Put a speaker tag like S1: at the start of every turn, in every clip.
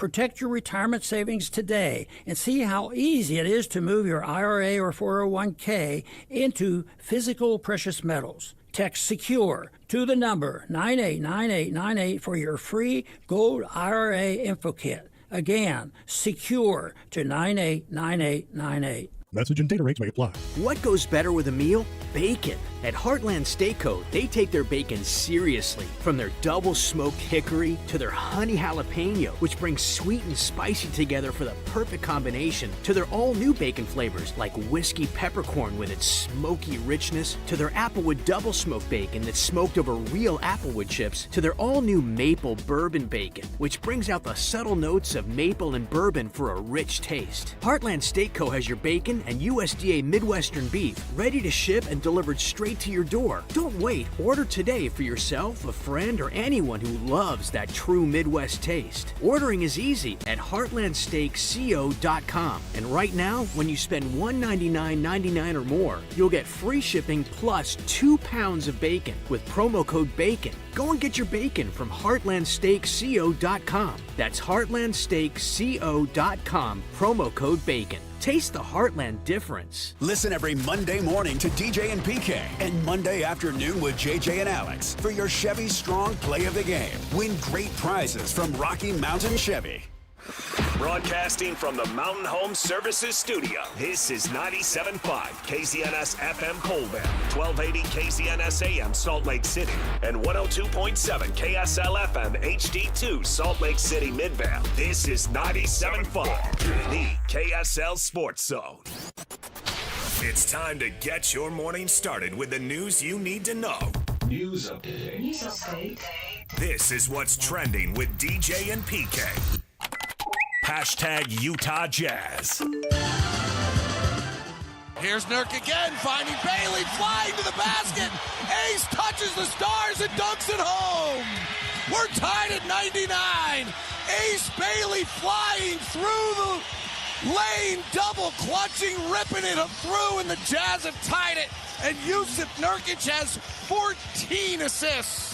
S1: Protect your retirement savings today and see how easy it is to move your IRA or 401k into physical precious metals. Text SECURE to the number 989898 for your free Gold IRA Info Kit. Again, SECURE to 989898.
S2: Message and data rates may apply.
S3: What goes better with a meal? Bacon. At Heartland Steakco, they take their bacon seriously. From their double smoked hickory to their honey jalapeno, which brings sweet and spicy together for the perfect combination, to their all-new bacon flavors like whiskey peppercorn with its smoky richness, to their applewood double smoked bacon that's smoked over real applewood chips, to their all-new maple bourbon bacon, which brings out the subtle notes of maple and bourbon for a rich taste. Heartland Steakco has your bacon and USDA Midwestern beef ready to ship and delivered straight to your door. Don't wait. Order today for yourself, a friend, or anyone who loves that true Midwest taste. Ordering is easy at heartlandsteakco.com. And right now, when you spend $199.99 or more, you'll get free shipping plus 2 pounds of bacon with promo code BACON. Go and get your bacon from heartlandsteakco.com. That's heartlandsteakco.com, promo code BACON. Taste the Heartland difference.
S4: Listen every Monday morning to DJ and PK and Monday afternoon with JJ and Alex for your Chevy Strong Play of the Game. Win great prizes from Rocky Mountain Chevy.
S5: Broadcasting from the Mountain Home Services Studio, this is 97.5 KZNS FM Colville, 1280 KZNS AM Salt Lake City, and 102.7 KSL FM HD2 Salt Lake City Midvale. This is 97.5, the KSL Sports Zone. It's time to get your morning started with the news you need to know.
S6: News update.
S5: This is what's trending with DJ and PK. Hashtag Utah Jazz.
S7: Here's Nurk again, finding Bailey, flying to the basket. Ace touches the stars and dunks it home. We're tied at 99. Ace Bailey flying through the lane, double clutching, ripping it through, and the Jazz have tied it. And Yusuf Nurkic has 14 assists.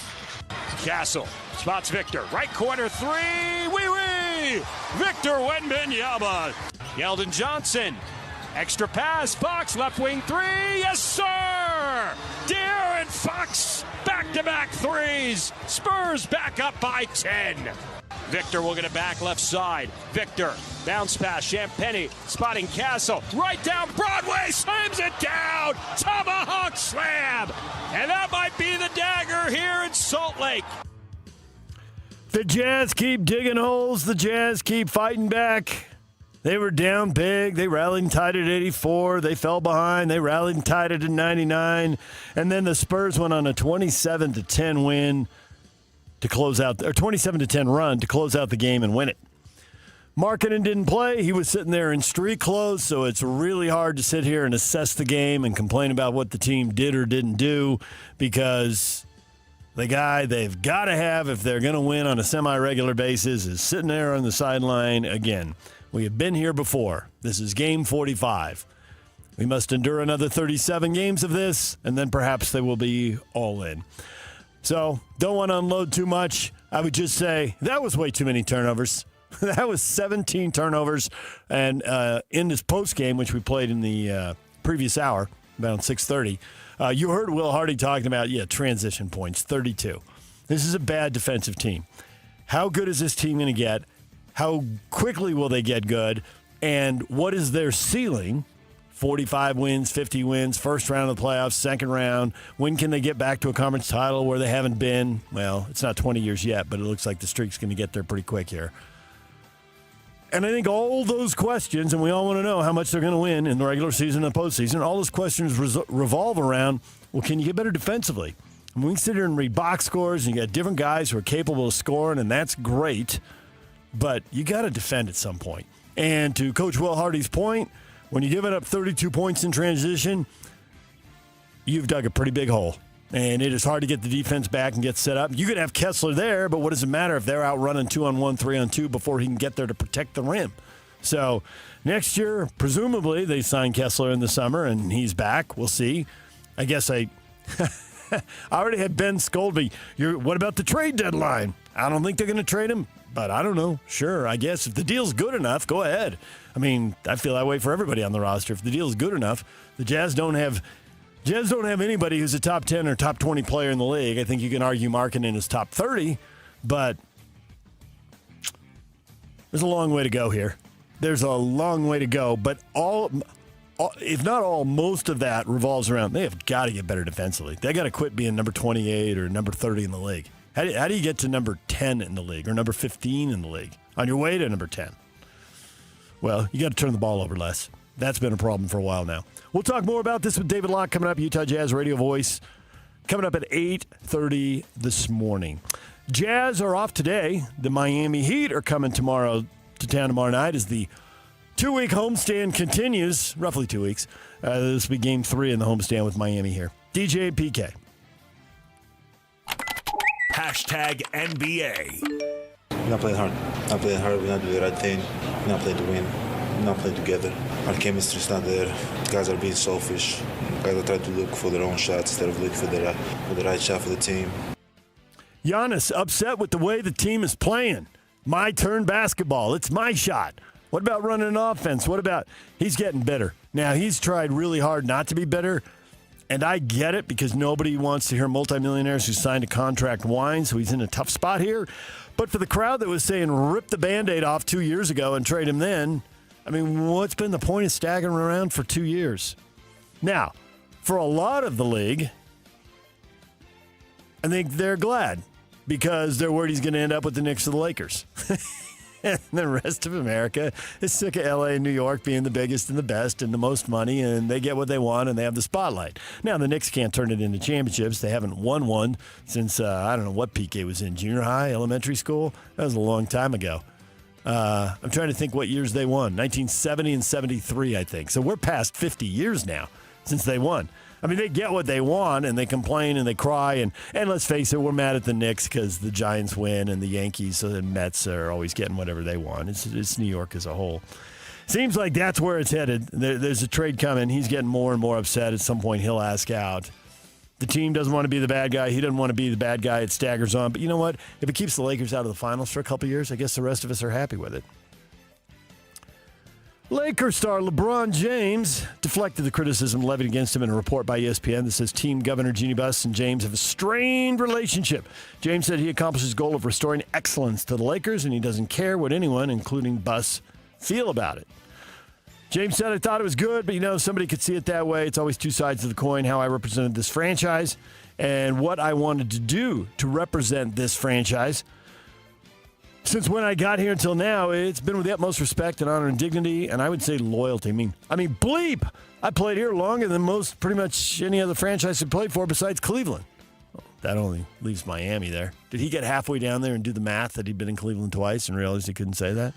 S8: Castle spots Victor. Right corner three. Wee-wee. Victor Wembanyama. Yeldon Johnson. Extra pass. Fox left wing three. Yes, sir. De'Aaron Fox. Back-to-back threes. Spurs back up by 10. Victor will get it back left side. Victor. Bounce pass. Champagny spotting Castle. Right down Broadway. Slams it down. Tomahawk slam. And that might be the dagger here in Salt Lake.
S9: The Jazz keep digging holes. The Jazz keep fighting back. They were down big. They rallied and tied at 84. They fell behind. They rallied and tied it at 99. And then the Spurs went on a 27-10 win to close out, or 27-10 run to close out the game and win it. Markkanen didn't play. He was sitting there in street clothes, so it's really hard to sit here and assess the game and complain about what the team did or didn't do, because the guy they've got to have if they're going to win on a semi-regular basis is sitting there on the sideline again. We have been here before. This is game 45. We must endure another 37 games of this, and then perhaps they will be all in. So don't want to unload too much. I would just say that was way too many turnovers. That was 17 turnovers. And in this postgame, which we played in the previous hour, about 6:30, you heard Will Hardy talking about, transition points, 32. This is a bad defensive team. How good is this team going to get? How quickly will they get good? And what is their ceiling? 45 wins, 50 wins, first round of the playoffs, second round. When can they get back to a conference title where they haven't been? Well, it's not 20 years yet, but it looks like the streak's going to get there pretty quick here. And I think all those questions, and we all want to know how much they're going to win in the regular season and the postseason, all those questions revolve around, well, can you get better defensively? I mean, we can sit here and read box scores, and you got different guys who are capable of scoring, and that's great, but you got to defend at some point. And to Coach Will Hardy's point, when you give it up 32 points in transition, you've dug a pretty big hole. And it is hard to get the defense back and get set up. You could have Kessler there, but what does it matter if they're out running 2-on-1, 3-on-2 before he can get there to protect the rim? So next year, presumably, they sign Kessler in the summer, and he's back. We'll see. I guess I already had Ben scold me. What about the trade deadline? I don't think they're going to trade him. But I don't know. Sure, I guess if the deal's good enough, go ahead. I mean, I feel that way for everybody on the roster. If the deal's good enough, the Jazz don't have anybody who's a top 10 or top 20 player in the league. I think you can argue Markkanen is top 30, but there's a long way to go here. There's a long way to go, but if not all, most of that revolves around they have got to get better defensively. They got to quit being number 28 or number 30 in the league. How do you get to number 10 in the league or number 15 in the league on your way to number 10? Well, you got to turn the ball over less. That's been a problem for a while now. We'll talk more about this with David Locke coming up, Utah Jazz Radio Voice, coming up at 8:30 this morning. Jazz are off today. The Miami Heat are coming to town tomorrow night as the 2-week homestand continues, roughly 2 weeks. This will be game 3 in the homestand with Miami here. DJ and PK.
S5: Hashtag NBA.
S2: We're not playing hard. Not playing hard. We're not doing the right thing. We're not playing to win. We're not playing together. Our chemistry is not there. Guys are being selfish. Guys are trying to look for their own shots instead of looking for the right shot for the team.
S9: Giannis upset with the way the team is playing. My turn basketball. It's my shot. What about running an offense? What about he's getting bitter? Now, he's tried really hard not to be bitter, and I get it because nobody wants to hear multimillionaires who signed a contract whine, so he's in a tough spot here. But for the crowd that was saying rip the Band-Aid off 2 years ago and trade him then, I mean, what's been the point of staggering around for 2 years? Now, for a lot of the league, I think they're glad because they're worried he's going to end up with the Knicks or the Lakers. And the rest of America is sick of L.A. and New York being the biggest and the best and the most money, and they get what they want, and they have the spotlight. Now, the Knicks can't turn it into championships. They haven't won one since, I don't know what PK was in, junior high, elementary school? That was a long time ago. I'm trying to think what years they won. 1970 and 73, I think. So we're past 50 years now since they won. I mean, they get what they want, and they complain, and they cry, and let's face it, we're mad at the Knicks because the Giants win, and the Yankees and Mets are always getting whatever they want. It's New York as a whole. Seems like that's where it's headed. There's a trade coming. He's getting more and more upset. At some point, he'll ask out. The team doesn't want to be the bad guy. He doesn't want to be the bad guy. It staggers on. But you know what? If it keeps the Lakers out of the finals for a couple of years, I guess the rest of us are happy with it. Lakers star LeBron James deflected the criticism levied against him in a report by ESPN that says team governor Jeannie Buss and James have a strained relationship. James said he accomplished his goal of restoring excellence to the Lakers, and he doesn't care what anyone, including Buss, feel about it. James said, I thought it was good, but, somebody could see it that way. It's always two sides of the coin, how I represented this franchise and what I wanted to do to represent this franchise. Since when I got here until now, it's been with the utmost respect and honor and dignity, and I would say loyalty. I mean, bleep! I played here longer than pretty much any other franchise I played for besides Cleveland. Well, that only leaves Miami there. Did he get halfway down there and do the math that he'd been in Cleveland twice and realize he couldn't say that?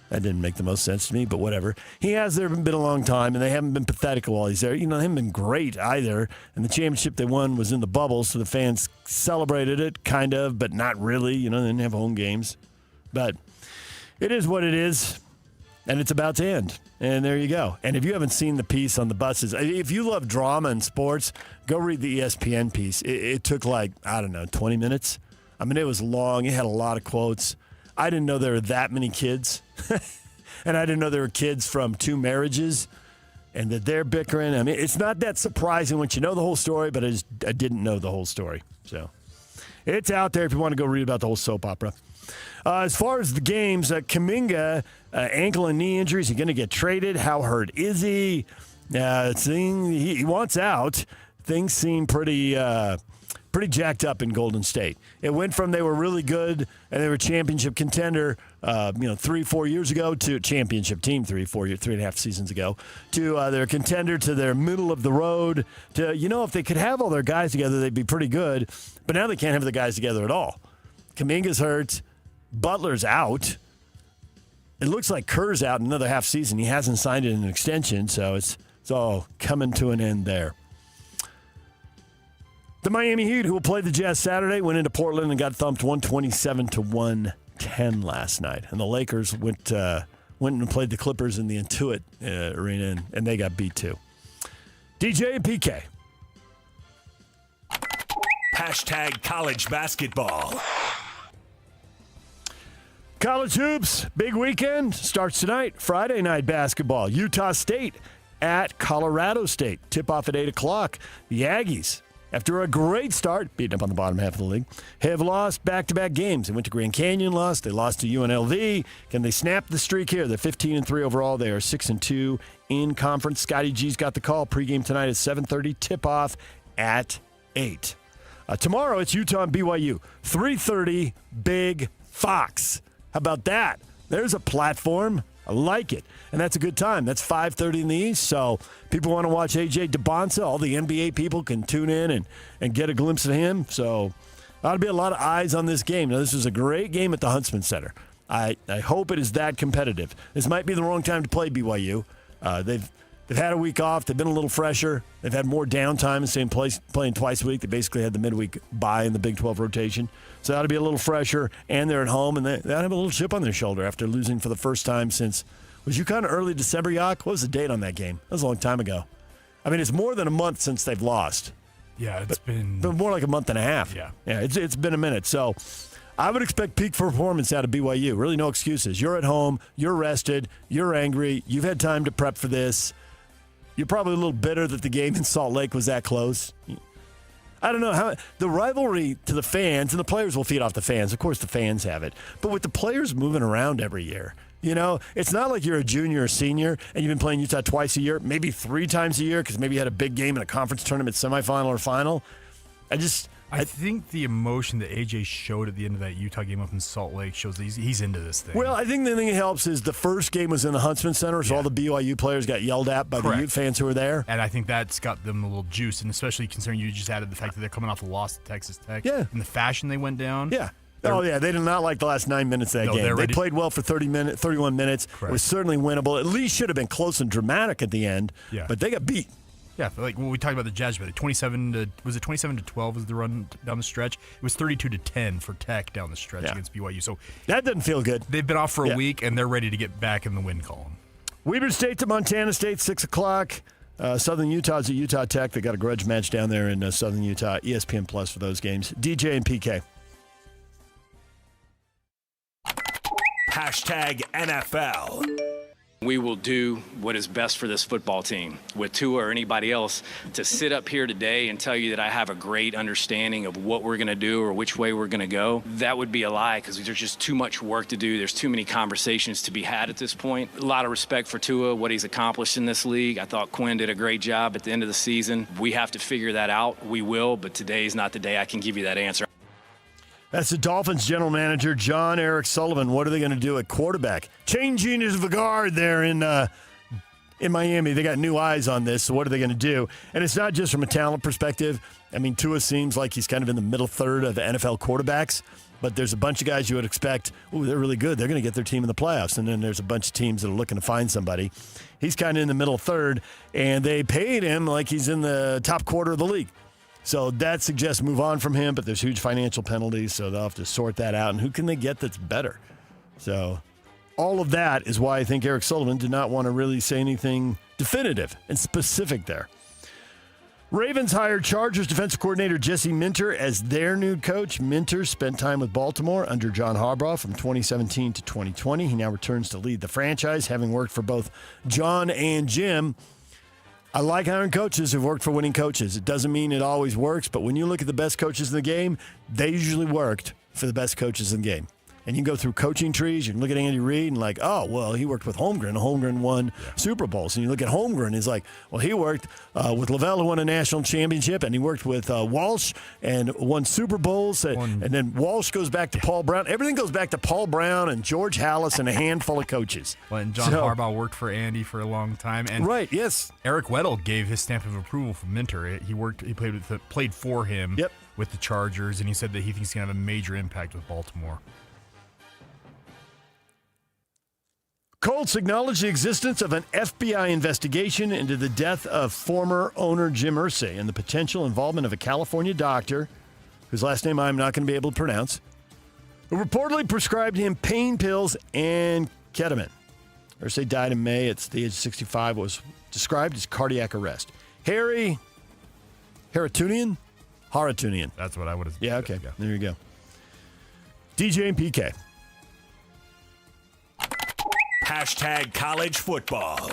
S9: That didn't make the most sense to me, but whatever. He has there been a long time, and they haven't been pathetic while he's there. They haven't been great either, and the championship they won was in the bubble, so the fans celebrated it, kind of, but not really. They didn't have home games. But it is what it is, and it's about to end. And there you go. And if you haven't seen the piece on the buses, if you love drama and sports, go read the ESPN piece. It took 20 minutes. I mean, it was long. It had a lot of quotes. I didn't know there were that many kids. And I didn't know there were kids from 2 marriages and that they're bickering. I mean, it's not that surprising once you know the whole story, but I didn't know the whole story. So it's out there if you want to go read about the whole soap opera. As far as the games, Kuminga, ankle and knee injuries, he's going to get traded. How hurt is he? He wants out. Things seem pretty jacked up in Golden State. It went from they were really good and they were a championship contender, 3-4 years ago to championship team 3.5 seasons ago to they're a contender to their middle of the road to, if they could have all their guys together, they'd be pretty good. But now they can't have the guys together at all. Kuminga's hurt. Butler's out. It looks like Kerr's out another half season. He hasn't signed it in an extension, so it's all coming to an end there. The Miami Heat, who will play the Jazz Saturday, went into Portland and got thumped 127-110 last night. And the Lakers went and played the Clippers in the Intuit Arena, and they got beat too. DJ and PK.
S5: Hashtag college basketball.
S9: College hoops, big weekend, starts tonight. Friday night basketball, Utah State at Colorado State. Tip-off at 8 o'clock. The Aggies, after a great start, beating up on the bottom half of the league, have lost back-to-back games. They went to Grand Canyon, lost. They lost to UNLV. Can they snap the streak here? They're 15-3 overall. They are 6-2 in conference. Scotty G's got the call. Pregame tonight at 7:30. Tip-off at 8. Tomorrow, it's Utah and BYU. 3:30, Big Fox. How about that? There's a platform. I like it. And that's a good time. That's 5:30 in the East. So people want to watch A.J. DeBonsa. All the NBA people can tune in and get a glimpse of him. So ought to be a lot of eyes on this game. Now, this is a great game at the Huntsman Center. I hope it is that competitive. This might be the wrong time to play BYU. They've had a week off. They've been a little fresher. They've had more downtime instead of playing twice a week. They basically had the midweek bye in the Big 12 rotation. So that ought to be a little fresher, and they're at home, and they have a little chip on their shoulder after losing for the first time since, was you kind of early December, Yak? What was the date on that game? That was a long time ago. I mean, it's more than a month since they've lost.
S10: Yeah, it's been
S9: more like a month and a half.
S10: Yeah,
S9: it's been a minute. So I would expect peak performance out of BYU. Really no excuses. You're at home. You're rested. You're angry. You've had time to prep for this. You're probably a little bitter that the game in Salt Lake was that close. I don't know how the rivalry to the fans, and the players will feed off the fans. Of course, the fans have it. But with the players moving around every year, it's not like you're a junior or senior and you've been playing Utah twice a year, maybe 3 times a year because maybe you had a big game in a conference tournament semifinal or final.
S10: I think the emotion that AJ showed at the end of that Utah game up in Salt Lake shows that he's into this thing.
S9: Well, I think the thing that helps is the first game was in the Huntsman Center, so all the BYU players got yelled at by the Ute fans who were there.
S10: And I think that's got them a little juice, and especially considering you just added the fact that they're coming off a loss to Texas Tech.
S9: Yeah.
S10: And the fashion they went down.
S9: Yeah. They did not like the last 9 minutes of that game. They played well for 31 minutes.
S10: Correct.
S9: It was certainly winnable. At least should have been close and dramatic at the end, but they got beat.
S10: Yeah, like when we talked about the Jazz, but 27 to 12 was the run down the stretch. It was 32 to 10 for Tech down the stretch against BYU. So
S9: that doesn't feel good.
S10: They've been off for a week and they're ready to get back in the win column.
S9: Weber State to Montana State, 6 o'clock. Southern Utah's at Utah Tech. They got a grudge match down there in Southern Utah. ESPN Plus for those games. DJ and PK.
S5: #NFL.
S11: We will do what is best for this football team. With Tua or anybody else, to sit up here today and tell you that I have a great understanding of what we're going to do or which way we're going to go, that would be a lie because there's just too much work to do. There's too many conversations to be had at this point. A lot of respect for Tua, what he's accomplished in this league. I thought Quinn did a great job at the end of the season. We have to figure that out. We will, but today is not the day I can give you that answer.
S9: That's the Dolphins general manager, John Eric Sullivan. What are they going to do at quarterback? Changing his guard there in Miami. They got new eyes on this, so what are they going to do? And it's not just from a talent perspective. I mean, Tua seems like he's kind of in the middle third of NFL quarterbacks, but there's a bunch of guys you would expect, they're really good. They're going to get their team in the playoffs. And then there's a bunch of teams that are looking to find somebody. He's kind of in the middle third, and they paid him like he's in the top quarter of the league. So that suggests move on from him, but there's huge financial penalties, so they'll have to sort that out. And who can they get that's better? So all of that is why I think Eric Sullivan did not want to really say anything definitive and specific there. Ravens hired Chargers defensive coordinator Jesse Minter as their new coach. Minter spent time with Baltimore under John Harbaugh from 2017 to 2020. He now returns to lead the franchise, having worked for both John and Jim. I like hiring coaches who've worked for winning coaches. It doesn't mean it always works, but when you look at the best coaches in the game, they usually worked for the best coaches in the game. And you can go through coaching trees. You can look at Andy Reid and like, oh, well, he worked with Holmgren. Holmgren won Super Bowls. And you look at Holmgren, he's like, well, he worked with Lavelle, who won a national championship, and he worked with Walsh and won Super Bowls. And then Walsh goes back to Paul Brown. Everything goes back to Paul Brown and George Hallis and a handful of coaches.
S10: Well, and John Harbaugh worked for Andy for a long time. And
S9: right, yes.
S10: Eric Weddle gave his stamp of approval for Minter. He played for him with the Chargers, and he said that he thinks he's going to have a major impact with Baltimore.
S9: Colts acknowledged the existence of an FBI investigation into the death of former owner Jim Irsay and the potential involvement of a California doctor, whose last name I'm not going to be able to pronounce, who reportedly prescribed him pain pills and ketamine. Irsay died in May at the age of 65, was described as cardiac arrest. Haratunian? Haratunian.
S10: That's what I would have
S9: said. Yeah, okay. There you go. DJ and PK.
S5: #college football.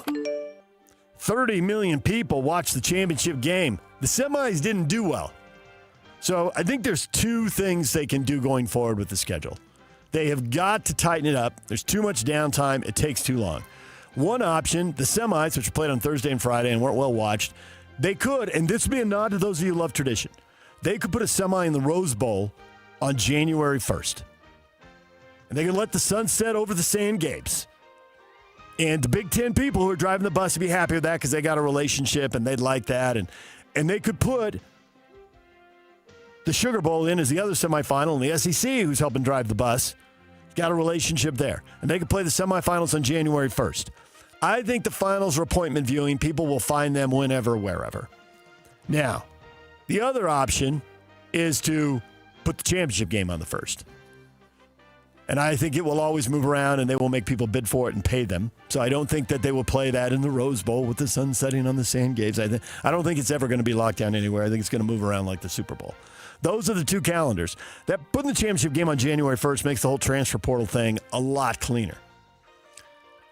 S9: 30 million people watched the championship game. The semis didn't do well. So I think there's two things they can do going forward with the schedule. They have got to tighten it up. There's too much downtime. It takes too long. One option, the semis, which were played on Thursday and Friday and weren't well watched, they could, and this would be a nod to those of you who love tradition, they could put a semi in the Rose Bowl on January 1st. And they can let the sun set over the sand games. And the Big Ten people who are driving the bus would be happy with that because they got a relationship and they'd like that. And they could put the Sugar Bowl in as the other semifinal, and the SEC, who's helping drive the bus, got a relationship there. And they could play the semifinals on January 1st. I think the finals are appointment viewing. People will find them whenever, wherever. Now, the other option is to put the championship game on the 1st. And I think it will always move around, and they will make people bid for it and pay them. So I don't think that they will play that in the Rose Bowl with the sun setting on the sand games. I don't think it's ever going to be locked down anywhere. I think it's going to move around like the Super Bowl. Those are the two calendars. That putting the championship game on January 1st makes the whole transfer portal thing a lot cleaner.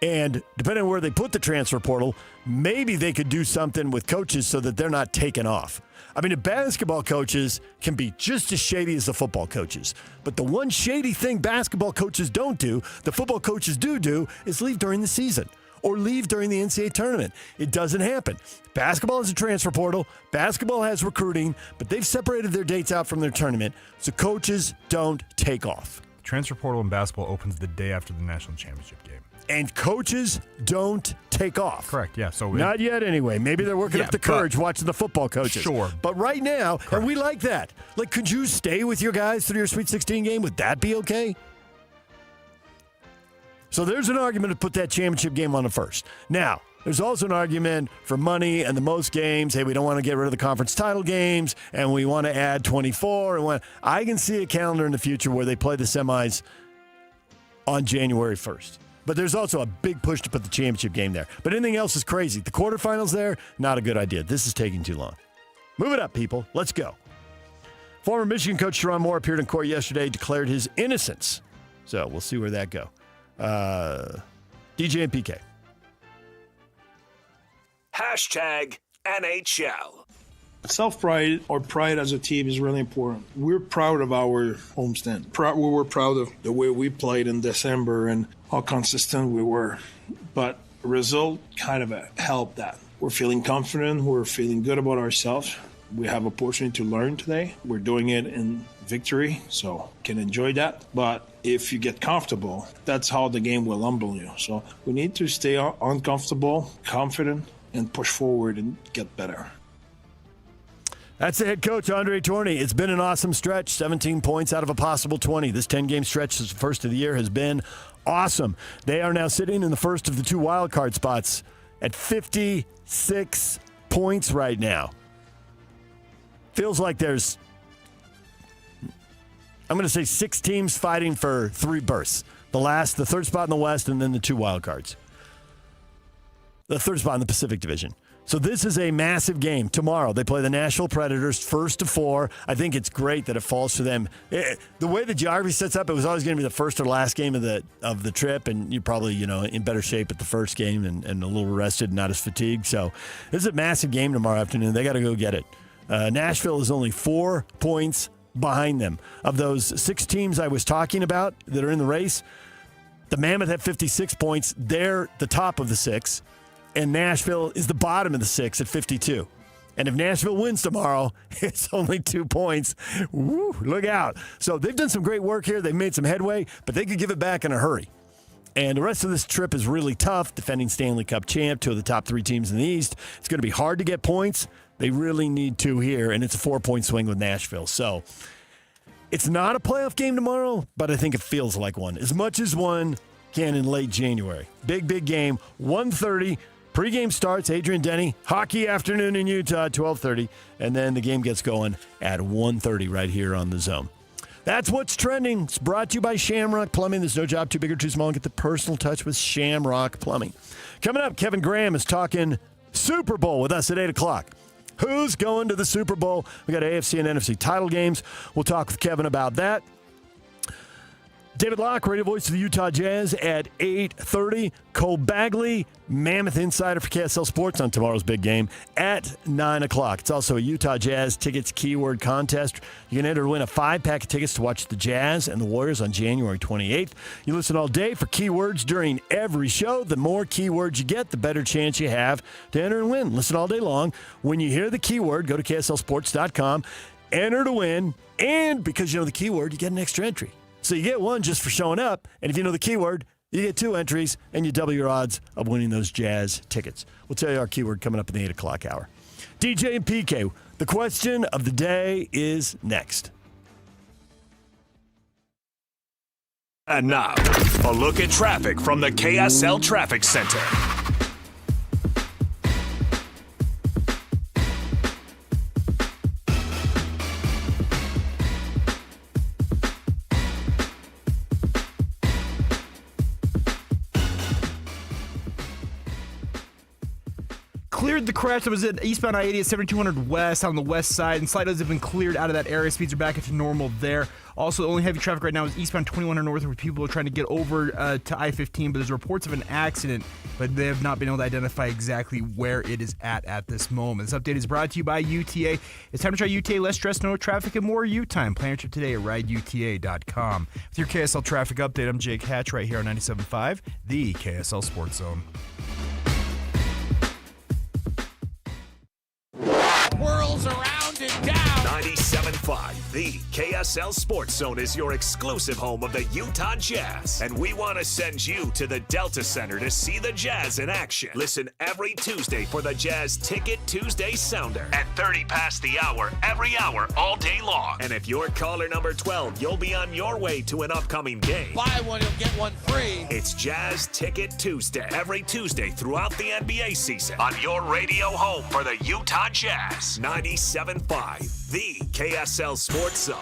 S9: And depending on where they put the transfer portal, maybe they could do something with coaches so that they're not taken off. I mean, the basketball coaches can be just as shady as the football coaches. But the one shady thing basketball coaches don't do, the football coaches do, is leave during the season or leave during the NCAA tournament. It doesn't happen. Basketball has a transfer portal. Basketball has recruiting, but they've separated their dates out from their tournament, so coaches don't take off.
S10: Transfer portal in basketball opens the day after the national championship game.
S9: And coaches don't take off.
S10: Correct, yeah. So
S9: not yet, anyway. Maybe they're working up the courage watching the football coaches.
S10: Sure.
S9: But right now, and we like that. Like, could you stay with your guys through your Sweet 16 game? Would that be okay? So there's an argument to put that championship game on the 1st. Now, there's also an argument for money and the most games. Hey, we don't want to get rid of the conference title games, and we want to add 24. I can see a calendar in the future where they play the semis on January 1st. But there's also a big push to put the championship game there. But anything else is crazy. The quarterfinals there, not a good idea. This is taking too long. Move it up, people. Let's go. Former Michigan coach Sharon Moore appeared in court yesterday, declared his innocence. So we'll see where that go. DJ and PK.
S5: #NHL.
S12: Self-pride or pride as a team is really important. We're proud of our homestand. We were proud of the way we played in December and how consistent we were. But the result kind of helped that. We're feeling confident. We're feeling good about ourselves. We have opportunity to learn today. We're doing it in victory, so can enjoy that. But if you get comfortable, that's how the game will humble you. So we need to stay uncomfortable, confident, and push forward and get better.
S9: That's the head coach, Andre Tourney. It's been an awesome stretch, 17 points out of a possible 20. This 10-game stretch, the first of the year, has been awesome. They are now sitting in the first of the two wild card spots at 56 points right now. Feels like there's, I'm going to say 6 teams fighting for 3 berths. The third spot in the West, and then the 2 wild cards. The third spot in the Pacific Division. So this is a massive game. Tomorrow, they play the Nashville Predators, 1st to 4. I think it's great that it falls to them. The way the geography sets up, it was always going to be the first or last game of the trip, and you're probably, in better shape at the first game and a little rested and not as fatigued. So this is a massive game tomorrow afternoon. They got to go get it. Nashville is only 4 points behind them. Of those 6 teams I was talking about that are in the race, the Mammoth have 56 points. They're the top of the 6. And Nashville is the bottom of the 6 at 52. And if Nashville wins tomorrow, it's only 2 points. Woo, look out. So they've done some great work here. They've made some headway, but they could give it back in a hurry. And the rest of this trip is really tough. Defending Stanley Cup champ, 2 of the top 3 teams in the East. It's going to be hard to get points. They really need 2 here, and it's a 4-point swing with Nashville. So it's not a playoff game tomorrow, but I think it feels like one. As much as one can in late January. Big game, 1:30. Pre-game starts, Adrian Denny, hockey afternoon in Utah, 12:30, and then the game gets going at 1:30 right here on the Zone. That's what's trending. It's brought to you by Shamrock Plumbing. There's no job too big or too small. Get the personal touch with Shamrock Plumbing. Coming up, Kevin Graham is talking Super Bowl with us at 8 o'clock. Who's going to the Super Bowl? We got AFC and NFC title games. We'll talk with Kevin about that. David Locke, radio voice of the Utah Jazz at 8:30. Cole Bagley, Mammoth insider for KSL Sports on tomorrow's big game at 9 o'clock. It's also a Utah Jazz tickets keyword contest. You can enter to win a 5-pack of tickets to watch the Jazz and the Warriors on January 28th. You listen all day for keywords during every show. The more keywords you get, the better chance you have to enter and win. Listen all day long. When you hear the keyword, go to KSLSports.com, enter to win, and because you know the keyword, you get an extra entry. So you get one just for showing up, and if you know the keyword, you get 2 entries, and you double your odds of winning those Jazz tickets. We'll tell you our keyword coming up in the 8 o'clock hour. DJ and PK, the question of the day is next.
S5: And now, a look at traffic from the KSL Traffic Center.
S10: Cleared the crash that was at eastbound I-80 at 7200 West on the west side, and sliders have been cleared out of that area. Speeds are back into normal there. Also, the only heavy traffic right now is eastbound 2100 North, where people are trying to get over to I-15, but there's reports of an accident, but they have not been able to identify exactly where it is at this moment. This update is brought to you by UTA. It's time to try UTA. Less stress, no traffic, and more U-time. Plan your trip today at rideuta.com. With your KSL traffic update, I'm Jake Hatch right here on 97.5, the KSL Sports Zone.
S7: Whirls around and down.
S5: 97.5, the KSL Sports Zone is your exclusive home of the Utah Jazz. And we want to send you to the Delta Center to see the Jazz in action. Listen every Tuesday for the Jazz Ticket Tuesday Sounder at 30 past the hour, every hour, all day long. And if you're caller number 12, you'll be on your way to an upcoming game.
S7: Buy one, you'll get one free.
S5: It's Jazz Ticket Tuesday, every Tuesday throughout the NBA season on your radio home for the Utah Jazz. 97.5, the KSL Sports Zone.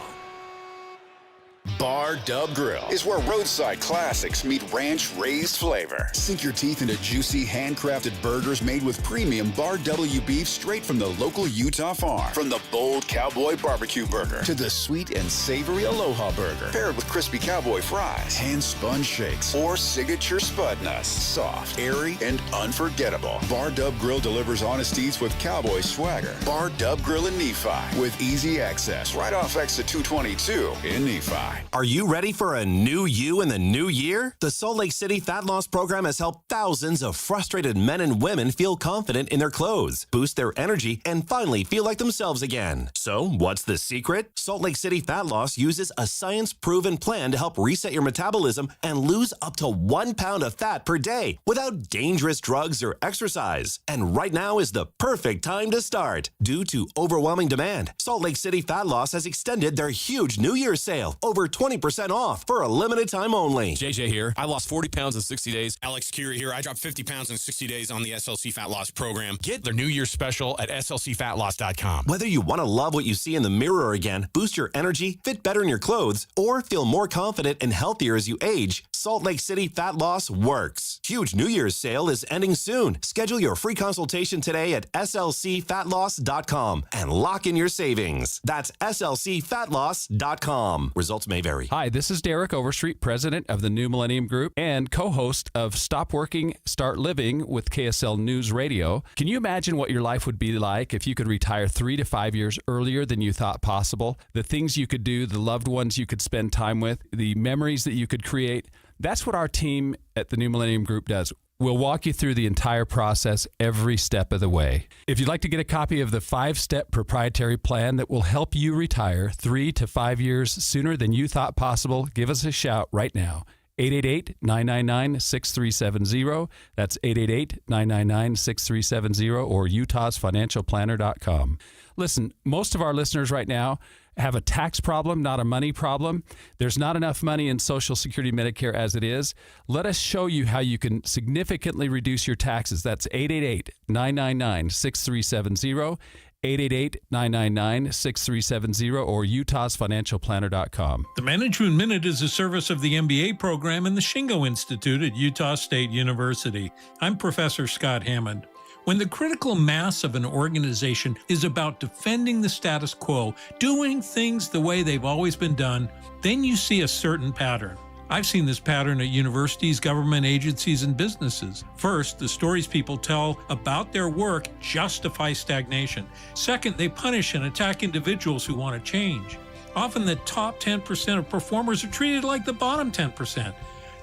S13: Bar Dub Grill is where roadside classics meet ranch-raised flavor. Sink your teeth into juicy, handcrafted burgers made with premium Bar W beef straight from the local Utah farm. From the bold cowboy barbecue burger to the sweet and savory Aloha burger, paired with crispy cowboy fries, hand-spun shakes, or signature spud nuts. Soft, airy, and unforgettable. Bar Dub Grill delivers honest eats with cowboy swagger. Bar Dub Grill in Nephi with easy access right off exit 222 in Nephi.
S14: Are you ready for a new you in the new year? The Salt Lake City Fat Loss Program has helped thousands of frustrated men and women feel confident in their clothes, boost their energy, and finally feel like themselves again. So, what's the secret? Salt Lake City Fat Loss uses a science-proven plan to help reset your metabolism and lose up to 1 pound of fat per day without dangerous drugs or exercise. And right now is the perfect time to start. Due to overwhelming demand, Salt Lake City Fat Loss has extended their huge New Year's sale, over 20% off for a limited time only.
S15: JJ here. I lost 40 pounds in 60 days. Alex Curie here. I dropped 50 pounds in 60 days on the SLC Fat Loss program. Get their New Year's special at slcfatloss.com.
S14: Whether you want to love what you see in the mirror again, boost your energy, fit better in your clothes, or feel more confident and healthier as you age, Salt Lake City Fat Loss works. Huge New Year's sale is ending soon. Schedule your free consultation today at slcfatloss.com and lock in your savings. That's slcfatloss.com. Results may vary.
S16: Hi, this is Derek Overstreet, president of the New Millennium Group and co-host of Stop Working, Start Living with KSL News Radio. Can you imagine what your life would be like if you could retire 3 to 5 years earlier than you thought possible? The things you could do, the loved ones you could spend time with, the memories that you could create. That's what our team at the New Millennium Group does. We'll walk you through the entire process every step of the way. If you'd like to get a copy of the 5-step proprietary plan that will help you retire 3 to 5 years sooner than you thought possible, give us a shout right now. 888-999-6370. That's 888-999-6370 or utahsfinancialplanner.com. Listen, most of our listeners right now have a tax problem, not a money problem. There's not enough money in Social Security Medicare as it is. Let us show you how you can significantly reduce your taxes. That's 888-999-6370, 888-999-6370, or utahsfinancialplanner.com.
S17: The Management Minute is a service of the MBA program and the Shingo Institute at Utah State University. I'm Professor Scott Hammond. When the critical mass of an organization is about defending the status quo, doing things the way they've always been done, then you see a certain pattern. I've seen this pattern at universities, government agencies, and businesses. First, the stories people tell about their work justify stagnation. Second, they punish and attack individuals who want to change. Often the top 10% of performers are treated like the bottom 10%.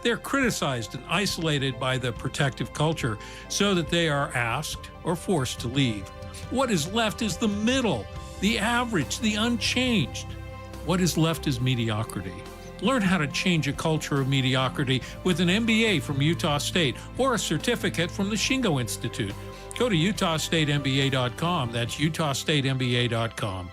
S17: They're criticized and isolated by the protective culture so that they are asked or forced to leave. What is left is the middle, the average, the unchanged. What is left is mediocrity. Learn how to change a culture of mediocrity with an MBA from Utah State or a certificate from the Shingo Institute. Go to utahstatemba.com. That's utahstatemba.com.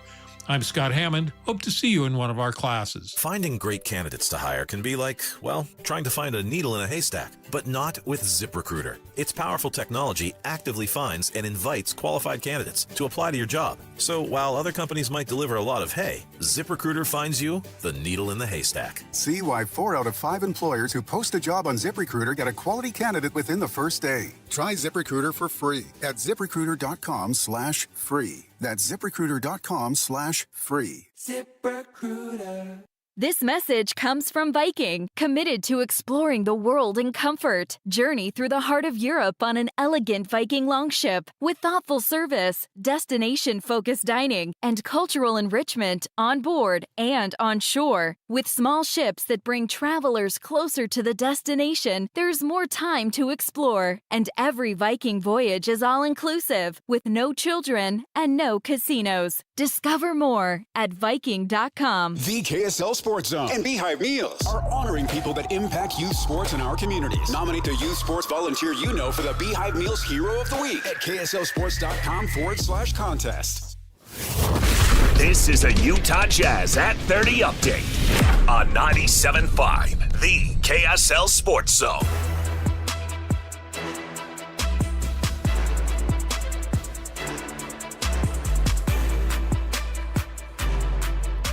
S17: I'm Scott Hammond. Hope to see you in one of our classes.
S18: Finding great candidates to hire can be like, well, trying to find a needle in a haystack, but not with ZipRecruiter. Its powerful technology actively finds and invites qualified candidates to apply to your job. So while other companies might deliver a lot of hay, ZipRecruiter finds you the needle in the haystack.
S19: See why 4 out of 5 employers who post a job on ZipRecruiter get a quality candidate within the first day. Try ZipRecruiter for free at ZipRecruiter.com/free. That's ZipRecruiter.com/free.
S20: ZipRecruiter. This message comes from Viking, committed to exploring the world in comfort. Journey through the heart of Europe on an elegant Viking longship with thoughtful service, destination-focused dining, and cultural enrichment on board and on shore. With small ships that bring travelers closer to the destination, there's more time to explore. And every Viking voyage is all-inclusive, with no children and no casinos. Discover more at Viking.com.
S4: The KSL Sports Zone and Beehive Meals are honoring people that impact youth sports in our communities. Nominate the youth sports volunteer you know for the Beehive Meals Hero of the Week at KSLSports.com/contest.
S5: This is a Utah Jazz at 30 update on 97.5, the KSL Sports Zone.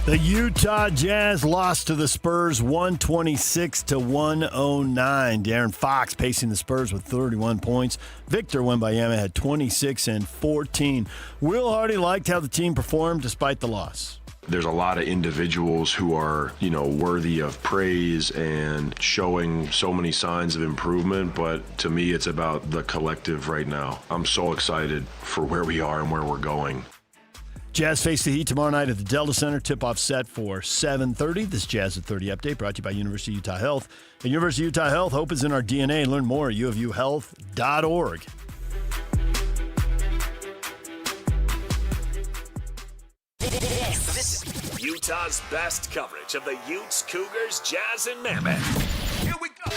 S9: The Utah Jazz lost to the Spurs 126-109. De'Aaron Fox pacing the Spurs with 31 points. Victor Wembanyama had 26 and 14. Will Hardy liked how the team performed despite the loss.
S21: There's a lot of individuals who are, worthy of praise and showing so many signs of improvement, but to me it's about the collective right now. I'm so excited for where we are and where we're going.
S9: Jazz face the Heat tomorrow night at the Delta Center. Tip-off set for 7:30. This Jazz at 30 update brought to you by University of Utah Health. At University of Utah Health, hope is in our DNA. Learn more at uofuhealth.org.
S5: This is Utah's best coverage of the Utes, Cougars, Jazz, and Mammoth. Here we go.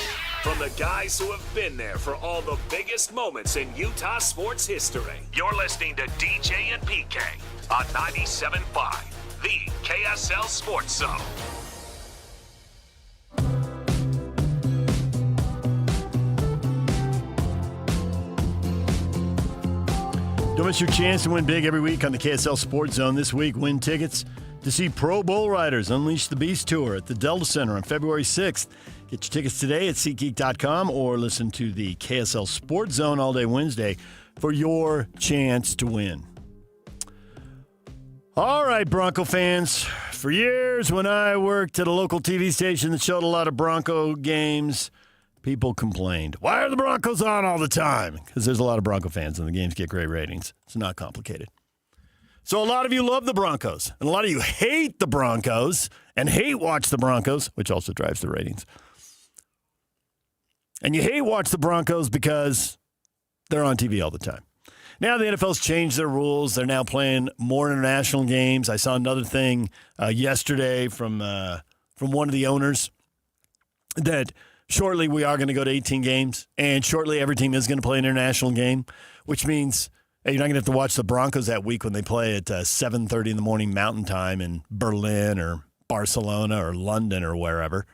S5: From the guys who have been there for all the biggest moments in Utah sports history. You're listening to DJ and PK on 97.5, the KSL Sports Zone.
S9: Don't miss your chance to win big every week on the KSL Sports Zone. This week, win tickets to see Pro Bowl riders Unleash the Beast Tour at the Delta Center on February 6th. Get your tickets today at SeatGeek.com or listen to the KSL Sports Zone all day Wednesday for your chance to win. All right, Bronco fans. For years, when I worked at a local TV station that showed a lot of Bronco games, people complained. Why are the Broncos on all the time? Because there's a lot of Bronco fans and the games get great ratings. It's not complicated. So a lot of you love the Broncos, and a lot of you hate the Broncos and hate watch the Broncos, which also drives the ratings. And you hate watch the Broncos because they're on TV all the time. Now the NFL's changed their rules. They're now playing more international games. I saw another thing yesterday from one of the owners that shortly we are going to go to 18 games, and shortly every team is going to play an international game, which means you're not going to have to watch the Broncos that week when they play at 7:30 in the morning Mountain Time in Berlin or Barcelona or London or wherever.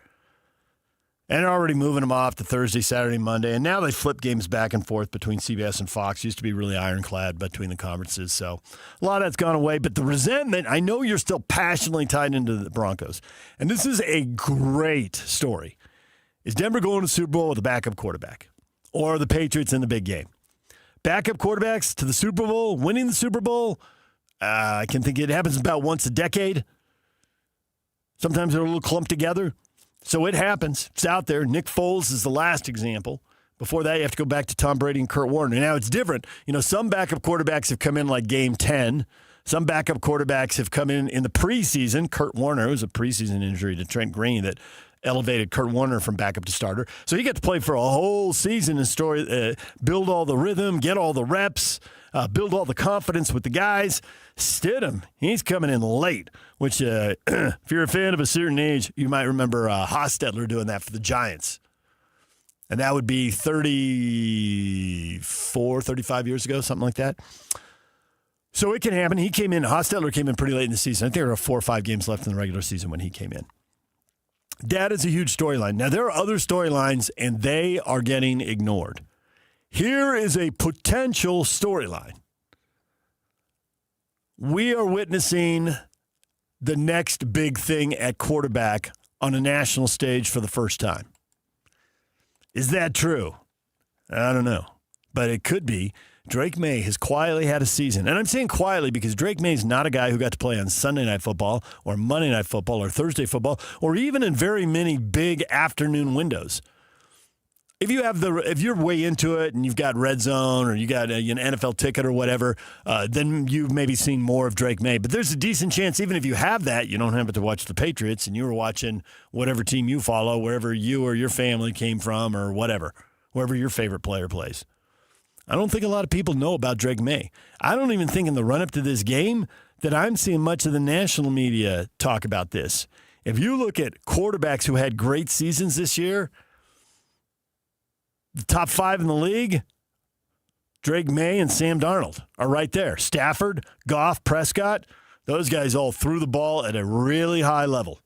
S9: And they're already moving them off to Thursday, Saturday, Monday. And now they flip games back and forth between CBS and Fox. Used to be really ironclad between the conferences. So a lot of that's gone away. But the resentment, I know you're still passionately tied into the Broncos. And this is a great story. Is Denver going to the Super Bowl with a backup quarterback? Or the Patriots in the big game? Backup quarterbacks to the Super Bowl, winning the Super Bowl, I can think it happens about once a decade. Sometimes they're a little clumped together. So it happens. It's out there. Nick Foles is the last example. Before that, you have to go back to Tom Brady and Kurt Warner. Now, it's different. Some backup quarterbacks have come in like game 10. Some backup quarterbacks have come in the preseason. Kurt Warner, it was a preseason injury to Trent Green that elevated Kurt Warner from backup to starter. So you get to play for a whole season and build all the rhythm, get all the reps, build all the confidence with the guys. Stidham, he's coming in late, which if you're a fan of a certain age, you might remember Hostetler doing that for the Giants. And that would be 35 years ago, something like that. So it can happen. Hostetler came in pretty late in the season. I think there were 4 or 5 games left in the regular season when he came in. That is a huge storyline. Now, there are other storylines, and they are getting ignored. Here is a potential storyline. We are witnessing the next big thing at quarterback on a national stage for the first time. Is that true? I don't know. But it could be. Drake May has quietly had a season. And I'm saying quietly because Drake May is not a guy who got to play on Sunday Night Football or Monday Night Football or Thursday Football or even in very many big afternoon windows. If you're way into it and you've got Red Zone or you got an NFL ticket or whatever, then you've maybe seen more of Drake May. But there's a decent chance, even if you have that, you don't have to watch the Patriots and you were watching whatever team you follow, wherever you or your family came from or whatever, wherever your favorite player plays. I don't think a lot of people know about Drake May. I don't even think in the run-up to this game that I'm seeing much of the national media talk about this. If you look at quarterbacks who had great seasons this year, the top 5 in the league, Drake May and Sam Darnold are right there. Stafford, Goff, Prescott, those guys all threw the ball at a really high level.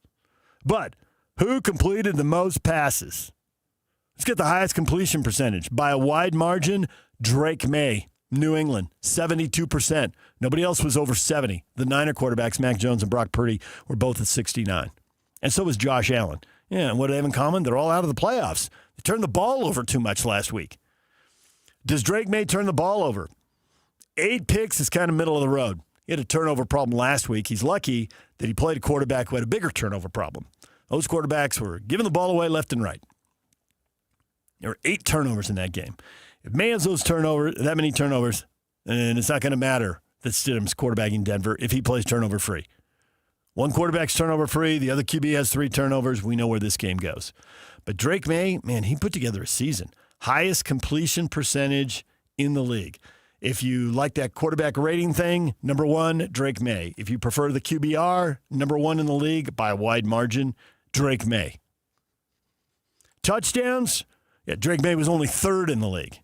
S9: But who completed the most passes? Let's get the highest completion percentage. By a wide margin, Drake May, New England, 72%. Nobody else was over 70. The Niner quarterbacks, Mac Jones and Brock Purdy, were both at 69. And so was Josh Allen. Yeah, and what do they have in common? They're all out of the playoffs. They turned the ball over too much last week. Does Drake May turn the ball over? 8 picks is kind of middle of the road. He had a turnover problem last week. He's lucky that he played a quarterback who had a bigger turnover problem. Those quarterbacks were giving the ball away left and right. There were 8 turnovers in that game. If May has that many turnovers, then it's not going to matter that Stidham's quarterbacking Denver if he plays turnover free. One quarterback's turnover free, the other QB has 3 turnovers. We know where this game goes. But Drake May, man, he put together a season. Highest completion percentage in the league. If you like that quarterback rating thing, number 1, Drake May. If you prefer the QBR, number 1 in the league by a wide margin, Drake May. Touchdowns, yeah, Drake May was only 3rd in the league.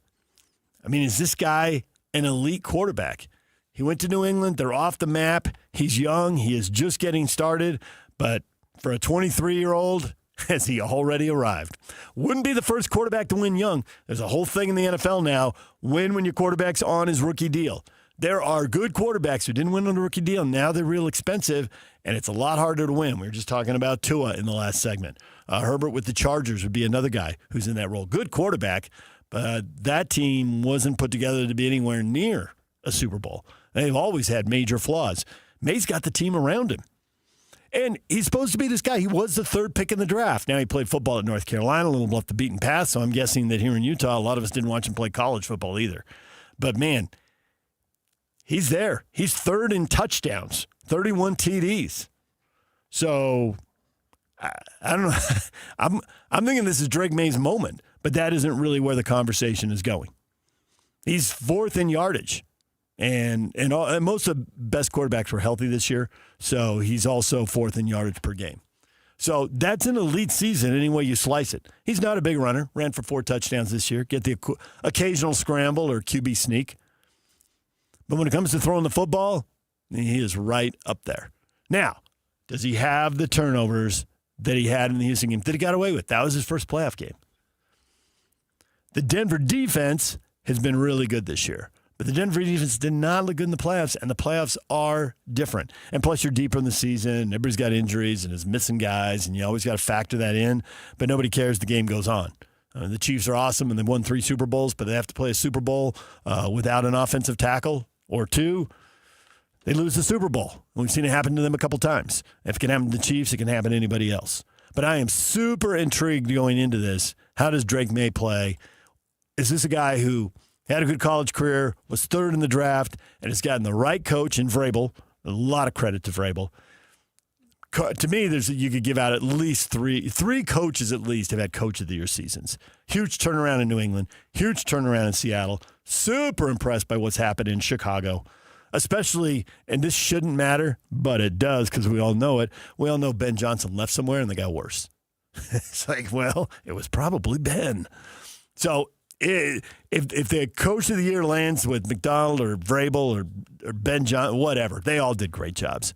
S9: I mean, is this guy an elite quarterback? He went to New England. They're off the map. He's young. He is just getting started. But for a 23-year-old, has he already arrived? Wouldn't be the first quarterback to win young. There's a whole thing in the NFL now. Win when your quarterback's on his rookie deal. There are good quarterbacks who didn't win on the rookie deal. Now they're real expensive, and it's a lot harder to win. We were just talking about Tua in the last segment. Herbert with the Chargers would be another guy who's in that role. Good quarterback, but that team wasn't put together to be anywhere near a Super Bowl. They've always had major flaws. May's got the team around him. And he's supposed to be this guy. He was the 3rd pick in the draft. Now he played football at North Carolina, a little off the beaten path, so I'm guessing that here in Utah, a lot of us didn't watch him play college football either. But, man, he's there. He's 3rd in touchdowns, 31 TDs. So, I don't know. I'm thinking this is Drake May's moment, but that isn't really where the conversation is going. He's 4th in yardage. And most of the best quarterbacks were healthy this year, so he's also 4th in yardage per game. So that's an elite season any way you slice it. He's not a big runner, ran for 4 touchdowns this year, get the occasional scramble or QB sneak. But when it comes to throwing the football, he is right up there. Now, does he have the turnovers that he had in the Houston game that he got away with? That was his first playoff game. The Denver defense has been really good this year. But the Denver defense did not look good in the playoffs, and the playoffs are different. And plus, you're deeper in the season. Everybody's got injuries and is missing guys, and you always got to factor that in. But nobody cares. The game goes on. The Chiefs are awesome, and they've won 3 Super Bowls, but they have to play a Super Bowl without an offensive tackle or 2. They lose the Super Bowl. We've seen it happen to them a couple times. If it can happen to the Chiefs, it can happen to anybody else. But I am super intrigued going into this. How does Drake May play? Is this a guy who had a good college career, was third in the draft, and has gotten the right coach in Vrabel? A lot of credit to Vrabel. To me, you could give out at least three coaches at least have had Coach of the Year seasons. Huge turnaround in New England, huge turnaround in Seattle. Super impressed by what's happened in Chicago, especially, and this shouldn't matter, but it does because we all know it. We all know Ben Johnson left somewhere and they got worse. It's like, well, it was probably Ben. So if the Coach of the Year lands with McDonald or Vrabel or Ben Johnson, whatever, they all did great jobs.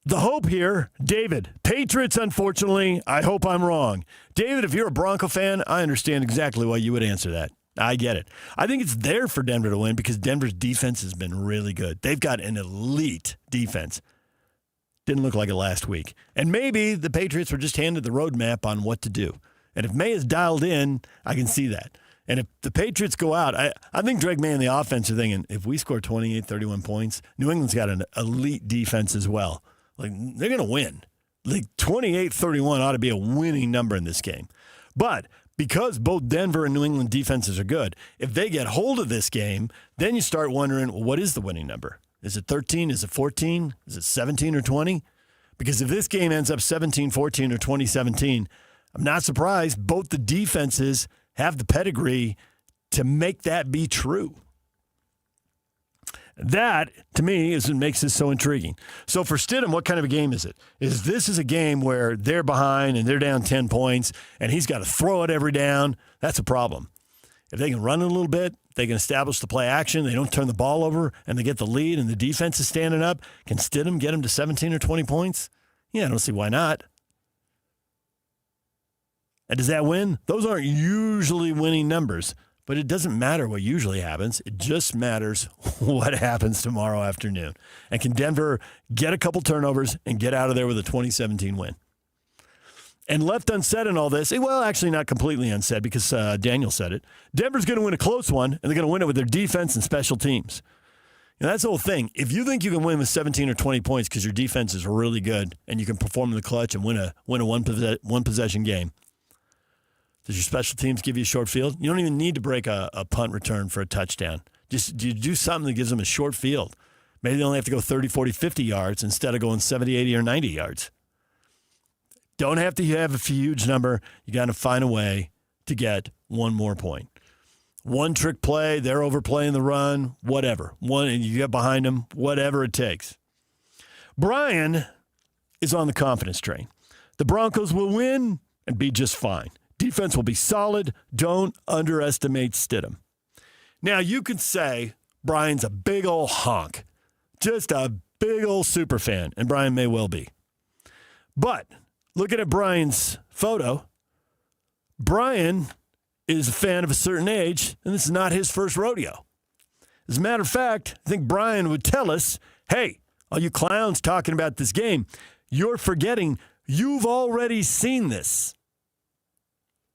S9: The hope here, David, Patriots, unfortunately, I hope I'm wrong. David, if you're a Bronco fan, I understand exactly why you would answer that. I get it. I think it's there for Denver to win because Denver's defense has been really good. They've got an elite defense. Didn't look like it last week. And maybe the Patriots were just handed the roadmap on what to do. And if May is dialed in, I can see that. And if the Patriots go out, I think Drake May and the offense are thinking, if we score 28, 31 points, New England's got an elite defense as well. Like, they're going to win. Like, 28-31 ought to be a winning number in this game. But because both Denver and New England defenses are good, if they get hold of this game, then you start wondering, well, what is the winning number? Is it 13? Is it 14? Is it 17 or 20? Because if this game ends up 17-14 or 20-17, I'm not surprised both the defenses have the pedigree to make that be true. That, to me, is what makes this so intriguing. So for Stidham, what kind of a game is it? This is a game where they're behind and they're down 10 points, and he's got to throw it every down. That's a problem. If they can run it a little bit, they can establish the play action, they don't turn the ball over, and they get the lead, and the defense is standing up, can Stidham get him to 17 or 20 points? Yeah, I don't see why not. And does that win? Those aren't usually winning numbers. But it doesn't matter what usually happens. It just matters what happens tomorrow afternoon. And can Denver get a couple turnovers and get out of there with a 2017 win? And left unsaid in all this, well, actually not completely unsaid because Daniel said it, Denver's going to win a close one, and they're going to win it with their defense and special teams. And that's the whole thing. If you think you can win with 17 or 20 points because your defense is really good and you can perform in the clutch and win a one-possession game, does your special teams give you a short field? You don't even need to break a punt return for a touchdown. Just do something that gives them a short field. Maybe they only have to go 30, 40, 50 yards instead of going 70, 80, or 90 yards. Don't have to have a huge number. You got to find a way to get one more point. One trick play, they're overplaying the run, whatever. One, and you get behind them, whatever it takes. Brian is on the confidence train. The Broncos will win and be just fine. Defense will be solid. Don't underestimate Stidham. Now, you could say Brian's a big old honk, just a big old super fan, and Brian may well be. But looking at Brian's photo, Brian is a fan of a certain age, and this is not his first rodeo. As a matter of fact, I think Brian would tell us, hey, all you clowns talking about this game, you're forgetting you've already seen this.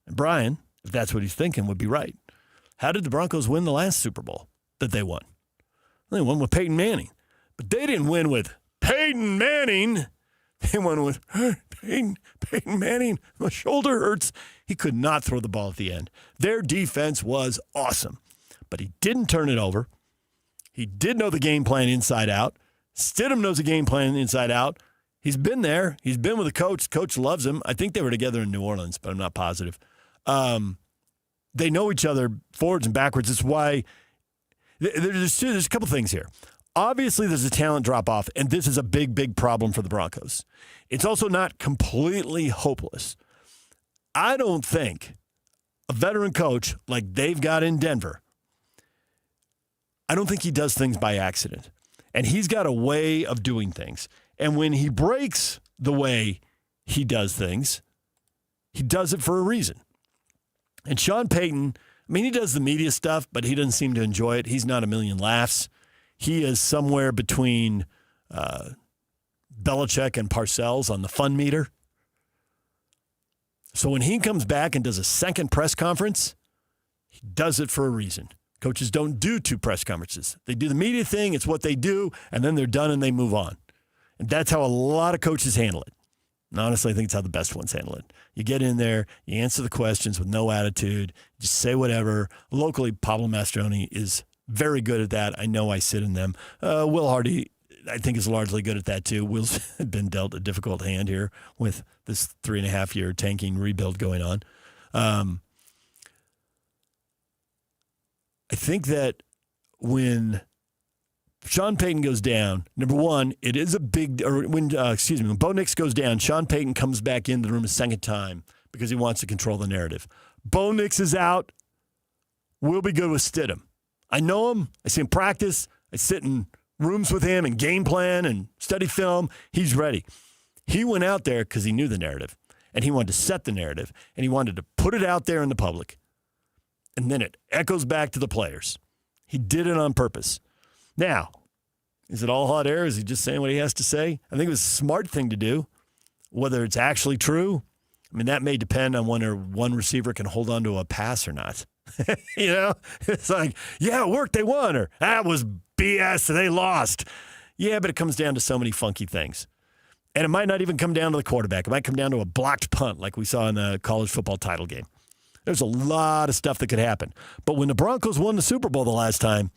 S9: And Brian, if that's what he's thinking, would be right. How did the Broncos win the last Super Bowl that they won? They won with Peyton Manning. But they didn't win with Peyton Manning. They won with Peyton Manning. My shoulder hurts. He could not throw the ball at the end. Their defense was awesome. But he didn't turn it over. He did know the game plan inside out. Stidham knows the game plan inside out. He's been there. He's been with the coach. Coach loves him. I think they were together in New Orleans, but I'm not positive. They know each other forwards and backwards. It's why there's a couple things here. Obviously, there's a talent drop-off, and this is a big, big problem for the Broncos. It's also not completely hopeless. I don't think a veteran coach like they've got in Denver, I don't think he does things by accident. And he's got a way of doing things. And when he breaks the way he does things, he does it for a reason. And Sean Payton, I mean, he does the media stuff, but he doesn't seem to enjoy it. He's not a million laughs. He is somewhere between Belichick and Parcells on the fun meter. So when he comes back and does a second press conference, he does it for a reason. Coaches don't do 2 press conferences. They do the media thing. It's what they do, and then they're done and they move on. And that's how a lot of coaches handle it. And honestly, I think it's how the best ones handle it. You get in there, you answer the questions with no attitude, just say whatever. Locally, Pablo Mastroni is very good at that. I know I sit in them. Will Hardy, I think, is largely good at that too. Will's been dealt a difficult hand here with this 3.5-year tanking rebuild going on. I think that when Sean Payton goes down, number one, it is a big, or when Bo Nix goes down, Sean Payton comes back into the room a second time because he wants to control the narrative. Bo Nix is out. We'll be good with Stidham. I know him. I see him practice. I sit in rooms with him and game plan and study film. He's ready. He went out there because he knew the narrative, and he wanted to set the narrative, and he wanted to put it out there in the public. And then it echoes back to the players. He did it on purpose. Now, is it all hot air? Is he just saying what he has to say? I think it was a smart thing to do. Whether it's actually true, I mean, that may depend on whether one receiver can hold on to a pass or not. You know, it's like, yeah, it worked, they won, or that was BS, they lost. Yeah, but it comes down to so many funky things. And it might not even come down to the quarterback. It might come down to a blocked punt like we saw in the college football title game. There's a lot of stuff that could happen. But when the Broncos won the Super Bowl the last time,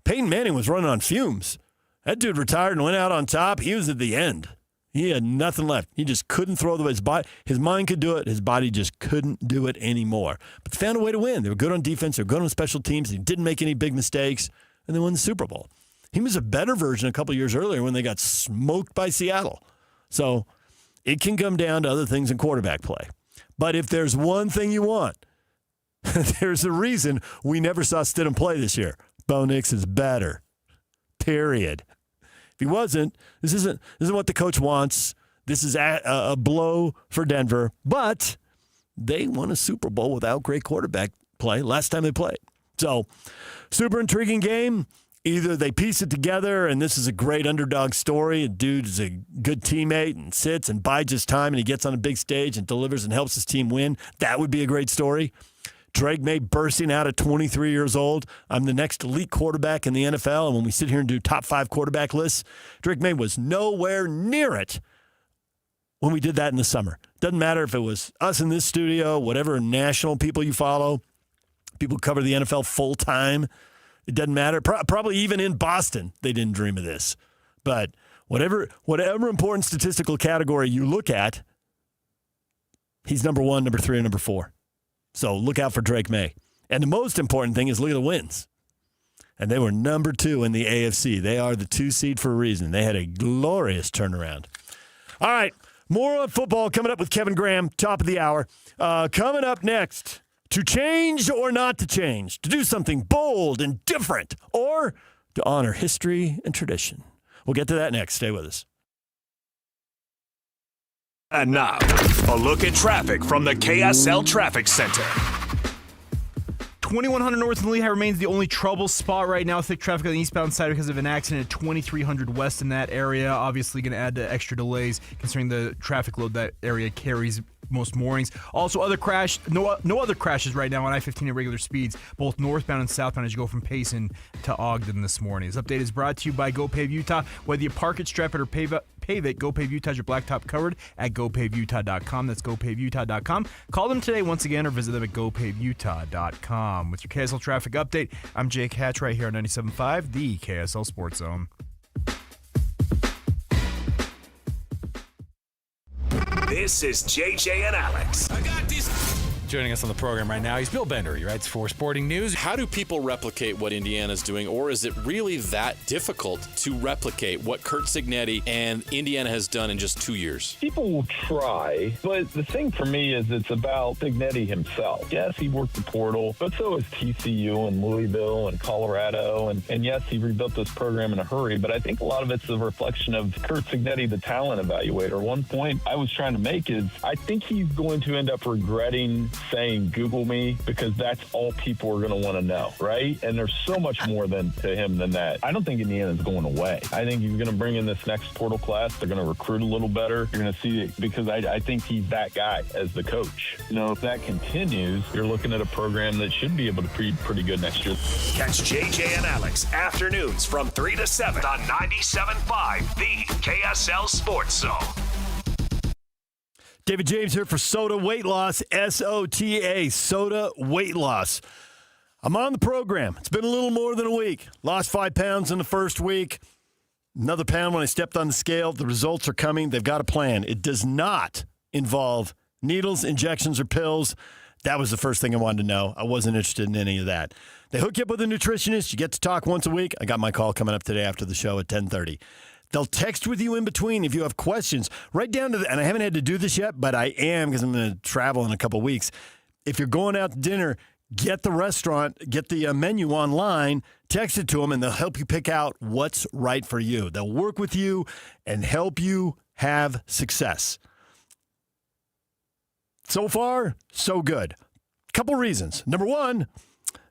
S9: Peyton Manning was running on fumes. That dude retired and went out on top. He was at the end. He had nothing left. He just couldn't throw his body. His mind could do it. His body just couldn't do it anymore. But they found a way to win. They were good on defense. They were good on special teams. He didn't make any big mistakes, and they won the Super Bowl. He was a better version a couple years earlier when they got smoked by Seattle. So it can come down to other things in quarterback play. But if there's one thing you want, there's a reason we never saw Stidham play this year. Bo Nix is better. Period. If he wasn't, this isn't what the coach wants. This is a blow for Denver. But they won a Super Bowl without great quarterback play last time they played. So, super intriguing game. Either they piece it together and this is a great underdog story. A dude is a good teammate and sits and bides his time and he gets on a big stage and delivers and helps his team win. That would be a great story. Drake May bursting out at 23 years old. I'm the next elite quarterback in the NFL. And when we sit here and do top 5 quarterback lists, Drake May was nowhere near it when we did that in the summer. Doesn't matter if it was us in this studio, whatever national people you follow, people who cover the NFL full time. It doesn't matter. Probably even in Boston, they didn't dream of this. But whatever important statistical category you look at, he's number 1, number 3, and number 4. So look out for Drake May. And the most important thing is look at the wins. And they were number 2 in the AFC. They are the 2 seed for a reason. They had a glorious turnaround. All right, more on football coming up with Kevin Graham, top of the hour. Coming up next, to change or not to change, to do something bold and different, or to honor history and tradition. We'll get to that next. Stay with us.
S5: And now, a look at traffic from the KSL Traffic Center.
S10: 2100 North and Lehigh remains the only trouble spot right now. Thick traffic on the eastbound side because of an accident at 2300 West in that area. Obviously going to add to extra delays considering the traffic load that area carries most mornings. Also, no other crashes right now on I-15 at regular speeds, both northbound and southbound as you go from Payson to Ogden this morning. This update is brought to you by GoPave Utah. Whether you park it, strap it, or pave it, GoPave Utah has your blacktop covered at GoPaveUtah.com. That's GoPaveUtah.com. Call them today once again or visit them at GoPaveUtah.com. With your KSL traffic update, I'm Jake Hatch right here on 97.5, the KSL Sports Zone.
S5: This is JJ and Alex.
S15: I got these. Joining us on the program right now, he's Bill Bender. He writes for Sporting News.
S1: How do people replicate what Indiana's doing, or is it really that difficult to replicate what Curt Cignetti and Indiana has done in just 2 years?
S22: People will try, but the thing for me is it's about Cignetti himself. Yes, he worked the portal, but so is TCU and Louisville and Colorado, and yes, he rebuilt this program in a hurry, but I think a lot of it's a reflection of Curt Cignetti, the talent evaluator. One point I was trying to make is I think he's going to end up regretting saying Google me because that's all people are going to want to know, right? And there's so much more to him than that. I don't think Indiana's going away. I think he's going to bring in this next portal class. They're going to recruit a little better. You're going to see it because I think he's that guy as the coach. If that continues, you're looking at a program that should be able to be pretty good next year.
S5: Catch JJ and Alex afternoons from 3 to 7 on 97.5, the KSL Sports Zone.
S9: David James here for Soda Weight Loss, SOTA, Soda Weight Loss. I'm on the program. It's been a little more than a week. Lost 5 pounds in the first week. Another pound when I stepped on the scale. The results are coming. They've got a plan. It does not involve needles, injections, or pills. That was the first thing I wanted to know. I wasn't interested in any of that. They hook you up with a nutritionist. You get to talk once a week. I got my call coming up today after the show at 10:30. They'll text with you in between if you have questions. Right down to and I haven't had to do this yet, but I am because I'm going to travel in a couple weeks. If you're going out to dinner, get the restaurant, get the menu online, text it to them, and they'll help you pick out what's right for you. They'll work with you and help you have success. So far, so good. Couple reasons. Number one,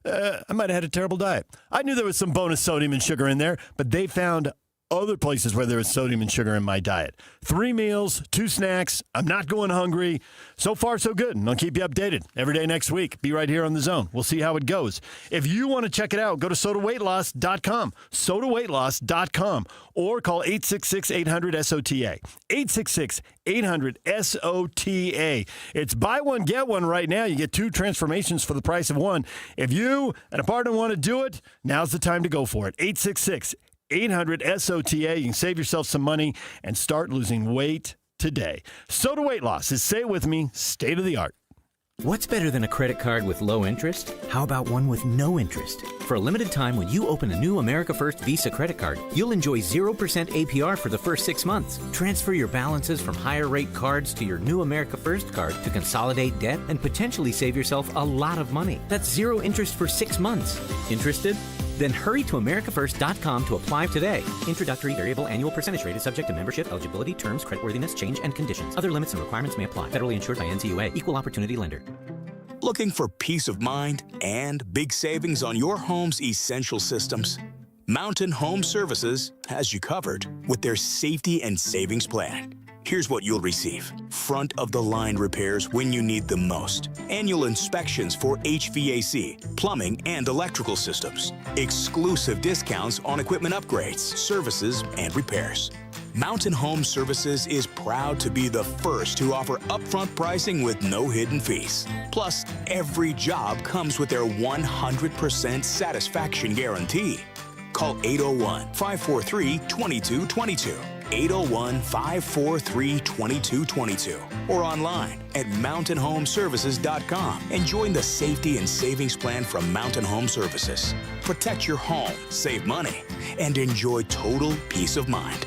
S9: I might have had a terrible diet. I knew there was some bonus sodium and sugar in there, but they found other places where there was sodium and sugar in my diet. 3 meals, 2 snacks. I'm not going hungry. So far, so good. And I'll keep you updated every day next week. Be right here on The Zone. We'll see how it goes. If you want to check it out, go to sodaweightloss.com, sodaweightloss.com, or call 866-800-SOTA, 866-800-SOTA. It's buy one, get one right now. You get 2 transformations for the price of 1. If you and a partner want to do it, now's the time to go for it. 866-800-SOTA. You can save yourself some money and start losing weight today. Soda Weight Loss is, say it with me, state of the art.
S3: What's better than a credit card with low interest? How about one with no interest? For a limited time, when you open a new America First Visa credit card, you'll enjoy 0% APR for the first 6 months. Transfer your balances from higher rate cards to your new America First card to consolidate debt and potentially save yourself a lot of money. That's 0 interest for 6 months. Interested? Then hurry to americafirst.com to apply today. Introductory variable annual percentage rate is subject to membership, eligibility, terms, creditworthiness, change, and conditions. Other limits and requirements may apply. Federally insured by NCUA. Equal opportunity lender.
S6: Looking for peace of mind and big savings on your home's essential systems? Mountain Home Services has you covered with their safety and savings plan. Here's what you'll receive. Front-of-the-line repairs when you need them most. Annual inspections for HVAC, plumbing, and electrical systems. Exclusive discounts on equipment upgrades, services, and repairs. Mountain Home Services is proud to be the first to offer upfront pricing with no hidden fees. Plus, every job comes with their 100% satisfaction guarantee. Call 801-543-2222. 801-543-2222 or online at mountainhomeservices.com and join the safety and savings plan from Mountain Home Services. Protect your home, save money, and enjoy total peace of mind.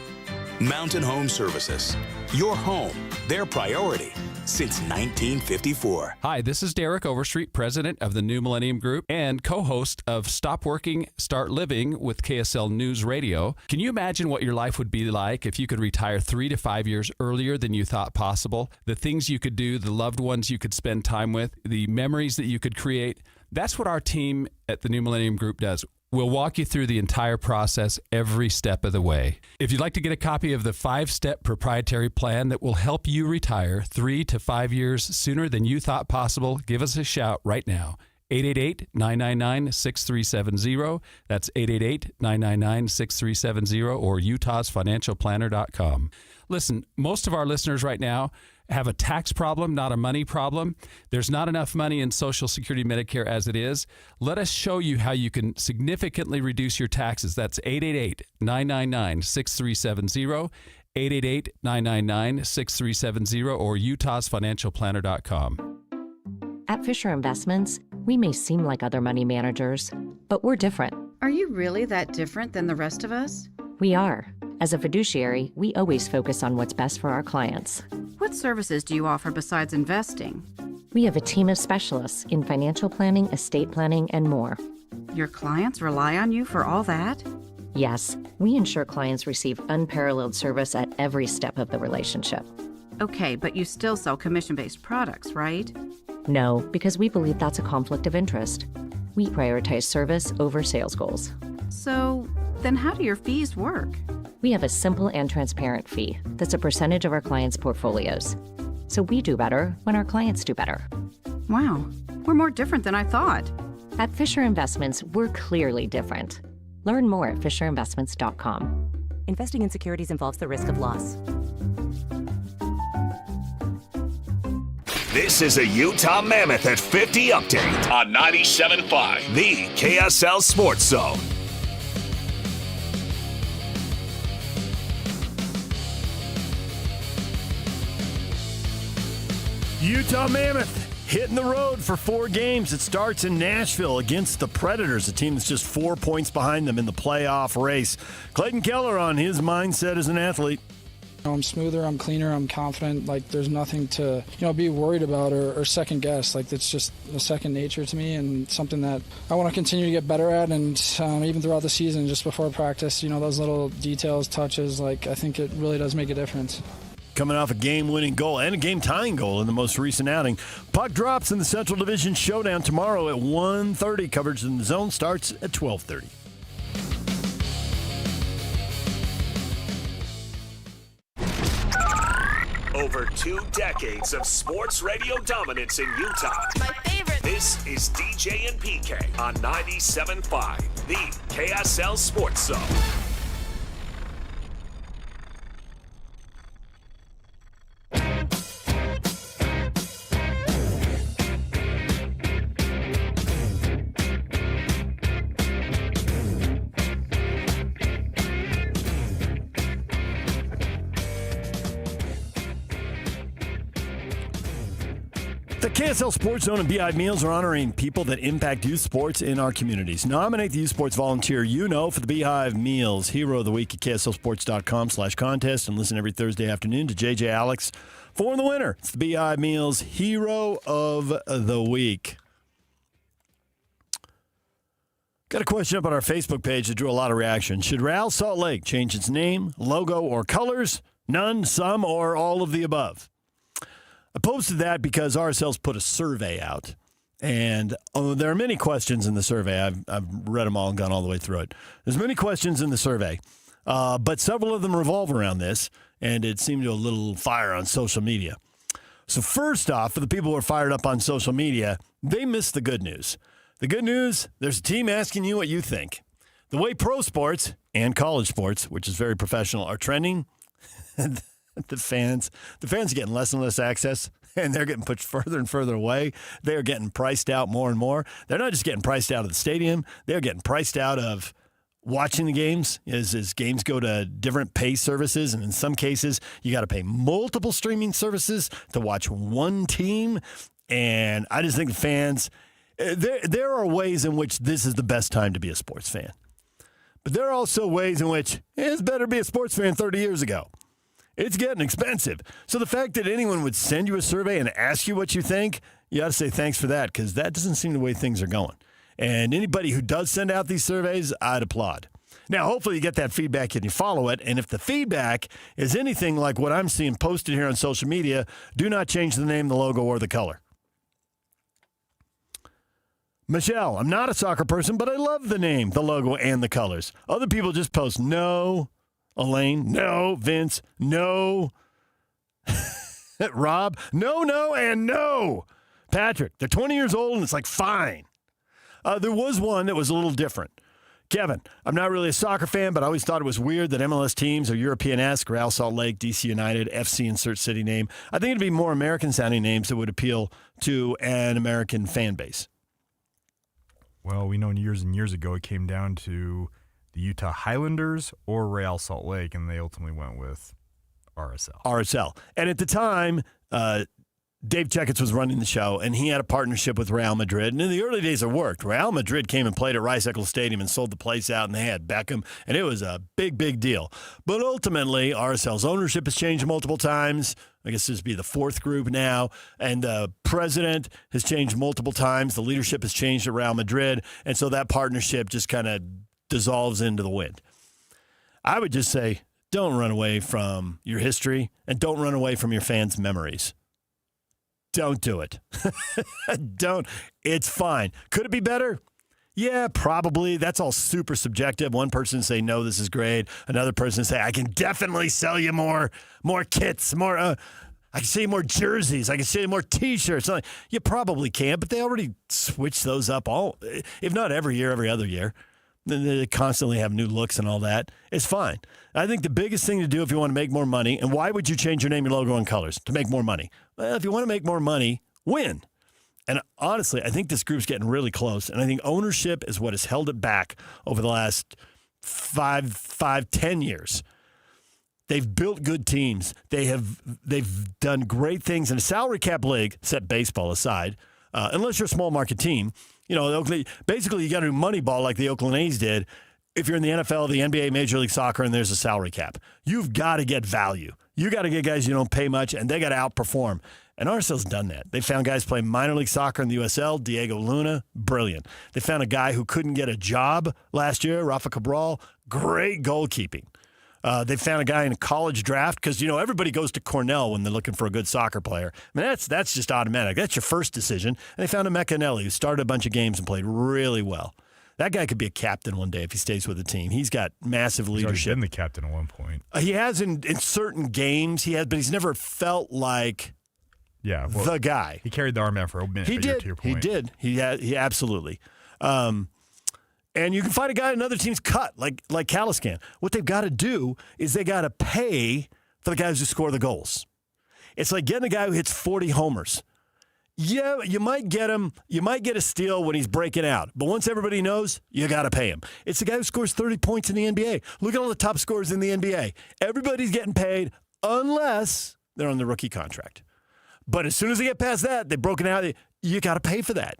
S6: Mountain Home Services. Your home, their priority. Since 1954.
S16: Hi, this is Derek Overstreet, president of the New Millennium Group and co-host of Stop Working, Start Living with KSL News Radio. Can you imagine what your life would be like if you could retire 3 to 5 years earlier than you thought possible? The things you could do, the loved ones you could spend time with, the memories that you could create. That's what our team at the New Millennium Group does. We'll walk you through the entire process every step of the way. If you'd like to get a copy of the 5-step proprietary plan that will help you retire 3 to 5 years sooner than you thought possible, give us a shout right now. 888-999-6370. That's 888-999-6370 or utahsfinancialplanner.com. Listen, most of our listeners right now have a tax problem, not a money problem. There's not enough money in Social Security Medicare as it is. Let us show you how you can significantly reduce your taxes. That's 888-999-6370, 888-999-6370 or utahsfinancialplanner.com.
S23: At Fisher Investments, we may seem like other money managers, but we're different.
S24: Are you really that different than the rest of us?
S23: We are. As a fiduciary, we always focus on what's best for our clients.
S24: What services do you offer besides investing?
S23: We have a team of specialists in financial planning, estate planning, and more.
S24: Your clients rely on you for all that?
S23: Yes, we ensure clients receive unparalleled service at every step of the relationship.
S24: Okay, but you still sell commission-based products, right?
S23: No, because we believe that's a conflict of interest. We prioritize service over sales goals.
S24: So, then how do your fees work?
S23: We have a simple and transparent fee that's a percentage of our clients' portfolios. So we do better when our clients do better.
S24: Wow, we're more different than I thought.
S23: At Fisher Investments, we're clearly different. Learn more at fisherinvestments.com.
S2: Investing in securities involves the risk of loss.
S5: This is a Utah Mammoth at 50 update on 97.5, the KSL Sports Zone.
S9: Utah Mammoth hitting the road for 4 games. It starts in Nashville against the Predators, a team that's just 4 points behind them in the playoff race. Clayton Keller on his mindset as an athlete.
S8: I'm smoother, I'm cleaner, I'm confident. Like, there's nothing to, be worried about or second guess. Like, it's just a second nature to me and something that I want to continue to get better at. And even throughout the season, just before practice, those little details, touches, like, I think it really does make a difference.
S9: Coming off a game-winning goal and a game-tying goal in the most recent outing. Puck drops in the Central Division Showdown tomorrow at 1:30. Coverage in the Zone starts at 12:30.
S5: Over 2 decades of sports radio dominance in Utah. My favorite. This is DJ and PK on 97.5, the KSL Sports Zone.
S9: The KSL Sports Zone and BYU Meals are honoring people that impact youth sports in our communities. Nominate the youth sports volunteer for the Beehive Meals Hero of the Week at KSLSports.com/contest and listen every Thursday afternoon to JJ Alex for the winner. It's the Beehive Meals Hero of the Week. Got a question up on our Facebook page that drew a lot of reaction. Should Real Salt Lake change its name, logo, or colors? None, some, or all of the above? I posted that because RSL's put a survey out, and there are many questions in the survey. I've read them all and gone all the way through it. There's many questions in the survey, but several of them revolve around this, and it seemed to a little fire on social media. So first off, for the people who are fired up on social media, they missed the good news. The good news, there's a team asking you what you think. The way pro sports and college sports, which is very professional, are trending, the fans are getting less and less access, and they're getting pushed further and further away. They are getting priced out more and more. They're not just getting priced out of the stadium. They're getting priced out of watching the games as games go to different pay services, and in some cases, you got to pay multiple streaming services to watch one team. And I just think the fans, there are ways in which this is the best time to be a sports fan. But there are also ways in which it's better to be a sports fan 30 years ago. It's getting expensive. So the fact that anyone would send you a survey and ask you what you think, you ought to say thanks for that, because that doesn't seem the way things are going. And anybody who does send out these surveys, I'd applaud. Now, hopefully you get that feedback and you follow it. And if the feedback is anything like what I'm seeing posted here on social media, do not change the name, the logo, or the color. Michelle, I'm not a soccer person, but I love the name, the logo, and the colors. Other people just post no. Elaine, no. Vince, no. Rob, no, and no. Patrick, they're 20 years old, and it's like, fine. There was one that was a little different. Kevin, I'm not really a soccer fan, but I always thought it was weird that MLS teams are European-esque, Real Salt Lake, DC United, FC insert city name. I think it'd be more American-sounding names that would appeal to an American fan base.
S11: Well, we know years and years ago it came down to the Utah Highlanders or Real Salt Lake, and they ultimately went with RSL. And at the time, Dave Checketts was running the show, and he had a partnership with Real Madrid. And in the early days, it worked. Real Madrid came and played at Rice-Eccles Stadium and sold the place out, and they had Beckham, and it was a big, big deal. But ultimately, RSL's ownership has changed multiple times. I guess this would be the fourth group now. And the president has changed multiple times. The leadership has changed at Real Madrid. And so that partnership just kind of dissolves into the wind. I would just say,
S9: don't run away from your history and don't run away from your fans' memories. Don't do it. Don't. It's fine. Could it be better? Yeah, probably. That's all super subjective. One person say, no, this is great. Another person say, I can definitely sell you more kits, more. I can sell you more jerseys. I can sell you more T-shirts. You probably can, but they already switch those up all, if not every year, every other year. They constantly have new looks and all that. It's fine. I think the biggest thing to do if you want to make more money, and why would you change your name, your logo, and colors? To make more money. Well, if you want to make more money, win. And honestly, I think this group's getting really close, and I think ownership is what has held it back over the last 10 years. They've built good teams. They've done great things in a salary cap league, set baseball aside, unless you're a small market team. You know, basically you got to do money ball like the Oakland A's did. If you're in the NFL, the NBA, Major League Soccer, and there's a salary cap, you've got to get value. You got to get guys you don't pay much, and they got to outperform. And RSL's done that. They found guys playing minor league soccer in the USL, Diego Luna, brilliant. They found a guy who couldn't get a job last year, Rafa Cabral, great goalkeeping. They found a guy in a college draft because, you know, everybody goes to Cornell when they're looking for a good soccer player. I mean, that's just automatic. That's your first decision. And they found a Meccanelli who started a bunch of games and played really well. That guy could be a captain one day if he stays with the team. He's got massive leadership.
S11: He's already been the captain at one point.
S9: He has in certain games, but he's never felt like the guy.
S11: He carried the arm out for a minute.
S9: He did.
S11: To your point.
S9: He did. He absolutely. And you can find a guy another team's cut, like Caliscan. What they've got to do is they got to pay for the guys who score the goals. It's like getting a guy who hits 40 homers. Yeah, you might get him. You might get a steal when he's breaking out. But once everybody knows, you got to pay him. It's the guy who scores 30 points in the NBA. Look at all the top scorers in the NBA. Everybody's getting paid unless they're on the rookie contract. But as soon as they get past that, they've broken out. You got to pay for that.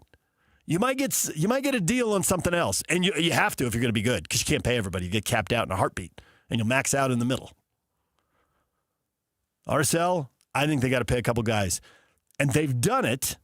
S9: You might get a deal on something else, and you have to if you're going to be good because you can't pay everybody. You get capped out in a heartbeat, and you'll max out in the middle. RSL, I think they got to pay a couple guys. And they've done it,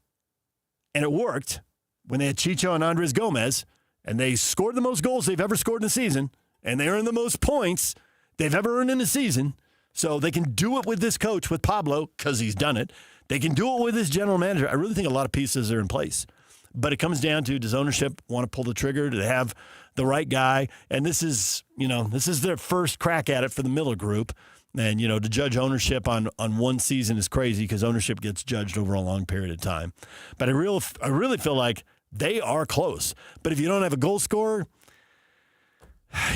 S9: and it worked when they had Chicho and Andres Gomez, and they scored the most goals they've ever scored in a season, and they earned the most points they've ever earned in a season. So they can do it with this coach, with Pablo, because he's done it. They can do it with this general manager. I really think a lot of pieces are in place. But it comes down to, does ownership want to pull the trigger? Do they have the right guy? And this is their first crack at it for the Miller Group. And, to judge ownership on one season is crazy because ownership gets judged over a long period of time. But I really feel like they are close. But if you don't have a goal scorer,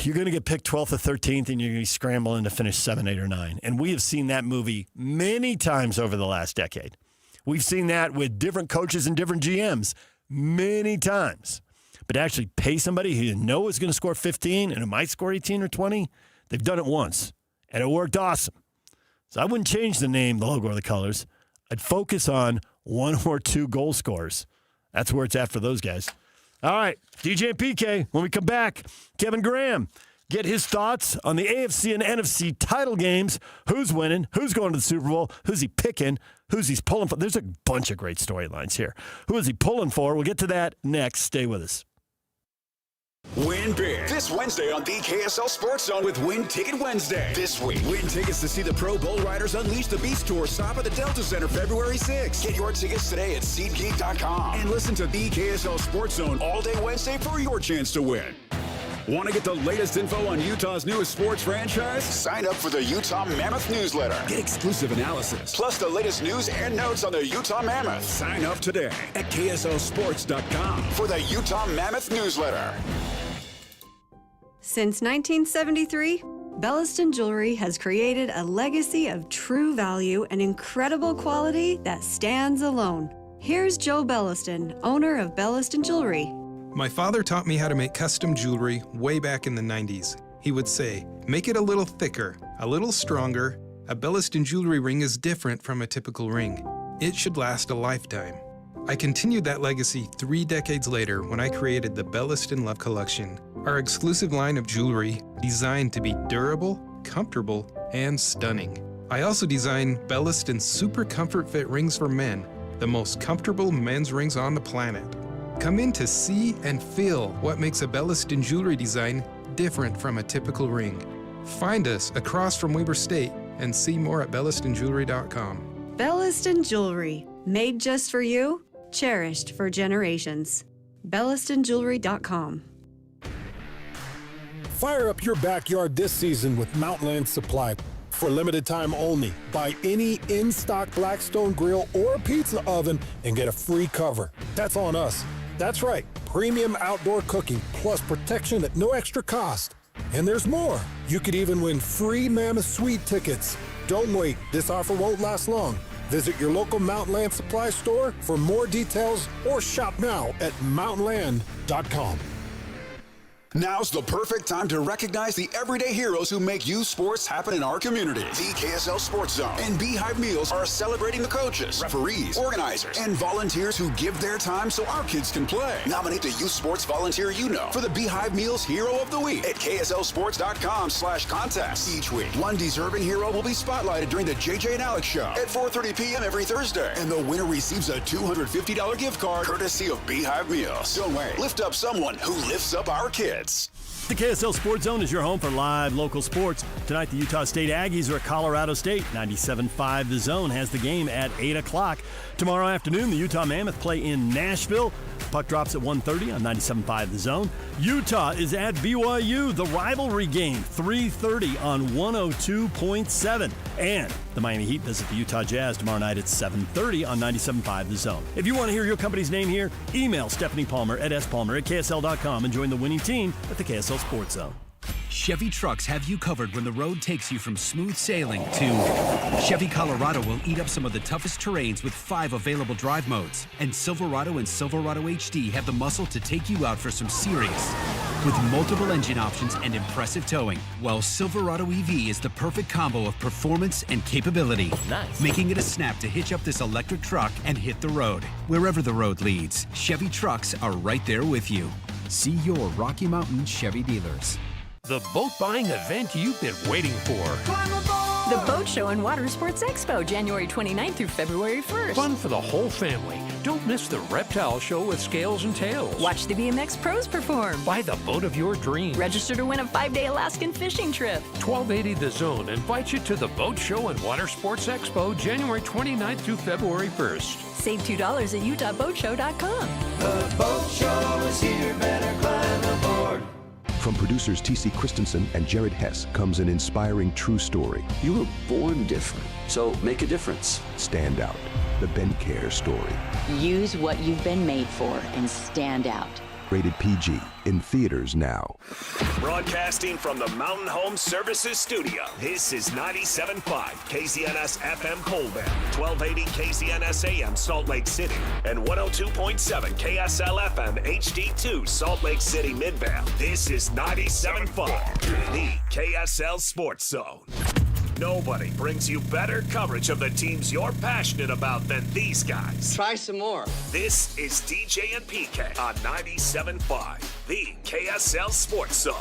S9: you're going to get picked 12th or 13th, and you're going to be scrambling to finish 7, 8, or 9. And we have seen that movie many times over the last decade. We've seen that with different coaches and different GMs many times. But to actually pay somebody who you know is going to score 15 and it might score 18 or 20, they've done it once. And it worked awesome. So I wouldn't change the name, the logo, or the colors. I'd focus on 1 or 2 goal scorers. That's where it's at for those guys. All right, DJ and PK, when we come back, Kevin Graham, get his thoughts on the AFC and NFC title games. Who's winning? Who's going to the Super Bowl? Who's he picking? Who's he pulling for? There's a bunch of great storylines here. Who is he pulling for? We'll get to that next. Stay with us.
S4: Win big this Wednesday on the KSL Sports Zone with Win Ticket Wednesday. This week, win tickets to see the Pro Bowl Riders Unleash the Beast Tour stop at the Delta Center February 6th. Get your tickets today at SeatGeek.com and listen to the KSL Sports Zone all day Wednesday for your chance to win. Want to get the latest info on Utah's newest sports franchise? Sign up for the Utah Mammoth newsletter. Get exclusive analysis, plus the latest news and notes on the Utah Mammoth. Sign up today at KSLSports.com for the Utah Mammoth newsletter.
S7: Since 1973, Belliston Jewelry has created a legacy of true value and incredible quality that stands alone. Here's Joe Belliston, owner of Belliston Jewelry.
S12: My father taught me how to make custom jewelry way back in the 90s. He would say, make it a little thicker, a little stronger. A Belliston jewelry ring is different from a typical ring. It should last a lifetime. I continued that legacy 3 decades later when I created the Belliston Love Collection, our exclusive line of jewelry designed to be durable, comfortable, and stunning. I also designed Belliston Super Comfort Fit rings for men, the most comfortable men's rings on the planet. Come in to see and feel what makes a Belliston jewelry design different from a typical ring. Find us across from Weber State and see more at bellistonjewelry.com.
S7: Belliston Jewelry, made just for you, cherished for generations. bellistonjewelry.com.
S13: Fire up your backyard this season with Mountainland Supply. For limited time only, buy any in-stock Blackstone grill or pizza oven and get a free cover. That's on us. That's right, premium outdoor cooking plus protection at no extra cost. And there's more. You could even win free Mammoth Suite tickets. Don't wait, this offer won't last long. Visit your local Mountainland Supply store for more details or shop now at mountainland.com.
S4: Now's the perfect time to recognize the everyday heroes who make youth sports happen in our community. The KSL Sports Zone and Beehive Meals are celebrating the coaches, referees, organizers, and volunteers who give their time so our kids can play. Nominate the youth sports volunteer you know for the Beehive Meals Hero of the Week at kslsports.com/contest. Each week, one deserving hero will be spotlighted during the JJ and Alex Show at 4:30 p.m. every Thursday. And the winner receives a $250 gift card courtesy of Beehive Meals. Don't wait. Lift up someone who lifts up our kids.
S9: The KSL Sports Zone is your home for live local sports. Tonight, the Utah State Aggies are at Colorado State. 97.5 The Zone has the game at 8 o'clock. Tomorrow afternoon, the Utah Mammoth play in Nashville. Puck drops at 1:30 on 97.5 The Zone. Utah is at BYU, the rivalry game, 3:30 on 102.7. And the Miami Heat visit the Utah Jazz tomorrow night at 7:30 on 97.5 The Zone. If you want to hear your company's name here, email Stephanie Palmer at spalmer@ksl.com and join the winning team at the KSL Sports Zone.
S14: Chevy trucks have you covered when the road takes you from smooth sailing to Chevy Colorado will eat up some of the toughest terrains with 5 available drive modes. And Silverado and Silverado HD have the muscle to take you out for some serious with multiple engine options and impressive towing. While Silverado EV is the perfect combo of performance and capability, making it a snap to hitch up this electric truck and hit the road. Wherever the road leads, Chevy trucks are right there with you. See your Rocky Mountain Chevy dealers.
S17: The boat buying event you've been waiting for.
S18: The Boat Show and Water Sports Expo, January 29th through February 1st.
S17: Fun for the whole family. Don't miss the reptile show with scales and tails.
S18: Watch the BMX pros perform.
S17: Buy the boat of your dreams.
S18: Register to win a 5-day Alaskan fishing trip.
S17: 1280 The Zone invites you to the Boat Show and Water Sports Expo, January 29th through February 1st.
S18: Save $2 at utahboatshow.com.
S25: The boat show is here, better climb aboard.
S26: From producers T.C. Christensen and Jared Hess comes an inspiring true story.
S27: You were born different, so make a difference.
S26: Stand Out, the Ben Care story.
S28: Use what you've been made for and stand out.
S26: Rated PG, in theaters now.
S5: Broadcasting from the Mountain Home Services Studio, this is 97.5 KZNS FM Colbert, 1280 KZNS AM Salt Lake City, and 102.7 KSL FM HD2 Salt Lake City Midvale. This is 97.5, the KSL Sports Zone. Nobody brings you better coverage of the teams you're passionate about than these guys.
S29: Try some more.
S5: This is DJ and PK on 97.5, the KSL Sports Zone.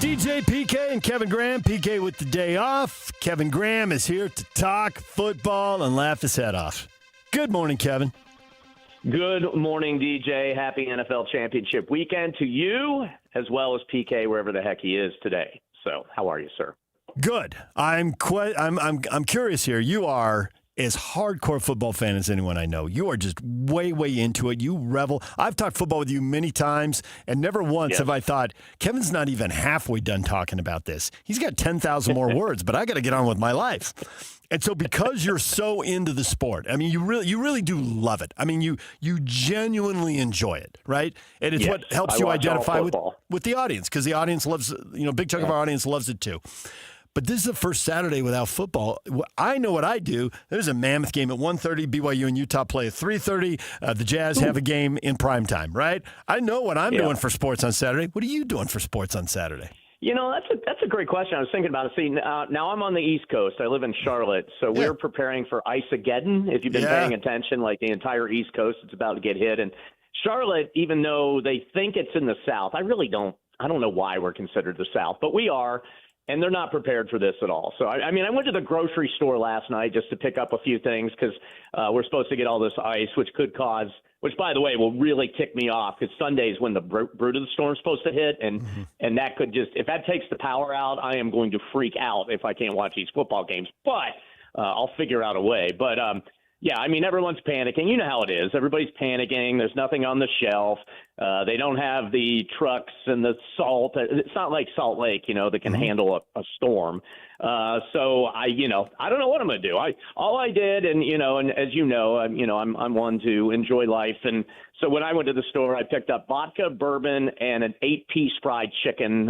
S9: DJ, PK, and Kevin Graham. PK with the day off. Kevin Graham is here to talk football and laugh his head off. Good morning, Kevin.
S30: Good morning, DJ. Happy NFL Championship weekend to you, as well as PK, wherever the heck he is today. So, how are you, sir?
S9: Good. I'm curious here. You are as hardcore football fan as anyone I know. You are just way into it. You revel. I've talked football with you many times, and never once have I thought, Kevin's not even halfway done talking about this. He's got 10,000 more words, but I got to get on with my life. And so because you're so into the sport, I mean, you really do love it. I mean, you genuinely enjoy it, right? And it's what helps you identify with the audience, because the audience loves, a big chunk of our audience loves it too. But this is the first Saturday without football. I know what I do. There's a Mammoth game at 1:30. BYU and Utah play at 3:30. The Jazz have a game in primetime, right? I know what I'm doing for sports on Saturday. What are you doing for sports on Saturday?
S30: That's a great question. I was thinking about it. See, now I'm on the East Coast. I live in Charlotte, so we're preparing for Ice-ageddon. If you've been paying attention, like the entire East Coast, it's about to get hit. And Charlotte, even though they think it's in the South, I don't know why we're considered the South, but we are. And they're not prepared for this at all. So, I went to the grocery store last night just to pick up a few things because we're supposed to get all this ice, which, by the way, will really tick me off because Sunday's when the brunt of the storm's supposed to hit. And that could if that takes the power out, I am going to freak out if I can't watch these football games. But I'll figure out a way. But, everyone's panicking. You know how it is. Everybody's panicking. There's nothing on the shelf. They don't have the trucks and the salt. It's not like Salt Lake, that can handle a storm. So I don't know what I'm going to do. All I did, and as you know, I'm one to enjoy life. And so when I went to the store, I picked up vodka, bourbon, and an 8-piece fried chicken,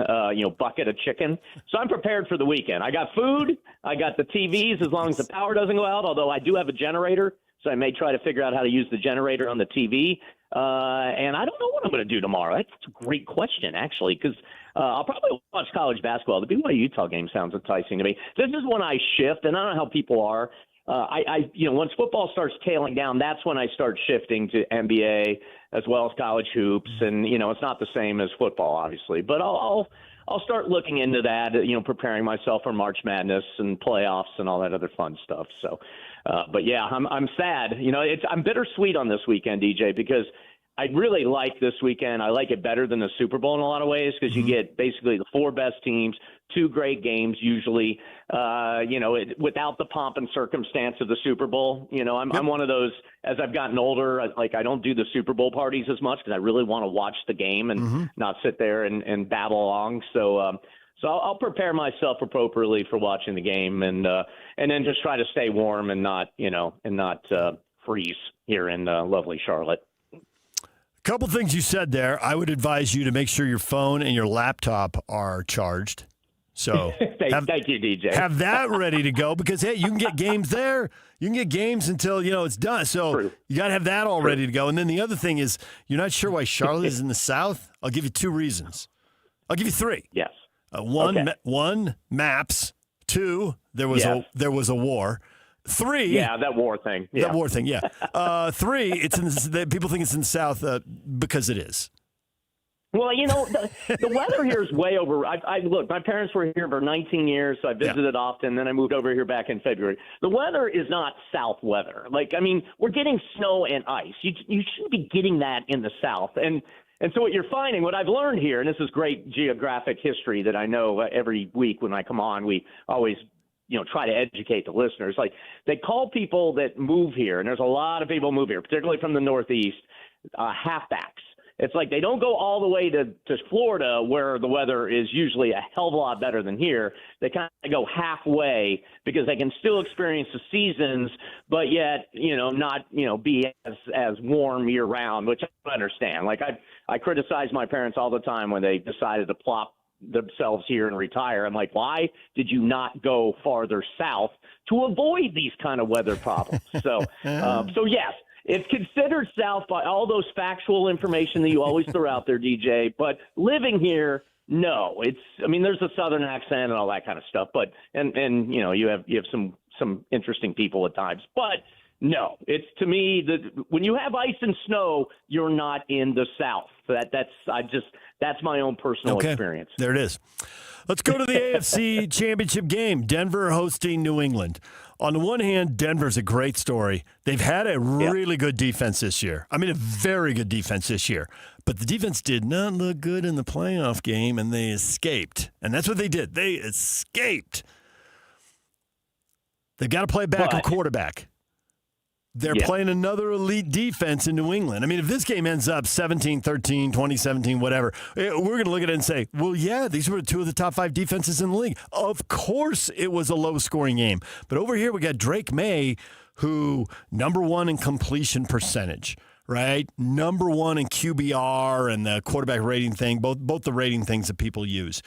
S30: bucket of chicken. So I'm prepared for the weekend. I got food. I got the TVs as long as the power doesn't go out, although I do have a generator. So I may try to figure out how to use the generator on the TV. And I don't know what I'm going to do tomorrow. That's a great question, actually, because I'll probably watch college basketball. The BYU Utah game sounds enticing to me. This is when I shift, and I don't know how people are. Once football starts tailing down, that's when I start shifting to NBA as well as college hoops. And, it's not the same as football, obviously. But I'll start looking into that, preparing myself for March Madness and playoffs and all that other fun stuff. So, but yeah, I'm sad. I'm bittersweet on this weekend, DJ, because I really like this weekend. I like it better than the Super Bowl in a lot of ways because you get basically the 4 best teams, 2 great games usually, without the pomp and circumstance of the Super Bowl. I'm one of those, as I've gotten older, I don't do the Super Bowl parties as much because I really want to watch the game and not sit there and babble along. So I'll prepare myself appropriately for watching the game and then just try to stay warm and not freeze here in lovely Charlotte.
S9: Couple things you said there. I would advise you to make sure your phone and your laptop are charged. So
S30: thank you, DJ.
S9: Have that ready to go because, hey, you can get games there. You can get games until, it's done. So you got to have that all ready to go. And then the other thing is you're not sure why Charlotte is in the South. I'll give you 2 reasons. I'll give you 3.
S30: Yes.
S9: One, maps. 2, there was a war. 3,
S30: yeah, that war thing. Yeah.
S9: That war thing, yeah. 3, people think it's in the South because it is.
S30: Well, the weather here is way over. Look, my parents were here for 19 years, so I visited often. Then I moved over here back in February. The weather is not South weather. We're getting snow and ice. You shouldn't be getting that in the South. And so what you're finding, what I've learned here, and this is great geographic history that I know every week when I come on, we always try to educate the listeners. They call people that move here, and there's a lot of people move here, particularly from the Northeast, halfbacks. It's like they don't go all the way to Florida where the weather is usually a hell of a lot better than here. They kind of go halfway because they can still experience the seasons, but yet, not, be as warm year round, which I don't understand. I criticize my parents all the time when they decided to plop themselves here and retire. I'm like, why did you not go farther south to avoid these kind of weather problems? So yes, it's considered South by all those factual information that you always throw out there, DJ. But living here, no. There's a Southern accent and all that kind of stuff. But and you have some interesting people at times. But no, it's to me that when you have ice and snow, you're not in the South. That's my own personal experience.
S9: There it is. Let's go to the AFC Championship game. Denver hosting New England. On the one hand, Denver's a great story. They've had a really good defense this year. A very good defense this year. But the defense did not look good in the playoff game, and they escaped. And that's what they did. They escaped. They've got to play backup quarterback. They're playing another elite defense in New England. If this game ends up 17-13, 20-17, whatever, we're going to look at it and say, well, yeah, these were 2 of the top 5 defenses in the league. Of course it was a low-scoring game. But over here we got Drake May, who number 1 in completion percentage, right? Number 1 in QBR and the quarterback rating thing, both the rating things that people use.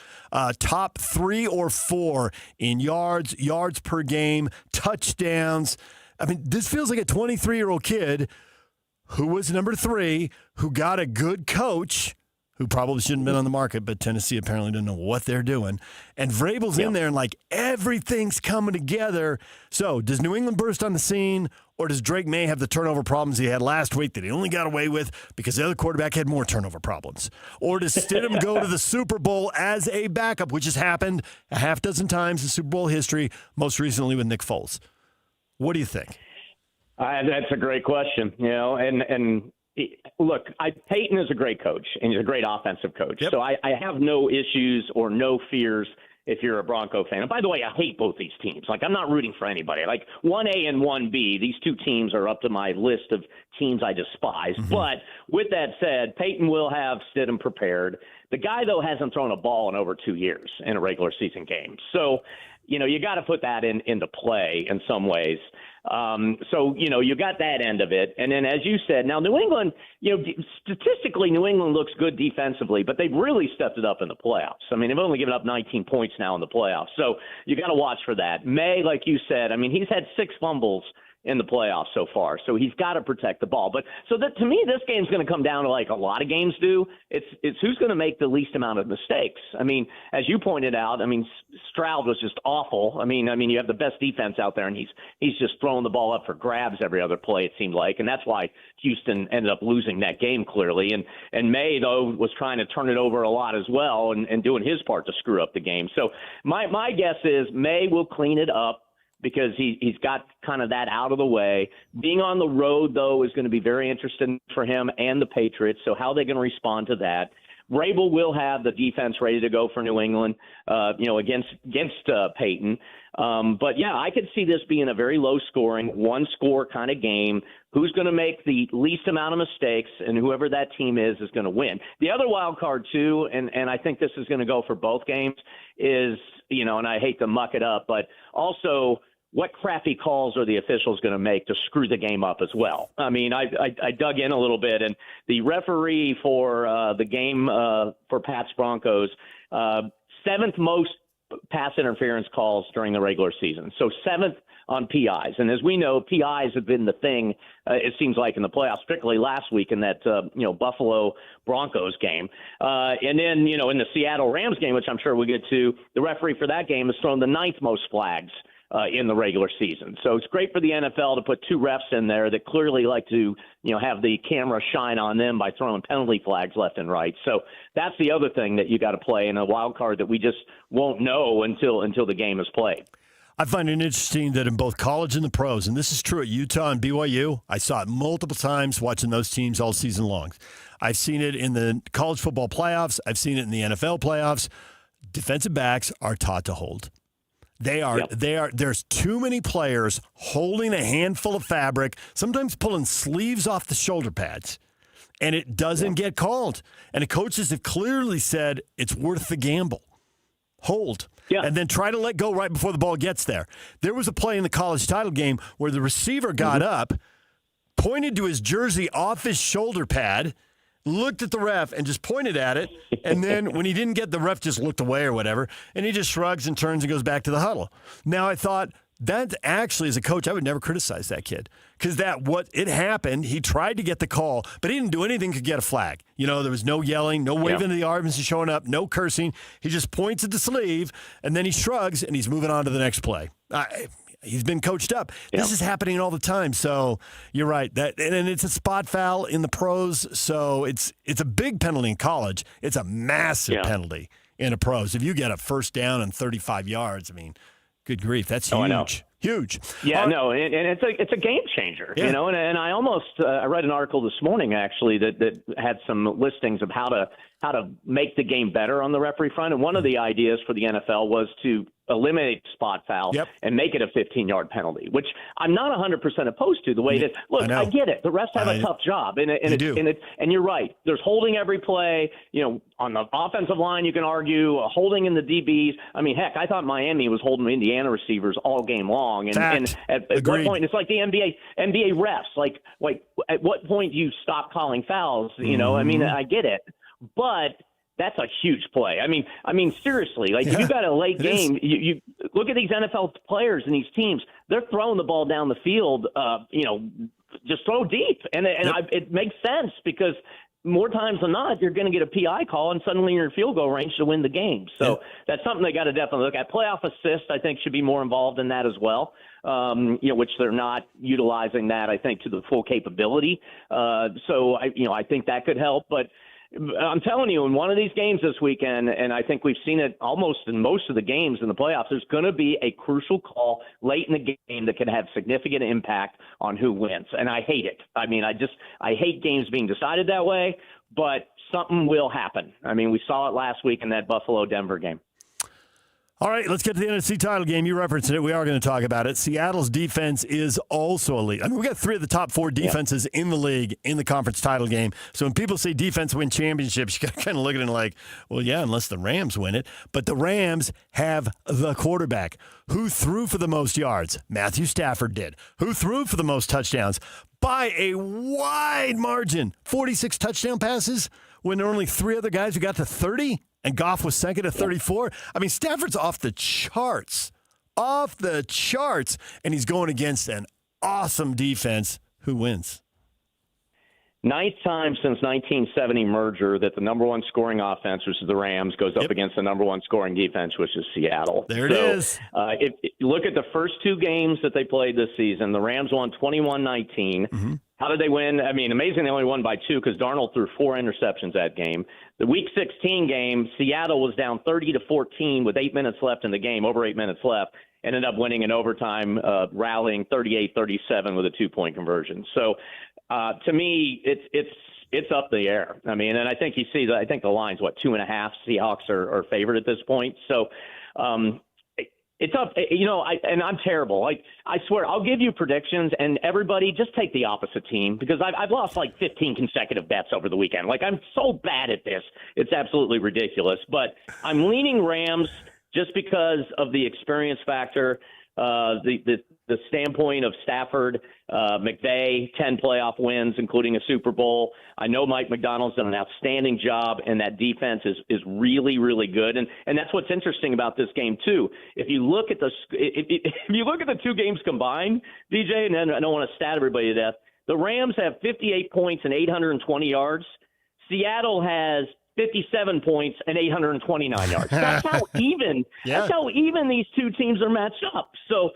S9: Top 3 or 4 in yards per game, touchdowns. This feels like a 23-year-old kid who was number 3, who got a good coach, who probably shouldn't have been on the market, but Tennessee apparently didn't know what they're doing. And Vrabel's in there, and like everything's coming together. So does New England burst on the scene, or does Drake May have the turnover problems he had last week that he only got away with because the other quarterback had more turnover problems? Or does Stidham go to the Super Bowl as a backup, which has happened a half dozen times in Super Bowl history, most recently with Nick Foles? What do you think?
S30: That's a great question. And look, Peyton is a great coach, and he's a great offensive coach.
S9: Yep.
S30: So I have no issues or no fears if you're a Bronco fan. And by the way, I hate both these teams. Like, I'm not rooting for anybody. Like, 1A and 1B, these two teams are up to my list of teams I despise. Mm-hmm. But with that said, Peyton will have Stidham prepared. The guy, though, hasn't thrown a ball in over 2 years in a regular season game. So, you got to put that into play in some ways. So, you got that end of it. And then, as you said, now New England, statistically, New England looks good defensively, but they've really stepped it up in the playoffs. I mean, they've only given up 19 points now in the playoffs. So you got to watch for that. May, like you said, I mean, he's had 6 fumbles in the playoffs so far, so he's got to protect the ball. But so that, to me, this game's going to come down to, like a lot of games do. It's who's going to make the least amount of mistakes. I mean, as you pointed out, I mean, Stroud was just awful. I mean, you have the best defense out there, and he's just throwing the ball up for grabs every other play, it seemed like, and that's why Houston ended up losing that game clearly. And May, though, was trying to turn it over a lot as well and doing his part to screw up the game. So my guess is May will clean it up, because he's got kind of that out of the way. Being on the road, though, is going to be very interesting for him and the Patriots. So how are they going to respond to that? Vrabel will have the defense ready to go for New England, against Peyton. But, yeah, I could see this being a very low-scoring, one-score kind of game. Who's going to make the least amount of mistakes, and whoever that team is going to win. The other wild card, too, and I think this is going to go for both games, is, and I hate to muck it up, but also – what crappy calls are the officials going to make to screw the game up as well? I mean, I dug in a little bit, and the referee for the game for Pats Broncos, 7th most pass interference calls during the regular season. So 7th on PIs. And as we know, PIs have been the thing, it seems like, in the playoffs, particularly last week in that, Buffalo Broncos game. And then, in the Seattle Rams game, which I'm sure we'll get to, the referee for that game has thrown the 9th most flags in the regular season. So it's great for the NFL to put 2 refs in there that clearly like to, have the camera shine on them by throwing penalty flags left and right. So that's the other thing that you got to play in a wild card that we just won't know until the game is played.
S9: I find it interesting that in both college and the pros, and this is true at Utah and BYU, I saw it multiple times watching those teams all season long. I've seen it in the college football playoffs. I've seen it in the NFL playoffs. Defensive backs are taught to hold. There's too many players holding a handful of fabric, sometimes pulling sleeves off the shoulder pads, and it doesn't get called. And the coaches have clearly said it's worth the gamble. Hold. Yeah. And then try to let go right before the ball gets there. There was a play in the college title game where the receiver got up, pointed to his jersey off his shoulder pad, looked at the ref and just pointed at it, and then when he didn't get the ref just looked away or whatever, and he just shrugs and turns and goes back to the huddle. Now I thought that actually, as a coach, I would never criticize that kid, because it happened. He tried to get the call, but he didn't do anything to get a flag. There was no yelling, no waving of the arms and showing up, no cursing. He just points at the sleeve, and then he shrugs, and he's moving on to the next play. He's been coached up. Yeah. This is happening all the time. So you're right. And it's a spot foul in the pros. So it's a big penalty in college. It's a massive penalty in the pros. If you get a first down and 35 yards, I mean, good grief, that's huge.
S30: I know.
S9: Huge.
S30: Yeah, no, and it's a game changer, and I almost I read an article this morning actually that had some listings of how to make the game better on the referee front, and one of the ideas for the NFL was to eliminate spot foul and make it a 15-yard penalty, which I'm not 100% opposed to. The way that I get it, the refs have a tough job, and you're right. There's holding every play. On the offensive line, you can argue holding in the DBs. I mean, heck, I thought Miami was holding Indiana receivers all game long. And at what point, it's like the NBA refs. Like at what point do you stop calling fouls? I mean, I get it, but that's a huge play. I mean, seriously, like if you got a late game, you look at these NFL players and these teams, they're throwing the ball down the field, just throw deep. And it makes sense because more times than not, you're going to get a PI call, and suddenly you're in field goal range to win the game. So that's something they got to definitely look at. Playoff assist, I think, should be more involved in that as well. Which they're not utilizing that, I think, to the full capability. So I think that could help. But I'm telling you, in one of these games this weekend, and I think we've seen it almost in most of the games in the playoffs, there's going to be a crucial call late in the game that can have significant impact on who wins. And I hate it. I mean, I hate games being decided that way, but something will happen. I mean, we saw it last week in that Buffalo-Denver game.
S9: All right, let's get to the NFC title game. You referenced it. We are going to talk about it. Seattle's defense is also elite. I mean, we got 3 of the top 4 defenses in the league in the conference title game. So when people say defense win championships, you got to kind of look at it like, well, yeah, unless the Rams win it. But the Rams have the quarterback. Who threw for the most yards? Matthew Stafford did. Who threw for the most touchdowns? By a wide margin. 46 touchdown passes when there were only 3 other guys who got to 30? And Goff was second at 34. I mean, Stafford's off the charts. And he's going against an awesome defense. Who wins?
S30: 9th time since 1970 merger that the number 1 scoring offense, which is the Rams, goes up against the number 1 scoring defense, which is Seattle.
S9: There it is.
S30: If you look at the first 2 games that they played this season, the Rams won 21-19. Mm-hmm. How did they win? I mean, amazing they only won by 2 because Darnold threw 4 interceptions that game. The Week 16 game, Seattle was down 30-14 with 8 minutes left in the game, over 8 minutes left, ended up winning in overtime, rallying 38-37 with a 2-point conversion. So to me, it's up the air. I mean, and I think you see, I think the line's 2.5. Seahawks are favored at this point. So it's up. And I'm terrible. I swear, I'll give you predictions, and everybody just take the opposite team because I've lost 15 consecutive bets over the weekend. I'm so bad at this, it's absolutely ridiculous. But I'm leaning Rams just because of the experience factor. The standpoint of Stafford, McVay, 10 playoff wins, including a Super Bowl. I know Mike McDonald's done an outstanding job, and that defense is really, really good. And that's what's interesting about this game too. If you look at the 2 games combined, DJ, and then I don't want to stat everybody to death. The Rams have 58 points and 820 yards. Seattle has 57 points and 829 yards. That's how even.
S9: Yeah.
S30: That's how even these 2 teams are matched up. So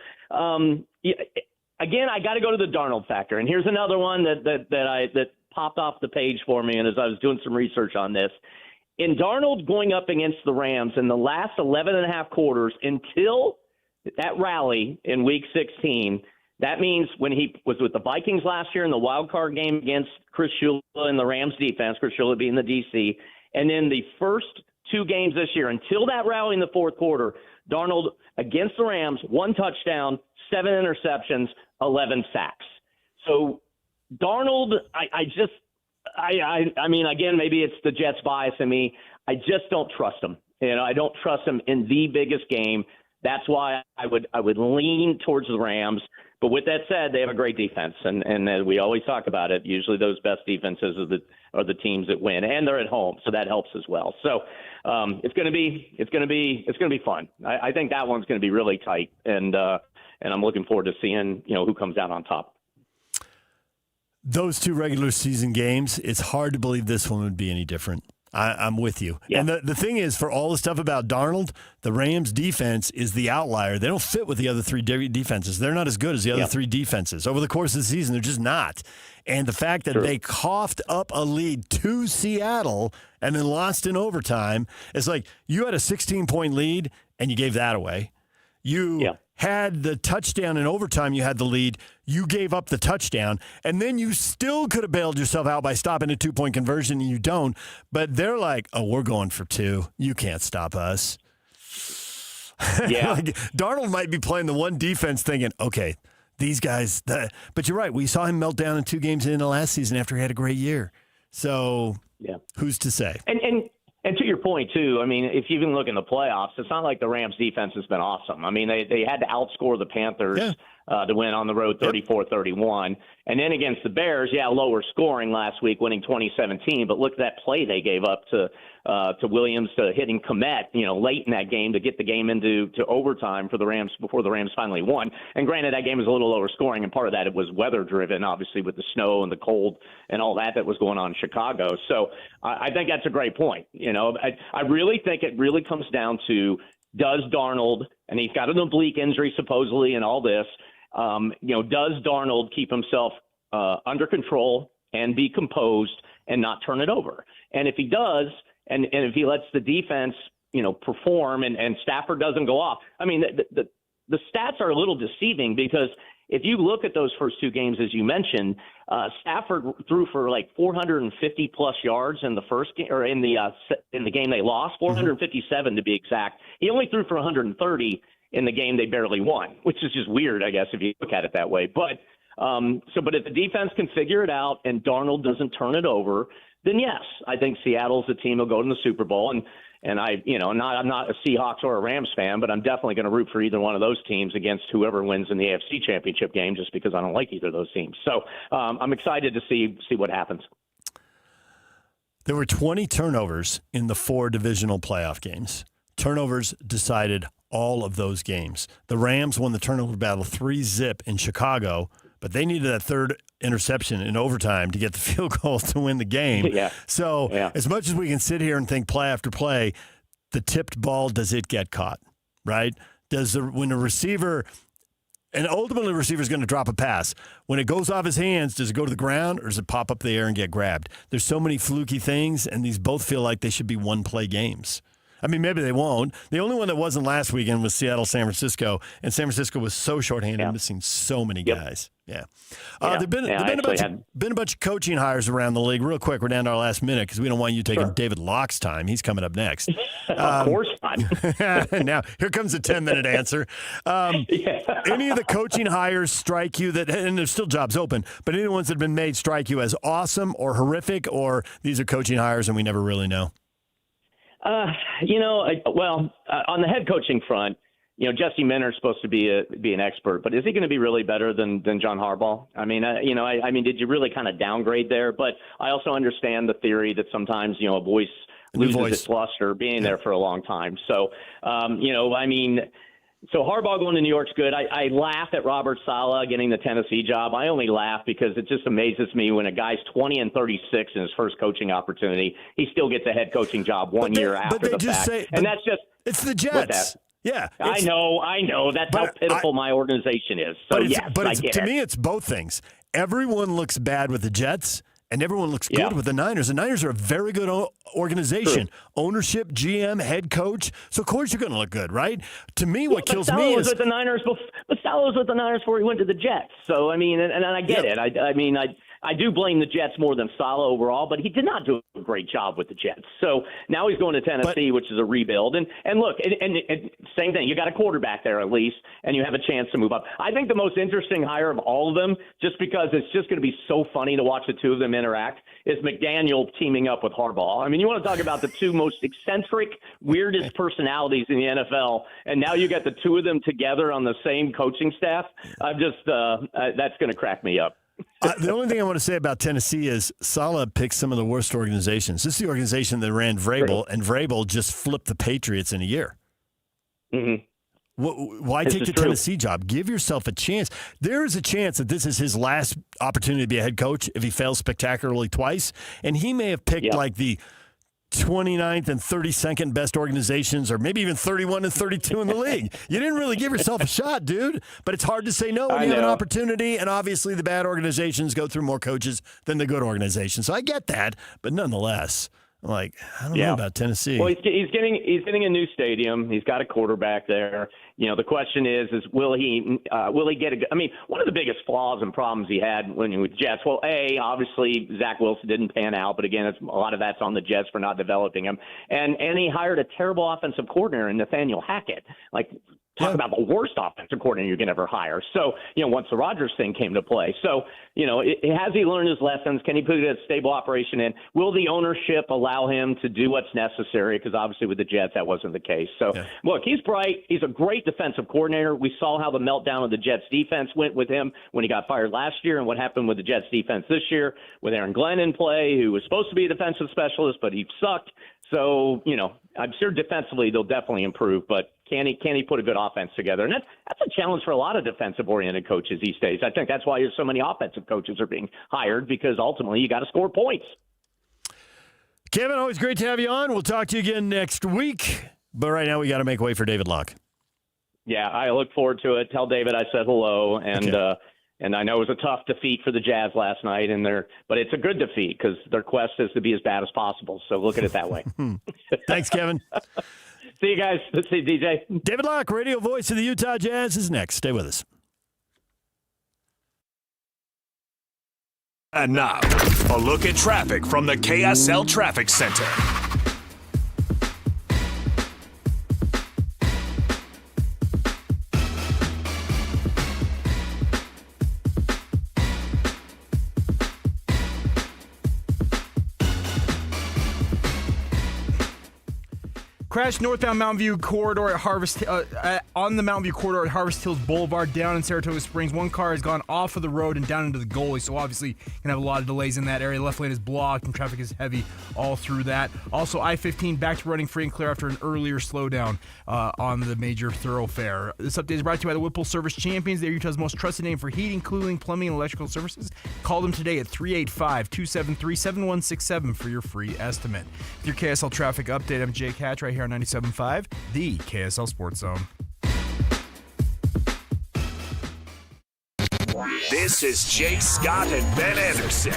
S30: again, I got to go to the Darnold factor. And here's another one that popped off the page for me. And as I was doing some research on this, in Darnold going up against the Rams in the last 11 and a half quarters until that rally in Week 16. That means when he was with the Vikings last year in the wild card game against Chris Shula and the Rams defense, Chris Shula being the DC. And then the first 2 games this year, until that rally in the fourth quarter, Darnold against the Rams, 1 touchdown, 7 interceptions, 11 sacks. So Darnold, I mean, again, maybe it's the Jets bias in me. I just don't trust him. I don't trust him in the biggest game. That's why I would lean towards the Rams. But with that said, they have a great defense, and as we always talk about it, usually those best defenses are the teams that win, and they're at home, so that helps as well. So it's going to be fun. I think that one's going to be really tight, and I'm looking forward to seeing who comes out on top.
S9: Those 2 regular season games, it's hard to believe this one would be any different. I'm with you. Yeah. And the thing is, for all the stuff about Darnold, the Rams defense is the outlier. They don't fit with the other 3 defenses. They're not as good as the other 3 defenses. Over the course of the season, they're just not. And the fact that they coughed up a lead to Seattle and then lost in overtime, it's like you had a 16-point lead and you gave that away. You had the touchdown in overtime, you had the lead, you gave up the touchdown, and then you still could have bailed yourself out by stopping a 2-point conversion, and you don't. But they're like, oh, we're going for 2. You can't stop us. Yeah. Darnold might be playing the one defense thinking, okay, these guys. But you're right. We saw him melt down in 2 games into last season after he had a great year. So who's to say?
S30: And to your point, too, I mean, if you even look in the playoffs, it's not like the Rams defense has been awesome. I mean, they had to outscore the Panthers to win on the road 34-31. And then against the Bears, lower scoring last week, winning 2017. But look at that play they gave up to Williams to hitting Komet, late in that game to get the game into overtime for the Rams before the Rams finally won. And granted, that game was a little lower scoring, and part of that it was weather driven, obviously with the snow and the cold and all that was going on in Chicago. So I think that's a great point. I really think it really comes down to, does Darnold, and he's got an oblique injury supposedly and all this, does Darnold keep himself under control and be composed and not turn it over? And if he does, and if he lets the defense, perform and Stafford doesn't go off, I mean, the stats are a little deceiving because if you look at those first two games, as you mentioned, Stafford threw for like 450 plus yards in the first game, or in the game they lost, 457 to be exact. He only threw for 130 in the game they barely won, which is just weird, I guess, if you look at it that way. But but if the defense can figure it out and Darnold doesn't turn it over, then yes, I think Seattle's the team will go to the Super Bowl. And I'm not a Seahawks or a Rams fan, but I'm definitely going to root for either one of those teams against whoever wins in the AFC Championship game, just because I don't like either of those teams. So I'm excited to see what happens.
S9: There were 20 turnovers in the 4 divisional playoff games. Turnovers decided all of those games. The Rams won the turnover battle 3-0 in Chicago, but they needed that third interception in overtime to get the field goal to win the game. So as much as we can sit here and think play after play, the tipped ball, does it get caught, right? When a receiver, and ultimately the receiver is going to drop a pass, when it goes off his hands, does it go to the ground or does it pop up the air and get grabbed? There's so many fluky things, and these both feel like they should be one-play games. I mean, maybe they won't. The only one that wasn't last weekend was Seattle-San Francisco, and San Francisco was so shorthanded, missing so many guys. There've been a bunch of coaching hires around the league. Real quick, we're down to our last minute because we don't want you taking David Locke's time. He's coming up next.
S30: Of course not.
S9: Now, here comes a 10-minute answer. Any of the coaching hires strike you and there's still jobs open, but any of the ones that have been made strike you as awesome or horrific, or these are coaching hires and we never really know?
S30: On the head coaching front, Jesse Minter's supposed to be an expert, but is he going to be really better than John Harbaugh? I mean, did you really kind of downgrade there? But I also understand the theory that sometimes, a voice loses its luster being there for a long time. So, so Harbaugh going to New York's good. I laugh at Robert Saleh getting the Tennessee job. I only laugh because it just amazes me when a guy's 20-36 in his first coaching opportunity, he still gets a head coaching job one year after the fact. And that's just –
S9: it's the Jets. Yeah.
S30: I know. That's how pitiful my organization is. So,
S9: to me, it's both things. Everyone looks bad with the Jets, and everyone looks good with the Niners. The Niners are a very good organization. True. Ownership, GM, head coach. So, of course, you're going to look good, right? To me, what kills me is –
S30: But Saleh was with the Niners before he went to the Jets. So, I mean, and I get it. I do blame the Jets more than Saleh overall, but he did not do a great job with the Jets. So now he's going to Tennessee, which is a rebuild. And look, and same thing. You got a quarterback there at least, and you have a chance to move up. I think the most interesting hire of all of them, just because it's just going to be so funny to watch the two of them interact, is McDaniel teaming up with Harbaugh. I mean, you want to talk about the two most eccentric, weirdest personalities in the NFL, and now you got the two of them together on the same coaching staff. That's going to crack me up.
S9: The only thing I want to say about Tennessee is Saleh picked some of the worst organizations. This is the organization that ran Vrabel, and Vrabel just flipped the Patriots in a year.
S30: Mm-hmm.
S9: Why take the Tennessee job? Give yourself a chance. There is a chance that this is his last opportunity to be a head coach if he fails spectacularly twice, and he may have picked like the 29th and 32nd best organizations, or maybe even 31 and 32 in the league. You didn't really give yourself a shot, dude. But it's hard to say no when you have an opportunity, and obviously the bad organizations go through more coaches than the good organizations. So I get that, but nonetheless, I don't know about Tennessee.
S30: Well, he's getting a new stadium. He's got a quarterback there. The question is will he get one of the biggest flaws and problems he had when he was Jets. Well, obviously Zach Wilson didn't pan out, but again, a lot of that's on the Jets for not developing him. And he hired a terrible offensive coordinator in Nathaniel Hackett. Talk about the worst offensive coordinator you can ever hire. So, once the Rodgers thing came to play. So, has he learned his lessons? Can he put a stable operation in? Will the ownership allow him to do what's necessary? Because obviously with the Jets, that wasn't the case. So, look, he's bright. He's a great defensive coordinator. We saw how the meltdown of the Jets defense went with him when he got fired last year and what happened with the Jets defense this year with Aaron Glenn in play, who was supposed to be a defensive specialist, but he sucked. So, I'm sure defensively they'll definitely improve, but can he put a good offense together? And that's a challenge for a lot of defensive-oriented coaches these days. I think that's why so many offensive coaches are being hired, because ultimately you got to score points.
S9: Kevin, always great to have you on. We'll talk to you again next week, but right now we got to make way for David Locke.
S30: Yeah, I look forward to it. Tell David I said hello, and I know it was a tough defeat for the Jazz last night, but it's a good defeat because their quest is to be as bad as possible. So look at it that way.
S9: Thanks, Kevin.
S30: See you guys. Let's see, DJ.
S9: David Locke, radio voice of the Utah Jazz, is next. Stay with us.
S5: And now, a look at traffic from the KSL Traffic Center.
S11: Crash northbound Mountain View corridor at on the Mountain View corridor at Harvest Hills Boulevard down in Saratoga Springs. One car has gone off of the road and down into the goalie, so obviously you can have a lot of delays in that area. Left lane is blocked and traffic is heavy all through that. Also, I-15 back to running free and clear after an earlier slowdown on the major thoroughfare. This update is brought to you by the Whipple Service Champions. They're Utah's most trusted name for heating, cooling, plumbing, and electrical services. Call them today at 385-273-7167 for your free estimate. With your KSL traffic update, I'm Jake Hatch right here on 97.5, the KSL Sports Zone.
S5: This is Jake Scott and Ben Anderson.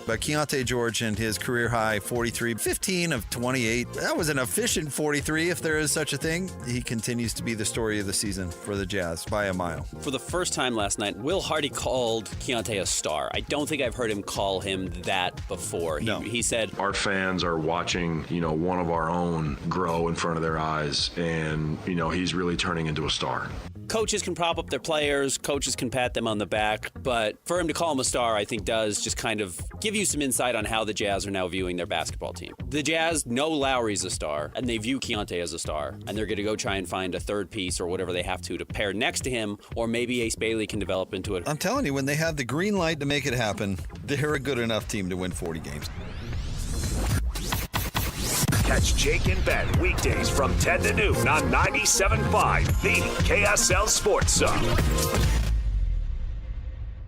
S1: But Keontae George and his career high 43, 15 of 28. That was an efficient 43, if there is such a thing. He continues to be the story of the season for the Jazz by a mile.
S3: For the first time last night, Will Hardy called Keontae a star. I don't think I've heard him call him that before. He said,
S6: our fans are watching, one of our own grow in front of their eyes, and, he's really turning into a star.
S3: Coaches can prop up their players, coaches can pat them on the back, but for him to call him a star, I think does just kind of give you some insight on how the Jazz are now viewing their basketball team. The Jazz know Lowry's a star, and they view Keontae as a star, and they're going to go try and find a third piece or whatever they have to pair next to him, or maybe Ace Bailey can develop into it.
S1: I'm telling you, when they have the green light to make it happen, they're a good enough team to win 40 games.
S5: Catch Jake and Ben weekdays from 10 to noon on 97.5, the KSL Sports Zone.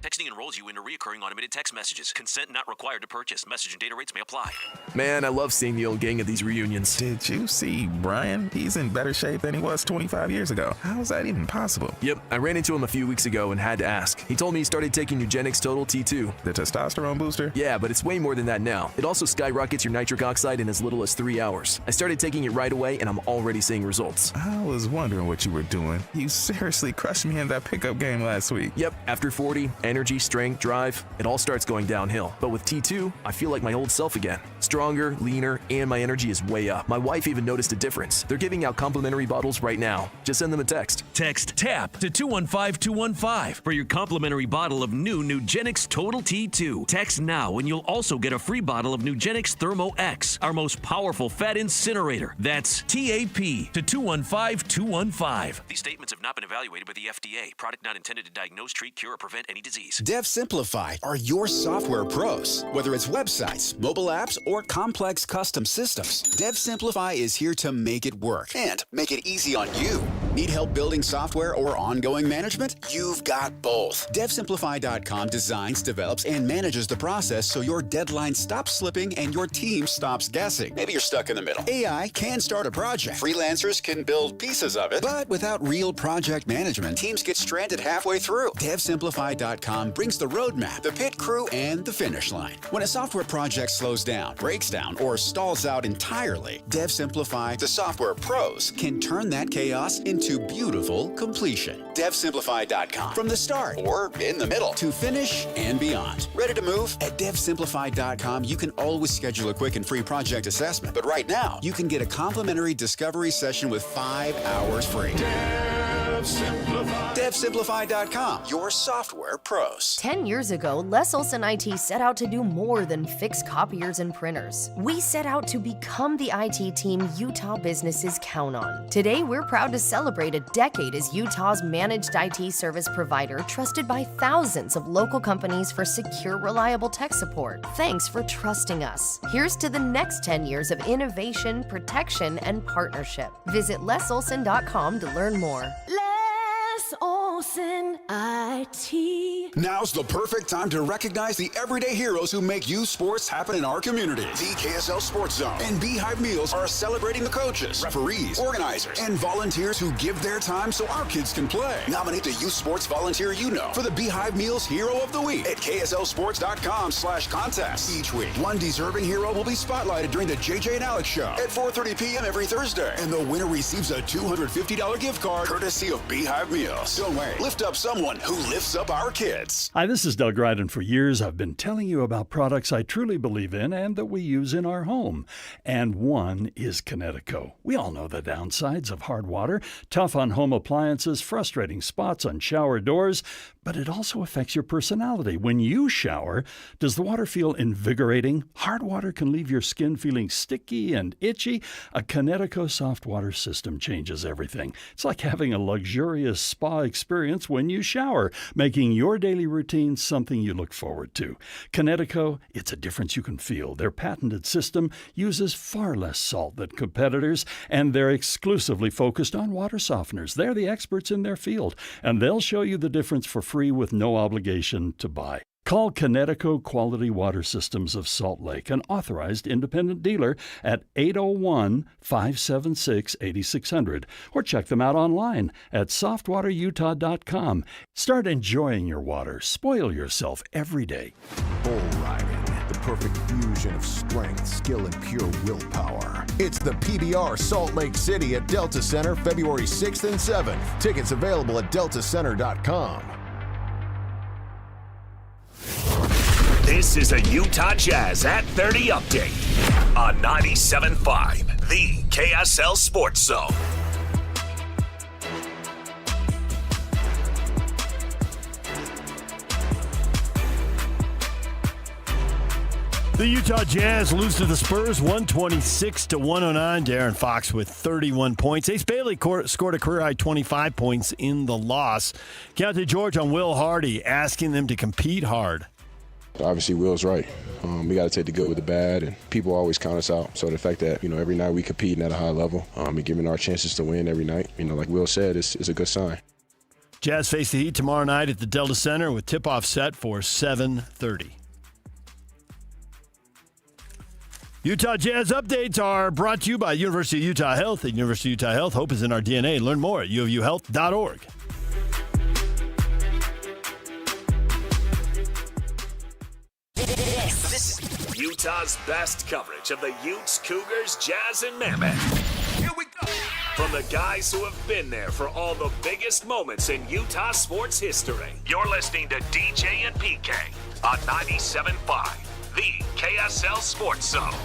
S10: Texting enrolls you into recurring automated text messages. Consent not required to purchase. Message and data rates may apply.
S15: Man, I love seeing the old gang at these reunions.
S19: Did you see Brian? He's in better shape than he was 25 years ago. How is that even possible?
S15: Yep, I ran into him a few weeks ago and had to ask. He told me he started taking Nugenix Total T2.
S19: The testosterone booster?
S15: Yeah, but it's way more than that now. It also skyrockets your nitric oxide in as little as 3 hours. I started taking it right away and I'm already seeing results.
S19: I was wondering what you were doing. You seriously crushed me in that pickup game last week.
S15: Yep, after 40, energy, strength, drive, it all starts going downhill. But with T2, I feel like my old self again. Stronger, leaner, and my energy is way up. My wife even noticed a difference. They're giving out complimentary bottles right now. Just send them a text.
S10: Text TAP to 215-215 for your complimentary bottle of new Nugenix Total T2. Text now and you'll also get a free bottle of Nugenix Thermo X, our most powerful fat incinerator. That's TAP to 215-215. These statements have not been evaluated by the FDA. Product not intended to diagnose, treat, cure, or prevent any disease.
S4: Dev Simplified are your software pros. Whether it's websites, mobile apps, or complex custom systems, Dev Simplify is here to make it work and make it easy on you. Need help building software or ongoing management? You've got both. DevSimplify.com designs, develops, and manages the process so your deadline stops slipping and your team stops guessing. Maybe you're stuck in the middle. AI can start a project. Freelancers can build pieces of it. But without real project management, teams get stranded halfway through. DevSimplify.com brings the roadmap, the pit crew, and the finish line. When a software project slows down, breaks down, or stalls out entirely, DevSimplify, the software pros, can turn that chaos into
S2: to beautiful completion. DevSimplified.com. From the start or in the middle to finish and beyond. Ready to move? At DevSimplified.com, you can always schedule a quick and free project assessment. But right now, you can get a complimentary discovery session with 5 hours free. DevSimplified.com, your software pros.
S8: 10 years ago, Les Olson IT set out to do more than fix copiers and printers. We set out to become the IT team Utah businesses count on. Today, we're proud to celebrate a decade as Utah's managed IT service provider, trusted by thousands of local companies for secure, reliable tech support. Thanks for trusting us. Here's to the next 10 years of innovation, protection, and partnership. Visit lesolson.com to learn more.
S25: Olson IT.
S4: Now's the perfect time to recognize the everyday heroes who make youth sports happen in our community. The KSL Sports Zone and Beehive Meals are celebrating the coaches, referees, organizers, and volunteers who give their time so our kids can play. Nominate the youth sports volunteer you know for the Beehive Meals Hero of the Week at KSLSports.com/contest. Each week, one deserving hero will be spotlighted during the JJ and Alex Show at 4:30 p.m. every Thursday. And the winner receives a $250 gift card courtesy of Beehive Meals. Don't wait. Lift up someone who lifts up our kids.
S12: Hi, this is Doug Ryden. For years, I've been telling you about products I truly believe in and that we use in our home. And one is Kinetico. We all know the downsides of hard water, tough on home appliances, frustrating spots on shower doors, but it also affects your personality. When you shower, does the water feel invigorating? Hard water can leave your skin feeling sticky and itchy. A Kinetico soft water system changes everything. It's like having a luxurious spa experience when you shower, making your daily routine something you look forward to. Kinetico, it's a difference you can feel. Their patented system uses far less salt than competitors, and they're exclusively focused on water softeners. They're the experts in their field, and they'll show you the difference for free with no obligation to buy. Call Kinetico Quality Water Systems of Salt Lake, an authorized independent dealer, at 801-576-8600, or check them out online at softwaterutah.com. Start enjoying your water. Spoil yourself every day.
S26: Bull riding, the perfect fusion of strength, skill, and pure willpower. It's the PBR Salt Lake City at Delta Center, February 6th and 7th. Tickets available at deltacenter.com.
S5: This is a Utah Jazz at 30 update on 97.5, the KSL Sports Zone.
S9: The Utah Jazz lose to the Spurs 126-109. Darren Fox with 31 points. Ace Bailey scored a career-high 25 points in the loss. Keontae George on Will Hardy, asking them to compete hard.
S6: Obviously, Will's right. We got to take the good with the bad, and people always count us out. So the fact that, every night we competing at a high level and giving our chances to win every night, like Will said, is a good sign.
S9: Jazz face the Heat tomorrow night at the Delta Center with tip-off set for 7:30. Utah Jazz updates are brought to you by University of Utah Health. At University of Utah Health, hope is in our DNA. Learn more at uofuhealth.org.
S5: This is Utah's best coverage of the Utes, Cougars, Jazz, and Mammoth. Here we go. From the guys who have been there for all the biggest moments in Utah sports history. You're listening to DJ and PK on 97.5, the KSL Sports Zone.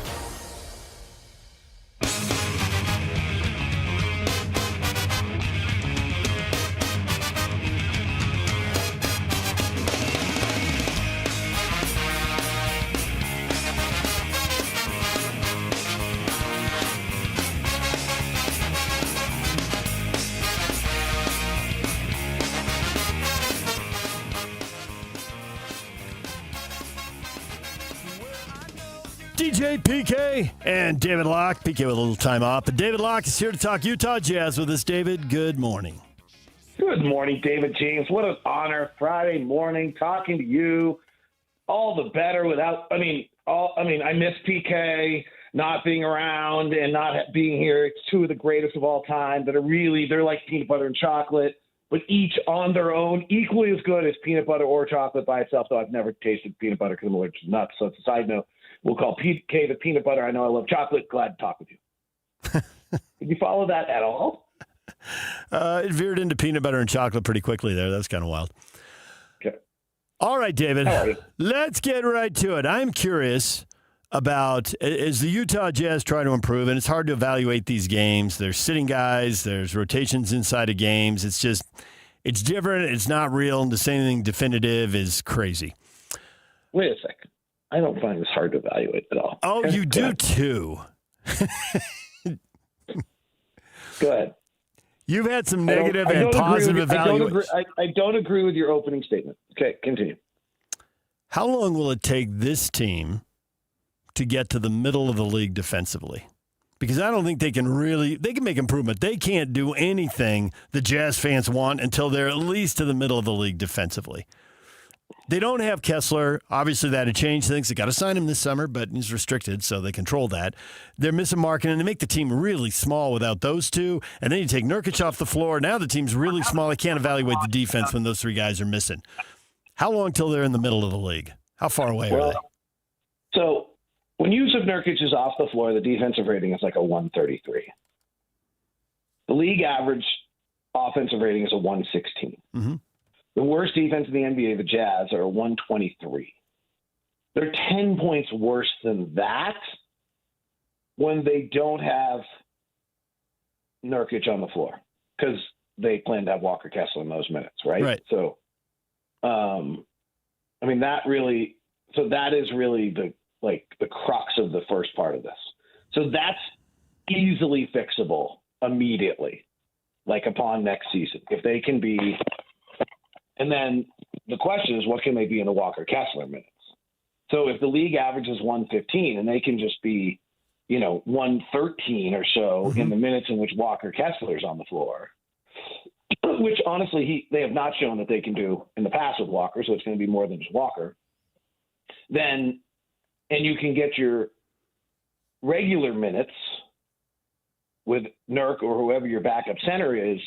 S9: DJ, PK, and David Locke. PK with a little time off, but David Locke is here to talk Utah Jazz with us. David, good morning.
S16: Good morning, David James. What an honor. Friday morning, talking to you. All the better without, I miss PK not being around and not being here. It's two of the greatest of all time that are really, they're like peanut butter and chocolate, but each on their own, equally as good as peanut butter or chocolate by itself, though I've never tasted peanut butter because I'm allergic to nuts, so it's a side note. We'll call PK the peanut butter. I know I love chocolate. Glad to talk with you. Did you follow that at all?
S9: It veered into peanut butter and chocolate pretty quickly there. That's kind of wild.
S16: Okay.
S9: All right, David.
S16: How are you?
S9: Let's get right to it. I'm curious about, as the Utah Jazz try to improve, and it's hard to evaluate these games. There's sitting guys. There's rotations inside of games. It's different. It's not real. And to say anything definitive is crazy.
S16: Wait a second. I don't find this hard to evaluate at all.
S9: Oh, you do too.
S16: Go ahead.
S9: You've had some negative and positive evaluations.
S16: I don't agree with your opening statement. Okay, continue.
S9: How long will it take this team to get to the middle of the league defensively? Because I don't think they can make improvement. They can't do anything the Jazz fans want until they're at least to the middle of the league defensively. They don't have Kessler. Obviously, that had changed things. They got to sign him this summer, but he's restricted, so they control that. They're missing Markin, and they make the team really small without those two. And then you take Nurkic off the floor. Now the team's really small. They can't evaluate the defense when those three guys are missing. How long till they're in the middle of the league? How far away are they?
S16: So when Yusuf Nurkic is off the floor, the defensive rating is like a 133. The league average offensive rating is a 116.
S9: Mm-hmm.
S16: The worst defense in the NBA, the Jazz, are 123. They're 10 points worse than that when they don't have Nurkic on the floor because they plan to have Walker Kessler in those minutes, right?
S9: Right.
S16: So, that is really the crux of the first part of this. So that's easily fixable immediately, upon next season, if they can be. And then the question is, what can they be in the Walker Kessler minutes? So if the league average is 115 and they can just be, 113 or so in the minutes in which Walker Kessler's on the floor, which honestly they have not shown that they can do in the past with Walker, so it's going to be more than just Walker, then, and you can get your regular minutes with Nurk or whoever your backup center is,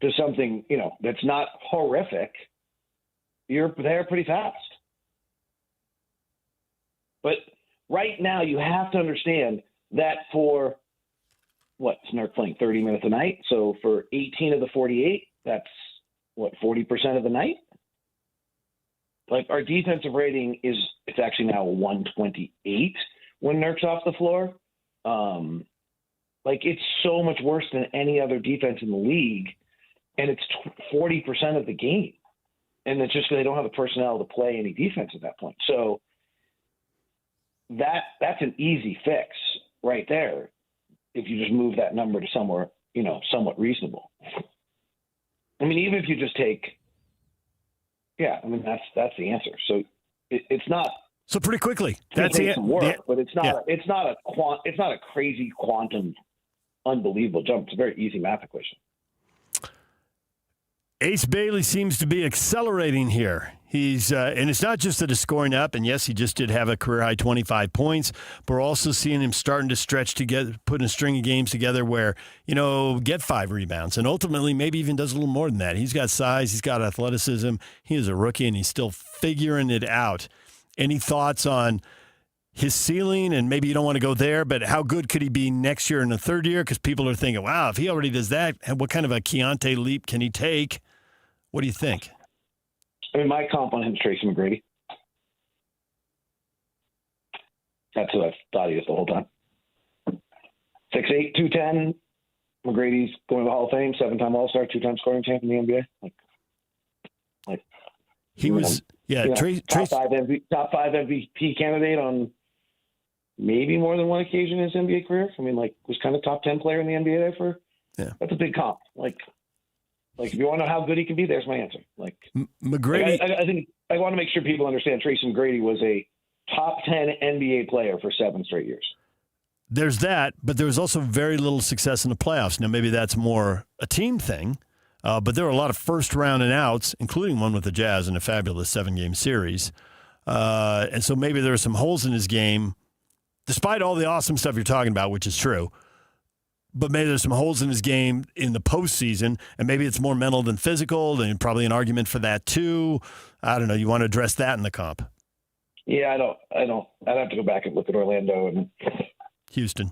S16: to something, that's not horrific, you're there pretty fast. But right now you have to understand that for Nurk playing 30 minutes a night. So for 18 of the 48, that's 40% of the night. Our defensive rating it's actually now 128 when Nurk's off the floor. It's so much worse than any other defense in the league. And it's 40% of the game. And it's just they don't have the personnel to play any defense at that point. So that's an easy fix right there if you just move that number to somewhere, somewhat reasonable. I mean, even if you just take that's the answer. So it's not.
S9: So pretty quickly. That's the
S16: work, but it's not it's not a crazy quantum unbelievable jump. It's a very easy math equation.
S9: Ace Bailey seems to be accelerating here. He's and it's not just that he's scoring up, and yes, he just did have a career-high 25 points, but we're also seeing him starting to stretch together, putting a string of games together where, get 5 rebounds, and ultimately maybe even does a little more than that. He's got size, he's got athleticism, he is a rookie, and he's still figuring it out. Any thoughts on his ceiling, and maybe you don't want to go there, but how good could he be next year in the third year? Because people are thinking, wow, if he already does that, what kind of a Keontae leap can he take? What do you think?
S16: I mean, my comp on him is Tracy McGrady. That's what I thought he was the whole time. 6'8", 210. McGrady's going to the Hall of Fame, 7-time All-Star, 2-time scoring champ in the NBA.
S9: He was,
S16: top five MVP candidate on maybe more than one occasion in his NBA career. I mean, was kind of top 10 player in the NBA there for.
S9: Yeah,
S16: that's a big comp. If you want to know how good he can be, there's my answer.
S9: McGrady.
S16: I think I want to make sure people understand Tracy McGrady was a top 10 NBA player for 7 straight years.
S9: There's that, but there was also very little success in the playoffs. Now, maybe that's more a team thing, but there were a lot of first round and outs, including one with the Jazz in a fabulous 7-game series. And so maybe there are some holes in his game, despite all the awesome stuff you're talking about, which is true. But maybe there's some holes in his game in the postseason, and maybe it's more mental than physical, and probably an argument for that too. I don't know. You want to address that in the comp?
S16: Yeah, I don't. I'd have to go back and look at Orlando and
S9: Houston.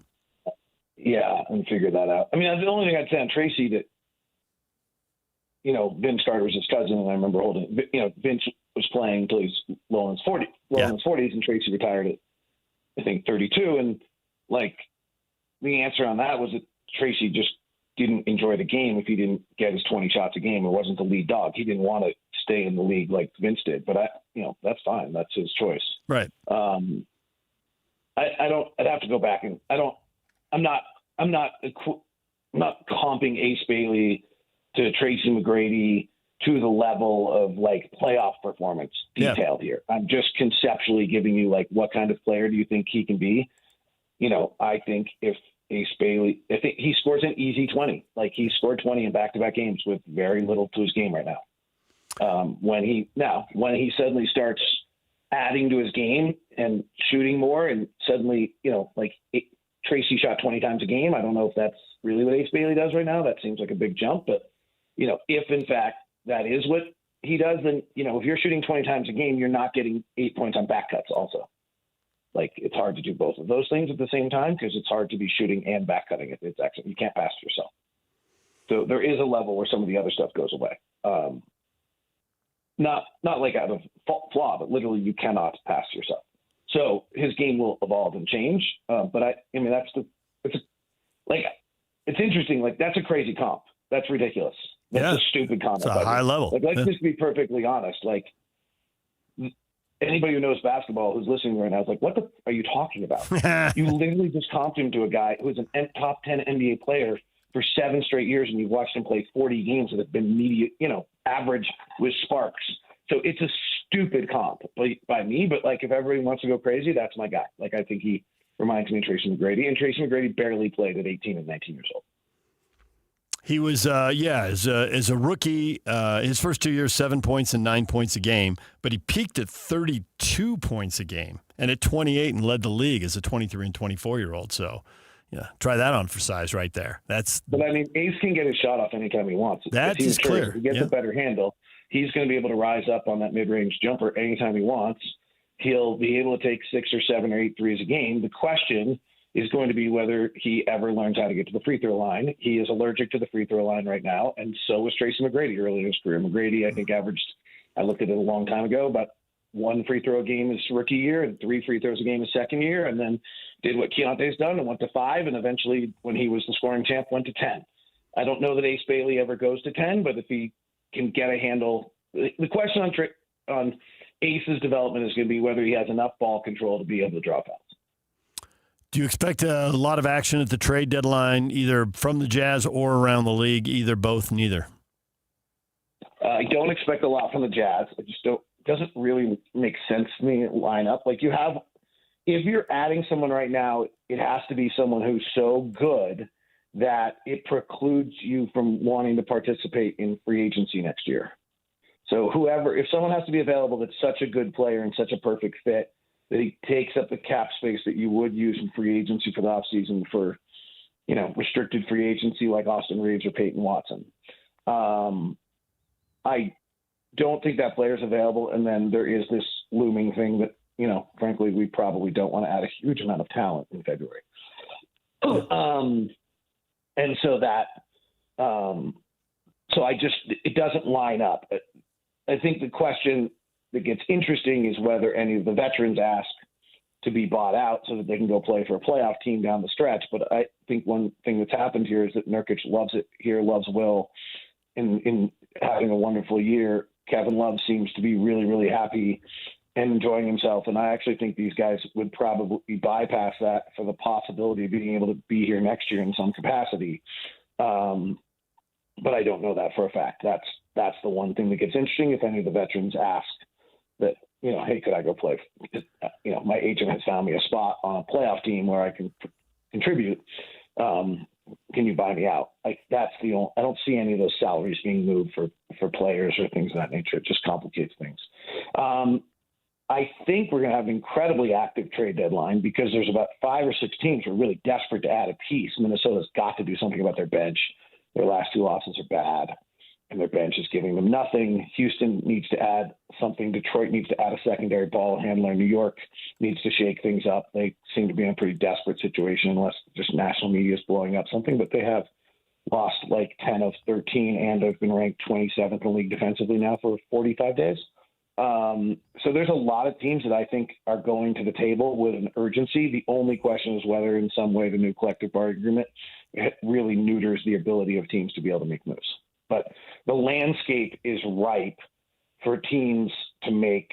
S16: Yeah, and figure that out. I mean, the only thing I'd say on Tracy that Vince Carter was his cousin, and I remember Vince was playing until he's low in his 40s, and Tracy retired at, I think, 32. And, the answer on that was that Tracy just didn't enjoy the game if he didn't get his 20 shots a game or wasn't the lead dog. He didn't want to stay in the league like Vince did, but that's fine. That's his choice.
S9: Right.
S16: I'd have to go back and I'm not comping Ace Bailey to Tracy McGrady to the level of playoff performance detailed here. I'm just conceptually giving you what kind of player do you think he can be? I think if Ace Bailey, I think he scores an easy 20. He scored 20 in back-to-back games with very little to his game right now. When he suddenly starts adding to his game and shooting more, and suddenly, Tracy shot 20 times a game. I don't know if that's really what Ace Bailey does right now. That seems like a big jump, but if in fact that is what he does, then if you're shooting 20 times a game, you're not getting 8 points on back cuts also. It's hard to do both of those things at the same time because it's hard to be shooting and back cutting. It's actually, you can't pass yourself. So there is a level where some of the other stuff goes away. Not out of flaw, but literally you cannot pass yourself. So his game will evolve and change. But it's interesting. That's a crazy comp. That's ridiculous. That's a stupid comp.
S9: It's a high level.
S16: Let's just be perfectly honest. Anybody who knows basketball who's listening right now is what the are you talking about? You literally just comped him to a guy who's an top 10 NBA player for 7 straight years, and you've watched him play 40 games that have been average with sparks. So it's a stupid comp by me, but if everybody wants to go crazy, that's my guy. I think he reminds me of Tracy McGrady, and Tracy McGrady barely played at 18 and 19 years old.
S9: He was, as a rookie, his first 2 years, 7 points and 9 points a game, but he peaked at 32 points a game and at 28 and led the league as a 23 and 24-year-old. So, try that on for size right there. Ace
S16: can get his shot off anytime he wants.
S9: That's clear.
S16: If he gets a better handle, he's going to be able to rise up on that mid-range jumper anytime he wants. He'll be able to take 6 or 7 or 8 threes a game. The question is going to be whether he ever learns how to get to the free throw line. He is allergic to the free throw line right now, and so was Tracy McGrady early in his career. McGrady, I think, averaged, I looked at it a long time ago, about 1 free throw a game his rookie year and 3 free throws a game his second year, and then did what Keontae's done and went to 5, and eventually, when he was the scoring champ, went to 10. I don't know that Ace Bailey ever goes to 10, but if he can get a handle – the question on Ace's development is going to be whether he has enough ball control to be able to draw fouls.
S9: Do you expect a lot of action at the trade deadline, either from the Jazz or around the league, either, both, neither?
S16: I don't expect a lot from the Jazz. It doesn't really make sense to me to line up. If you're adding someone right now, it has to be someone who's so good that it precludes you from wanting to participate in free agency next year. So if someone has to be available that's such a good player and such a perfect fit, that he takes up the cap space that you would use in free agency for the offseason for, restricted free agency like Austin Reeves or Peyton Watson. I don't think that player's available. And then there is this looming thing that, frankly, we probably don't want to add a huge amount of talent in February. And so it doesn't line up. I think the question that gets interesting is whether any of the veterans ask to be bought out so that they can go play for a playoff team down the stretch. But I think one thing that's happened here is that Nurkic loves it here, loves Will in having a wonderful year. Kevin Love seems to be really, really happy and enjoying himself. And I actually think these guys would probably bypass that for the possibility of being able to be here next year in some capacity. But I don't know that for a fact. That's the one thing that gets interesting. If any of the veterans ask that, hey, could I go play? My agent has found me a spot on a playoff team where I can contribute. Can you buy me out? That's the only. I don't see any of those salaries being moved for players or things of that nature. It just complicates things. I think we're going to have an incredibly active trade deadline because there's about 5 or 6 teams who are really desperate to add a piece. Minnesota's got to do something about their bench. Their last 2 losses are bad, and their bench is giving them nothing. Houston needs to add something. Detroit needs to add a secondary ball handler. New York needs to shake things up. They seem to be in a pretty desperate situation unless just national media is blowing up something. But they have lost like 10 of 13 and have been ranked 27th in the league defensively now for 45 days. So there's a lot of teams that I think are going to the table with an urgency. The only question is whether in some way the new collective bargaining agreement really neuters the ability of teams to be able to make moves. But the landscape is ripe for teams to make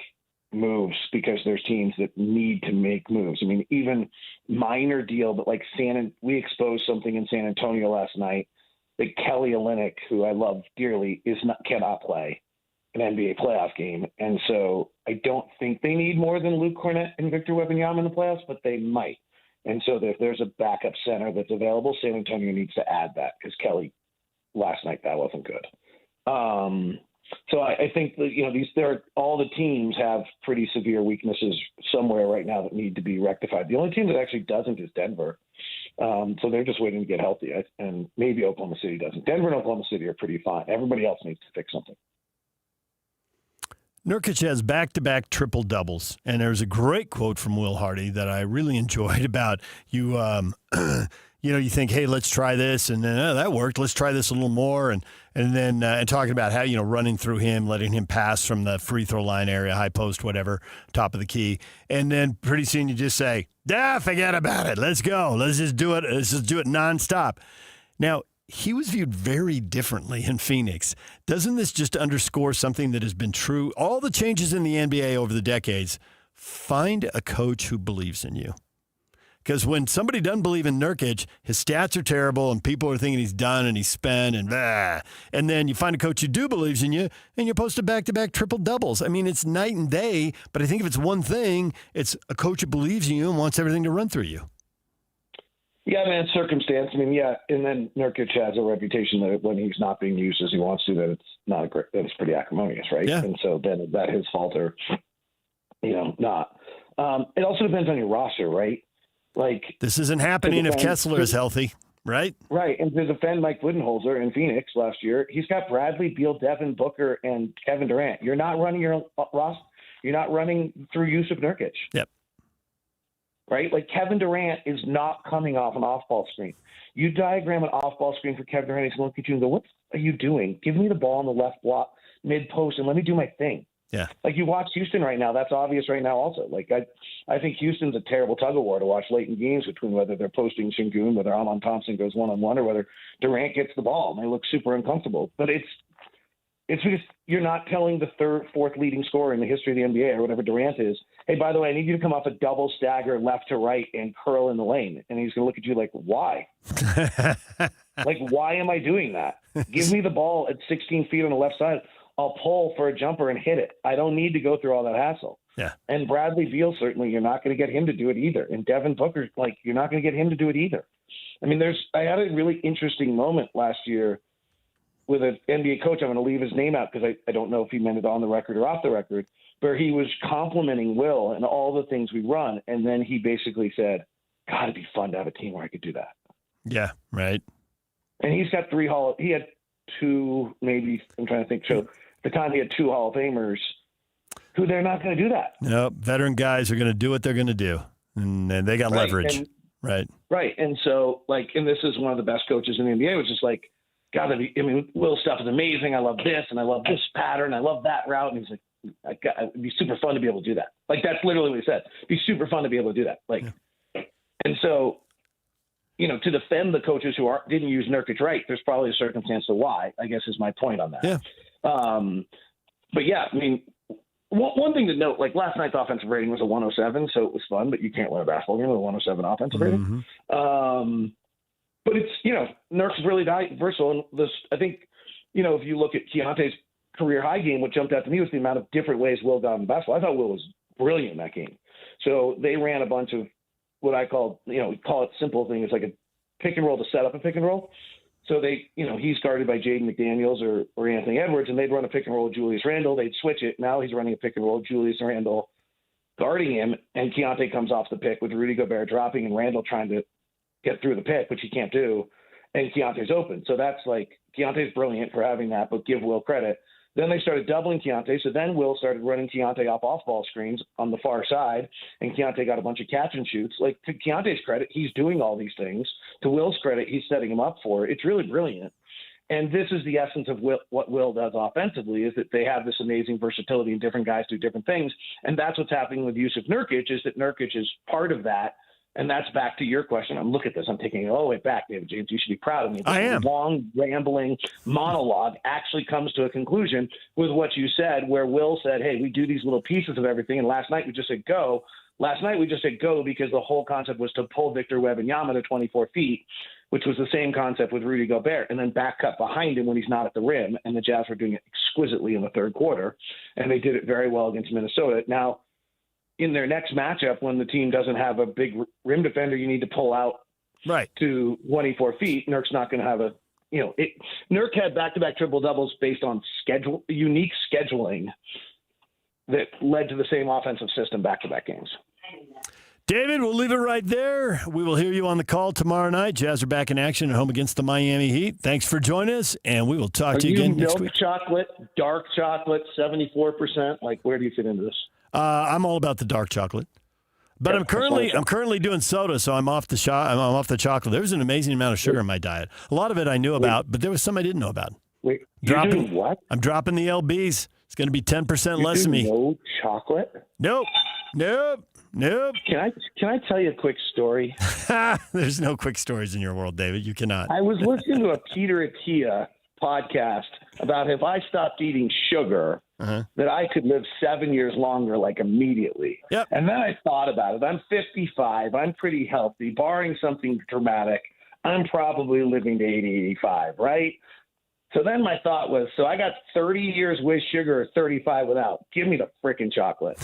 S16: moves because there's teams that need to make moves. I mean, even minor deal, but like we exposed something in San Antonio last night that Kelly Olynyk, who I love dearly, cannot play an NBA playoff game. And so I don't think they need more than Luke Cornett and Victor Wembanyama in the playoffs, but they might. And so if there's a backup center that's available, San Antonio needs to add that because Kelly last night, that wasn't good. So I think that, all the teams have pretty severe weaknesses somewhere right now that need to be rectified. The only team that actually doesn't is Denver. So they're just waiting to get healthy. And maybe Oklahoma City doesn't. Denver and Oklahoma City are pretty fine. Everybody else needs to fix something.
S9: Nurkic has back-to-back triple-doubles, and there's a great quote from Will Hardy that I really enjoyed about you. You think, hey, let's try this, and then that worked. Let's try this a little more, and then talking about how running through him, letting him pass from the free throw line area, high post, whatever, top of the key, and then pretty soon you just say, forget about it. Let's go. Let's just do it. Let's just do it nonstop. Now, he was viewed very differently in Phoenix. Doesn't this just underscore something that has been true? All the changes in the NBA over the decades, find a coach who believes in you. Because when somebody doesn't believe in Nurkic, his stats are terrible and people are thinking he's done and he's spent and blah. And then you find a coach who do believes in you and you're posted back-to-back triple-doubles. I mean, it's night and day, but I think if it's one thing, it's a coach who believes in you and wants everything to run through you.
S16: Yeah, man, circumstance. I mean, yeah, and then Nurkic has a reputation that when he's not being used as he wants to, that it's not that it's pretty acrimonious, right?
S9: Yeah.
S16: And so then is that his fault or, not. It also depends on your roster, right? Like
S9: this isn't happening if Kessler is healthy, right?
S16: Right, and to defend Mike Budenholzer in Phoenix last year, he's got Bradley Beal, Devin Booker, and Kevin Durant. You're not running your roster. You're not running through Yusuf Nurkic.
S9: Yep.
S16: Right? Like Kevin Durant is not coming off an off-ball screen. You diagram an off-ball screen for Kevin Durant, he's going to look at you and go, what are you doing? Give me the ball on the left block, mid-post, and let me do my thing.
S9: Yeah.
S16: Like you watch Houston right now, that's obvious right now also. Like I think Houston's a terrible tug-of-war to watch late in games between whether they're posting Şengün, whether Amon Thompson goes one-on-one, or whether Durant gets the ball, and they look super uncomfortable. But it's because you're not telling the third, fourth leading scorer in the history of the NBA or whatever Durant is, hey, by the way, I need you to come off a double stagger left to right and curl in the lane. And he's going to look at you like, why? Like, why am I doing that? Give me the ball at 16 feet on the left side. I'll pull for a jumper and hit it. I don't need to go through all that hassle.
S9: Yeah.
S16: And Bradley Beal, certainly, you're not going to get him to do it either. And Devin Booker, you're not going to get him to do it either. I mean, I had a really interesting moment last year with an NBA coach. I'm going to leave his name out because I don't know if he meant it on the record or off the record, where he was complimenting Will and all the things we run. And then he basically said, God, it'd be fun to have a team where I could do that.
S9: Yeah, right.
S16: And he's got he had two, maybe, I'm trying to think. So at the time he had two Hall of Famers who they're not going to do that.
S9: No, veteran guys are going to do what they're going to do. And they got leverage. Right.
S16: Right. And so, and this is one of the best coaches in the NBA, was just like, God, Will's stuff is amazing. I love this, and I love this pattern. I love that route. And he's like, it'd be super fun to be able to do that. Like, that's literally what he said. It'd be super fun to be able to do that. And so, to defend the coaches who didn't use Nurkic right, there's probably a circumstance to why, I guess is my point on that.
S9: Yeah.
S16: But yeah, I mean, one thing to note, last night's offensive rating was a 107, so it was fun, but you can't win a basketball game with a 107 offensive rating. But it's, Nurk's really versatile. And I think, if you look at Keontae's career high game, what jumped out to me was the amount of different ways Will got in basketball. I thought Will was brilliant in that game. So they ran a bunch of what I call, we call it simple thing. It's like a pick and roll to set up a pick and roll. So he's guarded by Jaden McDaniels or Anthony Edwards, and they'd run a pick and roll with Julius Randle. They'd switch it. Now he's running a pick and roll with Julius Randle guarding him, and Keontae comes off the pick with Rudy Gobert dropping and Randle trying to get through the pick, which he can't do, and Keontae's open. So that's Keontae's brilliant for having that, but give Will credit. Then they started doubling Keontae. So then Will started running Keontae off ball screens on the far side, and Keontae got a bunch of catch and shoots. Like, to Keontae's credit, he's doing all these things. To Will's credit, he's setting him up for it. It's really brilliant. And this is the essence of what Will does offensively, is that they have this amazing versatility and different guys do different things. And that's what's happening with Yusuf Nurkic, is that Nurkic is part of that. And that's back to your question. Look at this. I'm taking it all the way back, David James. You should be proud of me.
S9: I am.
S16: Long, rambling monologue actually comes to a conclusion with what you said, where Will said, hey, we do these little pieces of everything. And last night we just said go. Last night we just said go because the whole concept was to pull Victor Wembanyama to 24 feet, which was the same concept with Rudy Gobert, and then back cut behind him when he's not at the rim. And the Jazz were doing it exquisitely in the third quarter, and they did it very well against Minnesota. Now, in their next matchup, when the team doesn't have a big rim defender, you need to pull out to 24 feet. Nurk's not going to have Nurk had back-to-back triple-doubles based on unique scheduling that led to the same offensive system back-to-back games.
S9: David, we'll leave it right there. We will hear you on the call tomorrow night. Jazz are back in action at home against the Miami Heat. Thanks for joining us, and we will talk to you again next week.
S16: Chocolate, dark chocolate, 74%. Like, where do you fit into this?
S9: I'm all about the dark chocolate, but I'm currently doing soda, so I'm off the chocolate. There's an amazing amount of sugar in my diet. A lot of it I knew about, but there was some I didn't know about.
S16: Wait, you're doing what?
S9: I'm dropping the LBs. It's going to be 10% less of me.
S16: No chocolate?
S9: Nope.
S16: Can I tell you a quick story?
S9: There's no quick stories in your world, David. You cannot.
S16: I was listening to a Peter Attia podcast about if I stopped eating sugar, that I could live 7 years longer, like immediately.
S9: Yep.
S16: And then I thought about it. I'm 55. I'm pretty healthy. Barring something dramatic, I'm probably living to 80, 85, right? So then my thought was, so I got 30 years with sugar or 35 without. Give me the frickin' chocolate.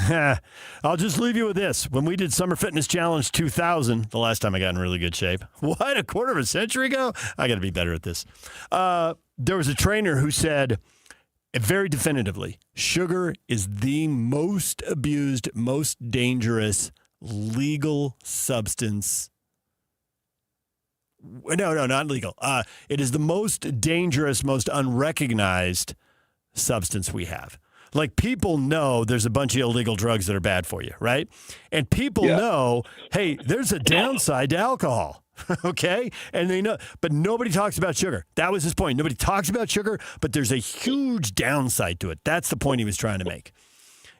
S9: I'll just leave you with this. When we did Summer Fitness Challenge 2000, the last time I got in really good shape, what, a quarter of a century ago? I got to be better at this. There was a trainer who said very definitively, sugar is the most abused, most dangerous legal substance. No, not legal. It is the most dangerous, most unrecognized substance we have. Like, people know there's a bunch of illegal drugs that are bad for you, right? And people know, hey, there's a downside to alcohol, okay? And they know, but nobody talks about sugar. That was his point. Nobody talks about sugar, but there's a huge downside to it. That's the point he was trying to make.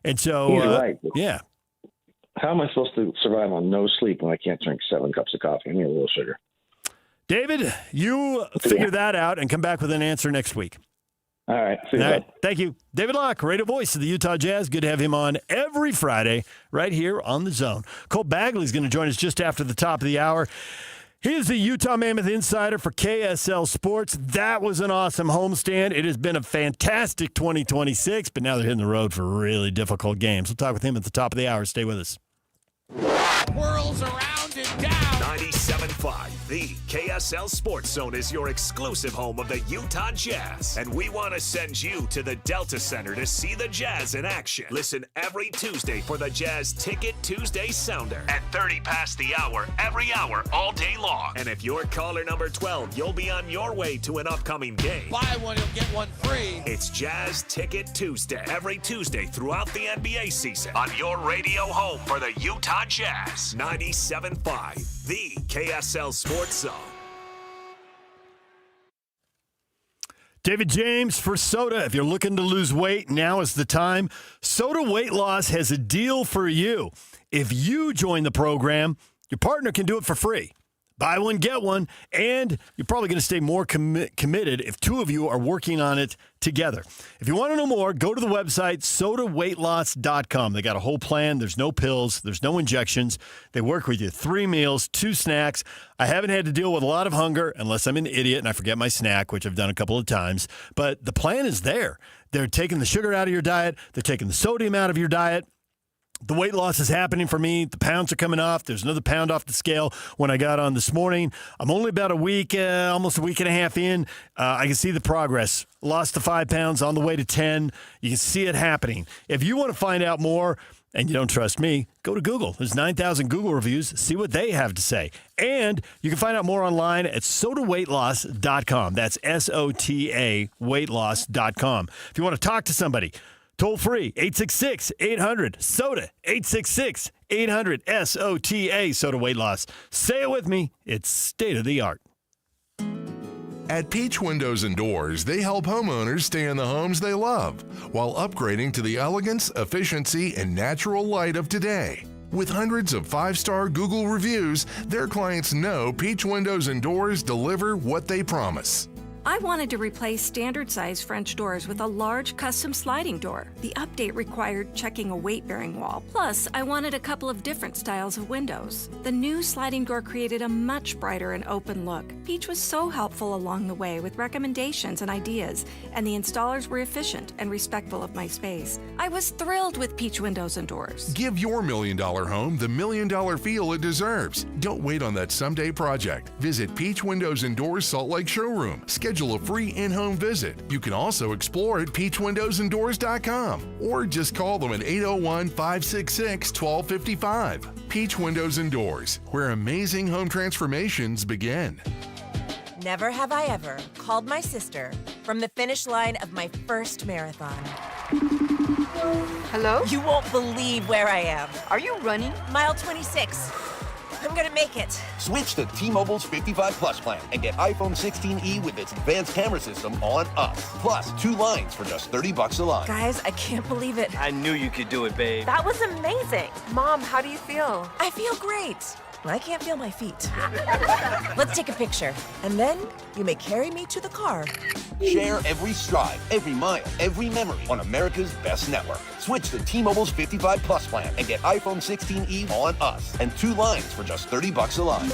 S9: And so,
S16: he's right.
S9: Yeah.
S16: How am I supposed to survive on no sleep when I can't drink 7 cups of coffee? I need a little sugar.
S9: David, you figure that out and come back with an answer next week.
S16: All right. See you.
S9: All right. Thank you. David Locke, radio voice of the Utah Jazz. Good to have him on every Friday right here on The Zone. Cole Bagley is going to join us just after the top of the hour. He is the Utah Mammoth insider for KSL Sports. That was an awesome homestand. It has been a fantastic 2026, but now they're hitting the road for really difficult games. We'll talk with him at the top of the hour. Stay with us.
S5: Whirls around and down. 97.5, the KSL Sports Zone is your exclusive home of the Utah Jazz. And we want to send you to the Delta Center to see the Jazz in action. Listen every Tuesday for the Jazz Ticket Tuesday Sounder at 30 past the hour, every hour, all day long. And if you're caller number 12, you'll be on your way to an upcoming game.
S25: Buy one, you'll get one free.
S5: It's Jazz Ticket Tuesday, every Tuesday throughout the NBA season on your radio home for the Utah Jazz. 97.5, the KSL Sports Zone.
S9: David James for Soda. If you're looking to lose weight, now is the time. Soda Weight Loss has a deal for you. If you join the program, your partner can do it for free. Buy one, get one, and you're probably going to stay more committed if two of you are working on it together. If you want to know more, go to the website, sodaweightloss.com. They got a whole plan. There's no pills. There's no injections. They work with you 3 meals, 2 snacks. I haven't had to deal with a lot of hunger unless I'm an idiot and I forget my snack, which I've done a couple of times. But the plan is there. They're taking the sugar out of your diet. They're taking the sodium out of your diet. The weight loss is happening for me. The pounds are coming off. There's another pound off the scale when I got on this morning. I'm only about a week, almost a week and a half in. I can see the progress. Lost the 5 pounds on the way to 10. You can see it happening. If you want to find out more, And you don't trust me, go to Google. There's 9,000 Google reviews. See what they have to say. And you can find out more online at sotaweightloss.com. That's SOTA weightloss.com. If you want to talk to somebody, toll free, 866-800-SOTA, 866-800-SOTA, Sota Weight Loss. Say it with me. It's state of the art.
S7: At Peach Windows and Doors, they help homeowners stay in the homes they love while upgrading to the elegance, efficiency, and natural light of today. With hundreds of 5-star Google reviews, their clients know Peach Windows and Doors deliver what they promise.
S13: I wanted to replace standard-size French doors with a large custom sliding door. The update required checking a weight-bearing wall. Plus, I wanted a couple of different styles of windows. The new sliding door created a much brighter and open look. Peach was so helpful along the way with recommendations and ideas, and the installers were efficient and respectful of my space. I was thrilled with Peach Windows and Doors.
S7: Give your $1 million home the $1 million feel it deserves. Don't wait on that someday project. Visit Peach Windows and Doors Salt Lake Showroom. Schedule a free in-home visit. You can also explore at peachwindowsanddoors.com or just call them at 801-566-1255. Peach Windows and Doors, where amazing home transformations begin.
S14: Never have I ever called my sister from the finish line of my first marathon. Hello? You won't believe where I am. Are you running? Mile 26. I'm gonna make it.
S17: Switch to T-Mobile's 55 Plus plan and get iPhone 16e with its advanced camera system on us. Plus, 2 lines for just $30 a line.
S14: Guys, I can't believe it.
S17: I knew you could do it, babe.
S14: That was amazing. Mom, how do you feel? I feel great. I can't feel my feet. Let's take a picture, and then you may carry me to the car.
S17: Share every stride, every mile, every memory on America's best network. Switch to T-Mobile's 55 Plus plan and get iPhone 16e on us and 2 lines for just $30 a line.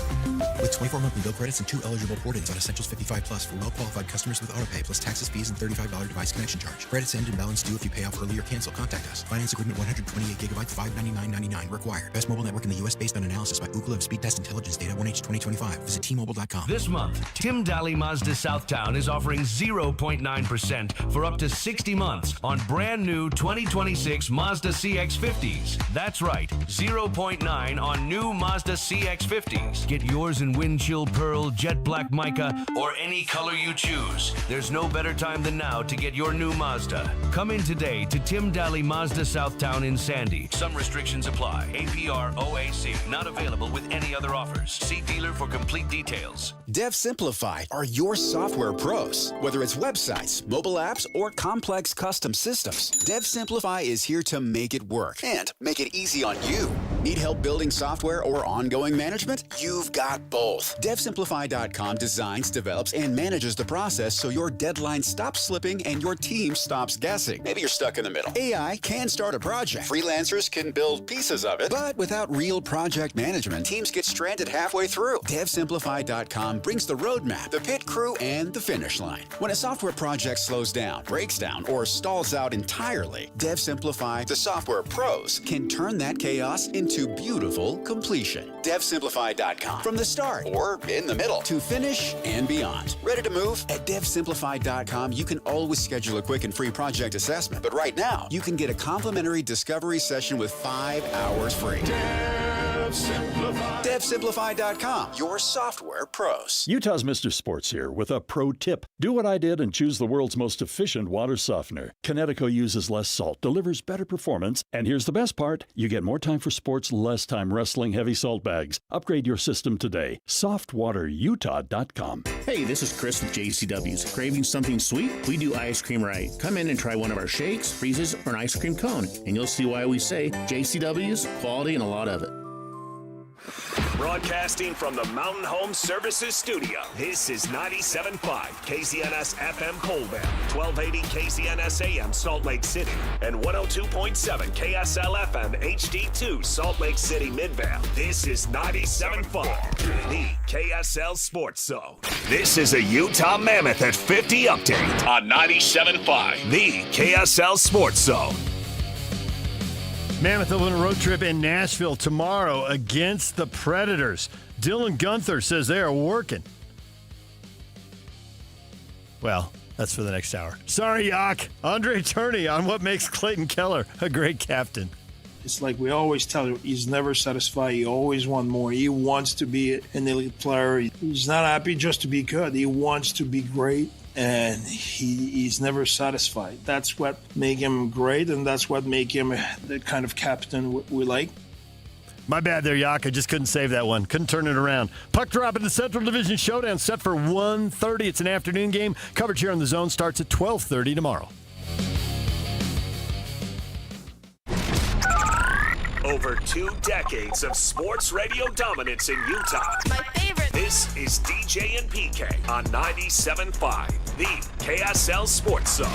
S20: With 24 monthly bill credits and 2 eligible port-ins on Essentials 55 Plus for well-qualified customers with autopay plus taxes, fees, and $35 device connection charge. Credits end and balance due if you pay off early or cancel. Contact us. Finance agreement 128 gigabytes, $599.99 required. Best mobile network in the U.S. based on analysis by Ookla of Speed Test Intelligence Data 1H 2025. Visit T-Mobile.com.
S10: This month, Tim Daly Mazda Southtown is offering 0.9% for up to 60 months on brand new 2026 Mazda CX-50s. That's right, 0.9 on new Mazda CX-50s. Get yours in wind chill pearl, jet black mica, or any color you choose. There's no better time than now to get your new Mazda. Come in today to Tim Daly Mazda Southtown in Sandy. Some restrictions apply. APR OAC not available with any other offers. See dealer for complete details.
S2: Dev Simplify are your software pros. Whether it's websites, mobile apps, or complex custom systems, Dev Simplify is here to make it work and make it easy on you. Need help building software or ongoing management? You've got both. DevSimplify.com designs, develops, and manages the process so your deadline stops slipping and your team stops guessing. Maybe you're stuck in the middle. AI can start a project. Freelancers can build pieces of it, but without real project management, teams get stranded halfway through. DevSimplify.com brings the roadmap, the pit crew, and the finish line. When a software project slows down, breaks down, or stalls out entirely, DevSimplify, the software pros, can turn that chaos into beautiful completion. DevSimplify.com. From the start, or in the middle, to finish and beyond. Ready to move? At DevSimplify.com, you can always schedule a quick and free project assessment. But right now, you can get a complimentary discovery session with 5 hours free. DevSimplify.com, your software pros.
S12: Utah's Mr. Sports here with a pro tip. Do what I did and choose the world's most efficient water softener. Connecticut uses less salt, delivers better performance, and here's the best part. You get more time for sports, less time wrestling heavy salt bags. Upgrade your system today. SoftwaterUtah.com.
S21: Hey, this is Chris with JCW's. Craving something sweet? We do ice cream right. Come in and try one of our shakes, freezes, or an ice cream cone, and you'll see why we say JCW's, quality, and a lot of it.
S5: Broadcasting from the Mountain Home Services Studio, this is 97.5 KZNS FM Colville, 1280 KZNS AM Salt Lake City, and 102.7 KSL FM HD2 Salt Lake City Midvale. This is 97.5, the KSL Sports Zone. This is a Utah Mammoth at 50 update on 97.5, the KSL Sports Zone.
S9: Mammoth will win a road trip in Nashville tomorrow against the Predators. Dylan Gunther says they are working. Well, that's for the next hour. Sorry, Yak. Andre Turney on what makes Clayton Keller a great captain.
S3: It's like we always tell you, he's never satisfied. He always wants more. He wants to be an elite player. He's not happy just to be good. He wants to be great, and he's never satisfied. That's what makes him great, and that's what makes him the kind of captain we like.
S9: My bad there, Yak. I just couldn't save that one. Couldn't turn it around. Puck drop in the Central Division Showdown set for 1:30. It's an afternoon game. Coverage here on the Zone starts at 12:30 tomorrow.
S5: Over 2 decades of sports radio dominance in Utah. My favorite. This is DJ and PK on 97.5, the KSL Sports Zone.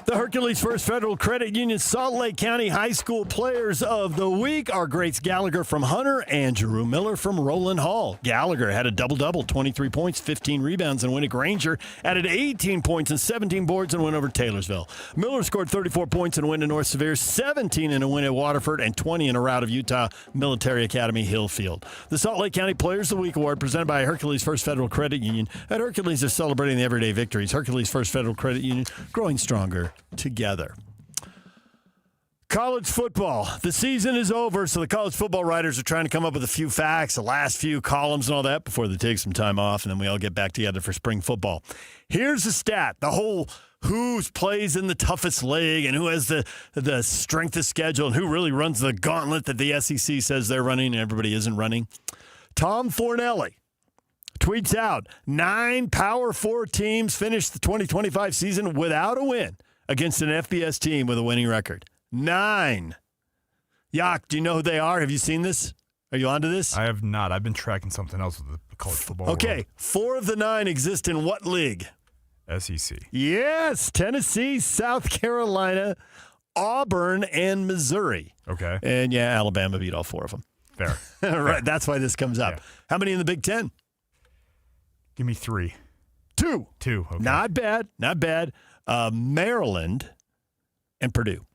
S9: The Hercules First Federal Credit Union Salt Lake County High School Players of the Week are Grace Gallagher from Hunter and Drew Miller from Roland Hall. Gallagher had a double-double, 23 points, 15 rebounds, and Winnick Ranger added 18 points and 17 boards and win over Taylorsville. Miller scored 34 points in a win at North Sevier, 17 in a win at Waterford, and 20 in a rout of Utah Military Academy Hillfield. The Salt Lake County Players of the Week award presented by Hercules First Federal Credit Union. At Hercules, they're celebrating the everyday victories. Hercules First Federal Credit Union, growing stronger together. College football. The season is over, so the college football writers are trying to come up with a few facts, the last few columns and all that before they take some time off, and then we all get back together for spring football. Here's the stat. The whole who plays in the toughest league and who has the strength of schedule and who really runs the gauntlet that the SEC says they're running and everybody isn't running. Tom Fornelli tweets out, 9 Power 4 teams finished the 2025 season without a win against an FBS team with a winning record. 9. Yak, do you know who they are? Have you seen this? Are you onto this?
S11: I have not. I've been tracking something else with the college football.
S9: Okay,
S11: world.
S9: 4 of the 9 exist in what league?
S11: SEC.
S9: Yes, Tennessee, South Carolina, Auburn, and Missouri.
S11: Okay.
S9: And yeah, Alabama beat all 4 of them.
S11: Fair.
S9: Right, that's why this comes up. Yeah. How many in the Big Ten?
S11: Give me 3.
S9: 2.
S11: 2. Okay.
S9: Not bad. Not bad. Maryland and Purdue.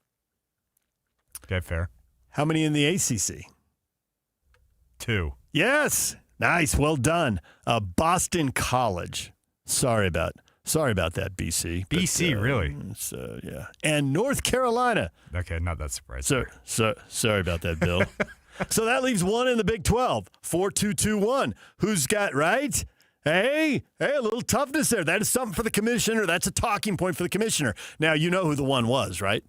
S11: Okay, fair.
S9: How many in the ACC?
S11: 2.
S9: Yes. Nice. Well done. Boston College. Sorry about that, BC.
S11: BC, really?
S9: Yeah. And North Carolina.
S11: Okay, not that surprising.
S9: Sorry about that, Bill. So that leaves 1 in the Big 12. 4-2-2-1. Who's got, right? Hey, a little toughness there. That is something for the commissioner. That's a talking point for the commissioner. Now, you know who the one was, right?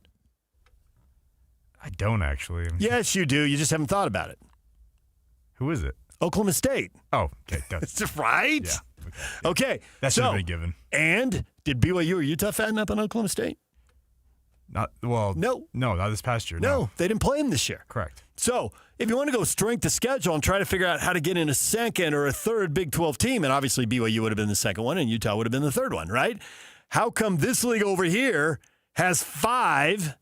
S11: I don't actually.
S9: Yes, you do. You just haven't thought about it.
S11: Who is it?
S9: Oklahoma State.
S11: Oh, okay.
S9: Right?
S11: Yeah.
S9: Okay.
S11: That should have been given.
S9: And did BYU or Utah fatten up on Oklahoma State?
S11: No, not this past year.
S9: No, they didn't play him this year.
S11: Correct.
S9: So if you want to go strength of schedule and try to figure out how to get in a second or a third Big 12 team, and obviously BYU would have been the second one and Utah would have been the third one, right? How come this league over here has 5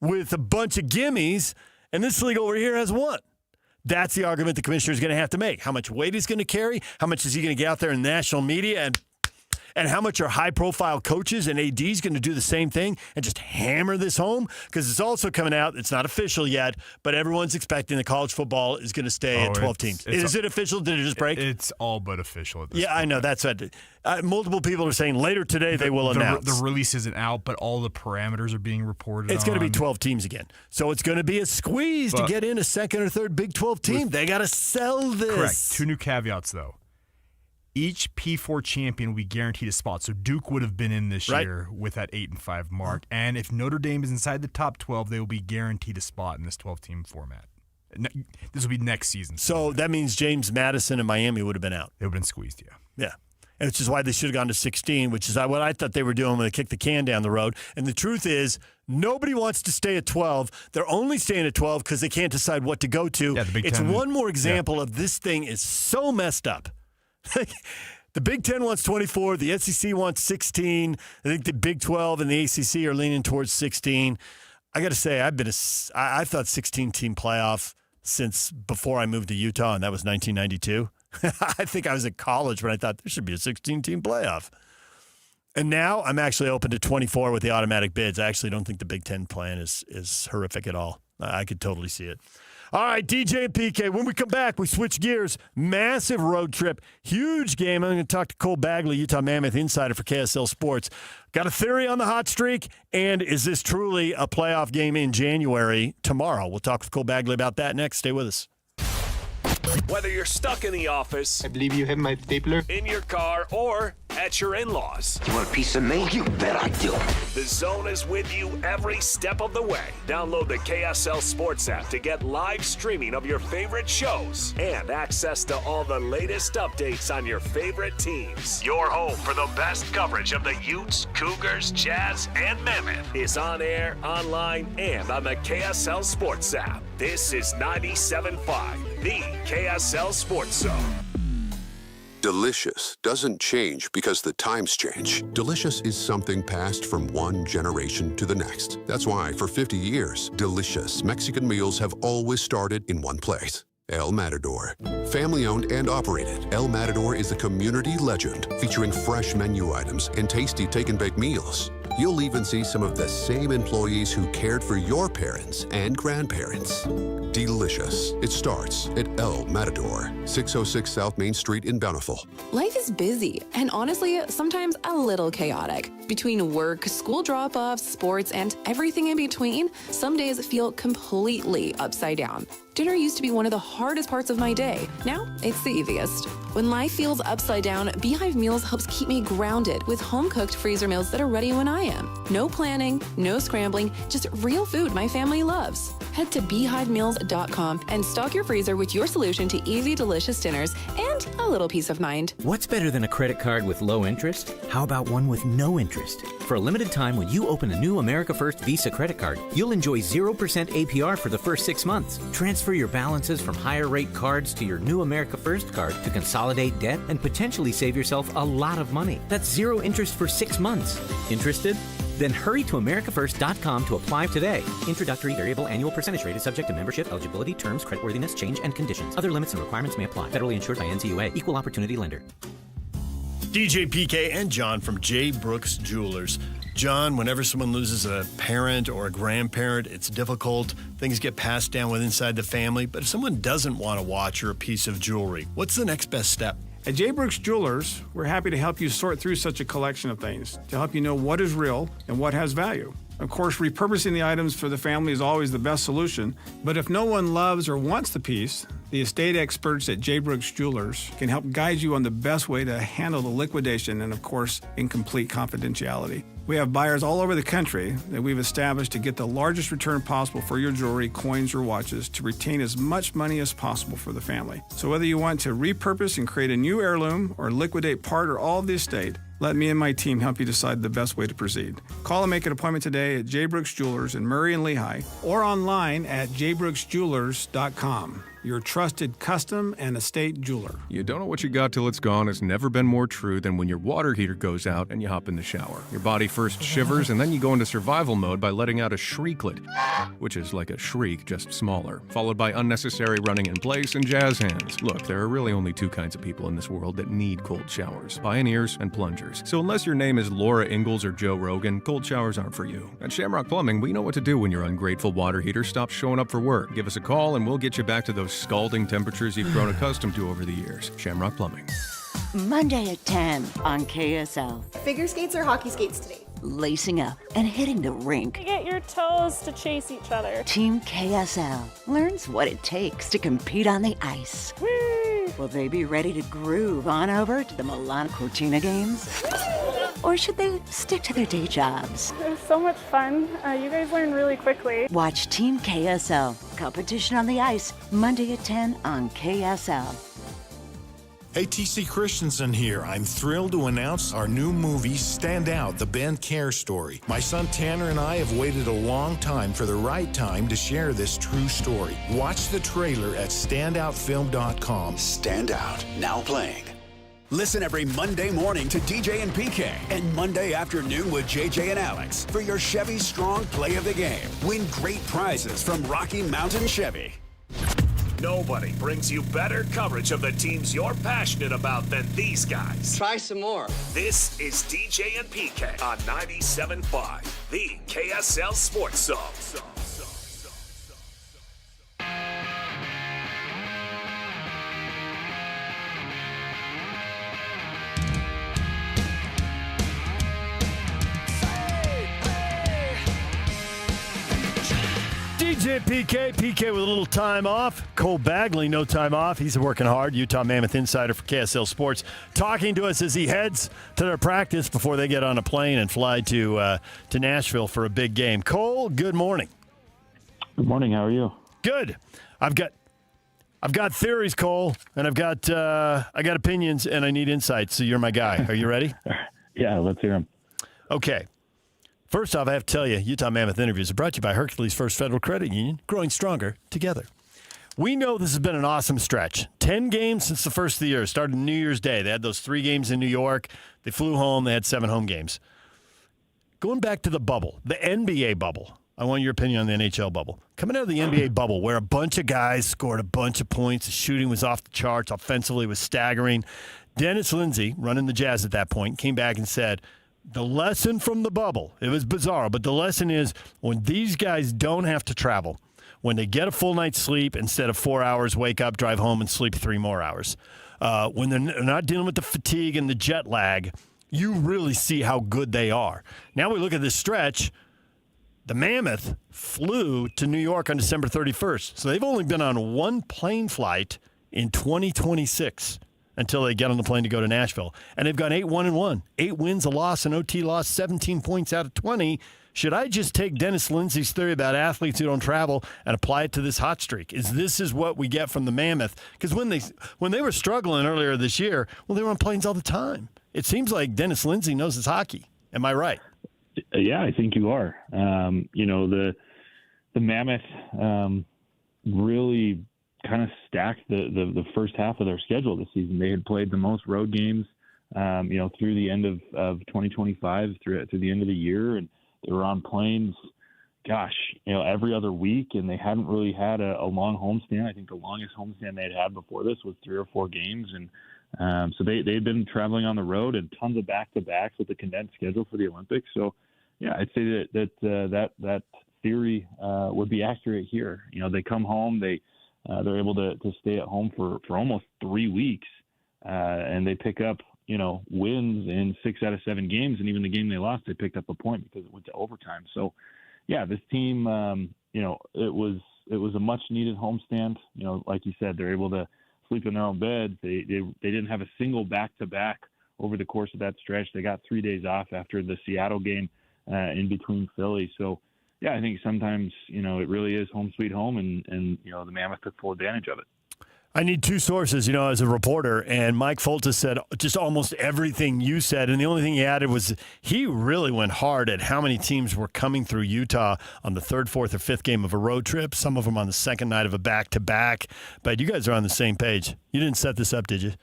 S9: with a bunch of gimmies, and this league over here has 1? That's the argument the commissioner is going to have to make. How much weight he's going to carry, how much is he going to get out there in national media, and how much are high-profile coaches and ADs going to do the same thing and just hammer this home? Because it's also coming out, it's not official yet, but everyone's expecting that college football is going to stay at 12 teams. Is it official? Did it just break?
S11: It's all but official at this point.
S9: I know. That's what multiple people are saying later today they will announce.
S11: The release isn't out, but all the parameters are being reported
S9: It's going to be 12 teams again. So it's going to be a squeeze to get in a second or third Big 12 team. They got to sell this.
S11: Correct. 2 new caveats, though. Each P4 champion will be guaranteed a spot. So Duke would have been in this year with that 8-5 mark. And if Notre Dame is inside the top 12, they will be guaranteed a spot in this 12-team format. This will be next season.
S9: So that means James Madison and Miami would have been out.
S11: They would have been squeezed, yeah.
S9: Yeah. Which is why they should have gone to 16, which is what I thought they were doing when they kicked the can down the road. And the truth is, nobody wants to stay at 12. They're only staying at 12 because they can't decide what to go to.
S11: Yeah, the Big
S9: It's
S11: Ten,
S9: one more example of this thing is so messed up. The Big Ten wants 24. The SEC wants 16. I think the Big 12 and the ACC are leaning towards 16. I got to say, I've thought 16-team playoff since before I moved to Utah, and that was 1992. I think I was at college when I thought there should be a 16-team playoff. And now I'm actually open to 24 with the automatic bids. I actually don't think the Big Ten plan is horrific at all. I could totally see it. All right, DJ and PK. When we come back, we switch gears. Massive road trip. Huge game. I'm going to talk to Cole Bagley, Utah Mammoth insider for KSL Sports. Got a theory on the hot streak, and is this truly a playoff game in January tomorrow? We'll talk with Cole Bagley about that next. Stay with us.
S5: Whether you're stuck in the office,
S1: I believe you have my stapler,
S5: in your car, or at your in-laws.
S1: You want a piece of me? You bet I do.
S5: The Zone is with you every step of the way. Download the KSL Sports app to get live streaming of your favorite shows and access to all the latest updates on your favorite teams. Your home for the best coverage of the Utes, Cougars, Jazz, and Mammoth is on air, online, and on the KSL Sports app. This is 97.5, the KSL Sports Zone.
S18: Delicious doesn't change because the times change. Delicious is something passed from one generation to the next. That's why for 50 years, delicious Mexican meals have always started in one place. El Matador. Family owned and operated, El Matador is a community legend featuring fresh menu items and tasty take and bake meals. You'll even see some of the same employees who cared for your parents and grandparents. Delicious. It starts at El Matador, 606 South Main Street in Bountiful.
S19: Life is busy and honestly, sometimes a little chaotic. Between work, school drop-offs, sports, and everything in between, some days feel completely upside down. Dinner used to be one of the hardest parts of my day. Now, it's the easiest. When life feels upside down, Beehive Meals helps keep me grounded with home-cooked freezer meals that are ready when I am. No planning, no scrambling, just real food my family loves. Head to beehivemeals.com and stock your freezer with your solution to easy, delicious dinners and a little peace of mind.
S22: What's better than a credit card with low interest? How about one with no interest? For a limited time, when you open a new America First Visa credit card, you'll enjoy 0% APR for the first 6 months. Transfer your balances from higher rate cards to your new America First card to consolidate debt and potentially save yourself a lot of money. That's 0 interest for 6 months. Interested? Then hurry to americafirst.com to apply today. Introductory variable annual percentage rate is subject to membership, eligibility, terms, creditworthiness, change, and conditions. Other limits and requirements may apply. Federally insured by NCUA. Equal opportunity lender.
S9: DJ PK and John from J. Brooks Jewelers. John, whenever someone loses a parent or a grandparent, it's difficult. Things get passed down inside the family. But if someone doesn't want a watch or a piece of jewelry, what's the next best step?
S23: At J. Brooks Jewelers, we're happy to help you sort through such a collection of things to help you know what is real and what has value. Of course, repurposing the items for the family is always the best solution, but if no one loves or wants the piece, the estate experts at J. Brooks Jewelers can help guide you on the best way to handle the liquidation and, of course, in complete confidentiality. We have buyers all over the country that we've established to get the largest return possible for your jewelry, coins, or watches to retain as much money as possible for the family. So whether you want to repurpose and create a new heirloom or liquidate part or all of the estate, let me and my team help you decide the best way to proceed. Call and make an appointment today at J. Brooks Jewelers in Murray and Lehigh or online at jbrooksjewelers.com. Your trusted custom and estate jeweler.
S24: You don't know what you got till it's gone has never been more true than when your water heater goes out and you hop in the shower. Your body first shivers and then you go into survival mode by letting out a shrieklet, which is like a shriek, just smaller, followed by unnecessary running in place and jazz hands. Look, there are really only two kinds of people in this world that need cold showers, pioneers and plungers. So unless your name is Laura Ingalls or Joe Rogan, cold showers aren't for you. At Shamrock Plumbing, we know what to do when your ungrateful water heater stops showing up for work. Give us a call and we'll get you back to those scalding temperatures you've grown accustomed to over the years. Shamrock Plumbing.
S27: Monday at 10 on KSL.
S28: Figure skates or hockey skates today?
S27: Lacing up and hitting the rink.
S29: You get your toes to chase each other.
S27: Team KSL learns what it takes to compete on the ice.
S29: Whee!
S27: Will they be ready to groove on over to the Milan Cortina games? Or should they stick to their day jobs?
S29: It was so much fun. You guys learn really quickly.
S27: Watch Team KSL, competition on the ice, Monday at 10 on KSL.
S30: Hey, TC Christensen here. I'm thrilled to announce our new movie, Stand Out, the Ben Care story. My son Tanner and I have waited a long time for the right time to share this true story. Watch the trailer at standoutfilm.com.
S2: Stand Out, now playing. Listen every Monday morning to DJ and PK and Monday afternoon with JJ and Alex for your Chevy Strong Play of the Game. Win great prizes from Rocky Mountain Chevy.
S5: Nobody brings you better coverage of the teams you're passionate about than these guys.
S31: Try some more.
S5: This is DJ and PK on 97.5, the KSL Sports Zone.
S9: TJ, PK with a little time off. Cole Bagley, no time off. He's working hard. Utah Mammoth insider for KSL Sports, talking to us as he heads to their practice before they get on a plane and fly to Nashville for a big game. Cole, good morning.
S4: Good morning. How are you?
S9: Good. I've got theories, Cole, and I got opinions, and I need insights. So you're my guy. Are you ready?
S4: Yeah, let's hear them.
S9: Okay. First off, I have to tell you, Utah Mammoth Interviews are brought to you by Hercules First Federal Credit Union, growing stronger together. We know this has been an awesome stretch. 10 games since the first of the year. Started New Year's Day. They had those 3 games in New York. They flew home. They had 7 home games. Going back to the bubble, the NBA bubble. I want your opinion on the NHL bubble. Coming out of the NBA bubble, where a bunch of guys scored a bunch of points, the shooting was off the charts, offensively was staggering. Dennis Lindsey, running the Jazz at that point, came back and said, the lesson from the bubble, it was bizarre, but the lesson is when these guys don't have to travel, when they get a full night's sleep instead of 4 hours, wake up, drive home, and sleep 3 more hours, when they're not dealing with the fatigue and the jet lag, you really see how good they are. Now we look at this stretch. The Mammoth flew to New York on December 31st, so they've only been on 1 plane flight in 2026. Until they get on the plane to go to Nashville. And they've gone 8-1-1. 8 wins, a loss, an OT loss, 17 points out of 20. Should I just take Dennis Lindsey's theory about athletes who don't travel and apply it to this hot streak? This is what we get from the Mammoth? Because when they were struggling earlier this year, well, they were on planes all the time. It seems like Dennis Lindsey knows his hockey. Am I right?
S4: Yeah, I think you are. The Mammoth really kind of stacked the first half of their schedule this season. They had played the most road games, through the end of 2025, through the end of the year, and they were on planes, every other week, and they hadn't really had a long homestand. I think the longest homestand they had before this was 3 or 4 games, and so they'd been traveling on the road and tons of back-to-backs with the condensed schedule for the Olympics. So, yeah, I'd say that theory would be accurate here. They come home, they're able to stay at home for almost 3 weeks, and they pick up, wins in 6 out of 7 games. And even the game they lost, they picked up a point because it went to overtime. So, yeah, this team, it was a much needed homestand. Like you said, they're able to sleep in their own beds. They didn't have a single back-to-back over the course of that stretch. They got 3 days off after the Seattle game in between Philly. So, yeah, I think sometimes, it really is home sweet home, and the Mammoth took full advantage of it.
S9: I need 2 sources, as a reporter, and Mike Foltz said just almost everything you said, and the only thing he added was he really went hard at how many teams were coming through Utah on the 3rd, 4th, or 5th game of a road trip, some of them on the second night of a back-to-back, but you guys are on the same page. You didn't set this up, did you?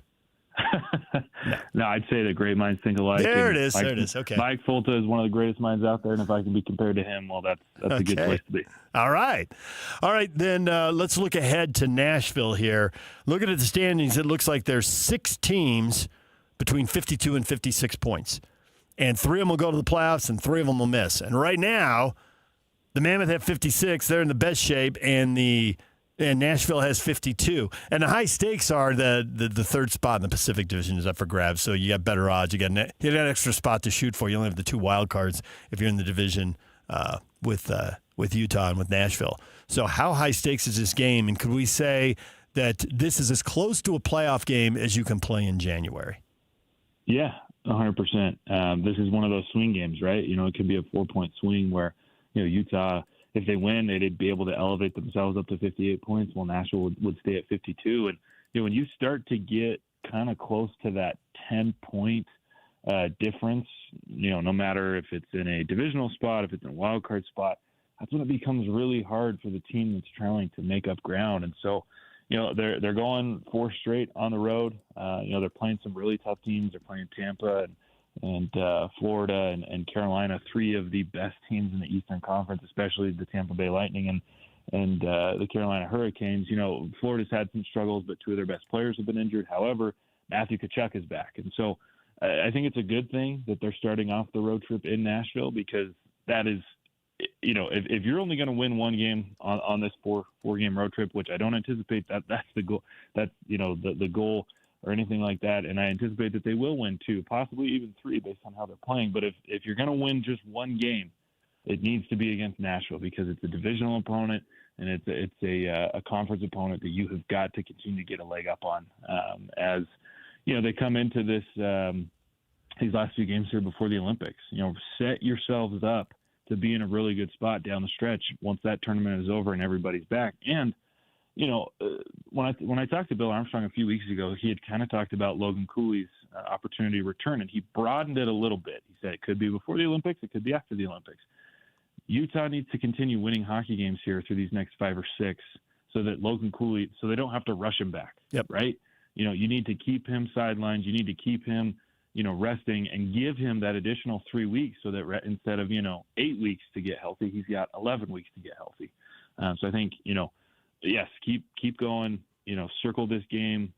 S4: No, I'd say that great minds think alike.
S9: There it is. Okay.
S4: Mike Folta is one of the greatest minds out there, and if I can be compared to him, well, that's a good place to be.
S9: All right. Then let's look ahead to Nashville here. Looking at the standings, it looks like there's 6 teams between 52 and 56 points, and 3 of them will go to the playoffs, and 3 of them will miss. And right now, the Mammoth have 56. They're in the best shape, and Nashville has 52. And the high stakes are the 3rd spot in the Pacific Division is up for grabs, so you got better odds. You got an extra spot to shoot for. You only have the 2 wild cards if you're in the division with Utah and with Nashville. So how high stakes is this game, and could we say that this is as close to a playoff game as you can play in January?
S4: Yeah, 100%. This is one of those swing games, right? It could be a 4-point swing where, Utah – if they win, they'd be able to elevate themselves up to 58 points, while Nashville would stay at 52. And when you start to get kind of close to that 10-point difference, no matter if it's in a divisional spot, if it's in a wild card spot, that's when it becomes really hard for the team that's trying to make up ground. And so, they're going 4 straight on the road. They're playing some really tough teams. They're playing Tampa and Florida and Carolina, 3 of the best teams in the Eastern Conference, especially the Tampa Bay Lightning and the Carolina Hurricanes. Florida's had some struggles, but 2 of their best players have been injured. However, Matthew Tkachuk is back. And so I think it's a good thing that they're starting off the road trip in Nashville, because that is, if you're only going to win 1 game on this 4-game road trip, which I don't anticipate that's the goal, that's, the goal or anything like that. And I anticipate that they will win 2, possibly even 3 based on how they're playing. But if you're going to win just 1 game, it needs to be against Nashville because it's a divisional opponent and it's a conference opponent that you have got to continue to get a leg up on. As you know, they come into this these last few games here before the Olympics. You know, set yourselves up to be in a really good spot down the stretch once that tournament is over and everybody's back. And you know, when I talked to Bill Armstrong a few weeks ago, he had kind of talked about Logan Cooley's opportunity to return, and he broadened it a little bit. He said it could be before the Olympics, it could be after the Olympics. Utah needs to continue winning hockey games here through these next 5 or 6 so that Logan Cooley, so they don't have to rush him back.
S9: Yep.
S4: Right? You know, you need to keep him sidelined. You need to keep him, you know, resting and give him that additional 3 weeks so that instead of, 8 weeks to get healthy, he's got 11 weeks to get healthy. So I think, yes, keep going, circle this game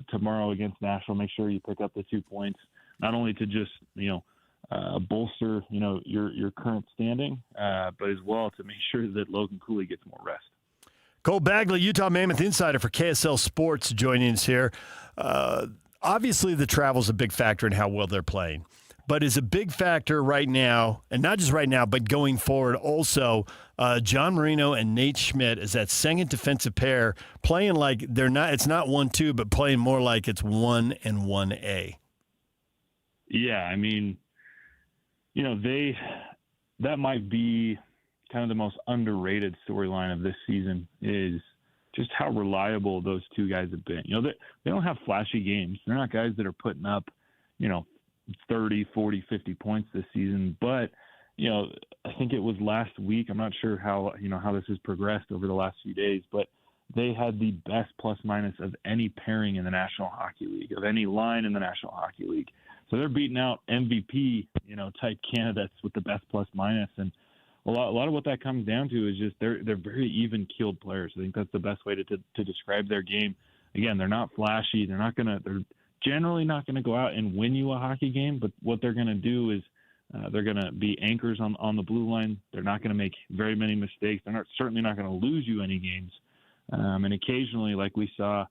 S4: tomorrow against Nashville. Make sure you pick up the 2 points, not only to just, bolster, your current standing, but as well to make sure that Logan Cooley gets more rest.
S9: Cole Bagley, Utah Mammoth insider for KSL Sports, joining us here. Obviously, the travel's a big factor in how well they're playing, but is a big factor right now, and not just right now, but going forward also, John Marino and Nate Schmidt is that second defensive pair playing like they're not, it's not 1-2, but playing more like it's 1 and 1A.
S4: Yeah, I mean, that might be kind of the most underrated storyline of this season is just how reliable those two guys have been. They don't have flashy games. They're not guys that are putting up, 30, 40, 50 points this season. But, I think it was last week. I'm not sure how this has progressed over the last few days, but they had the best plus minus of any pairing in the National Hockey League, of any line in the National Hockey League. So they're beating out MVP, type candidates with the best plus minus. And a lot of what that comes down to is just they're very even-keeled players. I think that's the best way to describe their game. Again, they're not flashy. They're generally not going to go out and win you a hockey game, but what they're going to do is they're going to be anchors on the blue line. They're not going to make very many mistakes. They're certainly not going to lose you any games. And occasionally, like we saw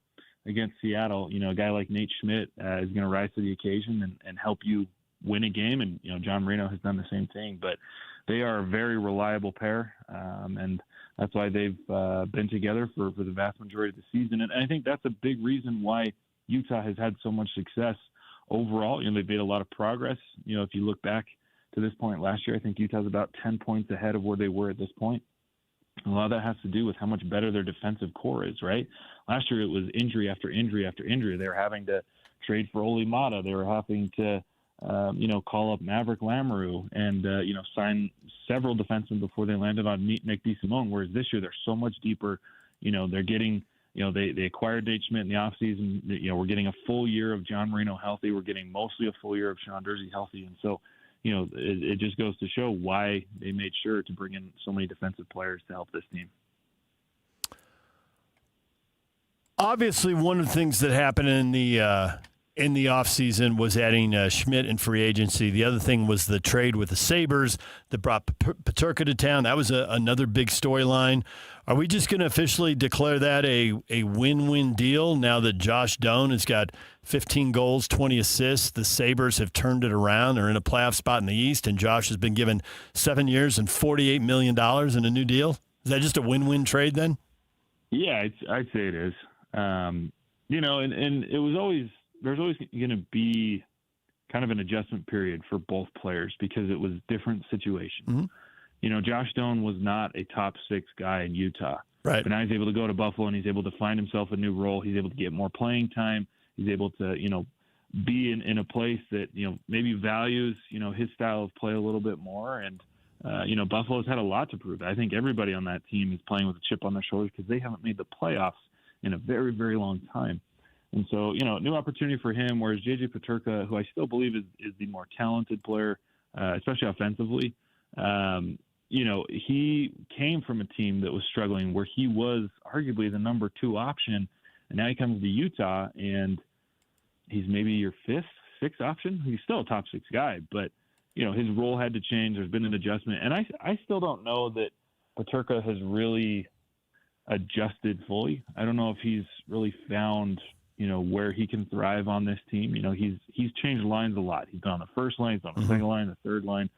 S4: against Seattle, a guy like Nate Schmidt is going to rise to the occasion and help you win a game. And, John Marino has done the same thing. But they are a very reliable pair, and that's why they've been together for the vast majority of the season. And I think that's a big reason why Utah has had so much success overall. They've made a lot of progress. If you look back to this point last year, I think Utah's about 10 points ahead of where they were at this point. A lot of that has to do with how much better their defensive core is, right? Last year it was injury after injury after injury. They were having to trade for Oli Mata. They were having to, call up Maverick Lamoureux and, sign several defensemen before they landed on Nick DeSimone, whereas this year they're so much deeper. They're getting, they acquired Nate Schmidt in the offseason. We're getting a full year of John Marino healthy. We're getting mostly a full year of Sean Durzi healthy. And so, it just goes to show why they made sure to bring in so many defensive players to help this team.
S9: Obviously, one of the things that happened in the offseason was adding Schmidt in free agency. The other thing was the trade with the Sabres that brought Peterka to town. That was another big storyline. Are we just going to officially declare that a win-win deal now that Josh Doan has got 15 goals, 20 assists? The Sabres have turned it around. They're in a playoff spot in the East, and Josh has been given 7 years and $48 million in a new deal. Is that just a win-win trade then?
S4: Yeah, I'd say it is. And it was always – there's always going to be kind of an adjustment period for both players because it was different situations.
S9: Mm-hmm.
S4: Josh Doan was not a top 6 guy in Utah.
S9: Right.
S4: But now he's able to go to Buffalo and he's able to find himself a new role. He's able to get more playing time. He's able to, be in a place that, maybe values, his style of play a little bit more. And, Buffalo's had a lot to prove. I think everybody on that team is playing with a chip on their shoulders because they haven't made the playoffs in a very, very long time. And so, new opportunity for him, whereas J.J. Peterka, who I still believe is the more talented player, especially offensively, he came from a team that was struggling where he was arguably the number 2 option, and now he comes to Utah, and he's maybe your 5th, 6th option. He's still a top 6 guy, but, his role had to change. There's been an adjustment, and I still don't know that Peterka has really adjusted fully. I don't know if he's really found – where he can thrive on this team. He's changed lines a lot. He's been on the first line, he's on the second line, the third line.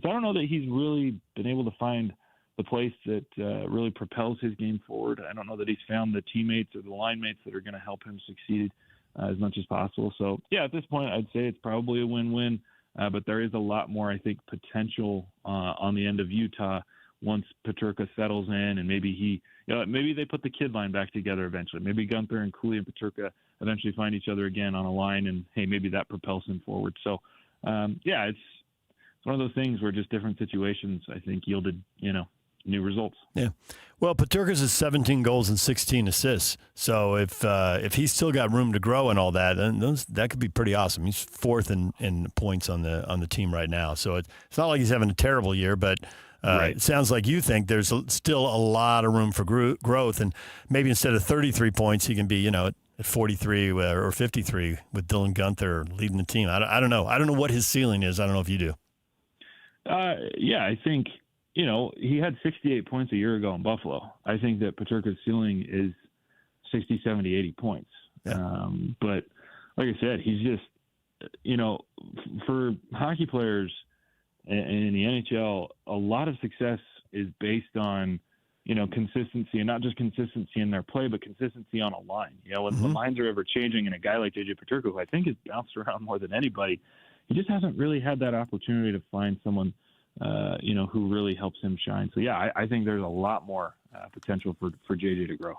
S4: So I don't know that he's really been able to find the place that really propels his game forward. I don't know that he's found the teammates or the line mates that are going to help him succeed as much as possible. So, yeah, at this point, I'd say it's probably a win-win, but there is a lot more, I think, potential on the end of Utah once Peterka settles in, and maybe maybe they put the kid line back together eventually. Maybe Gunther and Cooley and Peterka eventually find each other again on a line, and, hey, maybe that propels him forward. So, it's one of those things where just different situations, I think, yielded, new results.
S9: Yeah. Well, Peterka's is 17 goals and 16 assists. So if he's still got room to grow and all that, then that could be pretty awesome. He's fourth in points on the team right now. So it's not like he's having a terrible year, but it sounds like you think there's still a lot of room for growth, and maybe instead of 33 points, he can be at 43 or 53 with Dylan Gunther leading the team. I don't know. I don't know what his ceiling is. I don't know if you do.
S4: I think. He had 68 points a year ago in Buffalo. I think that Peterka's ceiling is 60, 70, 80 points. Yeah. But like I said, he's just, for hockey players in the NHL, a lot of success is based on, consistency, and not just consistency in their play, but consistency on a line. When the lines are ever changing, and a guy like JJ Peterka, who I think has bounced around more than anybody, he just hasn't really had that opportunity to find someone who really helps him shine. So, I think there's a lot more potential for JJ to grow.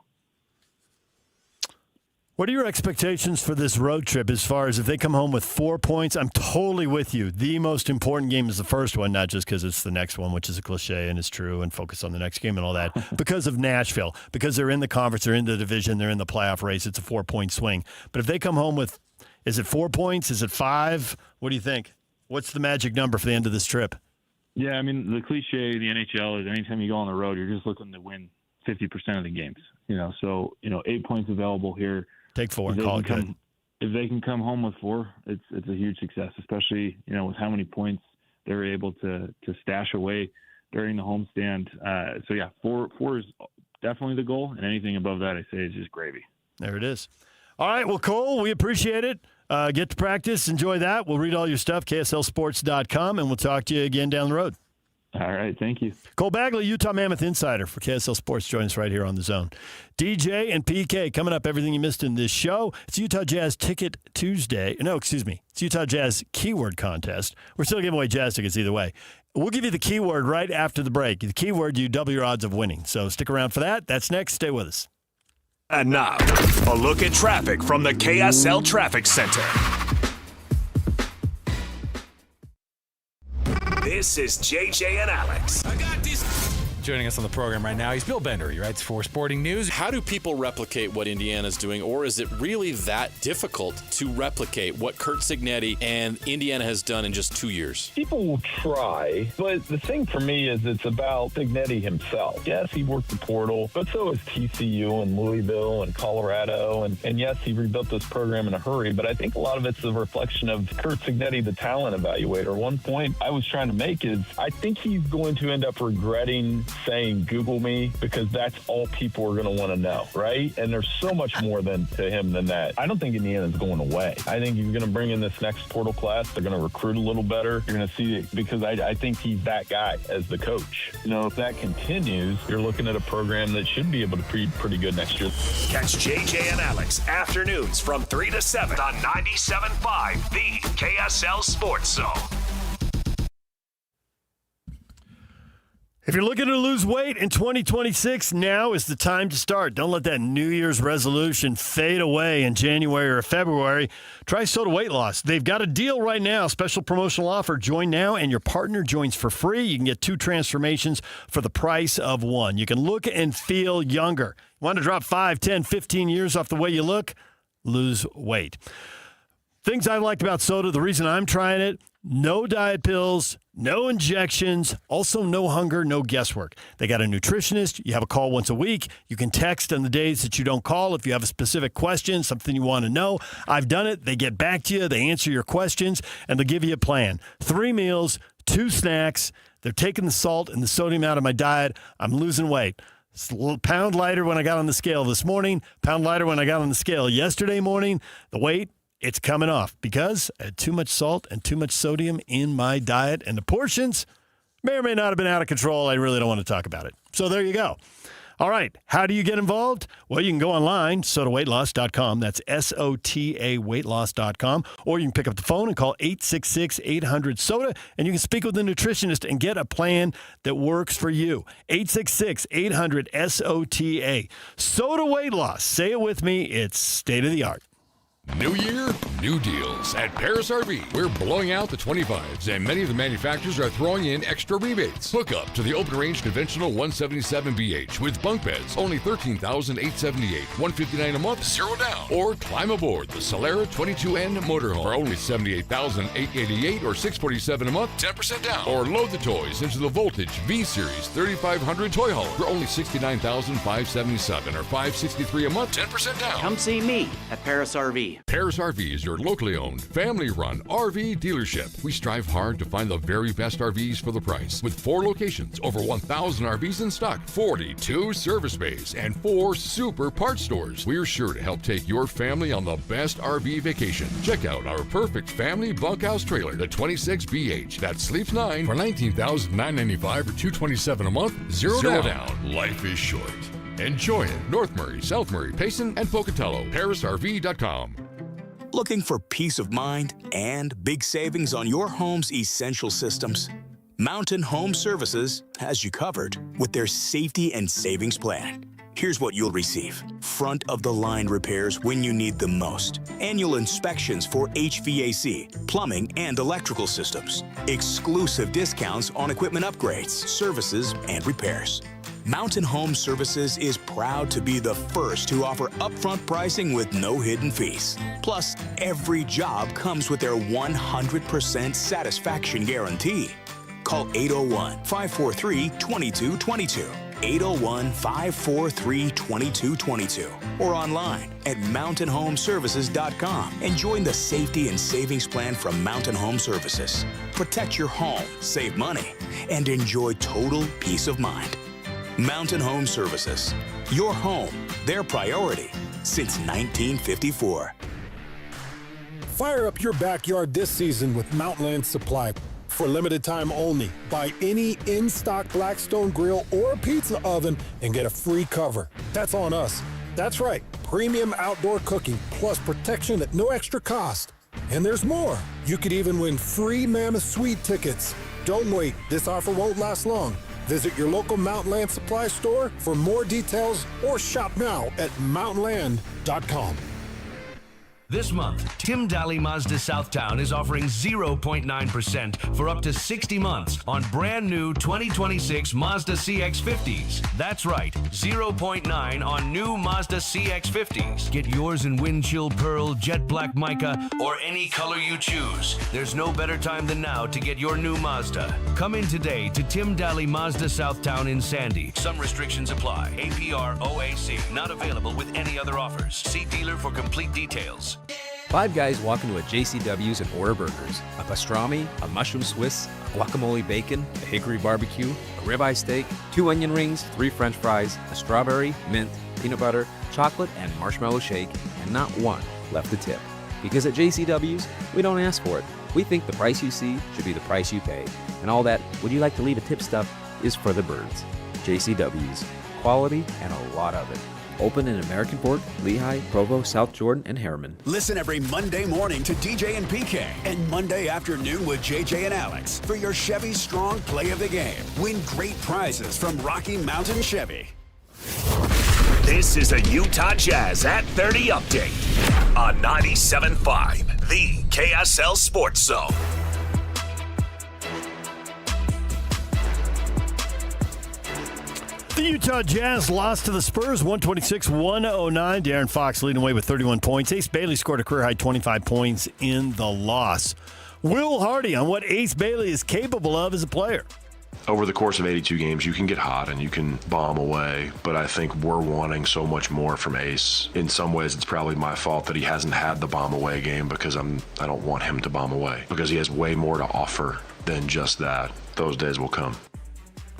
S9: What are your expectations for this road trip as far as if they come home with 4 points? I'm totally with you. The most important game is the first one, not just because it's the next one, which is a cliche and is true, and focus on the next game and all that, because of Nashville, because they're in the conference, they're in the division, they're in the playoff race. It's a 4-point swing. But if they come home with, is it 4 points? Is it 5? What do you think? What's the magic number for the end of this trip?
S4: Yeah, I mean, the cliche of the NHL is anytime you go on the road, you're just looking to win 50% of the games. 8 points available here.
S9: Take 4 and call it good.
S4: If they can come home with 4, it's a huge success, especially, with how many points they're able to stash away during the homestand. 4 is definitely the goal, and anything above that, I say, is just gravy.
S9: There it is. All right, well, Cole, we appreciate it. Get to practice. Enjoy that. We'll read all your stuff, KSLSports.com, and we'll talk to you again down the road.
S4: All right, thank you.
S9: Cole Bagley, Utah Mammoth Insider for KSL Sports, join us right here on The Zone. DJ and PK, coming up, everything you missed in this show. It's Utah Jazz Ticket Tuesday. No, excuse me. It's Utah Jazz Keyword Contest. We're still giving away Jazz tickets either way. We'll give you the keyword right after the break. The keyword, you double your odds of winning. So stick around for that. That's next. Stay with us.
S5: And now, a look at traffic from the KSL Traffic Center. This is JJ and Alex.
S6: I got this. Joining us on the program right now, he's Bill Bender. He writes for Sporting News.
S7: How do people replicate what Indiana's doing, or is it really that difficult to replicate what Curt Cignetti and Indiana has done in just 2 years?
S8: People will try, but the thing for me is it's about Cignetti himself. Yes, he worked the portal, but so has TCU and Louisville and Colorado, and yes, he rebuilt this program in a hurry, but I think a lot of it's a reflection of Curt Cignetti, the talent evaluator. One point I was trying to make is I think he's going to end up regretting saying Google me, because that's all people are going to want to know, right? And there's so much more to him than that. I don't think Indiana's going away. I think you're going to bring in this next portal class. They're going to recruit a little better. You're going to see it, because I think he's that guy as the coach. If that continues, you're looking at a program that should be able to be pretty good next year.
S5: Catch JJ and Alex afternoons from 3 to 7 on 97.5, the KSL Sports Zone.
S9: If you're looking to lose weight in 2026, now is the time to start. Don't let that New Year's resolution fade away in January or February. Try Soda Weight Loss. They've got a deal right now, special promotional offer. Join now and your partner joins for free. You can get 2 transformations for the price of 1. You can look and feel younger. Want to drop 5, 10, 15 years off the way you look? Lose weight. Things I liked about soda, the reason I'm trying it, no diet pills, no injections, also no hunger, no guesswork. They got a nutritionist. You have a call once a week. You can text on the days that you don't call if you have a specific question, something you want to know. I've done it. They get back to you. They answer your questions, and they'll give you a plan. 3 meals, 2 snacks. They're taking the salt and the sodium out of my diet. I'm losing weight. It's a little pound lighter when I got on the scale this morning, pound lighter when I got on the scale yesterday morning. The weight, it's coming off because I had too much salt and too much sodium in my diet, and the portions, May or may not have been out of control. I really don't want to talk about it. So there you go. All right. How do you get involved? Well, you can go online, sotaweightloss.com. That's SOTA weightloss.com. Or you can pick up the phone and call 866-800-SOTA, and you can speak with a nutritionist and get a plan that works for you. 866-800-SOTA. Sota Weight Loss. Say it with me. It's state of the art.
S10: New year, new deals. At Paris RV, we're blowing out the 25s, and many of the manufacturers are throwing in extra rebates. Hook up to the open-range conventional 177BH with bunk beds, only $13,878, $159 a month, zero down. Or climb aboard the Solera 22N motorhome for only $78,888 or $647 a month, 10% down. Or load the toys into the Voltage V-Series 3500 toy hauler for only $69,577 or $563 a month, 10% down.
S12: Come see me at Paris RV.
S10: Paris RV is your locally owned, family-run RV dealership. We strive hard to find the very best RVs for the price. With 4 locations, over 1,000 RVs in stock, 42 service bays, and 4 super parts stores, we're sure to help take your family on the best RV vacation. Check out our perfect family bunkhouse trailer, the 26BH, that sleeps 9 for $19,995 or $227 a month, zero down. Life is short. Enjoy it. North Murray, South Murray, Payson, and Pocatello. ParisRV.com.
S13: Looking for peace of mind and big savings on your home's essential systems? Mountain Home Services has you covered with their safety and savings plan. Here's what you'll receive. Front-of-the-line repairs when you need them most. Annual inspections for HVAC, plumbing, and electrical systems. Exclusive discounts on equipment upgrades, services, and repairs. Mountain Home Services is proud to be the first to offer upfront pricing with no hidden fees. Plus, every job comes with their 100% satisfaction guarantee. Call 801-543-2222. 801-543-2222 or online at mountainhomeservices.com and join the safety and savings plan from Mountain Home Services. Protect your home, save money, and enjoy total peace of mind. Mountain Home Services. Your home, their priority since 1954.
S14: Fire up your backyard this season with Mountainland Supply. For limited time only, buy any in-stock Blackstone grill or pizza oven and get a free cover. That's on us. That's right, premium outdoor cooking plus protection at no extra cost. And there's more. You could even win free Mammoth Suite tickets. Don't wait, this offer won't last long. Visit your local Mountainland Supply store for more details or shop now at mountainland.com.
S15: This month, Tim Daly Mazda Southtown is offering 0.9% for up to 60 months on brand new 2026 Mazda CX-50s. That's right, 0.9 on new Mazda CX-50s. Get yours in wind chill pearl, jet black mica, or any color you choose. There's no better time than now to get your new Mazda. Come in today to Tim Daly Mazda Southtown in Sandy. Some restrictions apply. APR OAC. Not available with any other offers. See dealer for complete details.
S16: 5 guys walk into a JCW's and order burgers. A pastrami, a mushroom Swiss, a guacamole bacon, a hickory barbecue, a ribeye steak, 2 onion rings, 3 french fries, a strawberry, mint, peanut butter, chocolate, and marshmallow shake, and not one left to tip. Because at JCW's, we don't ask for it. We think the price you see should be the price you pay. And all that, would you like to leave a tip stuff, is for the birds. JCW's. Quality and a lot of it. Open in American Fork, Lehigh, Provo, South Jordan, and Harriman.
S2: Listen every Monday morning to DJ and PK and Monday afternoon with JJ and Alex for your Chevy Strong Play of the Game. Win great prizes from Rocky Mountain Chevy.
S5: This is a Utah Jazz at 30 update on 97.5, the KSL Sports Zone.
S9: The Utah Jazz lost to the Spurs 126-109. De'Aaron Fox leading away with 31 points. Ace Bailey scored a career-high 25 points in the loss. Will Hardy on what Ace Bailey is capable of as a player.
S17: Over the course of 82 games, you can get hot and you can bomb away, but I think we're wanting so much more from Ace. In some ways, it's probably my fault that he hasn't had the bomb away game because I don't want him to bomb away because he has way more to offer than just that. Those days will come.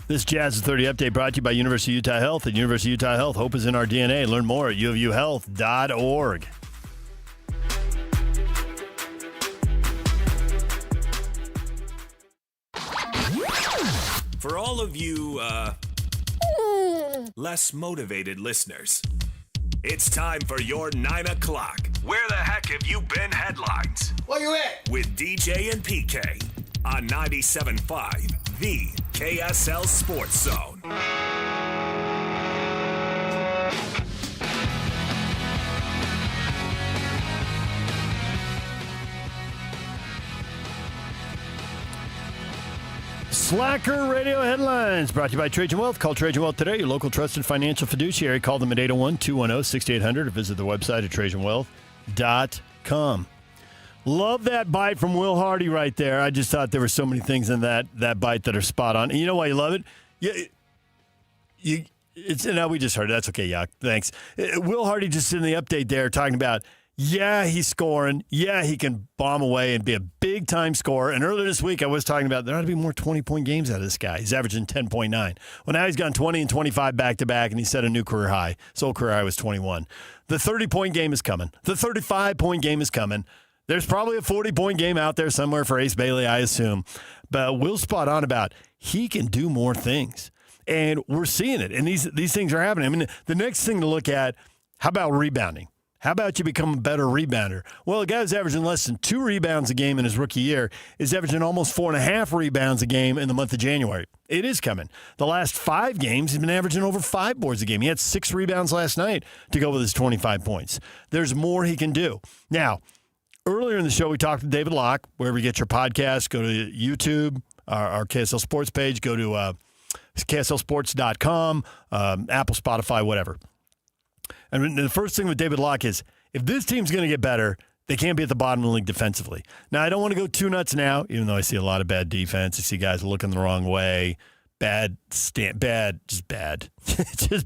S9: This Jazz at 30 update brought to you by University of Utah Health. At University of Utah Health, hope is in our DNA. Learn more at uofuhealth.org.
S5: of you, less motivated listeners. It's time for your 9 o'clock. Where the heck have you been headlines?
S1: Where you at?
S5: With DJ and PK on 97.5, the KSL Sports Zone.
S9: Slacker Radio Headlines brought to you by Trajan Wealth. Call Trajan Wealth today, your local trusted financial fiduciary. Call them at 801-210-6800 or visit the website at TrajanWealth.com. Love that bite from Will Hardy right there. I just thought there were so many things in that bite that are spot on. And you know why you love it? Now we just heard it. That's okay, Yak. Thanks. Will Hardy just in the update there talking about, yeah, he's scoring. Yeah, he can bomb away and be a big-time scorer. And earlier this week, I was talking about there ought to be more 20-point games out of this guy. He's averaging 10.9. Well, now he's gone 20 and 25 back-to-back, and he set a new career high. His old career high was 21. The 30-point game is coming. The 35-point game is coming. There's probably a 40-point game out there somewhere for Ace Bailey, I assume. But Will's spot on about he can do more things. And we're seeing it. And these things are happening. I mean, the next thing to look at, how about rebounding? How about you become a better rebounder? Well, a guy who's averaging less than 2 rebounds a game in his rookie year is averaging almost 4.5 rebounds a game in the month of January. It is coming. The last 5 games, he's been averaging over 5 boards a game. He had 6 rebounds last night to go with his 25 points. There's more he can do. Now, earlier in the show, we talked to David Locke. Wherever you get your podcast, go to YouTube, our KSL Sports page, go to KSLSports.com, Apple, Spotify, whatever. And the first thing with David Locke is, if this team's going to get better, they can't be at the bottom of the league defensively. Now, I don't want to go too nuts now, even though I see a lot of bad defense. I see guys looking the wrong way. Just bad. Just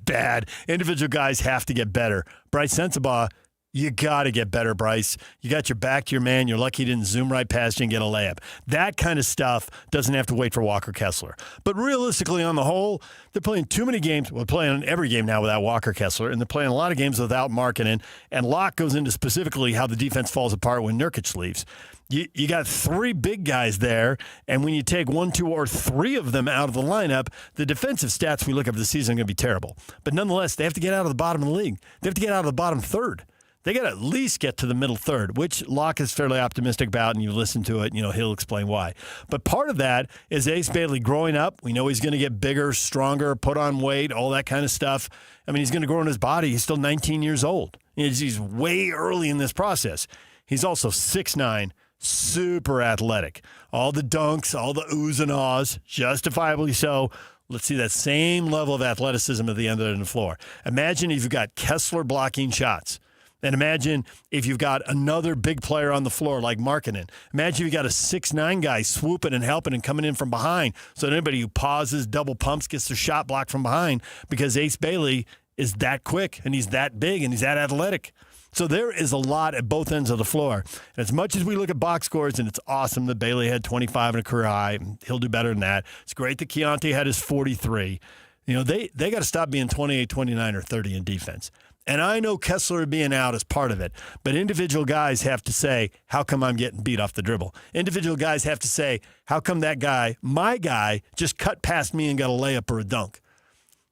S9: bad. Individual guys have to get better. Bryce Sensabaugh, you got to get better, Bryce. You got your back to your man. You're lucky he didn't zoom right past you and get a layup. That kind of stuff doesn't have to wait for Walker Kessler. But realistically, on the whole, they're playing too many games. We're playing every game now without Walker Kessler, and they're playing a lot of games without Markkanen. And Locke goes into specifically how the defense falls apart when Nurkic leaves. You got 3 big guys there, and when you take 1, 2, or 3 of them out of the lineup, the defensive stats we look at for the season are going to be terrible. But nonetheless, they have to get out of the bottom of the league. They have to get out of the bottom third. They got to at least get to the middle third, which Locke is fairly optimistic about, and you listen to it, he'll explain why. But part of that is Ace Bailey growing up. We know he's going to get bigger, stronger, put on weight, all that kind of stuff. I mean, he's going to grow in his body. He's still 19 years old. He's way early in this process. He's also 6'9", super athletic. All the dunks, all the oohs and ahs, justifiably so. Let's see that same level of athleticism at the end of the floor. Imagine if you've got Kessler blocking shots. And imagine if you've got another big player on the floor like Markkanen. Imagine if you've got a 6'9" guy swooping and helping and coming in from behind. So that anybody who pauses, double pumps, gets their shot blocked from behind because Ace Bailey is that quick and he's that big and he's that athletic. So there is a lot at both ends of the floor. And as much as we look at box scores, and it's awesome that Bailey had 25 and a career high, and he'll do better than that. It's great that Keontae had his 43. They got to stop being 28, 29, or 30 in defense. And I know Kessler being out is part of it, but individual guys have to say, how come I'm getting beat off the dribble? Individual guys have to say, how come that guy, my guy, just cut past me and got a layup or a dunk?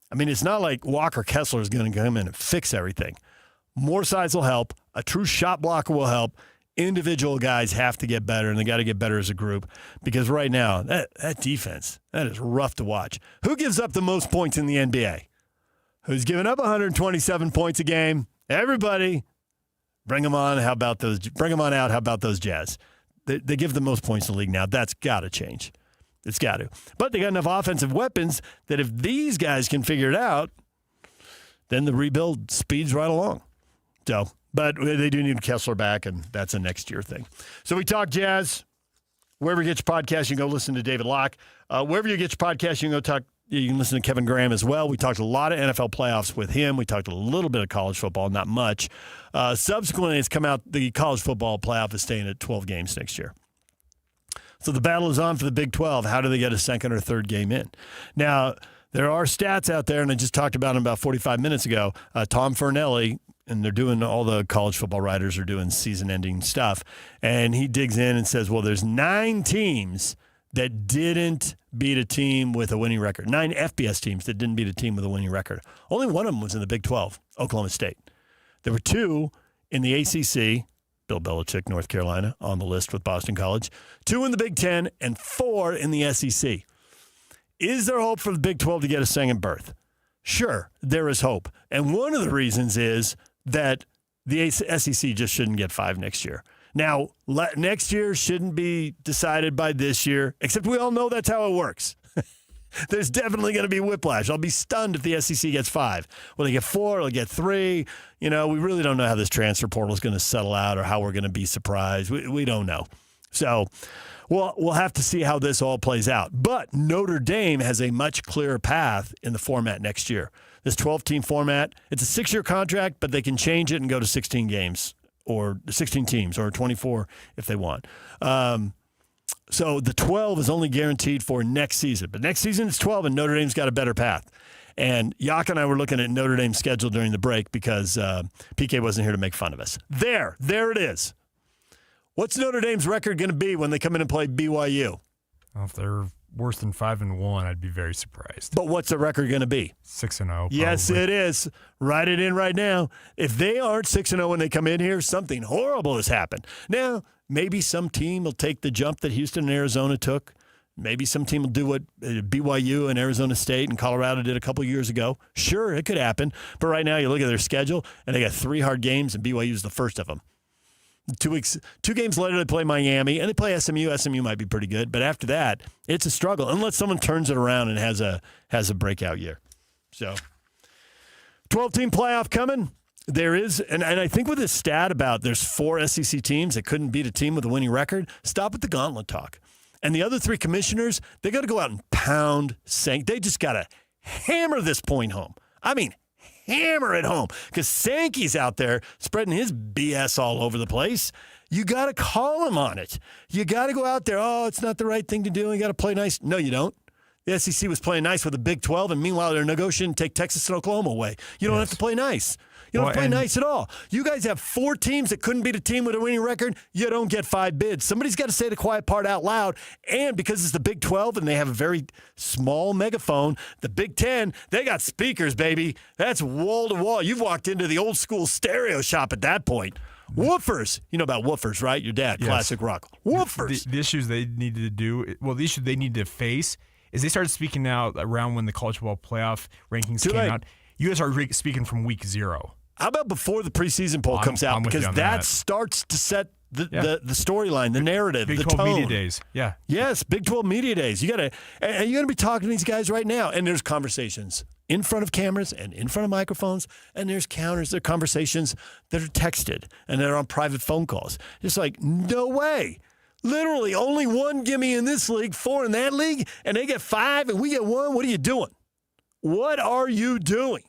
S9: I mean, it's not like Walker Kessler is going to come in and fix everything. More size will help. A true shot blocker will help. Individual guys have to get better, and they got to get better as a group because right now, that defense, that is rough to watch. Who gives up the most points in the NBA? Who's giving up 127 points a game? Everybody, bring them on. How about those? Bring them on out. How about those Jazz? They give the most points in the league now. That's got to change. It's got to. But they got enough offensive weapons that if these guys can figure it out, then the rebuild speeds right along. So, but they do need Kessler back, and that's a next year thing. So we talk Jazz. Wherever you get your podcast, you can go listen to David Locke. Wherever you get your podcast, you can go talk. You can listen to Kevin Graham as well. We talked a lot of NFL playoffs with him. We talked a little bit of college football, not much. Subsequently, it's come out the college football playoff is staying at 12 games next year. So the battle is on for the Big 12. How do they get a second or third game in? Now, there are stats out there, and I just talked about them about 45 minutes ago. Tom Fernelli, and they're doing, all the college football writers are doing season-ending stuff, and he digs in and says, well, there's 9 teams that didn't beat a team with a winning record. 9 FBS teams that didn't beat a team with a winning record. Only one of them was in the Big 12, Oklahoma State. There were 2 in the ACC, Bill Belichick, North Carolina, on the list with Boston College. 2 in the Big 10 and 4 in the SEC. Is there hope for the Big 12 to get a second berth? Sure, there is hope. And one of the reasons is that the SEC just shouldn't get 5 next year. Now, next year shouldn't be decided by this year, except we all know that's how it works. There's definitely going to be whiplash. I'll be stunned if the SEC gets 5. Will they get 4? Will they get 3? We really don't know how this transfer portal is going to settle out or how we're going to be surprised. We don't know. So we'll have to see how this all plays out. But Notre Dame has a much clearer path in the format next year. This 12-team format, it's a 6-year contract, but they can change it and go to 16 games or 16 teams or 24 if they want. So the 12 is only guaranteed for next season. But next season it's 12, and Notre Dame's got a better path. And Yak and I were looking at Notre Dame's schedule during the break because PK wasn't here to make fun of us. There it is. What's Notre Dame's record going to be when they come in and play BYU?
S1: Well, if they're worse than 5-1, I'd be very surprised.
S9: But what's the record going to be?
S1: 6-0.
S9: Yes, it is. Write it in right now. If they aren't 6-0 when they come in here, something horrible has happened. Now, maybe some team will take the jump that Houston and Arizona took. Maybe some team will do what BYU and Arizona State and Colorado did a couple years ago. Sure, it could happen. But right now, you look at their schedule, and they got 3 hard games, and BYU's the first of them. 2 games later, they play Miami, and they play SMU. SMU might be pretty good, but after that, it's a struggle unless someone turns it around and has a breakout year. So, 12-team playoff coming. There is, and I think with this stat about there's 4 SEC teams that couldn't beat a team with a winning record, stop with the gauntlet talk. And the other 3 commissioners, they got to go out and pound Sankey. They just got to hammer this point home. I mean, hammer it home, because Sankey's out there spreading his BS all over the place. You got to call him on it. You got to go out there, it's not the right thing to do. You got to play nice. No, you don't. The SEC was playing nice with the Big 12, and meanwhile, they're negotiating to take Texas and Oklahoma away. You don't have to play nice. You don't have to play nice at all. You guys have 4 teams that couldn't beat a team with a winning record. You don't get 5 bids. Somebody's got to say the quiet part out loud. And because it's the Big 12 and they have a very small megaphone, the Big 10, they got speakers, baby. That's wall to wall. You've walked into the old school stereo shop at that point. Woofers. You know about woofers, right? Your dad, classic rock. Woofers.
S1: The issues they needed to do, the issue they need to face is they started speaking out around when the college football playoff rankings came out. You guys are speaking from week 0.
S9: How about before the preseason poll comes out? Because that starts to set the storyline, the narrative, the tone.
S1: Big 12 media days. Yeah.
S9: Yes, Big 12 media days. You're going to be talking to these guys right now. And there's conversations in front of cameras and in front of microphones. And there's counters. There are conversations that are texted and they're on private phone calls. It's like, no way. Literally, only 1 gimme in this league, 4 in that league, and they get 5 and we get 1. What are you doing? What are you doing?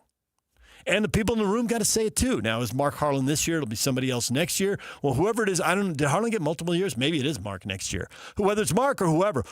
S9: And the people in the room got to say it too. Now, is Mark Harlan this year? It'll be somebody else next year. Well, whoever it is, did Harlan get multiple years? Maybe it is Mark next year. Whether it's Mark or whoever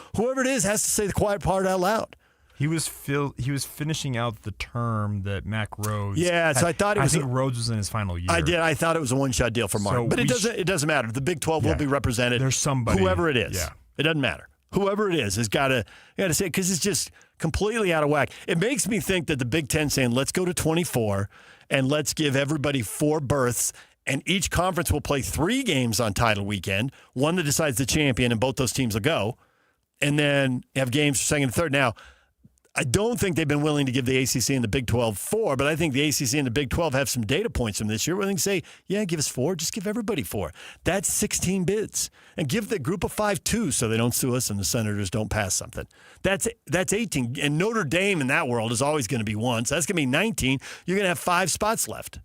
S9: it is has to say the quiet part out loud.
S1: He was finishing out the term that Mac Rhodes.
S9: Yeah, so I thought
S1: I think Rhodes was in his final year.
S9: I did. I thought it was a one-shot deal for Mark,
S1: So
S9: but it doesn't matter. The Big 12 will be represented.
S1: There's somebody.
S9: Whoever it is.
S1: Yeah.
S9: It doesn't matter. Whoever it is has got to say, because it's just completely out of whack. It makes me think that the Big 10 saying, let's go to 24 and let's give everybody 4 berths, and each conference will play 3 games on title weekend, one that decides the champion, and both those teams will go, and then have games for second and third. Now, I don't think they've been willing to give the ACC and the Big 12 4, but I think the ACC and the Big 12 have some data points from this year where they can say, yeah, give us 4, just give everybody 4. That's 16 bids. And give the group of 5 2 so they don't sue us and the Senators don't pass something. That's 18. And Notre Dame in that world is always going to be 1, so that's going to be 19. You're going to have 5 spots left.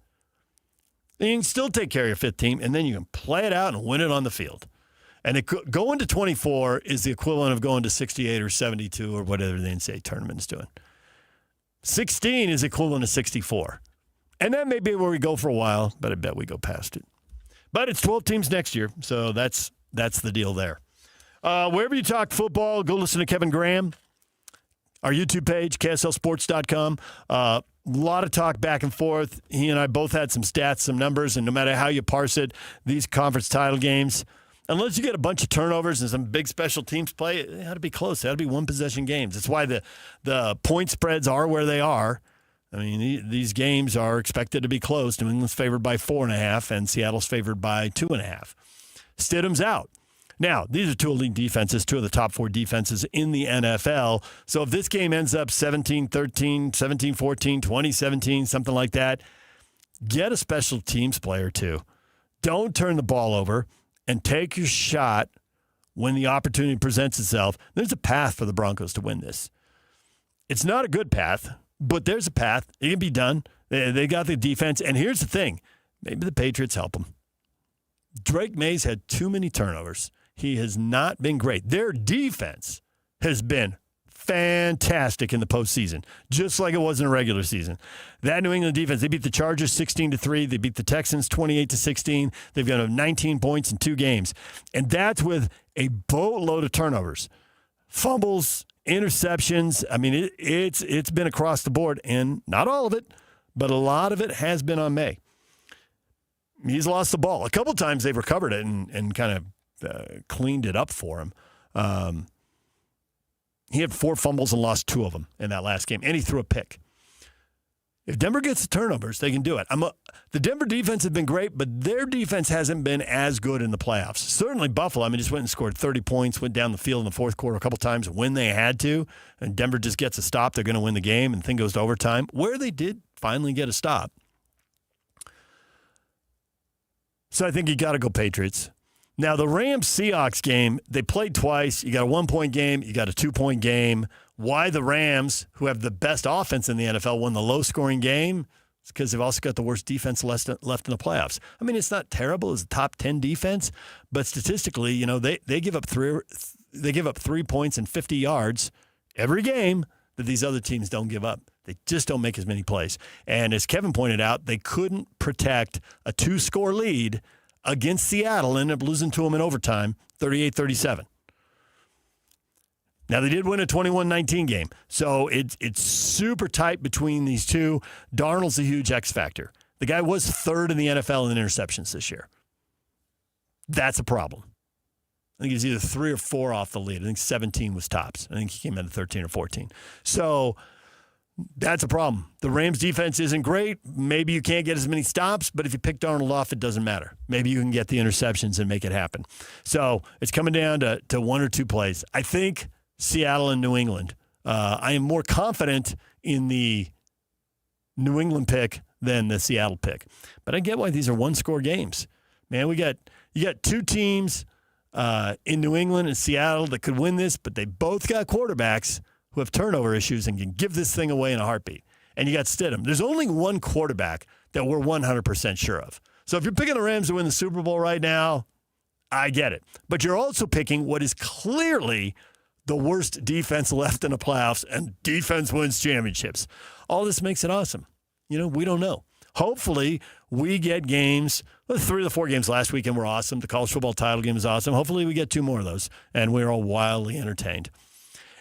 S9: And you can still take care of your 5th team, and then you can play it out and win it on the field. And going to 24 is the equivalent of going to 68 or 72 or whatever the NCAA tournament is doing. 16 is equivalent to 64. And that may be where we go for a while, but I bet we go past it. But it's 12 teams next year, so that's the deal there. Wherever you talk football, go listen to Kevin Graham. Our YouTube page, KSLSports.com. A lot of talk back and forth. He and I both had some stats, some numbers, and no matter how you parse it, these conference title games, unless you get a bunch of turnovers and some big special teams play, it had to be close. It had to be one-possession games. That's why the point spreads are where they are. I mean, these games are expected to be close. New England's favored by 4.5, and Seattle's favored by 2.5. Stidham's out. Now, these are two elite defenses, two of the top 4 defenses in the NFL. So if this game ends up 17-13, 17-14, 20-17, something like that, get a special teams player too. Don't turn the ball over and take your shot when the opportunity presents itself. There's a path for the Broncos to win this. It's not a good path, but there's a path. It can be done. They got the defense. And here's the thing. Maybe the Patriots help them. Drake Mays had too many turnovers. He has not been great. Their defense has been fantastic in the postseason, just like it was in a regular season. That New England defense, they beat the Chargers 16-3. They beat the Texans 28-16. They've got 19 points in 2 games. And that's with a boatload of turnovers. Fumbles, interceptions. I mean, it's been across the board, and not all of it, but a lot of it has been on May. He's lost the ball. A couple times they've recovered it and kind of cleaned it up for him. He had 4 fumbles and lost 2 of them in that last game, and he threw a pick. If Denver gets the turnovers, they can do it. The Denver defense has been great, but their defense hasn't been as good in the playoffs. Certainly Buffalo, just went and scored 30 points, went down the field in the fourth quarter a couple times when they had to, and Denver just gets a stop. They're going to win the game, and the thing goes to overtime, where they did finally get a stop. So I think you got to go Patriots. Now, the Rams-Seahawks game, they played twice. You got a 1-point game. You got a 2-point game. Why the Rams, who have the best offense in the NFL, won the low-scoring game? It's because they've also got the worst defense left in the playoffs. I mean, it's not terrible. It's a top 10 defense, but statistically, they give up 3 points and 50 yards every game that these other teams don't give up. They just don't make as many plays. And as Kevin pointed out, they couldn't protect a 2-score lead against Seattle, ended up losing to them in overtime, 38-37. Now, they did win a 21-19 game, so it's super tight between these two. Darnold's a huge X factor. The guy was 3rd in the NFL in interceptions this year. That's a problem. I think he's either 3 or 4 off the lead. I think 17 was tops. I think he came in at 13 or 14. So that's a problem. The Rams defense isn't great. Maybe you can't get as many stops, but if you pick Darnold off, it doesn't matter. Maybe you can get the interceptions and make it happen. So it's coming down to 1 or 2 plays. I think Seattle and New England. I am more confident in the New England pick than the Seattle pick. But I get why these are 1-score games. Man, you got 2 teams in New England and Seattle that could win this, but they both got quarterbacks who have turnover issues and can give this thing away in a heartbeat. And you got Stidham. There's only one quarterback that we're 100% sure of. So if you're picking the Rams to win the Super Bowl right now, I get it. But you're also picking what is clearly the worst defense left in the playoffs, and defense wins championships. All this makes it awesome. We don't know. Hopefully, we get games. 3 of the 4 games last weekend were awesome. The college football title game is awesome. Hopefully, we get 2 more of those, and we're all wildly entertained.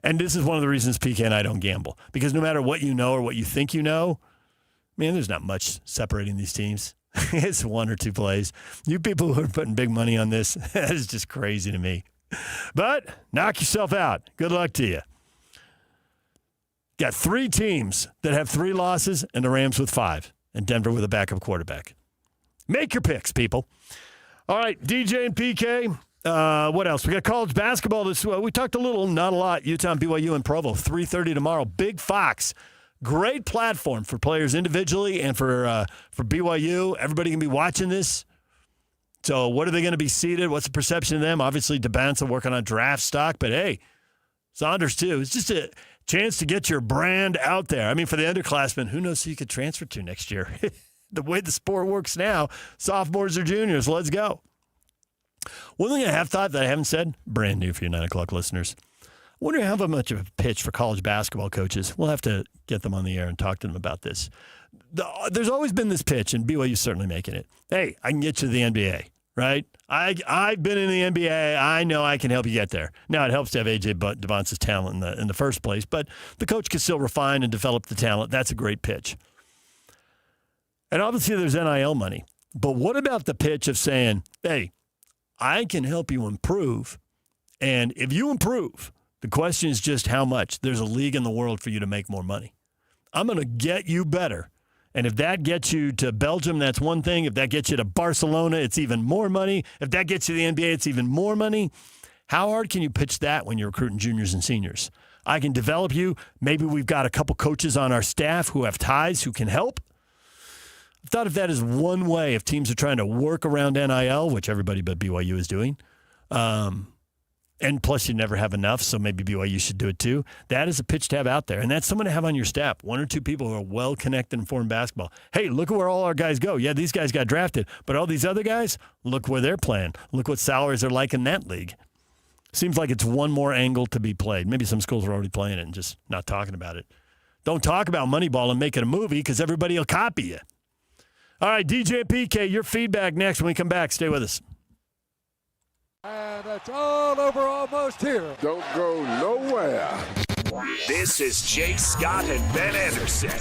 S9: And this is one of the reasons PK and I don't gamble. Because no matter what you know or what you think you know, man, there's not much separating these teams. It's 1 or 2 plays. You people who are putting big money on this, that is just crazy to me. But knock yourself out. Good luck to you. Got 3 teams that have 3 losses, and the Rams with 5, and Denver with a backup quarterback. Make your picks, people. All right, DJ and PK. What else? We got college basketball. We talked a little, not a lot. Utah, BYU, and Provo. 3:30 tomorrow. Big Fox. Great platform for players individually and for BYU. Everybody can be watching this. So what are they going to be seated? What's the perception of them? Obviously, DeBanza working on draft stock. But, hey, Saunders, too. It's just a chance to get your brand out there. I mean, for the underclassmen, who knows who you could transfer to next year? The way the sport works now, sophomores or juniors, let's go. One thing I have thought that I haven't said, brand new for you 9 o'clock listeners, I wonder how much of a pitch for college basketball coaches. We'll have to get them on the air and talk to them about this. There's always been this pitch, and BYU's certainly making it. Hey, I can get you to the NBA, right? I've been in the NBA. I know I can help you get there. Now, it helps to have A.J. DeVonce's talent in the first place, but the coach can still refine and develop the talent. That's a great pitch. And obviously there's NIL money. But what about the pitch of saying, hey, I can help you improve. And if you improve, the question is just how much. There's a league in the world for you to make more money. I'm going to get you better. And if that gets you to Belgium, that's one thing. If that gets you to Barcelona, it's even more money. If that gets you to the NBA, it's even more money. How hard can you pitch that when you're recruiting juniors and seniors? I can develop you. Maybe we've got a couple coaches on our staff who have ties who can help. I've thought of that as one way if teams are trying to work around NIL, which everybody but BYU is doing. And plus, you never have enough, so maybe BYU should do it too. That is a pitch to have out there, and that's someone to have on your staff. One or two people who are well-connected and informed basketball. Hey, look at where all our guys go. Yeah, these guys got drafted, but all these other guys, look where they're playing. Look what salaries are like in that league. Seems like it's one more angle to be played. Maybe some schools are already playing it and just not talking about it. Don't talk about Moneyball and make it a movie because everybody will copy you. All right, DJ and PK, your feedback next when we come back. Stay with us.
S3: And it's all over almost here.
S11: Don't go nowhere.
S5: This is Jake Scott and Ben Anderson.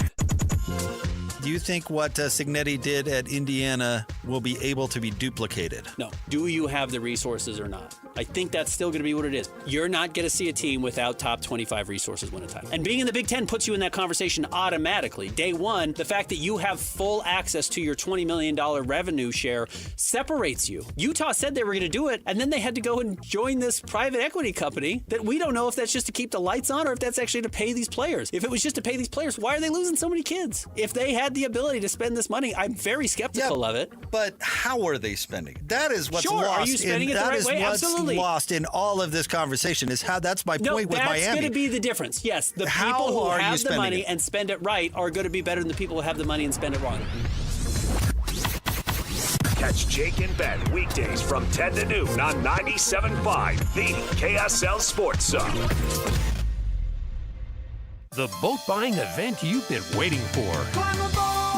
S18: Do you think what Cignetti did at Indiana will be able to be duplicated?
S19: No. Do you have the resources or not? I think that's still going to be what it is. You're not going to see a team without top 25 resources win a title. And being in the Big Ten puts you in that conversation automatically. Day one, the fact that you have full access to your $20 million revenue share separates you. Utah said they were going to do it, and then they had to go and join this private equity company that we don't know if that's just to keep the lights on or if that's actually to pay these players. If it was just to pay these players, why are they losing so many kids? If they had the ability to spend this money, I'm very skeptical of it.
S18: But how are they spending? That is what's lost.
S19: Are you spending it the right way? Absolutely.
S18: Lost in all of this conversation is how that's my point with Miami.
S19: That's going to be the difference. Yes, the people who have the money and spend it right are going to be better than the people who have the money and spend it wrong.
S5: Catch Jake and Ben weekdays from 10 to noon on 97.5, the KSL Sports Zone.
S20: The boat buying event you've been waiting for.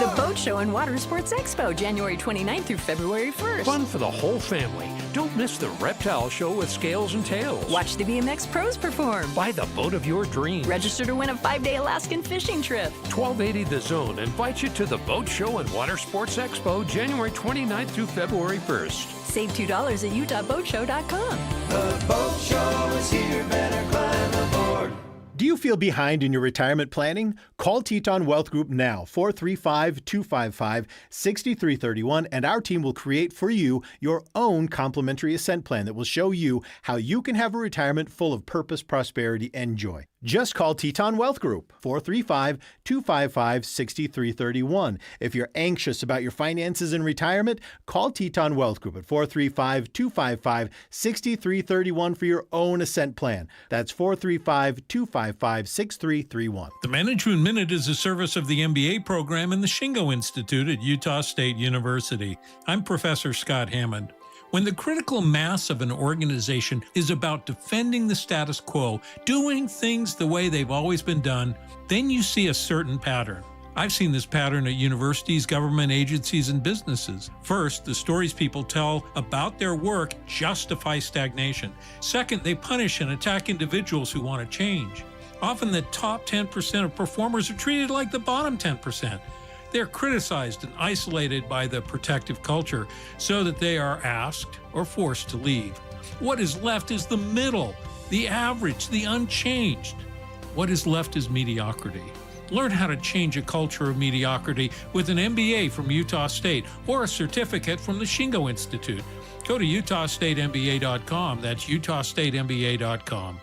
S21: The Boat Show and Water Sports Expo, January 29th through February 1st.
S20: Fun for the whole family. Don't miss the reptile show with scales and tails.
S21: Watch the BMX pros perform.
S20: Buy the boat of your dreams.
S21: Register to win a 5-day Alaskan fishing trip.
S20: 1280 The Zone invites you to the Boat Show and Water Sports Expo, January 29th through February 1st.
S21: Save $2 at utahboatshow.com.
S22: The boat show is here, better climb aboard.
S23: Do you feel behind in your retirement planning? Call Teton Wealth Group now, 435-255-6331, and our team will create for you your own complimentary Ascent plan that will show you how you can have a retirement full of purpose, prosperity, and joy. Just call Teton Wealth Group, 435-255-6331. If you're anxious about your finances in retirement, call Teton Wealth Group at 435-255-6331 for your own Ascent plan. That's 435-255-6331.
S25: The Management Minute is a service of the MBA program and the Shingo Institute at Utah State University. I'm Professor Scott Hammond. When the critical mass of an organization is about defending the status quo, doing things the way they've always been done, then you see a certain pattern. I've seen this pattern at universities, government agencies, and businesses. First, the stories people tell about their work justify stagnation. Second, they punish and attack individuals who want to change. Often the top 10% of performers are treated like the bottom 10%. They're criticized and isolated by the protective culture so that they are asked or forced to leave. What is left is the middle, the average, the unchanged. What is left is mediocrity. Learn how to change a culture of mediocrity with an MBA from Utah State or a certificate from the Shingo Institute. Go to utahstatemba.com. That's utahstatemba.com.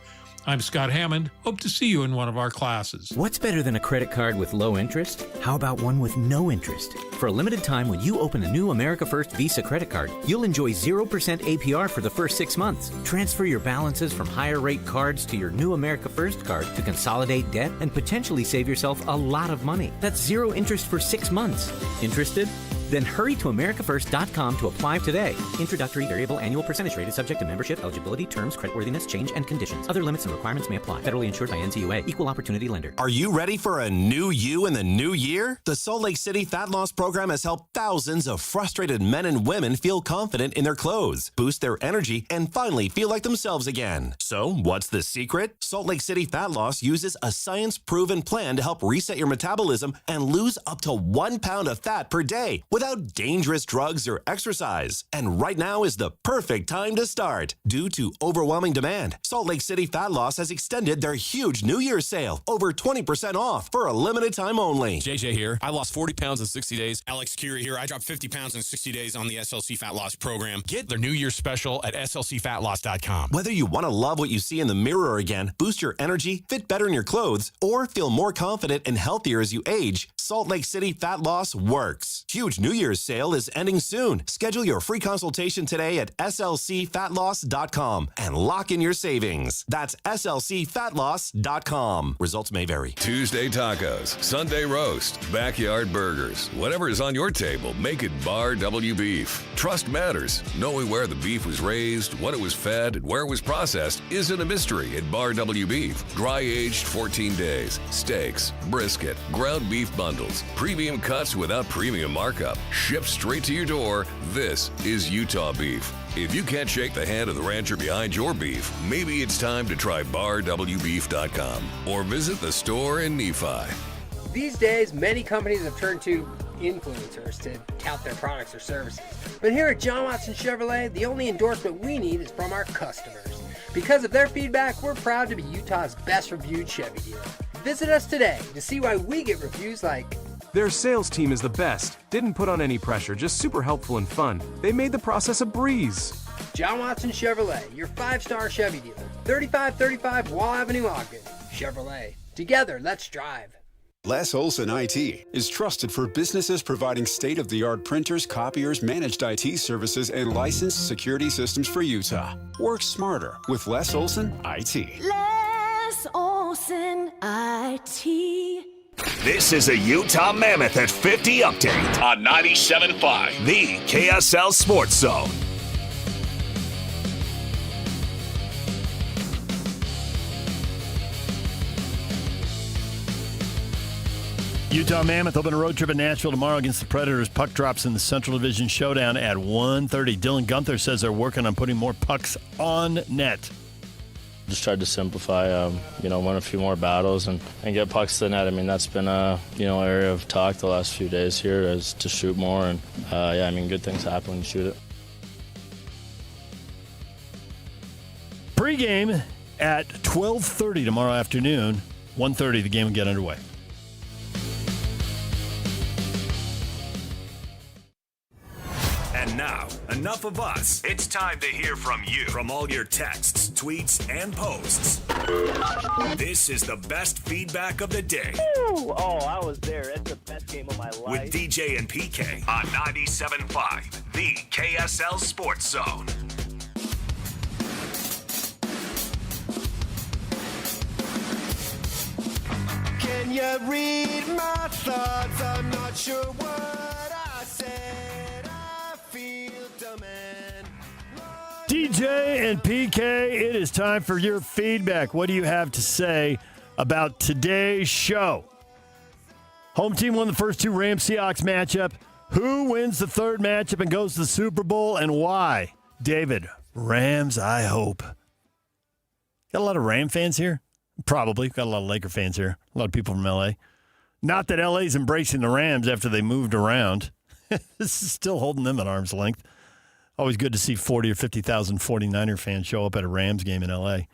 S25: I'm Scott Hammond. Hope to see you in one of our classes.
S26: What's better than a credit card with low interest? How about one with no interest? For a limited time, when you open a new America First Visa credit card, you'll enjoy 0% APR for the first 6 months. Transfer your balances from higher rate cards to your new America First card to consolidate debt and potentially save yourself a lot of money. That's 0 interest for 6 months. Interested? Then hurry to americafirst.com to apply today. Introductory variable annual percentage rate is subject to membership, eligibility, terms, creditworthiness, change, and conditions. Other limits and requirements may apply. Federally insured by NCUA. Equal opportunity lender.
S31: Are you ready for a new you in the new year? The Salt Lake City Fat Loss Program has helped thousands of frustrated men and women feel confident in their clothes, boost their energy, and finally feel like themselves again. So, what's the secret? Salt Lake City Fat Loss uses a science-proven plan to help reset your metabolism and lose up to 1 pound of fat per day with without dangerous drugs or exercise. And right now is the perfect time to start. Due to overwhelming demand, Salt Lake City Fat Loss has extended their huge New Year's sale, over 20% off for a limited time only.
S4: JJ here. I lost 40 pounds in 60 days. Alex Curie here. I dropped 50 pounds in 60 days on the SLC Fat Loss program. Get their New Year's special at slcfatloss.com.
S31: Whether you want to love what you see in the mirror again, boost your energy, fit better in your clothes, or feel more confident and healthier as you age, Salt Lake City Fat Loss works. Huge New Year's sale is ending soon. Schedule your free consultation today at slcfatloss.com and lock in your savings. That's slcfatloss.com. Results may vary.
S6: Tuesday tacos, Sunday roast, backyard burgers. Whatever is on your table, make it Bar W Beef. Trust matters. Knowing where the beef was raised, what it was fed, and where it was processed isn't a mystery at Bar W Beef. Dry aged 14 days. Steaks, brisket, ground beef bundles, premium cuts without premium markup. Shipped straight to your door. This is Utah beef. If you can't shake the hand of the rancher behind your beef, maybe it's time to try barwbeef.com or visit the store in Nephi.
S7: These days, many companies have turned to influencers to tout their products or services. But here at John Watson Chevrolet, the only endorsement we need is from our customers. Because of their feedback, we're proud to be Utah's best reviewed Chevy dealer. Visit us today to see why we get reviews like,
S8: "Their sales team is the best. Didn't put on any pressure, just super helpful and fun. They made the process a breeze."
S7: John Watson Chevrolet, your 5-star Chevy dealer. 3535 Wall Avenue, Ogden. Chevrolet. Together, let's drive.
S2: Les Olson IT is trusted for businesses providing state-of-the-art printers, copiers, managed IT services, and licensed security systems for Utah. Work smarter with Les Olson IT.
S21: Les Olson IT.
S5: This is a Utah Mammoth at 50 update on 97.5, the KSL Sports Zone.
S9: Utah Mammoth open a road trip in Nashville tomorrow against the Predators. Puck drops in the Central Division Showdown at 1:30. Dylan Gunther says they're working on putting more pucks on net.
S10: Just tried to simplify, win a few more battles and get pucks to the net. I mean, that's been a, area of talk the last few days here is to shoot more. And, good things happen when you shoot it.
S9: Pre-game at 12:30 tomorrow afternoon. 1:30, the game will get underway.
S5: And now, enough of us. It's time to hear from you. From all your texts, tweets, and posts. This is the best feedback of the day.
S12: Ooh, I was there. It's the best game of my life.
S5: With DJ and PK on 97.5, the KSL Sports Zone.
S22: Can you read my thoughts? I'm not sure what I said.
S9: DJ and PK, it is time for your feedback. What do you have to say about today's show? Home team won the first two Rams-Seahawks matchup. Who wins the third matchup and goes to the Super Bowl, and why? David, Rams, I hope. Got a lot of Ram fans here? Probably. Got a lot of Laker fans here. A lot of people from L.A. Not that L.A.'s embracing the Rams after they moved around. This is still holding them at arm's length. Always good to see 40 or 50,000 49er fans show up at a Rams game in L.A.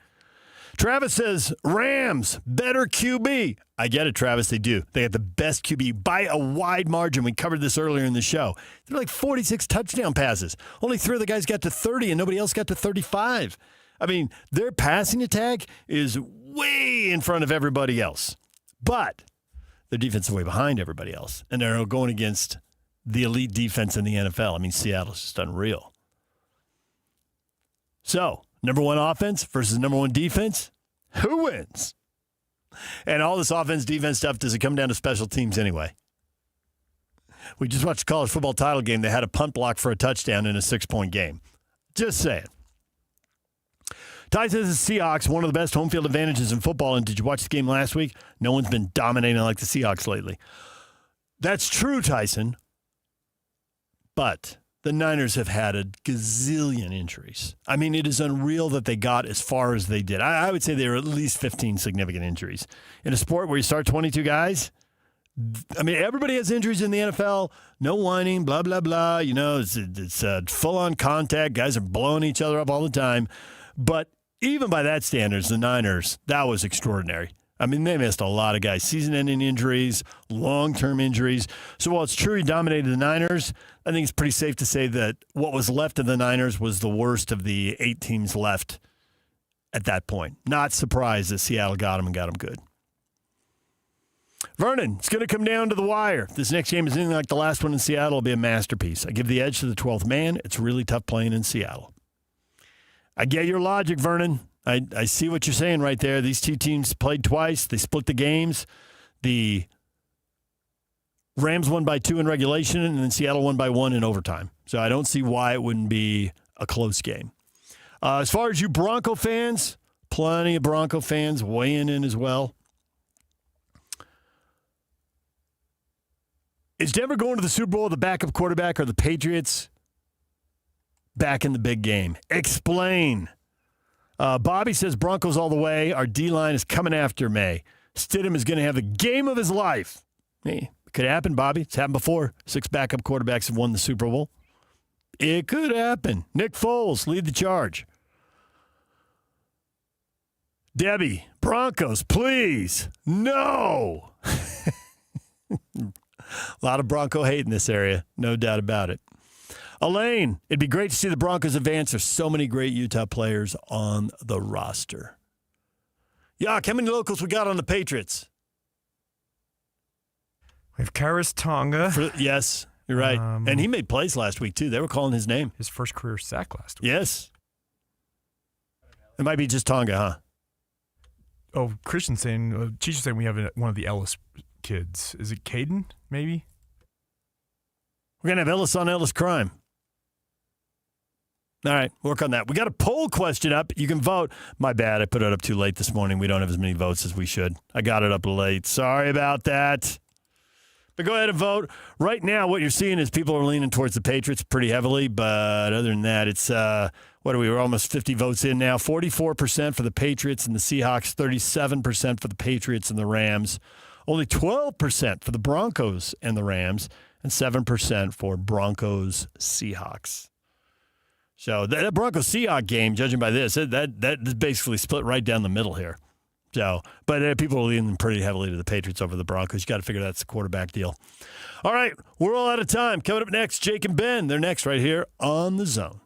S9: Travis says, Rams, better QB. I get it, Travis, they do. They have the best QB by a wide margin. We covered this earlier in the show. They're like 46 touchdown passes. Only 3 of the guys got to 30, and nobody else got to 35. I mean, their passing attack is way in front of everybody else. But their defense is way behind everybody else. And they're going against the elite defense in the NFL. I mean, Seattle's just unreal. So, number one offense versus number one defense, who wins? And all this offense-defense stuff, does it come down to special teams anyway? We just watched the college football title game. They had a punt block for a touchdown in a 6-point game. Just saying. Ty says the Seahawks, one of the best home field advantages in football. And did you watch the game last week? No one's been dominating like the Seahawks lately. That's true, Tyson. But the Niners have had a gazillion injuries. I mean, it is unreal that they got as far as they did. I would say there were at least 15 significant injuries. In a sport where you start 22 guys, I mean, everybody has injuries in the NFL. No whining, blah, blah, blah. You know, it's full-on contact. Guys are blowing each other up all the time. But even by that standards, the Niners, that was extraordinary. I mean, they missed a lot of guys. Season-ending injuries, long-term injuries. So while it's true he dominated the Niners, I think it's pretty safe to say that what was left of the Niners was the worst of the 8 teams left at that point. Not surprised that Seattle got them and got them good. Vernon, it's going to come down to the wire. If this next game is anything like the last one in Seattle, it'll be a masterpiece. I give the edge to the 12th man. It's really tough playing in Seattle. I get your logic, Vernon. I see what you're saying right there. These two teams played twice. They split the games. The Rams won by 2 in regulation, and then Seattle won by 1 in overtime. So I don't see why it wouldn't be a close game. As far as you Bronco fans, plenty of Bronco fans weighing in as well. Is Denver going to the Super Bowl with the backup quarterback or the Patriots back in the big game? Explain. Bobby says Broncos all the way. Our D-line is coming after May. Stidham is going to have the game of his life. Hey, it could happen, Bobby. It's happened before. 6 backup quarterbacks have won the Super Bowl. It could happen. Nick Foles, lead the charge. Debbie, Broncos, please. No. A lot of Bronco hate in this area. No doubt about it. Elaine, it'd be great to see the Broncos advance. There's so many great Utah players on the roster. Yak, how many locals we got on the Patriots?
S1: We have Karis Tonga.
S9: Yes, you're right. And he made plays last week, too. They were calling his name.
S1: His first career sack last week.
S9: Yes. It might be just Tonga, huh?
S1: Oh, Christian's saying, Cheech is saying we have one of the Ellis kids. Is it Caden, maybe?
S9: We're going to have Ellis on Ellis Crime. All right, work on that. We got a poll question up. You can vote. My bad, I put it up too late this morning. We don't have as many votes as we should. I got it up late. Sorry about that. But go ahead and vote. Right now, what you're seeing is people are leaning towards the Patriots pretty heavily. But other than that, it's, we're almost 50 votes in now. 44% for the Patriots and the Seahawks, 37% for the Patriots and the Rams. Only 12% for the Broncos and the Rams, and 7% for Broncos Seahawks. So that Broncos-Seahawks game, judging by this, that is basically split right down the middle here. So, but people are leaning pretty heavily to the Patriots over the Broncos. You got to figure that's the quarterback deal. All right, we're all out of time. Coming up next, Jake and Ben. They're next right here on The Zone.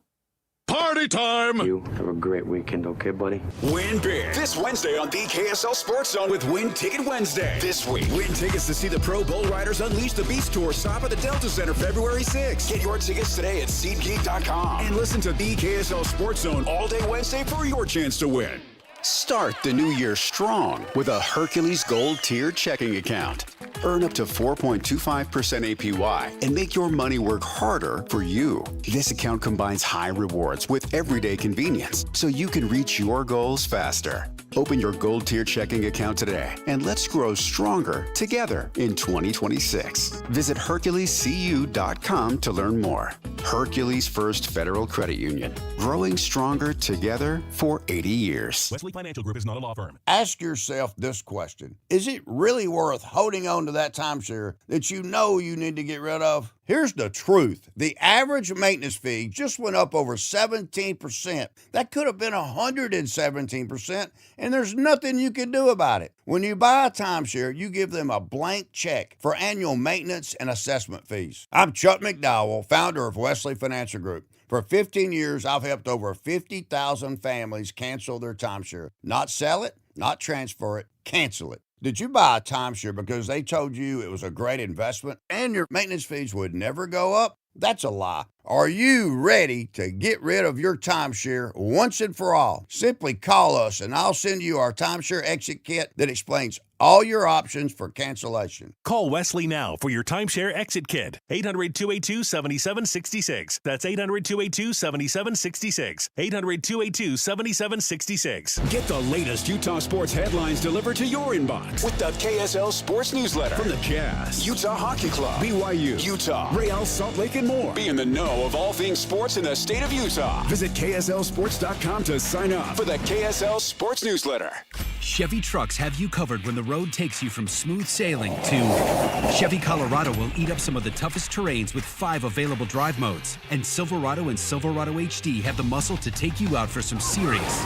S13: Party time!
S14: You have a great weekend, okay, buddy?
S2: Win big this Wednesday on the KSL Sports Zone with Win Ticket Wednesday. This week, win tickets to see the Pro Bull Riders Unleash the Beast Tour stop at the Delta Center February 6th. Get your tickets today at SeatGeek.com and listen to the KSL Sports Zone all day Wednesday for your chance to win. Start the new year strong with a Hercules Gold Tier checking account. Earn up to 4.25% APY and make your money work harder for you. This account combines high rewards with everyday convenience so you can reach your goals faster. Open your Gold Tier checking account today and let's grow stronger together in 2026. Visit HerculesCU.com to learn more. Hercules First Federal Credit Union. Growing stronger together for 80 years.
S15: Wesley Financial Group is not a law firm.
S13: Ask yourself this question. Is it really worth holding on to that timeshare that you know you need to get rid of? Here's the truth. The average maintenance fee just went up over 17%. That could have been 117%, and there's nothing you can do about it. When you buy a timeshare, you give them a blank check for annual maintenance and assessment fees. I'm Chuck McDowell, founder of Wesley Financial Group. For 15 years, I've helped over 50,000 families cancel their timeshare. Not sell it, not transfer it, cancel it. Did you buy a timeshare because they told you it was a great investment and your maintenance fees would never go up? That's a lie. Are you ready to get rid of your timeshare once and for all? Simply call us and I'll send you our timeshare exit kit that explains all your options for cancellation.
S16: Call Wesley now for your timeshare exit kit. 800-282-7766. That's 800-282-7766. 800-282-7766.
S2: Get the latest Utah sports headlines delivered to your inbox with the KSL Sports Newsletter. From the Jazz, Utah Hockey Club, BYU, Utah, Real Salt Lake, and more. Be in the know of all things sports in the state of Utah. Visit KSLSports.com to sign up for the KSL Sports Newsletter.
S3: Chevy trucks have you covered when the road takes you from smooth sailing to Chevy Colorado will eat up some of the toughest terrains with 5 available drive modes. And Silverado and Silverado HD have the muscle to take you out for some serious.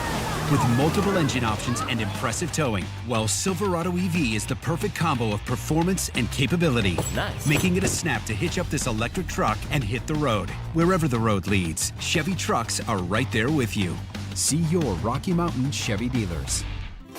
S3: With multiple engine options and impressive towing, while Silverado EV is the perfect combo of performance and capability.
S11: Nice.
S3: Making it a snap to hitch up this electric truck and hit the road. Wherever the road leads, Chevy trucks are right there with you. See your Rocky Mountain Chevy dealers.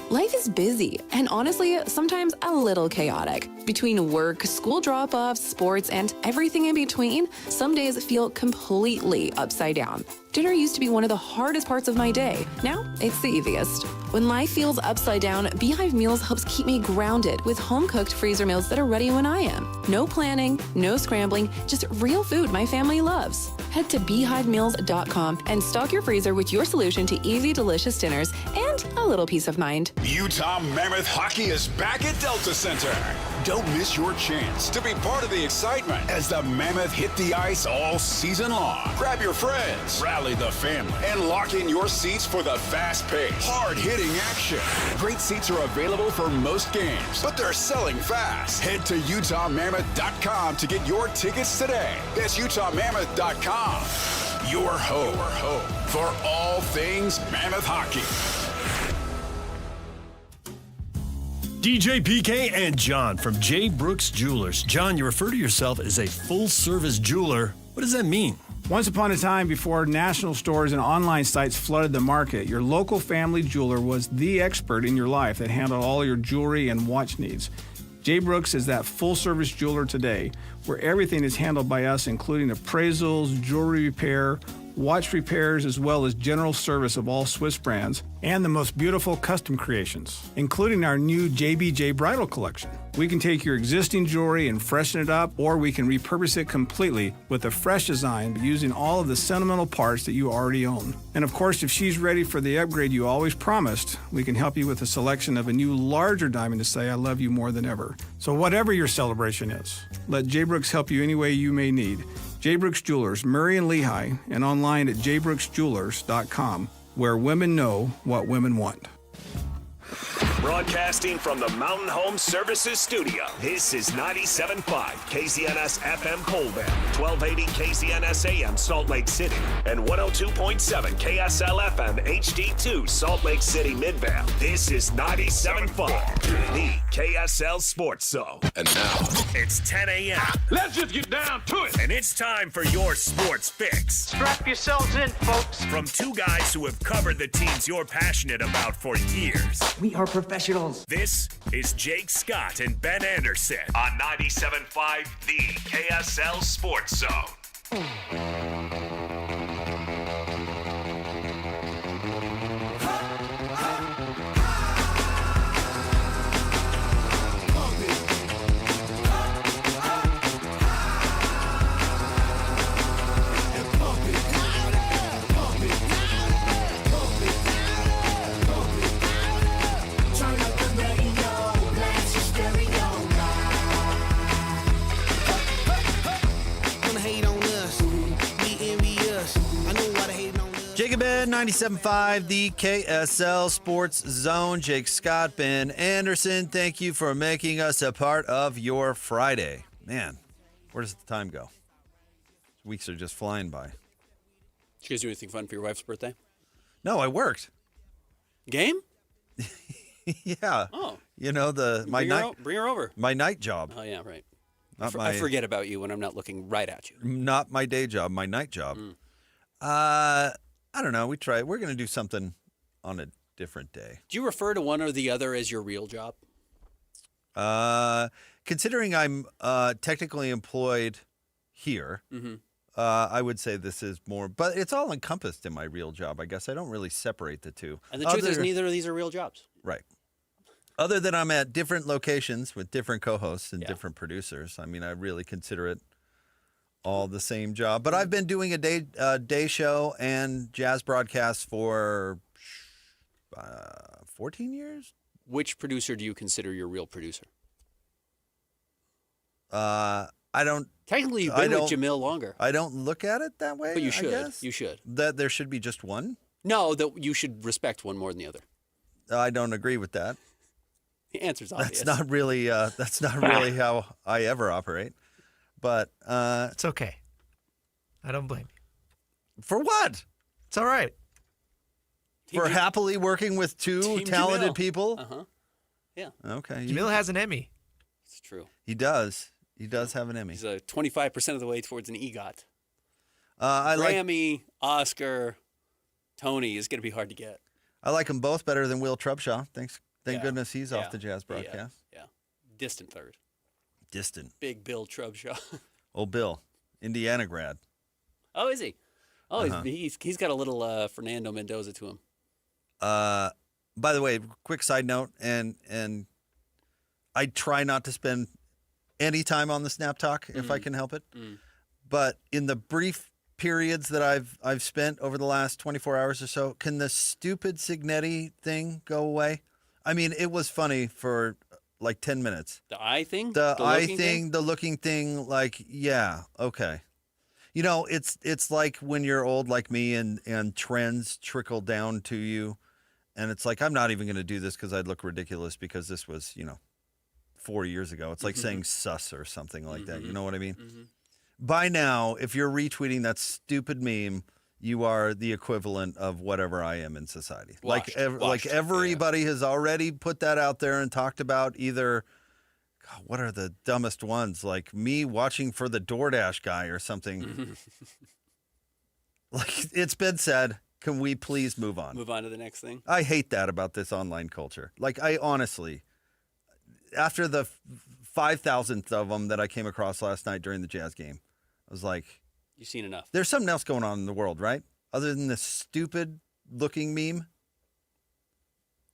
S15: Life is busy and honestly, sometimes a little chaotic. Between work, school drop-offs, sports, and everything in between, some days feel completely upside down. Dinner used to be one of the hardest parts of my day. Now, it's the easiest. When life feels upside down, Beehive Meals helps keep me grounded with home-cooked freezer meals that are ready when I am. No planning, no scrambling, just real food my family loves. Head to beehivemeals.com and stock your freezer with your solution to easy, delicious dinners and a little peace of mind.
S2: Utah Mammoth Hockey is back at Delta Center. Don't miss your chance to be part of the excitement as the Mammoth hit the ice all season long. Grab your friends, rally the family, and lock in your seats for the fast-paced, hard-hitting action. Great seats are available for most games, but they're selling fast. Head to UtahMammoth.com to get your tickets today. That's UtahMammoth.com. Your home for all things Mammoth hockey.
S9: DJ PK and John from J. Brooks Jewelers. John, you refer to yourself as a full-service jeweler. What does that mean?
S17: Once upon a time, before national stores and online sites flooded the market, your local family jeweler was the expert in your life that handled all your jewelry and watch needs. J. Brooks is that full-service jeweler today, where everything is handled by us, including appraisals, jewelry repair, watch repairs, as well as general service of all Swiss brands, and the most beautiful custom creations, including our new JBJ Bridal Collection. We can take your existing jewelry and freshen it up, or we can repurpose it completely with a fresh design using all of the sentimental parts that you already own. And of course, if she's ready for the upgrade you always promised, we can help you with a selection of a new larger diamond to say I love you more than ever. So whatever your celebration is, let J. Brooks help you any way you may need. J. Brooks Jewelers, Murray and Lehigh, and online at jbrooksjewelers.com, where women know what women want.
S5: Broadcasting from the Mountain Home Services Studio, this is 97.5 KZNS FM Colville, 1280 KZNS AM Salt Lake City, and 102.7 KSL FM HD2 Salt Lake City Midvale. This is 97.5, the KSL Sports Zone.
S6: And now,
S5: it's 10 a.m.
S20: Let's just get down to it.
S5: And it's time for your sports fix.
S22: Strap yourselves in, folks.
S5: From two guys who have covered the teams you're passionate about for years.
S22: We are professionals.
S5: This is Jake Scott and Ben Anderson on 97.5, the KSL Sports Zone.
S18: Jacob Ben, 97.5, the KSL Sports Zone. Jake Scott, Ben Anderson, thank you for making us a part of your Friday. Man, where does the time go? Weeks are just flying by.
S11: Did you guys do anything fun for your wife's birthday?
S18: No, I worked.
S11: Game?
S18: Yeah.
S11: Oh.
S18: You know,
S11: bring her over.
S18: My night job.
S11: Oh, yeah, right.
S18: I
S11: forget about you when I'm not looking right at you.
S18: Not my day job, my night job. I don't know. We try. We're going to do something on a different day.
S11: Do you refer to one or the other as your real job?
S18: Considering I'm technically employed here, I would say this is more, but it's all encompassed in my real job. I guess I don't really separate the two.
S11: And the truth is neither of these are real jobs.
S18: Right. Other than I'm at different locations with different co-hosts and different producers. I mean, I really consider it all the same job. But I've been doing a day show and jazz broadcasts for 14 years.
S11: Which producer do you consider your real producer?
S18: I don't.
S11: Technically, you've been with Jamil longer.
S18: I don't look at it that way.
S11: But you should.
S18: I guess.
S11: You should.
S18: That there should be just one?
S11: No, that you should respect one more than the other.
S18: I don't agree with that.
S11: The answer's obvious.
S18: That's not really how I ever operate. But
S4: it's okay. I don't blame you.
S18: For what?
S4: It's all right.
S18: For happily working with two
S11: Team
S18: talented
S11: Jamil.
S18: people?
S11: Uh-huh. Yeah.
S18: Okay.
S4: Jamil has an Emmy.
S11: It's true.
S18: He does. He does have an Emmy.
S11: He's 25% of the way towards an EGOT.
S18: I
S11: Grammy, Oscar, Tony is going to be hard to get.
S18: I like them both better than Will Trubshaw. Thank
S11: Yeah.
S18: goodness he's
S11: Yeah.
S18: off the Jazz broadcast.
S11: Yeah. Distant third.
S18: Distant.
S11: Big Bill Trubshaw.
S18: Old Bill, Indiana grad.
S11: Oh, is he? Oh,
S18: Uh-huh.
S11: he's got a little Fernando Mendoza to him.
S18: By the way, quick side note, and I try not to spend any time on the Snap Talk if I can help it. But in the brief periods that I've spent over the last 24 hours or so, can the stupid Signetti thing go away? I mean, it was funny for like 10 minutes.
S11: The eye thing?
S18: The eye
S11: looking
S18: thing, the looking thing, like, yeah, okay. You know, it's like when you're old like me and trends trickle down to you. And it's like, I'm not even going to do this because I'd look ridiculous because this was, 4 years ago. It's like saying sus or something like that. You know what I mean? By now, if you're retweeting that stupid meme, you are the equivalent of whatever I am in society.
S11: Washed.
S18: Like everybody has already put that out there and talked about either, God, what are the dumbest ones? Like me watching for the DoorDash guy or something. Like it's been said. Can we please move on?
S11: Move on to the next thing.
S18: I hate that about this online culture. Like I honestly, after the 5,000th of them that I came across last night during the Jazz game, I was like,
S11: You've seen enough.
S18: there's something else going on in the world, right? Other than this stupid looking meme.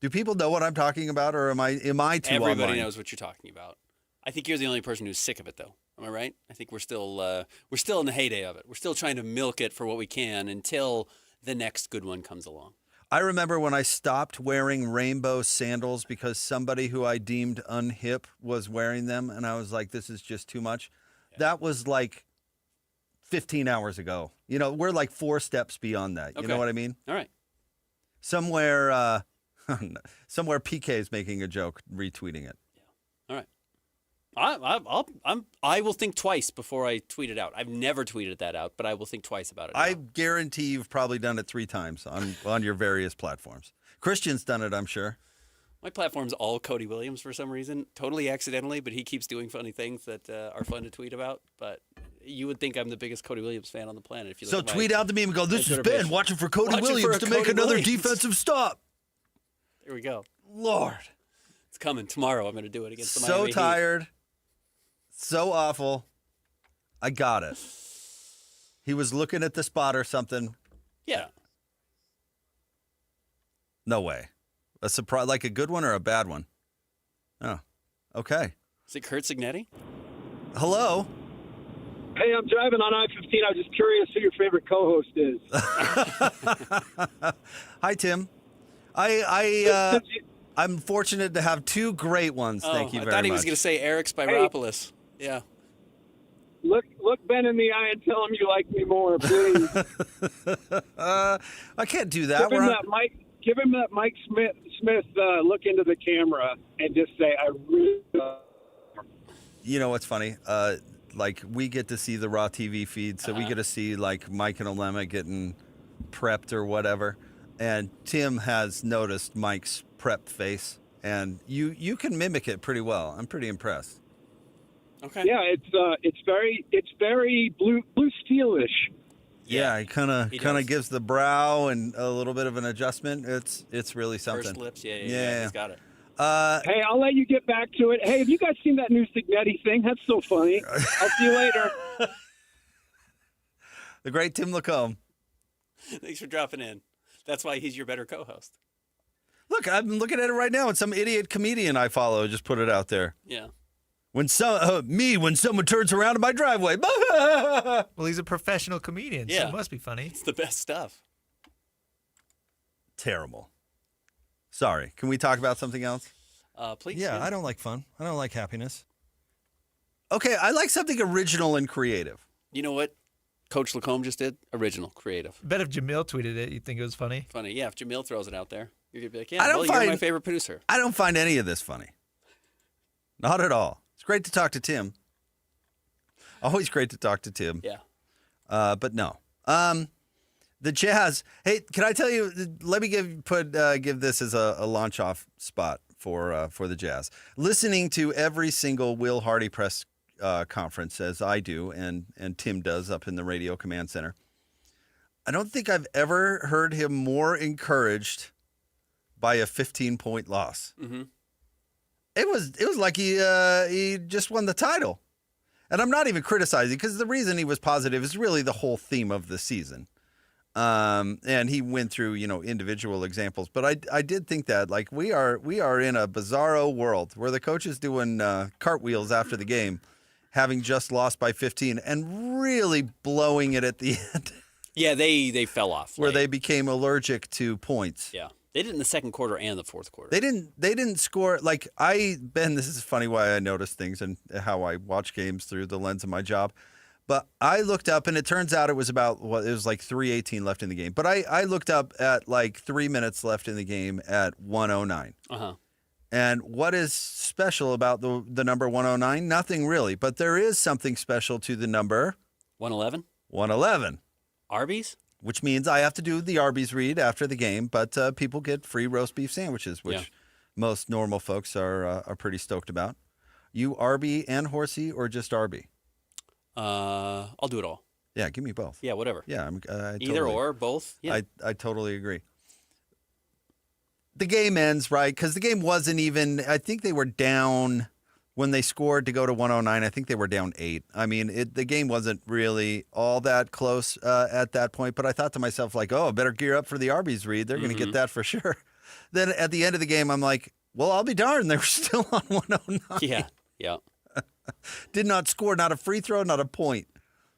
S18: Do people know what I'm talking about, or am I too
S11: Everybody
S18: online?
S11: knows what you're talking about. I think you're the only person who's sick of it, though. Am I right? I think we're still in the heyday of it. We're still trying to milk it for what we can until the next good one comes along.
S18: I remember when I stopped wearing rainbow sandals because somebody who I deemed unhip was wearing them, and I was like, this is just too much. Yeah. That was like 15 hours ago. We're like 4 steps beyond that. You know what I mean?
S11: All right.
S18: Somewhere PK is making a joke, retweeting it.
S11: Yeah. All right. I will think twice before I tweet it out. I've never tweeted that out, but I will think twice about it.
S18: I guarantee you've probably done it 3 times on your various platforms. Christian's done it, I'm sure.
S11: My platform's all Cody Williams for some reason, totally accidentally, but he keeps doing funny things that are fun to tweet about. But you would think I'm the biggest Cody Williams fan on the planet if you look at
S18: tweet out the meme and go, this is Ben watching for Cody Williams to make another defensive stop.
S11: There we go.
S18: Lord.
S11: It's coming. Tomorrow I'm going to do it against the
S18: So
S11: Miami Heat.
S18: tired. So awful. I got it. He was looking at the spot or something.
S11: Yeah.
S18: No way. A surprise, like a good one or a bad one? Oh, okay.
S11: Is it Kurt Signetti?
S18: Hello.
S19: Hey, I'm driving on I-15. I was just curious who your favorite co-host is.
S18: Hi, Tim. I'm fortunate to have 2 great ones. Thank you very much.
S11: I thought he was going to say Eric Spiropoulos. Hey. Yeah.
S19: Look Ben in the eye and tell him you like me more, please.
S18: I can't do that.
S19: Give him that Mike Smith look into the camera and just say, I really love him.
S18: You know what's funny? Like, we get to see the Raw TV feed, so we get to see, like, Mike and Olema getting prepped or whatever. And Tim has noticed Mike's prep face, and you can mimic it pretty well. I'm pretty impressed.
S11: Okay.
S19: Yeah, it's very blue steelish.
S18: Yeah, he kind of gives the brow and a little bit of an adjustment. It's really something.
S11: First lips, yeah, he's got it.
S19: Hey, I'll let you get back to it. Hey, have you guys seen that new Signetti thing? That's so funny. I'll see you later.
S18: The great Tim Lacombe.
S11: Thanks for dropping in. That's why he's your better co-host.
S18: Look, I'm looking at it right now, and some idiot comedian I follow just put it out there.
S11: Yeah.
S18: When someone turns around in my driveway.
S4: Well, he's a professional comedian, so it must be funny.
S11: It's the best stuff.
S18: Terrible. Sorry. Can we talk about something else?
S11: Please.
S18: Yeah, I don't like fun. I don't like happiness. Okay, I like something original and creative.
S11: You know what Coach Lacombe just did? Original, creative.
S4: I bet if Jamil tweeted it, you'd think it was funny.
S11: Funny, yeah. If Jamil throws it out there. You're going to be like, yeah, you're my favorite producer.
S18: I don't find any of this funny. Not at all. It's great to talk to Tim. Always great to talk to Tim.
S11: Yeah.
S18: But no. The Jazz. Hey, can I tell you? Let me give this as a launch off spot for the Jazz. Listening to every single Will Hardy press conference, as I do, and Tim does up in the radio command center. I don't think I've ever heard him more encouraged by a 15-point loss.
S11: Mm-hmm.
S18: It was like he just won the title. And I'm not even criticizing, because the reason he was positive is really the whole theme of the season. And he went through, individual examples. But I did think that, like, we are in a bizarro world where the coach is doing cartwheels after the game, having just lost by 15, and really blowing it at the end.
S11: Yeah, they fell off.
S18: Where they became allergic to points.
S11: Yeah. They did in the second quarter and the fourth quarter.
S18: They didn't score. Like, Ben, this is funny why I notice things and how I watch games through the lens of my job. But I looked up, and it turns out it was like 3:18 left in the game. But I looked up at like 3 minutes left in the game at 1:09.
S11: Uh-huh.
S18: And what is special about the number 109? Nothing really. But there is something special to the number
S11: 111.
S18: 111.
S11: Arby's?
S18: Which means I have to do the Arby's read after the game, but people get free roast beef sandwiches, which most normal folks are pretty stoked about. You Arby and Horsey, or just Arby?
S11: I'll do it all.
S18: Yeah, give me both.
S11: Yeah, whatever.
S18: Yeah,
S11: either or, both. Yeah.
S18: I totally agree. The game ends, right? Because the game wasn't even. I think they were down when they scored to go to 109. I think they were down 8. I mean, the game wasn't really all that close at that point. But I thought to myself, like, oh, I better gear up for the Arby's read. They're going to get that for sure. Then at the end of the game, I'm like, well, I'll be darned. They were still on 109.
S11: Yeah.
S18: Did not score, not a free throw, not a point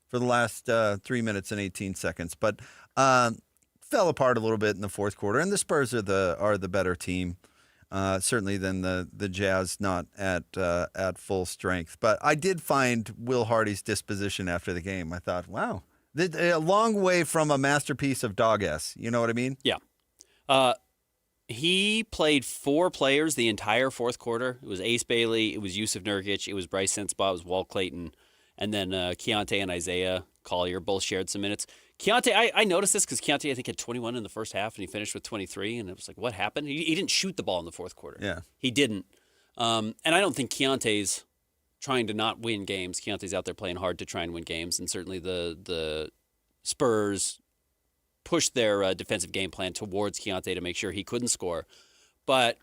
S18: for the last 3 minutes and 18 seconds. But fell apart a little bit in the fourth quarter. And the Spurs are the better team. Certainly than the Jazz, not at full strength. But I did find Will Hardy's disposition after the game. I thought, wow, a long way from a masterpiece of dog-s. You know what I mean?
S11: Yeah. He played 4 players the entire fourth quarter. It was Ace Bailey, it was Yusuf Nurkic, it was Bryce Sensabaugh, it was Walt Clayton, and then Keontae and Isaiah Collier both shared some minutes. Keontae, I noticed this because Keontae, I think, had 21 in the first half, and he finished with 23, and it was like, what happened? He didn't shoot the ball in the fourth quarter.
S18: Yeah.
S11: He didn't. And I don't think Keontae's trying to not win games. Keontae's out there playing hard to try and win games, and certainly the Spurs pushed their defensive game plan towards Keontae to make sure he couldn't score. But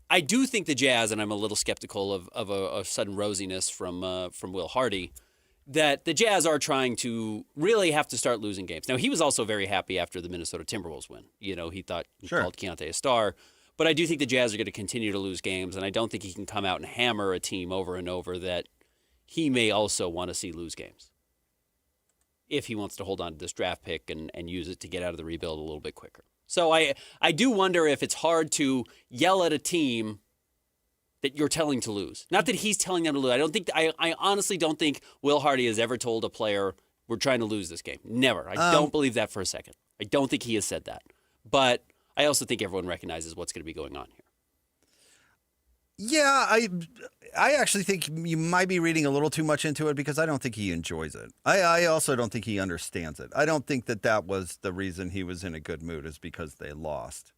S11: I do think the Jazz, and I'm a little skeptical of a sudden rosiness from Will Hardy, that the Jazz are trying to really have to start losing games. Now, he was also very happy after the Minnesota Timberwolves win. He thought he called Keontae a star. But I do think the Jazz are going to continue to lose games, and I don't think he can come out and hammer a team over and over that he may also want to see lose games if he wants to hold on to this draft pick and use it to get out of the rebuild a little bit quicker. So I do wonder if it's hard to yell at a team that you're telling to lose. Not that he's telling them to lose. I honestly don't think Will Hardy has ever told a player, we're trying to lose this game. Never. I don't believe that for a second. I don't think he has said that. But I also think everyone recognizes what's going to be going on here.
S18: Yeah, I actually think you might be reading a little too much into it because I don't think he enjoys it. I also don't think he understands it. I don't think that was the reason he was in a good mood is because they lost.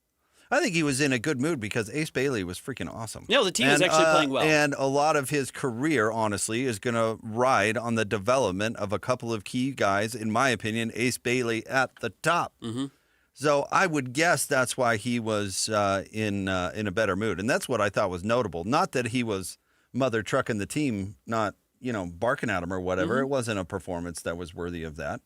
S18: I think he was in a good mood because Ace Bailey was freaking awesome.
S11: No, the team is actually playing well.
S18: And a lot of his career, honestly, is going to ride on the development of a couple of key guys, in my opinion, Ace Bailey at the top.
S11: Mm-hmm.
S18: So I would guess that's why he was in a better mood. And that's what I thought was notable. Not that he was mother trucking the team, not, barking at him or whatever.
S11: Mm-hmm.
S18: It wasn't a performance that was worthy of that.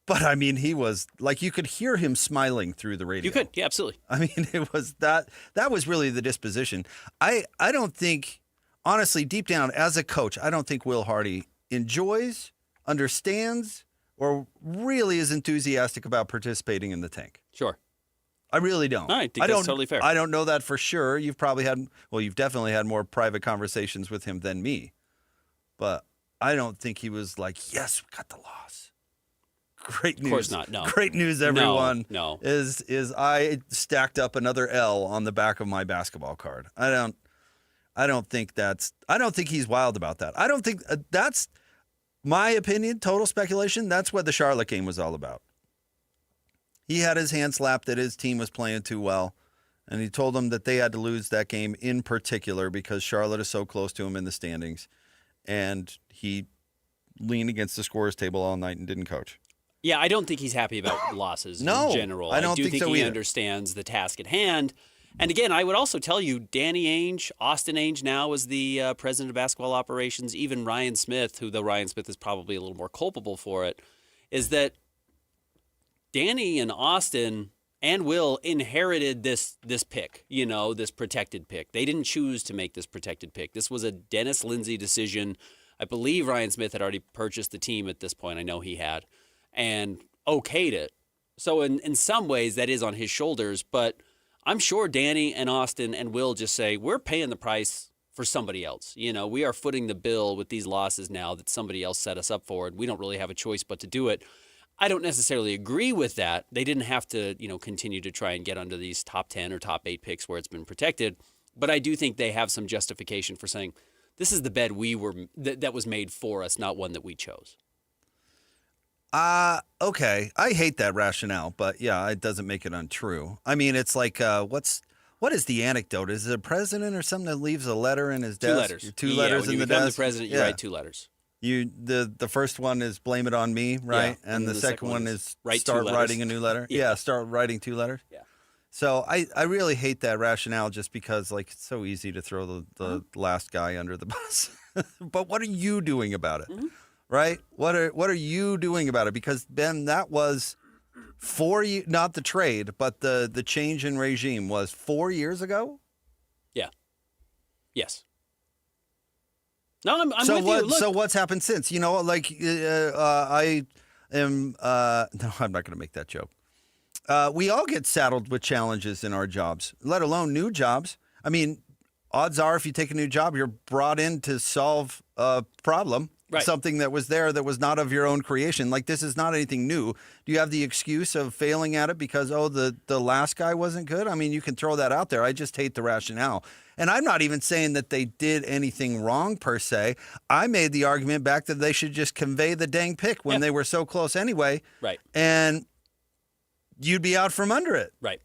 S18: But I mean, he was like, you could hear him smiling through the radio.
S11: You could. Yeah, absolutely.
S18: I mean, it was that was really the disposition. I don't think, honestly, deep down as a coach, I don't think Will Hardy enjoys, understands, or really is enthusiastic about participating in the tank.
S11: Sure.
S18: I really don't.
S11: I think that's totally fair.
S18: I don't know that for sure. You've definitely had more private conversations with him than me. But I don't think he was like, yes, we got the loss. Great news.
S11: Of course not. No.
S18: Great news, everyone.
S11: No.
S18: Is I stacked up another L on the back of my basketball card. I don't think he's wild about that. I don't think that's my opinion. Total speculation. That's what the Charlotte game was all about. He had his hand slapped that his team was playing too well, and he told them that they had to lose that game in particular because Charlotte is so close to him in the standings, and he leaned against the scorer's table all night and didn't coach.
S11: Yeah, I don't think he's happy about losses in general.
S18: I don't
S11: do
S18: think so
S11: he
S18: either.
S11: understands the task at hand. And again, I would also tell you, Danny Ainge, Austin Ainge now is the president of basketball operations, even Ryan Smith, who though Ryan Smith is probably a little more culpable for it, is that Danny and Austin and Will inherited this pick, this protected pick. They didn't choose to make this protected pick. This was a Dennis Lindsay decision. I believe Ryan Smith had already purchased the team at this point. I know he had. And okayed it. So in some ways, that is on his shoulders. But I'm sure Danny and Austin and Will just say, we're paying the price for somebody else. We are footing the bill with these losses now that somebody else set us up for it. We don't really have a choice but to do it. I don't necessarily agree with that. They didn't have to, continue to try and get under these top 10 or top 8 picks where it's been protected. But I do think they have some justification for saying, this is the bed that was made for us, not one that we chose.
S18: Okay. I hate that rationale, but yeah, it doesn't make it untrue. I mean, it's like, what is the anecdote? Is it a president or something that leaves a letter in his desk?
S11: 2 letters.
S18: Two letters
S11: when
S18: in
S11: you
S18: the
S11: become
S18: desk.
S11: the president, you write 2 letters.
S18: The first one is blame it on me, right?
S11: Yeah.
S18: And the second one is
S11: write
S18: start
S11: 2 letters.
S18: writing a new letter. Yeah, start writing 2 letters.
S11: Yeah.
S18: So I really hate that rationale just because it's so easy to throw the last guy under the bus. But what are you doing about it?
S11: Mm-hmm.
S18: Right? What are you doing about it? Because Ben, that was 4 years, not the trade, but the change in regime was 4 years ago.
S11: Yeah. Yes. No, I'm
S18: so
S11: with
S18: what?
S11: you. Look,
S18: so what's happened since? I am. No, I'm not going to make that joke. We all get saddled with challenges in our jobs, let alone new jobs. I mean, odds are, if you take a new job, you're brought in to solve a problem.
S11: Right.
S18: Something that was there that was not of your own creation. Like, this is not anything new. Do you have the excuse of failing at it because, the last guy wasn't good? I mean, you can throw that out there. I just hate the rationale. And I'm not even saying that they did anything wrong per se. I made the argument back that they should just convey the dang pick when they were so close anyway.
S11: Right.
S18: And you'd be out from under it.
S11: Right.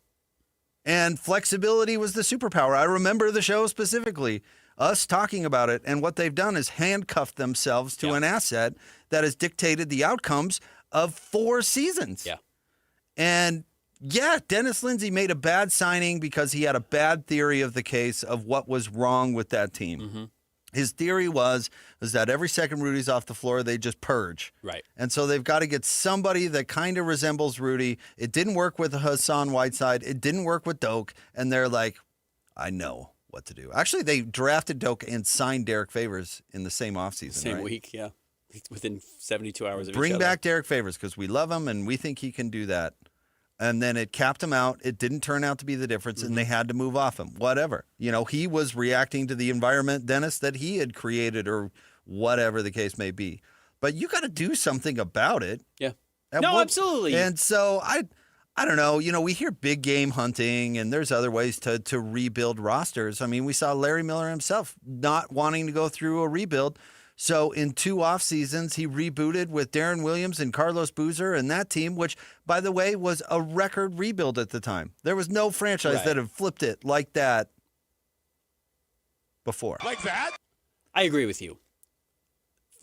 S18: And flexibility was the superpower. I remember the show specifically. Us talking about it, and what they've done is handcuffed themselves to an asset that has dictated the outcomes of 4 seasons.
S11: Yeah.
S18: And yeah, Dennis Lindsay made a bad signing because he had a bad theory of the case of what was wrong with that team.
S11: Mm-hmm.
S18: His theory was that every second Rudy's off the floor, they just purge.
S11: Right.
S18: And so they've got to get somebody that kind of resembles Rudy. It didn't work with Hassan Whiteside. It didn't work with Doak. And they're like, I know what to do. Actually, they drafted Doak and signed Derek Favors in the same offseason.
S11: Same week, yeah. Within 72 hours of each
S18: Bring
S11: other.
S18: back Derek Favors because we love him and we think he can do that. And then it capped him out. It didn't turn out to be the difference, and they had to move off him. Whatever. He was reacting to the environment, Dennis, that he had created or whatever the case may be. But you got to do something about it.
S11: Yeah. Absolutely.
S18: And so I don't know. We hear big game hunting, and there's other ways to rebuild rosters. I mean, we saw Larry Miller himself not wanting to go through a rebuild. So in 2 off seasons, he rebooted with Darren Williams and Carlos Boozer and that team, which, by the way, was a record rebuild at the time. There was no franchise that had flipped it like that before.
S5: Like that?
S11: I agree with you.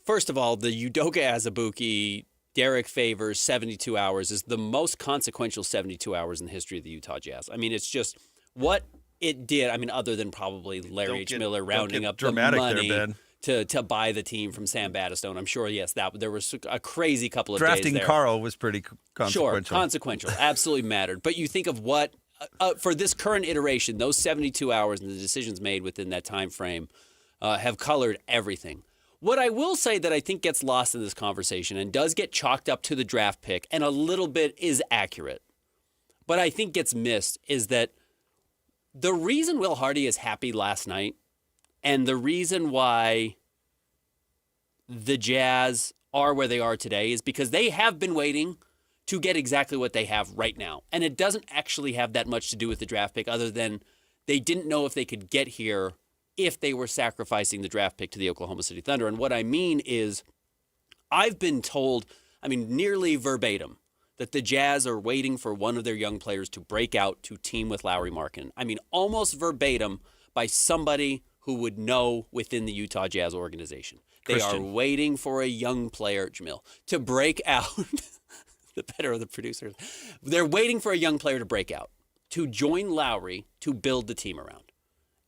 S11: First of all, the Udoka Azubuike, Derek Favors 72 hours is the most consequential 72 hours in the history of the Utah Jazz. I mean, it's just what it did. I mean, other than probably Larry H. Miller rounding up the money to buy the team from Sam Battistone. I'm sure, yes, that there was a crazy couple of days there.
S18: Drafting Carl was pretty consequential.
S11: Sure, consequential. Absolutely mattered. But you think of what, for this current iteration, those 72 hours and the decisions made within that time frame have colored everything. What I will say that I think gets lost in this conversation and does get chalked up to the draft pick and a little bit is accurate, but I think gets missed is that the reason Will Hardy is happy last night and the reason why the Jazz are where they are today is because they have been waiting to get exactly what they have right now. And it doesn't actually have that much to do with the draft pick other than they didn't know if they could get here if they were sacrificing the draft pick to the Oklahoma City Thunder. And what I mean is I've been told, nearly verbatim, that the Jazz are waiting for one of their young players to break out to team with Lauri Markkanen. Almost verbatim by somebody who would know within the Utah Jazz organization. They are waiting for a young player, Jamil, to break out. The better of the producers. They're waiting for a young player to break out, to join Lauri, to build the team around.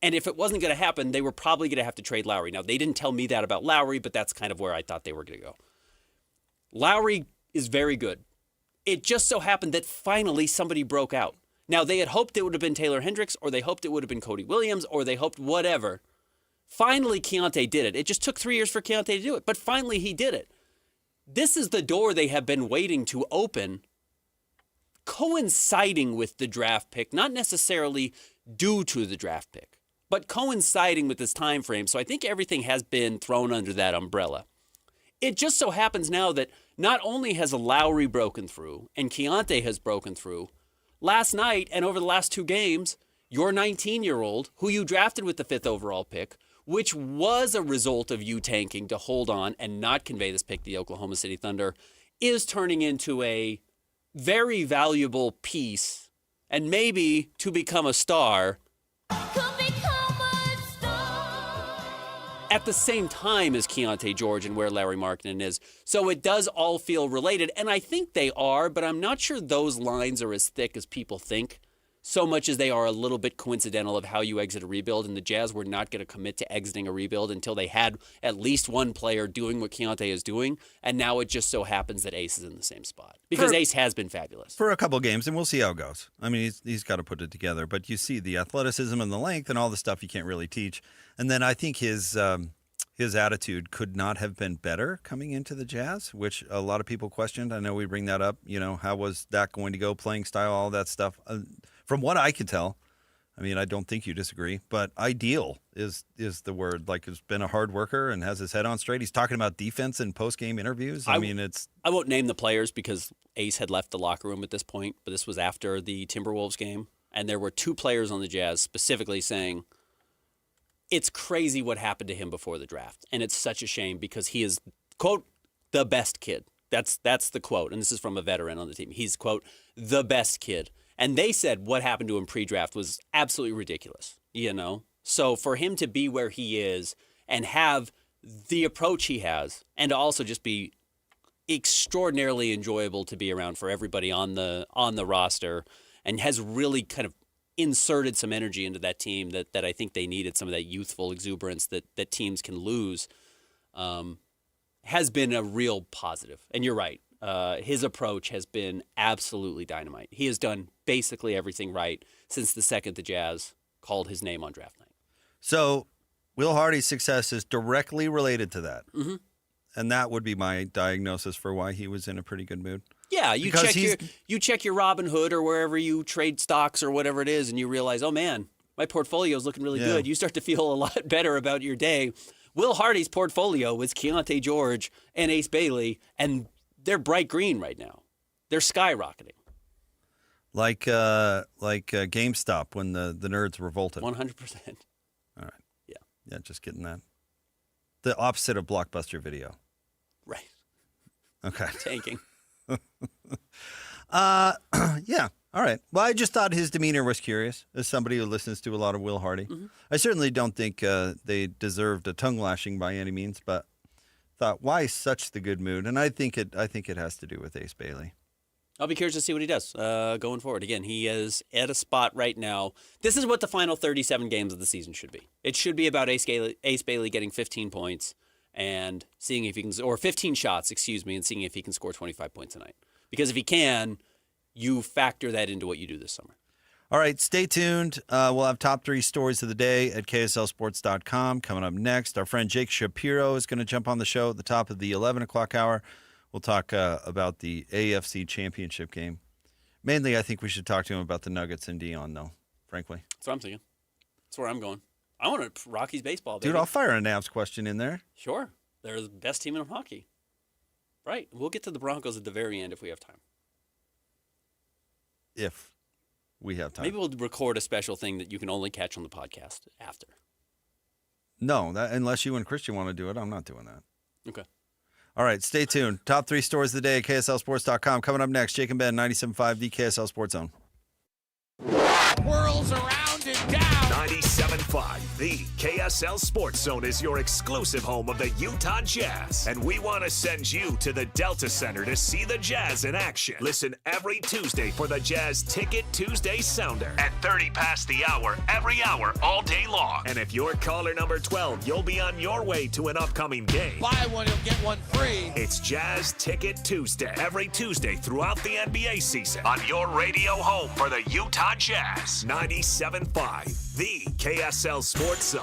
S11: And if it wasn't going to happen, they were probably going to have to trade Lauri. Now, they didn't tell me that about Lauri, but that's kind of where I thought they were going to go. Lauri is very good. It just so happened that finally somebody broke out. Now, they had hoped it would have been Taylor Hendricks, or they hoped it would have been Cody Williams, or they hoped whatever. Finally, Keontae did it. It just took 3 years for Keontae to do it, but finally he did it. This is the door they have been waiting to open, coinciding with the draft pick, not necessarily due to the draft pick, but coinciding with this time frame. So I think everything has been thrown under that umbrella. It just so happens now that not only has Lauri broken through and Keontae has broken through, last night and over the last 2 games, your 19-year-old, who you drafted with the 5th overall pick, which was a result of you tanking to hold on and not convey this pick to the Oklahoma City Thunder, is turning into a very valuable piece and maybe to become a star at the same time as Keontae George and where Lauri Markkanen is. So it does all feel related, and I think they are, but I'm not sure those lines are as thick as people think, so much as they are a little bit coincidental of how you exit a rebuild, and the Jazz were not going to commit to exiting a rebuild until they had at least one player doing what Keontae is doing, and now it just so happens that Ace is in the same spot. Because Ace has been fabulous.
S18: For a couple games, and we'll see how it goes. He's got to put it together, but you see the athleticism and the length and all the stuff you can't really teach. And then I think his attitude could not have been better coming into the Jazz, which a lot of people questioned. I know we bring that up. How was that going to go, playing style, all that stuff. From what I could tell, I don't think you disagree, but ideal is the word. Has been a hard worker and has his head on straight. He's talking about defense in post-game interviews. I
S11: won't name the players because Ace had left the locker room at this point, but this was after the Timberwolves game, and there were 2 players on the Jazz specifically saying, it's crazy what happened to him before the draft, and it's such a shame because he is, quote, the best kid. That's the quote, and this is from a veteran on the team. He's, quote, the best kid. And they said what happened to him pre-draft was absolutely ridiculous, So for him to be where he is and have the approach he has and to also just be extraordinarily enjoyable to be around for everybody on the roster and has really kind of inserted some energy into that team that I think they needed, some of that youthful exuberance that teams can lose, has been a real positive. And you're right. His approach has been absolutely dynamite. He has done basically everything right since the second the Jazz called his name on draft night.
S18: So Will Hardy's success is directly related to that.
S11: Mm-hmm.
S18: And that would be my diagnosis for why he was in a pretty good mood.
S11: Yeah, you check your Robinhood or wherever you trade stocks or whatever it is, and you realize, oh man, my portfolio is looking really good. You start to feel a lot better about your day. Will Hardy's portfolio was Keontae George and Ace Bailey, and they're bright green right now. They're skyrocketing.
S18: Like GameStop when the nerds revolted.
S11: 100%.
S18: All right.
S11: Yeah.
S18: Yeah, just getting that. The opposite of Blockbuster Video.
S11: Right.
S18: Okay.
S11: Tanking.
S18: Yeah. All right. Well, I just thought his demeanor was curious as somebody who listens to a lot of Will Hardy.
S11: Mm-hmm.
S18: I certainly don't think they deserved a tongue lashing by any means, but thought, why such the good mood? And I think it has to do with Ace Bailey.
S11: I'll be curious to see what he does going forward. Again, he is at a spot right now. This is what the final 37 games of the season should be. It should be about Ace Bailey getting 15 points and seeing if he can, or 15 shots, and seeing if he can score 25 points tonight. Because if he can, you factor that into what you do this summer.
S18: All right, stay tuned. We'll have top 3 stories of the day at KSLSports.com. Coming up next, our friend Jake Shapiro is going to jump on the show at the top of the 11 o'clock hour. We'll talk about the AFC Championship game. Mainly, I think we should talk to him about the Nuggets and Dion, though, frankly.
S11: That's what I'm thinking. That's where I'm going. I want Rockies baseball, baby.
S18: Dude, I'll fire a Navs question in there.
S11: Sure. They're the best team in hockey. Right. We'll get to the Broncos at the very end if we have time.
S18: If we have time.
S11: Maybe we'll record a special thing that you can only catch on the podcast after.
S18: No, unless you and Christian want to do it, I'm not doing that.
S11: Okay.
S18: All right, stay tuned. Top 3 stories of the day at KSLSports.com. Coming up next, Jake and Ben, 97.5, the KSL Sports Zone.
S5: Whirls around and down. 97.5, the KSL Sports Zone is your exclusive home of the Utah Jazz. And we want to send you to the Delta Center to see the Jazz in action. Listen every Tuesday for the Jazz Ticket Tuesday Sounder at 30 past the hour, every hour, all day long. And if you're caller number 12, you'll be on your way to an upcoming game.
S22: Buy one, you'll get one free.
S5: It's Jazz Ticket Tuesday, every Tuesday throughout the NBA season on your radio home for the Utah Jazz. 97.5, the KSL Sports Zone.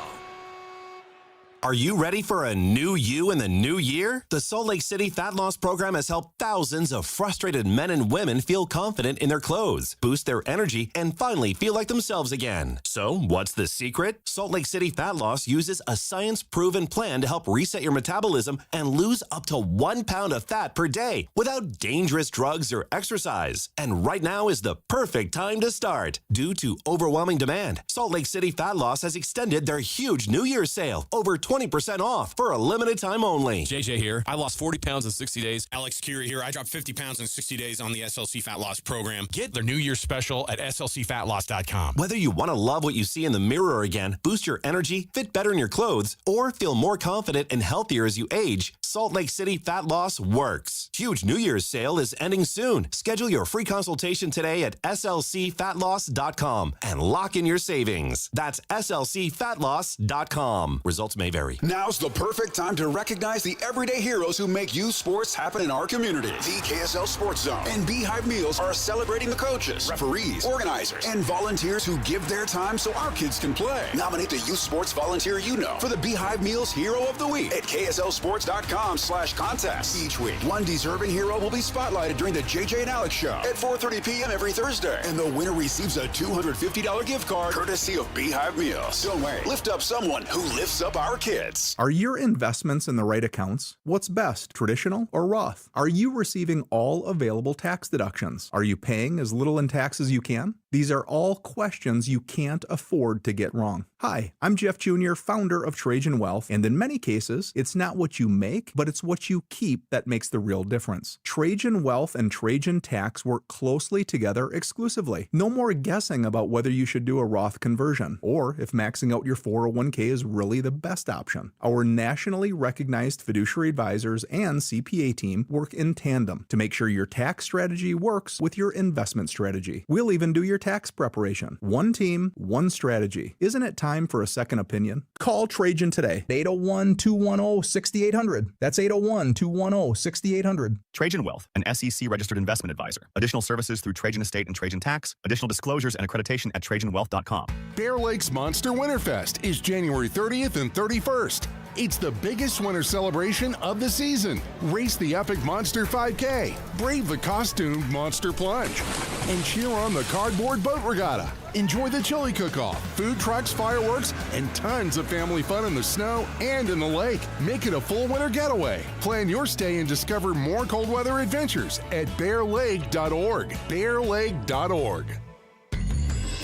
S7: Are you ready for a new you in the new year? The Salt Lake City Fat Loss Program has helped thousands of frustrated men and women feel confident in their clothes, boost their energy, and finally feel like themselves again. So, what's the secret? Salt Lake City Fat Loss uses a science-proven plan to help reset your metabolism and lose up to 1 pound of fat per day without dangerous drugs or exercise. And right now is the perfect time to start. Due to overwhelming demand, Salt Lake City Fat Loss has extended their huge New Year's sale, over 20% off for a limited time only.
S8: JJ here. I lost 40 pounds in 60 days. Alex Curie here. I dropped 50 pounds in 60 days on the SLC Fat Loss program. Get their New Year's special at slcfatloss.com.
S7: Whether you want to love what you see in the mirror again, boost your energy, fit better in your clothes, or feel more confident and healthier as you age, Salt Lake City Fat Loss works. Huge New Year's sale is ending soon. Schedule your free consultation today at slcfatloss.com and lock in your savings. That's slcfatloss.com. Results may vary.
S2: Now's the perfect time to recognize the everyday heroes who make youth sports happen in our community. The KSL Sports Zone and Beehive Meals are celebrating the coaches, referees, organizers, and volunteers who give their time so our kids can play. Nominate the youth sports volunteer you know for the Beehive Meals Hero of the Week at KSLSports.com/contest. Each week, one deserving hero will be spotlighted during the JJ and Alex Show at 4:30 p.m. every Thursday. And the winner receives a $250 gift card courtesy of Beehive Meals. Don't wait. Lift up someone who lifts up our kids.
S23: Are your investments in the right accounts? What's best, traditional or Roth? Are you receiving all available tax deductions? Are you paying as little in tax as you can? These are all questions you can't afford to get wrong. Hi, I'm Jeff Jr., founder of Trajan Wealth, and in many cases, it's not what you make, but it's what you keep that makes the real difference. Trajan Wealth and Trajan Tax work closely together exclusively. No more guessing about whether you should do a Roth conversion, or if maxing out your 401k is really the best option. Our nationally recognized fiduciary advisors and CPA team work in tandem to make sure your tax strategy works with your investment strategy. We'll even do your tax preparation. One team, one strategy. Isn't it time for a second opinion? Call Trajan today. 801-210-6800. That's 801-210-6800.
S24: Trajan Wealth, an SEC registered investment advisor. Additional services through Trajan Estate and Trajan Tax. Additional disclosures and accreditation at TrajanWealth.com.
S25: Bear Lake's Monster Winterfest is January 30th and 31st. It's the biggest winter celebration of the season. Race the epic Monster 5K, brave the costumed Monster Plunge, and cheer on the cardboard boat regatta. Enjoy the chili cook-off, food trucks, fireworks, and tons of family fun in the snow and in the lake. Make it a full winter getaway. Plan your stay and discover more cold weather adventures at bearlake.org. bearlake.org.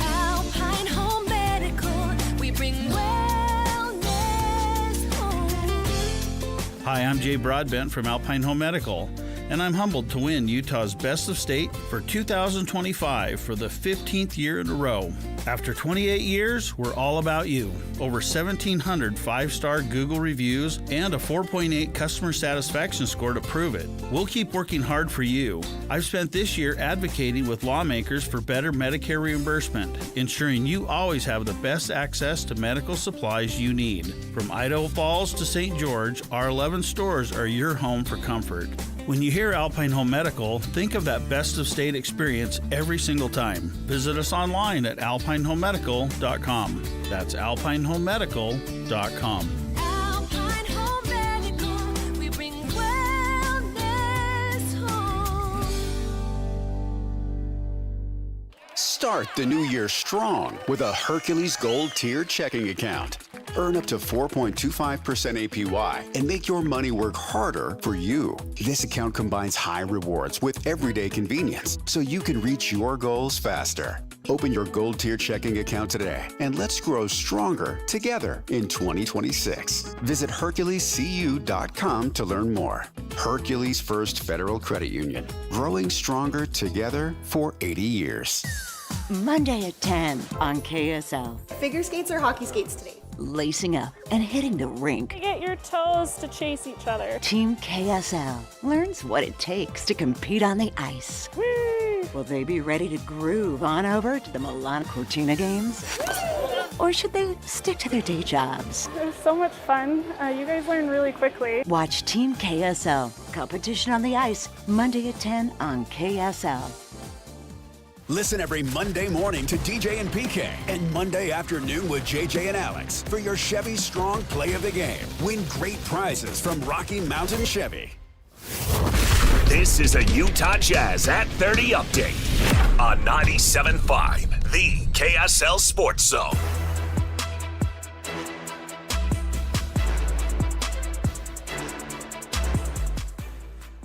S22: Alpine Home Medical, we bring wellness home.
S26: Hi, I'm Jay Broadbent from Alpine Home Medical, and I'm humbled to win Utah's Best of State for 2025 for the 15th year in a row. After 28 years, we're all about you. Over 1,700 5-star Google reviews and a 4.8 customer satisfaction score to prove it. We'll keep working hard for you. I've spent this year advocating with lawmakers for better Medicare reimbursement, ensuring you always have the best access to medical supplies you need. From Idaho Falls to St. George, our 11 stores are your home for comfort. When you hear Alpine Home Medical, think of that best of state experience every single time. Visit us online at alpinehomemedical.com. That's alpinehomemedical.com.
S22: Alpine Home Medical, we bring wellness home.
S2: Start the new year strong with a Hercules Gold Tier checking account. Earn up to 4.25% APY and make your money work harder for you. This account combines high rewards with everyday convenience so you can reach your goals faster. Open your gold tier checking account today and let's grow stronger together in 2026. Visit HerculesCU.com to learn more. Hercules First Federal Credit Union. Growing stronger together for 80 years.
S1: Monday at 10 on KSL.
S10: Figure skates or hockey skates today?
S1: Lacing up and hitting the rink.
S12: Get your toes to chase each other.
S1: Team KSL learns what it takes to compete on the ice.
S12: Woo!
S1: Will they be ready to groove on over to the Milano Cortina games? Or should they stick to their day jobs?
S12: It was so much fun. You guys learn really quickly.
S1: Watch Team KSL, competition on the ice, Monday at 10 on KSL.
S3: Listen every Monday morning to DJ and PK and Monday afternoon with JJ and Alex for your Chevy Strong Play of the Game. Win great prizes from Rocky Mountain Chevy.
S5: This is a Utah Jazz at 30 update on 97.5, the KSL Sports Zone.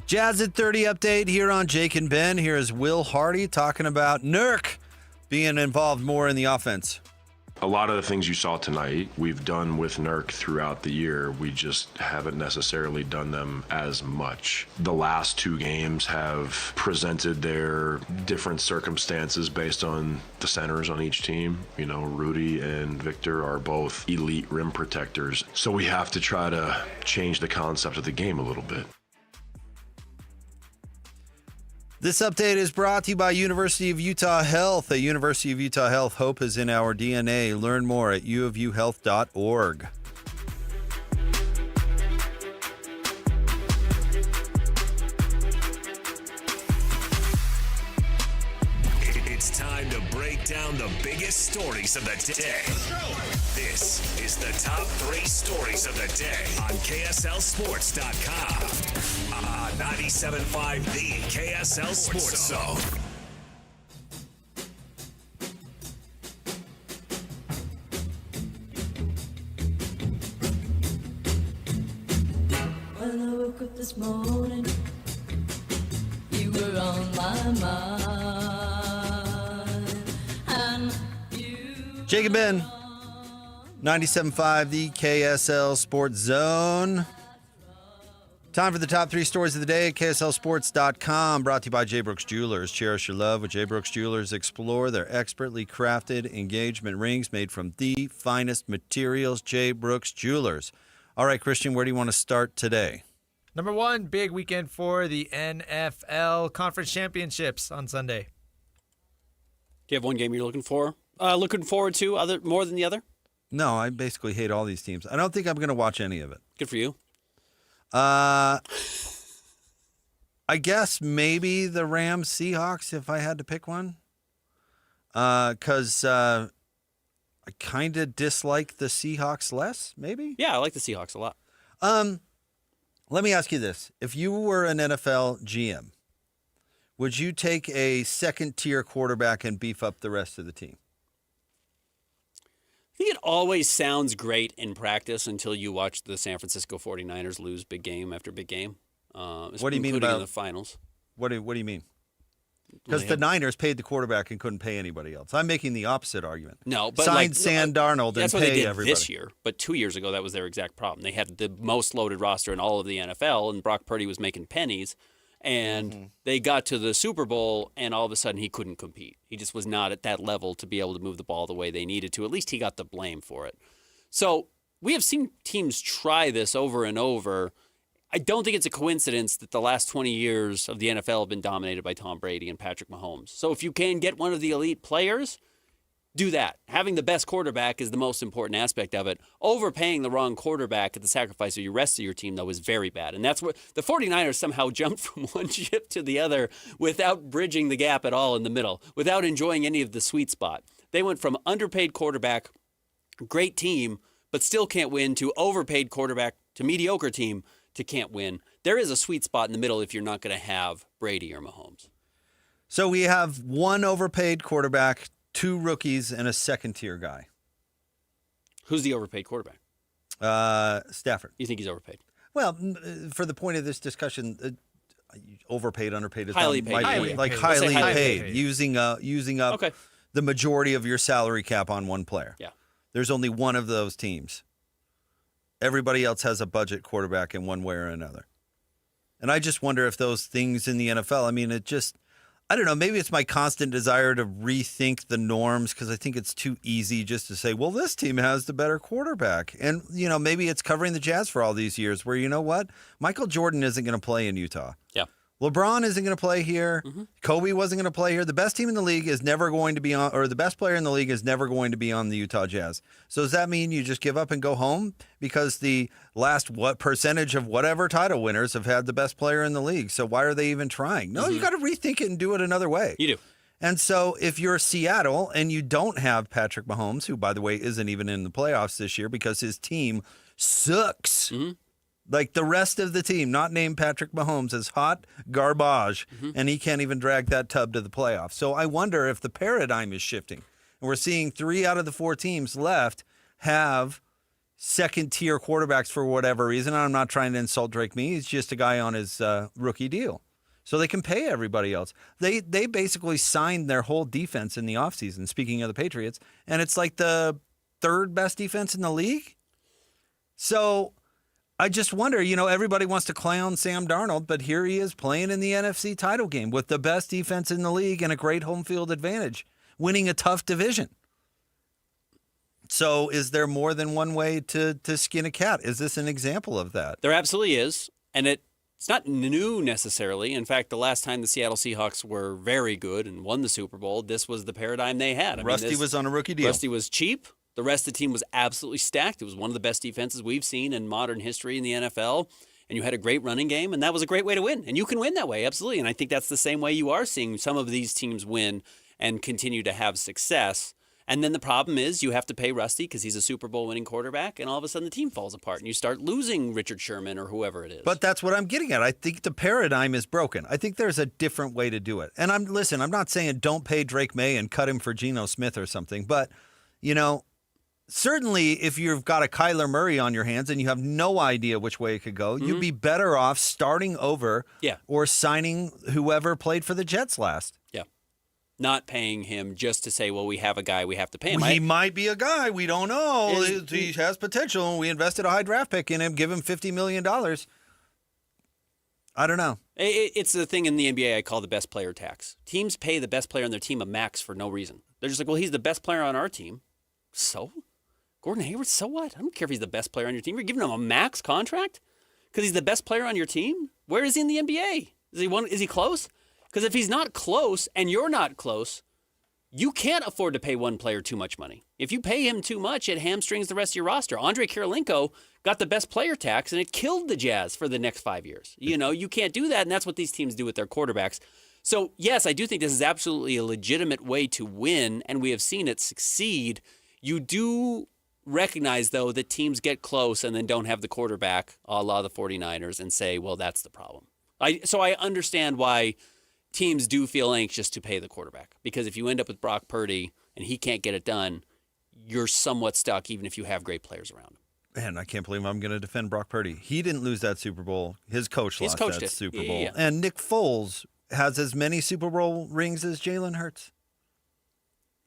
S18: Jazz at 30 update here on Jake and Ben. Here is Will Hardy talking about Nurk being involved more in the offense.
S13: A lot of the things you saw tonight, we've done with Nurk throughout the year. We just haven't necessarily done them as much. The last two games have presented their different circumstances based on the centers on each team. You know, Rudy and Victor are both elite rim protectors. So we have to try to change the concept of the game a little bit.
S18: This update is brought to you by University of Utah Health. At University of Utah Health, hope is in our DNA. Learn more at uofuhealth.org.
S5: It's time to break down the biggest stories of the day. This is the top 3 stories of the day on KSLSports.com. 97.5, the KSL Sports Zone.
S14: When I woke up this morning, you were on my mind. And
S18: Jake and Ben, 97.5, the KSL Sports Zone. Time for the top 3 stories of the day at KSLSports.com. Brought to you by J. Brooks Jewelers. Cherish your love with J. Brooks Jewelers. Explore their expertly crafted engagement rings made from the finest materials. J. Brooks Jewelers. All right, Christian, where do you want to start today?
S4: Number 1, big weekend for the NFL Conference Championships on Sunday.
S11: Do you have one game you're looking forward to more than the other?
S18: No, I basically hate all these teams. I don't think I'm going to watch any of it.
S11: Good for you.
S18: I guess maybe the Rams Seahawks if I had to pick one. Because I kind of dislike the Seahawks less, maybe?
S11: Yeah, I like the Seahawks a lot.
S18: Let me ask you this. If you were an NFL GM, would you take a second-tier quarterback and beef up the rest of the team?
S11: I think it always sounds great in practice until you watch the San Francisco 49ers lose big game after big game.
S18: What do you mean
S11: including
S18: about
S11: in the finals?
S18: What do you mean? Because the Niners paid the quarterback and couldn't pay anybody else. I'm making the opposite argument.
S11: No, but
S18: sign Sam Darnold and
S11: that's
S18: pay
S11: what they did
S18: everybody.
S11: this year. But 2 years ago, that was their exact problem. They had the most loaded roster in all of the NFL, and Brock Purdy was making pennies. And they got to the Super Bowl, and all of a sudden he couldn't compete. He just was not at that level to be able to move the ball the way they needed to. At least he got the blame for it. So we have seen teams try this over and over. I don't think it's a coincidence that the last 20 years of the NFL have been dominated by Tom Brady and Patrick Mahomes. So if you can get one of the elite players, do that. Having the best quarterback is the most important aspect of it. Overpaying the wrong quarterback at the sacrifice of your rest of your team, though, is very bad. And that's what the 49ers somehow jumped from one ship to the other without bridging the gap at all in the middle, without enjoying any of the sweet spot. They went from underpaid quarterback, great team, but still can't win, to overpaid quarterback to mediocre team to can't win. There is a sweet spot in the middle if you're not going to have Brady or Mahomes.
S18: So we have one overpaid quarterback, 2 rookies, and a second-tier guy.
S11: Who's the overpaid quarterback?
S18: Stafford.
S11: You think he's overpaid?
S18: Well, for the point of this discussion, overpaid, underpaid is
S11: highly
S18: not
S11: paid.
S18: my
S11: Highly
S18: point. Like
S11: paid.
S18: highly
S11: Let's say highly
S18: paid,
S11: paid.
S18: using up
S11: Okay.
S18: the majority of your salary cap on one player.
S11: Yeah.
S18: There's only one of those teams. Everybody else has a budget quarterback in one way or another. And I just wonder if those things in the NFL, I mean, I don't know, maybe it's my constant desire to rethink the norms because I think it's too easy just to say, well, this team has the better quarterback. And, maybe it's covering the Jazz for all these years where, you know what? Michael Jordan isn't going to play in Utah.
S11: Yeah.
S18: LeBron isn't going to play here. Kobe wasn't going to play here. The best team in the league is never going to be on, or the best player in the league is never going to be on the Utah Jazz. So does that mean you just give up and go home because the last percentage of whatever title winners have had the best player in the league? So why are they even trying? No, you got to rethink it and do it another way.
S11: You do.
S18: And so if you're Seattle and you don't have Patrick Mahomes, who, by the way, isn't even in the playoffs this year because his team sucks. Like the rest of the team, not named Patrick Mahomes, is hot garbage, and he can't even drag that tub to the playoffs. So I wonder if the paradigm is shifting. And we're seeing 3 out of the 4 teams left have second-tier quarterbacks for whatever reason. I'm not trying to insult Drake Mee. He's just a guy on his rookie deal. So they can pay everybody else. They basically signed their whole defense in the offseason, speaking of the Patriots, and it's like the 3rd best defense in the league. So I just wonder, everybody wants to clown Sam Darnold, but here he is playing in the NFC title game with the best defense in the league and a great home field advantage, winning a tough division. So is there more than one way to skin a cat? Is this an example of that?
S11: There absolutely is. And it's not new necessarily. In fact, the last time the Seattle Seahawks were very good and won the Super Bowl, this was the paradigm they had.
S18: Rusty was on a rookie deal.
S11: Rusty was cheap. The rest of the team was absolutely stacked. It was one of the best defenses we've seen in modern history in the NFL. And you had a great running game, and that was a great way to win. And you can win that way, absolutely. And I think that's the same way you are seeing some of these teams win and continue to have success. And then the problem is you have to pay Rusty because he's a Super Bowl winning quarterback, and all of a sudden the team falls apart, and you start losing Richard Sherman or whoever it is.
S18: But that's what I'm getting at. I think the paradigm is broken. I think there's a different way to do it. And I'm not saying don't pay Drake May and cut him for Geno Smith or something, but, certainly, if you've got a Kyler Murray on your hands and you have no idea which way it could go, you'd be better off starting over or signing whoever played for the Jets last.
S11: Yeah. Not paying him just to say, well, we have a guy, we have to pay him.
S18: He might be a guy. We don't know. He has potential. We invested a high draft pick in him, give him $50 million. I don't know.
S11: It's the thing in the NBA I call the best player tax. Teams pay the best player on their team a max for no reason. They're just like, well, he's the best player on our team. So? Gordon Hayward, so what? I don't care if he's the best player on your team. You're giving him a max contract because he's the best player on your team? Where is he in the NBA? Is he close? Because if he's not close and you're not close, you can't afford to pay one player too much money. If you pay him too much, it hamstrings the rest of your roster. Andrei Kirilenko got the best player tax, and it killed the Jazz for the next 5 years. You can't do that, and that's what these teams do with their quarterbacks. So, yes, I do think this is absolutely a legitimate way to win, and we have seen it succeed. You do recognize, though, that teams get close and then don't have the quarterback, a la the 49ers, and say, well, that's the problem. So I understand why teams do feel anxious to pay the quarterback, because if you end up with Brock Purdy and he can't get it done, you're somewhat stuck even if you have great players around him.
S18: Man, I can't believe I'm going to defend Brock Purdy. He didn't lose that Super Bowl. His coach lost that Super Bowl.
S11: Yeah.
S18: And Nick Foles has as many Super Bowl rings as Jalen Hurts.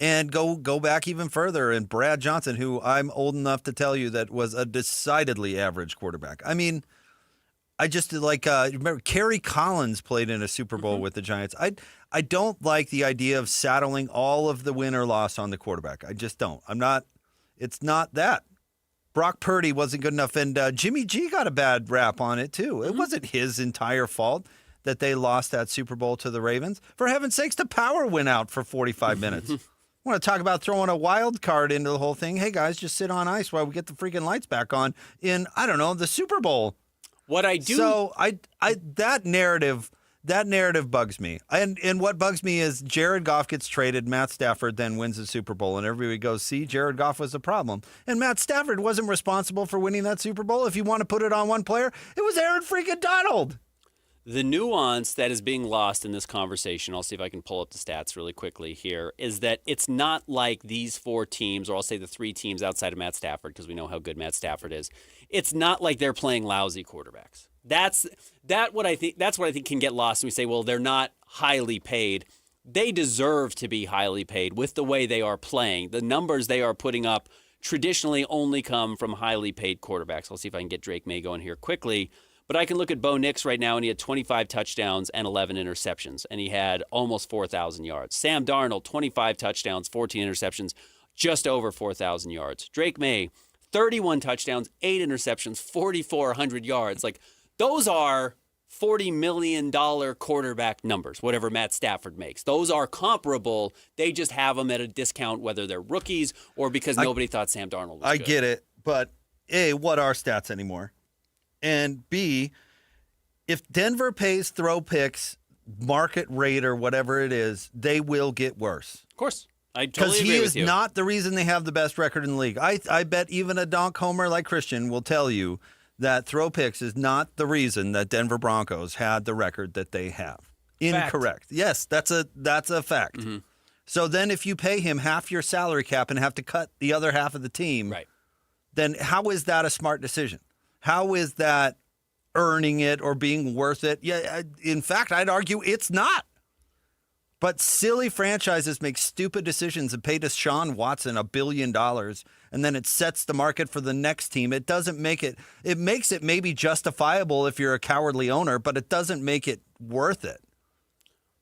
S18: And go back even further, and Brad Johnson, who I'm old enough to tell you that was a decidedly average quarterback. I mean, I just remember Kerry Collins played in a Super Bowl with the Giants. I don't like the idea of saddling all of the win or loss on the quarterback. I just don't. It's not that. Brock Purdy wasn't good enough, and Jimmy G got a bad rap on it too. It wasn't his entire fault that they lost that Super Bowl to the Ravens. For heaven's sakes, the power went out for 45 minutes. I want to talk about throwing a wild card into the whole thing. Hey, guys, just sit on ice while we get the freaking lights back on in, the Super Bowl.
S11: What I do...
S18: So that narrative bugs me. And what bugs me is Jared Goff gets traded, Matt Stafford then wins the Super Bowl, and everybody goes, see, Jared Goff was the problem. And Matt Stafford wasn't responsible for winning that Super Bowl. If you want to put it on one player, it was Aaron freaking Donald.
S11: The nuance that is being lost in this conversation, I'll see if I can pull up the stats really quickly here, is that it's not like these 4 teams, or I'll say the 3 teams outside of Matt Stafford, because we know how good Matt Stafford is. It's not like they're playing lousy quarterbacks. That's what I think can get lost. And we say, well, they're not highly paid. They deserve to be highly paid with the way they are playing. The numbers they are putting up traditionally only come from highly paid quarterbacks. I'll see if I can get Drake May going here quickly. But I can look at Bo Nix right now, and he had 25 touchdowns and 11 interceptions, and he had almost 4,000 yards. Sam Darnold, 25 touchdowns, 14 interceptions, just over 4,000 yards. Drake May, 31 touchdowns, 8 interceptions, 4,400 yards. Like, those are $40 million quarterback numbers, whatever Matt Stafford makes. Those are comparable. They just have them at a discount, whether they're rookies or because nobody thought Sam Darnold was good.
S18: I get it, but A, what are stats anymore? And B, if Denver pays throw picks, market rate or whatever it is, they will get worse.
S11: Of course. I totally agree with you.
S18: Because he is not the reason they have the best record in the league. I bet even a donk homer like Christian will tell you that throw picks is not the reason that Denver Broncos had the record that they have. Incorrect. Yes, that's a fact.
S11: Mm-hmm.
S18: So then if you pay him half your salary cap and have to cut the other half of the team, then how is that a smart decision? How is that earning it or being worth it? Yeah, in fact, I'd argue it's not. But silly franchises make stupid decisions and pay Deshaun Watson $1 billion, and then it sets the market for the next team. It doesn't make it. It makes it maybe justifiable if you're a cowardly owner, but it doesn't make it worth it.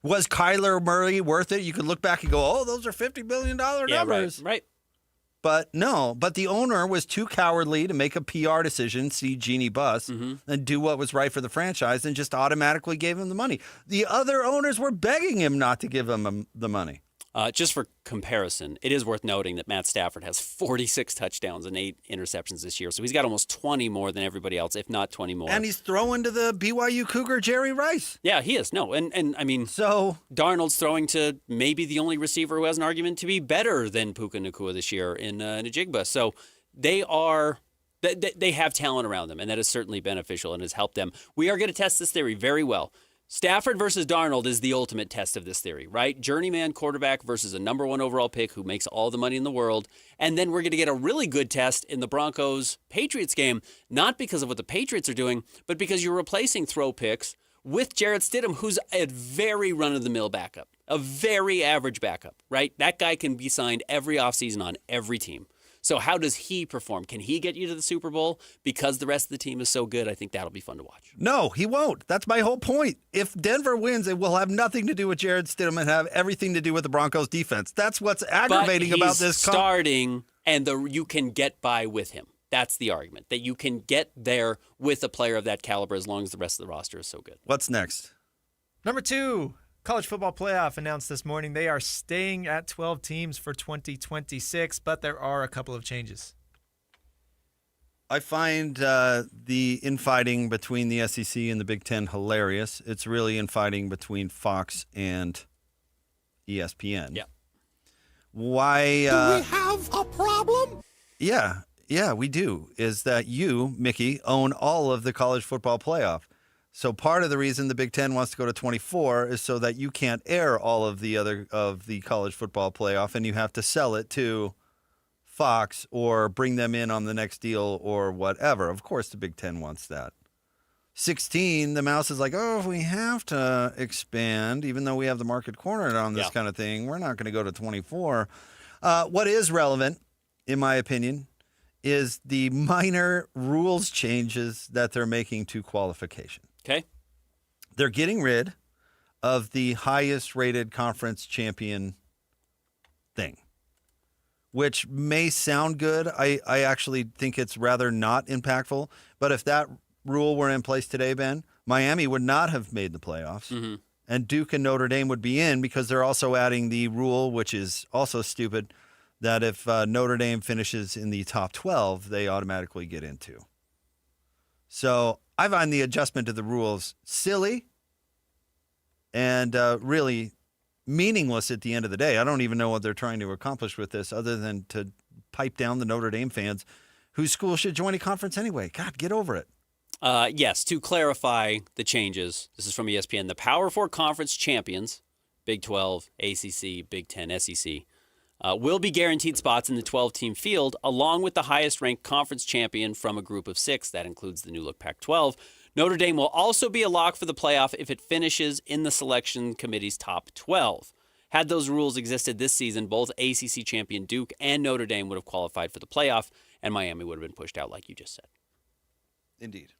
S18: Was Kyler Murray worth it? You could look back and go, "Oh, those are $50 billion numbers."
S11: Right.
S18: But no, but the owner was too cowardly to make a PR decision, see Jeannie Buss, and do what was right for the franchise and just automatically gave him the money. The other owners were begging him not to give him the money.
S11: Just for comparison, it is worth noting that Matt Stafford has 46 touchdowns and 8 interceptions this year. So he's got almost 20 more than everybody else, if not 20 more.
S18: And he's throwing to the BYU Cougar Jerry Rice.
S11: Yeah, he is. No, and I mean,
S18: so
S11: Darnold's throwing to maybe the only receiver who has an argument to be better than Puka Nacua this year in Najigba. So they have talent around them, and that is certainly beneficial and has helped them. We are going to test this theory very well. Stafford versus Darnold is the ultimate test of this theory, right? Journeyman quarterback versus a number 1 overall pick who makes all the money in the world. And then we're going to get a really good test in the Broncos-Patriots game, not because of what the Patriots are doing, but because you're replacing throw picks with Jarrett Stidham, who's a very run-of-the-mill backup, a very average backup, right? That guy can be signed every offseason on every team. So how does he perform? Can he get you to the Super Bowl because the rest of the team is so good? I think that'll be fun to watch.
S18: No, he won't. That's my whole point. If Denver wins, it will have nothing to do with Jarrett Stidham and have everything to do with the Broncos defense. That's what's aggravating about this.
S11: Starting, and you can get by with him. That's the argument, that you can get there with a player of that caliber as long as the rest of the roster is so good.
S18: What's next?
S4: Number 2. College Football Playoff announced this morning they are staying at 12 teams for 2026, but there are a couple of changes.
S18: I find the infighting between the SEC and the Big Ten hilarious. It's really infighting between Fox and ESPN.
S11: Yeah.
S18: Why?
S22: Do we have a problem?
S18: Yeah, we do. Is that you, Mickey, own all of the College Football Playoff. So part of the reason the Big Ten wants to go to 24 is so that you can't air all of the other of the College Football Playoff, and you have to sell it to Fox or bring them in on the next deal or whatever. Of course, the Big Ten wants that. 16, the Mouse is like, oh, if we have to expand, even though we have the market cornered on this kind of thing, we're not going to go to 24. What is relevant, in my opinion, is the minor rules changes that they're making to qualification.
S11: Okay.
S18: They're getting rid of the highest rated conference champion thing, which may sound good. I actually think it's rather not impactful. But if that rule were in place today, Ben, Miami would not have made the playoffs.
S11: Mm-hmm.
S18: And Duke and Notre Dame would be in because they're also adding the rule, which is also stupid, that if Notre Dame finishes in the top 12, they automatically get into. So I find the adjustment to the rules silly and really meaningless at the end of the day. I don't even know what they're trying to accomplish with this other than to pipe down the Notre Dame fans whose school should join a conference anyway. God, get over it.
S11: Yes, to clarify the changes, this is from ESPN. The Power 4 conference champions, Big 12, ACC, Big 10, SEC, will be guaranteed spots in the 12-team field, along with the highest-ranked conference champion from a group of 6. That includes the new-look Pac-12. Notre Dame will also be a lock for the playoff if it finishes in the selection committee's top 12. Had those rules existed this season, both ACC champion Duke and Notre Dame would have qualified for the playoff, and Miami would have been pushed out, like you just said.
S18: Indeed.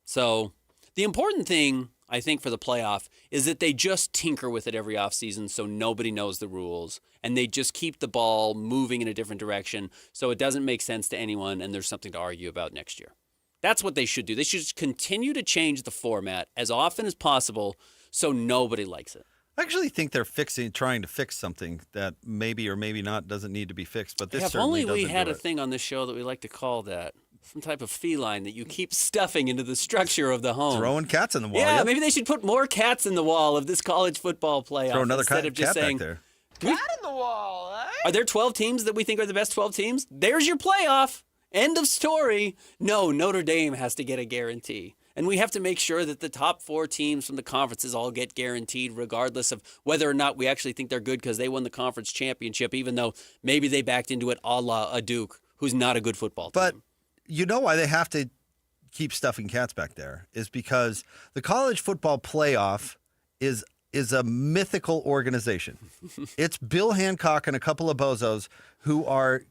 S11: So the important thing, I think, for the playoff is that they just tinker with it every offseason so nobody knows the rules, and they just keep the ball moving in a different direction so it doesn't make sense to anyone and there's something to argue about next year. That's what they should do. They should just continue to change the format as often as possible so nobody likes it.
S18: I actually think they're trying to fix something that maybe or maybe not doesn't need to be fixed, but this certainly doesn't.
S11: If only we had a thing on this show that we like to call that. Some type of feline that you keep stuffing into the structure of the home.
S18: Throwing cats in the wall.
S11: Yeah,
S18: yep.
S11: Maybe they should put more cats in the wall of this college football playoff.
S18: Throw another
S11: instead
S18: cat
S11: of just saying,
S18: back there.
S10: Cat in the wall, eh?
S11: Are there 12 teams that we think are the best 12 teams? There's your playoff. End of story. No, Notre Dame has to get a guarantee. And we have to make sure that the top 4 teams from the conferences all get guaranteed, regardless of whether or not we actually think they're good because they won the conference championship, even though maybe they backed into it a la a Duke, who's not a good football team.
S18: But you know why they have to keep stuffing cats back there is because the college football playoff is a mythical organization. It's Bill Hancock and a couple of bozos who are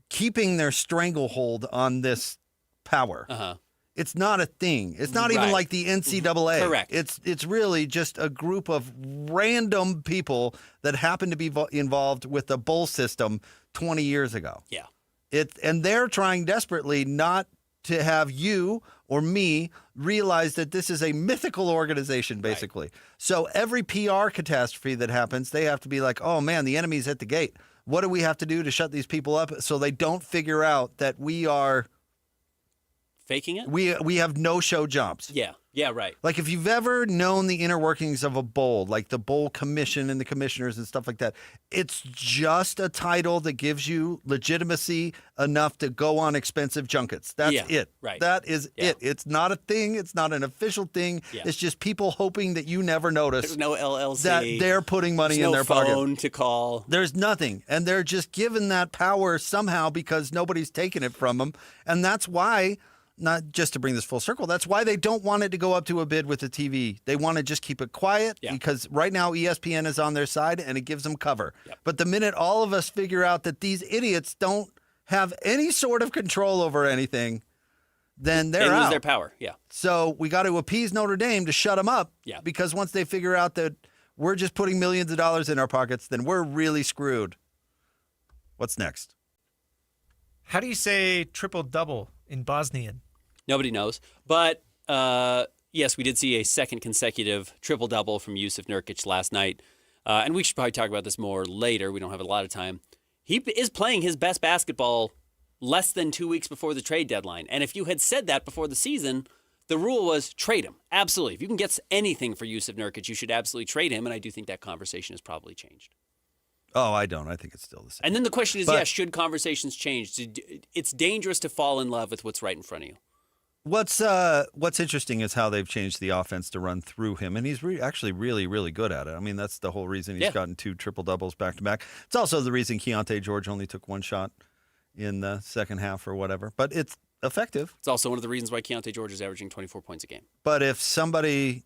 S18: keeping their stranglehold on this power.
S11: Uh-huh.
S18: It's not a thing. It's not even like the NCAA.
S11: Correct.
S18: It's really just a group of random people that happen to be involved with the bowl system 20 years ago.
S11: Yeah.
S18: And they're trying desperately not to have you or me realize that this is a mythical organization, basically. Right. So every PR catastrophe that happens, they have to be like, oh, man, the enemy's at the gate. What do we have to do to shut these people up so they don't figure out that we are
S11: faking it?
S18: We have no-show jumps.
S11: Yeah, right.
S18: Like if you've ever known the inner workings of a bowl, like the bowl commission and the commissioners and stuff like that, it's just a title that gives you legitimacy enough to go on expensive junkets. That's it.
S11: Right.
S18: That is it. It's not a thing. It's not an official thing.
S11: Yeah.
S18: It's just people hoping that you never notice.
S11: There's no LLC.
S18: That they're putting money in their pocket.
S11: There's no phone to call.
S18: There's nothing. And they're just given that power somehow because nobody's taken it from them. And that's why, not just to bring this full circle, that's why they don't want it to go up to a bid with the TV. They want to just keep it quiet because right now ESPN is on their side and it gives them cover.
S11: Yep.
S18: But the minute all of us figure out that these idiots don't have any sort of control over anything, then they're
S11: they lose
S18: out.
S11: their power. Yeah.
S18: So we got to appease Notre Dame to shut them up.
S11: Yeah.
S18: Because once they figure out that we're just putting millions of dollars in our pockets, then we're really screwed. What's next?
S4: How do you say triple-double in Bosnian?
S11: Nobody knows. But, yes, we did see a second consecutive triple-double from Jusuf Nurkic last night. And we should probably talk about this more later. We don't have a lot of time. He is playing his best basketball less than 2 weeks before the trade deadline. And if you had said that before the season, the rule was trade him. Absolutely. If you can get anything for Jusuf Nurkic, you should absolutely trade him. And I do think that conversation has probably changed.
S18: Oh, I don't. I think it's still the same.
S11: And then the question is, should conversations change? It's dangerous to fall in love with what's right in front of you.
S18: What's interesting is how they've changed the offense to run through him, and he's actually really, really good at it. I mean, that's the whole reason he's gotten 2 triple-doubles back-to-back. It's also the reason Keontae George only took 1 shot in the second half or whatever, but it's effective.
S11: It's also one of the reasons why Keontae George is averaging 24 points a game.
S18: But if somebody,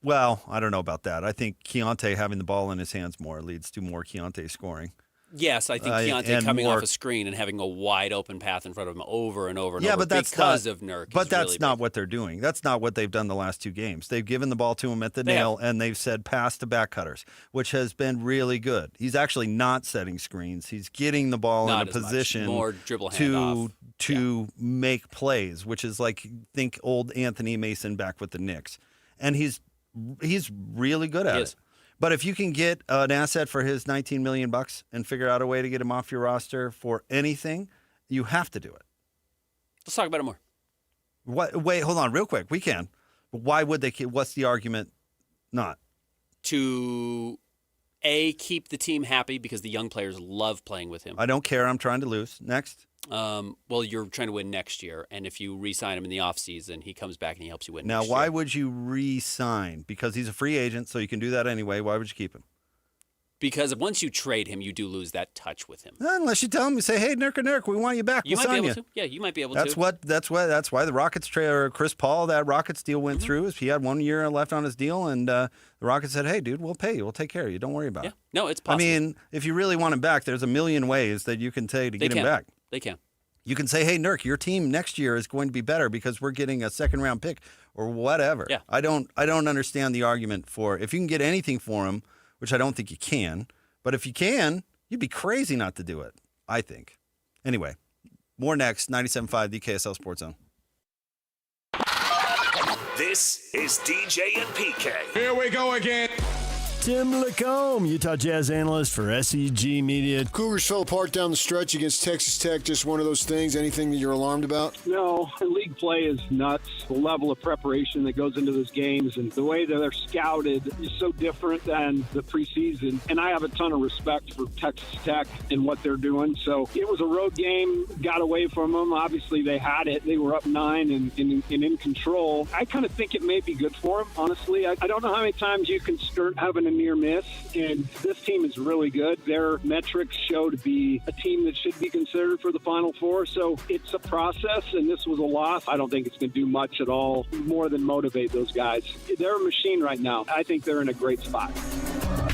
S18: well, I don't know about that. I think Keontae having the ball in his hands more leads to more Keontae scoring.
S11: Yes, I think Keontae coming off a screen and having a wide open path in front of him over and over and over because of Nurk.
S18: But that's not what they're doing. That's not what they've done the last 2 games. They've given the ball to him at the nail, and they've said pass to back cutters, which has been really good. He's actually not setting screens. He's getting the ball in a position
S11: more dribble handoff.
S18: to make plays, which is like, think old Anthony Mason back with the Knicks. And he's really good at it. But if you can get an asset for his $19 million and figure out a way to get him off your roster for anything, you have to do it.
S11: Let's talk about it more.
S18: Wait, hold on, real quick. We can. But why would they? What's the argument? Not
S11: to keep the team happy because the young players love playing with him.
S18: I don't care. I'm trying to lose. Next.
S11: Well, you're trying to win next year, and if you re-sign him in the offseason, he comes back and he helps you win
S18: Now,
S11: next
S18: why
S11: year.
S18: would you re-sign? Because he's a free agent, so you can do that anyway. Why would you keep him?
S11: Because once you trade him, you do lose that touch with him.
S18: Unless you tell him, you say, "Hey, Nurk, we want you back.
S11: You
S18: We'll
S11: might be
S18: sign
S11: able
S18: you."
S11: to. Yeah, you might be able
S18: That's
S11: to.
S18: That's why the Rockets Chris Paul, that Rockets deal went through. Is he had 1 year left on his deal, and the Rockets said, "Hey, dude, we'll pay you. We'll take care of you. Don't worry about it."
S11: No, it's possible.
S18: I mean, if you really want him back, there's a million ways that you can take to get him back.
S11: They can.
S18: You can say, "Hey, Nurk, your team next year is going to be better because we're getting a second-round pick or whatever."
S11: Yeah.
S18: I don't understand the argument for if you can get anything for him, which I don't think you can. But if you can, you'd be crazy not to do it, I think. Anyway, more next, 97.5, the KSL Sports Zone.
S5: This is DJ and PK.
S22: Here we go again.
S6: Tim Lacombe, Utah Jazz analyst for SEG Media.
S9: Cougars fell apart down the stretch against Texas Tech. Just one of those things. Anything that you're alarmed about?
S19: No, league play is nuts. The level of preparation that goes into those games and the way that they're scouted is so different than the preseason. And I have a ton of respect for Texas Tech and what they're doing. So it was a road game, got away from them. Obviously, they had it. They were up 9 and in control. I kind of think it may be good for them, honestly. I don't know how many times you can start having a near miss, and this team is really good. Their metrics show to be a team that should be considered for the Final Four, so it's a process, and this was a loss. I don't think it's going to do much at all more than motivate those guys. They're a machine right now. I think they're in a great spot.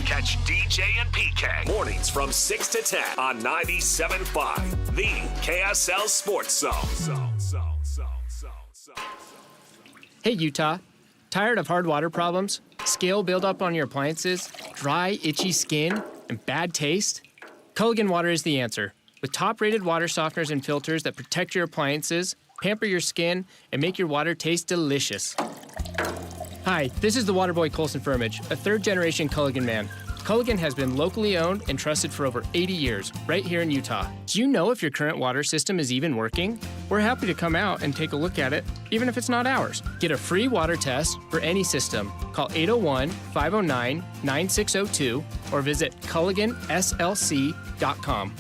S5: Catch DJ and PK mornings from 6 to 10 on 97.5, the KSL Sports Zone.
S15: Hey, Utah. Tired of hard water problems? Scale buildup on your appliances? Dry, itchy skin? And bad taste? Culligan Water is the answer. With top-rated water softeners and filters that protect your appliances, pamper your skin, and make your water taste delicious. Hi, this is the Waterboy Colson Firmage, a third-generation Culligan man. Culligan has been locally owned and trusted for over 80 years, right here in Utah. Do you know if your current water system is even working? We're happy to come out and take a look at it, even if it's not ours. Get a free water test for any system. Call 801-509-9602 or visit CulliganSLC.com.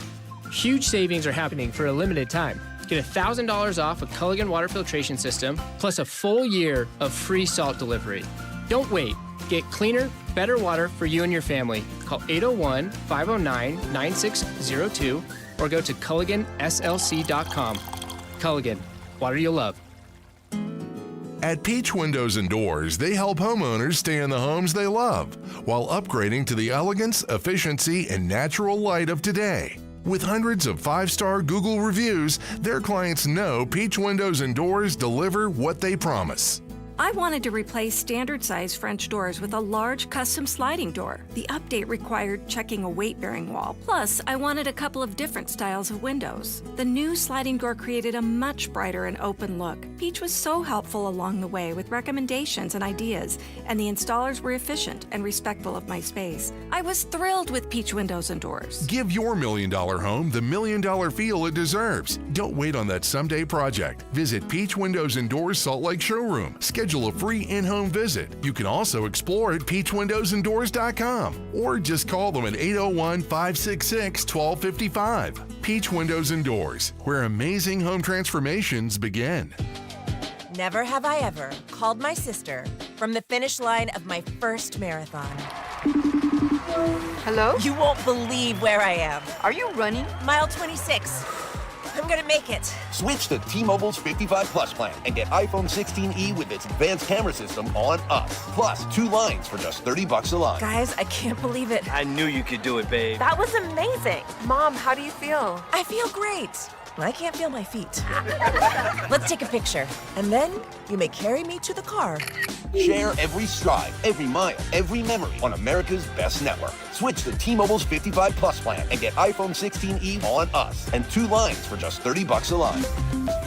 S15: Huge savings are happening for a limited time. Get $1,000 off a Culligan water filtration system, plus a full year of free salt delivery. Don't wait. Get cleaner, better water for you and your family. Call 801-509-9602 or go to CulliganSLC.com. Culligan, water you'll love.
S25: At Peach Windows and Doors, they help homeowners stay in the homes they love while upgrading to the elegance, efficiency, and natural light of today. With hundreds of 5-star Google reviews, their clients know Peach Windows and Doors deliver what they promise.
S16: I wanted to replace standard-size French doors with a large custom sliding door. The update required checking a weight-bearing wall. Plus, I wanted a couple of different styles of windows. The new sliding door created a much brighter and open look. Peach was so helpful along the way with recommendations and ideas, and the installers were efficient and respectful of my space. I was thrilled with Peach Windows and Doors.
S25: Give your $1 million home the $1 million feel it deserves. Don't wait on that someday project. Visit Peach Windows and Doors Salt Lake Showroom. Schedule a free in-home visit. You can also explore at peachwindowsanddoors.com or just call them at 801-566-1255. Peach Windows and Doors, where amazing home transformations begin.
S17: Never have I ever called my sister from the finish line of my first marathon.
S21: Hello?
S17: You won't believe where I am.
S21: Are you running?
S17: Mile 26. I'm gonna make it.
S27: Switch to T-Mobile's 55 Plus plan and get iPhone 16e with its advanced camera system on us. Plus, 2 lines for just $30 a line.
S17: Guys, I can't believe it.
S27: I knew you could do it, babe.
S17: That was amazing. Mom, how do you feel? I feel great. I can't feel my feet. Let's take a picture, and then you may carry me to the car.
S27: Share every stride, every mile, every memory on America's best network. Switch to T-Mobile's 55 Plus plan and get iPhone 16e on us and 2 lines for just $30 a line.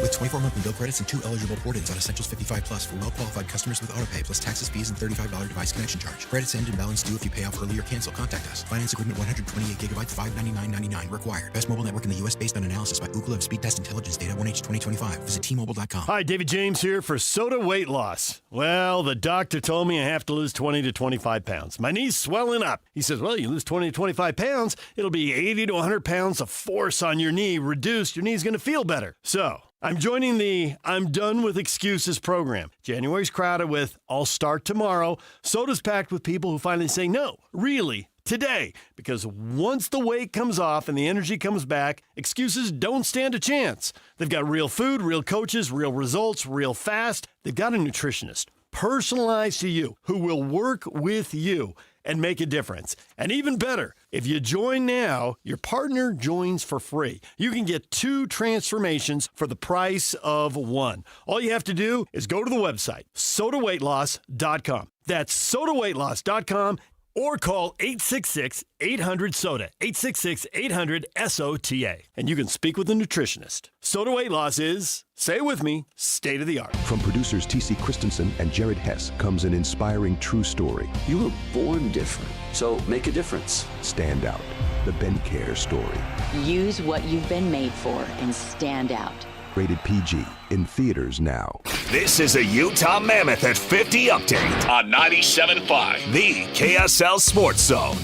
S28: With 24 monthly bill credits and 2 eligible port-ins on Essentials 55 Plus for well-qualified customers with autopay plus taxes, fees, and $35 device connection charge. Credits end and balance due if you pay off early or cancel. Contact us. Finance agreement 128 gigabytes, $599.99 required. Best mobile network in the U.S. based on analysis by Ookla of speed test intelligence data 1H 2025. Visit T-Mobile.com.
S6: Hi, David James here for Soda Weight Loss. Well, the doctor told me I have to lose 20 to 25 pounds. My knee's swelling up. He says, well, you lose 20 to 25 pounds, it'll be 80 to 100 pounds of force on your knee reduced. Your knee's going to feel better. So I'm joining the I'm Done With Excuses program. January's crowded with I'll start tomorrow. Soda's packed with people who finally say no, really, today. Because once the weight comes off and the energy comes back, excuses don't stand a chance. They've got real food, real coaches, real results, real fast. They've got a nutritionist, personalized to you, who will work with you and make a difference. And even better, if you join now, your partner joins for free. You can get 2 transformations for the price of 1. All you have to do is go to the website, sodaweightloss.com. That's sodaweightloss.com, or call 866-800-SODA, 866-800-SOTA. And you can speak with a nutritionist. Soda Weight Loss is, say it with me, state of the art.
S2: From producers T.C. Christensen and Jared Hess comes an inspiring true story.
S7: You were born different, so make a difference.
S2: Stand Out, the Ben Care story.
S8: Use what you've been made for and stand out.
S2: Rated PG, in theaters now.
S5: This is a Utah Mammoth at 50 update on 97.5, the KSL Sports Zone.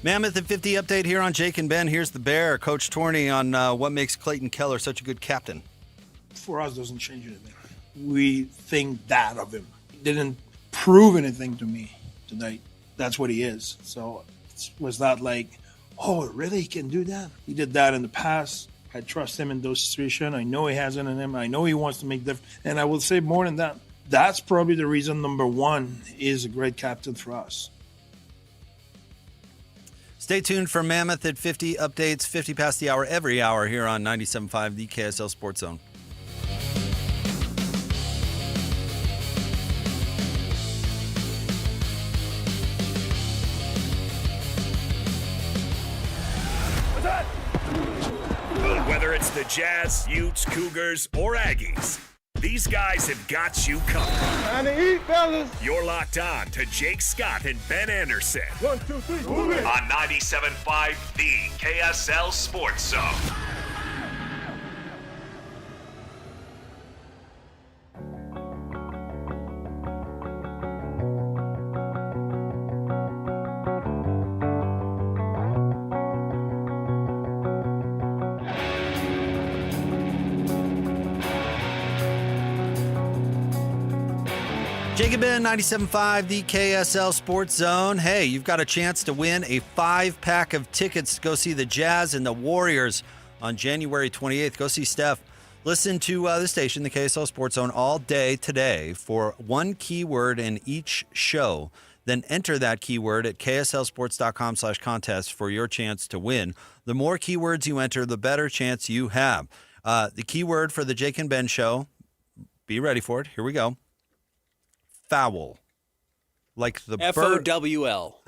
S18: Mammoth at 50 update here on Jake and Ben. Here's the Bear, Coach Torney, on what makes Clayton Keller such a good captain.
S20: For us, doesn't change anything. We think that of him. He didn't prove anything to me tonight. That's what he is. So it was not like, oh, really? He can do that? He did that in the past. I trust him in those situations. I know he has it in him. I know he wants to make difference. And I will say more than that. That's probably the reason number 1 is a great captain for us.
S18: Stay tuned for Mammoth at 50 updates, 50 past the hour, every hour here on 97.5, the KSL Sports Zone.
S5: Whether it's the Jazz, Utes, Cougars, or Aggies, these guys have got you covered.
S22: Time to eat, fellas.
S5: You're locked on to Jake Scott and Ben Anderson.
S22: 1, 2, 3, move it.
S5: On 97.5, the KSL Sports Zone.
S18: Jacob Ben, 97.5, the KSL Sports Zone. Hey, you've got a chance to win a 5-pack of tickets to go see the Jazz and the Warriors on January 28th. Go see Steph. Listen to the station, the KSL Sports Zone, all day today for 1 keyword in each show. Then enter that keyword at kslsports.com/contest for your chance to win. The more keywords you enter, the better chance you have. The keyword for the Jake and Ben show, be ready for it. Here we go. Foul. Like the
S11: F-O-W-L.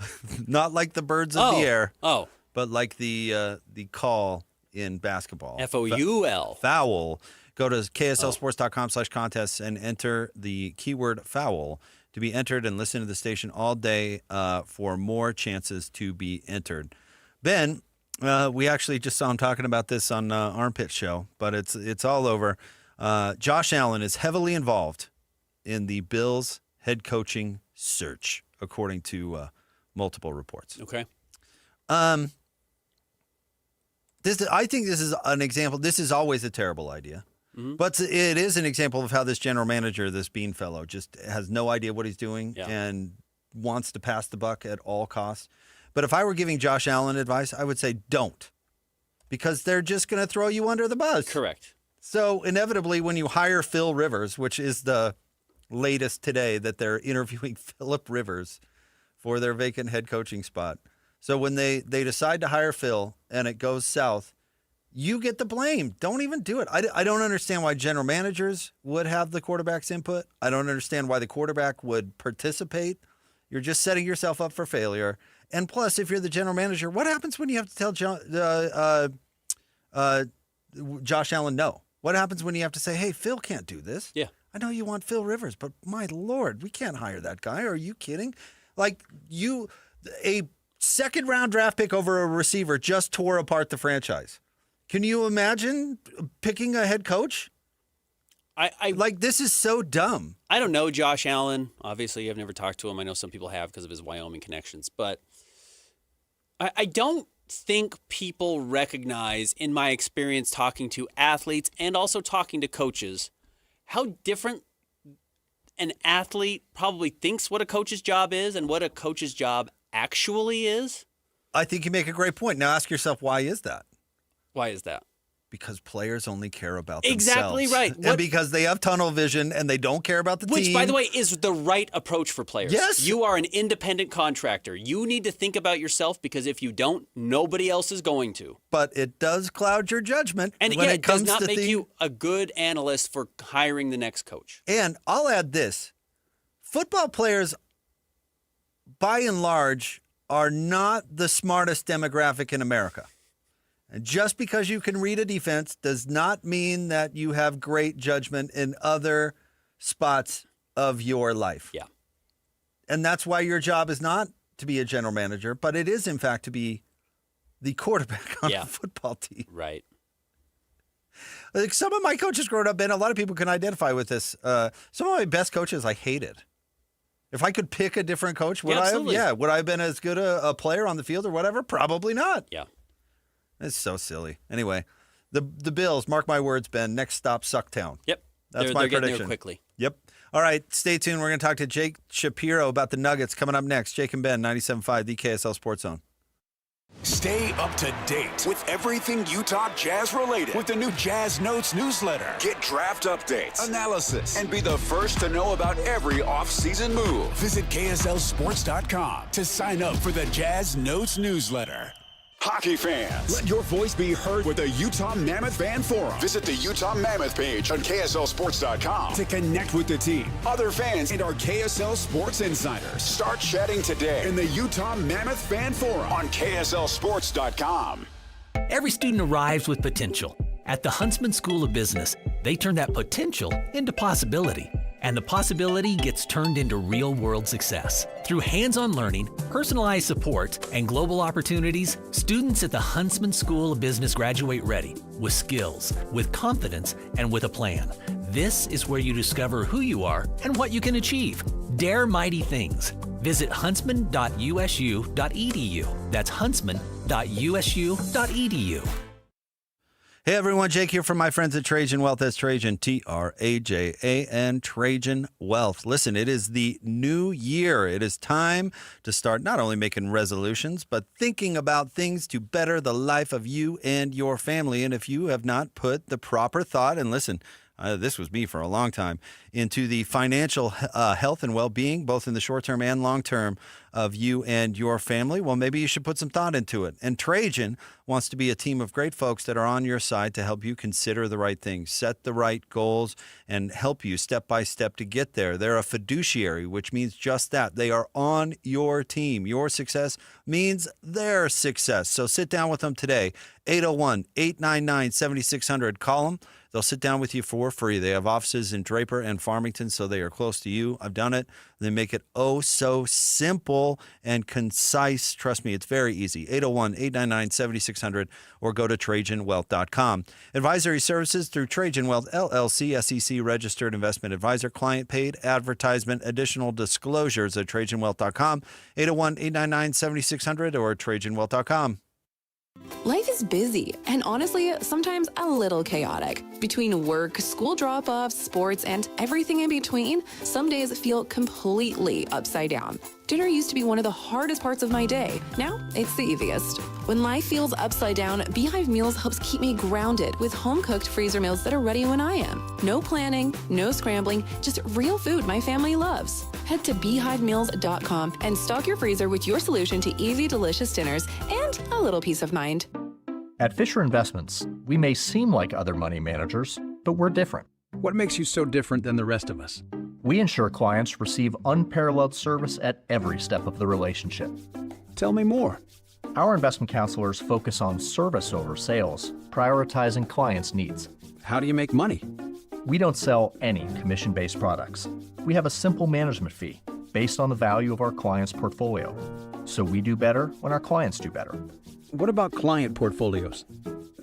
S18: Not like the birds of the air.
S11: Oh.
S18: But like the call in basketball.
S11: F-O-U-L.
S18: Foul. Go to kslsports.com/contest and enter the keyword foul to be entered, and listen to the station all day for more chances to be entered. Ben, we actually just saw him talking about this on Armpit Show, but it's all over. Josh Allen is heavily involved in the Bills' head coaching search, according to multiple reports.
S11: Okay.
S18: I think this is an example. This is always a terrible idea. Mm-hmm. But it is an example of how this general manager, this Bean fellow, just has no idea what he's doing and wants to pass the buck at all costs. But if I were giving Josh Allen advice, I would say don't, because they're just going to throw you under the bus.
S11: Correct.
S18: So inevitably, when you hire Phil Rivers, which is the latest today that they're interviewing Phillip Rivers for their vacant head coaching spot. So when they decide to hire Phil and it goes south, you get the blame. Don't even do it. I don't understand why general managers would have the quarterback's input. I don't understand why the quarterback would participate. You're just setting yourself up for failure. And plus, if you're the general manager, what happens when you have to tell Josh Allen no? What happens when you have to say, hey, Phil can't do this?
S11: Yeah.
S18: I know you want Phil Rivers, but my Lord, we can't hire that guy. Are you kidding? Like a second-round draft pick over a receiver just tore apart the franchise. Can you imagine picking a head coach? This is so dumb.
S11: I don't know Josh Allen. Obviously, I've never talked to him. I know some people have because of his Wyoming connections. But I don't think people recognize, in my experience talking to athletes and also talking to coaches, how different an athlete probably thinks what a coach's job is and what a coach's job actually is.
S18: I think you make a great point. Now ask yourself, why is that?
S11: Why is that?
S18: Because players only care about
S11: exactly
S18: themselves.
S11: Right.
S18: And because they have tunnel vision and they don't care about the team.
S11: Which, by the way, is the right approach for players.
S18: Yes.
S11: You are an independent contractor. You need to think about yourself because if you don't, nobody else is going to.
S18: But it does cloud your judgment.
S11: And
S18: when
S11: it does not
S18: to
S11: make you a good analyst for hiring the next coach.
S18: And I'll add this. Football players, by and large, are not the smartest demographic in America. And just because you can read a defense does not mean that you have great judgment in other spots of your life.
S11: Yeah.
S18: And that's why your job is not to be a general manager, but it is, in fact, to be the quarterback on a football team.
S11: Right.
S18: Like some of my coaches growing up, Ben, a lot of people can identify with this. Some of my best coaches I hated. If I could pick a different coach, would I have? Yeah. Would I have been as good a player on the field or whatever? Probably not.
S11: Yeah.
S18: It's so silly. Anyway, the Bills, mark my words, Ben, next stop, Sucktown.
S11: Yep.
S18: That's my
S11: they're
S18: prediction.
S11: getting there quickly.
S18: Yep. All right, stay tuned. We're going to talk to Jake Shapiro about the Nuggets coming up next. Jake and Ben, 97.5, the KSL Sports Zone.
S5: Stay up to date with everything Utah Jazz related with the new Jazz Notes newsletter. Get draft updates, analysis, and be the first to know about every offseason move. Visit KSLSports.com to sign up for the Jazz Notes newsletter. Hockey fans, let your voice be heard with the Utah Mammoth Fan Forum. Visit the Utah Mammoth page on KSLSports.com to connect with the team, other fans, and our KSL Sports insiders. Start chatting today in the Utah Mammoth Fan Forum on KSLSports.com.
S1: Every student arrives with potential. At the Huntsman School of Business, they turn that potential into possibility. And the possibility gets turned into real-world success. Through hands-on learning, personalized support, and global opportunities, students at the Huntsman School of Business graduate ready, with skills, with confidence, and with a plan. This is where you discover who you are and what you can achieve. Dare mighty things. Visit huntsman.usu.edu. That's huntsman.usu.edu.
S18: Hey everyone, Jake here from my friends at Trajan Wealth. That's Trajan, Trajan, Trajan Wealth. Listen, it is the new year. It is time to start not only making resolutions, but thinking about things to better the life of you and your family. And if you have not put the proper thought, and listen, this was me for a long time, into the financial health and well-being, both in the short term and long term of you and your family, well, maybe you should put some thought into it. And Trajan wants to be a team of great folks that are on your side to help you consider the right things, set the right goals, and help you step by step to get there. They're a fiduciary, which means just that. They are on your team. Your success means their success. So sit down with them today, 801-899-7600. Call them. They'll sit down with you for free. They have offices in Draper and Farmington, so they are close to you. I've done it. They make it oh so simple and concise. Trust me, it's very easy. 801-899-7600 or go to TrajanWealth.com. Advisory services through Trajan Wealth, LLC, SEC registered investment advisor, client paid advertisement. Additional disclosures at TrajanWealth.com, 801-899-7600 or TrajanWealth.com.
S3: Life is busy and honestly, sometimes a little chaotic. Between work, school drop-offs, sports, and everything in between, some days feel completely upside down. Dinner used to be one of the hardest parts of my day. Now, it's the easiest. When life feels upside down, Beehive Meals helps keep me grounded with home-cooked freezer meals that are ready when I am. No planning, no scrambling, just real food my family loves. Head to beehivemeals.com and stock your freezer with your solution to easy, delicious dinners and a little peace of mind.
S12: At Fisher Investments, we may seem like other money managers, but we're different.
S13: What makes you so different than the rest of us?
S12: We ensure clients receive unparalleled service at every step of the relationship.
S13: Tell me more.
S12: Our investment counselors focus on service over sales, prioritizing clients' needs.
S13: How do you make money?
S12: We don't sell any commission-based products. We have a simple management fee, based on the value of our clients' portfolio. So we do better when our clients do better.
S13: What about client portfolios?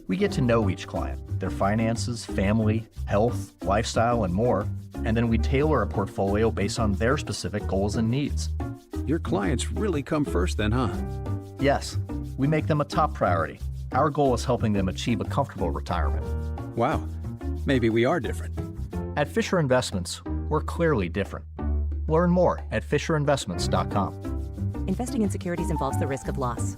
S12: We get to know each client, their finances, family, health, lifestyle, and more, and then we tailor a portfolio based on their specific goals and needs.
S13: Your clients really come first then, huh?
S12: Yes, we make them a top priority. Our goal is helping them achieve a comfortable retirement.
S13: Wow, maybe we are different.
S12: At Fisher Investments, we're clearly different. Learn more at FisherInvestments.com.
S4: Investing in securities involves the risk of loss.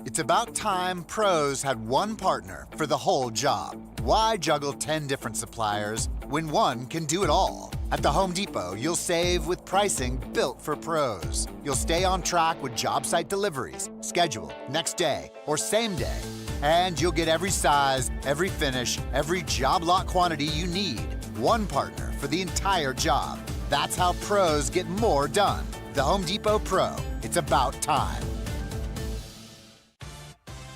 S9: It's about time pros had one partner for the whole job. Why juggle 10 different suppliers when one can do it all? At the Home Depot, you'll save with pricing built for pros. You'll stay on track with job site deliveries, schedule, next day, or same day. And you'll get every size, every finish, every job lot quantity you need. One partner for the entire job. That's how pros get more done. The Home Depot Pro. It's about time.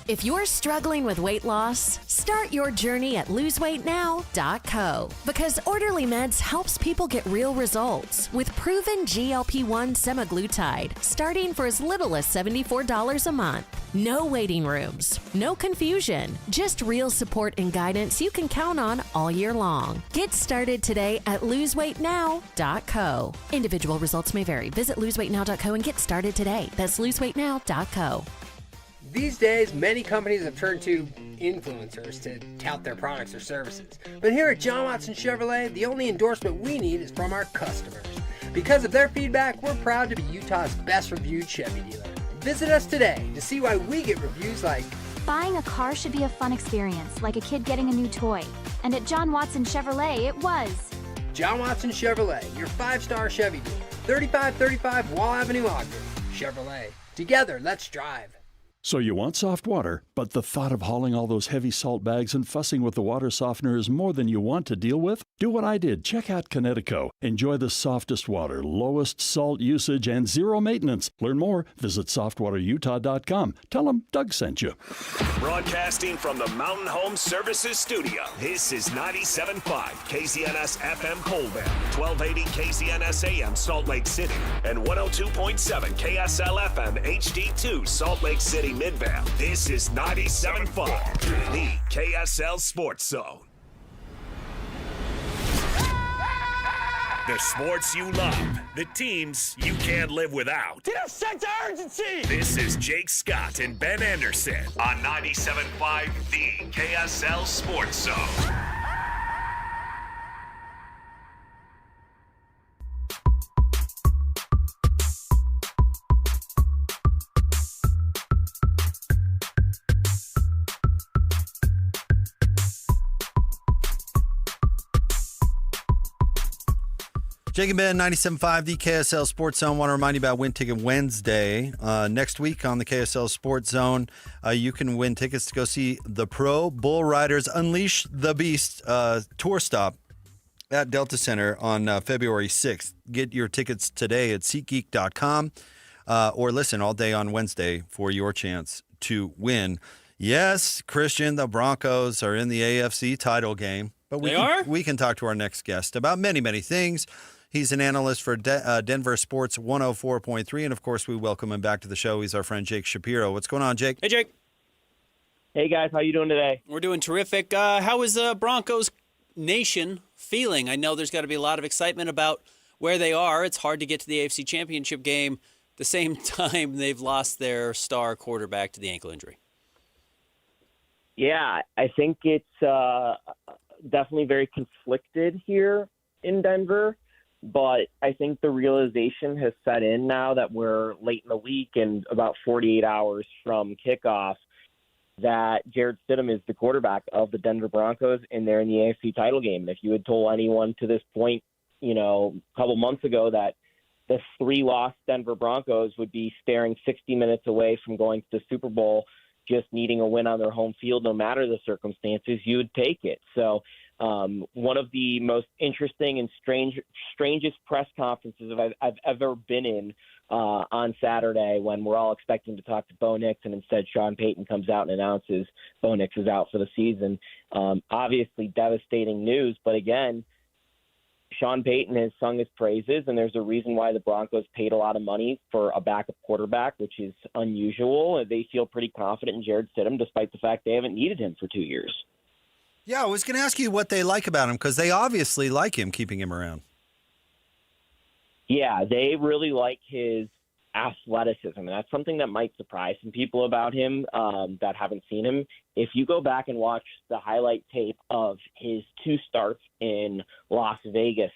S10: If you're struggling with weight loss, start your journey at loseweightnow.co because Orderly Meds helps people get real results with proven GLP-1 semaglutide starting for as little as $74 a month. No waiting rooms, no confusion, just real support and guidance you can count on all year long. Get started today at loseweightnow.co. Individual results may vary. Visit loseweightnow.co and get started today. That's loseweightnow.co.
S14: These days, many companies have turned to influencers to tout their products or services. But here at John Watson Chevrolet, the only endorsement we need is from our customers. Because of their feedback, we're proud to be Utah's best reviewed Chevy dealer. Visit us today to see why we get reviews like,
S21: "Buying a car should be a fun experience, like a kid getting a new toy. And at John Watson Chevrolet, it was."
S14: John Watson Chevrolet, your 5-star Chevy dealer. 3535 Wall Avenue, Ogden. Chevrolet. Together, let's drive.
S23: So you want soft water, but the thought of hauling all those heavy salt bags and fussing with the water softener is more than you want to deal with? Do what I did. Check out Connecticut. Enjoy the softest water, lowest salt usage, and zero maintenance. Learn more. Visit softwaterutah.com. Tell them Doug sent you.
S5: Broadcasting from the Mountain Home Services Studio, this is 97.5 KZNS FM Colville, 1280 KZNS AM Salt Lake City, and 102.7 KSL FM HD2 Salt Lake City Midvale. This is 97.5, the KSL Sports Zone. The sports you love, the teams you can't live without.
S22: Get a sense of urgency!
S5: This is Jake Scott and Ben Anderson on 97.5, the KSL Sports Zone.
S18: Jake and Ben, 97.5, the KSL Sports Zone. Want to remind you about Win Ticket Wednesday. Next week on the KSL Sports Zone, you can win tickets to go see the Pro Bull Riders Unleash the Beast tour stop at Delta Center on February 6th. Get your tickets today at SeatGeek.com or listen all day on Wednesday for your chance to win. Yes, Christian, the Broncos are in the AFC title game. But we can talk to our next guest about many, many things. He's an analyst for Denver Sports 104.3. And, of course, we welcome him back to the show. He's our friend Jake Shapiro. What's going on, Jake?
S11: Hey, Jake.
S24: Hey, guys. How you doing today?
S11: We're doing terrific. How is Broncos Nation feeling? I know there's got to be a lot of excitement about where they are. It's hard to get to the AFC Championship game at the same time they've lost their star quarterback to the ankle injury.
S24: Yeah, I think it's definitely very conflicted here in Denver. But I think the realization has set in now that we're late in the week and about 48 hours from kickoff that Jarrett Stidham is the quarterback of the Denver Broncos and they're in the AFC title game. And if you had told anyone to this point, a couple months ago that the 3-loss Denver Broncos would be staring 60 minutes away from going to the Super Bowl, just needing a win on their home field, no matter the circumstances, you would take it. So one of the most interesting and strangest press conferences I've ever been in on Saturday when we're all expecting to talk to Bo Nix and instead Sean Payton comes out and announces Bo Nix is out for the season. Obviously devastating news, but again, Sean Payton has sung his praises, and there's a reason why the Broncos paid a lot of money for a backup quarterback, which is unusual. They feel pretty confident in Jared Stidham, despite the fact they haven't needed him for 2 years.
S18: Yeah, I was going to ask you what they like about him, because they obviously like him, keeping him around.
S24: Yeah, they really like his athleticism, and that's something that might surprise some people about him that haven't seen him. If you go back and watch the highlight tape of his 2 starts in Las Vegas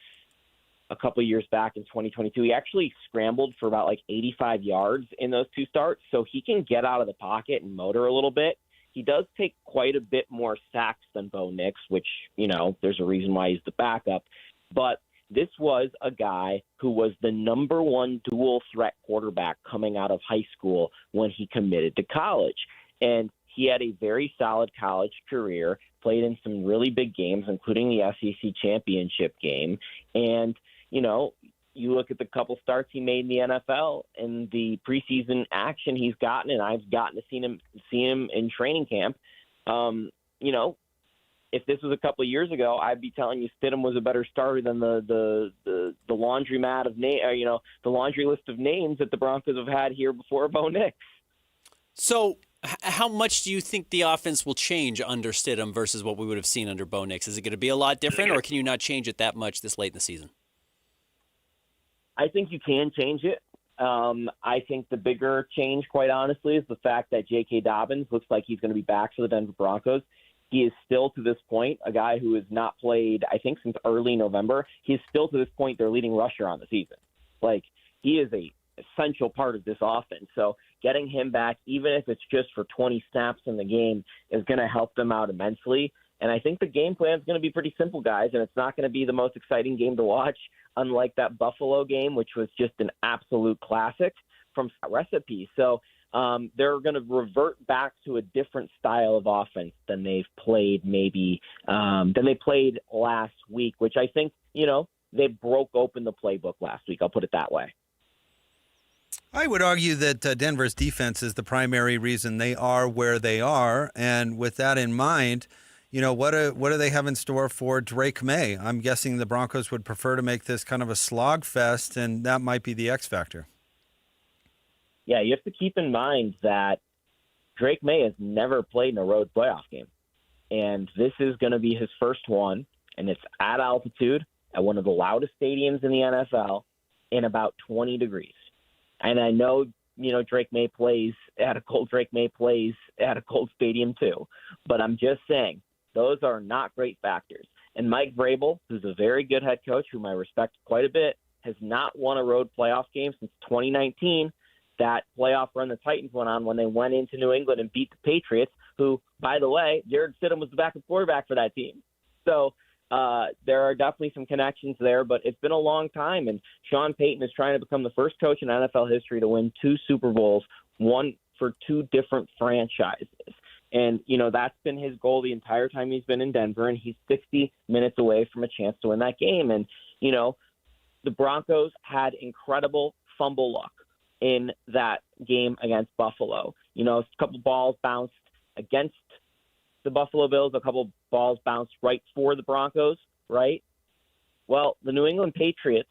S24: a couple years back in 2022, he actually scrambled for about 85 yards in those 2 starts, so he can get out of the pocket and motor a little bit. He does take quite a bit more sacks than Bo Nix, which, there's a reason why he's the backup. But this was a guy who was the number 1 dual threat quarterback coming out of high school when he committed to college. And he had a very solid college career, played in some really big games, including the SEC championship game. And, you look at the couple starts he made in the NFL and the preseason action he's gotten, and I've gotten to see him in training camp. If this was a couple of years ago, I'd be telling you Stidham was a better starter than the laundromat of the laundry list of names that the Broncos have had here before Bo Nix.
S11: So, how much do you think the offense will change under Stidham versus what we would have seen under Bo Nix? Is it going to be a lot different, or can you not change it that much this late in the season?
S24: I think you can change it. I think the bigger change, quite honestly, is the fact that J.K. Dobbins looks like he's going to be back for the Denver Broncos. He is still, to this point, a guy who has not played, I think, since early November. He is still, to this point, their leading rusher on the season. He is a essential part of this offense. So getting him back, even if it's just for 20 snaps in the game, is going to help them out immensely. And I think the game plan is going to be pretty simple, guys, and it's not going to be the most exciting game to watch, unlike that Buffalo game, which was just an absolute classic from Recipe. So they're going to revert back to a different style of offense than they've played than they played last week, which I think, they broke open the playbook last week. I'll put it that way.
S18: I would argue that Denver's defense is the primary reason they are where they are. And with that in mind, what do they have in store for Drake May? I'm guessing the Broncos would prefer to make this kind of a slogfest, and that might be the X factor.
S24: Yeah, you have to keep in mind that Drake May has never played in a road playoff game. And this is going to be his first one, and it's at altitude at one of the loudest stadiums in the NFL in about 20 degrees. And I know, Drake May plays at a cold stadium too. But I'm just saying, those are not great factors. And Mike Vrabel, who's a very good head coach, whom I respect quite a bit, has not won a road playoff game since 2019. That playoff run the Titans went on when they went into New England and beat the Patriots, who, by the way, Jared Stidham was the backup quarterback for that team. So there are definitely some connections there, but it's been a long time, and Sean Payton is trying to become the first coach in NFL history to win 2 Super Bowls, one for 2 different franchises. And, that's been his goal the entire time he's been in Denver, and he's 60 minutes away from a chance to win that game. And, the Broncos had incredible fumble luck in that game against Buffalo. A couple balls bounced against the Buffalo Bills, a couple balls bounced right for the Broncos, right? Well, the New England Patriots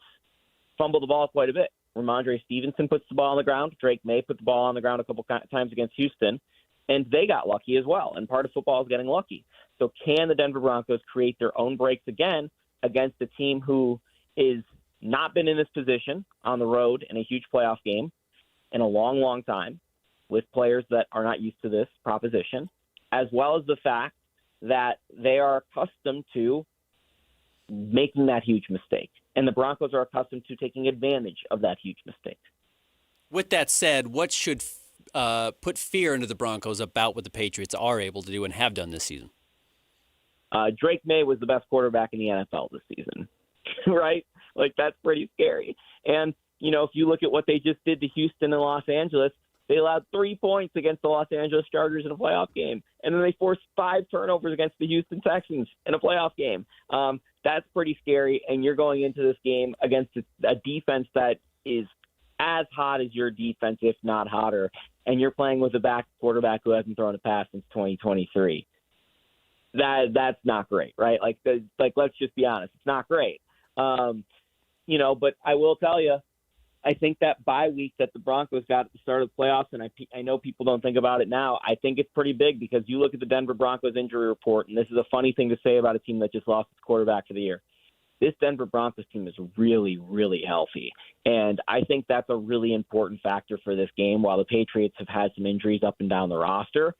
S24: fumbled the ball quite a bit. Ramondre Stevenson puts the ball on the ground. Drake May put the ball on the ground a couple times against Houston, and they got lucky as well. And part of football is getting lucky. So can the Denver Broncos create their own breaks again against a team who is not been in this position on the road in a huge playoff game in a long, long time, with players that are not used to this proposition, as well as the fact that they are accustomed to making that huge mistake. And the Broncos are accustomed to taking advantage of that huge mistake.
S11: With that said, what should put fear into the Broncos about what the Patriots are able to do and have done this season?
S24: Drake May was the best quarterback in the NFL this season, right? That's pretty scary. And, if you look at what they just did to Houston and Los Angeles, they allowed 3 points against the Los Angeles Chargers in a playoff game. And then they forced 5 turnovers against the Houston Texans in a playoff game. That's pretty scary. And you're going into this game against a defense that is as hot as your defense, if not hotter. And you're playing with a back quarterback who hasn't thrown a pass since 2023. That's not great, right? Let's just be honest. It's not great. But I will tell you, I think that bye week that the Broncos got at the start of the playoffs, and I know people don't think about it now, I think it's pretty big because you look at the Denver Broncos injury report, and this is a funny thing to say about a team that just lost its quarterback for the year. This Denver Broncos team is really, really healthy, and I think that's a really important factor for this game. While the Patriots have had some injuries up and down the roster,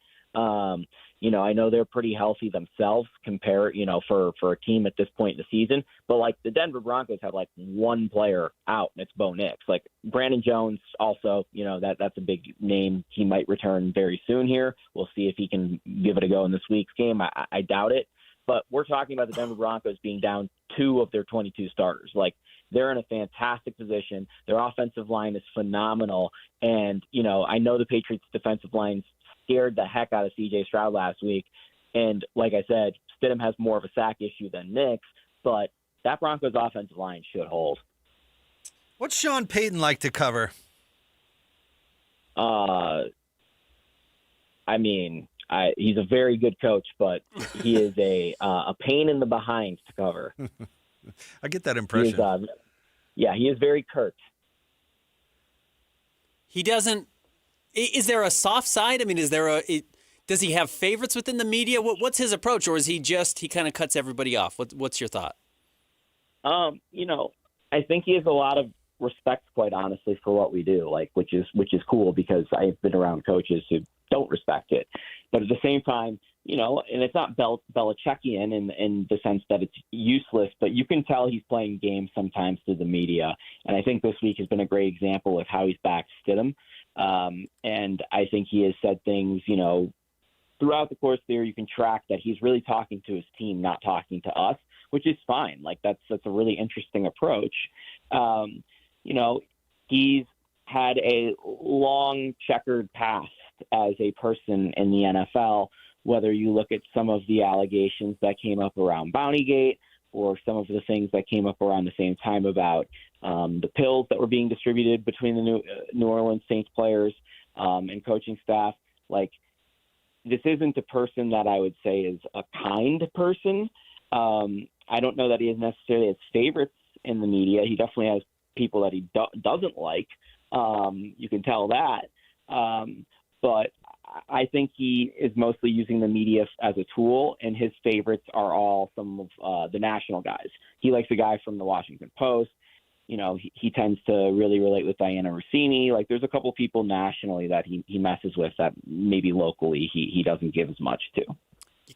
S24: I know they're pretty healthy themselves for a team at this point in the season. But, like, the Denver Broncos have, like, one player out, and it's Bo Nix. Like, Brandon Jones also, that's a big name. He might return very soon here. We'll see if he can give it a go in this week's game. I doubt it. But we're talking about the Denver Broncos being down 2 of their 22 starters. Like, they're in a fantastic position. Their offensive line is phenomenal. And, I know the Patriots' defensive line's scared the heck out of C.J. Stroud last week. And like I said, Stidham has more of a sack issue than Nix, but that Broncos offensive line should hold.
S18: What's Sean Payton like to cover?
S24: He's a very good coach, but he is a pain in the behind to cover.
S18: I get that impression.
S24: He is very curt.
S11: He doesn't. Is there a soft side? I mean, does he have favorites within the media? What's his approach, or is he kind of cuts everybody off? What's your thought?
S24: I think he has a lot of respect, quite honestly, for what we do, which is cool because I've been around coaches who don't respect it. But at the same time, and it's not Belichickian in the sense that it's useless, but you can tell he's playing games sometimes to the media. And I think this week has been a great example of how he's backed Stidham. And I think he has said things, throughout the course there, you can track that he's really talking to his team, not talking to us, which is fine. Like, that's a really interesting approach. He's had a long checkered past as a person in the NFL, whether you look at some of the allegations that came up around Bountygate or some of the things that came up around the same time about the pills that were being distributed between the New Orleans Saints players and coaching staff. Like, this isn't a person that I would say is a kind person. I don't know that he has necessarily his favorites in the media. He definitely has people that he doesn't like. You can tell that. But I think he is mostly using the media as a tool, and his favorites are all some of the national guys. He likes a guy from the Washington Post. He tends to really relate with Diana Rossini. Like, there's a couple people nationally that he messes with that maybe locally he doesn't give as much to.
S11: You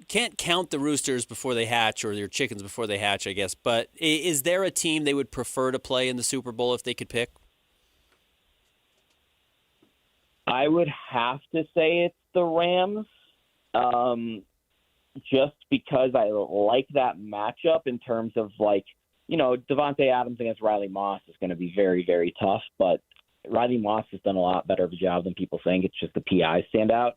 S11: can't count the roosters before they hatch, or your chickens before they hatch, I guess. But is there a team they would prefer to play in the Super Bowl if they could pick?
S24: I would have to say it's the Rams, just because I like that matchup in terms of, Devontae Adams against Riley Moss is going to be very, very tough, but Riley Moss has done a lot better of a job than people think. It's just the PI stand out.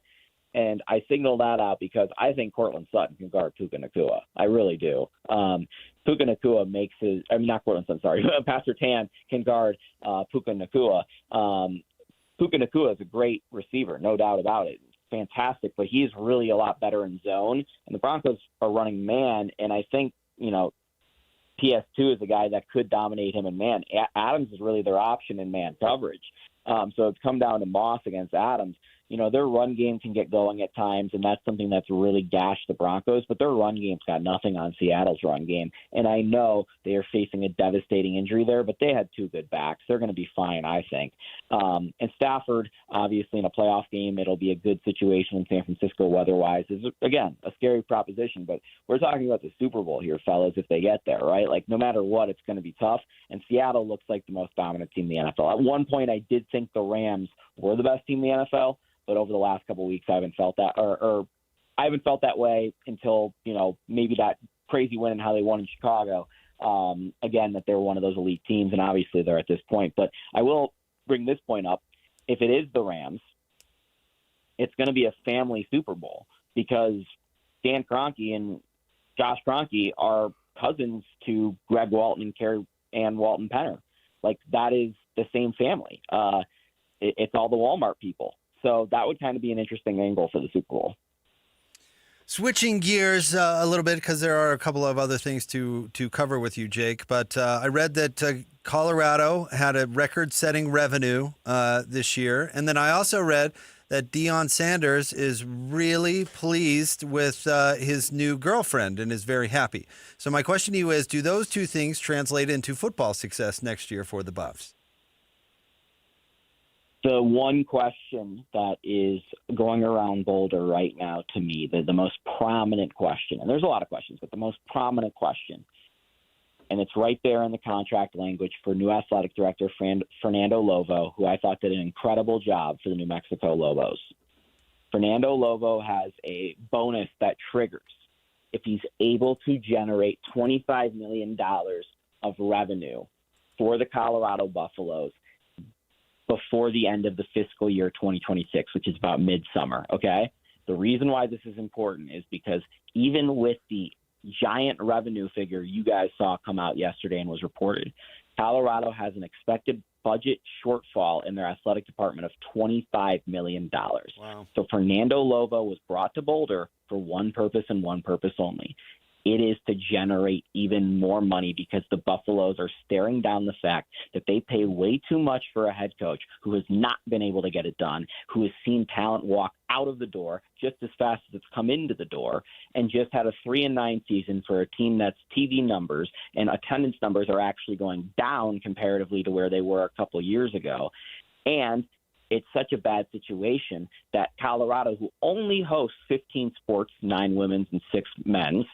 S24: And I signal that out because I think Cortland Sutton can guard Puka Nacua. I really do. Puka Nacua makes not Cortland Sutton, sorry. Pastor Tan can guard Puka Nacua. Puka Nacua is a great receiver, no doubt about it. Fantastic, but he's really a lot better in zone. And the Broncos are running man, and I think, PS2 is a guy that could dominate him in man. Adams is really their option in man coverage. So it's come down to Moss against Adams. Their run game can get going at times, and that's something that's really gashed the Broncos, but their run game's got nothing on Seattle's run game. And I know they are facing a devastating injury there, but they had 2 good backs. They're going to be fine, I think. And Stafford, obviously in a playoff game, it'll be a good situation in San Francisco weather-wise. Is again, a scary proposition, but we're talking about the Super Bowl here, fellas, if they get there, right? Like, no matter what, it's going to be tough. And Seattle looks like the most dominant team in the NFL. At one point, I did think the Rams were the best team in the NFL, but over the last couple of weeks, I haven't felt that, or I haven't felt that way until, maybe that crazy win and how they won in Chicago. Again, that they're one of those elite teams, and obviously they're at this point. But I will bring this point up. If it is the Rams, it's going to be a family Super Bowl because Dan Kroenke and Josh Kroenke are cousins to Greg Walton and Walton Penner. Like, that is the same family. It's all the Walmart people. So that would kind of be an interesting angle for the Super Bowl.
S18: Switching gears a little bit because there are a couple of other things to cover with you, Jake. But I read that Colorado had a record-setting revenue this year. And then I also read that Deion Sanders is really pleased with his new girlfriend and is very happy. So my question to you is, do those two things translate into football success next year for the Buffs?
S24: The one question that is going around Boulder right now to me, the most prominent question, and there's a lot of questions, but the most prominent question, and it's right there in the contract language for new athletic director Fernando Lobo, who I thought did an incredible job for the New Mexico Lobos. Fernando Lobo has a bonus that triggers if he's able to generate $25 million of revenue for the Colorado Buffaloes before the end of the fiscal year 2026, which is about midsummer, okay? The reason why this is important is because even with the giant revenue figure you guys saw come out yesterday and was reported, Colorado has an expected budget shortfall in their athletic department of $25 million.
S18: Wow.
S24: So Fernando Lobo was brought to Boulder for one purpose and one purpose only. It is to generate even more money because the Buffaloes are staring down the fact that they pay way too much for a head coach who has not been able to get it done, who has seen talent walk out of the door just as fast as it's come into the door, and just had a 3-9 season for a team that's TV numbers and attendance numbers are actually going down comparatively to where they were a couple of years ago. And it's such a bad situation that Colorado, who only hosts 15 sports, 9 women's and 6 men's,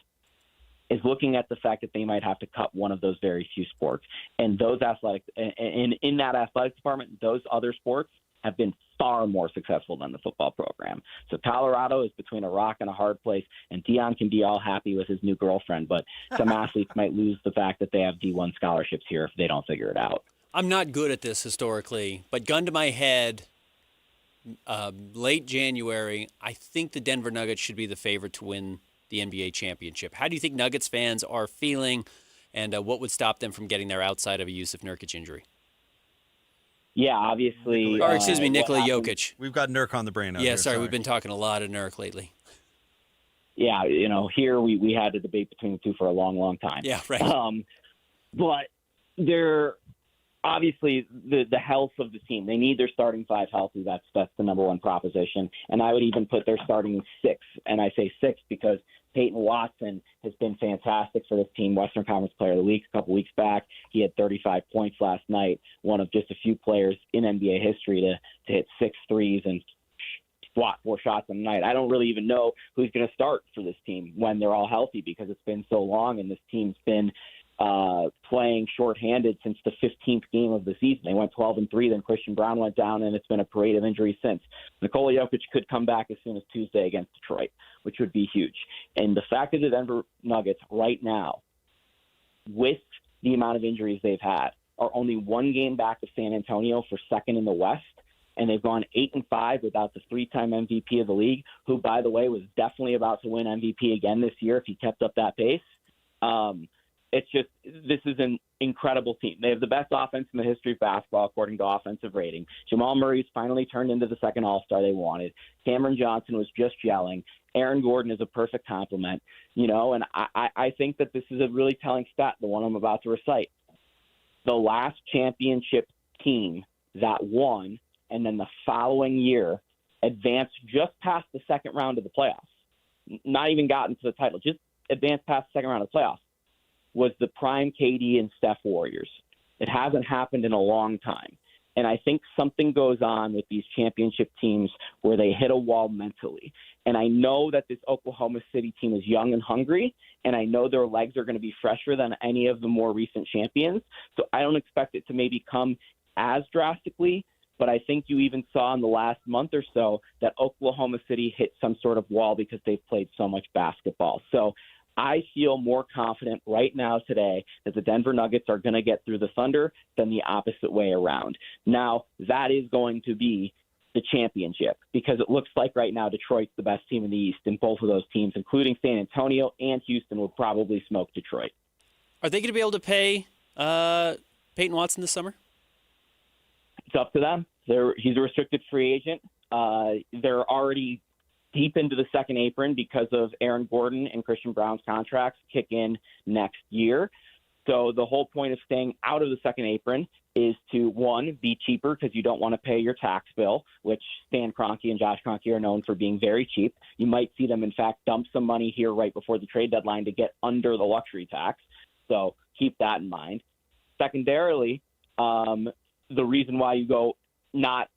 S24: is looking at the fact that they might have to cut one of those very few sports. And those athletic, and in that athletic department, those other sports have been far more successful than the football program. So Colorado is between a rock and a hard place, and Deion can be all happy with his new girlfriend, but some athletes might lose the fact that they have D1 scholarships here if they don't figure it out.
S11: I'm not good at this historically, but gun to my head, late January, I think the Denver Nuggets should be the favorite to win the NBA championship. How do you think Nuggets fans are feeling, and what would stop them from getting there outside of a Yusuf Nurkic injury?
S24: Yeah, obviously.
S11: Or excuse me, Nikola Jokic.
S18: We've got Nurk on the brain.
S11: Yeah, sorry, we've been talking a lot of Nurk lately.
S24: Yeah, here we had a debate between the two for a long, long time.
S11: Yeah, right.
S24: But they're obviously the health of the team. They need their starting 5 healthy. That's the number one proposition. And I would even put their starting 6. And I say 6 because Peyton Watson has been fantastic for this team. Western Conference Player of the Week a couple weeks back. He had 35 points last night. One of just a few players in NBA history to hit 6 threes and block 4 shots a night. I don't really even know who's going to start for this team when they're all healthy because it's been so long and this team's been playing shorthanded since the 15th game of the season. They went 12-3, then Christian Brown went down, and it's been a parade of injuries since. Nikola Jokic could come back as soon as Tuesday against Detroit, which would be huge. And the fact that the Denver Nuggets right now, with the amount of injuries they've had, are only 1 game back of San Antonio for second in the West, and they've gone 8-5 without the 3-time MVP of the league, who, by the way, was definitely about to win MVP again this year if he kept up that pace. It's just, this is an incredible team. They have the best offense in the history of basketball, according to offensive rating. Jamal Murray's finally turned into the second All-Star they wanted. Cameron Johnson was just gelling. Aaron Gordon is a perfect complement, and I think that this is a really telling stat, the one I'm about to recite. The last championship team that won and then the following year advanced just past the second round of the playoffs, not even gotten to the title, just advanced past the second round of the playoffs, was the prime KD and Steph Warriors. It hasn't happened in a long time. And I think something goes on with these championship teams where they hit a wall mentally. And I know that this Oklahoma City team is young and hungry, and I know their legs are going to be fresher than any of the more recent champions. So I don't expect it to maybe come as drastically, but I think you even saw in the last month or so that Oklahoma City hit some sort of wall because they've played so much basketball. So I feel more confident right now today that the Denver Nuggets are going to get through the Thunder than the opposite way around. Now, that is going to be the championship because it looks like right now Detroit's the best team in the East, and both of those teams, including San Antonio and Houston, will probably smoke Detroit.
S11: Are they going to be able to pay Peyton Watson this summer?
S24: It's up to them. He's a restricted free agent. They're already deep into the second apron because of Aaron Gordon and Christian Brown's contracts kick in next year. So the whole point of staying out of the second apron is to, one, be cheaper because you don't want to pay your tax bill, which Stan Kroenke and Josh Kroenke are known for being very cheap. You might see them, in fact, dump some money here right before the trade deadline to get under the luxury tax. So keep that in mind. Secondarily, the reason why you go not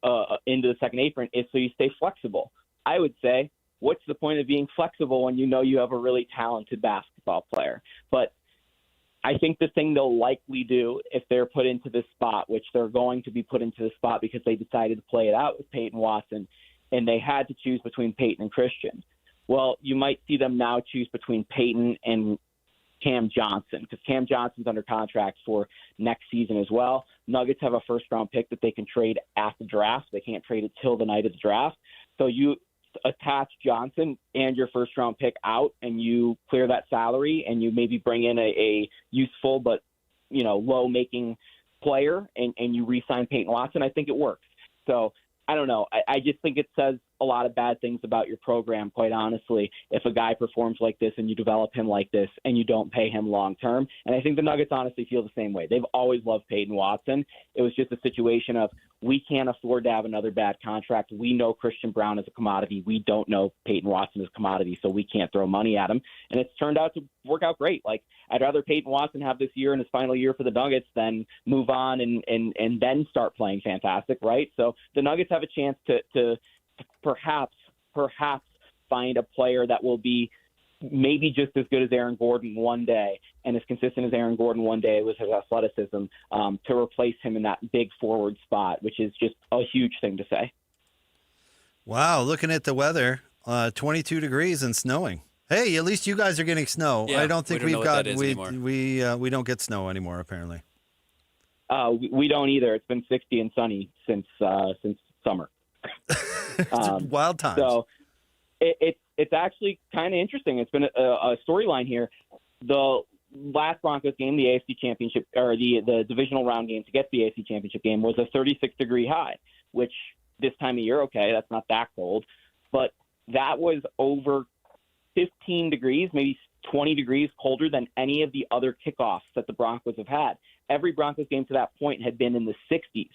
S24: into the second apron is so you stay flexible. I would say, what's the point of being flexible when you know you have a really talented basketball player? But I think the thing they'll likely do if they're put into this spot, which they're going to be put into this spot because they decided to play it out with Peyton Watson, and they had to choose between Peyton and Christian. Well, you might see them now choose between Peyton and Cam Johnson, because Cam Johnson's under contract for next season as well. Nuggets have a first-round pick that they can trade at the draft. They can't trade it till the night of the draft. So you attach Johnson and your first-round pick out, and you clear that salary, and you maybe bring in a useful but low-making player, and you re-sign Peyton Watson. I think it works. So I don't know. I just think it says a lot of bad things about your program, quite honestly, if a guy performs like this and you develop him like this and you don't pay him long term. And I think the Nuggets honestly feel the same way. They've always loved Peyton Watson. It was just a situation of we can't afford to have another bad contract. We know Christian Brown is a commodity. We don't know Peyton Watson is a commodity, so we can't throw money at him. And it's turned out to work out great. Like, I'd rather Peyton Watson have this year in his final year for the Nuggets than move on and then start playing fantastic, right? So the Nuggets have a chance to perhaps find a player that will be maybe just as good as Aaron Gordon one day and as consistent as Aaron Gordon one day with his athleticism to replace him in that big forward spot, which is just a huge thing to say.
S18: Wow, looking at the weather, 22 degrees and snowing. Hey, at least you guys are getting snow.
S11: Yeah,
S18: I don't think
S11: we don't
S18: we've
S11: know what
S18: got
S11: that is
S18: we don't get snow anymore apparently.
S24: We don't either. It's been 60 and sunny since summer.
S18: Wild times.
S24: So it's actually kind of interesting. It's been a storyline here. The last Broncos game, the AFC Championship, or the divisional round game to get the AFC Championship game, was a 36-degree high, which this time of year, okay, that's not that cold. But that was over 15 degrees, maybe 20 degrees colder than any of the other kickoffs that the Broncos have had. Every Broncos game to that point had been in the 60s.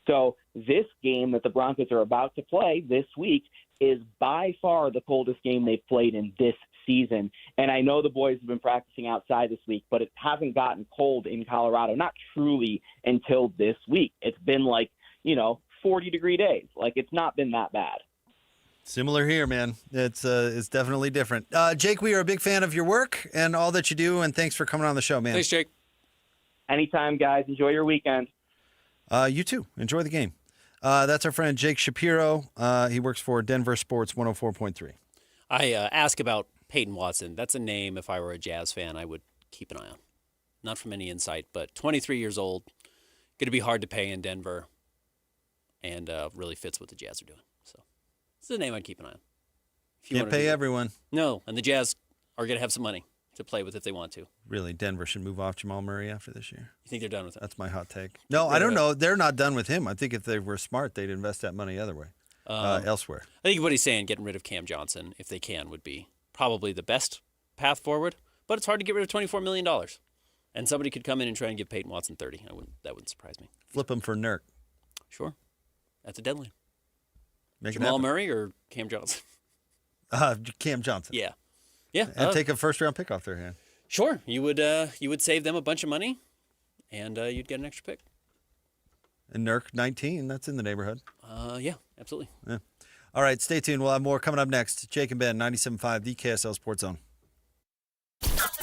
S24: So this game that the Broncos are about to play this week is by far the coldest game they've played in this season. And I know the boys have been practicing outside this week, but it hasn't gotten cold in Colorado, not truly until this week. It's been 40-degree days. Like, it's not been that bad.
S18: Similar here, man. It's definitely different. Jake, we are a big fan of your work and all that you do, and thanks for coming on the show, man.
S11: Thanks, Jake.
S24: Anytime, guys. Enjoy your weekend.
S18: You too. Enjoy the game. That's our friend Jake Shapiro. He works for Denver Sports 104.3.
S11: I ask about Peyton Watson. That's a name, if I were a Jazz fan, I would keep an eye on. Not from any insight, but 23 years old, going to be hard to pay in Denver, and really fits what the Jazz are doing. So it's a name I'd keep an eye on.
S18: Can't pay everyone.
S11: No, and the Jazz are going to have some money to play with if they want to.
S18: Really, Denver should move off Jamal Murray after this year.
S11: You think they're done with him?
S18: That's my hot take. No, I don't know. They're not done with him. I think if they were smart, they'd invest that money elsewhere.
S11: I think what he's saying, getting rid of Cam Johnson, if they can, would be probably the best path forward. But it's hard to get rid of $24 million. And somebody could come in and try and give Peyton Watson 30. That wouldn't surprise me.
S18: Flip him for Nurk.
S11: Sure. That's a deadline.
S18: Make
S11: Jamal Murray or Cam Johnson?
S18: Cam Johnson.
S11: Yeah. Yeah.
S18: And take a first-round pick off their hand.
S11: Sure. You would save them a bunch of money, and you'd get an extra pick.
S18: And Nurk 19, that's in the neighborhood.
S11: Yeah, absolutely.
S18: Yeah. All right, stay tuned. We'll have more coming up next. Jake and Ben, 97.5, the KSL Sports Zone.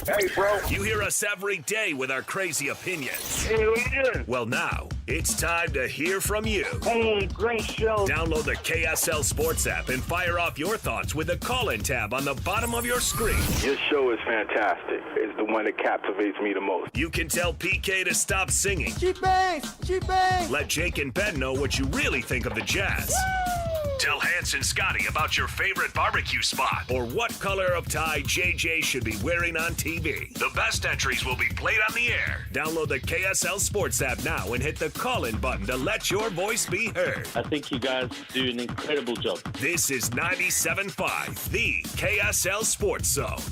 S5: Hey, bro. You hear us every day with our crazy opinions.
S22: Hey, what you doing?
S5: Well, now it's time to hear from you.
S22: Hey, great show.
S5: Download the KSL Sports app and fire off your thoughts with the call-in tab on the bottom of your screen.
S15: Your show is fantastic. It's the one that captivates me the most.
S5: You can tell PK to stop singing.
S22: G-Bang! G-Bang!
S5: Let Jake and Ben know what you really think of the Jazz.
S22: Woo!
S5: Tell Hans and Scotty about your favorite barbecue spot or what color of tie JJ should be wearing on TV. The best entries will be played on the air. Download the KSL Sports app now and hit the call-in button to let your voice be heard.
S6: I think you guys do an incredible job.
S5: This is 97.5, the KSL Sports Zone.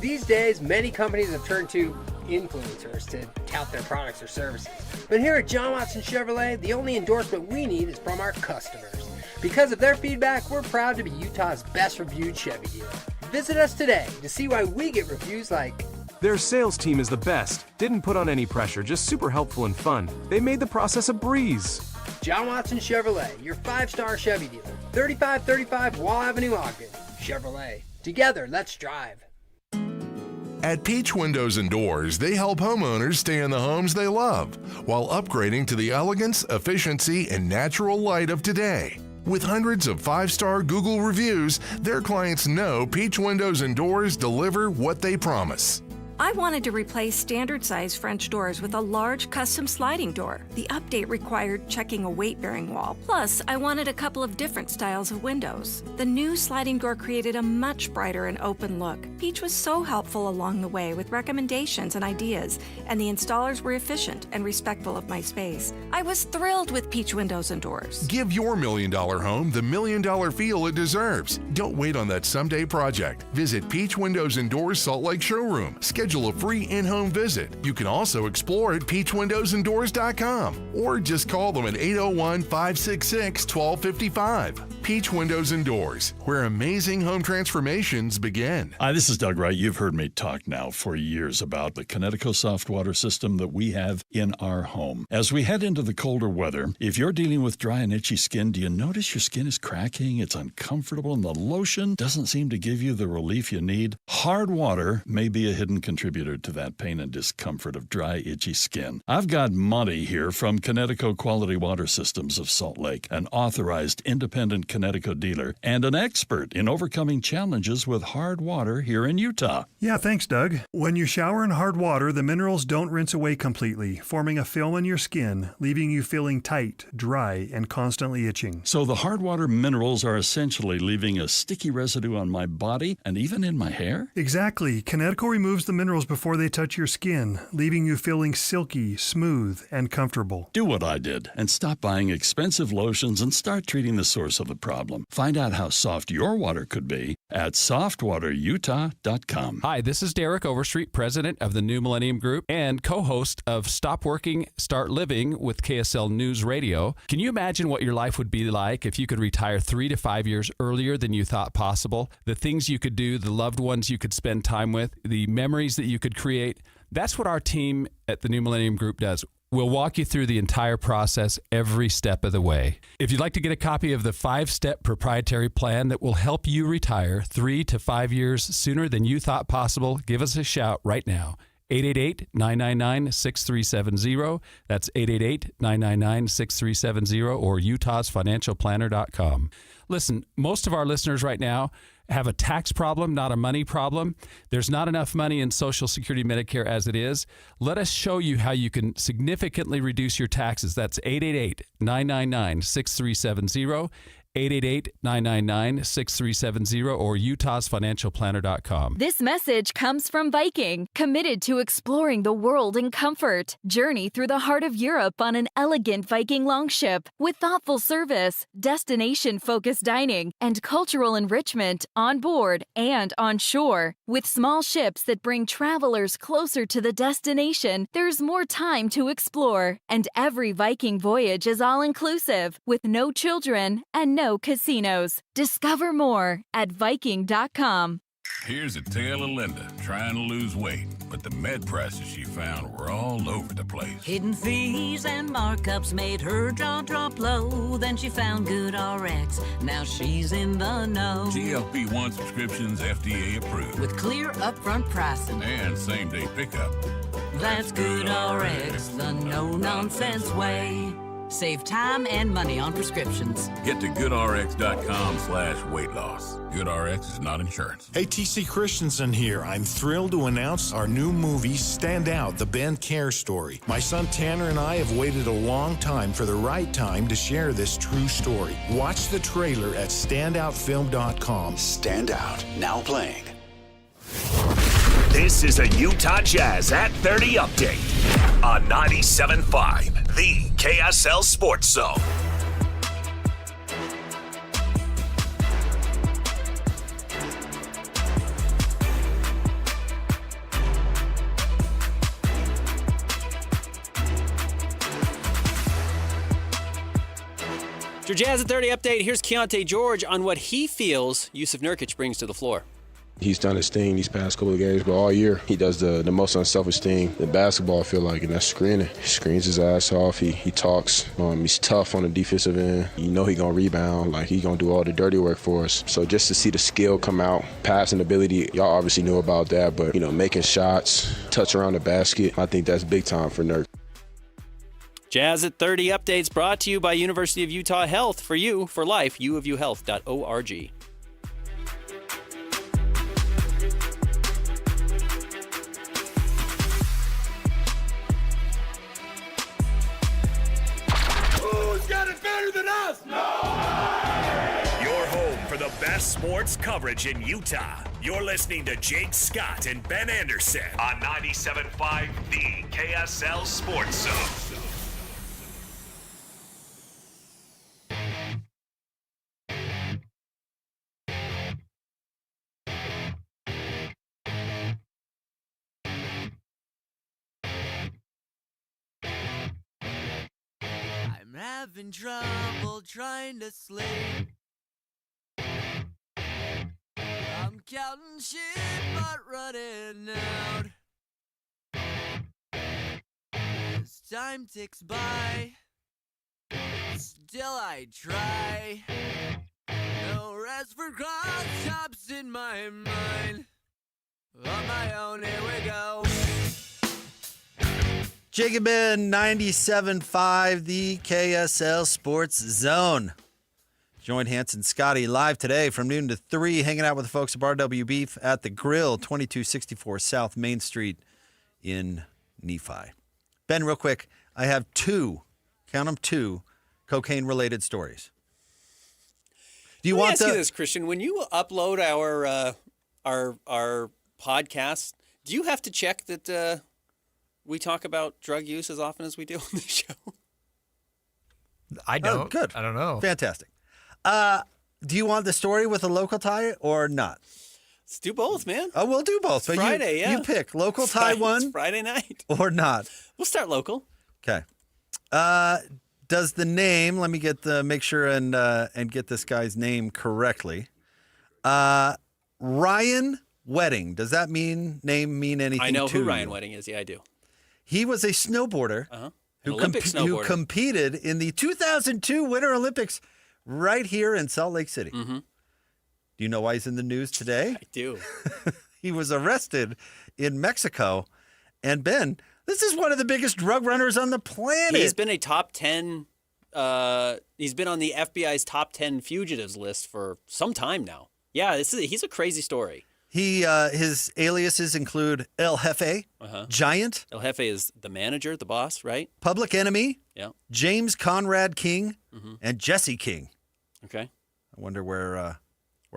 S14: These days, many companies have turned to influencers to tout their products or services. But here at John Watson Chevrolet, the only endorsement we need is from our customers. Because of their feedback, we're proud to be Utah's best reviewed Chevy dealer. Visit us today to see why we get reviews like,
S16: "Their sales team is the best. Didn't put on any pressure, just super helpful and fun. They made the process a breeze."
S14: John Watson Chevrolet, your 5-star Chevy dealer. 3535 Wall Avenue, Ogden. Chevrolet. Together, let's drive.
S17: At Peach Windows and Doors, they help homeowners stay in the homes they love while upgrading to the elegance, efficiency, and natural light of today. With hundreds of 5-star Google reviews, their clients know Peach Windows and Doors deliver what they promise.
S19: I wanted to replace standard-size French doors with a large custom sliding door. The update required checking a weight-bearing wall. Plus, I wanted a couple of different styles of windows. The new sliding door created a much brighter and open look. Peach was so helpful along the way with recommendations and ideas, and the installers were efficient and respectful of my space. I was thrilled with Peach Windows and Doors.
S17: Give your $1 million home the $1 million feel it deserves. Don't wait on that someday project. Visit Peach Windows and Doors Salt Lake Showroom. Schedule a free in-home visit. You can also explore at peachwindowsanddoors.com or just call them at 801-566-1255. Peach Windows and Doors, where amazing home transformations begin.
S23: Hi, this is Doug Wright. You've heard me talk now for years about the Connecticut soft water system that we have in our home. As we head into the colder weather, if you're dealing with dry and itchy skin, do you notice your skin is cracking? It's uncomfortable and the lotion doesn't seem to give you the relief you need? Hard water may be a hidden contributor to that pain and discomfort of dry, itchy skin. I've got Monty here from Connecticut Quality Water Systems of Salt Lake, an authorized independent Connecticut dealer and an expert in overcoming challenges with hard water here in Utah.
S25: Yeah, thanks, Doug. When you shower in hard water, the minerals don't rinse away completely, forming a film in your skin, leaving you feeling tight, dry, and constantly itching.
S23: So the hard water minerals are essentially leaving a sticky residue on my body and even in my hair?
S25: Exactly. Connecticut removes the minerals before they touch your skin, leaving you feeling silky, smooth, and comfortable.
S23: Do what I did and stop buying expensive lotions and start treating the source of the problem. Find out how soft your water could be at softwaterutah.com.
S26: Hi, this is Derek Overstreet, president of the New Millennium Group and co-host of Stop Working, Start Living with KSL News Radio. Can you imagine what your life would be like if you could retire 3 to 5 years earlier than you thought possible? The things you could do, the loved ones you could spend time with, the memories that you could create. That's what our team at the New Millennium Group does. We'll walk you through the entire process every step of the way. If you'd like to get a copy of the 5-step proprietary plan that will help you retire 3 to 5 years sooner than you thought possible, give us a shout right now. 888-999-6370. That's 888-999-6370 or utahsfinancialplanner.com. Listen, most of our listeners right now have a tax problem, not a money problem. There's not enough money in Social Security Medicare as it is. Let us show you how you can significantly reduce your taxes. That's 888-999-6370. 888-999-6370 or utahsfinancialplanner.com.
S21: This message comes from Viking, committed to exploring the world in comfort. Journey through the heart of Europe on an elegant Viking longship with thoughtful service, destination-focused dining, and cultural enrichment on board and on shore. With small ships that bring travelers closer to the destination, there's more time to explore. And every Viking voyage is all-inclusive, with no children and no casinos. Discover more at Viking.com.
S27: Here's a tale of Linda trying to lose weight, but the med prices she found were all over the place.
S28: Hidden fees and markups made her jaw drop low. Then she found Good RX. Now she's in the know.
S27: GLP-1 subscriptions FDA approved.
S28: With clear upfront pricing.
S27: And same-day pickup.
S28: That's Good RX, the no-nonsense way. Save time and money on prescriptions.
S27: Get to goodrx.com/weight loss. GoodRx is not insurance.
S1: Hey, TC Christensen here. I'm thrilled to announce our new movie, Stand Out, the Ben Care story. My son Tanner and I have waited a long time for the right time to share this true story. Watch the trailer at standoutfilm.com.
S2: Stand Out, now playing.
S5: This is a Utah Jazz at 30 update on 97.5, the KSL Sports Zone.
S11: Your Jazz at 30 update. Here's Keontae George on what he feels Yusuf Nurkic brings to the floor.
S3: He's done his thing these past couple of games, but all year he does the most unselfish thing in basketball, I feel like, and that's screening. He screens his ass off. He talks. He's tough on the defensive end. You know he going to rebound. Like, he going to do all the dirty work for us. So just to see the skill come out, passing ability, y'all obviously knew about that, but, making shots, touch around the basket, I think that's big time for Nurk.
S11: Jazz at 30 updates brought to you by University of Utah Health. For you, for life, uofuhealth.org.
S5: Your home for the best sports coverage in Utah. You're listening to Jake Scott and Ben Anderson on 97.5, the KSL Sports Zone.
S7: I'm having trouble trying to sleep. I'm counting sheep but running out. As time ticks by, still I try. No rest for cross-chops in my mind. On my own, here we go.
S18: Jacob Ben, 97.5, the KSL Sports Zone. Join Hanson Scotty live today from noon to 3, hanging out with the folks at Bar W Beef at the Grill, 2264 South Main Street in Nephi. Ben, real quick, I have two cocaine-related stories. Do you
S11: Let me
S18: want
S11: ask you this, Christian? When you upload our podcast, do you have to check that we talk about drug use as often as we do on the show?
S8: I don't.
S18: Oh, good.
S8: I don't know.
S18: Fantastic. Do you want the story with a local tie or not?
S11: Let's do both, man.
S18: Oh, we'll do both.
S11: It's Friday, yeah.
S18: You pick local tie one.
S11: It's Friday night.
S18: Or not.
S11: We'll start local.
S18: Okay. Does the name, let me make sure and get this guy's name correctly. Ryan Wedding. Does that name mean anything to you?
S11: I know who Ryan Wedding is. Yeah, I do.
S18: He was a snowboarder, who competed in the 2002 Winter Olympics right here in Salt Lake City.
S11: Mm-hmm.
S18: Do you know why he's in the news today?
S11: I do.
S18: He was arrested in Mexico. And Ben, this is one of the biggest drug runners on the planet.
S11: He's been a top 10. He's been on the FBI's top 10 fugitives list for some time now. Yeah, he's a crazy story.
S18: His aliases include El Jefe, Giant.
S11: El Jefe is the manager, the boss, right?
S18: Public Enemy.
S11: Yeah.
S18: James Conrad King, and Jesse King.
S11: Okay.
S18: I wonder where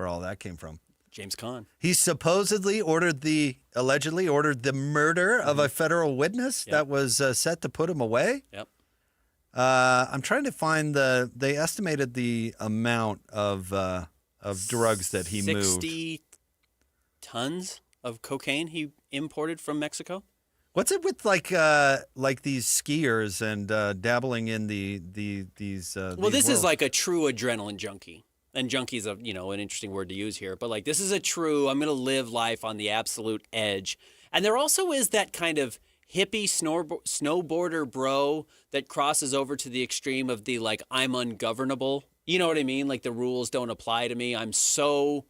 S18: all that came from.
S11: James Conn.
S18: He supposedly allegedly ordered the murder of a federal witness that was set to put him away.
S11: Yep.
S18: I'm trying to find they estimated the amount of drugs that he moved.
S11: 60 tons of cocaine he imported from Mexico.
S18: What's it with like these skiers and dabbling in these?
S11: Well, this is like a true adrenaline junkie, and junkie's an interesting word to use here. But like this is a true. I'm going to live life on the absolute edge, and there also is that kind of hippie snowboarder bro that crosses over to the extreme of the like I'm ungovernable. You know what I mean? Like the rules don't apply to me. I'm so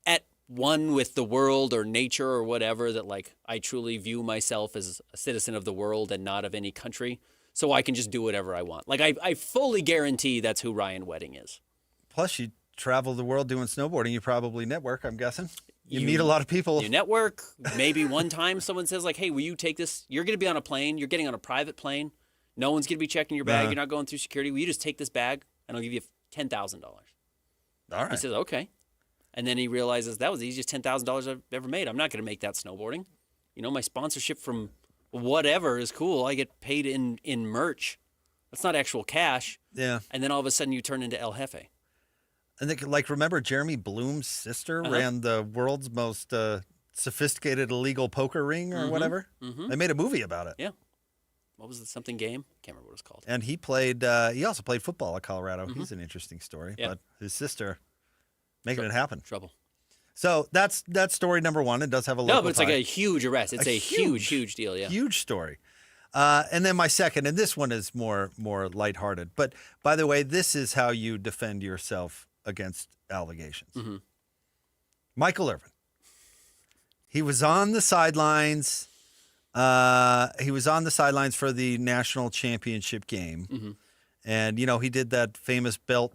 S11: at one with the world or nature or whatever that like I truly view myself as a citizen of the world and not of any country. so I can just do whatever I want. Like, I fully guarantee that's who Ryan Wedding is.
S18: Plus, you travel the world doing snowboarding. You probably network, I'm guessing. You meet a lot of people.
S11: You network. Maybe one time someone says, like, hey, will you take this? You're going to be on a plane. You're getting on a private plane. No one's going to be checking your bag. You're not going through security. Will you just take this bag, and I'll give you $10,000? All
S18: right.
S11: He says, okay. And then he realizes that was the easiest $10,000 I've ever made. I'm not going to make that snowboarding. You know, my sponsorship from whatever is cool. I get paid in merch. That's not actual cash.
S18: Yeah.
S11: And then all of a sudden you turn into El Jefe.
S18: And like, remember Jeremy Bloom's sister ran the world's most sophisticated illegal poker ring or whatever?
S11: Mm-hmm.
S18: They made a movie about it.
S11: Yeah. What was it? Something game? Can't remember what it was called.
S18: And he also played football at Colorado. He's an interesting story.
S11: Yeah.
S18: But his sister making it happen.
S11: Trouble.
S18: So that's story number one. It does have a local
S11: No, but it's
S18: tie.
S11: like a huge arrest. It's a huge deal, yeah.
S18: Huge story. And then my second, and this one is more lighthearted. But by the way, this is how you defend yourself against allegations.
S11: Mm-hmm.
S18: Michael Irvin. He was on the sidelines. He was on the sidelines for the national championship game.
S11: Mm-hmm.
S18: And, you know, he did that famous belt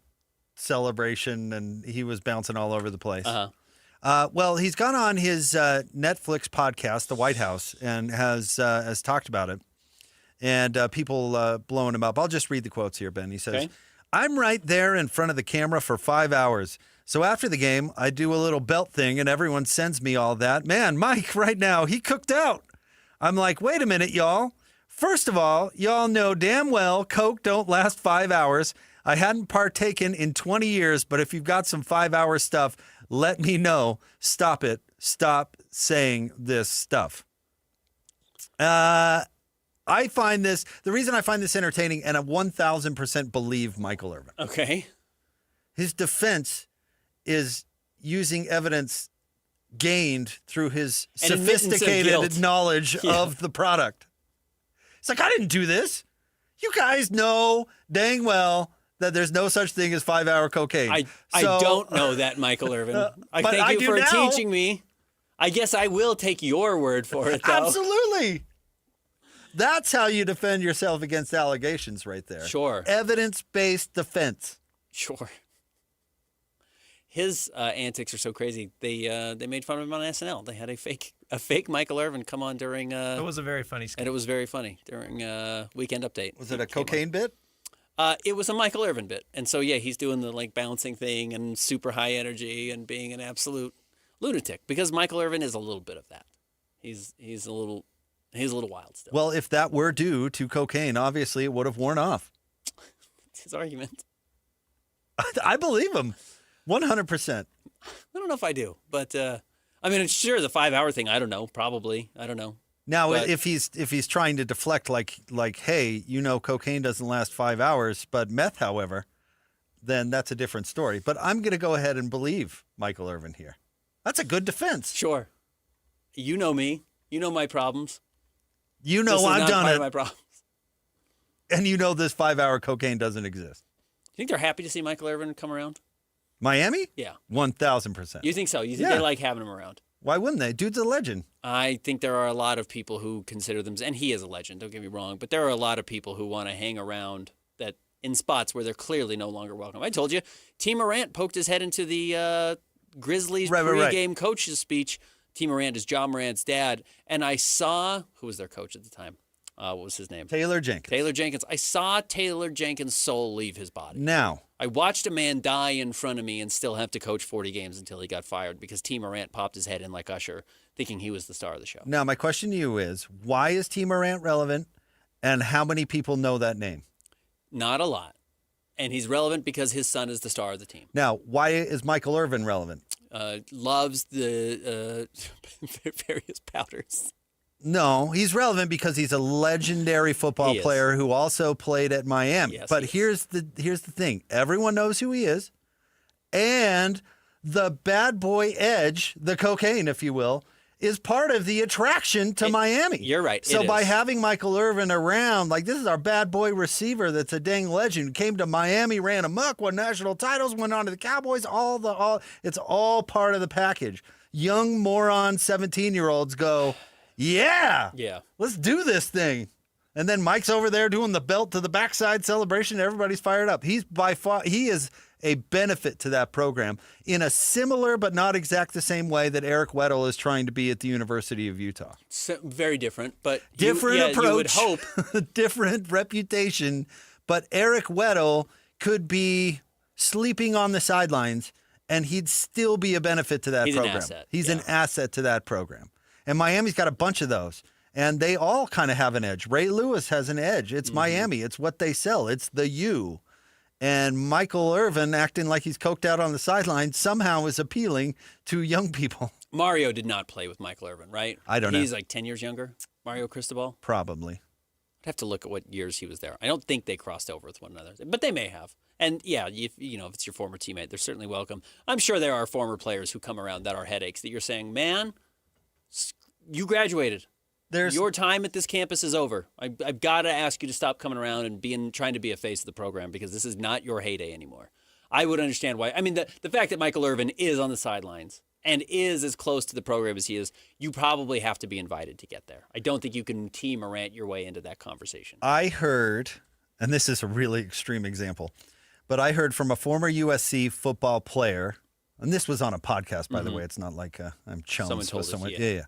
S18: celebration, and he was bouncing all over the place. Well, he's gone on his Netflix podcast, The White House, and has talked about it. And people blowing him up. I'll just read the quotes here, Ben. He says, I'm right there in front of the camera for 5 hours. So after the game, I do a little belt thing, and everyone sends me all that. Man, Mike, right now, he cooked out. I'm like, wait a minute, y'all. First of all, y'all know damn well Coke don't last 5 hours. I hadn't partaken in 20 years, but if you've got some 5-hour stuff, let me know. Stop it. Stop saying this stuff. The reason I find this entertaining, and I 1,000% believe Michael Irvin.
S11: Okay.
S18: His defense is using evidence gained through his sophisticated knowledge of the product. It's like, I didn't do this. You guys know dang well that there's no such thing as 5-hour cocaine.
S11: I don't know that, Michael Irvin. I thank you for teaching me. I guess I will take your word for it, though.
S18: Absolutely. That's how you defend yourself against allegations right there.
S11: Sure.
S18: Evidence-based defense.
S11: Sure. His antics are so crazy. They made fun of him on SNL. They had a fake Michael Irvin come on during.
S4: It was a very funny skit.
S11: And it was very funny during Weekend Update.
S18: Was it a cocaine bit?
S11: It was a Michael Irvin bit, and so yeah, he's doing the like bouncing thing and super high energy and being an absolute lunatic because Michael Irvin is a little bit of that. He's a little wild still.
S18: Well, if that were due to cocaine, obviously it would have worn off.
S11: It's his argument.
S18: I believe him. 100%.
S11: I don't know if I do, but I mean, sure, the 5-hour thing. I don't know. Probably, I don't know.
S18: Now, if he's trying to deflect, like, hey, you know, cocaine doesn't last 5 hours, but meth, however, then that's a different story. But I'm going to go ahead and believe Michael Irvin here. That's a good defense.
S11: Sure. You know me. You know my problems.
S18: You know I've done
S11: part
S18: it.
S11: of my problems.
S18: And you know this 5-hour cocaine doesn't exist.
S11: You think they're happy to see Michael Irvin come around?
S18: Miami?
S11: Yeah.
S18: 1,000%.
S11: You think so? You think they like having him around?
S18: Why wouldn't they? Dude's a legend.
S11: I think there are a lot of people who consider them, and he is a legend, don't get me wrong, but there are a lot of people who want to hang around that in spots where they're clearly no longer welcome. I told you, T. Morant poked his head into the Grizzlies pregame coach's speech. T. Morant is John Morant's dad, and I saw, who was their coach at the time? What was his name?
S18: Taylor Jenkins. I saw Taylor Jenkins' soul leave his body. Now.
S11: I watched a man die in front of me and still have to coach 40 games until he got fired because T. Morant popped his head in like Usher, thinking he was the star of the show.
S18: Now, my question to you is, why is T. Morant relevant, and how many people know that name?
S11: Not a lot. And he's relevant because his son is the star of the team.
S18: Now, why is Michael Irvin relevant?
S11: Loves the various powders.
S18: No, he's relevant because he's a legendary football player who also played at Miami.
S11: Yes,
S18: but here's the thing. Everyone knows who he is. And the bad boy edge, the cocaine, if you will, is part of the attraction to Miami.
S11: You're right.
S18: So by having Michael Irvin around, like this is our bad boy receiver that's a dang legend. Came to Miami, ran amok, won national titles, went on to the Cowboys, it's all part of the package. Young moron 17-year-olds go, yeah, let's do this thing. And then Mike's over there doing the belt to the backside celebration. Everybody's fired up. He is a benefit to that program in a similar but not exact the same way that Eric Weddle is trying to be at the University of Utah.
S11: So, very different, but
S18: different approach.
S11: You would hope.
S18: Different reputation. But Eric Weddle could be sleeping on the sidelines, and he'd still be a benefit to that program.
S11: An asset.
S18: He's an asset to that program. And Miami's got a bunch of those. And they all kind of have an edge. Ray Lewis has an edge. It's Miami. It's what they sell. It's the U. And Michael Irvin acting like he's coked out on the sideline somehow is appealing to young people.
S11: Mario did not play with Michael Irvin, right?
S18: I don't know.
S11: He's like 10 years younger, Mario Cristobal?
S18: Probably.
S11: I'd have to look at what years he was there. I don't think they crossed over with one another, but they may have. And yeah, if it's your former teammate, they're certainly welcome. I'm sure there are former players who come around that are headaches that you're saying, man, you graduated. Your time at this campus is over. I've got to ask you to stop coming around and trying to be a face of the program because this is not your heyday anymore. I would understand why. I mean, the fact that Michael Irvin is on the sidelines and is as close to the program as he is, you probably have to be invited to get there. I don't think you can T. Morant your way into that conversation.
S18: I heard, and this is a really extreme example, but I heard from a former USC football player, and this was on a podcast, by the way. It's not like I'm chums with someone. Yeah.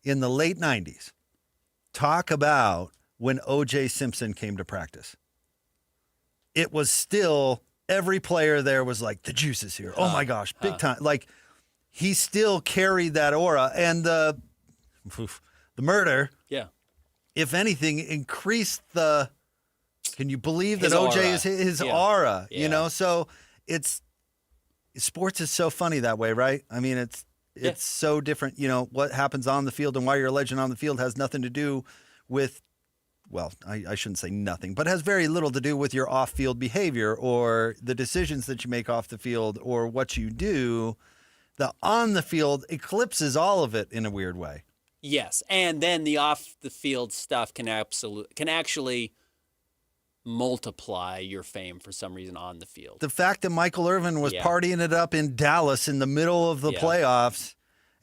S18: In the late 90s. Talk about when O.J. Simpson came to practice. It was still, every player there was like, the juice is here. Oh, my gosh, big time. Like, he still carried that aura. And the murder, if anything, increased the, can you believe that O.J. is his aura?
S11: Yeah.
S18: You know, so sports is so funny that way, right? I mean, it's so different. You know, what happens on the field and why you're a legend on the field has nothing to do with, well, I shouldn't say nothing, but has very little to do with your off-field behavior or the decisions that you make off the field or what you do. The on the field eclipses all of it in a weird way.
S11: Yes, and then the off-the-field stuff can actually multiply your fame for some reason on the field.
S18: The fact that Michael Irvin was partying it up in Dallas in the middle of the playoffs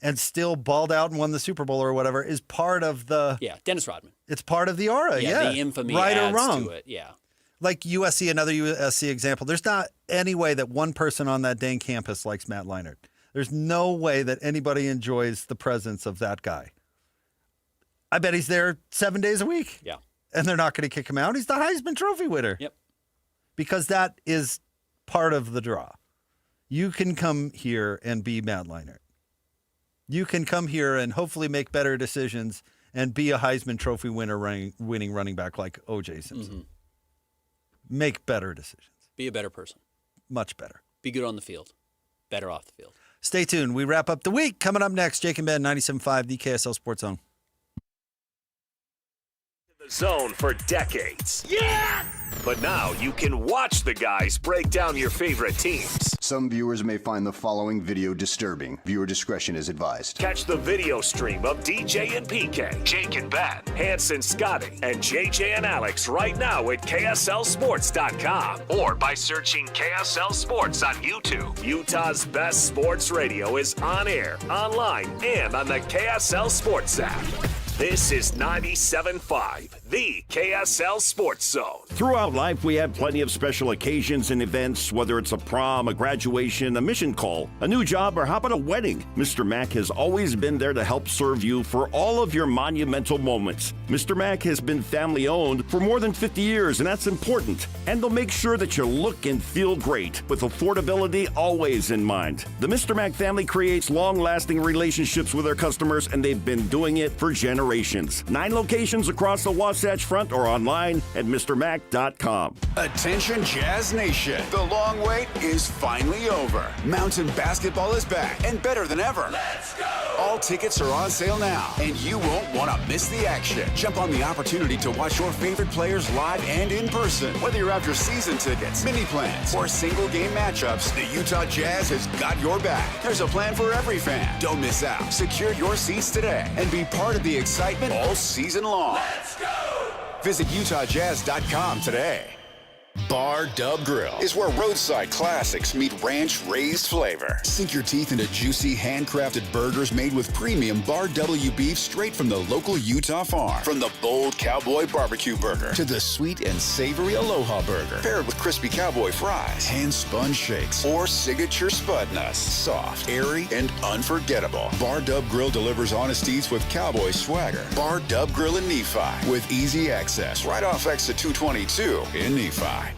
S18: and still balled out and won the Super Bowl or whatever is part of the...
S11: Yeah, Dennis Rodman.
S18: It's part of the aura,
S11: the infamy
S18: right
S11: adds
S18: or wrong.
S11: To it,
S18: Like USC, another USC example. There's not any way that one person on that dang campus likes Matt Leinart. There's no way that anybody enjoys the presence of that guy. I bet he's there 7 days a week.
S11: Yeah.
S18: And they're not going to kick him out. He's the Heisman Trophy winner.
S11: Yep.
S18: Because that is part of the draw. You can come here and be Matt Leinart. You can come here and hopefully make better decisions and be a Heisman Trophy winner winning running back like O.J. Simpson. Make better decisions.
S11: Be a better person.
S18: Much better.
S11: Be good on the field. Better off the field.
S18: Stay tuned. We wrap up the week. Coming up next, Jake and Ben, 97.5, the KSL Sports Zone.
S5: Zone for decades. Yes! But now you can watch the guys break down your favorite teams.
S2: Some viewers may find the following video disturbing. Viewer discretion is advised.
S5: Catch the video stream of DJ and PK, Jake and Ben, Hanson, Scotty, and JJ and Alex right now at KSLSports.com or by searching KSL Sports on YouTube. Utah's best sports radio is on air, online, and on the KSL Sports app. This is 97.5, the KSL Sports Zone.
S4: Throughout life, we have plenty of special occasions and events, whether it's a prom, a graduation, a mission call, a new job, or how about a wedding? Mr. Mac has always been there to help serve you for all of your monumental moments. Mr. Mac has been family-owned for more than 50 years, and that's important. And they'll make sure that you look and feel great, with affordability always in mind. The Mr. Mac family creates long-lasting relationships with their customers, and they've been doing it for generations. 9 locations across the Wasatch Front or online at MrMac.com.
S2: Attention Jazz Nation. The long wait is finally over. Mountain basketball is back and better than ever. Let's go! All tickets are on sale now, and you won't want to miss the action. Jump on the opportunity to watch your favorite players live and in person. Whether you're after season tickets, mini plans, or single game matchups, the Utah Jazz has got your back. There's a plan for every fan. Don't miss out. Secure your seats today and be part of the excitement all season long. Let's go! Visit UtahJazz.com today. Bar Dub Grill is where roadside classics meet ranch-raised flavor. Sink your teeth into juicy, handcrafted burgers made with premium Bar W beef straight from the local Utah farm. From the bold cowboy barbecue burger to the sweet and savory Aloha burger, paired with crispy cowboy fries, hand-spun shakes, or signature spud nuts. Soft, airy, and unforgettable. Bar Dub Grill delivers honest eats with cowboy swagger. Bar Dub Grill in Nephi with easy access right off exit 222 in Nephi.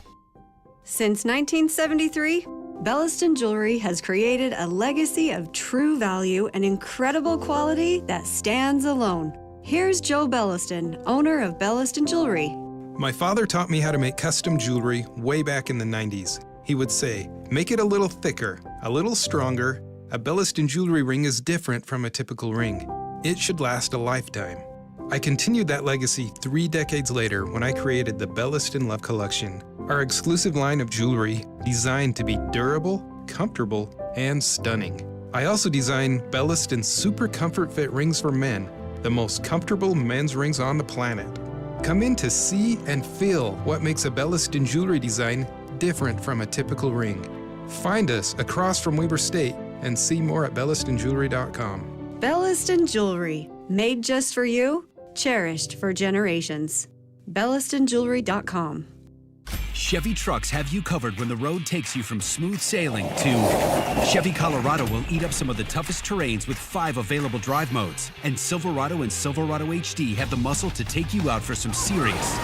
S8: Since 1973, Belliston Jewelry has created a legacy of true value and incredible quality that stands alone. Here's Joe Belliston, owner of Belliston Jewelry.
S9: My father taught me how to make custom jewelry way back in the 90s. He would say, make it a little thicker, a little stronger. A Belliston jewelry ring is different from a typical ring. It should last a lifetime. I continued that legacy 3 decades later when I created the Belliston Love Collection, our exclusive line of jewelry designed to be durable, comfortable, and stunning. I also designed Belliston Super Comfort Fit rings for men, the most comfortable men's rings on the planet. Come in to see and feel what makes a Belliston jewelry design different from a typical ring. Find us across from Weber State and see more at bellistonjewelry.com.
S8: Belliston Jewelry, made just for you, cherished for generations. BellistonJewelry.com.
S10: Chevy trucks have you covered when the road takes you from smooth sailing to Chevy Colorado will eat up some of the toughest terrains with 5 available drive modes. And Silverado and Silverado HD have the muscle to take you out for some serious.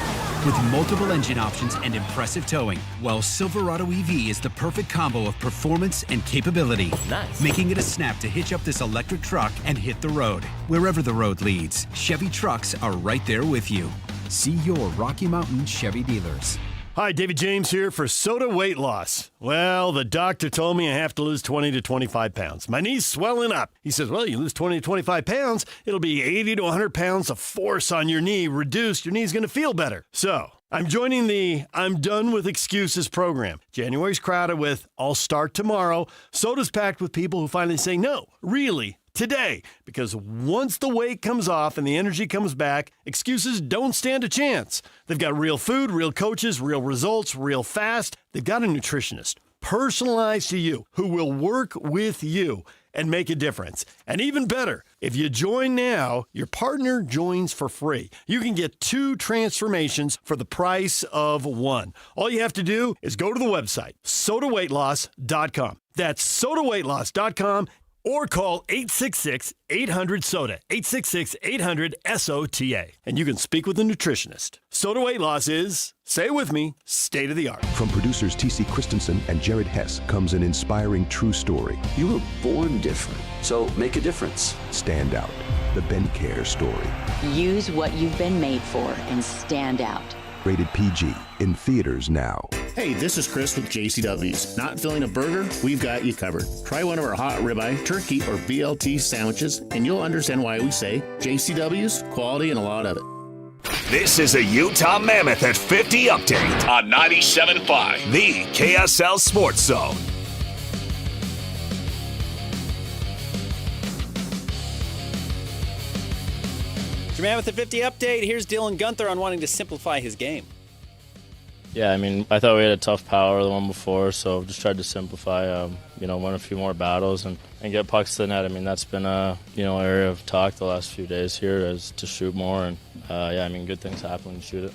S10: With multiple engine options and impressive towing, while Silverado EV is the perfect combo of performance and capability. Nice. Making it a snap to hitch up this electric truck and hit the road. Wherever the road leads, Chevy trucks are right there with you. See your Rocky Mountain Chevy dealers.
S12: Hi, David James here for Soda Weight Loss. Well, the doctor told me I have to lose 20 to 25 pounds. My knee's swelling up. He says, well, you lose 20 to 25 pounds, it'll be 80 to 100 pounds of force on your knee reduced. Your knee's going to feel better. So I'm joining the I'm Done With Excuses program. January's crowded with I'll start tomorrow. Soda's packed with people who finally say no, really, today. Because once the weight comes off and the energy comes back, excuses don't stand a chance. They've got real food, real coaches, real results, real fast. They've got a nutritionist, personalized to you, who will work with you and make a difference. And even better, if you join now, your partner joins for free. You can get 2 transformations for the price of 1. All you have to do is go to the website, sodaweightloss.com. That's sodaweightloss.com. Or call 866-800-SODA, 866-800-SOTA, and you can speak with a nutritionist. Soda Weight Loss is, say it with me, state of the art.
S13: From producers T.C. Christensen and Jared Hess comes an inspiring true story.
S15: You were born different, so make a difference.
S13: Stand Out, the Ben Care story.
S20: Use what you've been made for and stand out.
S13: Rated PG, in theaters now.
S24: Hey, this is Chris with JCW's. Not feeling a burger? We've got you covered. Try one of our hot ribeye, turkey, or BLT sandwiches, and you'll understand why we say JCW's, quality, and a lot of it.
S5: This is a Utah Mammoth at 50 update on 97.5, the KSL Sports Zone.
S11: Mammoth at 50 update. Here's Dylan Gunther on wanting to simplify his game.
S29: Yeah, I mean, I thought we had a tough power the one before, so just tried to simplify, win a few more battles and get pucks to the net. I mean, that's been a, area of talk the last few days here is to shoot more. And, good things happen when you shoot it.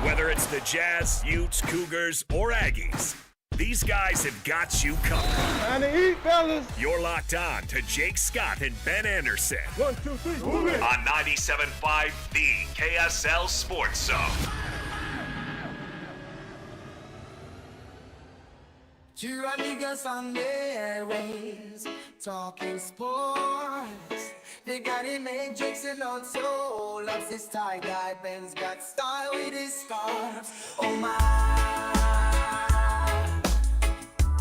S5: Whether it's the Jazz, Utes, Cougars, or Aggies, these guys have got you covered.
S22: Time to eat, fellas.
S5: You're locked on to Jake Scott and Ben Anderson.
S22: 1, 2, 3, move it.
S5: On 97.5, the KSL Sports Zone.
S22: Two niggas on the airways, talking sports. They got him made Jake's and also loves his tie guy. Ben's got style with his scarf. Oh my.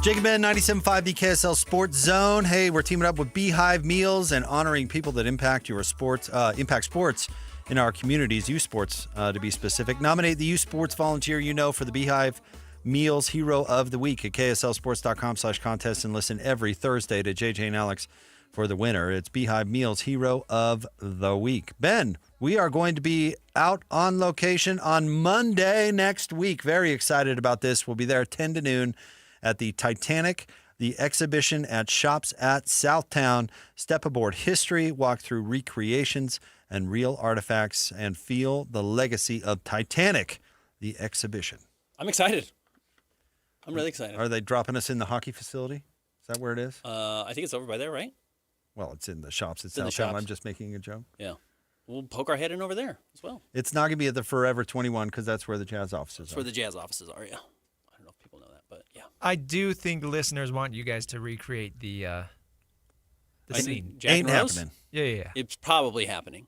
S18: Jake and Ben, 97.5, the KSL Sports Zone. Hey, we're teaming up with Beehive Meals and honoring people that impact your sports, impact sports in our communities. U Sports, to be specific. Nominate the U Sports volunteer you know for the Beehive Meals Hero of the Week at KSLSports.com/contest and listen every Thursday to JJ and Alex for the winner. It's Beehive Meals Hero of the Week. Ben, we are going to be out on location on Monday next week. Very excited about this. We'll be there 10 to noon at the Titanic, the exhibition at Shops at Southtown. Step aboard history, walk through recreations and real artifacts, and feel the legacy of Titanic, the exhibition.
S11: I'm excited. I'm really excited.
S18: Are they dropping us in the hockey facility? Is that where it is?
S11: I think it's over by there, right?
S18: Well, it's in the Shops at
S11: in the
S18: Southtown.
S11: Shops.
S18: I'm just making a joke.
S11: Yeah. We'll poke our head in over there as well.
S18: It's not going to be at the Forever 21 because that's where the Jazz offices
S11: That's
S18: are.
S11: where the Jazz offices are, yeah. I don't know if people know that, but yeah.
S6: I do think listeners want you guys to recreate the scene.
S11: Jack
S18: Ain't
S11: Rose?
S18: happening.
S6: Yeah.
S11: It's probably happening.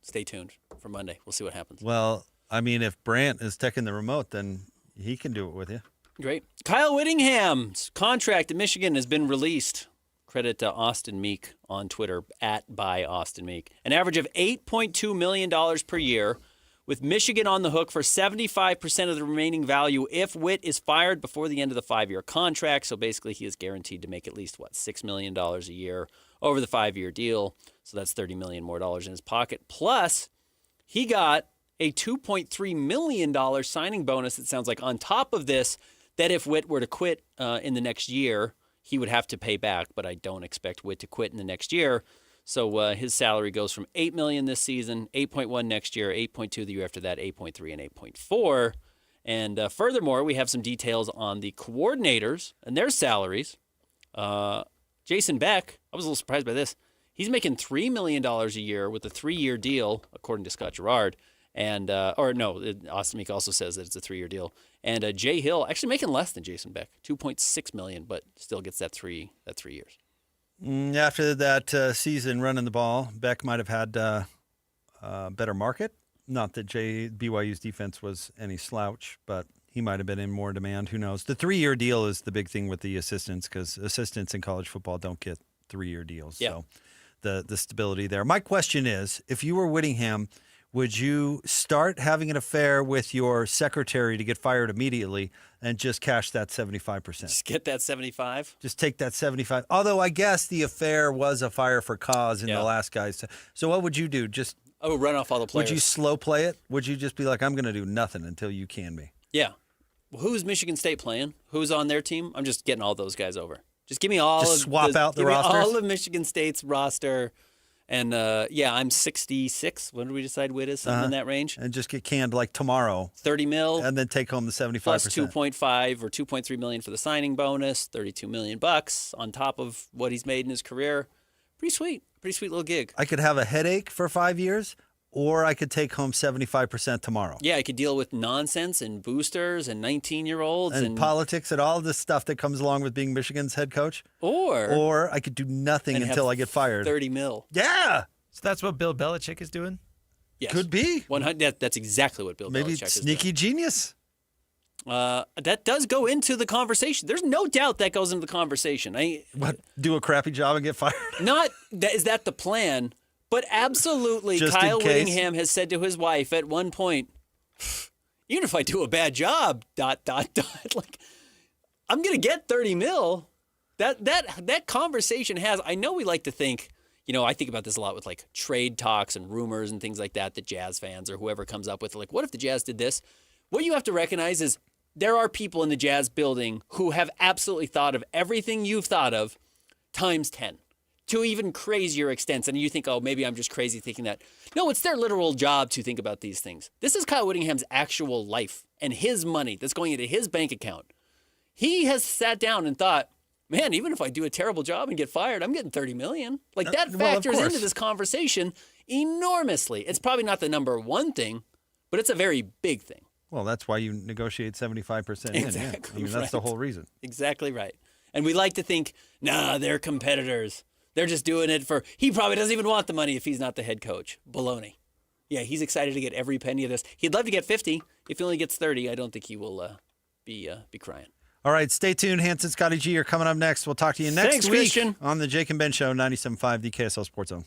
S11: Stay tuned for Monday. We'll see what happens.
S18: Well, I mean, if Brant is taking the remote, then he can do it with you.
S11: Great. Kyle Whittingham's contract at Michigan has been released. Credit to Austin Meek on Twitter, @ByAustinMeek. An average of $8.2 million per year, with Michigan on the hook for 75% of the remaining value if Witt is fired before the end of the 5-year contract. So basically, he is guaranteed to make at least, $6 million a year over the 5-year deal. So that's $30 million more in his pocket. Plus, he got a $2.3 million signing bonus, it sounds like, on top of this, that if Witt were to quit in the next year, he would have to pay back, but I don't expect Witt to quit in the next year. So his salary goes from $8 million this season, $8.1 next year, $8.2 the year after that, $8.3 and $8.4. And furthermore, we have some details on the coordinators and their salaries. Jason Beck, I was a little surprised by this. He's making $3 million a year with a 3-year deal, according to Scott Gerard. And Austin Meek also says that it's a 3-year deal. And Jay Hill actually making less than Jason Beck, $2.6 million, but still gets that 3 years.
S18: After that season running the ball, Beck might have had a better market. Not that BYU's defense was any slouch, but he might have been in more demand. Who knows? The 3-year deal is the big thing with the assistants, because assistants in college football don't get 3-year deals.
S11: Yeah.
S18: So the stability there. My question is, if you were Whittingham, would you start having an affair with your secretary to get fired immediately and just cash that 75%?
S11: Just get that 75?
S18: Just take that 75. Although I guess the affair was a fire for cause in the last guys. So what would you do? Just
S11: run off all the players.
S18: Would you slow play it? Would you just be like, I'm going to do nothing until you can be?
S11: Yeah. Well, who's Michigan State playing? Who's on their team? I'm just getting all those guys over. Just give me all
S18: just swap out the rosters?
S11: All of Michigan State's roster. And, I'm 66. When did we decide Witt is? Something in that range?
S18: And just get canned like tomorrow.
S11: 30 mil.
S18: And then take home the 75%.
S11: Plus 2.5 or 2.3 million for the signing bonus, $32 million on top of what he's made in his career. Pretty sweet little gig.
S18: I could have a headache for 5 years, or I could take home 75% tomorrow.
S11: Yeah, I could deal with nonsense and boosters and 19-year-olds.
S18: And politics and all this stuff that comes along with being Michigan's head coach. Or I could do nothing until I get fired.
S11: 30 mil.
S18: Yeah.
S6: So that's what Bill Belichick is doing?
S11: Yes.
S18: Could be.
S11: 100. That's exactly what Bill
S18: Maybe
S11: Belichick is doing.
S18: sneaky genius.
S11: That does go into the conversation. There's no doubt that goes into the conversation.
S18: Do a crappy job and get fired?
S11: Is that the plan? But absolutely,
S18: Just
S11: Kyle
S18: in case.
S11: Whittingham has said to his wife at one point, even if I do a bad job, ... like, I'm going to get 30 mil. That conversation has, I know we like to think, I think about this a lot with like trade talks and rumors and things like that Jazz fans or whoever comes up with, like, what if the Jazz did this? What you have to recognize is there are people in the Jazz building who have absolutely thought of everything you've thought of times 10. To even crazier extents. And you think, oh, maybe I'm just crazy thinking that. No, it's their literal job to think about these things. This is Kyle Whittingham's actual life and his money that's going into his bank account. He has sat down and thought, man, even if I do a terrible job and get fired, I'm getting $30 million. Like, that factors into this conversation enormously. It's probably not the number one thing, but it's a very big thing.
S18: Well, that's why you negotiate 75% in.
S11: Exactly.
S18: I mean, that's the whole reason.
S11: Exactly right. And we like to think, nah, they're competitors. They're just doing it he probably doesn't even want the money if he's not the head coach. Baloney. Yeah, he's excited to get every penny of this. He'd love to get 50. If he only gets 30, I don't think he will be crying.
S18: All right, stay tuned. Hanson, Scotty G are coming up next. We'll talk to you next week
S11: Christian.
S18: on the Jake and Ben Show, 97.5, the KSL Sports Zone.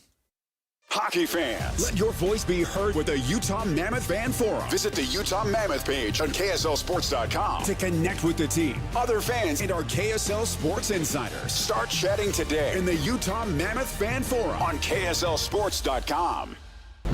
S2: Hockey fans, let your voice be heard with the Utah Mammoth Fan Forum. Visit the Utah Mammoth page on KSLSports.com to connect with the team, other fans, and our KSL Sports insiders. Start chatting today in the Utah Mammoth Fan Forum on KSLSports.com.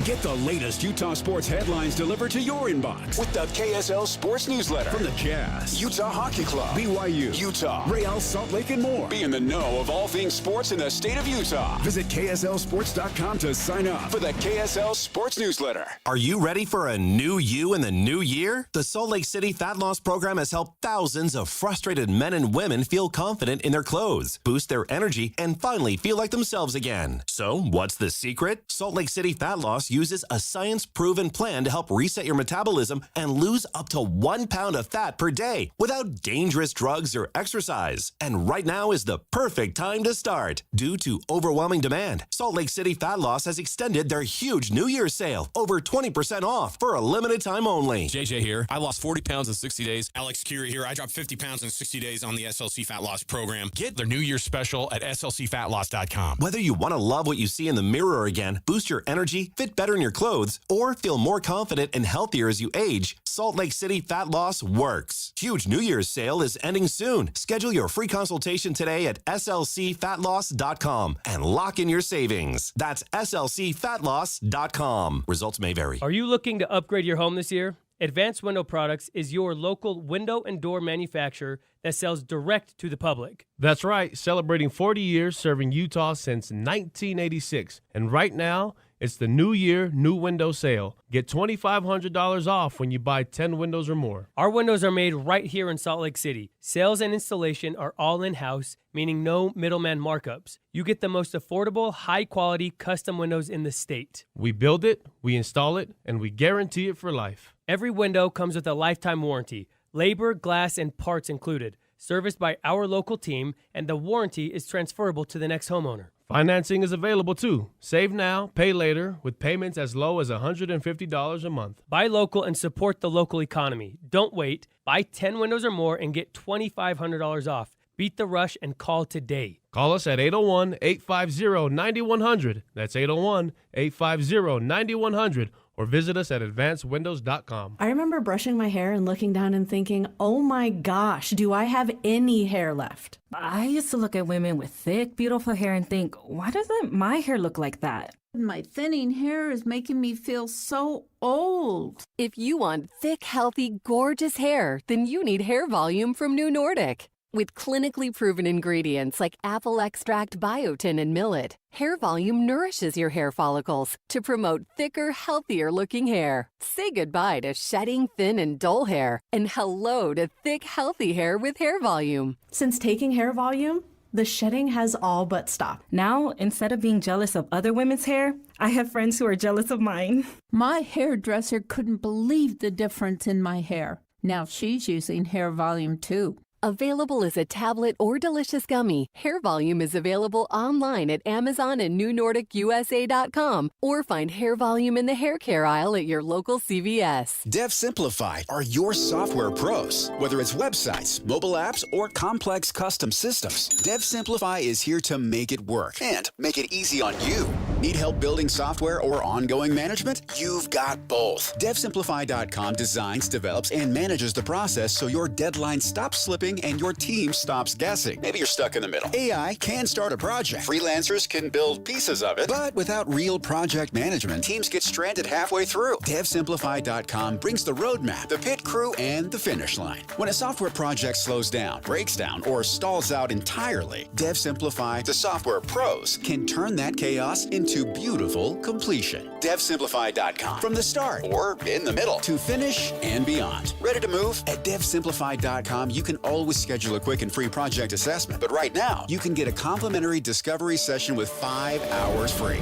S2: Get the latest Utah sports headlines delivered to your inbox with the KSL Sports Newsletter from the Jazz, Utah Hockey Club, BYU, Utah, Real Salt Lake, and more. Be in the know of all things sports in the state of Utah. Visit KSLSports.com to sign up for the KSL Sports Newsletter.
S14: Are you ready for a new you in the new year? The Salt Lake City Fat Loss Program has helped thousands of frustrated men and women feel confident in their clothes, boost their energy, and finally feel like themselves again. So, what's the secret? Salt Lake City Fat Loss uses a science-proven plan to help reset your metabolism and lose up to 1 pound of fat per day without dangerous drugs or exercise. And right now is the perfect time to start. Due to overwhelming demand, Salt Lake City Fat Loss has extended their huge New Year's sale, over 20% off for a limited time only.
S16: JJ here. I lost 40 pounds in 60 days. Alex Curie here. I dropped 50 pounds in 60 days on the SLC Fat Loss program. Get their New Year's special at slcfatloss.com.
S14: Whether you want to love what you see in the mirror again, boost your energy, fit better in your clothes, or feel more confident and healthier as you age, Salt Lake City Fat Loss works. Huge New Year's sale is ending soon. Schedule your free consultation today at slcfatloss.com and lock in your savings. That's slcfatloss.com. Results may vary.
S17: Are you looking to upgrade your home this year? Advanced Window Products is your local window and door manufacturer that sells direct to the public.
S19: That's right, celebrating 40 years serving Utah since 1986. And right now, it's the New Year, New Window Sale. Get $2,500 off when you buy 10 windows or more.
S17: Our windows are made right here in Salt Lake City. Sales and installation are all in-house, meaning no middleman markups. You get the most affordable, high-quality custom windows in the state.
S19: We build it, we install it, and we guarantee it for life.
S17: Every window comes with a lifetime warranty, labor, glass, and parts included, serviced by our local team, and the warranty is transferable to the next homeowner.
S19: Financing is available too. Save now, pay later, with payments as low as $150 a month.
S17: Buy local and support the local economy. Don't wait. Buy 10 windows or more and get $2,500 off. Beat the rush and call today.
S19: Call us at 801-850-9100. That's 801-850-9100. Or visit us at advancedwindows.com.
S21: I remember brushing my hair and looking down and thinking, oh my gosh, do I have any hair left?
S23: I used to look at women with thick, beautiful hair and think, why doesn't my hair look like that?
S25: My thinning hair is making me feel so old.
S26: If you want thick, healthy, gorgeous hair, then you need Hair Volume from New Nordic. With clinically proven ingredients like apple extract, biotin, and millet, Hair Volume nourishes your hair follicles to promote thicker, healthier-looking hair. Say goodbye to shedding, thin, and dull hair, and hello to thick, healthy hair with Hair Volume.
S21: Since taking Hair Volume, the shedding has all but stopped.
S23: Now, instead of being jealous of other women's hair, I have friends who are jealous of mine.
S25: My hairdresser couldn't believe the difference in my hair. Now she's using Hair Volume too.
S26: Available as a tablet or delicious gummy, Hair Volume is available online at Amazon and NewNordicUSA.com, or find Hair Volume in the hair care aisle at your local CVS.
S2: Dev Simplify are your software pros. Whether it's websites, mobile apps, or complex custom systems, Dev Simplify is here to make it work and make it easy on you. Need help building software or ongoing management? You've got both. DevSimplify.com designs, develops, and manages the process so your deadline stops slipping and your team stops guessing. Maybe you're stuck in the middle. AI can start a project. Freelancers can build pieces of it, but without real project management, teams get stranded halfway through. DevSimplify.com brings the roadmap, the pit crew, and the finish line. When a software project slows down, breaks down, or stalls out entirely, DevSimplify, the software pros, can turn that chaos into beautiful completion. DevSimplify.com. From the start, or in the middle, to finish and beyond. Ready to move? At DevSimplify.com, you can always schedule a quick and free project assessment. But right now, you can get a complimentary discovery session with 5 hours free.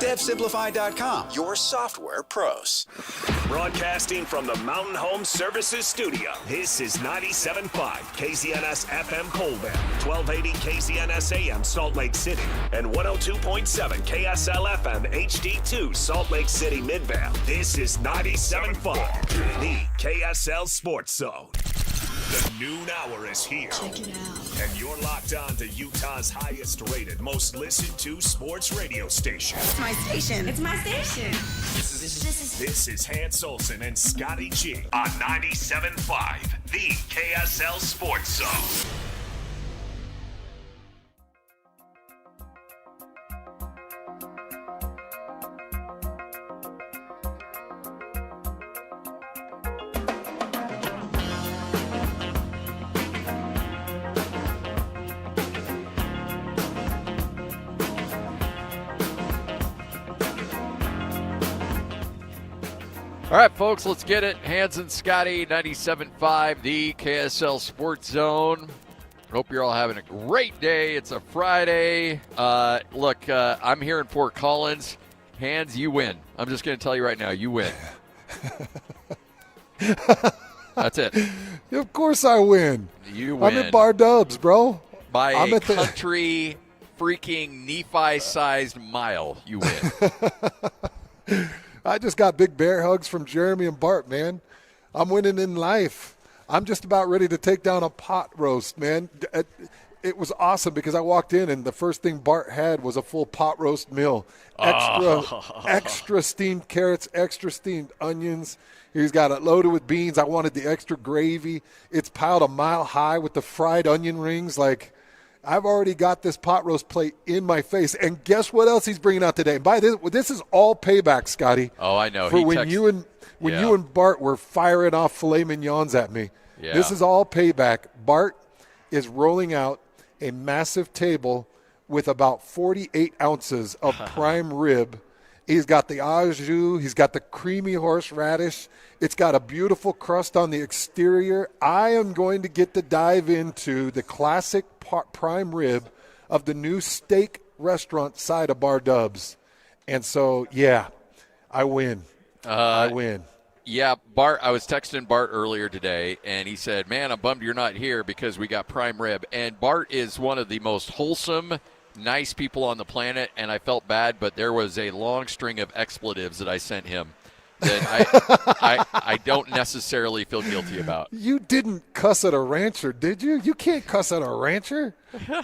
S2: DevSimplify.com, your software pros.
S5: Broadcasting from the Mountain Home Services Studio, this is 97.5 KZNS FM Colville, 1280 KZNS AM Salt Lake City, and 102.7 KSL FM HD2 Salt Lake City Midvale. This is 97.5, the KSL Sports Zone. The noon hour is here. Check it out. And you're locked on to Utah's highest rated, most listened to sports radio station.
S1: It's my station. It's my station.
S5: This is Hans Olsen and Scotty G on 97.5, the KSL Sports Zone.
S3: All right, folks, let's get it. Hans and Scotty, 97.5, the KSL Sports Zone. Hope you're all having a great day. It's a Friday. Look, I'm here in Fort Collins. Hans, you win. I'm just going to tell you right now, you win. That's it.
S4: Of course I win.
S3: You win.
S4: I'm at Bar Dubs, bro.
S3: By a country freaking Nephi-sized mile, you win.
S4: I just got big bear hugs from Jeremy and Bart, man. I'm winning in life. I'm just about ready to take down a pot roast, man. It was awesome because I walked in and the first thing Bart had was a full pot roast meal. Extra steamed carrots, extra steamed onions. He's got it loaded with beans. I wanted the extra gravy. It's piled a mile high with the fried onion rings. Like, I've already got this pot roast plate in my face. And guess what else he's bringing out today? And this is all payback, Scotty.
S3: Oh, I know.
S4: For you and Bart were firing off filet mignons at me.
S3: Yeah.
S4: This is all payback. Bart is rolling out a massive table with about 48 ounces of prime rib. He's got the au jus. He's got the creamy horseradish. It's got a beautiful crust on the exterior. I am going to get to dive into the classic prime rib of the new steak restaurant side of Bar Dubs. And so, yeah, I win. I win.
S3: Yeah, Bart, I was texting Bart earlier today, and he said, man, I'm bummed you're not here because we got prime rib. And Bart is one of the most wholesome, nice people on the planet, and I felt bad, but there was a long string of expletives that I sent him that I don't necessarily feel guilty about.
S4: You didn't cuss at a rancher, did you? You can't cuss at a rancher.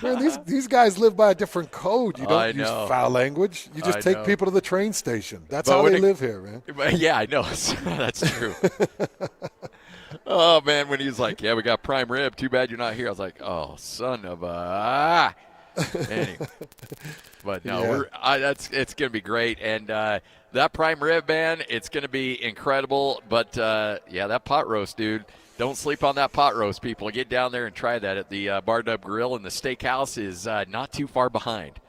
S4: Man, these guys live by a different code. You don't use foul language. You just take people to the train station. That's how they live here, man.
S3: Yeah, I know. That's true. Oh, man, when he was like, yeah, we got prime rib. Too bad you're not here. I was like, oh, son of a... Anyway. But no, it's going to be great. And that prime rib, man, it's going to be incredible. But, that pot roast, dude. Don't sleep on that pot roast, people. Get down there and try that at the Bar Dub Grill. And the steakhouse is not too far behind.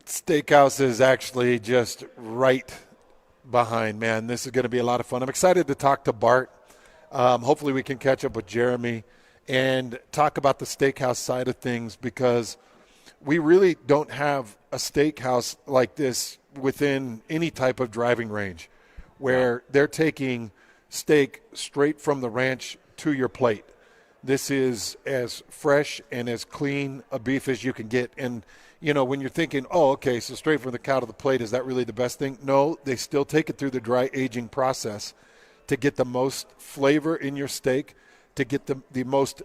S4: Steakhouse is actually just right behind, man. This is going to be a lot of fun. I'm excited to talk to Bart. Hopefully we can catch up with Jeremy and talk about the steakhouse side of things because we really don't have a steakhouse like this within any type of driving range where they're taking steak straight from the ranch to your plate. This is as fresh and as clean a beef as you can get. And, you know, when you're thinking, oh, okay, so straight from the cow to the plate, is that really the best thing? No, they still take it through the dry aging process to get the most flavor in your steak, to get the most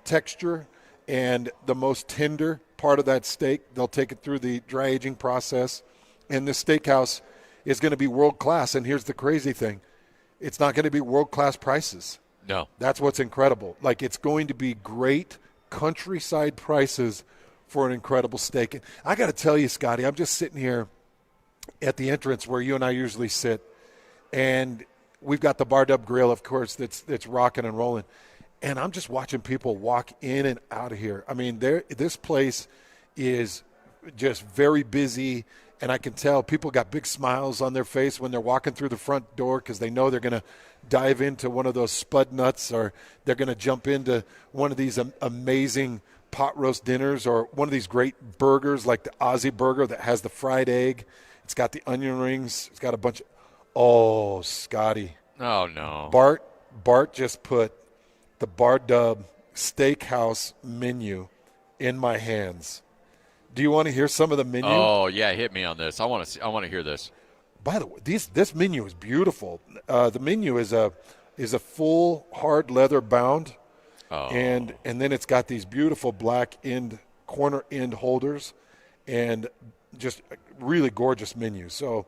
S4: texture and the most tender part of that steak. They'll take it through the dry aging process. And this steakhouse is going to be world-class. And here's the crazy thing. It's not going to be world-class prices.
S3: No.
S4: That's what's incredible. Like, it's going to be great countryside prices for an incredible steak. And I got to tell you, Scotty, I'm just sitting here at the entrance where you and I usually sit. And we've got the Bar Dub Grill, of course, that's rocking and rolling. And I'm just watching people walk in and out of here. I mean, this place is just very busy, and I can tell people got big smiles on their face when they're walking through the front door because they know they're going to dive into one of those spud nuts or they're going to jump into one of these amazing pot roast dinners or one of these great burgers like the Aussie burger that has the fried egg. It's got the onion rings. It's got a bunch of – oh, Scotty.
S3: Oh, no.
S4: Bart just put the Bar Dub Steakhouse menu in my hands. Do you want to hear some of the menu?
S3: Oh, yeah, hit me on this. I want to hear this.
S4: By the way, this menu is beautiful. The menu is a is a full hard leather bound, and then it's got these beautiful black corner end holders, and just a really gorgeous menu. So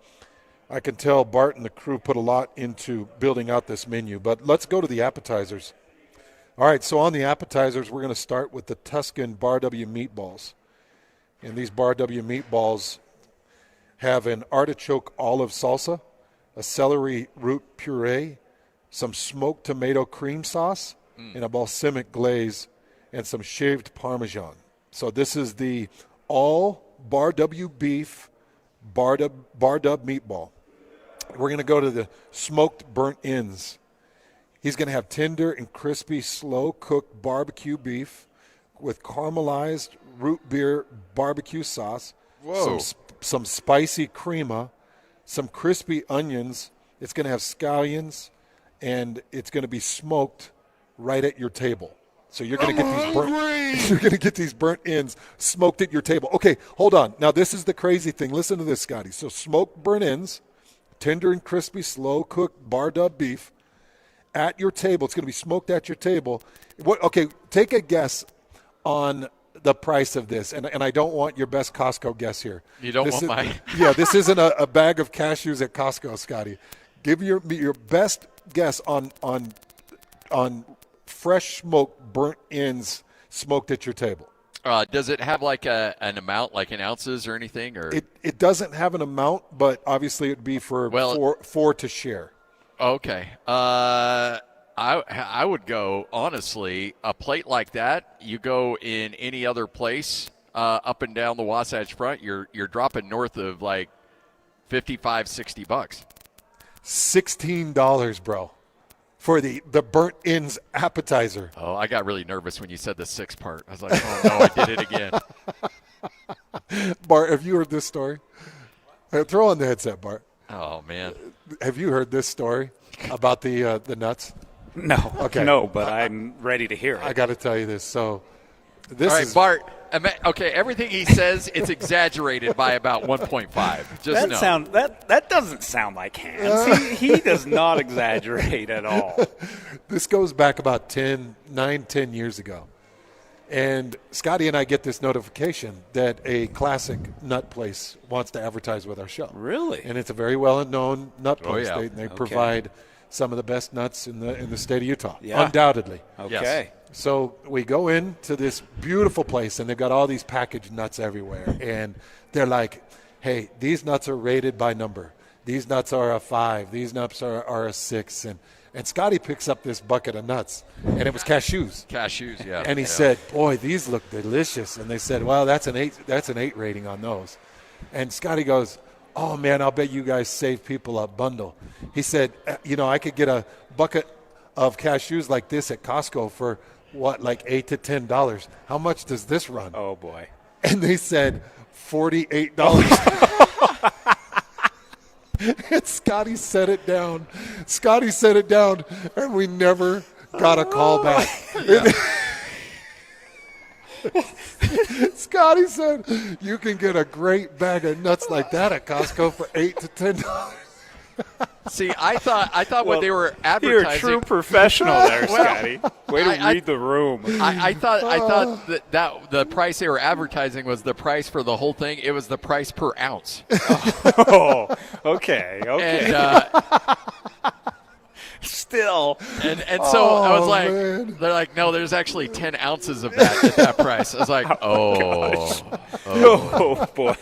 S4: I can tell Bart and the crew put a lot into building out this menu. But let's go to the appetizers. All right, so on the appetizers, we're going to start with the Tuscan Bar W meatballs. And these Bar W meatballs have an artichoke olive salsa, a celery root puree, some smoked tomato cream sauce, and a balsamic glaze, and some shaved Parmesan. So this is the all Bar W beef Bar Dub meatball. We're going to go to the smoked burnt ends. He's going to have tender and crispy, slow-cooked barbecue beef with caramelized root beer barbecue sauce, some spicy crema, some crispy onions. It's going to have scallions, and it's going to be smoked right at your table. So you're going to get these burnt ends smoked at your table. Okay, hold on. Now this is the crazy thing. Listen to this, Scotty. So smoked burnt ends, tender and crispy, slow-cooked bar dub beef at your table. It's going to be smoked at your table. Okay, take a guess on the price of this, and I don't want your best Costco guess here.
S3: You don't want mine?
S4: Yeah, this isn't a bag of cashews at Costco, Scotty. Give your best guess on fresh smoked burnt ends smoked at your table.
S3: Does it have like an amount, like in ounces or anything? Or
S4: it doesn't have an amount, but obviously it would be for four to share.
S3: Okay. I would go, honestly, a plate like that, you go in any other place up and down the Wasatch Front, you're dropping north of like $55, $60.
S4: $16, bro, for the burnt ends appetizer.
S3: Oh, I got really nervous when you said the 6 part. I was like, oh, no, I did it again.
S4: Bart, have you heard this story? Throw on the headset, Bart.
S3: Oh, man.
S4: Have you heard this story about the nuts?
S7: No.
S4: Okay.
S7: No, but I'm ready to hear it.
S4: I got to tell you this. So this
S3: all right,
S4: is
S3: Bart. Okay, everything he says, it's exaggerated by about 1.5.
S7: That doesn't sound like Hans. He does not exaggerate at all.
S4: This goes back about 10 years ago. And Scotty and I get this notification that a classic nut place wants to advertise with our show.
S7: Really?
S4: And it's a very well-known nut place.
S3: Oh, yeah.
S4: They provide some of the best nuts in the state of Utah,
S7: yeah.
S4: undoubtedly.
S7: Okay.
S3: Yes.
S4: So we go into this beautiful place, and they've got all these packaged nuts everywhere. And they're like, hey, these nuts are rated by number. These nuts are a 5. These nuts are a 6. And Scotty picks up this bucket of nuts, and it was cashews.
S3: Cashews, yeah.
S4: And he said, boy, these look delicious. And they said, well, that's an 8 rating on those. And Scotty goes, oh, man, I'll bet you guys save people a bundle. He said, I could get a bucket of cashews like this at Costco for, like $8 to $10. How much does this run?
S7: Oh, boy.
S4: And they said $48. And Scotty set it down. And we never got a call back. Scotty said, you can get a great bag of nuts like that at Costco for $8 to $10.
S3: See, I thought when they were advertising,
S7: you're a true professional there, Scotty. Way to read the room.
S3: I thought that the price they were advertising was the price for the whole thing. It was the price per ounce.
S7: Oh, okay.
S3: And,
S7: still.
S3: And so I was like, man. They're like, no, there's actually 10 ounces of that at that price. I was like,
S7: oh boy.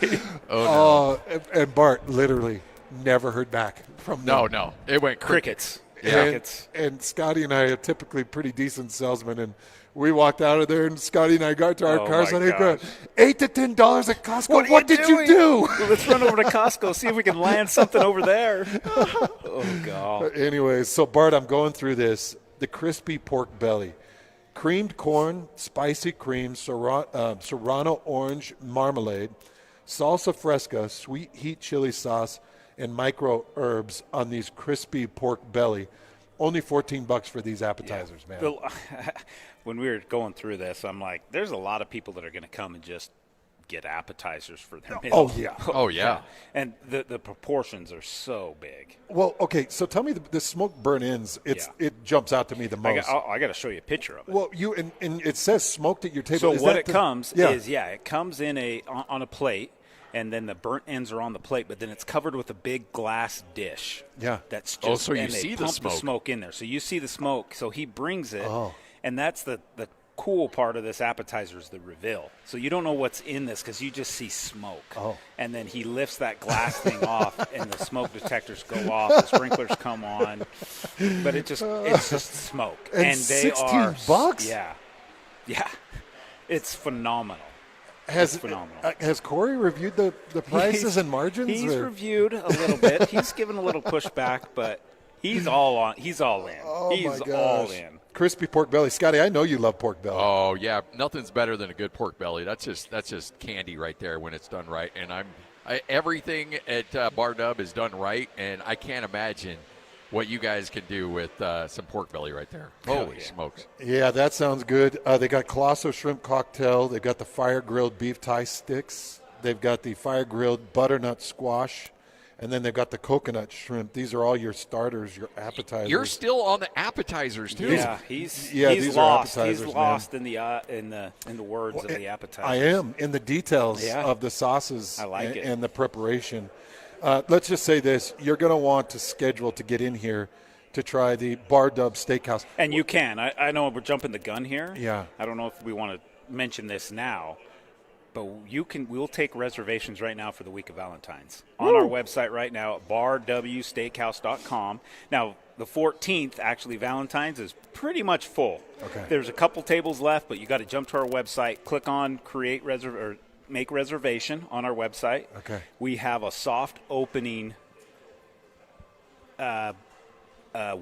S3: Oh, no.
S4: And Bart literally never heard back from them.
S3: No. It went
S7: crickets.
S4: And Scotty and I are typically pretty decent salesmen, and we walked out of there, and Scotty and I got to our cars, and they go, $8 to $10 at Costco. What did you do?
S7: Let's run over to Costco, see if we can land something over there. Oh, God.
S4: Anyways, so Bart, I'm going through this. The crispy pork belly, creamed corn, spicy cream, serrano orange marmalade, salsa fresca, sweet heat chili sauce, and micro herbs on these crispy pork belly. Only $14 for these appetizers, man.
S7: When we were going through this, I'm like, there's a lot of people that are going to come and just get appetizers for their meal.
S4: Oh, yeah.
S3: Oh, yeah.
S7: And the proportions are so big.
S4: Well, okay, so tell me the smoke burn ends. It jumps out to me the most.
S7: I got to show you a picture of it.
S4: Well, and it says smoked at your table.
S7: So
S4: is
S7: what
S4: that
S7: it comes
S4: yeah.
S7: is, it comes in on a plate, and then the burnt ends are on the plate, but then it's covered with a big glass dish.
S4: Yeah.
S7: That's just,
S3: so you
S7: and they
S3: see the
S7: pump
S3: smoke.
S7: the smoke in there. So you see the smoke. So he brings it,
S4: Oh.
S7: and that's the cool part of this appetizer is the reveal. So you don't know what's in this because you just see smoke.
S4: Oh.
S7: And then he lifts that glass thing off, and the smoke detectors go off, the sprinklers come on, but it's just smoke.
S4: And
S7: they
S4: $16?
S7: Yeah. It's phenomenal.
S4: Has
S7: phenomenal.
S4: Has Corey reviewed the prices and margins?
S7: He's reviewed a little bit. He's given a little pushback, but he's all in.
S4: Oh,
S7: he's
S4: my gosh.
S7: all in.
S4: Crispy pork belly. Scotty, I know you love pork belly.
S3: Oh yeah, nothing's better than a good pork belly. That's just candy right there when it's done right. And everything at Bar Dub is done right, and I can't imagine what you guys can do with some pork belly right there. Holy smokes!
S4: Yeah, that sounds good. They got Colosso shrimp cocktail. They've got the fire grilled beef thigh sticks. They've got the fire grilled butternut squash. And then they've got the coconut shrimp. These are all your starters, your appetizers.
S3: You're still on the appetizers too.
S7: Yeah, he's
S4: these
S7: lost.
S4: Are
S7: he's
S4: appetizers,
S7: lost
S4: man.
S7: in the words of the appetizers.
S4: I am in the details of the sauces and the preparation. Let's just say this: you're going to want to schedule to get in here to try the Bar Dub Steakhouse.
S7: And you can. I know we're jumping the gun here.
S4: Yeah.
S7: I don't know if we want to mention this now. But we'll take reservations right now for the week of Valentine's. On our website right now at barwsteakhouse.com. Now, the 14th, actually, Valentine's is pretty much full.
S4: Okay.
S7: There's a couple tables left, but you got to jump to our website, click on make reservation on our website.
S4: Okay.
S7: We have a soft opening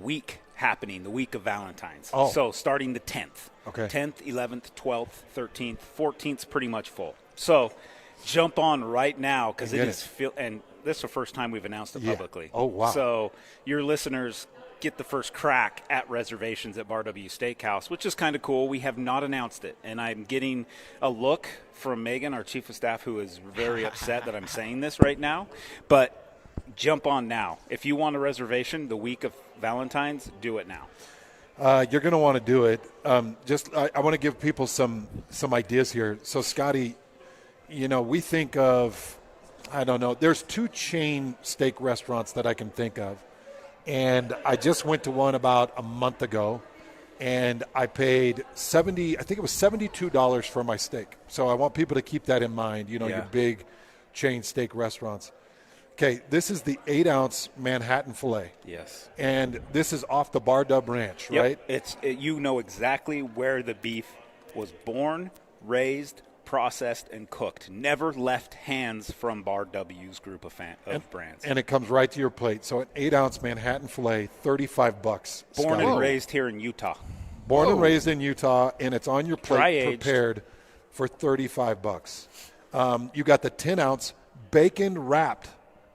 S7: week happening, the week of Valentine's.
S4: Oh.
S7: So starting the 10th.
S4: Okay.
S7: 10th, 11th, 12th, 13th, 14th's pretty much full. So jump on right now because it is and this is the first time we've announced it publicly.
S4: Oh, wow.
S7: So your listeners get the first crack at reservations at Bar W Steakhouse, which is kind of cool. We have not announced it, and I'm getting a look from Megan, our chief of staff, who is very upset that I'm saying this right now. But jump on now. If you want a reservation the week of Valentine's, do it now.
S4: You're going to want to do it. I want to give people some ideas here. So, Scotty, we think of, I don't know, there's 2 chain steak restaurants that I can think of. And I just went to one about a month ago, and I paid $72 for my steak. So I want people to keep that in mind, your big chain steak restaurants. Okay, this is the 8-ounce Manhattan filet.
S7: Yes.
S4: And this is off the Bar Dub Ranch,
S7: Yep.
S4: right?
S7: You know exactly where the beef was born, raised, processed, and cooked. Never left hands from Bar W's group of brands.
S4: And it comes right to your plate. So an 8-ounce Manhattan filet, $35.
S7: Born and raised here in Utah.
S4: Born and raised in Utah, and it's on your plate
S7: Dry-aged.
S4: prepared for $35. You got the 10-ounce bacon-wrapped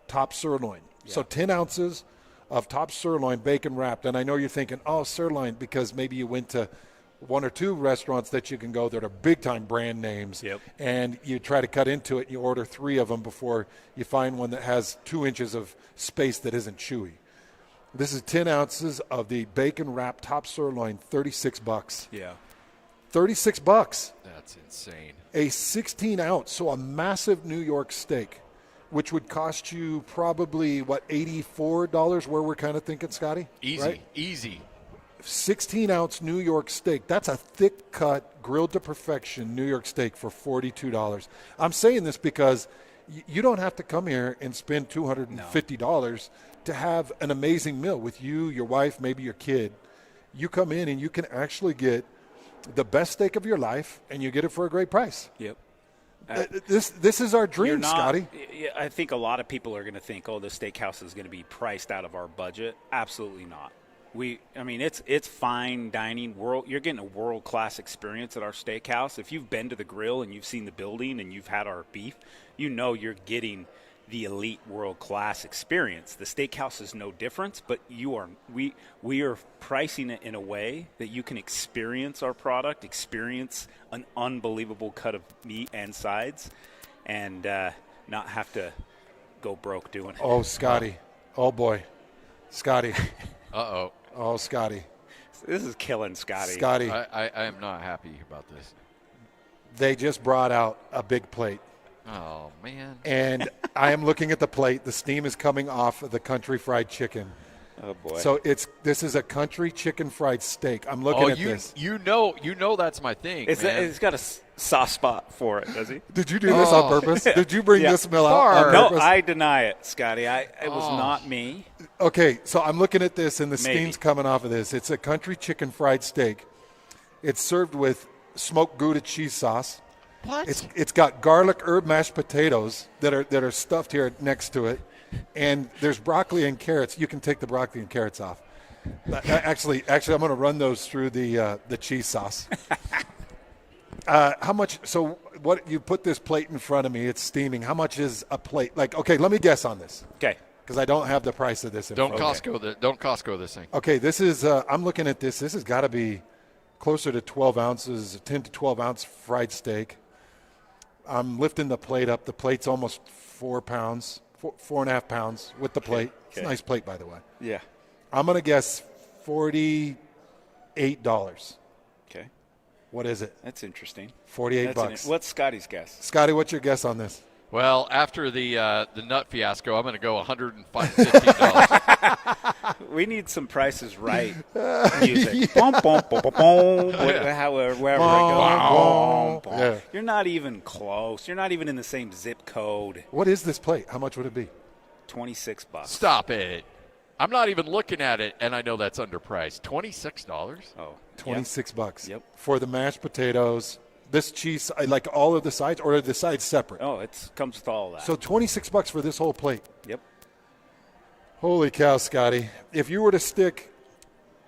S4: top sirloin. Yeah. So 10 ounces of top sirloin, bacon-wrapped. And I know you're thinking, sirloin, because maybe you went to 1 or 2 restaurants that you can go that are big-time brand names.
S7: Yep.
S4: And you try to cut into it, and you order 3 of them before you find one that has 2 inches of space that isn't chewy. This is 10 ounces of the bacon-wrapped top sirloin, $36.
S7: Yeah.
S4: $36.
S3: That's insane.
S4: A 16-ounce, so a massive New York steak, which would cost you probably, $84, where we're kind of thinking, Scotty?
S3: Easy,
S4: right?
S3: easy.
S4: 16-ounce New York steak. That's a thick-cut, grilled-to-perfection New York steak for $42. I'm saying this because you don't have to come here and spend $250 to have an amazing meal with you, your wife, maybe your kid. You come in and you can actually get the best steak of your life, and you get it for a great price.
S7: Yep.
S4: This is our dream, Scotty.
S7: I think a lot of people are going to think, this steakhouse is going to be priced out of our budget. Absolutely not. It's fine dining. You're getting a world-class experience at our steakhouse. If you've been to the grill and you've seen the building and you've had our beef, you're getting the elite world-class experience. The steakhouse is no different, but we are pricing it in a way that you can experience our product, experience an unbelievable cut of meat and sides. and not have to go broke doing it.
S4: Oh, Scotty. Oh, boy. Scotty.
S3: Uh-oh.
S4: Oh, Scotty.
S7: This is killing Scotty.
S4: Scotty.
S3: I am not happy about this.
S4: They just brought out a big plate.
S3: Oh, man.
S4: And I am looking at the plate. The steam is coming off of the country fried chicken.
S7: Oh, boy.
S4: So this is a country chicken fried steak. I'm looking at this.
S3: You know that's my thing, man.
S7: It's got a soft spot for it, does he?
S4: Did you do this on purpose? Did you bring this smell out on
S7: No,
S4: purpose?
S7: I deny it, Scotty. It was not me.
S4: Okay, so I'm looking at this, and the
S7: Maybe.
S4: steam's coming off of this. It's a country chicken fried steak. It's served with smoked Gouda cheese sauce.
S3: What?
S4: It's got garlic herb mashed potatoes that are stuffed here next to it, and there's broccoli and carrots. You can take the broccoli and carrots off. Actually, I'm going to run those through the cheese sauce. How much? So what? You put this plate in front of me. It's steaming. How much is a plate? Like, okay, let me guess on this.
S7: Okay.
S4: Because I don't have the price of this.
S3: Don't Costco this thing.
S4: Okay, this is. I'm looking at this. This has got to be closer to 12 ounces, 10 to 12 ounce fried steak. I'm lifting the plate up. The plate's almost 4 pounds, 4.5 pounds with the plate.
S7: Okay.
S4: It's a nice plate, by the way.
S7: Yeah.
S4: I'm going to guess $48.
S7: Okay.
S4: What is it?
S7: That's interesting.
S4: $48.
S7: What's Scotty's guess?
S4: Scotty, what's your guess on this?
S3: Well, after the nut fiasco, I'm going to go $115.
S7: We need some Prices Right music. Boom, boom, boom, boom, boom. Wherever it goes.
S4: Yeah.
S7: You're not even close. You're not even in the same zip code.
S4: What is this plate? How much would it be?
S7: $26.
S3: Stop it. I'm not even looking at it, and I know that's underpriced. $26?
S7: Oh.
S4: $26.
S7: Yep.
S4: For the mashed potatoes, this cheese, like all of the sides, or are the sides separate?
S7: Oh, it comes with all that.
S4: So $26 for this whole plate.
S7: Yep.
S4: Holy cow, Scotty. If you were to stick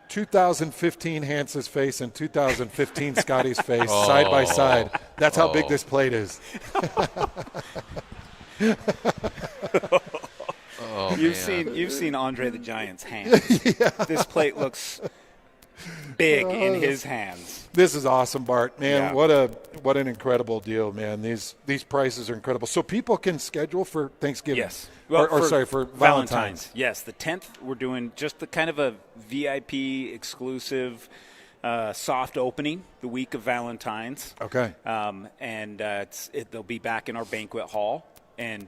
S4: 2015 Hans's face and 2015 Scotty's face side by side, that's how big this plate is.
S7: You've seen Andre the Giant's hands. Yeah. This plate looks big in his hands.
S4: This is awesome, Bart. Man,
S7: Yeah.
S4: what an incredible deal, man. These prices are incredible. So people can schedule for Thanksgiving.
S7: Yes.
S4: Well, for Valentine's.
S7: Yes, the 10th we're doing just the kind of a VIP exclusive soft opening the week of Valentine's.
S4: Okay.
S7: And they'll be back in our banquet hall. And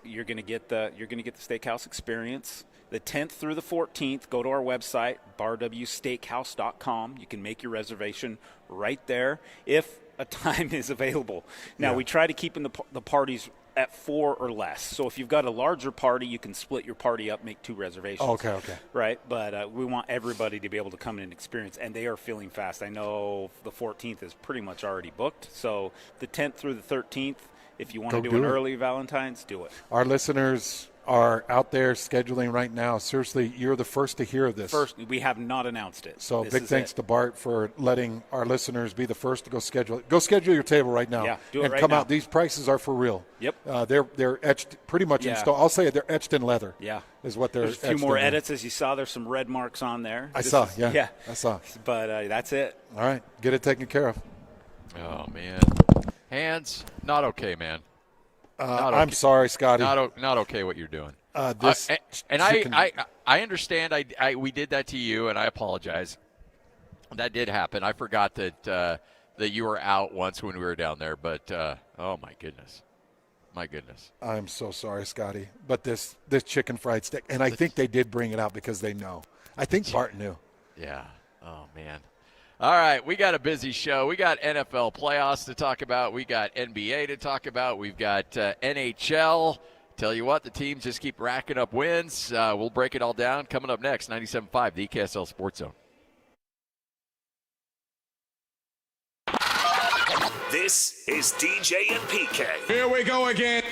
S7: you're gonna get the steakhouse experience. The 10th through the 14th, go to our website, barwsteakhouse.com. You can make your reservation right there if a time is available. Now, we try to keep in the parties at 4 or less. So if you've got a larger party, you can split your party up, make 2 reservations.
S4: Okay.
S7: Right? But we want everybody to be able to come in and experience, and they are filling fast. I know the 14th is pretty much already booked. So the 10th through the 13th, if you want to do an early Valentine's, do it.
S4: Our listeners are out there scheduling right now. Seriously, you're the first to hear of this.
S7: We have not announced it.
S4: So big thanks to Bart for letting our listeners be the first to go schedule it. Go schedule your table right now.
S7: Yeah, do it
S4: and
S7: right
S4: come
S7: now.
S4: out. These prices are for real.
S7: Yep.
S4: They're etched pretty much in stone. I'll say it, they're etched in leather.
S7: Yeah.
S4: Is what they're
S7: There's a few more edits, as you saw. There's some red marks on there.
S4: I saw.
S7: But that's it.
S4: All right. Get it taken care of.
S3: Oh, man. Hands, not okay, man.
S4: I'm sorry, Scotty.
S3: Not okay what you're doing. I understand. We did that to you, and I apologize. That did happen. I forgot that you were out once when we were down there. But oh my goodness.
S4: I'm so sorry, Scotty. But this chicken fried steak, and I think they did bring it out because they know. I think Bart knew.
S3: Yeah. Oh man. All right, we got a busy show. We got NFL playoffs to talk about. We got NBA to talk about. We've got NHL. Tell you what, the teams just keep racking up wins. We'll break it all down. Coming up next, 97.5, the KSL Sports Zone.
S5: This is DJ and PK.
S16: Here we go again.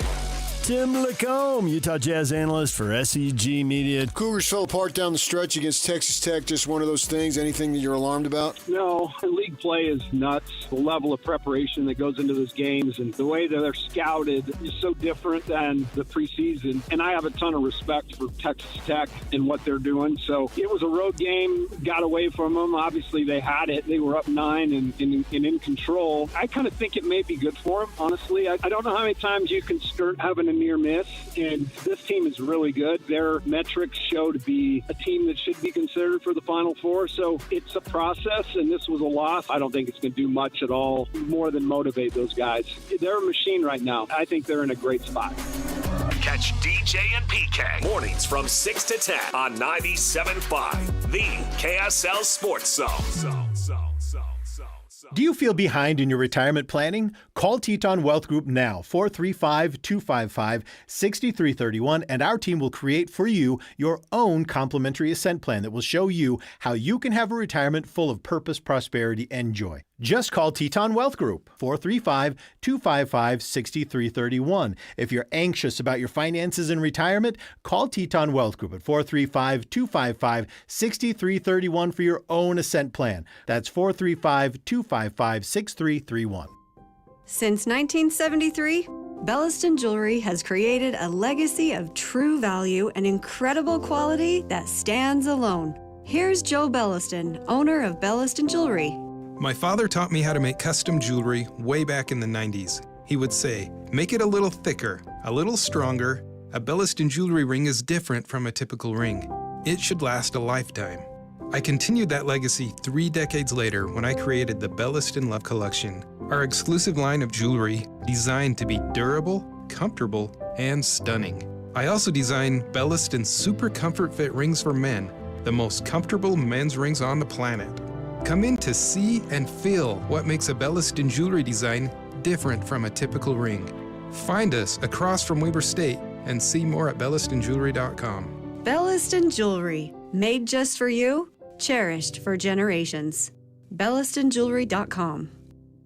S8: Tim Lacombe, Utah Jazz analyst for SEG Media.
S9: Cougars fell apart down the stretch against Texas Tech. Just one of those things. Anything that you're alarmed about?
S10: No, league play is nuts. The level of preparation that goes into those games and the way that they're scouted is so different than the preseason. And I have a ton of respect for Texas Tech and what they're doing. So it was a road game, got away from them. Obviously, they had it. They were up 9 and in control. I kind of think it may be good for them, honestly. I don't know how many times you can skirt having a near miss, and this team is really good. Their metrics show to be a team that should be considered for the Final Four, so it's a process, and this was a loss. I don't think it's going to do much at all more than motivate those guys. They're a machine right now. I think they're in a great spot.
S5: Catch DJ and PK mornings from 6 to 10 on 97.5, the KSL Sports Zone.
S12: Do you feel behind in your retirement planning? Call Teton Wealth Group now, 435-255-6331, and our team will create for you your own complimentary Ascent plan that will show you how you can have a retirement full of purpose, prosperity, and joy. Just call Teton Wealth Group, 435-255-6331. If you're anxious about your finances in retirement, call Teton Wealth Group at 435-255-6331 for your own Ascent plan. That's 435-255-6331.
S13: Since 1973, Belliston Jewelry has created a legacy of true value and incredible quality that stands alone. Here's Joe Belliston, owner of Belliston Jewelry.
S15: My father taught me how to make custom jewelry way back in the 90s. He would say, make it a little thicker, a little stronger. A Belliston jewelry ring is different from a typical ring. It should last a lifetime. I continued that legacy 3 decades later when I created the Belliston Love Collection, our exclusive line of jewelry designed to be durable, comfortable, and stunning. I also designed Belliston Super Comfort Fit rings for men, the most comfortable men's rings on the planet. Come in to see and feel what makes a Belliston jewelry design different from a typical ring. Find us across from Weber State and see more at bellistonjewelry.com.
S13: Belliston Jewelry, made just for you, cherished for generations. bellistonjewelry.com.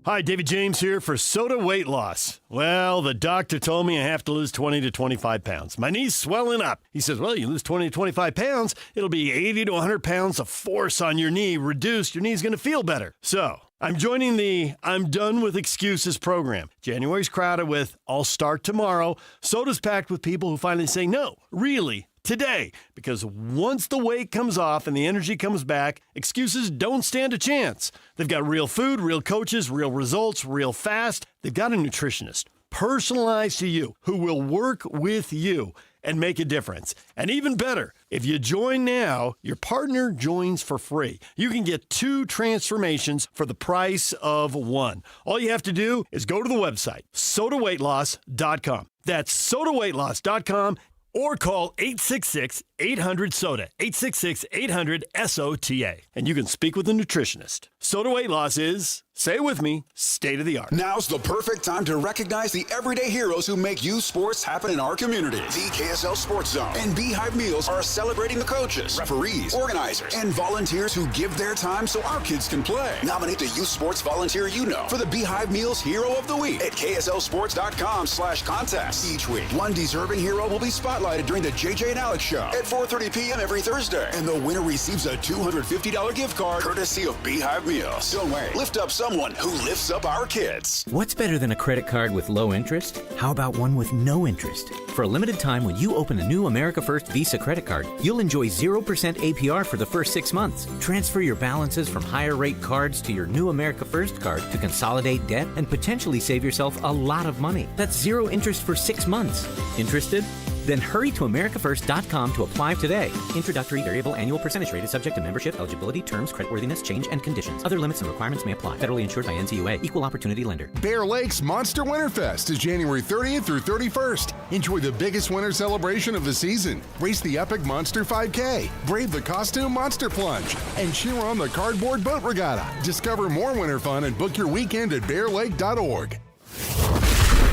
S8: Hi, David James here for Soda Weight Loss. Well, the doctor told me I have to lose 20 to 25 pounds. My knee's swelling up. He says, well, you lose 20 to 25 pounds, it'll be 80 to 100 pounds of force on your knee reduced. Your knee's going to feel better. So I'm joining the I'm Done With Excuses program. January's crowded with I'll start tomorrow. Soda's packed with people who finally say, no, really, today, because once the weight comes off and the energy comes back, excuses don't stand a chance. They've got real food, real coaches, real results, real fast. They've got a nutritionist, personalized to you, who will work with you and make a difference. And even better, if you join now, your partner joins for free. You can get 2 transformations for the price of 1. All you have to do is go to the website, sodaweightloss.com. That's sodaweightloss.com. Or call 866-800-SODA, 866-800-SOTA, and you can speak with a nutritionist. Soda Weight Loss is, say it with me, state of the art.
S2: Now's the perfect time to recognize the everyday heroes who make youth sports happen in our community. The KSL Sports Zone and Beehive Meals are celebrating the coaches, referees, organizers, and volunteers who give their time so our kids can play. Nominate the youth sports volunteer you know for the Beehive Meals Hero of the Week at KSLSports.com/contest. Each week, one deserving hero will be spotlighted during the JJ and Alex Show at 4:30 p.m. every Thursday, and the winner receives a $250 gift card courtesy of Beehive Meals. Don't wait. Lift up someone who lifts up our kids.
S20: What's better than a credit card with low interest? How about one with no interest? For a limited time, when you open a new America First Visa credit card, you'll enjoy 0% APR for the first 6 months. Transfer your balances from higher rate cards to your new America First card to consolidate debt and potentially save yourself a lot of money. That's 0 interest for 6 months. Interested? Then hurry to AmericaFirst.com to apply today. Introductory variable annual percentage rate is subject to membership, eligibility, terms, creditworthiness, change, and conditions. Other limits and requirements may apply. Federally insured by NCUA. Equal opportunity lender.
S27: Bear Lake's Monster Winterfest is January 30th through 31st. Enjoy the biggest winter celebration of the season. Race the epic Monster 5K. Brave the costume Monster Plunge. And cheer on the cardboard boat regatta. Discover more winter fun and book your weekend at bearlake.org.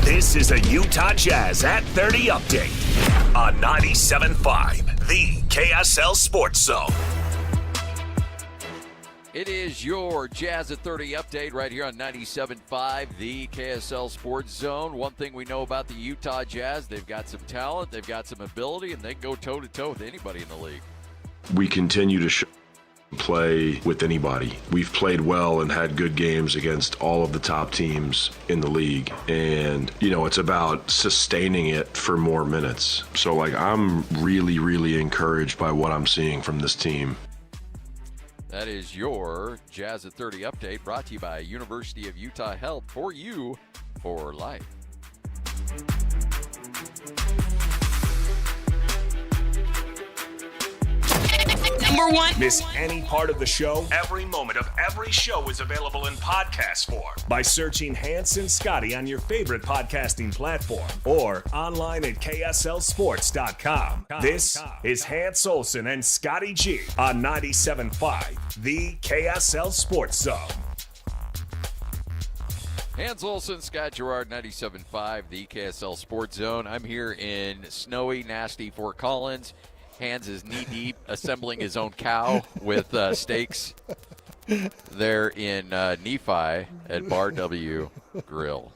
S5: This is a Utah Jazz at 30 update on 97.5, the KSL Sports Zone.
S3: It is your Jazz at 30 update right here on 97.5, the KSL Sports Zone. One thing we know about the Utah Jazz, they've got some talent, they've got some ability, and they can go toe-to-toe with anybody in the league.
S6: We continue to play with anybody. We've played well and had good games against all of the top teams in the league. And, it's about sustaining it for more minutes. So, I'm really, really encouraged by what I'm seeing from this team.
S3: That is your Jazz at 30 update, brought to you by University of Utah Health, for you for life.
S5: Number one. Miss any part of the show? Every moment of every show is available in podcast form by searching Hans and Scotty on your favorite podcasting platform or online at KSLSports.com. This is Hans Olsen and Scotty G on 97.5, the KSL Sports Zone.
S3: Hans Olsen, Scott Gerard, 97.5, the KSL Sports Zone. I'm here in snowy, nasty Fort Collins. Hans is knee-deep assembling his own cow with steaks there in Nephi at Bar W Grill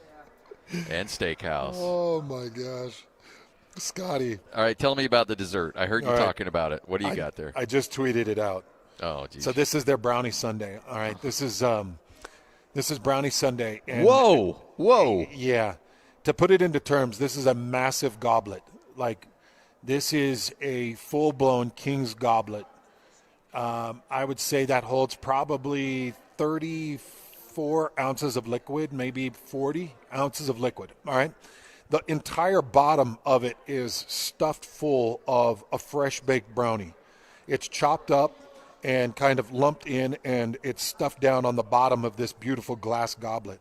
S3: and Steakhouse.
S4: Oh, my gosh. Scotty.
S3: All right, tell me about the dessert. I heard you talking about it. What do you got there?
S4: I just tweeted it out.
S3: Oh, geez.
S4: So this is their brownie sundae. All right, this is brownie sundae. And,
S3: Whoa.
S4: Yeah. To put it into terms, this is a massive goblet. This is a full-blown King's goblet. I would say that holds probably 34 ounces of liquid, maybe 40 ounces of liquid, all right? The entire bottom of it is stuffed full of a fresh-baked brownie. It's chopped up and kind of lumped in, and it's stuffed down on the bottom of this beautiful glass goblet.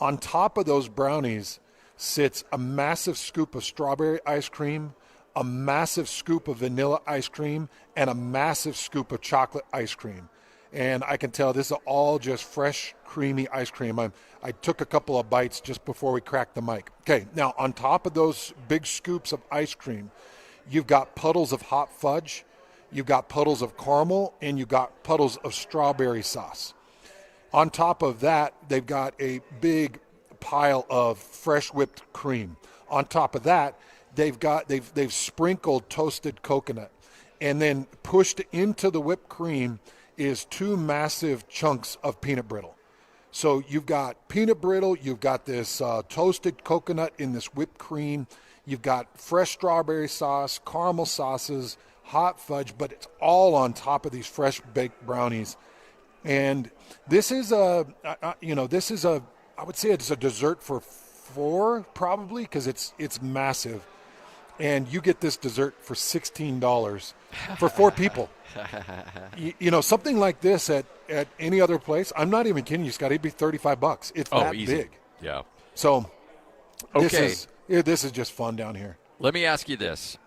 S4: On top of those brownies sits a massive scoop of strawberry ice cream, a massive scoop of vanilla ice cream, and a massive scoop of chocolate ice cream. And I can tell this is all just fresh, creamy ice cream. I took a couple of bites just before we cracked the mic. Okay, now on top of those big scoops of ice cream, you've got puddles of hot fudge, you've got puddles of caramel, and you've got puddles of strawberry sauce. On top of that, they've got a big pile of fresh whipped cream. On top of that, they've sprinkled toasted coconut, and then pushed into the whipped cream is 2 massive chunks of peanut brittle. So you've got peanut brittle, you've got this toasted coconut in this whipped cream, you've got fresh strawberry sauce, caramel sauces, hot fudge, but it's all on top of these fresh baked brownies. And this is I would say it's a dessert for 4 probably, because it's massive. And you get this dessert for $16 for 4 people. Something like this at any other place, I'm not even kidding you, Scott, it'd be $35. It's that
S3: easy.
S4: big.
S3: Yeah.
S4: So
S3: okay.
S4: This is just fun down here.
S3: Let me ask you this.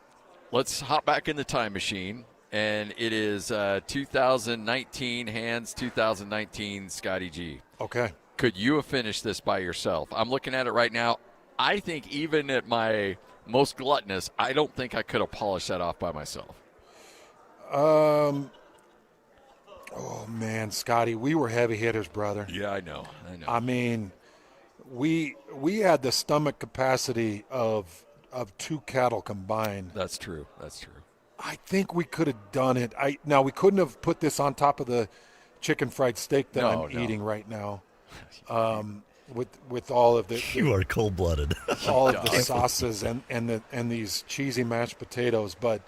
S3: Let's hop back in the time machine, and it is 2019 Hans, 2019 Scotty G.
S4: Okay.
S3: Could you have finished this by yourself? I'm looking at it right now. I think even at my most gluttonous, I don't think I could have polished that off by myself.
S4: Oh, man, Scotty, we were heavy hitters, brother.
S3: Yeah, I know.
S4: I mean, we had the stomach capacity of 2 cattle combined.
S3: That's true.
S4: I think we could have done it. Now, we couldn't have put this on top of the chicken fried steak that I'm eating right now. With all of the
S8: you are cold-blooded.
S4: all of the sauces and these cheesy mashed potatoes, but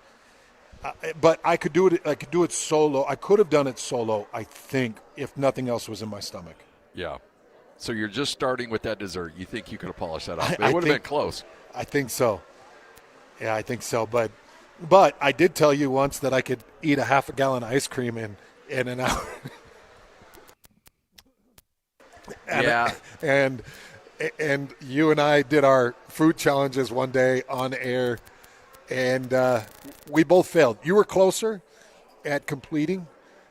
S4: I could do it. I could do it solo. I could have done it solo, I think, if nothing else was in my stomach.
S3: Yeah. So you're just starting with that dessert. You think you could have polished that off? It would have been close.
S4: I think so. Yeah, I think so. But I did tell you once that I could eat a half a gallon of ice cream in an hour. And you and I did our food challenges one day on air, and we both failed. You were closer at completing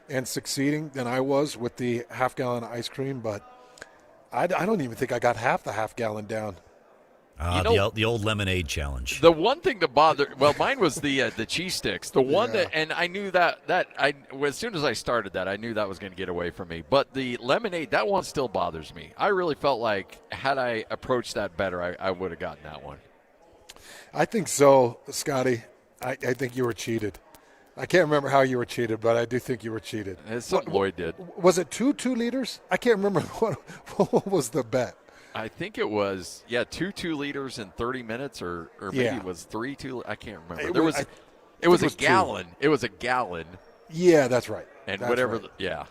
S4: and succeeding than I was with the half gallon of ice cream, but I don't even think I got half the half gallon down.
S11: The old lemonade challenge.
S3: The one thing that mine was the cheese sticks. The one that, and I knew that as soon as I started that, I knew that was going to get away from me. But the lemonade, that one still bothers me. I really felt like had I approached that better, I would have gotten that one.
S4: I think so, Scotty. I think you were cheated. I can't remember how you were cheated, but I do think you were cheated.
S3: It's something Lloyd did.
S4: Was it 2 liters? I can't remember what was the bet.
S3: I think it was 2 2-liters in 30 minutes, or maybe it was 3 2. I can't remember. It was a gallon. 2. It was a gallon.
S4: Yeah, that's right.
S3: And
S4: that's
S3: whatever.
S4: Right.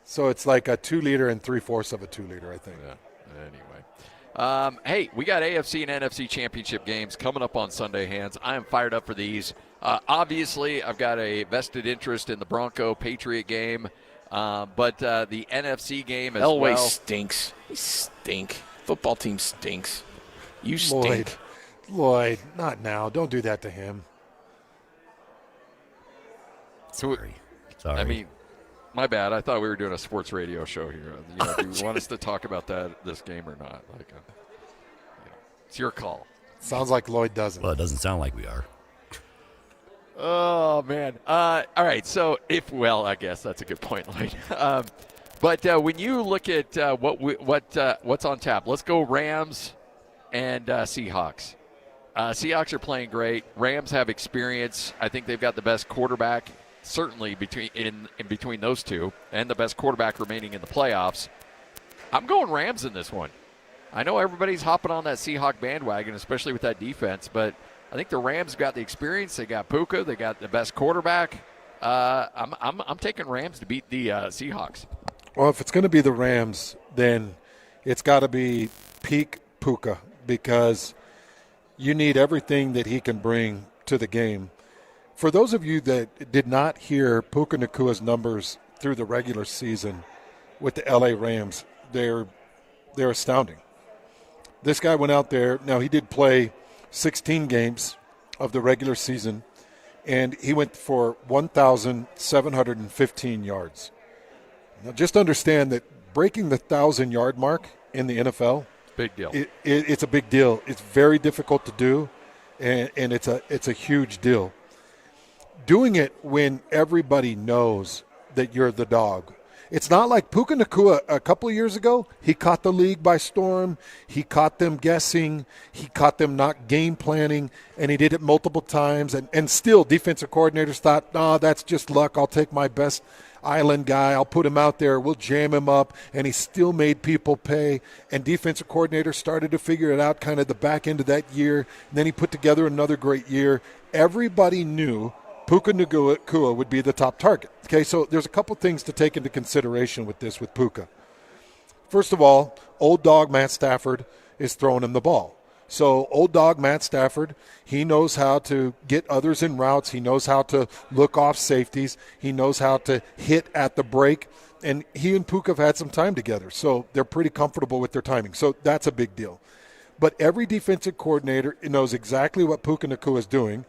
S4: So it's like a 2 liter and 3/4 of a 2 liter, I think.
S3: Yeah. Anyway, hey, we got AFC and NFC championship games coming up on Sunday, Hands. I am fired up for these. Obviously, I've got a vested interest in the Bronco-Patriot game, but the NFC game as
S14: Elway
S3: well.
S14: stinks. He stink. Football team stinks. You stink.
S4: Lloyd, not now. Don't do that to him.
S11: Sorry.
S3: I mean, my bad. I thought we were doing a sports radio show here. Do you want us to talk about this game or not? It's your call.
S4: Sounds like Lloyd doesn't.
S11: Well, it doesn't sound like we are.
S3: Oh, man. All right. So I guess that's a good point, Lloyd. But when you look at what's on tap, let's go Rams and Seahawks. Seahawks are playing great. Rams have experience. I think they've got the best quarterback, certainly in between those two, and the best quarterback remaining in the playoffs. I'm going Rams in this one. I know everybody's hopping on that Seahawk bandwagon, especially with that defense, but I think the Rams got the experience. They got Puka. They got the best quarterback. I'm taking Rams to beat the Seahawks.
S4: Well, if it's going to be the Rams, then it's got to be peak Puka, because you need everything that he can bring to the game. For those of you that did not hear Puka Nacua's numbers through the regular season with the LA Rams, they're astounding. This guy went out there. Now, he did play 16 games of the regular season, and he went for 1,715 yards. Now, just understand that breaking the 1,000-yard mark in the NFL,
S3: big deal.
S4: It's a big deal. It's very difficult to do, and it's a huge deal. Doing it when everybody knows that you're the dog. It's not like Puka Nacua a couple of years ago. He caught the league by storm. He caught them guessing. He caught them not game planning, and he did it multiple times. And still, defensive coordinators thought, that's just luck. I'll take my best island guy. I'll put him out there. We'll jam him up. And he still made people pay. And defensive coordinators started to figure it out kind of the back end of that year. And then he put together another great year. Everybody knew Puka Nacua would be the top target. Okay, so there's a couple things to take into consideration with Puka. First of all, old dog Matt Stafford is throwing him the ball. So old dog Matt Stafford, he knows how to get others in routes. He knows how to look off safeties. He knows how to hit at the break. And he and Puka have had some time together, so they're pretty comfortable with their timing. So that's a big deal. But every defensive coordinator knows exactly what Puka Nacua is doing.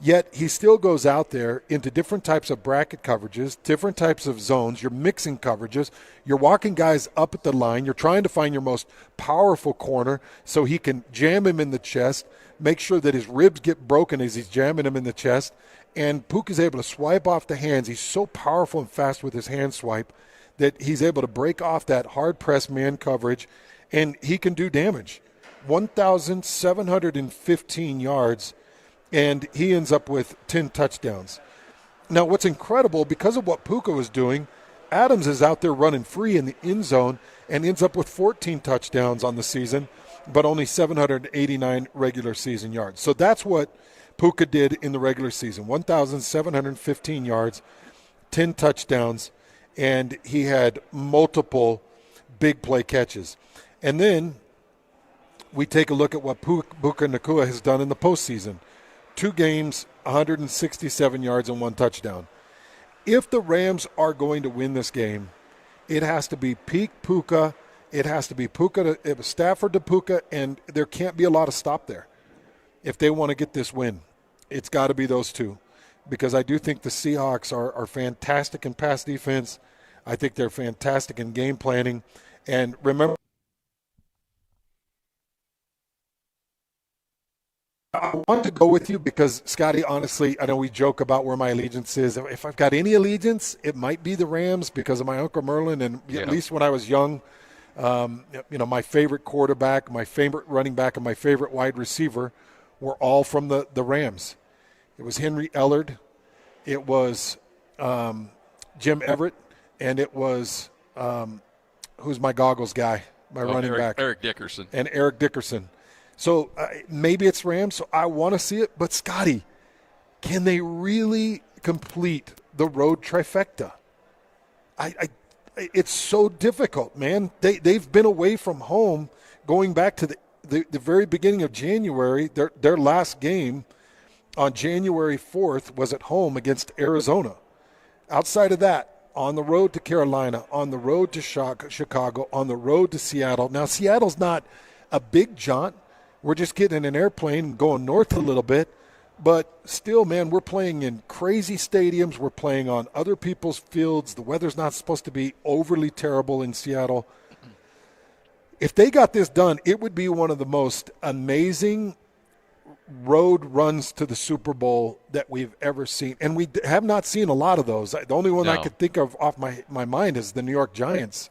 S4: Yet he still goes out there into different types of bracket coverages, different types of zones. You're mixing coverages. You're walking guys up at the line. You're trying to find your most powerful corner so he can jam him in the chest, make sure that his ribs get broken as he's jamming him in the chest. And Puka's able to swipe off the hands. He's so powerful and fast with his hand swipe that he's able to break off that hard-pressed man coverage, and he can do damage. 1,715 yards. And he ends up with 10 touchdowns. Now, what's incredible, because of what Puka was doing, Adams is out there running free in the end zone and ends up with 14 touchdowns on the season, but only 789 regular season yards. So that's what Puka did in the regular season, 1,715 yards, 10 touchdowns, and he had multiple big play catches. And then we take a look at what Puka Nacua has done in the postseason. 2 games, 167 yards and 1 touchdown. If the Rams are going to win this game, it has to be peak Puka. It has to be Stafford to Puka, and there can't be a lot of stop there. If they want to get this win, it's got to be those two, because I do think the Seahawks are fantastic in pass defense. I think they're fantastic in game planning. And remember, I want to go with you because, Scotty, honestly, I know we joke about where my allegiance is. If I've got any allegiance, it might be the Rams because of my Uncle Merlin. And at least when I was young, my favorite quarterback, my favorite running back, and my favorite wide receiver were all from the Rams. It was Henry Ellard. It was Jim Everett. And it was who's my goggles guy, my running back?
S3: Eric Dickerson.
S4: And Eric Dickerson. So maybe it's Rams, so I want to see it. But, Scotty, can they really complete the road trifecta? It's so difficult, man. They've been away from home going back to the very beginning of January. Their last game on January 4th was at home against Arizona. Outside of that, on the road to Carolina, on the road to Chicago, on the road to Seattle. Now, Seattle's not a big jaunt. We're just getting in an airplane and going north a little bit. But still, man, we're playing in crazy stadiums. We're playing on other people's fields. The weather's not supposed to be overly terrible in Seattle. If they got this done, it would be one of the most amazing road runs to the Super Bowl that we've ever seen. And we have not seen a lot of those. The only one I could think of off my mind is the New York Giants.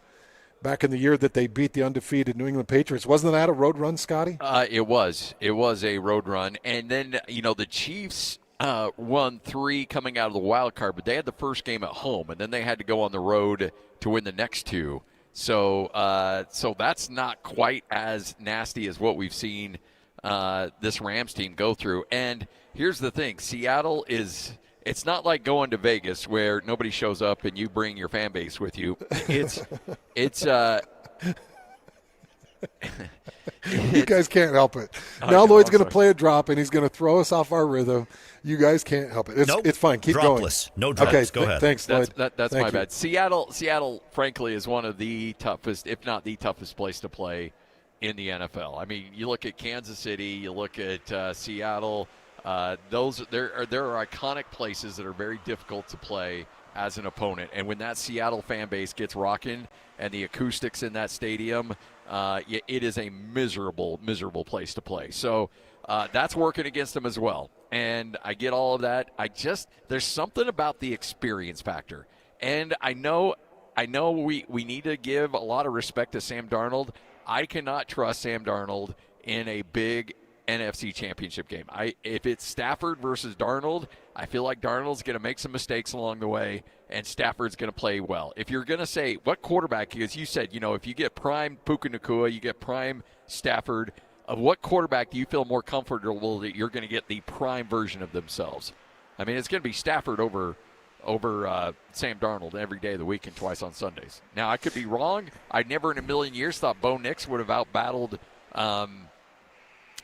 S4: Back in the year that they beat the undefeated New England Patriots. Wasn't that a road run, Scotty?
S3: It was. It was a road run. And then, the Chiefs won 3 coming out of the wild card, but they had the first game at home, and then they had to go on the road to win the next 2. So that's not quite as nasty as what we've seen this Rams team go through. And here's the thing. Seattle is – it's not like going to Vegas where nobody shows up and you bring your fan base with you.
S4: You guys can't help it. Now Lloyd's going to play a drop, and he's going to throw us off our rhythm. You guys can't help it. It's fine. Keep
S11: dropless.
S4: Going.
S11: No drops.
S4: Okay,
S11: go ahead.
S4: Thanks, Lloyd.
S3: That's my bad. Seattle, frankly, is one of the toughest, if not the toughest place to play in the NFL. I mean, you look at Kansas City, you look at Seattle. There are iconic places that are very difficult to play as an opponent. And when that Seattle fan base gets rocking and the acoustics in that stadium, it is a miserable, miserable place to play. So that's working against them as well. And I get all of that. There's something about the experience factor. And I know we need to give a lot of respect to Sam Darnold. I cannot trust Sam Darnold in a big NFC championship game. If it's Stafford versus Darnold, I feel like Darnold's going to make some mistakes along the way, and Stafford's going to play well. If you're going to say what quarterback, because you said, if you get prime Puka Nacua, you get prime Stafford, of what quarterback do you feel more comfortable that you're going to get the prime version of themselves? I mean, it's going to be Stafford over Sam Darnold every day of the week and twice on Sundays. Now, I could be wrong. I never in a million years thought Bo Nix would have out-battled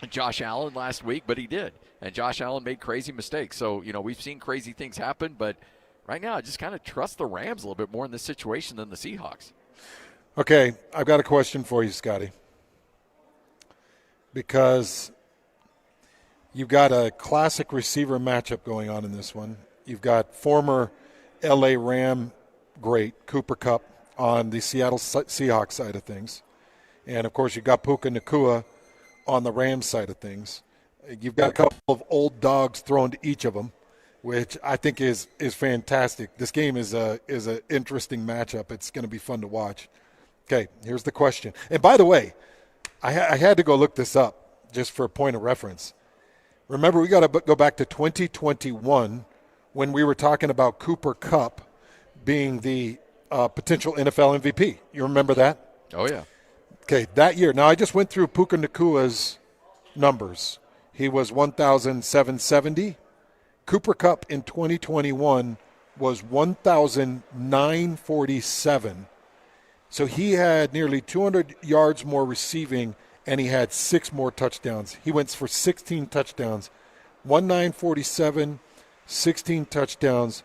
S3: Josh Allen last week, but he did. And Josh Allen made crazy mistakes. So, we've seen crazy things happen, but right now I just kind of trust the Rams a little bit more in this situation than the Seahawks.
S4: Okay, I've got a question for you, Scotty. Because you've got a classic receiver matchup going on in this one. You've got former L.A. Ram great Cooper Kupp on the Seattle Seahawks side of things. And, of course, you've got Puka Nacua on the Rams side of things. You've got a couple of old dogs thrown to each of them, which I think is fantastic. This game is an interesting matchup. It's going to be fun to watch. Okay, here's the question. And by the way, I had to go look this up just for a point of reference. Remember, we got to go back to 2021 when we were talking about Cooper Kupp being the potential NFL MVP. You remember that?
S3: Oh, yeah.
S4: Okay, that year. Now, I just went through Puka Nacua's numbers. He was 1,770. Cooper Kupp in 2021 was 1,947. So he had nearly 200 yards more receiving, and he had 6 more touchdowns. He went for 16 touchdowns, 1,947, 16 touchdowns,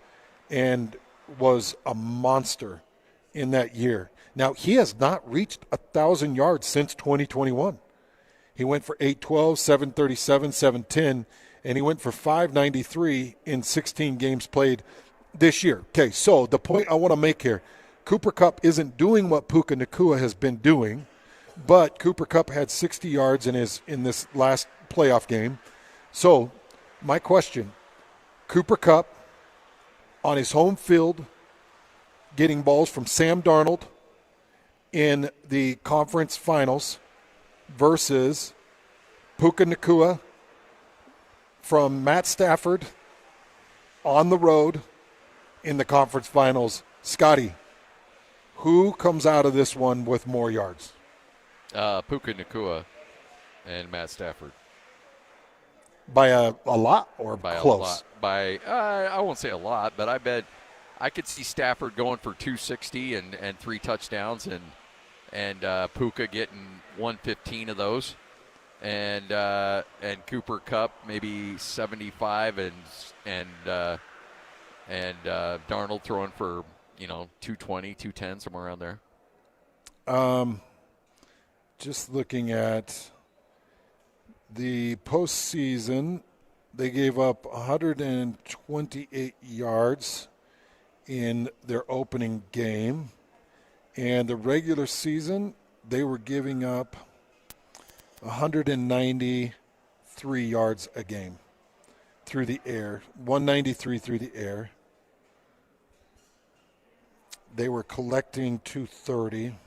S4: and was a monster in that year. Now, he has not reached 1,000 yards since 2021. He went for 812, 737, 710, and he went for 593 in 16 games played this year. Okay, so the point I want to make here, Cooper Kupp isn't doing what Puka Nacua has been doing, but Cooper Kupp had 60 yards in this last playoff game. So, my question, Cooper Kupp on his home field getting balls from Sam Darnold in the conference finals versus Puka Nacua from Matt Stafford on the road in the conference finals. Scotty, who comes out of this one with more yards?
S3: Puka Nacua and Matt Stafford.
S4: By a lot or
S3: by
S4: close?
S3: A lot. By I won't say a lot, but I bet I could see Stafford going for 260 and 3 touchdowns, and Puka getting 115 of those, and Cooper Kupp maybe 75, and Darnold throwing for 220, 210, somewhere around there.
S4: Just looking at the postseason, they gave up 128 yards in their opening game. And the regular season, they were giving up 193 yards a game through the air, 193 through the air. They were collecting 230.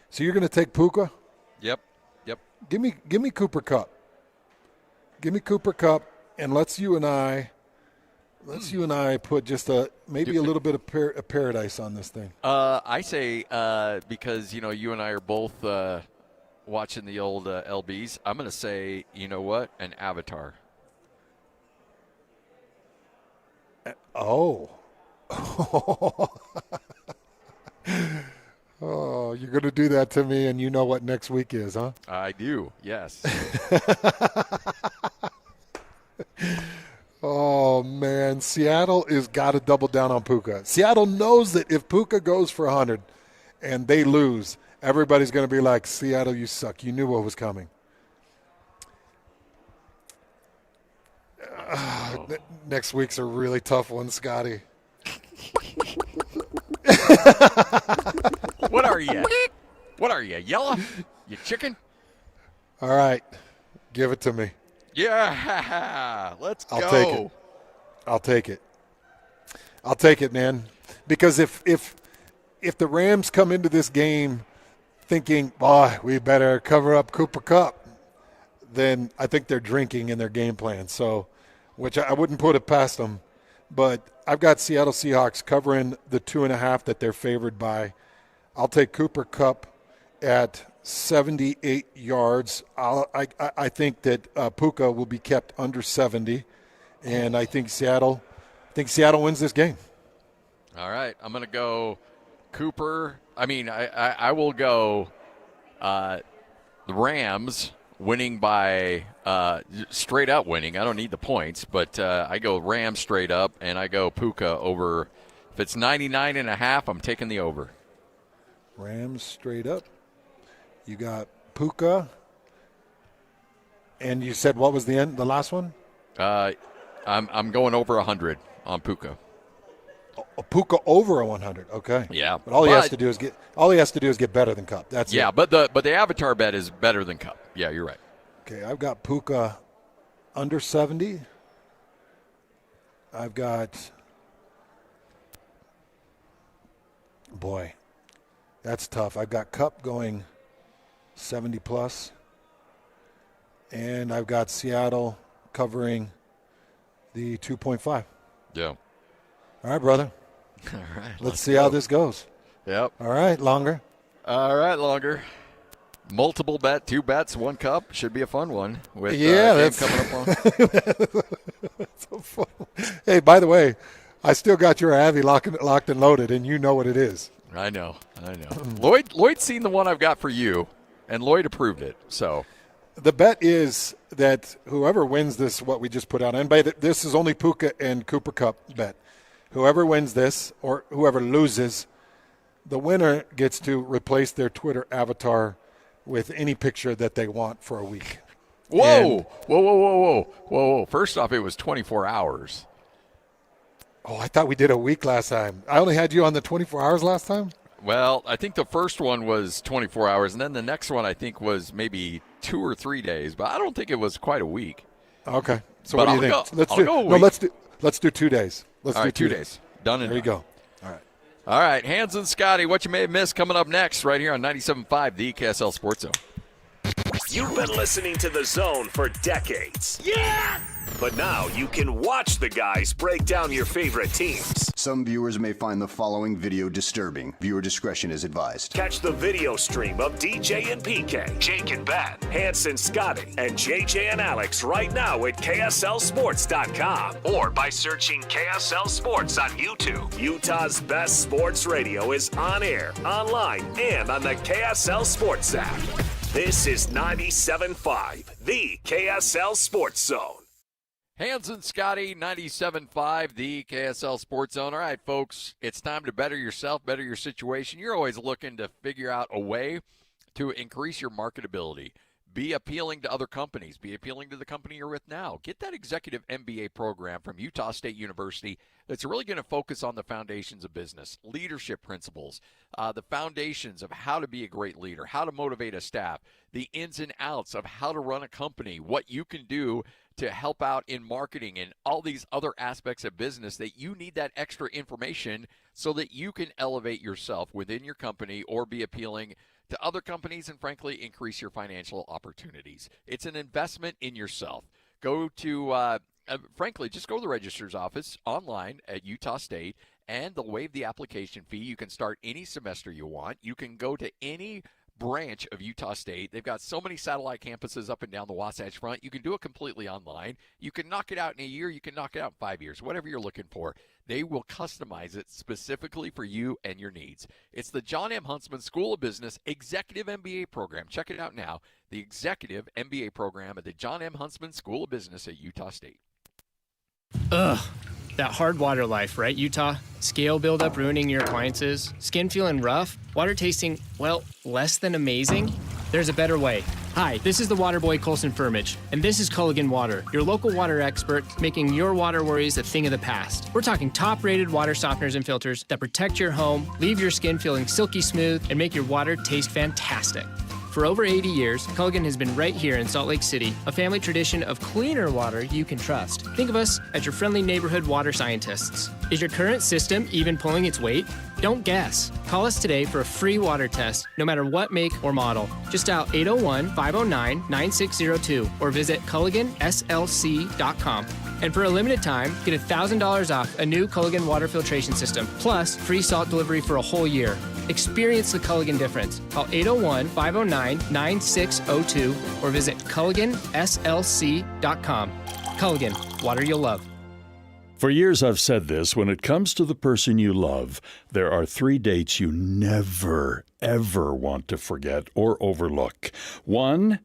S4: So you're going to take Puka?
S3: Yep.
S4: Give me Cooper Kupp. Give me Cooper Kupp, and let's you and I put just a little bit of paradise on this thing.
S3: I say because you and I are both watching the old LBs. I'm going to say an Avatar.
S4: Oh, you're going to do that to me, and you know what next week is, huh?
S3: I do, yes.
S4: Oh, man. Seattle has got to double down on Puka. Seattle knows that if Puka goes for 100 and they lose, everybody's going to be like, Seattle, you suck. You knew what was coming. Next week's a really tough one, Scotty.
S3: What are you? What are you, yellow? You chicken?
S4: All right. Give it to me.
S3: Yeah. Let's go.
S4: I'll take it, man. Because if the Rams come into this game thinking, we better cover up Cooper Kupp, then I think they're drinking in their game plan. So, which I wouldn't put it past them. But I've got Seattle Seahawks covering the 2.5 that they're favored by. I'll take Cooper Kupp at 78 yards. I think that Puka will be kept under 70, and I think Seattle wins this game.
S3: All right, I'm going to go Cooper. I will go the Rams winning by straight up winning. I don't need the points, but I go Rams straight up, and I go Puka over. If it's 99.5, I'm taking the over.
S4: Rams straight up. You got Puka, and you said what was the last one?
S3: I'm going over 100 on Puka.
S4: Puka over a 100. Okay.
S3: Yeah.
S4: But all he has to do is get better than Kupp. That's it.
S3: But the Avatar bet is better than Kupp. Yeah, you're right.
S4: Okay, I've got Puka under 70. I've got that's tough. I've got Kupp going 70 plus, and I've got Seattle covering the 2.5.
S3: Yeah.
S4: All right, brother.
S3: All right.
S4: Let's see how this goes.
S3: Yep.
S4: All right, Longer.
S3: All right, Longer. Multiple bet, 2 bets, 1 cup. Should be a fun one. With
S4: that's
S3: coming up on.
S4: That's so fun. Hey, by the way, I still got your Avi locked and loaded, and you know what it is.
S3: I know. Lloyd's seen the one I've got for you, and Lloyd approved it. So
S4: the bet is that whoever wins this, what we just put out, and this is only Puka and Cooper Kupp bet. Whoever wins this or whoever loses, the winner gets to replace their Twitter avatar with any picture that they want for a week.
S3: Whoa. First off, it was 24 hours.
S4: Oh, I thought we did a week last time. I only had you on the 24 hours last time?
S3: Well, I think the first one was 24 hours, and then the next one I think was maybe 2 or 3 days, but I don't think it was quite a week.
S4: Okay. So
S3: But
S4: what do you
S3: I'll
S4: think?
S3: go a week.
S4: Let's do 2 days. Let's
S3: All
S4: do
S3: right, 2 days. Done and
S4: There you
S3: done.
S4: go. All right.
S3: All right, Hans and Scotty, what you may have missed coming up next right here on 97.5, the KSL Sports Zone.
S5: You've been listening to The Zone for decades. Yes! But now you can watch the guys break down your favorite teams.
S17: Some viewers may find the following video disturbing. Viewer discretion is advised.
S5: Catch the video stream of DJ and PK, Jake and Ben, Hanson, Scotty, and JJ and Alex right now at KSLSports.com or by searching KSL Sports on YouTube. Utah's best sports radio is on air, online, and on the KSL Sports app. This is 97.5, the KSL Sports Zone.
S3: Hans and Scotty, 97.5, the KSL Sports Zone. All right, folks, it's time to better yourself, better your situation. You're always looking to figure out a way to increase your marketability. Be appealing to other companies. Be appealing to the company you're with now. Get that executive MBA program from Utah State University that's really going to focus on the foundations of business, leadership principles, the foundations of how to be a great leader, how to motivate a staff, the ins and outs of how to run a company, what you can do to help out in marketing and all these other aspects of business that you need that extra information so that you can elevate yourself within your company or be appealing to other companies and, frankly, increase your financial opportunities. It's an investment in yourself. Go to, frankly, just go to the registrar's office online at Utah State, and they'll waive the application fee. You can start any semester you want. You can go to any branch of Utah State. They've got so many satellite campuses up and down the Wasatch Front. You can do it completely online. You can knock it out in a year. You can knock it out in 5 years, whatever you're looking for. They will customize it specifically for you and your needs. It's the John M. Huntsman School of Business Executive MBA program. Check it out now. The Executive MBA program at the John M. Huntsman School of Business at Utah State.
S18: Ugh. That hard water life, right, Utah? Scale buildup ruining your appliances, skin feeling rough, water tasting, well, less than amazing? There's a better way. Hi, this is the water boy Colson Firmage, and this is Culligan Water, your local water expert, making your water worries a thing of the past. We're talking top-rated water softeners and filters that protect your home, leave your skin feeling silky smooth, and make your water taste fantastic. For over 80 years, Culligan has been right here in Salt Lake City, a family tradition of cleaner water you can trust. Think of us as your friendly neighborhood water scientists. Is your current system even pulling its weight? Don't guess. Call us today for a free water test, no matter what make or model. Just dial 801-509-9602 or visit CulliganSLC.com. And for a limited time, get $1,000 off a new Culligan water filtration system, plus free salt delivery for a whole year. Experience the Culligan difference. Call 801-509-9602 or visit CulliganSLC.com. Culligan, water you'll love.
S19: For years I've said this, when it comes to the person you love, there are 3 dates you never, ever want to forget or overlook. 1,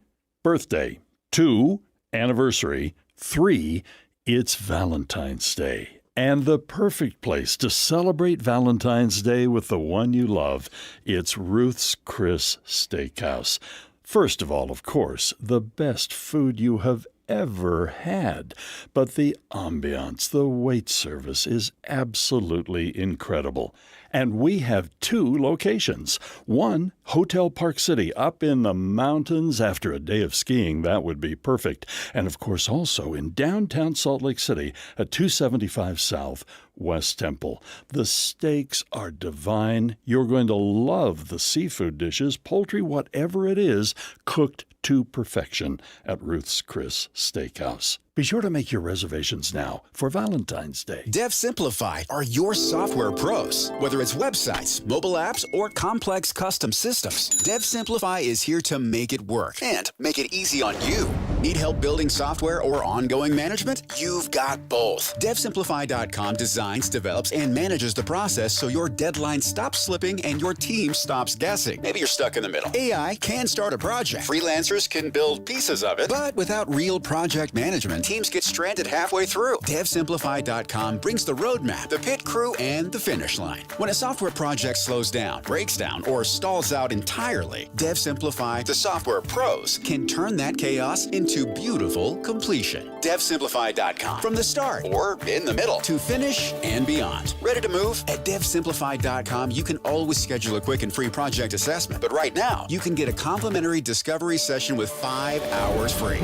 S19: birthday. 2, anniversary. 3, it's Valentine's Day. And the perfect place to celebrate Valentine's Day with the one you love, it's Ruth's Chris Steakhouse. First of all, of course, the best food you have ever had. But the ambiance, the wait service is absolutely incredible. And we have 2 locations. One, Hotel Park City, up in the mountains after a day of skiing. That would be perfect. And of course also in downtown Salt Lake City at 275 South West Temple. The steaks are divine. You're going to love the seafood dishes, poultry, whatever it is, cooked to perfection at Ruth's Chris Steakhouse. Be sure to make your reservations now for Valentine's Day.
S21: DevSimplify are your software pros. Whether it's websites, mobile apps, or complex custom systems, DevSimplify is here to make it work and make it easy on you. Need help building software or ongoing management? You've got both. DevSimplify.com designs, develops, and manages the process so your deadline stops slipping and your team stops guessing. Maybe you're stuck in the middle. AI can start a project. Freelancers can build pieces of it, but without real project management, teams get stranded halfway through. DevSimplify.com brings the roadmap, the pit crew, and the finish line. When a software project slows down, breaks down, or stalls out entirely, DevSimplify, the software pros, can turn that chaos into beautiful completion. DevSimplify.com. From the start, or in the middle, to finish and beyond. Ready to move? At DevSimplify.com, you can always schedule a quick and free project assessment. But right now, you can get a complimentary discovery session with 5 hours free.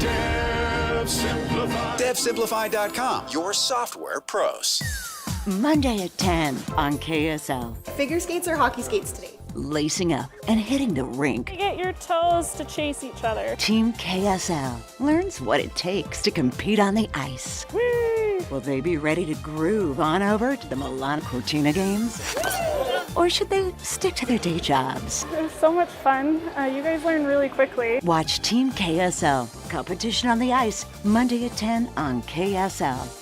S2: DevSimplify.com, your software pros.
S1: Monday at 10 on KSL.
S7: Figure skates or hockey skates today?
S1: Lacing up and hitting the rink.
S22: Get your toes to chase each other.
S1: Team KSL learns what it takes to compete on the ice.
S22: Whee!
S1: Will they be ready to groove on over to the Milano Cortina games? Or should they stick to their day jobs?
S22: It was so much fun. You guys learn really quickly.
S1: Watch Team KSL, competition on the ice, Monday at 10 on KSL.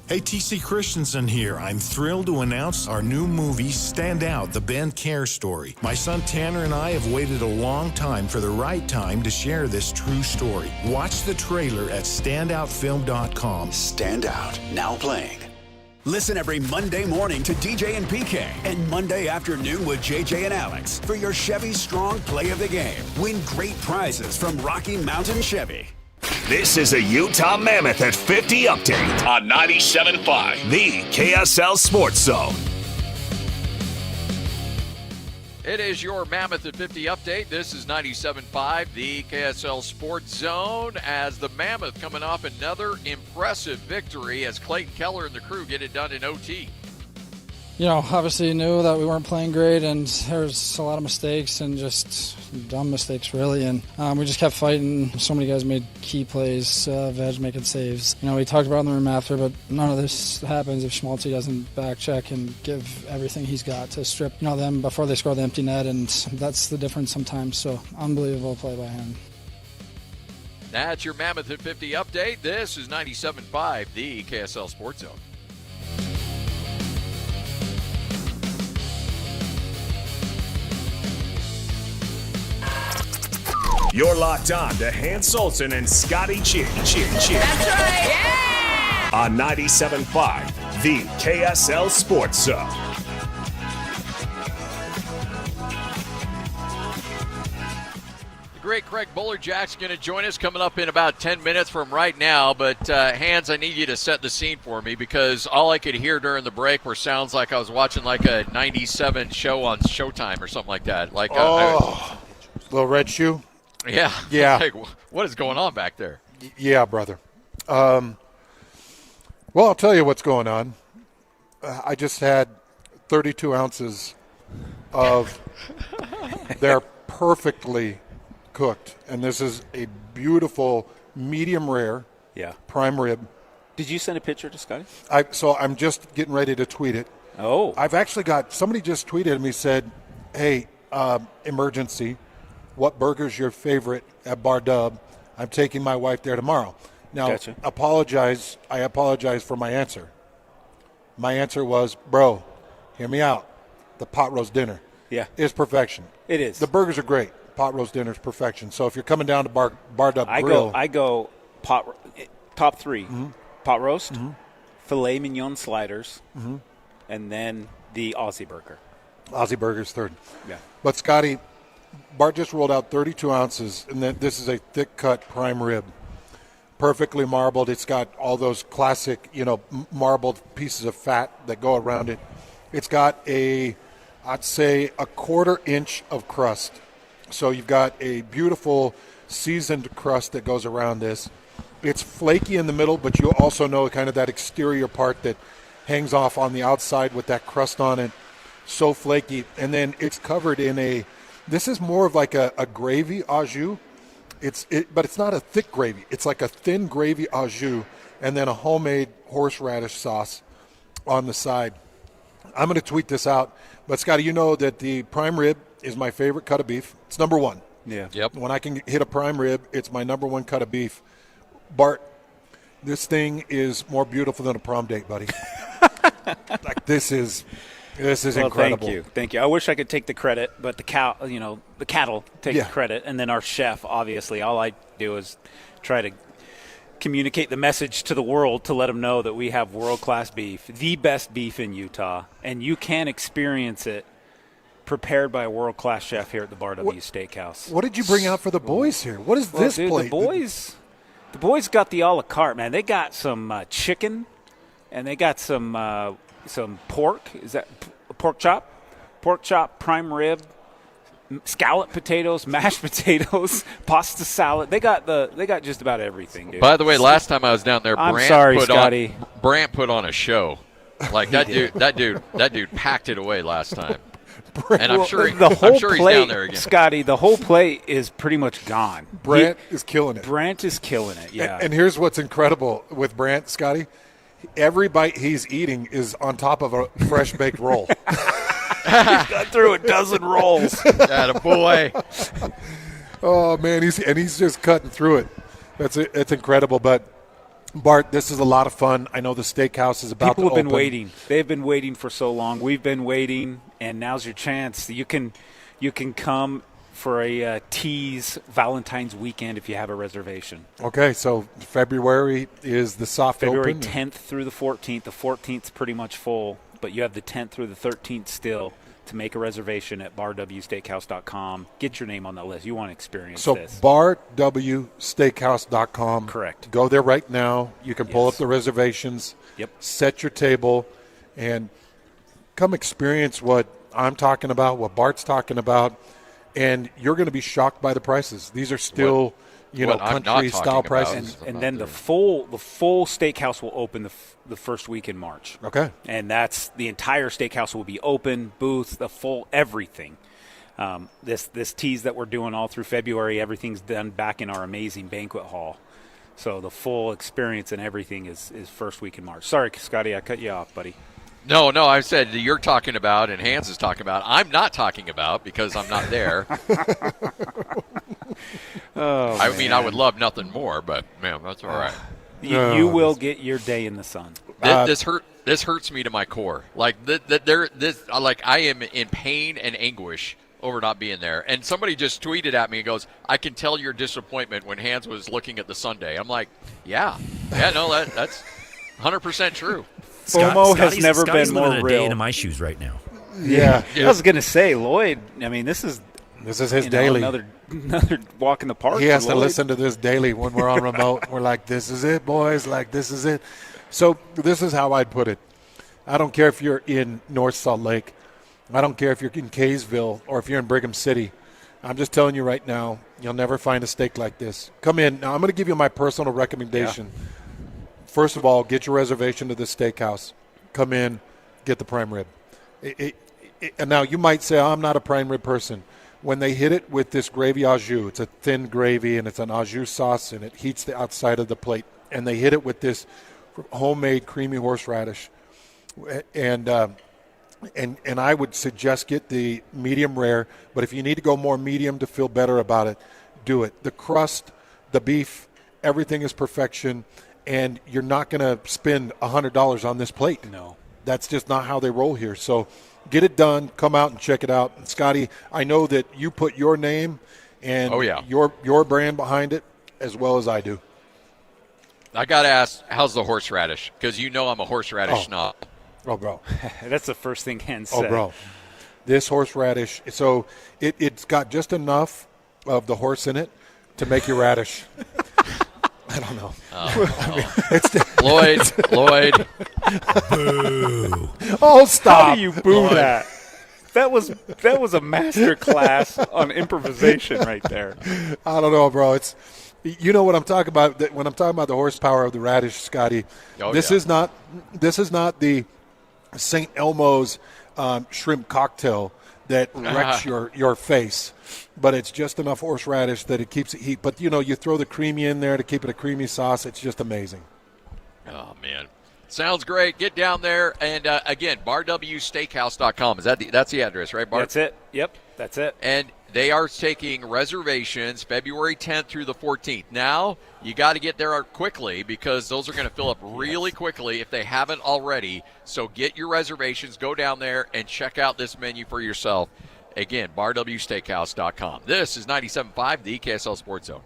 S23: Hey, TC Christensen here. I'm thrilled to announce our new movie, Stand Out, the Ben Care story. My son Tanner and I have waited a long time for the right time to share this true story. Watch the trailer at standoutfilm.com.
S2: Stand Out, now playing. Listen every Monday morning to DJ and PK and Monday afternoon with JJ and Alex for your Chevy Strong Play of the Game. Win great prizes from Rocky Mountain Chevy.
S5: This is a Utah Mammoth at 50 update on 97.5, the KSL Sports Zone.
S3: It is your Mammoth at 50 update. This is 97.5, the KSL Sports Zone, as the Mammoth coming off another impressive victory as Clayton Keller and the crew get it done in OT.
S24: You know, obviously knew that we weren't playing great, and there was a lot of mistakes and just dumb mistakes, really. And we just kept fighting. So many guys made key plays, Veg making saves. You know, we talked about it in the room after, but none of this happens if Schmaltzy doesn't back check and give everything he's got to strip, you know, them before they score the empty net, and that's the difference sometimes. So unbelievable play by him.
S3: That's your Mammoth at 50 update. This is 97.5, the KSL Sports Zone.
S5: You're locked on to Hans Olsen and Scotty G. That's
S22: right, yeah!
S5: On 97.5, the KSL Sports Zone.
S3: The great Craig Bullerjack's going to join us coming up in about 10 minutes from right now. But, Hans, I need you to set the scene for me because all I could hear during the break were sounds like I was watching like a 97 show on Showtime or something like that. Like,
S4: little red shoe.
S3: Yeah.
S4: Yeah.
S3: Like, what is going on back there?
S4: Yeah, brother. Well, I'll tell you what's going on. I just had 32 ounces of they're perfectly cooked. And this is a beautiful medium rare prime rib.
S25: Did you send a picture to Scotty?
S4: So I'm just getting ready to tweet it.
S25: Oh.
S4: I've actually got somebody just tweeted me, said, hey, emergency. What burger's your favorite at Bar Dub? I'm taking my wife there tomorrow. Now,
S25: Gotcha.
S4: I apologize for my answer. My answer was, bro, hear me out. The pot roast dinner is perfection.
S25: It is.
S4: The burgers are great. Pot roast dinner is perfection. So if you're coming down to Bar Dub Grill.
S25: I go top three. Mm-hmm. Pot roast, filet mignon sliders, and then the Aussie burger.
S4: Aussie burger's third.
S25: Yeah.
S4: But, Scotty, Bart just rolled out 32 ounces, and then this is a thick-cut prime rib, perfectly marbled. It's got all those classic, marbled pieces of fat that go around it. It's got I'd say a 1/4 inch of crust. So you've got a beautiful seasoned crust that goes around this. It's flaky in the middle, but you also know kind of that exterior part that hangs off on the outside with that crust on it. So flaky. And then it's covered in this is more of like a gravy au jus. But it's not a thick gravy. It's like a thin gravy au jus and then a homemade horseradish sauce on the side. I'm going to tweet this out. But, Scotty, you know that the prime rib is my favorite cut of beef. It's number one.
S25: Yeah.
S3: Yep.
S4: When I can hit a prime rib, it's my number one cut of beef. Bart, this thing is more beautiful than a prom date, buddy. Like, this is incredible.
S25: Thank you. I wish I could take the credit, but the cattle take the credit, and then our chef, obviously, all I do is try to communicate the message to the world to let them know that we have world-class beef, the best beef in Utah, and you can experience it prepared by a world-class chef here at the Bar W Steakhouse.
S4: What did you bring out for the boys here? What is this plate?
S25: The boys got the a la carte, man. They got some chicken, and they got some pork. Is that pork chop? Pork chop, prime rib, scallop potatoes, mashed potatoes, pasta salad. They got just about everything, dude.
S3: By the way, last time I was down there, Brant put on a show. Like that dude packed it away last time. And I'm sure he's down there again.
S25: Scotty, the whole plate is pretty much gone.
S4: Brant is killing it.
S25: Brant is killing it, yeah.
S4: And here's what's incredible with Brant, Scotty. Every bite he's eating is on top of a fresh baked roll.
S25: He's got through a dozen rolls.
S3: Attaboy.
S4: Oh man, he's just cutting through it. It's incredible. But Bart, this is a lot of fun. I know the steakhouse is about to open.
S25: People have been waiting. They've been waiting for so long. We've been waiting, and now's your chance. You can come for a tease Valentine's weekend if you have a reservation.
S4: Okay, so February is the soft
S25: February
S4: open.
S25: 10th through the 14th. The 14th's pretty much full, but you have the 10th through the 13th still to make a reservation at barwsteakhouse.com. Get your name on that list. You want to experience this.
S4: So barwsteakhouse.com.
S25: Correct.
S4: Go there right now. You can pull up the reservations.
S25: Yep.
S4: Set your table and come experience what I'm talking about, what Bart's talking about, and you're going to be shocked by the prices. These are still, country-style prices.
S25: And then the full steakhouse will open the first week in March.
S4: Okay.
S25: And that's the entire steakhouse will be open, booths, the full everything. This tease that we're doing all through February, everything's done back in our amazing banquet hall. So the full experience and everything is first week in March. Sorry, Scotty, I cut you off, buddy.
S3: No, I said you're talking about and Hans is talking about. I'm not talking about because I'm not there. I mean, I would love nothing more, but, man, that's all right.
S25: You will get your day in the sun.
S3: This hurts me to my core. Like, I am in pain and anguish over not being there. And somebody just tweeted at me and goes, I can tell your disappointment when Hans was looking at the Sunday. I'm like, that's 100% true.
S25: FOMO has never been more
S11: real. A day into my shoes right now.
S4: Yeah.
S25: I was going to say, Lloyd, I mean, this is
S4: his daily.
S25: Another walk in the park.
S4: He has to listen to this daily when we're on remote. We're like, this is it, boys. Like, this is it. So this is how I'd put it. I don't care if you're in North Salt Lake. I don't care if you're in Kaysville or if you're in Brigham City. I'm just telling you right now, you'll never find a steak like this. Come in. Now, I'm going to give you my personal recommendation. Yeah. First of all, get your reservation to the steakhouse. Come in, get the prime rib. And now you might say, I'm not a prime rib person. When they hit it with this gravy au jus, it's a thin gravy and it's an au jus sauce and it heats the outside of the plate. And they hit it with this homemade creamy horseradish. And I would suggest get the medium rare. But if you need to go more medium to feel better about it, do it. The crust, the beef, everything is perfection. And you're not going to spend $100 on this plate.
S25: No.
S4: That's just not how they roll here. So get it done. Come out and check it out. And Scotty, I know that you put your name and your brand behind it as well as I do.
S3: I got to ask, how's the horseradish? Because you know I'm a horseradish snob.
S4: Oh, bro.
S25: That's the first thing Ken said.
S4: Oh, bro. This horseradish, so it's got just enough of the horse in it to make you radish. I don't know.
S3: Lloyd.
S25: Boo.
S4: Oh, stop.
S25: How do you boo that? That was a master class on improvisation right there.
S4: I don't know, bro. You know what I'm talking about when I'm talking about the horsepower of the radish, Scotty. This is not the St. Elmo's shrimp cocktail that wrecks your face. But it's just enough horseradish that it keeps it heat. But, you throw the creamy in there to keep it a creamy sauce. It's just amazing.
S3: Oh, man. Sounds great. Get down there. And, again, barwsteakhouse.com. That's the address, right, Bart?
S25: That's it. Yep, that's it.
S3: And they are taking reservations February 10th through the 14th. Now, you got to get there quickly because those are going to fill up really quickly if they haven't already. So get your reservations. Go down there and check out this menu for yourself. Again, barwsteakhouse.com. This is 97.5, the KSL Sports Zone.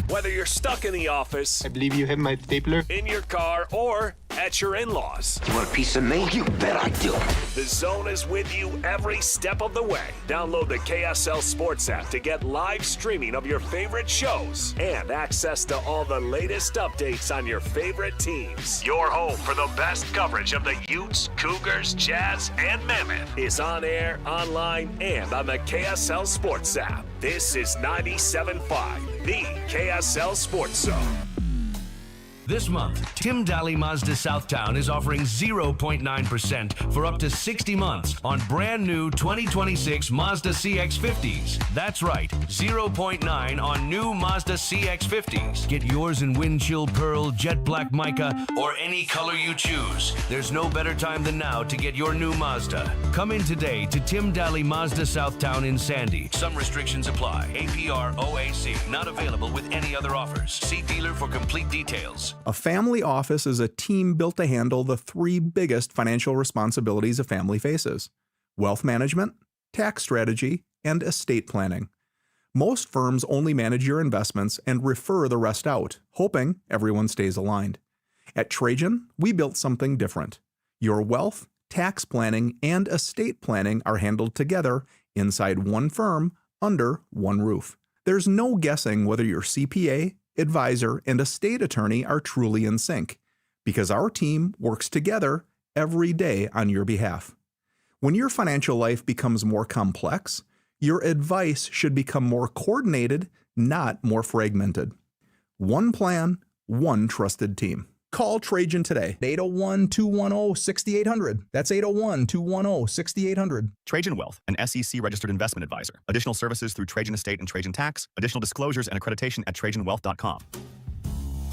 S5: Whether you're stuck in the office,
S9: I believe you have my stapler,
S5: in your car, or at your in-laws.
S9: You want a piece of me? You bet I do.
S5: The Zone is with you every step of the way. Download the KSL Sports app to get live streaming of your favorite shows and access to all the latest updates on your favorite teams. Your home for the best coverage of the Utes, Cougars, Jazz, and Mammoth is on air, online, and on the KSL Sports app. This is 97.5, the KSL Sports Zone.
S10: This month, Tim Daly Mazda Southtown is offering 0.9% for up to 60 months on brand new 2026 Mazda CX-50s. That's right, 0.9 on new Mazda CX-50s. Get yours in windshield pearl, jet black mica, or any color you choose. There's no better time than now to get your new Mazda. Come in today to Tim Daly Mazda Southtown in Sandy. Some restrictions apply. APR OAC. Not available with any other offers. See dealer for complete details.
S12: A family office is a team built to handle the three biggest financial responsibilities a family faces: wealth management, tax strategy, and estate planning. Most firms only manage your investments and refer the rest out, hoping everyone stays aligned. At Trajan, we built something different. Your wealth, tax planning, and estate planning are handled together inside one firm under one roof. There's no guessing whether your CPA, advisor, and estate attorney are truly in sync, because our team works together every day on your behalf. When your financial life becomes more complex, your advice should become more coordinated, not more fragmented. One plan, one trusted team. Call Trajan today. 801-210-6800. That's 801-210-6800.
S13: Trajan Wealth, an SEC-registered investment advisor. Additional services through Trajan Estate and Trajan Tax. Additional disclosures and accreditation at TrajanWealth.com.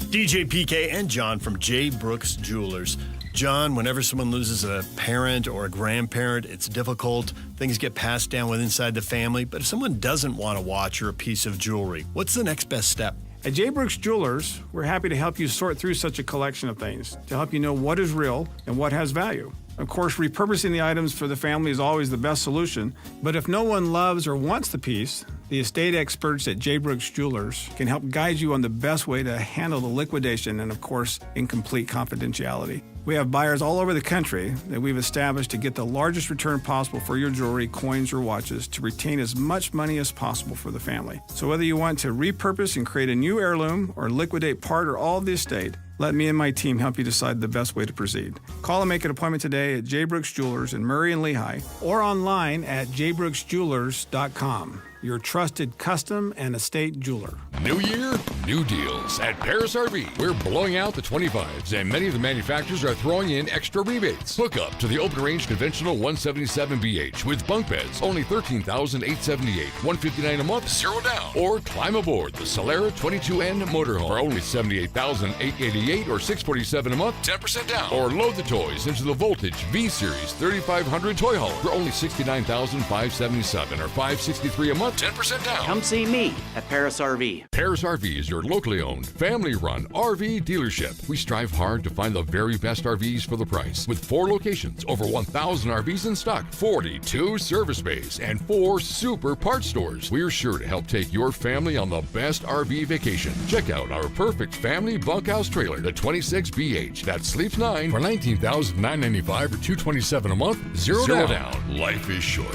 S8: DJ PK and John from J. Brooks Jewelers. John, whenever someone loses a parent or a grandparent, it's difficult. Things get passed down with inside the family. But if someone doesn't want a watch or a piece of jewelry, what's the next best step?
S15: At J. Brooks Jewelers, we're happy to help you sort through such a collection of things to help you know what is real and what has value. Of course, repurposing the items for the family is always the best solution, but if no one loves or wants the piece, the estate experts at J. Brooks Jewelers can help guide you on the best way to handle the liquidation and, of course, in complete confidentiality. We have buyers all over the country that we've established to get the largest return possible for your jewelry, coins, or watches to retain as much money as possible for the family. So whether you want to repurpose and create a new heirloom or liquidate part or all of the estate, let me and my team help you decide the best way to proceed. Call and make an appointment today at J. Brooks Jewelers in Murray and Lehigh or online at jbrooksjewelers.com. Your trusted custom and estate jeweler.
S16: New year, new deals. At Paris RV, we're blowing out the 25s, and many of the manufacturers are throwing in extra rebates. Hook up to the open range conventional 177BH with bunk beds, only $13,878, $159 a month, zero down. Or climb aboard the Solera 22N motorhome for only $78,888 or $647 a month, 10% down. Or load the toys into the Voltage V-Series 3500 toy hauler for only $69,577 or $563 a month, 10% down.
S26: Come see me at Paris RV.
S16: Paris RV is your locally owned, family-run RV dealership. We strive hard to find the very best RVs for the price. With 4 locations, over 1,000 RVs in stock, 42 service bays, and 4 super parts stores, we're sure to help take your family on the best RV vacation. Check out our perfect family bunkhouse trailer, the 26BH, that sleeps 9 for $19,995 or $227 a month, zero down. Life is short.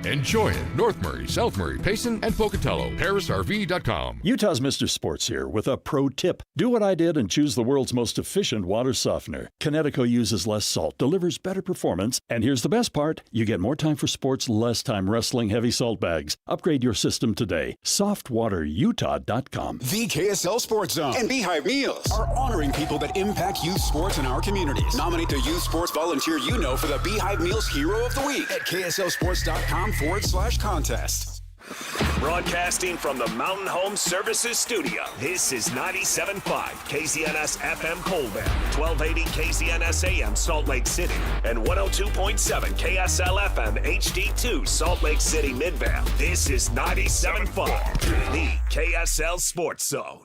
S16: Enjoy it. North Murray, South Murray, Payson, and Pocatello. ParisRV.com.
S19: Utah's Mr. Sports here with a pro tip. Do what I did and choose the world's most efficient water softener. Kinetico uses less salt, delivers better performance, and here's the best part. You get more time for sports, less time wrestling heavy salt bags. Upgrade your system today. SoftwaterUtah.com.
S2: The KSL Sports Zone and Beehive Meals are honoring people that impact youth sports in our communities. Nominate the youth sports volunteer you know for the Beehive Meals Hero of the Week at KSLSports.com/contest.
S5: Broadcasting from the Mountain Home Services Studio, this is 97.5 KZNS FM Colbert, 1280 KZNS AM Salt Lake City, and 102.7 KSL FM HD2 Salt Lake City Midvale. This is 97.5, the KSL Sports Zone.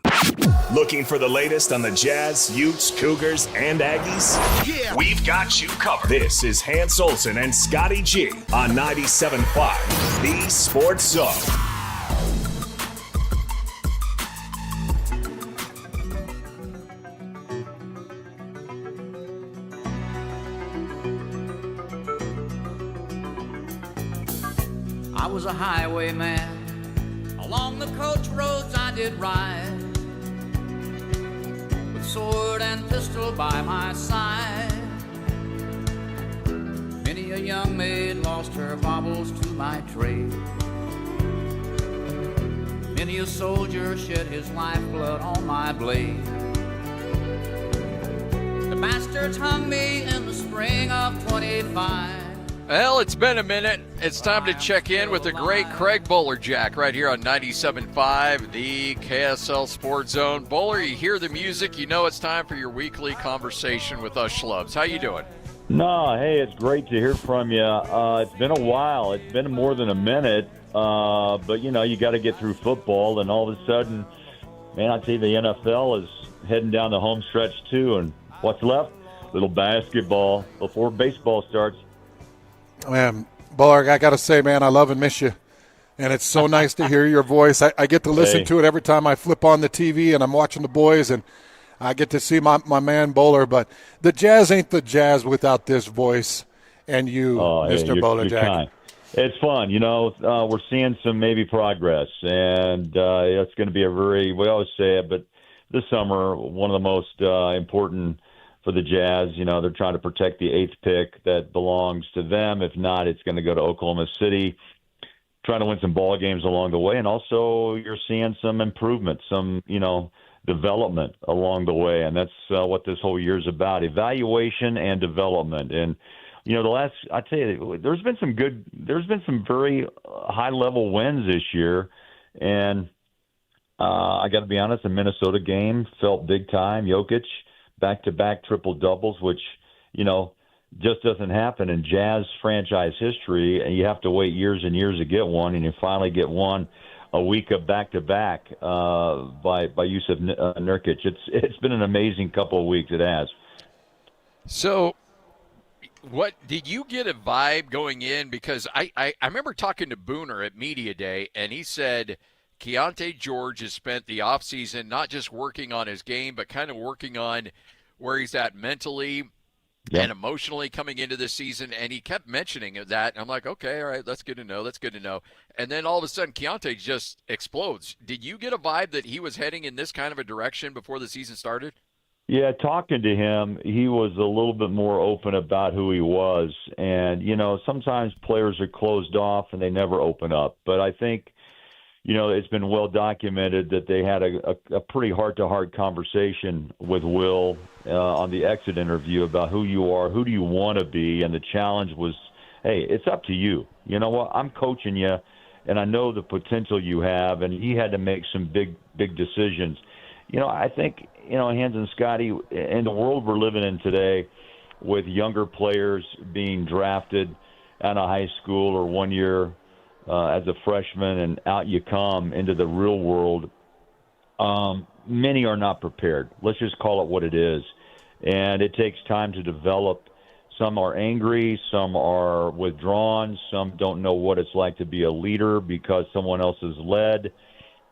S5: Looking for the latest on the Jazz, Utes, Cougars, and Aggies? Yeah! We've got you covered. This is Hans Olsen and Scotty G on 97.5, the Sports Zone.
S6: I was a highwayman. Along the coach roads I did ride, with sword and pistol by my side. Many a young maid lost her baubles to my trade. Many a soldier shed his lifeblood on my blade. The bastards hung me in the spring of 25.
S3: Well, it's been a minute. It's time to check in with the great Craig Bolerjack right here on 97.5, the KSL Sports Zone. Bowler, you hear the music, you know it's time for your weekly conversation with us schlubs. How you doing?
S14: No, hey, it's great to hear from you. It's been a while. It's been more than a minute, but, you know, you got to get through football, and all of a sudden, man, I tell you, the NFL is heading down the home stretch, too, and what's left? Little basketball before baseball starts.
S4: Man, Bowler, I got to say, man, I love and miss you. And it's so nice to hear your voice. I get to listen to it every time I flip on the TV and I'm watching the boys, and I get to see my man Bowler. But the Jazz ain't the Jazz without this voice and you, Mr. Bolerjack.
S14: It's fun. You know, we're seeing some maybe progress, and it's going to be we always say it, but this summer, one of the most important for the Jazz. You know, they're trying to protect the 8th pick that belongs to them. If not, it's going to go to Oklahoma City. Trying to win some ball games along the way, and also you're seeing some improvement, some, you know, development along the way, and that's what this whole year is about: evaluation and development. And you know, I tell you, there's been some very high level wins this year, and I got to be honest, the Minnesota game felt big time. Jokic, back-to-back triple-doubles, which, you know, just doesn't happen in Jazz franchise history, and you have to wait years and years to get one, and you finally get one a week of back-to-back by Jusuf Nurkic. It's been an amazing couple of weeks. It has.
S3: So what did you get a vibe going in? Because I remember talking to Booner at Media Day, and he said Keontae George has spent the offseason not just working on his game, but kind of working on where he's at mentally and emotionally coming into this season. And he kept mentioning that. And I'm like, okay, all right, that's good to know. That's good to know. And then all of a sudden, Keontae just explodes. Did you get a vibe that he was heading in this kind of a direction before the season started?
S14: Yeah, talking to him, he was a little bit more open about who he was. And, you know, sometimes players are closed off and they never open up. But I think, you know, it's been well documented that they had a pretty heart-to-heart conversation with Will on the exit interview about who you are, who do you want to be, and the challenge was, hey, it's up to you. You know what? I'm coaching you, and I know the potential you have, and he had to make some big decisions. You know, I think, you know, Hans and Scotty, in the world we're living in today with younger players being drafted out of high school or 1 year as a freshman, and out you come into the real world, many are not prepared. Let's just call it what it is. And it takes time to develop. Some are angry, some are withdrawn, some don't know what it's like to be a leader because someone else has led.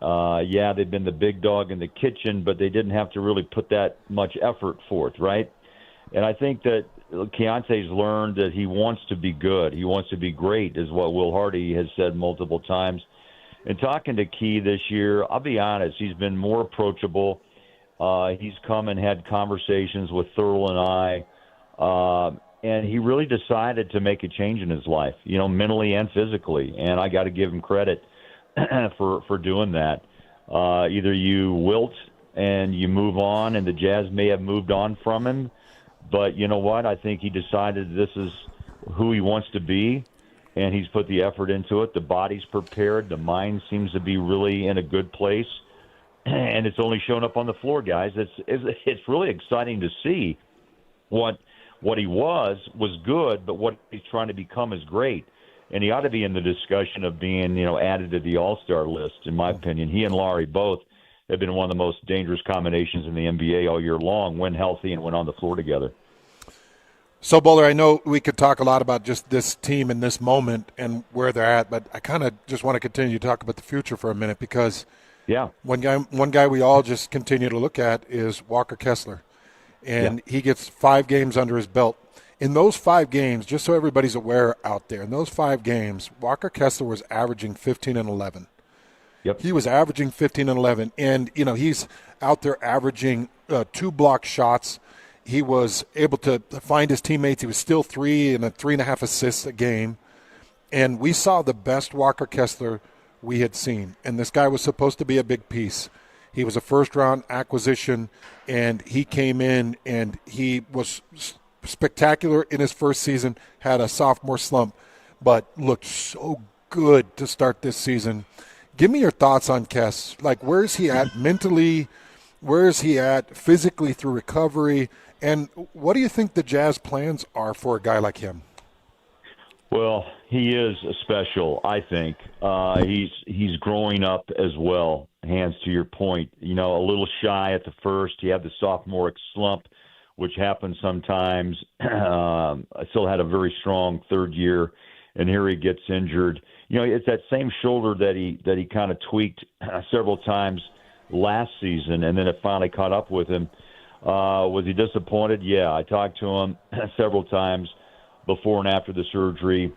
S14: Yeah, they've been the big dog in the kitchen, but they didn't have to really put that much effort forth, right? And I think that Keontae's learned that he wants to be good. He wants to be great, is what Will Hardy has said multiple times. And talking to Key this year, I'll be honest, he's been more approachable. He's come and had conversations with Thurl and I, and he really decided to make a change in his life, you know, mentally and physically. And I got to give him credit for doing that. Either you wilt and you move on, and the Jazz may have moved on from him, but you know what? I think he decided this is who he wants to be, and he's put the effort into it. The body's prepared. The mind seems to be really in a good place, and it's only shown up on the floor, guys. It's really exciting to see what he was good, but what he's trying to become is great. And he ought to be in the discussion of being, you know, added to the All-Star list, in my opinion. He and Larry both have been one of the most dangerous combinations in the NBA all year long, when healthy and when on the floor together.
S4: So, Bowler, I know we could talk a lot about just this team in this moment and where they're at, but I kind of just want to continue to talk about the future for a minute because one guy we all just continue to look at is Walker Kessler. And he gets 5 games under his belt. In those 5 games, just so everybody's aware out there, in those 5 games, Walker Kessler was averaging 15 and 11.
S14: Yep.
S4: He was averaging 15 and 11, and he's out there averaging 2 block shots. He was able to find his teammates. He was still 3 and 3.5 assists a game, and we saw the best Walker Kessler we had seen. And this guy was supposed to be a big piece. He was a first-round acquisition, and he came in and he was spectacular in his first season. Had a sophomore slump, but looked so good to start this season. Give me your thoughts on Kess. Like, where is he at mentally? Where is he at physically through recovery? And what do you think the Jazz plans are for a guy like him?
S14: Well, he is special, I think. He's growing up as well, Hans, to your point. A little shy at the first. He had the sophomore slump, which happens sometimes. Still had a very strong third year, and here he gets injured. It's that same shoulder that he kind of tweaked several times last season, and then it finally caught up with him. Was he disappointed? Yeah, I talked to him several times before and after the surgery,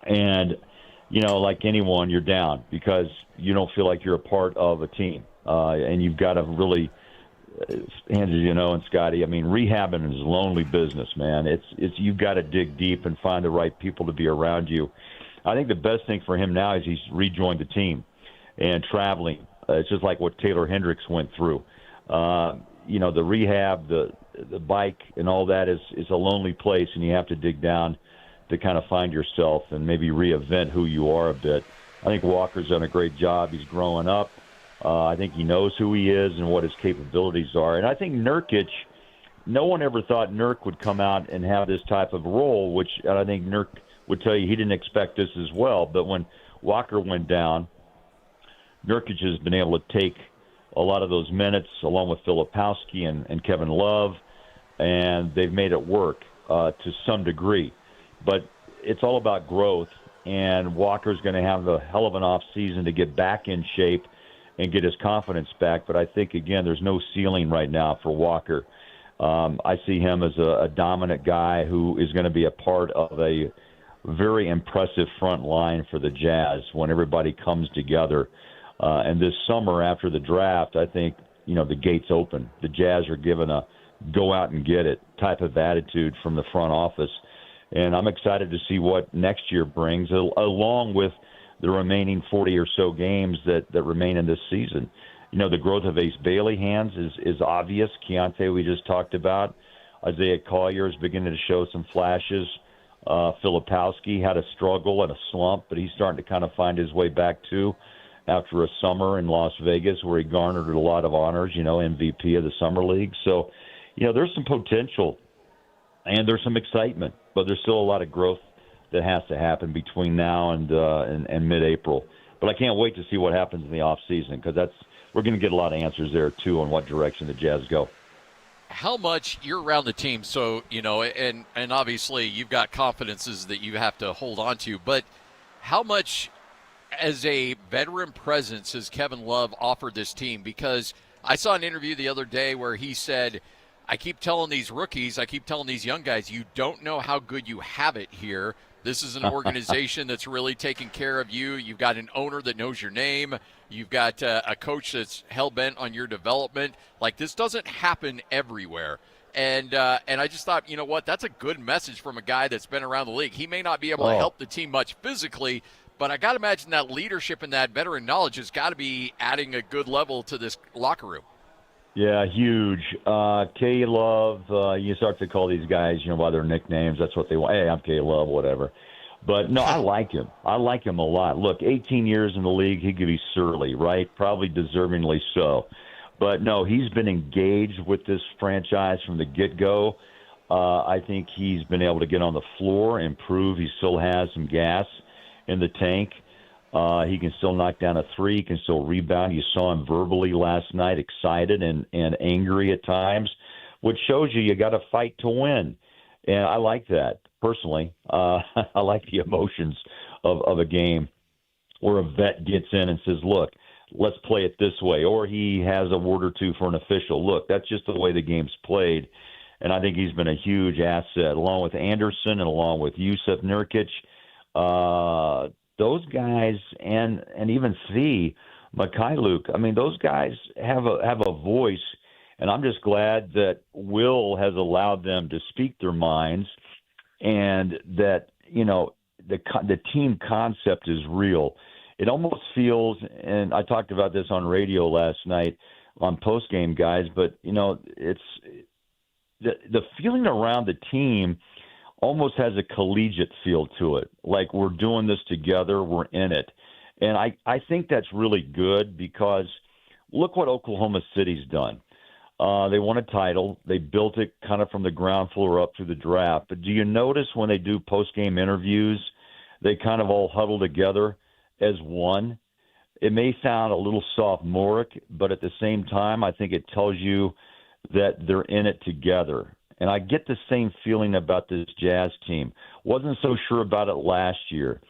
S14: and like anyone, you're down because you don't feel like you're a part of a team, and you've got to really, Andrew, and Scotty, rehabbing is a lonely business, man. It's you've got to dig deep and find the right people to be around you. I think the best thing for him now is he's rejoined the team and traveling. It's just like what Taylor Hendricks went through. The rehab, the bike, and all that is a lonely place, and you have to dig down to kind of find yourself and maybe reinvent who you are a bit. I think Walker's done a great job. He's growing up. I think he knows who he is and what his capabilities are. And I think Nurkic, no one ever thought Nurk would come out and have this type of role, which I think Nurk would tell you he didn't expect this as well. But when Walker went down, Nurkic has been able to take a lot of those minutes along with Filipowski and Kevin Love, and they've made it work to some degree. But it's all about growth, and Walker's going to have a hell of an off season to get back in shape and get his confidence back. But I think, again, there's no ceiling right now for Walker. I see him as a dominant guy who is going to be a part of a very impressive front line for the Jazz when everybody comes together. And this summer after the draft, I think, the gates open. The Jazz are given a go out and get it type of attitude from the front office. And I'm excited to see what next year brings, along with the remaining 40 or so games that remain in this season. The growth of Ace Bailey hands is obvious. Keontae, we just talked about. Isaiah Collier is beginning to show some flashes. Filipowski had a struggle and a slump, but he's starting to kind of find his way back too after a summer in Las Vegas where he garnered a lot of honors, MVP of the Summer League. So, there's some potential and there's some excitement, but there's still a lot of growth that has to happen between now and mid-April. But I can't wait to see what happens in the offseason because we're going to get a lot of answers there, too, on what direction the Jazz go.
S3: How much you're around the team, so, and obviously you've got confidences that you have to hold on to, but how much as a veteran presence has Kevin Love offered this team? Because I saw an interview the other day where he said, I keep telling these rookies, I keep telling these young guys, you don't know how good you have it here. This is an organization that's really taking care of you. You've got an owner that knows your name. You've got a coach that's hell-bent on your development. Like, this doesn't happen everywhere. And I just thought, you know what, that's a good message from a guy that's been around the league. He may not be able to help the team much physically, but I got to imagine that leadership and that veteran knowledge has got to be adding a good level to this locker room.
S14: Yeah, huge. K-Love, you start to call these guys, by their nicknames. That's what they want. Hey, I'm K-Love, whatever. But, no, I like him. I like him a lot. Look, 18 years in the league, he could be surly, right? Probably deservingly so. But, no, he's been engaged with this franchise from the get-go. I think he's been able to get on the floor and prove he still has some gas in the tank. He can still knock down a three. He can still rebound. You saw him verbally last night, excited and angry at times, which shows you got to fight to win. And I like that, personally. I like the emotions of a game where a vet gets in and says, look, let's play it this way. Or he has a word or two for an official. Look, that's just the way the game's played. and I think he's been a huge asset, along with Anderson and along with Yusuf Nurkic. Those guys, and even Mikhailuk, I mean, those guys have a voice, and I'm just glad that Will has allowed them to speak their minds, and that, you know, the team concept is real. It almost feels, and I talked about this on radio last night on postgame, guys, but, you know, it's the feeling around the team almost has a collegiate feel to it. Like, we're doing this together, we're in it. And I think that's really good, because look what Oklahoma City's done. They won a title. They built it kind of from the ground floor up through the draft. But do you notice when they do post-game interviews, they kind of all huddle together as one? It may sound a little sophomoric, but at the same time, I think it tells you that they're in it together. And I get the same feeling about this Jazz team. Wasn't so sure about it last year.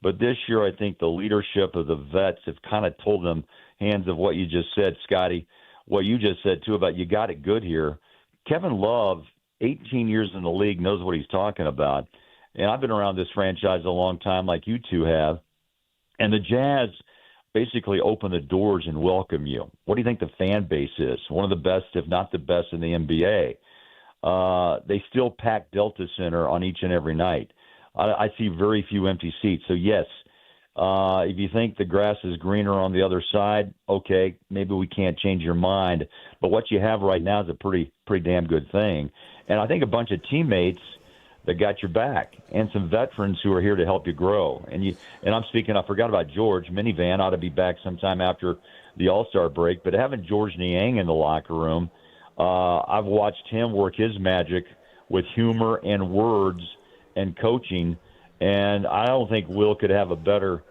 S14: But this year, I think the leadership of the vets have kind of told them, hands of what you just said, Scotty, what you just said, too, about you got it good here. Kevin Love, 18 years in the league, knows what he's talking about. And I've been around this franchise a long time, like you two have. And the Jazz basically open the doors and welcome you. What do you think the fan base is? One of the best, if not the best, in the NBA. They still pack Delta Center on each and every night. I see very few empty seats. So, yes, if you think the grass is greener on the other side, okay, maybe we can't change your mind. But what you have right now is a pretty damn good thing. And I think a bunch of teammates that got your back, and some veterans who are here to help you grow. And I'm speaking, I forgot about George. Minivan ought to be back sometime after the All-Star break. But having George Niang in the locker room, I've watched him work his magic with humor and words and coaching, and I don't think Will could have a better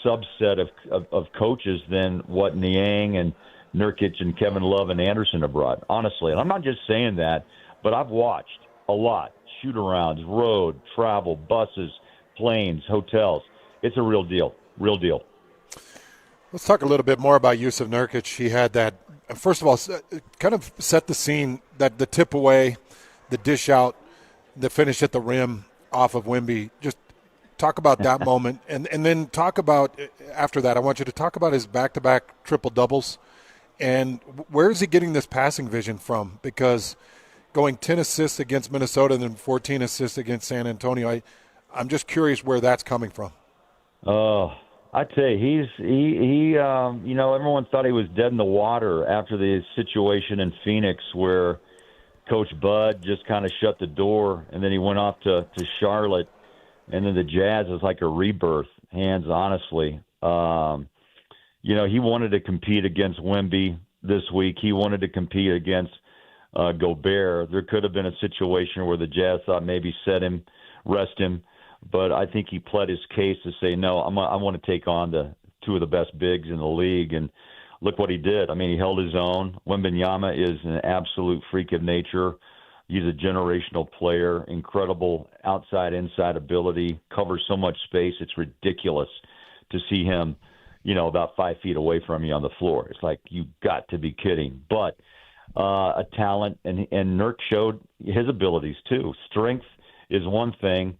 S14: subset of coaches than what Niang and Nurkic and Kevin Love and Anderson have brought, honestly. And I'm not just saying that, but I've watched a lot. Shoot-arounds, road, travel, buses, planes, hotels. It's a real deal, real deal.
S4: Let's talk a little bit more about Yusuf Nurkic. He had that, first of all, kind of set the scene, that the tip away, the dish out, the finish at the rim off of Wemby. Just talk about that moment. And then talk about, after that, I want you to talk about his back-to-back triple-doubles. And where is he getting this passing vision from? Because going 10 assists against Minnesota and then 14 assists against San Antonio, I'm just curious where that's coming from.
S14: Oh, I tell you, he you know, everyone thought he was dead in the water after the situation in Phoenix where Coach Bud just kind of shut the door, and then he went off to Charlotte, and then the Jazz is like a rebirth, hands honestly. You know, he wanted to compete against Wemby this week. He wanted to compete against Gobert. There could have been a situation where the Jazz thought maybe set him, rest him, but I think he pled his case to say, no, I want to take on the two of the best bigs in the league, and look what he did. I mean, he held his own. Wembanyama is an absolute freak of nature. He's a generational player, incredible outside-inside ability, covers so much space. It's ridiculous to see him, you know, about 5 feet away from you on the floor. It's like, you got to be kidding. But a talent, and Nurk showed his abilities too. Strength is one thing,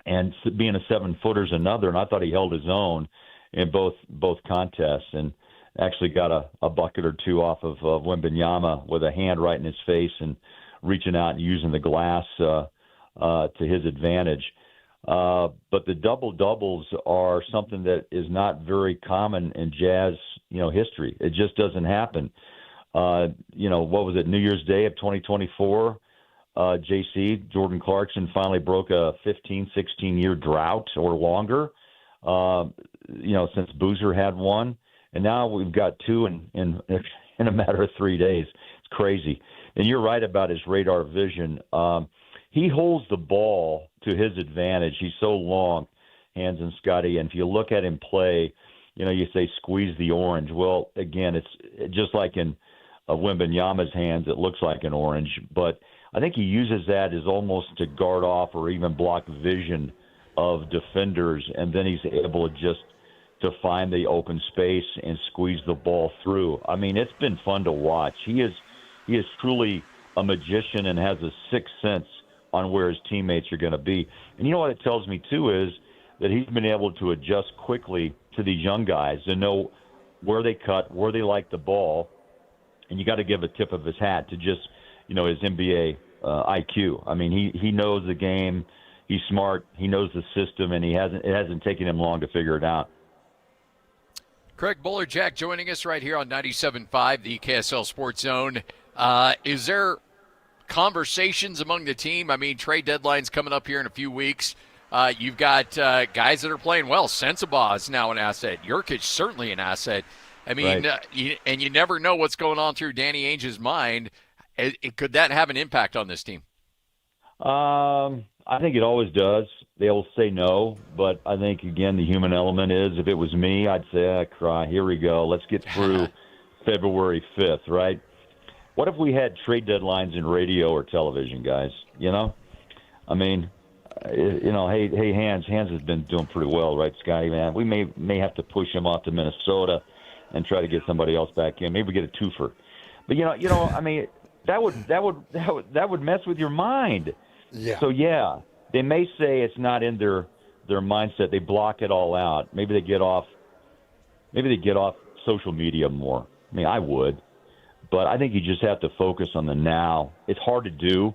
S14: and being a 7-footer is another, and I thought he held his own in both contests, and actually got a bucket or two off of Wembanyama with a hand right in his face and reaching out and using the glass to his advantage. But the double-doubles are something that is not very common in Jazz, you know, history. It just doesn't happen. You know, what was it, New Year's Day of 2024? JC, Jordan Clarkson finally broke a 15, 16-year drought or longer, you know, since Boozer had one. And now we've got two in a matter of 3 days. It's crazy. And you're right about his radar vision. He holds the ball to his advantage. He's so long, Hands and Scotty. And if you look at him play, you know, you say squeeze the orange. Well, again, it's just like in Wembanyama's hands, it looks like an orange. But I think he uses that as almost to guard off or even block vision of defenders. And then he's able to just to find the open space and squeeze the ball through. I mean, it's been fun to watch. He is truly a magician and has a sixth sense on where his teammates are going to be. And you know what it tells me, too, is that he's been able to adjust quickly to these young guys and know where they cut, where they like the ball. And you got to give a tip of his hat to just, his NBA IQ. I mean, he knows the game. He's smart. He knows the system, and it hasn't taken him long to figure it out.
S3: Craig Bolerjack joining us right here on 97.5, the KSL Sports Zone. Is there conversations among the team? I mean, trade deadline's coming up here in a few weeks. You've got guys that are playing well. Sensabaugh is now an asset. Jurkic certainly an asset. I mean, right. And you never know what's going on through Danny Ainge's mind. Could that have an impact on this team?
S14: I think it always does. They'll say no, but I think, again, the human element is, if it was me, I'd say, cry, here we go. Let's get through February 5th, right? What if we had trade deadlines in radio or television, guys? I mean, hey, Hans has been doing pretty well, right, Scotty, man? We may have to push him off to Minnesota and try to get somebody else back in. Maybe we get a twofer. But, I mean, that would mess with your mind.
S4: Yeah.
S14: So, yeah, they may say it's not in their mindset. They block it all out. Maybe they get off social media more. I mean, I would. But I think you just have to focus on the now. It's hard to do,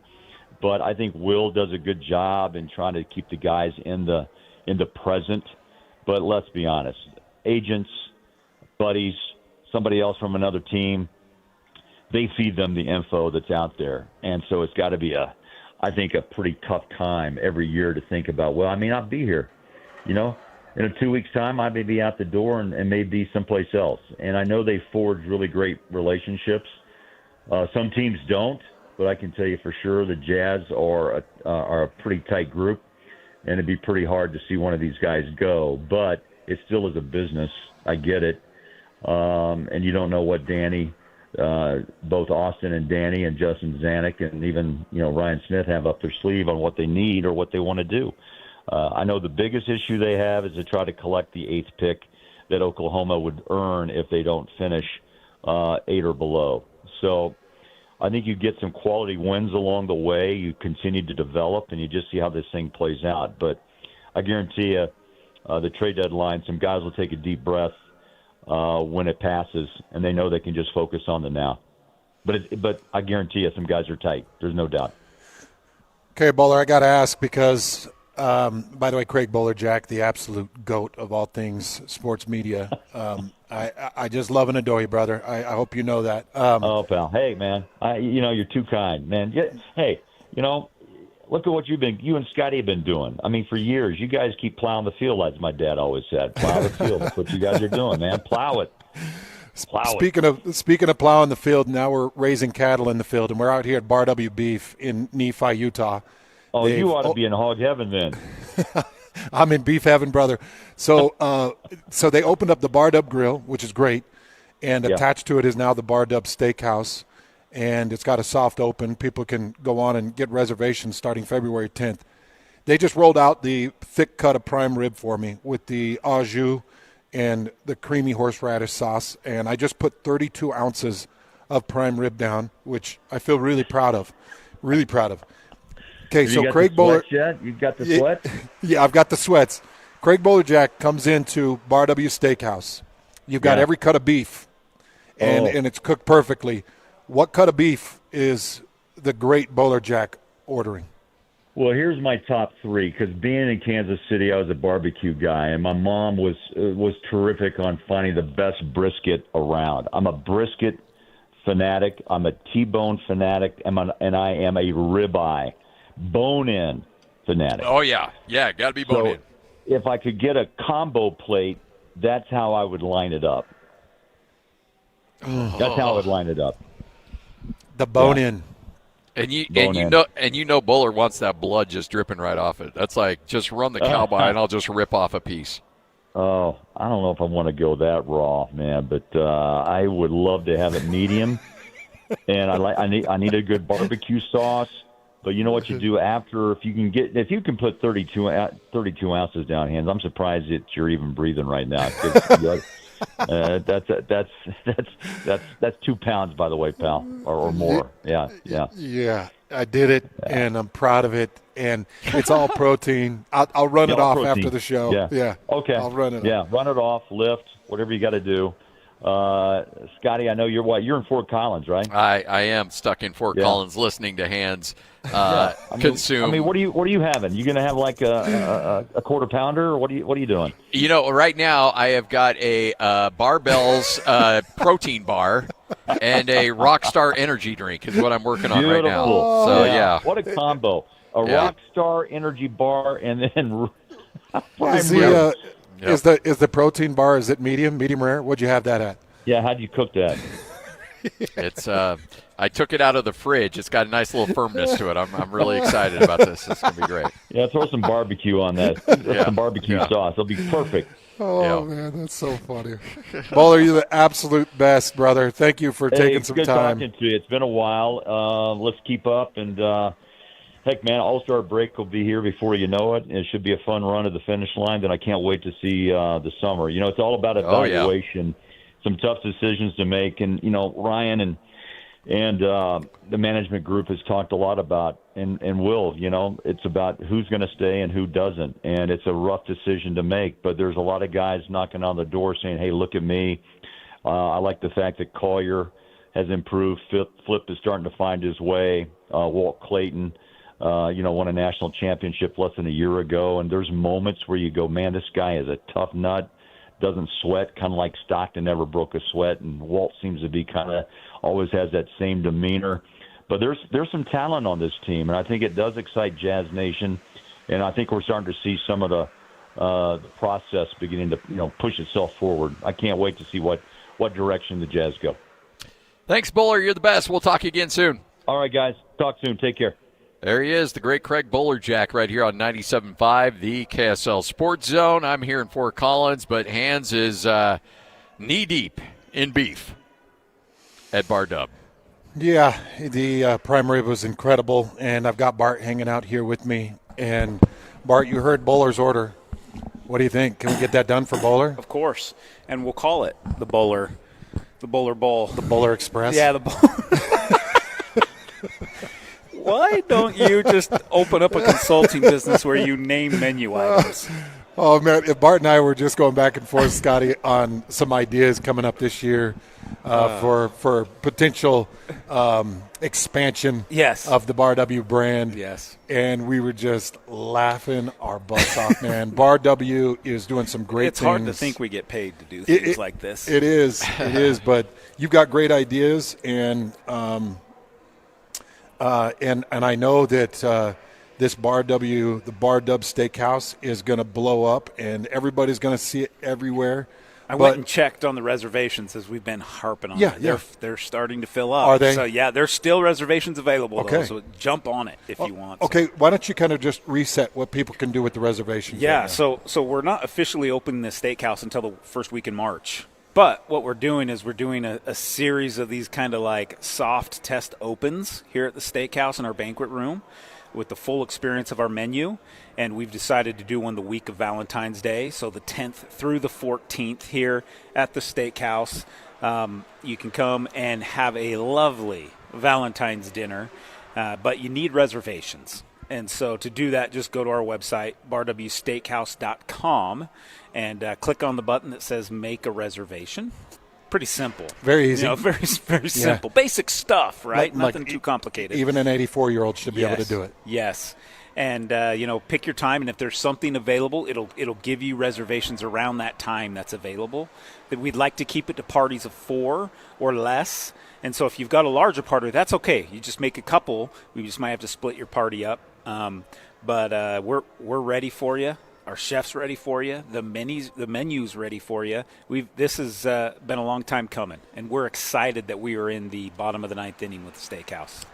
S14: but I think Will does a good job in trying to keep the guys in the present. But let's be honest, agents, buddies, somebody else from another team, they feed them the info that's out there. And so it's got to be I think, a pretty tough time every year to think about, well, I may not be here. In a 2 weeks' time, I may be out the door and may be someplace else. And I know they forge really great relationships. Some teams don't, but I can tell you for sure the Jazz are a pretty tight group, and it'd be pretty hard to see one of these guys go. But it still is a business. I get it. And you don't know what Danny, both Austin and Danny and Justin Zanuck and even, Ryan Smith have up their sleeve on what they need or what they want to do. I know the biggest issue they have is to try to collect the 8th pick that Oklahoma would earn if they don't finish 8 or below. So I think you get some quality wins along the way. You continue to develop, and you just see how this thing plays out. But I guarantee you the trade deadline, some guys will take a deep breath when it passes, and they know they can just focus on the now. But I guarantee you some guys are tight. There's no doubt.
S4: Okay, Bowler, I got to ask because, by the way, Craig Bolerjack, the absolute GOAT of all things sports media. I just love and adore you, brother. I hope you know that.
S14: Oh, pal. Hey, man. You're too kind, man. Hey, look at what you and Scotty have been doing. I mean, for years, you guys keep plowing the field, as my dad always said. Plow the field. That's what you guys are doing, man. Plow it.
S4: Speaking of plowing the field, now we're raising cattle in the field, and we're out here at Bar W Beef in Nephi, Utah.
S14: Oh, you ought to be in hog heaven then.
S4: I'm in beef heaven, brother. So so they opened up the Bar Dub Grill, which is great, and attached to it is now the Bar Dub Steakhouse, and it's got a soft open. People can go on and get reservations starting February 10th. They just rolled out the thick cut of prime rib for me with the au jus and the creamy horseradish sauce, and I just put 32 ounces of prime rib down, which I feel really proud of. Really proud of. Okay, so Craig Bowler.
S14: You've got the sweat?
S4: Yeah, I've got the sweats. Craig Bolerjack comes into Bar W Steakhouse. You've got every cut of beef, and it's cooked perfectly. What cut of beef is the great Bolerjack ordering?
S14: Well, here's my top 3, because being in Kansas City, I was a barbecue guy, and my mom was terrific on finding the best brisket around. I'm a brisket fanatic. I'm a T-bone fanatic, and I am a ribeye, bone-in fanatic.
S3: Oh, yeah. Yeah, got to be bone-in.
S14: If I could get a combo plate, that's how I would line it up. That's how I would line it up.
S4: The bone-in.
S3: And you know Bowler wants that blood just dripping right off it. That's like, just run the cow by and I'll just rip off a piece.
S14: Oh, I don't know if I want to go that raw, man, but I would love to have it medium. And I need a good barbecue sauce. But you know what you do after, if you can put 32 ounces down, Hans, I'm surprised that you're even breathing right now. That's 2 pounds, by the way, pal, or more. Yeah.
S4: Yeah, I did it, and I'm proud of it. And it's all protein. I'll run it off
S14: protein.
S4: after the show. Yeah.
S14: Okay.
S4: I'll run it.
S14: Yeah, run it off, lift, whatever you got to do. Scotty, I know you're in Fort Collins, right?
S3: I am stuck in Fort Collins, listening to Hans consume.
S14: I mean, what are you having? You going to have like a quarter pounder, or what are you doing?
S3: You know, right now I have got a Barbell's protein bar and a Rockstar energy drink is what I'm working on right now. So yeah,
S14: what a combo! A Rockstar energy bar and then.
S4: Is the protein bar, is it medium rare? What'd you have that at?
S14: Yeah, how'd you cook that?
S3: It's I took it out of the fridge. It's got a nice little firmness to it. I'm really excited about this. It's gonna be great.
S14: Yeah, throw some barbecue on that. Some barbecue sauce. It'll be perfect.
S4: Oh man, that's so funny. Bowler, you're the absolute best, brother. Thank you for taking some
S14: good
S4: time.
S14: Talking to you. It's been a while. Let's keep up and. Heck, man, All-Star break will be here before you know it. It should be a fun run to the finish line that I can't wait to see the summer. You know, it's all about evaluation, some tough decisions to make. And, you know, Ryan and the management group has talked a lot about, and will, you know, it's about who's going to stay and who doesn't. And it's a rough decision to make, but there's a lot of guys knocking on the door saying, hey, look at me. I like the fact that Collier has improved. Flip is starting to find his way. Walt Clayton. Won a national championship less than a year ago, and there's moments where you go, man, this guy is a tough nut, doesn't sweat, kind of like Stockton never broke a sweat, and Walt seems to be kind of always has that same demeanor. But there's some talent on this team, and I think it does excite Jazz Nation, and I think we're starting to see some of the process beginning to push itself forward. I can't wait to see what direction the Jazz go.
S3: Thanks, Bowler. You're the best. We'll talk again soon.
S14: All right, guys. Talk soon. Take care.
S3: There he is, the great Craig Bowlerjack right here on 97.5, the KSL Sports Zone. I'm here in Fort Collins, but Hans is knee-deep in beef at Bar Dub.
S4: Yeah, the prime rib was incredible, and I've got Bart hanging out here with me. And, Bart, you heard Bowler's order. What do you think? Can we get that done for Bowler?
S25: Of course, and we'll call it the Bowler Bowl.
S4: The Bowler Express?
S25: Yeah, the Bowler. Why don't you just open up a consulting business where you name menu items?
S4: Oh, man, if Bart and I were just going back and forth, Scotty, on some ideas coming up this year for potential expansion of the Bar W brand.
S25: Yes.
S4: And we were just laughing our butts off, man. Bar W is doing some great things.
S25: It's hard to think we get paid to do things like this.
S4: It is, but you've got great ideas, and I know that this Bar W, the Bar Dub Steakhouse, is going to blow up, and everybody's going to see it everywhere.
S25: I went and checked on the reservations as we've been harping on it. They're starting to fill up.
S4: Are they?
S25: So, yeah, there's still reservations available,
S4: Okay.
S25: though, so jump on it if you want.
S4: Okay, why don't you kind of just reset what people can do with the reservations?
S25: Yeah,
S4: right
S25: so we're not officially opening the steakhouse until the first week in March. But what we're doing is we're doing a series of these kind of like soft test opens here at the steakhouse in our banquet room with the full experience of our menu. And we've decided to do one the week of Valentine's Day, so the 10th through the 14th here at the steakhouse. You can come and have a lovely Valentine's dinner, but you need reservations. And so to do that, just go to our website, barwsteakhouse.com, and click on the button that says Make a Reservation. Pretty simple.
S4: Very easy.
S25: Very, very simple. Basic stuff, right? Nothing too complicated.
S4: Even an 84-year-old should be able to do it.
S25: Yes. And, pick your time, and if there's something available, it'll give you reservations around that time that's available. That we'd like to keep it to parties of 4 or less. And so if you've got a larger party, that's okay. You just make a couple. We just might have to split your party up. But we're ready for you. Our chef's ready for you. The menu's ready for you. This has been a long time coming, and we're excited that we are in the bottom of the 9th inning with the steakhouse.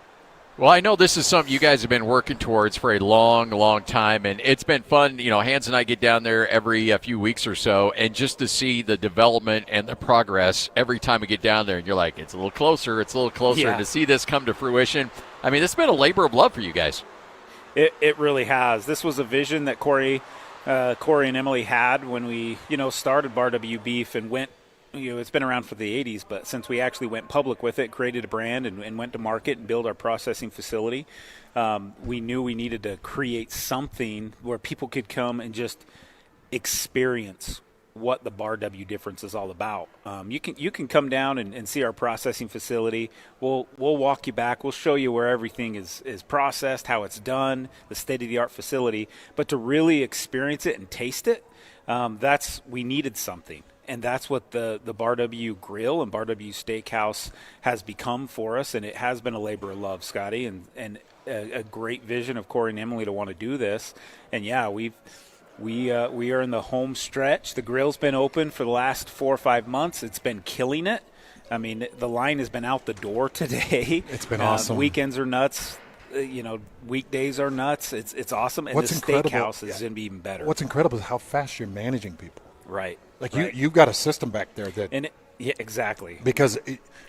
S3: Well, I know this is something you guys have been working towards for a long, long time, and it's been fun. You know, Hans and I get down there every few weeks or so, and just to see the development and the progress every time we get down there, and you're like, it's a little closer,
S25: Yeah.
S3: and to see this come to fruition. I mean, it's been a labor of love for you guys.
S25: It really has. This was a vision that Corey and Emily had when we, started Bar W Beef and went it's been around for the 80s, but since we actually went public with it, created a brand, and went to market and build our processing facility, we knew we needed to create something where people could come and just experience what the Bar W difference is all about. You can come down and see our processing facility. We'll walk you back. We'll show you where everything is processed, how it's done, the state-of-the-art facility. But to really experience it and taste it, we needed something. And that's what the Bar W Grill and Bar W Steakhouse has become for us. And it has been a labor of love, Scotty, and a great vision of Corey and Emily to want to do this. And, yeah, we are in the home stretch. The grill's been open for the last 4 or 5 months. It's been killing it. I mean, the line has been out the door today.
S4: It's been awesome.
S25: Weekends are nuts. Weekdays are nuts. It's awesome. And the steakhouse is going to be even better.
S4: What's incredible is how fast you're managing people.
S25: Right.
S4: Like
S25: right.
S4: you've got a system back there that.
S25: Yeah, exactly.
S4: Because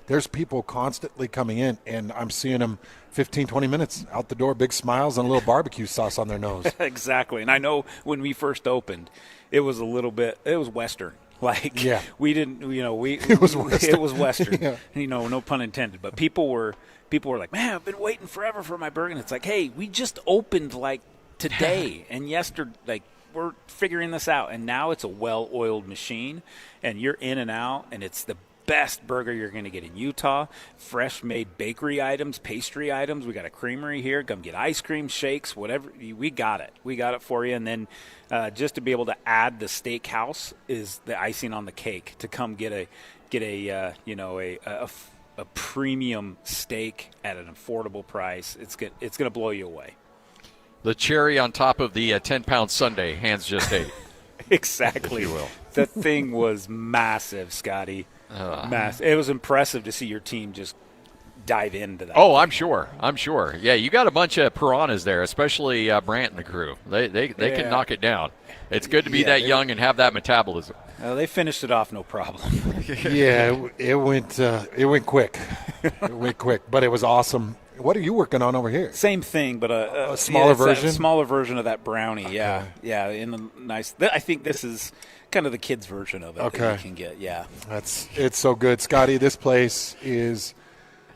S4: there's people constantly coming in, and I'm seeing them 15, 20 minutes out the door, big smiles and a little barbecue sauce on their nose.
S25: Exactly. And I know when we first opened, it was Western. Like,
S4: yeah.
S25: We didn't,
S4: it was Western.
S25: It was Western.
S4: Yeah.
S25: No pun intended. But people were like, man, I've been waiting forever for my burger. And it's like, hey, we just opened like today and yesterday, like, we're figuring this out, and now it's a well-oiled machine, and you're in and out, and it's the best burger you're going to get in Utah. Fresh-made bakery items, pastry items. We got a creamery here. Come get ice cream, shakes, whatever. We got it. We got it for you. And then just to be able to add the steakhouse is the icing on the cake. To come get a premium steak at an affordable price, it's going to blow you away.
S3: The cherry on top of the 10-pound sundae, hands just ate.
S25: Exactly.
S3: If you will.
S25: The thing was massive, Scotty. Massive. It was impressive to see your team just dive into that.
S3: Oh, I'm sure. Yeah, you got a bunch of piranhas there, especially Brant and the crew. They can knock it down. It's good to be that young and have that metabolism.
S25: They finished it off no problem.
S4: Yeah, it went quick. It went quick, but it was awesome. What are you working on over here?
S25: Same thing, but a
S4: smaller version?
S25: A smaller version of that brownie, okay. Yeah. In the nice – I think this is kind of the kids' version of it that you can get, yeah.
S4: It's so good. Scotty, this place is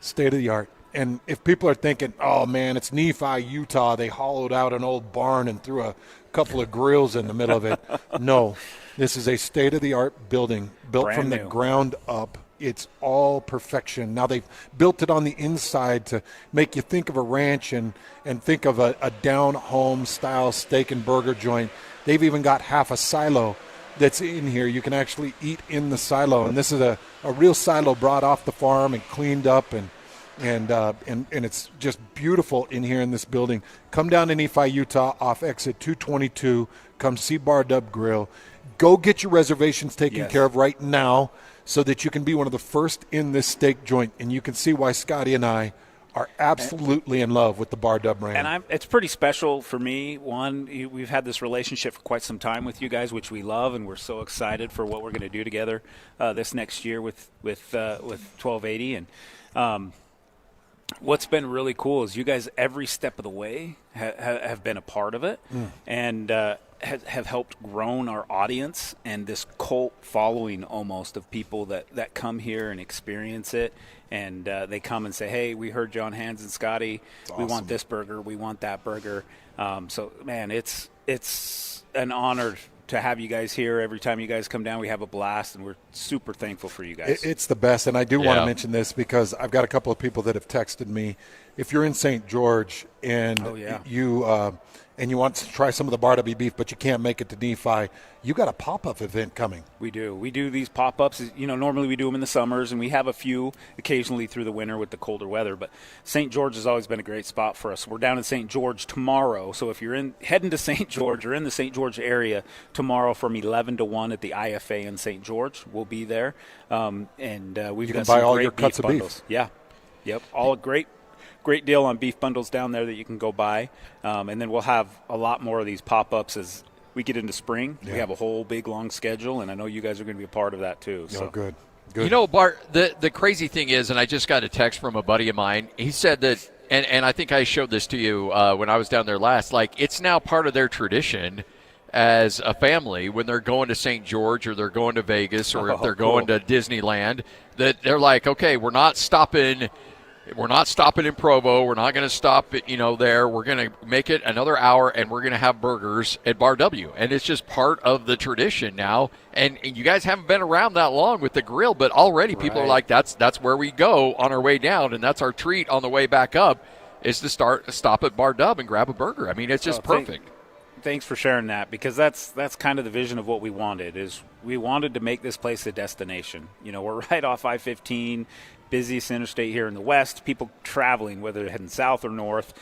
S4: state-of-the-art. And if people are thinking, oh, man, it's Nephi, Utah, they hollowed out an old barn and threw a couple of grills in the middle of it. No, this is a state-of-the-art building built
S25: Brand
S4: from the
S25: new.
S4: ground up. It's all perfection. Now, they've built it on the inside to make you think of a ranch and think of a down-home style steak and burger joint. They've even got half a silo that's in here. You can actually eat in the silo. And this is a real silo brought off the farm and cleaned up, and it's just beautiful in here in this building. Come down to Nephi, Utah, off exit 222. Come see Bar Dub Grill. Go get your reservations taken care of right now, so that you can be one of the first in this steak joint, and you can see why Scotty and I are absolutely in love with the Bar Dub brand.
S25: And it's pretty special for me. One, we've had this relationship for quite some time with you guys, which we love, and we're so excited for what we're going to do together this next year with 1280. And what's been really cool is you guys every step of the way have been a part of it, and have helped grown our audience and this cult following almost of people that come here and experience it, and they come and say, hey, we heard you on Hands and Scotty.
S4: Awesome.
S25: We want this burger. We want that burger. So, man, it's an honor to have you guys here. Every time you guys come down, we have a blast, and we're super thankful for you guys.
S4: It's the best, and I do want to mention this because I've got a couple of people that have texted me. If you're in St. George and you want to try some of the Bar W beef, but you can't make it to Nephi, you got a pop-up event coming.
S25: We do. We do these pop-ups. Normally we do them in the summers, and we have a few occasionally through the winter with the colder weather. But St. George has always been a great spot for us. We're down in St. George tomorrow. So if you're heading to St. George or in the St. George area tomorrow from 11 to 1 at the IFA in St. George, we'll be there. And we've got some
S4: all
S25: great
S4: your cuts of
S25: bundles.
S4: beef.
S25: Yeah. Yep. All great deal on beef bundles down there that you can go buy. And then we'll have a lot more of these pop-ups as we get into spring. We have a whole big, long schedule, and I know you guys are going to be a part of that too. So.
S4: Oh, good.
S3: You know, Bart, the crazy thing is, and I just got a text from a buddy of mine. He said that, and I think I showed this to you when I was down there last, like it's now part of their tradition as a family when they're going to St. George or they're going to Vegas or if they're going to Disneyland, that they're like, okay, we're not stopping in Provo. We're not going to stop there. We're going to make it another hour, and we're going to have burgers at Bar W. And it's just part of the tradition now. And you guys haven't been around that long with the grill, but already people are like, that's where we go on our way down, and that's our treat on the way back up is to stop at Bar W and grab a burger. I mean, it's just perfect.
S25: Thanks for sharing that, because that's kind of the vision of what we wanted. Is we wanted to make this place a destination. We're right off I-15, busiest interstate here in the West, people traveling, whether they're heading south or north.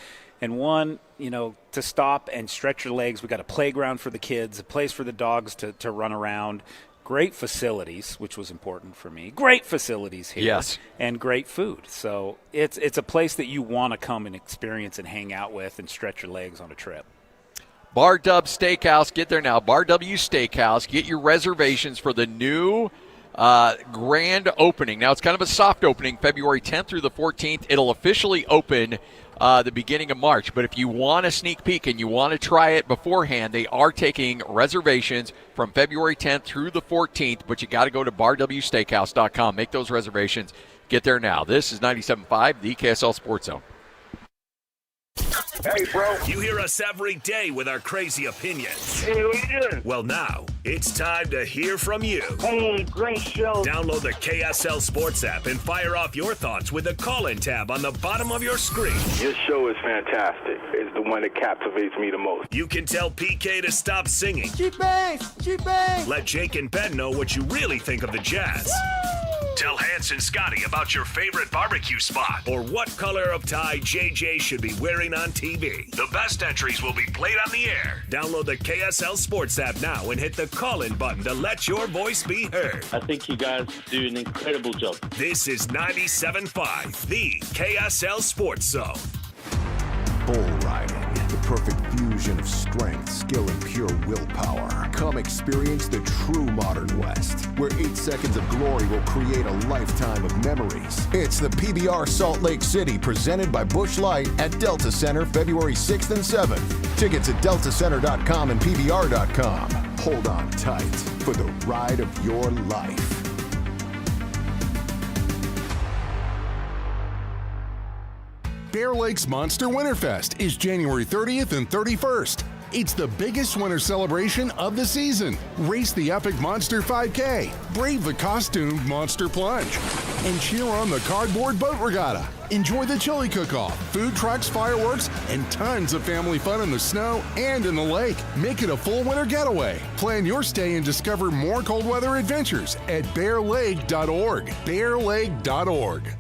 S25: And to stop and stretch your legs. We got a playground for the kids, a place for the dogs to run around, great facilities, which was important for me. Great facilities here.
S3: Yes.
S25: And great food. So it's a place that you want to come and experience and hang out with and stretch your legs on a trip.
S3: Bar W Steakhouse. Get there now. Bar W Steakhouse. Get your reservations for the new grand opening. Now, it's kind of a soft opening, February 10th through the 14th. It'll officially open the beginning of March. But if you want a sneak peek and you want to try it beforehand, they are taking reservations from February 10th through the 14th. But you got to go to barwsteakhouse.com. Make those reservations. Get there now. This is 97.5, the KSL Sports Zone.
S5: Hey, bro. You hear us every day with our crazy opinions.
S1: Hey, what you doing?
S5: Well, now, it's time to hear from you.
S1: Hey, great show.
S5: Download the KSL Sports app and fire off your thoughts with the call-in tab on the bottom of your screen.
S7: Your show is fantastic. It's the one that captivates me the most.
S5: You can tell PK to stop singing.
S1: Cheap bangs!
S5: Let Jake and Ben know what you really think of the Jazz. Woo! Tell Hans and Scotty about your favorite barbecue spot or what color of tie JJ should be wearing on TV. The best entries will be played on the air. Download the KSL Sports app now and hit the call-in button to let your voice be heard.
S1: I think you guys do an incredible job.
S5: This is 97.5, the KSL Sports Zone.
S17: Bull riding, the perfect fusion of strength, skill, and pure willpower. Come experience the true modern West, where 8 seconds of glory will create a lifetime of memories. It's the PBR Salt Lake City, presented by Busch Light at Delta Center, February 6th and 7th. Tickets at deltacenter.com and pbr.com. Hold on tight for the ride of your life.
S18: Bear Lake's Monster Winterfest is January 30th and 31st. It's the biggest winter celebration of the season. Race the epic Monster 5K, brave the costumed Monster Plunge, and cheer on the cardboard boat regatta. Enjoy the chili cook-off, food trucks, fireworks, and tons of family fun in the snow and in the lake. Make it a full winter getaway. Plan your stay and discover more cold weather adventures at bearlake.org. bearlake.org.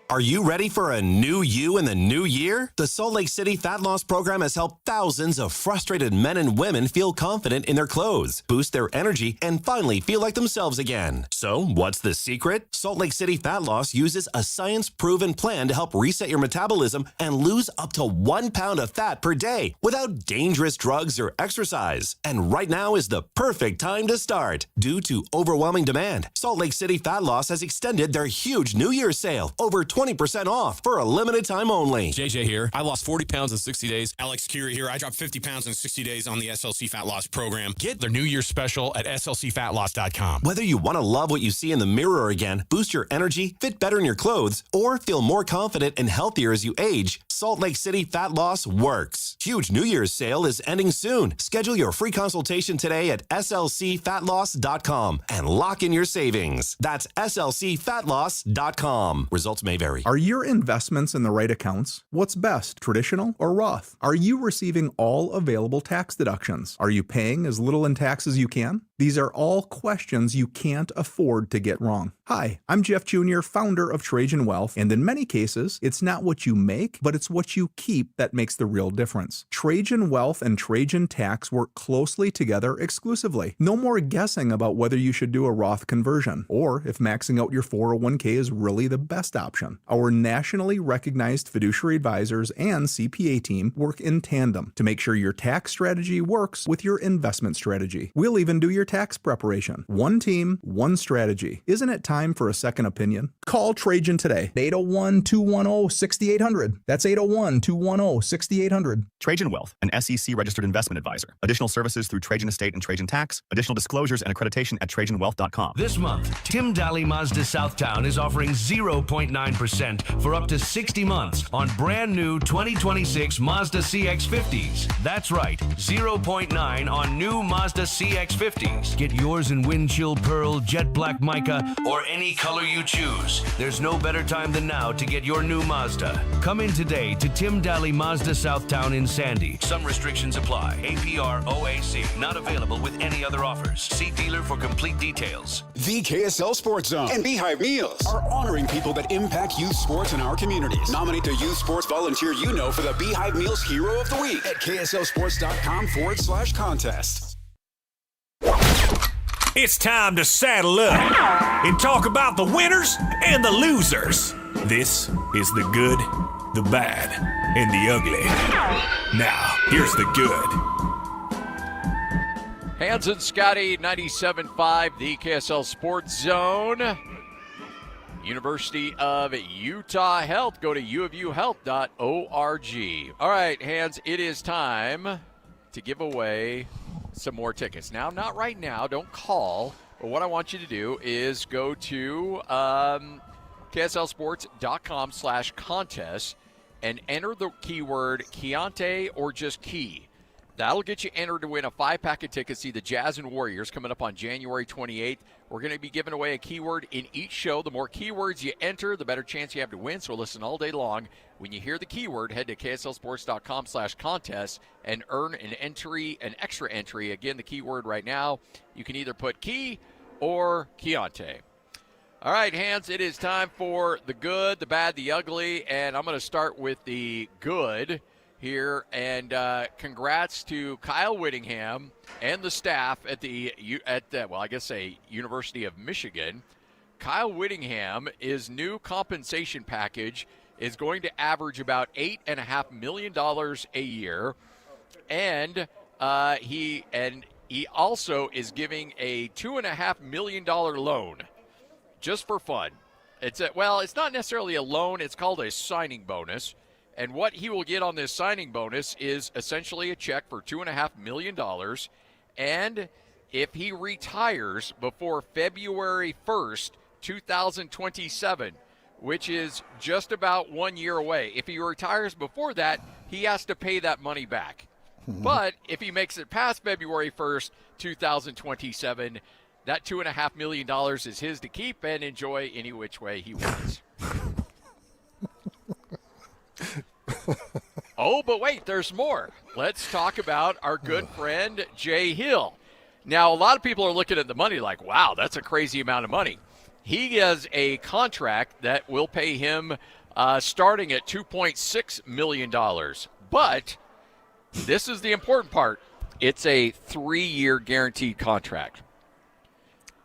S20: Are you ready for a new you in the new year? The Salt Lake City Fat Loss Program has helped thousands of frustrated men and women feel confident in their clothes, boost their energy, and finally feel like themselves again. So, what's the secret? Salt Lake City Fat Loss uses a science-proven plan to help reset your metabolism and lose up to 1 pound of fat per day without dangerous drugs or exercise. And right now is the perfect time to start. Due to overwhelming demand, Salt Lake City Fat Loss has extended their huge New Year's sale, over 20% off for a limited time only.
S21: JJ here. I lost 40 pounds in 60 days. Alex Curie here. I dropped 50 pounds in 60 days on the SLC Fat Loss program. Get their New Year's special at slcfatloss.com.
S20: Whether you want to love what you see in the mirror again, boost your energy, fit better in your clothes, or feel more confident and healthier as you age, Salt Lake City Fat Loss works. Huge New Year's sale is ending soon. Schedule your free consultation today at slcfatloss.com and lock in your savings. That's slcfatloss.com. Results may vary.
S12: Are your investments in the right accounts? What's best, traditional or Roth? Are you receiving all available tax deductions? Are you paying as little in tax as you can? These are all questions you can't afford to get wrong. Hi, I'm Jeff Jr., founder of Trajan Wealth, and in many cases, it's not what you make, but it's what you keep that makes the real difference. Trajan Wealth and Trajan Tax work closely together exclusively. No more guessing about whether you should do a Roth conversion, or if maxing out your 401k is really the best option. Our nationally recognized fiduciary advisors and CPA team work in tandem to make sure your tax strategy works with your investment strategy. We'll even do your tax preparation. One team, one strategy. Isn't it time for a second opinion? Call Trajan today. 801-210-6800. That's 801-210-6800.
S13: Trajan Wealth, an SEC registered investment advisor. Additional services through Trajan Estate and Trajan Tax. Additional disclosures and accreditation at TrajanWealth.com.
S9: This month, Tim Daly Mazda Southtown is offering 0.9% for up to 60 months on brand new 2026 Mazda CX-50s. That's right, 0.9 on new Mazda CX-50s. Get yours in windshield pearl, jet black mica, or any color you choose. There's no better time than now to get your new Mazda. Come in today to Tim Daly Mazda Southtown in Sandy. Some restrictions apply. APR OAC. Not available with any other offers. See dealer for complete details.
S2: The KSL Sports Zone and Beehive Meals are honoring people that impact youth sports in our communities. Nominate the youth sports volunteer you know for the Beehive Meals Hero of the Week at KSLSports.com/contest.
S5: It's time to saddle up and talk about the winners and the losers. This is the good, the bad, and the ugly. Now, here's the good.
S3: Hans and Scotty, 97.5, the KSL Sports Zone. University of Utah Health. Go to uofuhealth.org. All right, Hans, it is time to give away some more tickets. Now, not right now. Don't call. But what I want you to do is go to KSLSports.com/contest and enter the keyword Keontae or just Key. That'll get you entered to win a 5-pack of tickets to see the Jazz and Warriors coming up on January 28th. We're going to be giving away a keyword in each show. The more keywords you enter, the better chance you have to win, so listen all day long. When you hear the keyword, head to KSLSports.com/contest and earn an extra entry. Again, the keyword right now, you can either put Key or Keontae. All right, Hans, it is time for the good, the bad, the ugly, and I'm going to start with the good here, and congrats to Kyle Whittingham and the staff at the University of Michigan. Kyle Whittingham, his new compensation package is going to average about $8.5 million a year, and he also is giving a $2.5 million loan just for fun. It's not necessarily a loan; it's called a signing bonus. And what he will get on this signing bonus is essentially a check for $2.5 million. And if he retires before February 1st, 2027, which is just about 1 year away, if he retires before that, he has to pay that money back. But if he makes it past February 1st, 2027, that $2.5 million is his to keep and enjoy any which way he wants. Oh, but wait, there's more. Let's talk about our good friend Jay Hill. Now, a lot of people are looking at the money like, wow, that's a crazy amount of money. He has a contract that will pay him starting at $2.6 million. But this is the important part. It's a 3-year guaranteed contract.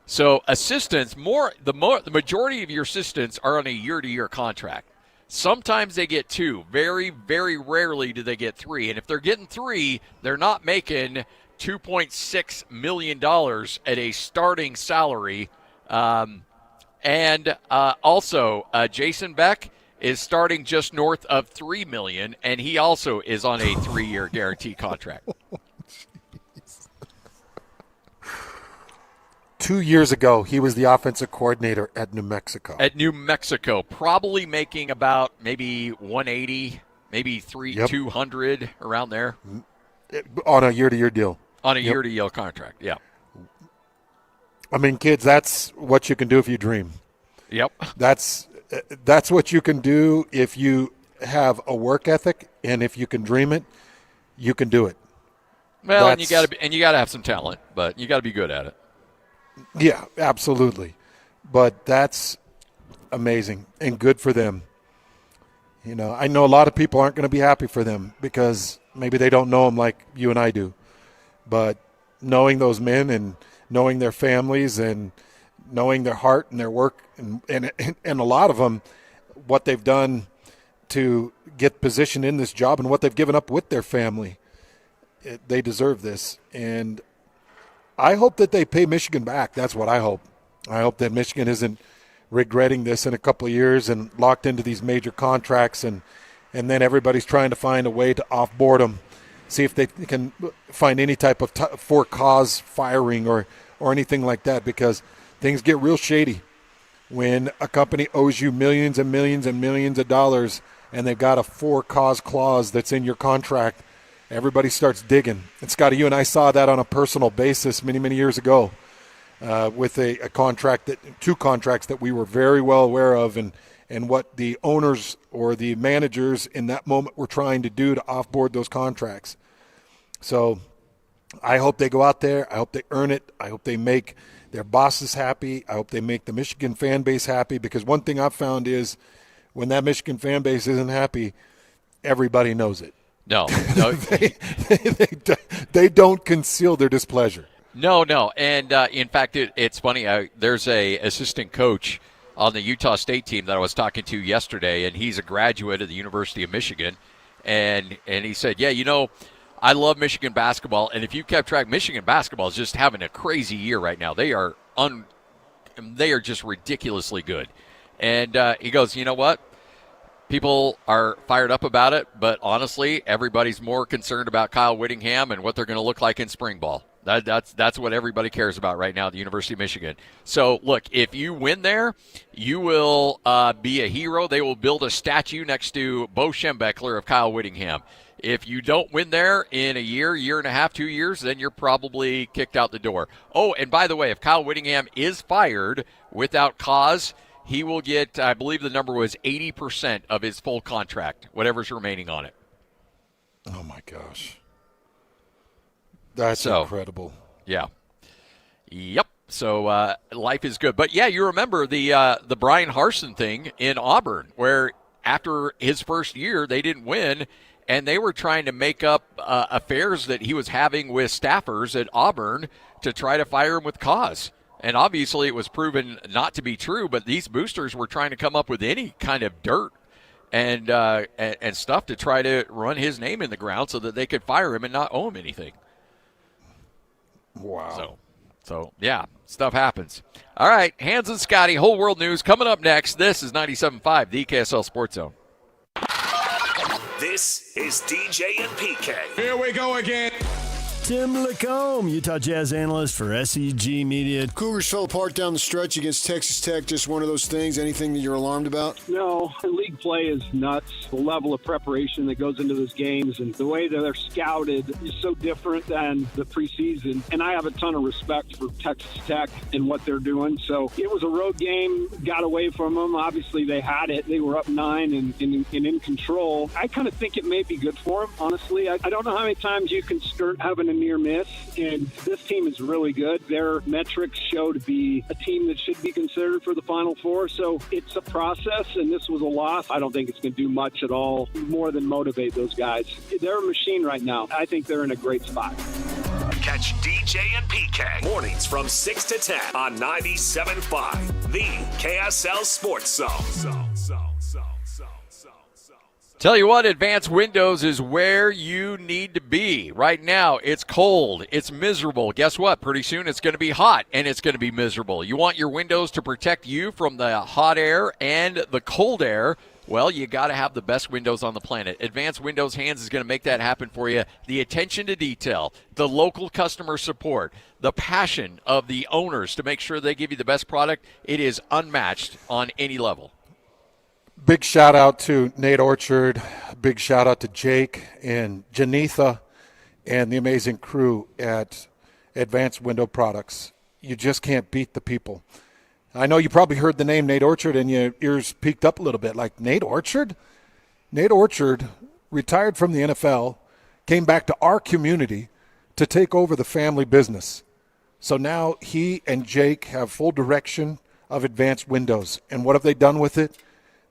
S3: So assistants, the majority of your assistants are on a year-to-year contract. Sometimes they get 2. Very, very rarely do they get 3. And if they're getting 3, they're not making $2.6 million at a starting salary. Also, Jason Beck is starting just north of $3 million, and he also is on a 3-year guarantee contract.
S4: 2 years ago, he was the offensive coordinator at New Mexico.
S3: Probably making about maybe 180, maybe 200 around there.
S4: On a year-to-year deal.
S3: On a year-to-year contract, yeah.
S4: I mean, kids, that's what you can do if you dream.
S3: Yep.
S4: That's what you can do if you have a work ethic, and if you can dream it, you can do it.
S3: Well, and you got to have some talent, but you got to be good at it.
S4: Yeah, absolutely. But that's amazing and good for them. You know, I know a lot of people aren't going to be happy for them because maybe they don't know them like you and I do. But knowing those men and knowing their families and knowing their heart and their work and a lot of them, what they've done to get positioned in this job and what they've given up with their family, they deserve this. And I hope that they pay Michigan back. That's what I hope. I hope that Michigan isn't regretting this in a couple of years and locked into these major contracts, and then everybody's trying to find a way to offboard them, see if they can find any type of for-cause firing or anything like that, because things get real shady when a company owes you millions and millions and millions of dollars and they've got a for-cause clause that's in your contract. Everybody starts digging. And, Scotty, you and I saw that on a personal basis many, many years ago with a contract, two contracts that we were very well aware of, and what the owners or the managers in that moment were trying to do to offboard those contracts. So I hope they go out there. I hope they earn it. I hope they make their bosses happy. I hope they make the Michigan fan base happy, because one thing I've found is when that Michigan fan base isn't happy, everybody knows it.
S3: No.
S4: They don't conceal their displeasure.
S3: No. And, in fact, it's funny. There's a assistant coach on the Utah State team that I was talking to yesterday, and he's a graduate of the University of Michigan. And he said, yeah, I love Michigan basketball, and if you kept track, Michigan basketball is just having a crazy year right now. They are just ridiculously good. And he goes, you know what? People are fired up about it, but honestly, everybody's more concerned about Kyle Whittingham and what they're going to look like in spring ball. That's what everybody cares about right now at the University of Michigan. So, look, if you win there, you will be a hero. They will build a statue next to Bo Schembechler of Kyle Whittingham. If you don't win there in a year and a half, 2 years, then you're probably kicked out the door. Oh, and by the way, if Kyle Whittingham is fired without cause, he will get, I believe the number was 80% of his full contract, whatever's remaining on it.
S4: Oh, my gosh. That's incredible.
S3: Yeah. Yep. So life is good. But, yeah, you remember the Brian Harsin thing in Auburn, where after his first year they didn't win, and they were trying to make up affairs that he was having with staffers at Auburn to try to fire him with cause. And obviously it was proven not to be true, but these boosters were trying to come up with any kind of dirt and stuff to try to run his name in the ground so that they could fire him and not owe him anything.
S4: Wow.
S3: So yeah, stuff happens. All right, Hans and Scotty, Whole World News coming up next. This is 97.5, the KSL Sports Zone.
S5: This is DJ and PK.
S8: Here we go again.
S10: Tim Lacombe, Utah Jazz analyst for SEG Media.
S11: Cougars fell apart down the stretch against Texas Tech. Just one of those things. Anything that you're alarmed about?
S22: No, league play is nuts. The level of preparation that goes into those games and the way that they're scouted is so different than the preseason. And I have a ton of respect for Texas Tech and what they're doing. So it was a road game, got away from them. Obviously, they had it. They were up 9 and in control. I kind of think it may be good for them, honestly. I don't know how many times you can start having a near miss, and this team is really good. Their metrics show to be a team that should be considered for the Final Four, so it's a process, and this was a loss. I don't think it's going to do much at all more than motivate those guys. They're a machine right now. I think they're in a great spot.
S5: Catch DJ and PK mornings from 6 to 10 on 97.5, the KSL Sports Zone.
S3: Tell you what, Advanced Windows is where you need to be. Right now, it's cold. It's miserable. Guess what? Pretty soon it's going to be hot, and it's going to be miserable. You want your windows to protect you from the hot air and the cold air. Well, you got to have the best windows on the planet. Advanced Windows Hands is going to make that happen for you. The attention to detail, the local customer support, the passion of the owners to make sure they give you the best product, it is unmatched on any level.
S4: Big shout out to Nate Orchard. Big shout out to Jake and Janitha and the amazing crew at Advanced Window Products. You just can't beat the people. I know you probably heard the name Nate Orchard and your ears peaked up a little bit. Like, Nate Orchard? Nate Orchard retired from the NFL, came back to our community to take over the family business. So now he and Jake have full direction of Advanced Windows. And what have they done with it?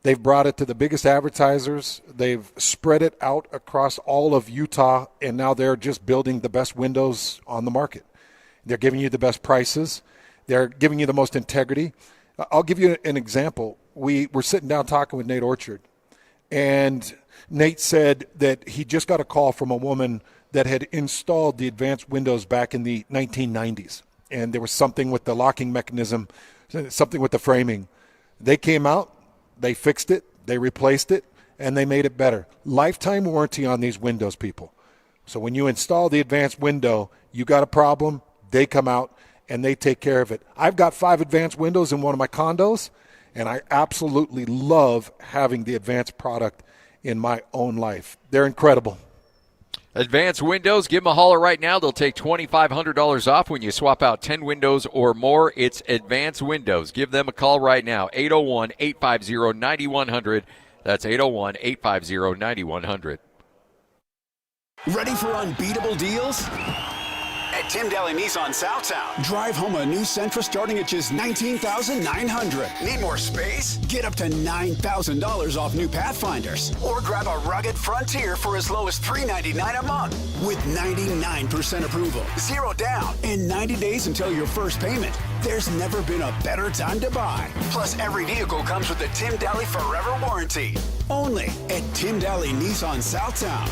S4: They've brought it to the biggest advertisers. They've spread it out across all of Utah, and now they're just building the best windows on the market. They're giving you the best prices. They're giving you the most integrity. I'll give you an example. We were sitting down talking with Nate Orchard, and Nate said that he just got a call from a woman that had installed the advanced windows back in the 1990s. And there was something with the locking mechanism, something with the framing. They came out, they fixed it, they replaced it, and they made it better. Lifetime warranty on these windows, people. So when you install the advanced window, you got a problem, they come out and they take care of it. I've got 5 advanced windows in one of my condos, and I absolutely love having the advanced product in my own life. They're incredible.
S3: Advanced Windows, give them a holler right now. They'll take $2,500 off when you swap out 10 windows or more. It's Advanced Windows. Give them a call right now, 801-850-9100. That's 801-850-9100.
S2: Ready for unbeatable deals? At Tim Daly Nissan Southtown, drive home a new Sentra starting at just $19,900. Need more space? Get up to $9,000 off new Pathfinders. Or grab a rugged Frontier for as low as $399 a month. With 99% approval, 0 down, and 90 days until your first payment. There's never been a better time to buy. Plus, every vehicle comes with the Tim Daly Forever Warranty. Only at Tim Daly Nissan Southtown.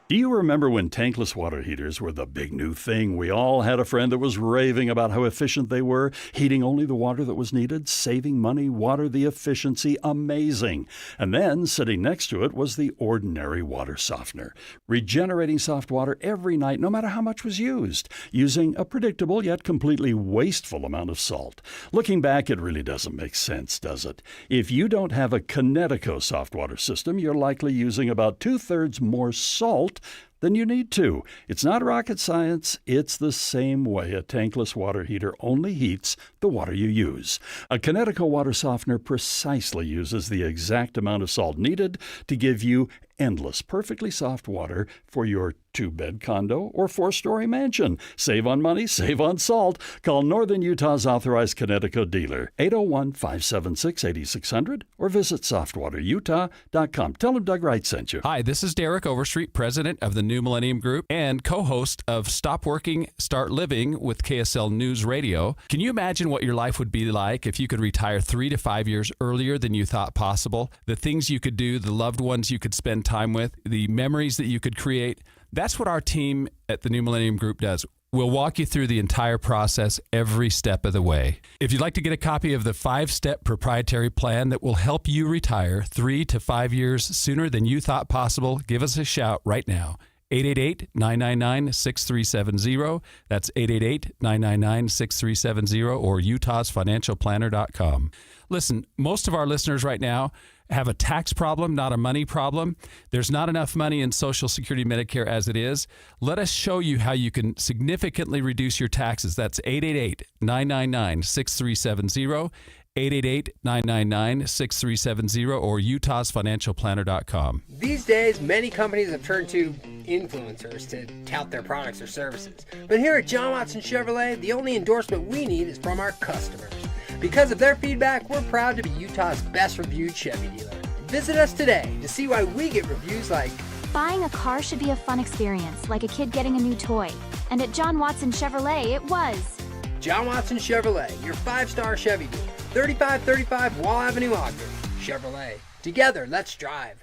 S19: Do you remember when tankless water heaters were the big new thing? We all had a friend that was raving about how efficient they were, heating only the water that was needed, saving money, water, the efficiency, amazing. And then, sitting next to it was the ordinary water softener, regenerating soft water every night, no matter how much was used, using a predictable yet completely wasteful amount of salt. Looking back, it really doesn't make sense, does it? If you don't have a Connecticut soft water system, you're likely using about 2/3 more salt than you need to. It's not rocket science. It's the same way a tankless water heater only heats the water you use. A Connecticut water softener precisely uses the exact amount of salt needed to give you endless, perfectly soft water for your 2-bed condo or 4-story mansion. Save on money, save on salt. Call Northern Utah's authorized Connecticut dealer, 801-576-8600, or visit softwaterutah.com. Tell them Doug Wright sent you.
S8: Hi, this is Derek Overstreet, president of the New Millennium Group and co-host of Stop Working, Start Living with KSL News Radio. Can you imagine what your life would be like if you could retire 3 to 5 years earlier than you thought possible? The things you could do, the loved ones you could spend time with, the memories that you could create. That's what our team at the New Millennium Group does. We'll walk you through the entire process every step of the way. If you'd like to get a copy of the 5-step proprietary plan that will help you retire 3 to 5 years sooner than you thought possible, give us a shout right now. 888-999-6370. That's 888-999-6370 or utahsfinancialplanner.com. Listen, most of our listeners right now have a tax problem, not a money problem. There's not enough money in Social Security Medicare as it is. Let us show you how you can significantly reduce your taxes. That's 888-999-6370, 888-999-6370, or utahsfinancialplanner.com.
S15: These days, many companies have turned to influencers to tout their products or services. But here at John Watson Chevrolet, the only endorsement we need is from our customers. Because of their feedback, we're proud to be Utah's best reviewed Chevy dealer. Visit us today to see why we get reviews like,
S16: buying a car should be a fun experience, like a kid getting a new toy. And at John Watson Chevrolet, it was.
S15: John Watson Chevrolet, your 5-star Chevy dealer. 3535 Wall Avenue, Ogden. Chevrolet. Together, let's drive.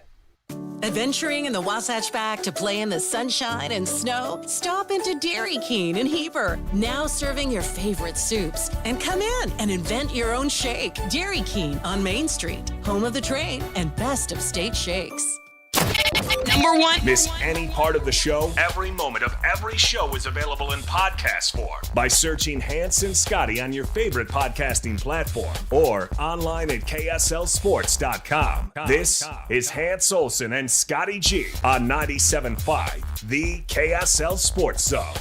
S23: Adventuring in the Wasatch Back to play in the sunshine and snow? Stop into Dairy King in Heber. Now serving your favorite soups. And come in and invent your own shake. Dairy King on Main Street, home of the train and best of state shakes.
S5: Number 1. Miss any part of the show? Every moment of every show is available in podcast form by searching Hans and Scotty on your favorite podcasting platform or online at KSLSports.com. This is Hans Olsen and Scotty G on 97.5, the KSL Sports Zone.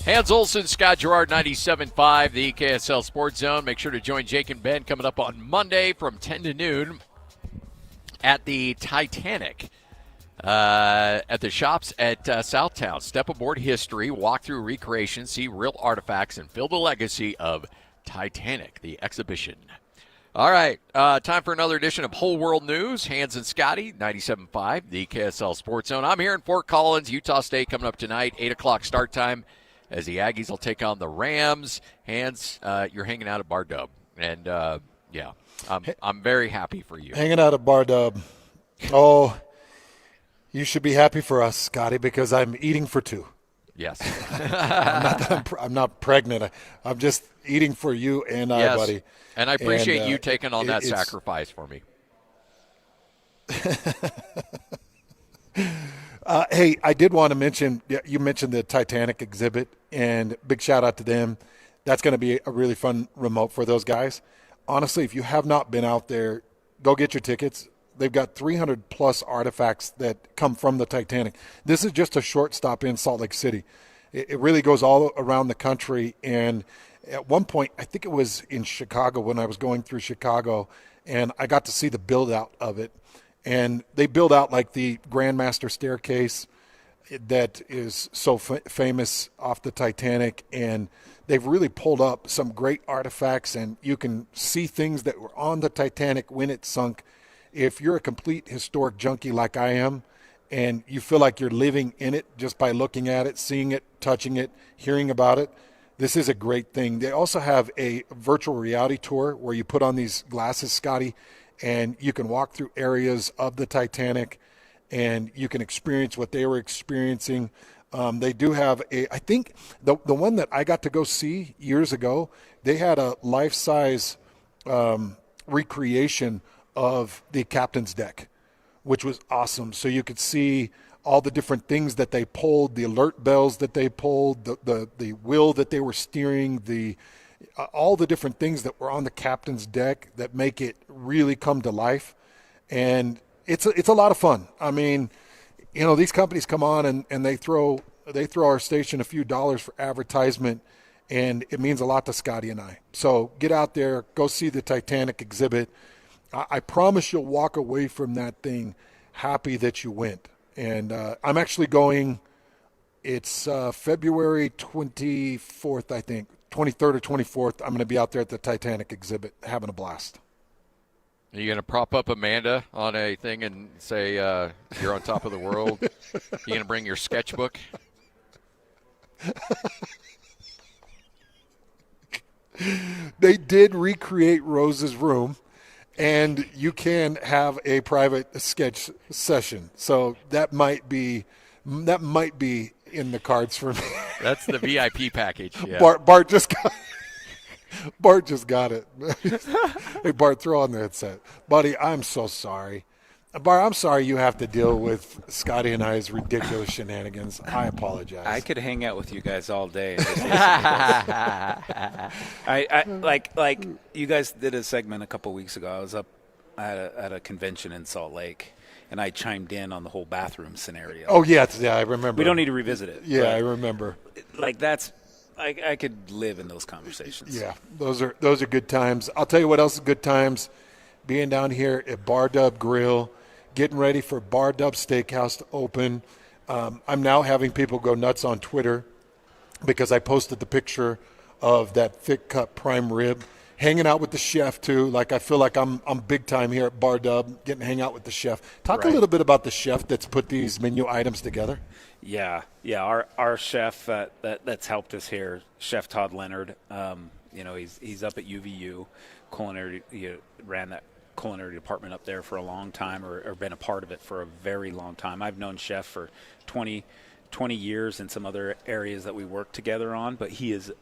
S3: Hans Olsen, Scott Gerard, 97.5, the KSL Sports Zone. Make sure to join Jake and Ben coming up on Monday from 10 to noon at the Titanic at the shops at Southtown. Step aboard history, walk through recreation, see real artifacts, and feel the legacy of Titanic, the exhibition. All right, time for another edition of Whole World News. Hans and Scotty, 97.5, the KSL Sports Zone. I'm here in Fort Collins, Utah State, coming up tonight, 8 o'clock start time, as the Aggies will take on the Rams. Hans, you're hanging out at Bar Dub. And, I'm very happy for you.
S4: Hanging out at Bar Dub. Oh, you should be happy for us, Scotty, because I'm eating for two.
S3: Yes.
S4: I'm not pregnant. I'm just eating for you and I, buddy.
S3: And I appreciate you taking on that sacrifice for me.
S4: Hey, I did want to mention, you mentioned the Titanic exhibit, and big shout out to them. That's going to be a really fun remote for those guys. Honestly, if you have not been out there, go get your tickets. They've got 300 plus artifacts that come from the Titanic. This is just a short stop in Salt Lake City. It really goes all around the country. And at one point, I think it was in Chicago when I was going through Chicago, and I got to see the build out of it. And they build out like the Grandmaster staircase that is so famous off the Titanic. And they've really pulled up some great artifacts, and you can see things that were on the Titanic when it sunk. If you're a complete historic junkie like I am, and you feel like you're living in it just by looking at it, seeing it, touching it, hearing about it, this is a great thing. They also have a virtual reality tour where you put on these glasses, Scotty, and you can walk through areas of the Titanic, and you can experience what they were experiencing. They do have I think the one that I got to go see years ago, they had a life-size recreation of the captain's deck, which was awesome. So you could see all the different things that they pulled, the alert bells that they pulled, the wheel that they were steering, all the different things that were on the captain's deck that make it really come to life. And it's a lot of fun. I mean, these companies come on and they throw our station a few dollars for advertisement, and it means a lot to Scotty and I. So get out there, go see the Titanic exhibit. I promise you'll walk away from that thing happy that you went. And I'm actually going, it's February 24th, I think, 23rd or 24th. I'm going to be out there at the Titanic exhibit having a blast.
S3: Are you going to prop up Amanda on a thing and say you're on top of the world? You going to bring your sketchbook?
S4: They did recreate Rose's room, and you can have a private sketch session. So that might be in the cards for me.
S3: That's the VIP package. Yeah.
S4: Bart just got it. Hey, Bart, throw on the headset. Buddy, I'm so sorry. Bart, I'm sorry you have to deal with Scotty and I's ridiculous shenanigans. I apologize.
S6: I could hang out with you guys all day. And just I like you guys did a segment a couple weeks ago. I was up at a convention in Salt Lake, and I chimed in on the whole bathroom scenario.
S4: Oh, yeah, I remember.
S6: We don't need to revisit it.
S4: Yeah, I remember.
S6: Like that's I could live in those conversations.
S4: Yeah, those are good times. I'll tell you what else is good times. Being down here at Bar Dub Grill, getting ready for Bar Dub Steakhouse to open. I'm now having people go nuts on Twitter because I posted the picture of that thick cut prime rib. Hanging out with the chef too. Like I feel like I'm big time here at Bar Dub, getting to hang out with the chef. Talk a little bit about the chef that's put these menu items together.
S6: Yeah. Our chef that's helped us here, Chef Todd Leonard. He's up at UVU, culinary. He ran that culinary department up there for a long time, or been a part of it for a very long time. I've known Chef for 20 years in some other areas that we work together on, but he's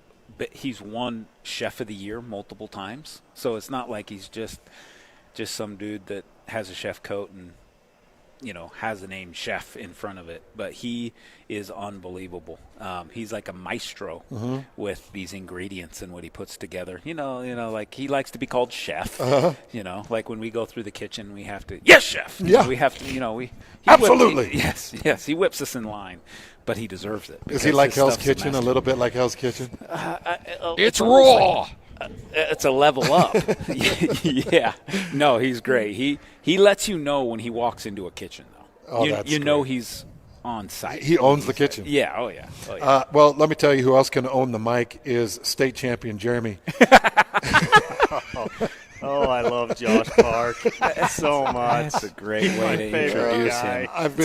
S6: won Chef of the Year multiple times. So it's not like he's just some dude that has a chef coat and, has the name chef in front of it. But he is unbelievable. He's like a maestro with these ingredients and what he puts together. Like he likes to be called chef. Like when we go through the kitchen, we have to, yes, chef.
S4: Yeah.
S6: We have to,
S4: absolutely.
S6: Yes. He whips us in line. But he deserves it.
S4: Is he like Hell's Kitchen, a little bit like Hell's Kitchen?
S3: It's raw.
S6: It's a level up. Yeah. No, he's great. He lets you know when he walks into a kitchen, though.
S4: Oh,
S6: you know he's on site.
S4: He owns the kitchen.
S6: Yeah. Oh, yeah.
S4: Well, let me tell you who else can own the mic is state champion Jeremy.
S7: Oh, I love Josh Park so much.
S6: That's a great way to introduce him.
S4: I've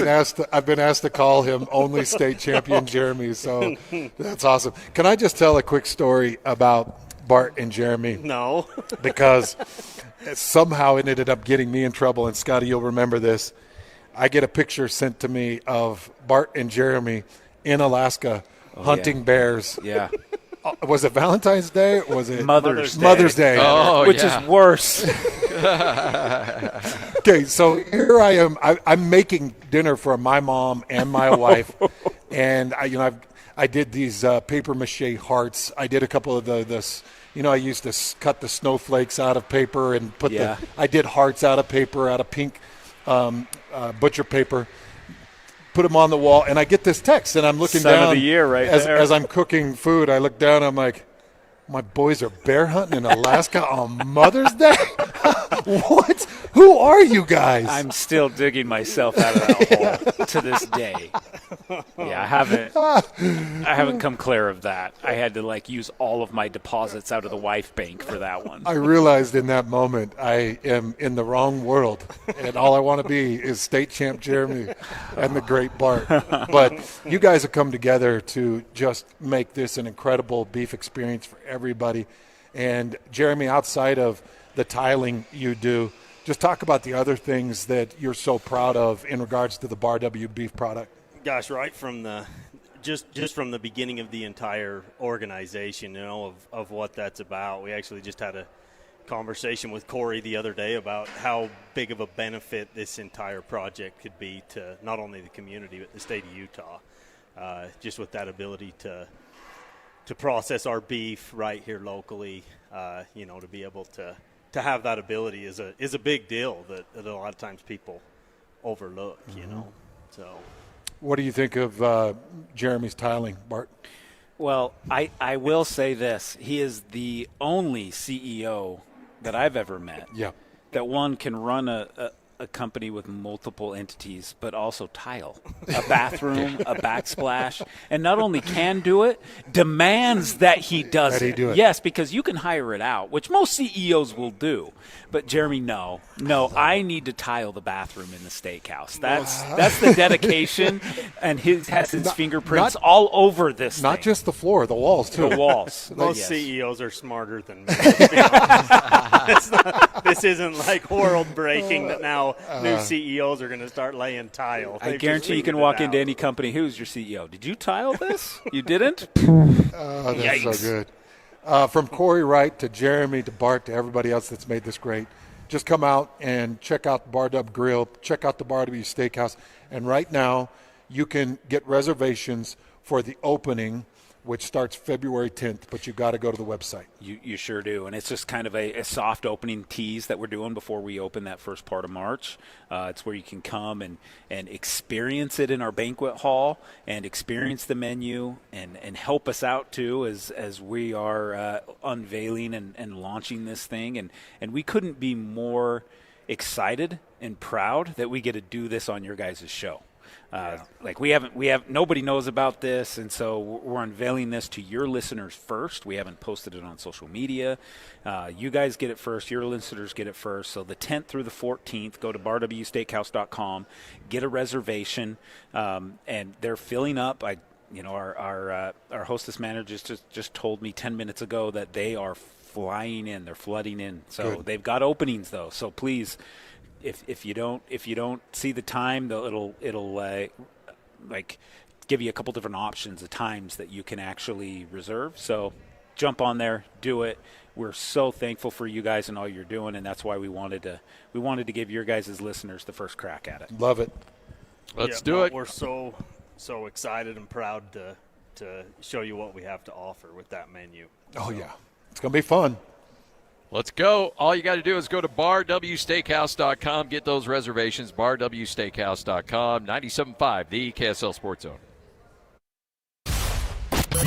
S4: been asked to call him only state champion Jeremy, so that's awesome. Can I just tell a quick story about Bart and Jeremy?
S7: No.
S4: Because somehow it ended up getting me in trouble, and Scotty, you'll remember this. I get a picture sent to me of Bart and Jeremy in Alaska hunting bears.
S6: Yeah.
S4: Was it Valentine's Day or was it
S6: Mother's
S4: Day?
S3: Oh,
S6: which is worse.
S4: Okay, so here I am. I'm making dinner for my mom and my wife, and I did these paper mache hearts. I did a couple of this. I used to cut the snowflakes out of paper and I did hearts out of paper, out of pink butcher paper. Put them on the wall, and I get this text, and I'm looking
S6: Son
S4: down
S6: of the year right there.
S4: as I'm cooking food. I look down, I'm like, my boys are bear hunting in Alaska on Mother's Day? What? Who are you guys?
S6: I'm still digging myself out of that hole to this day. Yeah, I haven't come clear of that. I had to use all of my deposits out of the wife bank for that one.
S4: I realized in that moment I am in the wrong world, and all I want to be is state champ Jeremy and the great Bart. But you guys have come together to just make this an incredible beef experience for everybody. And Jeremy, outside of the tiling you do, just talk about the other things that you're so proud of in regards to the Bar W beef product.
S7: Gosh, right from the just from the beginning of the entire organization, of what that's about. We actually just had a conversation with Corey the other day about how big of a benefit this entire project could be to not only the community but the state of Utah. Just with that ability to process our beef right here locally, to be able to have that ability is a big deal that a lot of times people overlook, So,
S4: what do you think of Jeremy's tiling, Bart?
S6: Well, I will say this: he is the only CEO that I've ever met.
S4: Yeah.
S6: That one can run a company with multiple entities, but also tile a bathroom, a backsplash, and not only can do it, demands that he does
S4: That he do it.
S6: Yes, because you can hire it out, which most CEOs will do. But Jeremy, no, I need to tile the bathroom in the steakhouse. That's the dedication, and he has his fingerprints all over this.
S4: Not just the floor, the walls too.
S6: The walls.
S7: Most CEOs are smarter than me. This isn't like world breaking that now new CEOs are going to start laying tile.
S6: I guarantee you can walk into any company. Who's your CEO? Did you tile this? You didn't?
S4: Oh, that's
S6: Yikes.
S4: so good. From Corey Wright to Jeremy to Bart to everybody else that's made this great, just come out and check out the Bar Dub Grill, check out the Bar W Steakhouse, and right now you can get reservations for the opening, which starts February 10th, but you've got to go to the website.
S6: You sure do, and it's just kind of a soft opening tease that we're doing before we open that first part of March. It's where you can come and experience it in our banquet hall and experience the menu and help us out too as we are unveiling and launching this thing. And we couldn't be more excited and proud that we get to do this on your guys' show. Nobody knows about this, and so we're unveiling this to your listeners first. We haven't posted it on social media. You guys get it first. Your listeners get it first. So the 10th through the 14th, go to barwsteakhouse.com, get a reservation, and they're filling up. Our hostess manager just told me 10 minutes ago that they are flying in. They're flooding in. So They've got openings though. So please. If you don't see the time, it'll give you a couple different options of times that you can actually reserve. So jump on there, do it. We're so thankful for you guys and all you're doing, and that's why we wanted to give your guys as listeners the first crack at it.
S4: Love it.
S3: Let's do it.
S7: We're so excited and proud to show you what we have to offer with that menu.
S4: Oh yeah, it's gonna be fun.
S3: Let's go. All you got to do is go to barwsteakhouse.com, get those reservations, barwsteakhouse.com, 97.5, the KSL Sports Zone.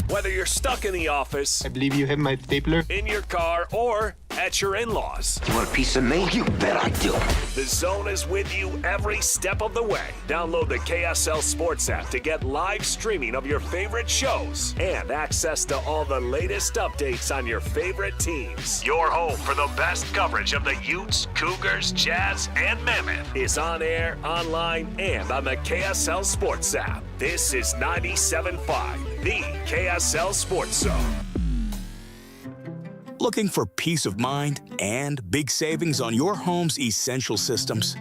S5: Whether you're stuck in the office,
S1: I believe you have my stapler,
S5: in your car, or at your in-laws.
S1: You want a piece of me? You bet I do.
S5: The Zone is with you every step of the way. Download the KSL Sports app to get live streaming of your favorite shows and access to all the latest updates on your favorite teams. Your home for the best coverage of the Utes, Cougars, Jazz, and Mammoth is on air, online, and on the KSL Sports app. This is 97.5, the KSL Sports Zone.
S14: Looking for peace of mind and big savings on your home's essential systems?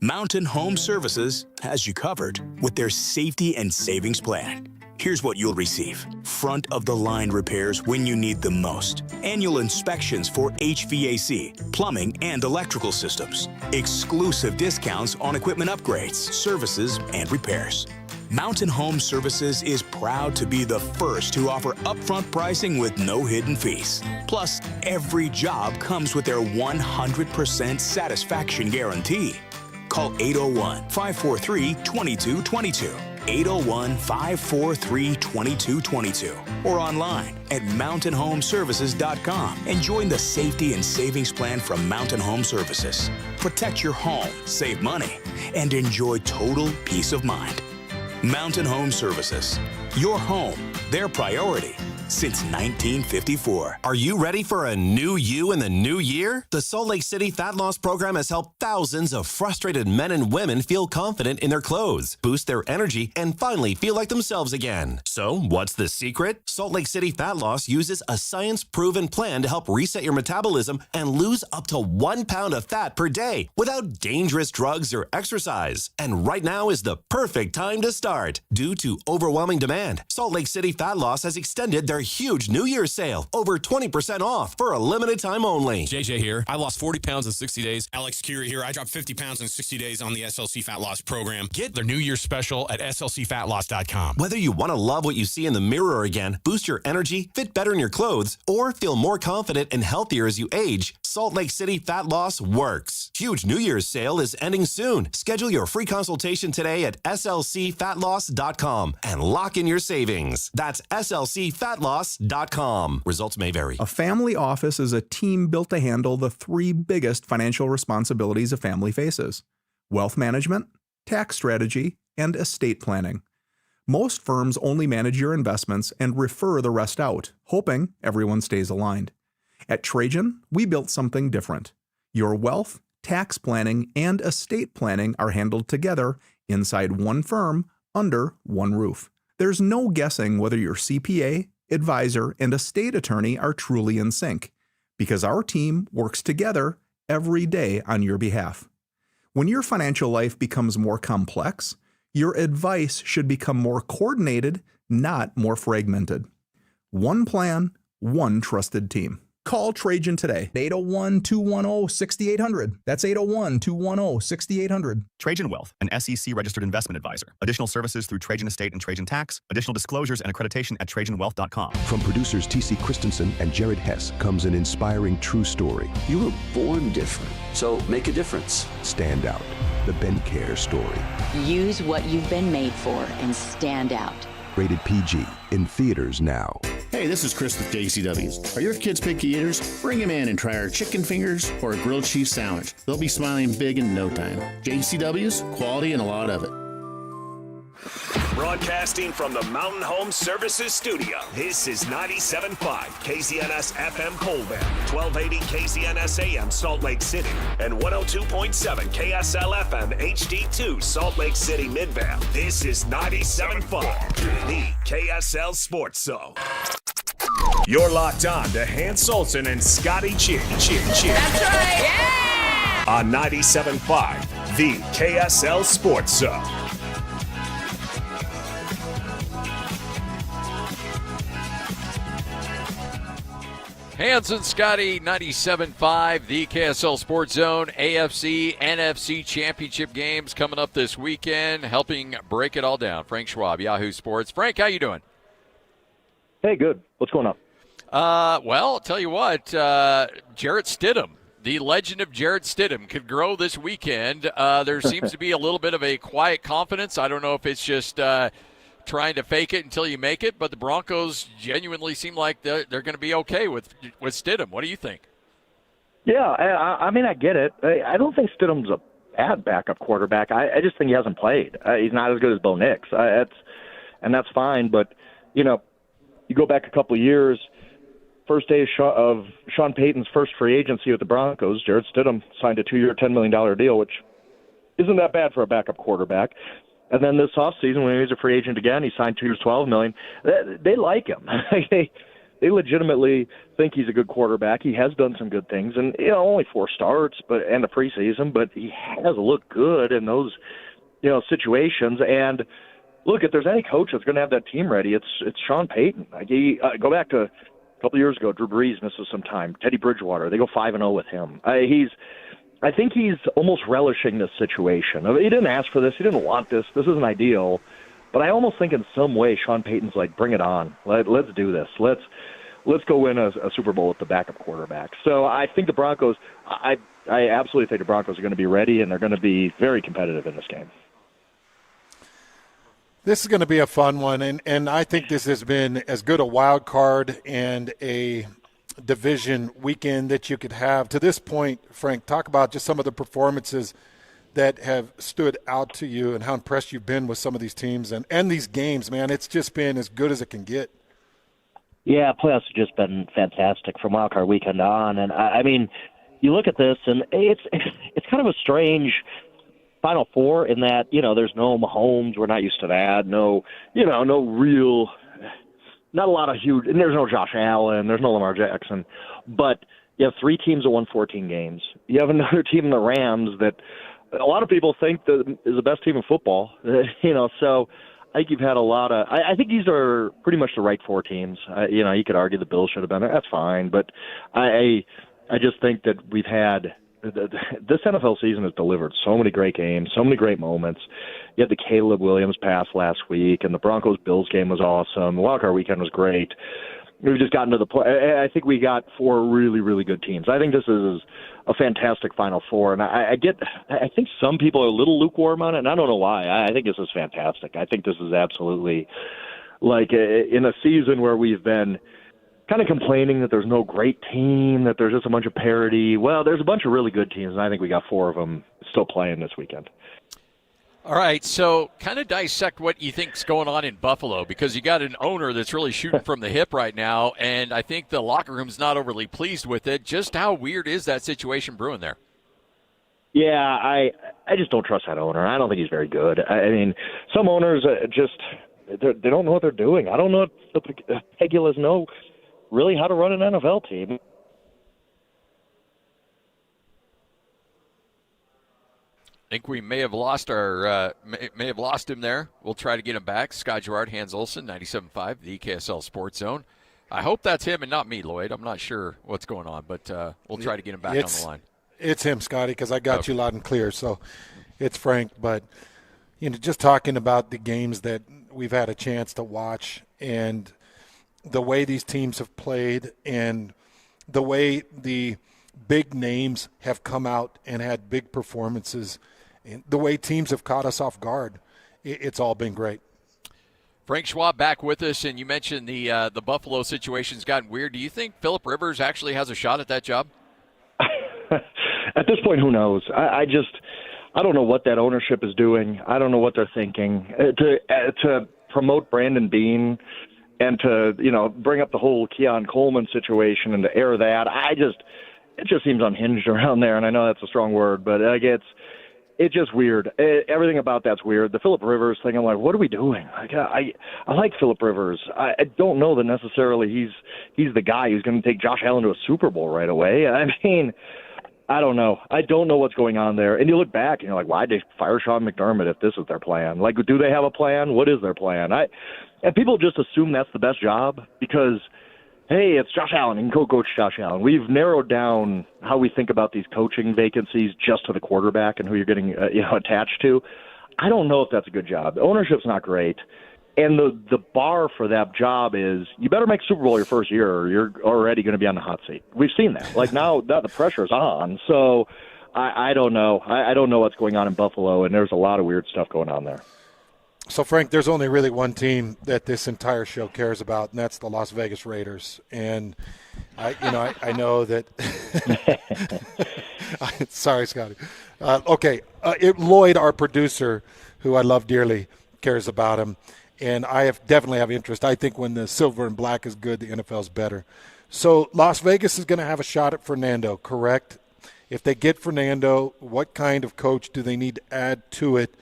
S14: Mountain Home Services has you covered with their safety and savings plan. Here's what you'll receive. Front-of-the-line repairs when you need them most. Annual inspections for HVAC, plumbing, and electrical systems. Exclusive discounts on equipment upgrades, services, and repairs. Mountain Home Services is proud to be the first to offer upfront pricing with no hidden fees. Plus, every job comes with their 100% satisfaction guarantee. Call 801-543-2222. 801-543-2222 or online at mountainhomeservices.com and join the safety and savings plan from Mountain Home Services. Protect your home, save money, and enjoy total peace of mind. Mountain Home Services. Your home, their priority. Since 1954.
S20: Are you ready for a new you in the new year? The Salt Lake City Fat Loss Program has helped thousands of frustrated men and women feel confident in their clothes, boost their energy, and finally feel like themselves again. So, what's the secret? Salt Lake City Fat Loss uses a science-proven plan to help reset your metabolism and lose up to 1 pound of fat per day without dangerous drugs or exercise. And right now is the perfect time to start. Due to overwhelming demand, Salt Lake City Fat Loss has extended their huge New Year's sale, over 20% off for a limited time only.
S21: JJ here. I lost 40 pounds in 60 days. Alex Curie here. I dropped 50 pounds in 60 days on the SLC Fat Loss program. Get their New Year's special at slcfatloss.com.
S20: Whether you want to love what you see in the mirror again, boost your energy, fit better in your clothes, or feel more confident and healthier as you age, Salt Lake City Fat Loss works. Huge New Year's sale is ending soon. Schedule your free consultation today at slcfatloss.com and lock in your savings. That's slcfatloss.com. Results may vary.
S12: A family office is a team built to handle the 3 biggest financial responsibilities a family faces: wealth management, tax strategy, and estate planning. Most firms only manage your investments and refer the rest out, hoping everyone stays aligned. At Trajan, we built something different. Your wealth, tax planning, and estate planning are handled together inside one firm under one roof. There's no guessing whether your CPA, advisor, and estate attorney are truly in sync, because our team works together every day on your behalf. When your financial life becomes more complex, your advice should become more coordinated, not more fragmented. One plan, one trusted team. Call Trajan today. 801-210-6800. That's 801-210-6800.
S13: Trajan Wealth, an SEC-registered investment advisor. Additional services through Trajan Estate and Trajan Tax. Additional disclosures and accreditation at TrajanWealth.com.
S17: From producers T.C. Christensen and Jared Hess comes an inspiring true story.
S18: You were born different, so make a difference.
S17: Stand Out, the Ben Care story.
S24: Use what you've been made for and stand out.
S17: Rated PG, in theaters now.
S25: Hey, this is Chris with JCW's. Are your kids picky eaters? Bring them in and try our chicken fingers or a grilled cheese sandwich. They'll be smiling big in no time. JCW's, quality and a lot of it.
S5: Broadcasting from the Mountain Home Services Studio, this is 97.5 KZNS FM Colville, 1280 KZNS AM Salt Lake City, and 102.7 KSL FM HD2 Salt Lake City Midvale. This is 97.5, the KSL Sports Zone. You're locked on to Hans Olsen and Scotty G. That's right, yeah! On 97.5, the KSL Sports Zone.
S3: Hans and Scotty, 97.5, the KSL Sports Zone, AFC, NFC championship games coming up this weekend, helping break it all down. Frank Schwab, Yahoo Sports. Frank, how you doing?
S26: Hey, good. What's going on?
S3: Well, I'll tell you what, Jarrett Stidham, the legend of Jarrett Stidham, could grow this weekend. There seems to be a little bit of a quiet confidence. I don't know if it's just trying to fake it until you make it, but the Broncos genuinely seem like they're going to be okay with Stidham. What do you think?
S26: Yeah, I mean, I get it. I don't think Stidham's a bad backup quarterback. I just think he hasn't played. He's not as good as Bo Nix. And that's fine, but, you know, you go back a couple of years, first day of Sean Payton's first free agency with the Broncos, Jarrett Stidham signed a 2-year, $10 million deal, which isn't that bad for a backup quarterback. And then this offseason, when he was a free agent again, he signed 2 years, $12 million. They like him. they They legitimately think he's a good quarterback. He has done some good things, and only 4 starts, and the preseason, but he has looked good in those situations. And look, if there's any coach that's going to have that team ready, it's Sean Payton. Go back to a couple years ago, Drew Brees misses some time. Teddy Bridgewater, they go 5-0 with him. I think he's almost relishing this situation. He didn't ask for this. He didn't want this. This isn't ideal. But I almost think in some way Sean Payton's like, bring it on. Let's do this. Let's go win a Super Bowl with the backup quarterback. So I think the Broncos, I absolutely think the Broncos are going to be ready, and they're going to be very competitive in this game.
S4: This is going to be a fun one, and I think this has been as good a wild card and a division weekend that you could have. To this point, Frank, talk about just some of the performances that have stood out to you and how impressed you've been with some of these teams and these games, man. It's just been as good as it can get.
S2: Yeah, playoffs have just been fantastic from wild card weekend on. And, I mean, you look at this, and it's kind of a strange Final Four in that, there's no Mahomes. We're not used to that. No real – not a lot of huge – and there's no Josh Allen. There's no Lamar Jackson. But you have 3 teams that won 14 games. You have another team, the Rams, that a lot of people think that is the best team in football. So I think you've had a lot of – I think these are pretty much the right 4 teams. You could argue the Bills should have been there. That's fine. But I just think that we've had – this NFL season has delivered so many great games, so many great moments. You had the Caleb Williams pass last week, and the Broncos-Bills game was awesome. The wildcard weekend was great. We've just gotten to the point. I think we got 4 really, really good teams. I think this is a fantastic Final Four, and I think some people are a little lukewarm on it, and I don't know why. I think this is fantastic. I think this is absolutely like in a season where we've been kind of complaining that there's no great team, that there's just a bunch of parity. Well, there's a bunch of really good teams, and I think we got 4 of them still playing this weekend.
S3: All right, so kind of dissect what you think's going on in Buffalo, because you got an owner that's really shooting from the hip right now, and I think the locker room's not overly pleased with it. Just how weird is that situation brewing there?
S26: Yeah, I just don't trust that owner. I don't think he's very good. I mean, some owners they don't know what they're doing. I don't know if the Pegulas know really how to run an NFL team.
S3: I think we may have lost him there. We'll try to get him back. Scott Gerard, Hans Olsen, 97.5, the KSL Sports Zone. I hope that's him and not me, Lloyd. I'm not sure what's going on, but we'll try to get him back on the line.
S4: It's him, Scotty, because I got you loud and clear. So it's Frank. But, just talking about the games that we've had a chance to watch and the way these teams have played and the way the big names have come out and had big performances, and the way teams have caught us off guard, it's all been great.
S3: Frank Schwab back with us, and you mentioned the Buffalo situation's gotten weird. Do you think Phillip Rivers actually has a shot at that job?
S26: At this point, who knows? I don't know what that ownership is doing. I don't know what they're thinking. To promote Brandon Beane and to, bring up the whole Keon Coleman situation and to air that, it just seems unhinged around there. And I know that's a strong word, but it's just weird. Everything about that's weird. The Phillip Rivers thing, I'm like, what are we doing? I like Phillip Rivers. I don't know that necessarily he's the guy who's going to take Josh Allen to a Super Bowl right away. I mean, I don't know. I don't know what's going on there. And you look back and you're like, why'd they fire Sean McDermott if this is their plan? Like, do they have a plan? What is their plan? And people just assume that's the best job because, hey, it's Josh Allen. You can go coach Josh Allen. We've narrowed down how we think about these coaching vacancies just to the quarterback and who you're getting attached to. I don't know if that's a good job. The ownership's not great. And the bar for that job is you better make Super Bowl your first year or you're already going to be on the hot seat. We've seen that. Like now the pressure's on. So I don't know. I don't know what's going on in Buffalo, and there's a lot of weird stuff going on there.
S4: So, Frank, there's only really one team that this entire show cares about, and that's the Las Vegas Raiders. And I know that. Sorry, Scotty. Okay, Lloyd, our producer, who I love dearly, cares about him, and I definitely have interest. I think when the silver and black is good, the NFL's better. So, Las Vegas is going to have a shot at Fernando, correct? If they get Fernando, what kind of coach do they need to add to it?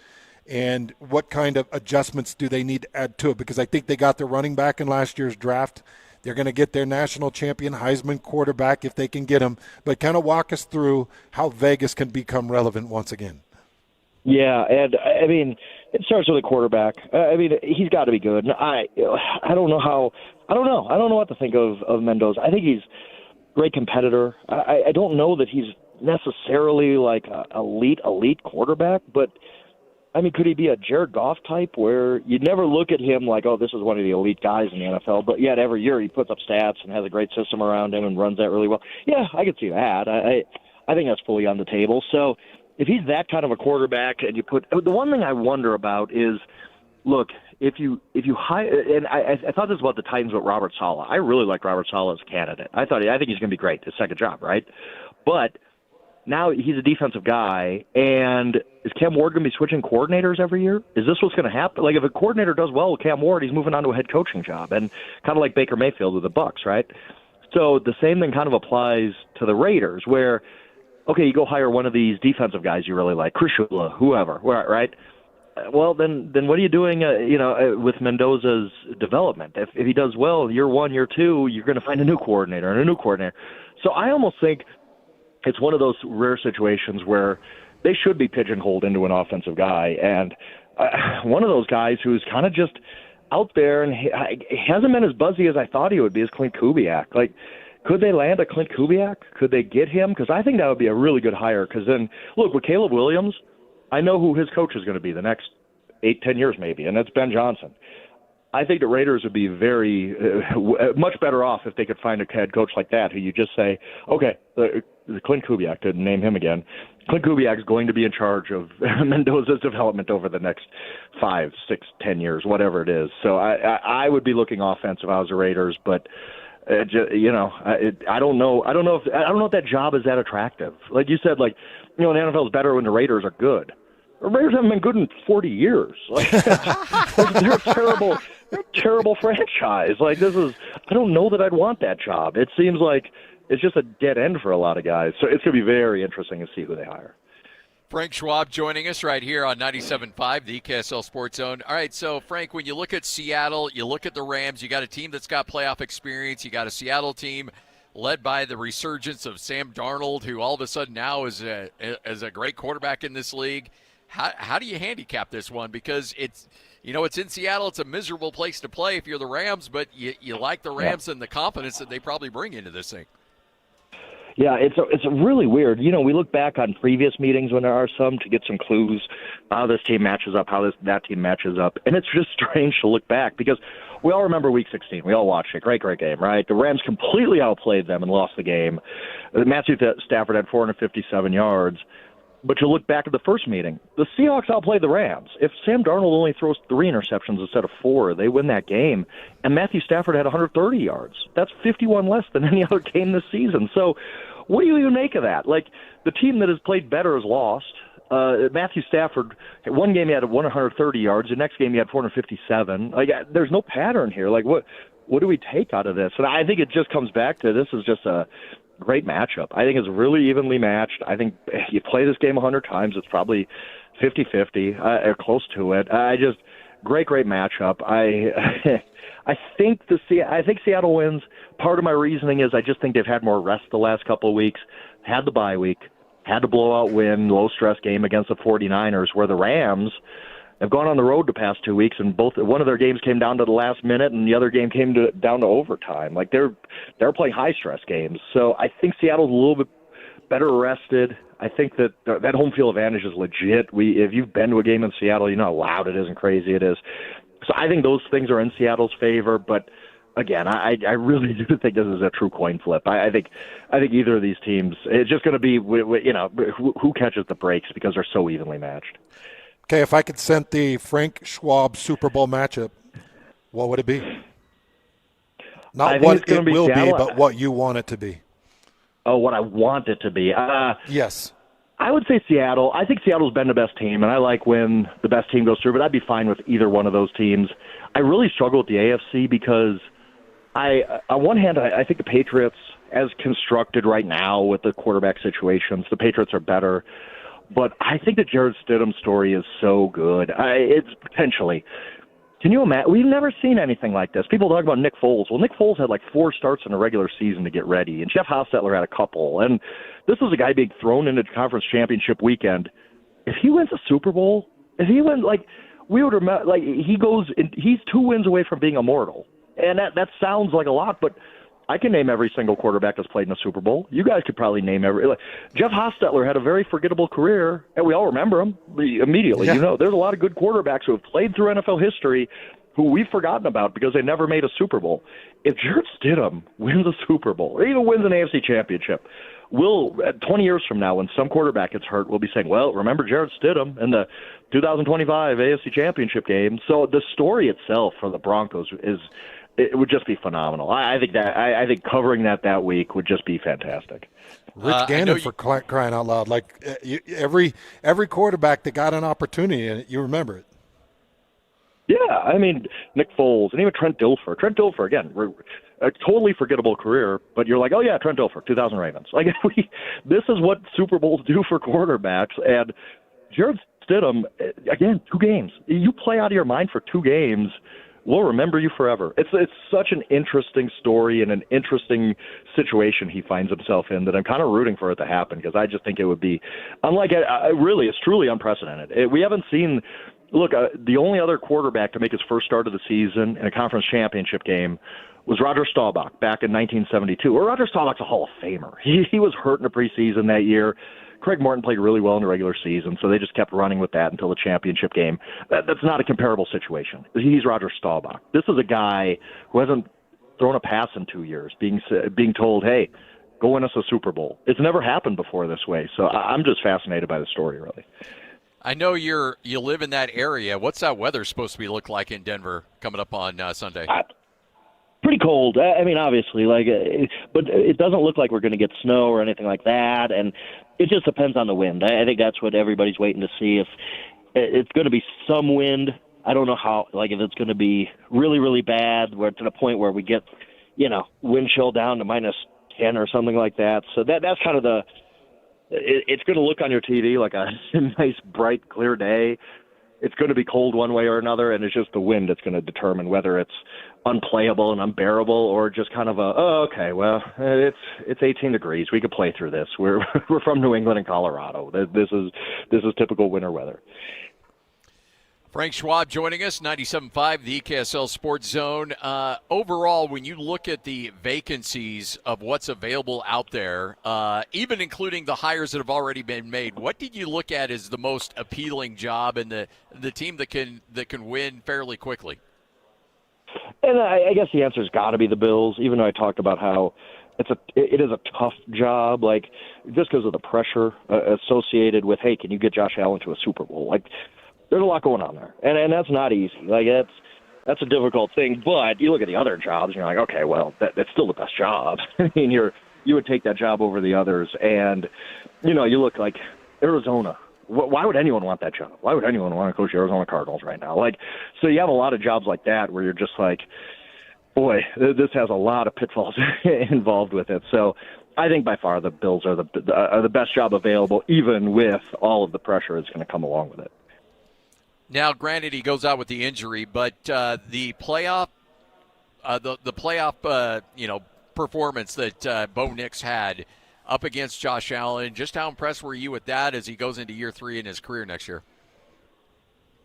S4: And what kind of adjustments do they need to add to it? Because I think they got their running back in last year's draft. They're going to get their national champion Heisman quarterback if they can get him. But kind of walk us through how Vegas can become relevant once again.
S2: Yeah, and I mean, it starts with a quarterback. I mean, he's got to be good. And I don't know what to think of Mendoza. I think he's a great competitor. I don't know that he's necessarily like a elite quarterback, but I mean, could he be a Jared Goff type where you never look at him like, oh, this is one of the elite guys in the NFL, but yet every year he puts up stats and has a great system around him and runs that really well? Yeah, I could see that. I think that's fully on the table. So if he's that kind of a quarterback, and you put the one thing I wonder about is, look, if you hire, and I thought this about the Titans with Robert Saleh. I really like Robert Saleh as a candidate. I think he's going to be great. His second job, right? But now he's a defensive guy, and is Cam Ward going to be switching coordinators every year? Is this what's going to happen? Like, if a coordinator does well with Cam Ward, he's moving on to a head coaching job, and kind of like Baker Mayfield with the Bucs, right? So the same thing kind of applies to the Raiders, where, okay, you go hire one of these defensive guys you really like, Chris Shula, whoever, right? Well, then what are you doing, with Mendoza's development? If he does well year one, year two, you're going to find a new coordinator. So I almost think it's one of those rare situations where they should be pigeonholed into an offensive guy. And one of those guys who's kind of just out there and he hasn't been as buzzy as I thought he would be is Clint Kubiak. Like, could they land a Clint Kubiak? Could they get him? Because I think that would be a really good hire. Because then, look, with Caleb Williams, I know who his coach is going to be the next 8-10 years maybe, and that's Ben Johnson. I think the Raiders would be very much better off if they could find a head coach like that who you just say, okay, the Clint Kubiak, to name him again, Clint Kubiak is going to be in charge of Mendoza's development over the next 5, 6, 10 years, whatever it is. So I would be looking offensive if I was the Raiders, but I don't know if that job is that attractive. Like you said, the NFL is better when the Raiders are good. The Raiders haven't been good in 40 years. Like, they're a terrible franchise. Like, I don't know that I'd want that job. It seems like it's just a dead end for a lot of guys. So it's going to be very interesting to see who they hire.
S3: Frank Schwab joining us right here on 97.5, the KSL Sports Zone. All right, so, Frank, when you look at Seattle, you look at the Rams, you got a team that's got playoff experience, you got a Seattle team led by the resurgence of Sam Darnold, who all of a sudden now is a great quarterback in this league. How do you handicap this one? Because it's in Seattle. It's a miserable place to play if you're the Rams, but you like the Rams and the confidence that they probably bring into this thing.
S2: Yeah, it's really weird. We look back on previous meetings when there are some to get some clues how this team matches up, how that team matches up, and it's just strange to look back because we all remember Week 16. We all watched it. Great game, right? The Rams completely outplayed them and lost the game. Matthew Stafford had 457 yards. But you look back at the first meeting, the Seahawks outplayed the Rams. If Sam Darnold only throws 3 interceptions instead of 4, they win that game. And Matthew Stafford had 130 yards. That's 51 less than any other game this season. So what do you even make of that? Like, the team that has played better has lost. Matthew Stafford, one game he had 130 yards. The next game he had 457. Like, there's no pattern here. Like, what do we take out of this? And I think it just comes back to this is just a great matchup. I think it's really evenly matched. I think if you play this game 100 times, it's probably 50-50 or close to it. Great matchup. I think Seattle wins. Part of my reasoning is I just think they've had more rest the last couple of weeks, had the bye week, had the blowout win, low-stress game against the 49ers, where the Rams have gone on the road the past 2 weeks, and one of their games came down to the last minute, and the other game came down to overtime. Like, they're playing high-stress games. So I think Seattle's a little bit better rested. I think that home field advantage is legit. If you've been to a game in Seattle, you know how loud it is and crazy it is. So I think those things are in Seattle's favor, but again, I really do think this is a true coin flip. I think either of these teams, it's just going to be who catches the breaks because they're so evenly matched.
S4: Okay, if I could send the Frank Schwab Super Bowl matchup, what would it be? Not what it will be, but what you want it to be.
S2: Oh, what I want it to be.
S4: Yes.
S2: I would say Seattle. I think Seattle's been the best team, and I like when the best team goes through, but I'd be fine with either one of those teams. I really struggle with the AFC because on one hand, I think the Patriots, as constructed right now with the quarterback situations, the Patriots are better. But I think the Jared Stidham story is so good. It's potentially.
S26: Can you imagine? We've never seen anything like this. People talk about Nick Foles. Well, Nick Foles had like 4 starts in a regular season to get ready, and Jeff Hostetler had a couple. And this was a guy being thrown into conference championship weekend. If he wins a Super Bowl, if he wins, like, we would remember, like, he's 2 wins away from being immortal. And that sounds like a lot, but I can name every single quarterback that's played in a Super Bowl. You guys could probably name every. Like, Jeff Hostetler had a very forgettable career, and we all remember him immediately.
S4: Yeah.
S26: You know, there's a lot of good quarterbacks who have played through NFL history who we've forgotten about because they never made a Super Bowl. If Jarrett Stidham wins a Super Bowl, or even wins an AFC championship, we'll, 20 years from now, when some quarterback gets hurt, we'll be saying, well, remember Jarrett Stidham in the 2025 AFC championship game. So the story itself for the Broncos it would just be phenomenal. I think covering that week would just be fantastic.
S4: Rich Gannon, for crying out loud. Like, every quarterback that got an opportunity, and you remember it.
S26: Yeah, I mean, Nick Foles and even Trent Dilfer. Trent Dilfer, again, a totally forgettable career, but you're like, oh, yeah, Trent Dilfer, 2000 Ravens. Like, this is what Super Bowls do for quarterbacks. And Jarrett Stidham, again, 2 games. You play out of your mind for 2 games, we'll remember you forever. It's such an interesting story and an interesting situation he finds himself in that I'm kind of rooting for it to happen because I just think it would be unlike really, it's truly unprecedented. We haven't seen. Look, the only other quarterback to make his first start of the season in a conference championship game was Roger Staubach back in 1972. Well, Roger Staubach's a Hall of Famer. He was hurt in the preseason that year. Craig Morton played really well in the regular season, so they just kept running with that until the championship game. That's not a comparable situation. He's Roger Staubach. This is a guy who hasn't thrown a pass in 2 years, being told, hey, go win us a Super Bowl. It's never happened before this way, so I'm just fascinated by the story, really.
S3: I know you live in that area. What's that weather supposed to be look like in Denver coming up on Sunday?
S2: Pretty cold. I mean, obviously, but it doesn't look like we're going to get snow or anything like that, and it just depends on the wind. I think that's what everybody's waiting to see. If it's going to be some wind, I don't know how. Like, if it's going to be really, really bad, where to the point where we get, wind chill down to -10 or something like that. So that's kind of it's going to look on your TV like a nice, bright, clear day. It's going to be cold one way or another, and it's just the wind that's going to determine whether it's unplayable and unbearable or just kind of it's 18 degrees. We could play through this. We're from New England and Colorado. This is typical winter weather.
S3: Frank Schwab joining us, 97.5, the KSL Sports Zone. Overall, when you look at the vacancies of what's available out there, even including the hires that have already been made, what did you look at as the most appealing job and the team that can win fairly quickly?
S2: And I guess the answer's got to be the Bills, even though I talked about how it is a tough job, like just because of the pressure associated with, hey, can you get Josh Allen to a Super Bowl? Like, there's a lot going on there, and that's not easy. Like, that's a difficult thing. But you look at the other jobs, and you're like, okay, well, that's still the best job. I mean, you would take that job over the others, and you look like Arizona. Why would anyone want that job? Why would anyone want to coach the Arizona Cardinals right now? Like, so you have a lot of jobs like that where you're just like, boy, this has a lot of pitfalls involved with it. So I think by far the Bills are the best job available, even with all of the pressure that's going to come along with it.
S3: Now, granted, he goes out with the injury, but the playoff, performance that Bo Nix had up against Josh Allen, just how impressed were you with that as he goes into year 3 in his career next year?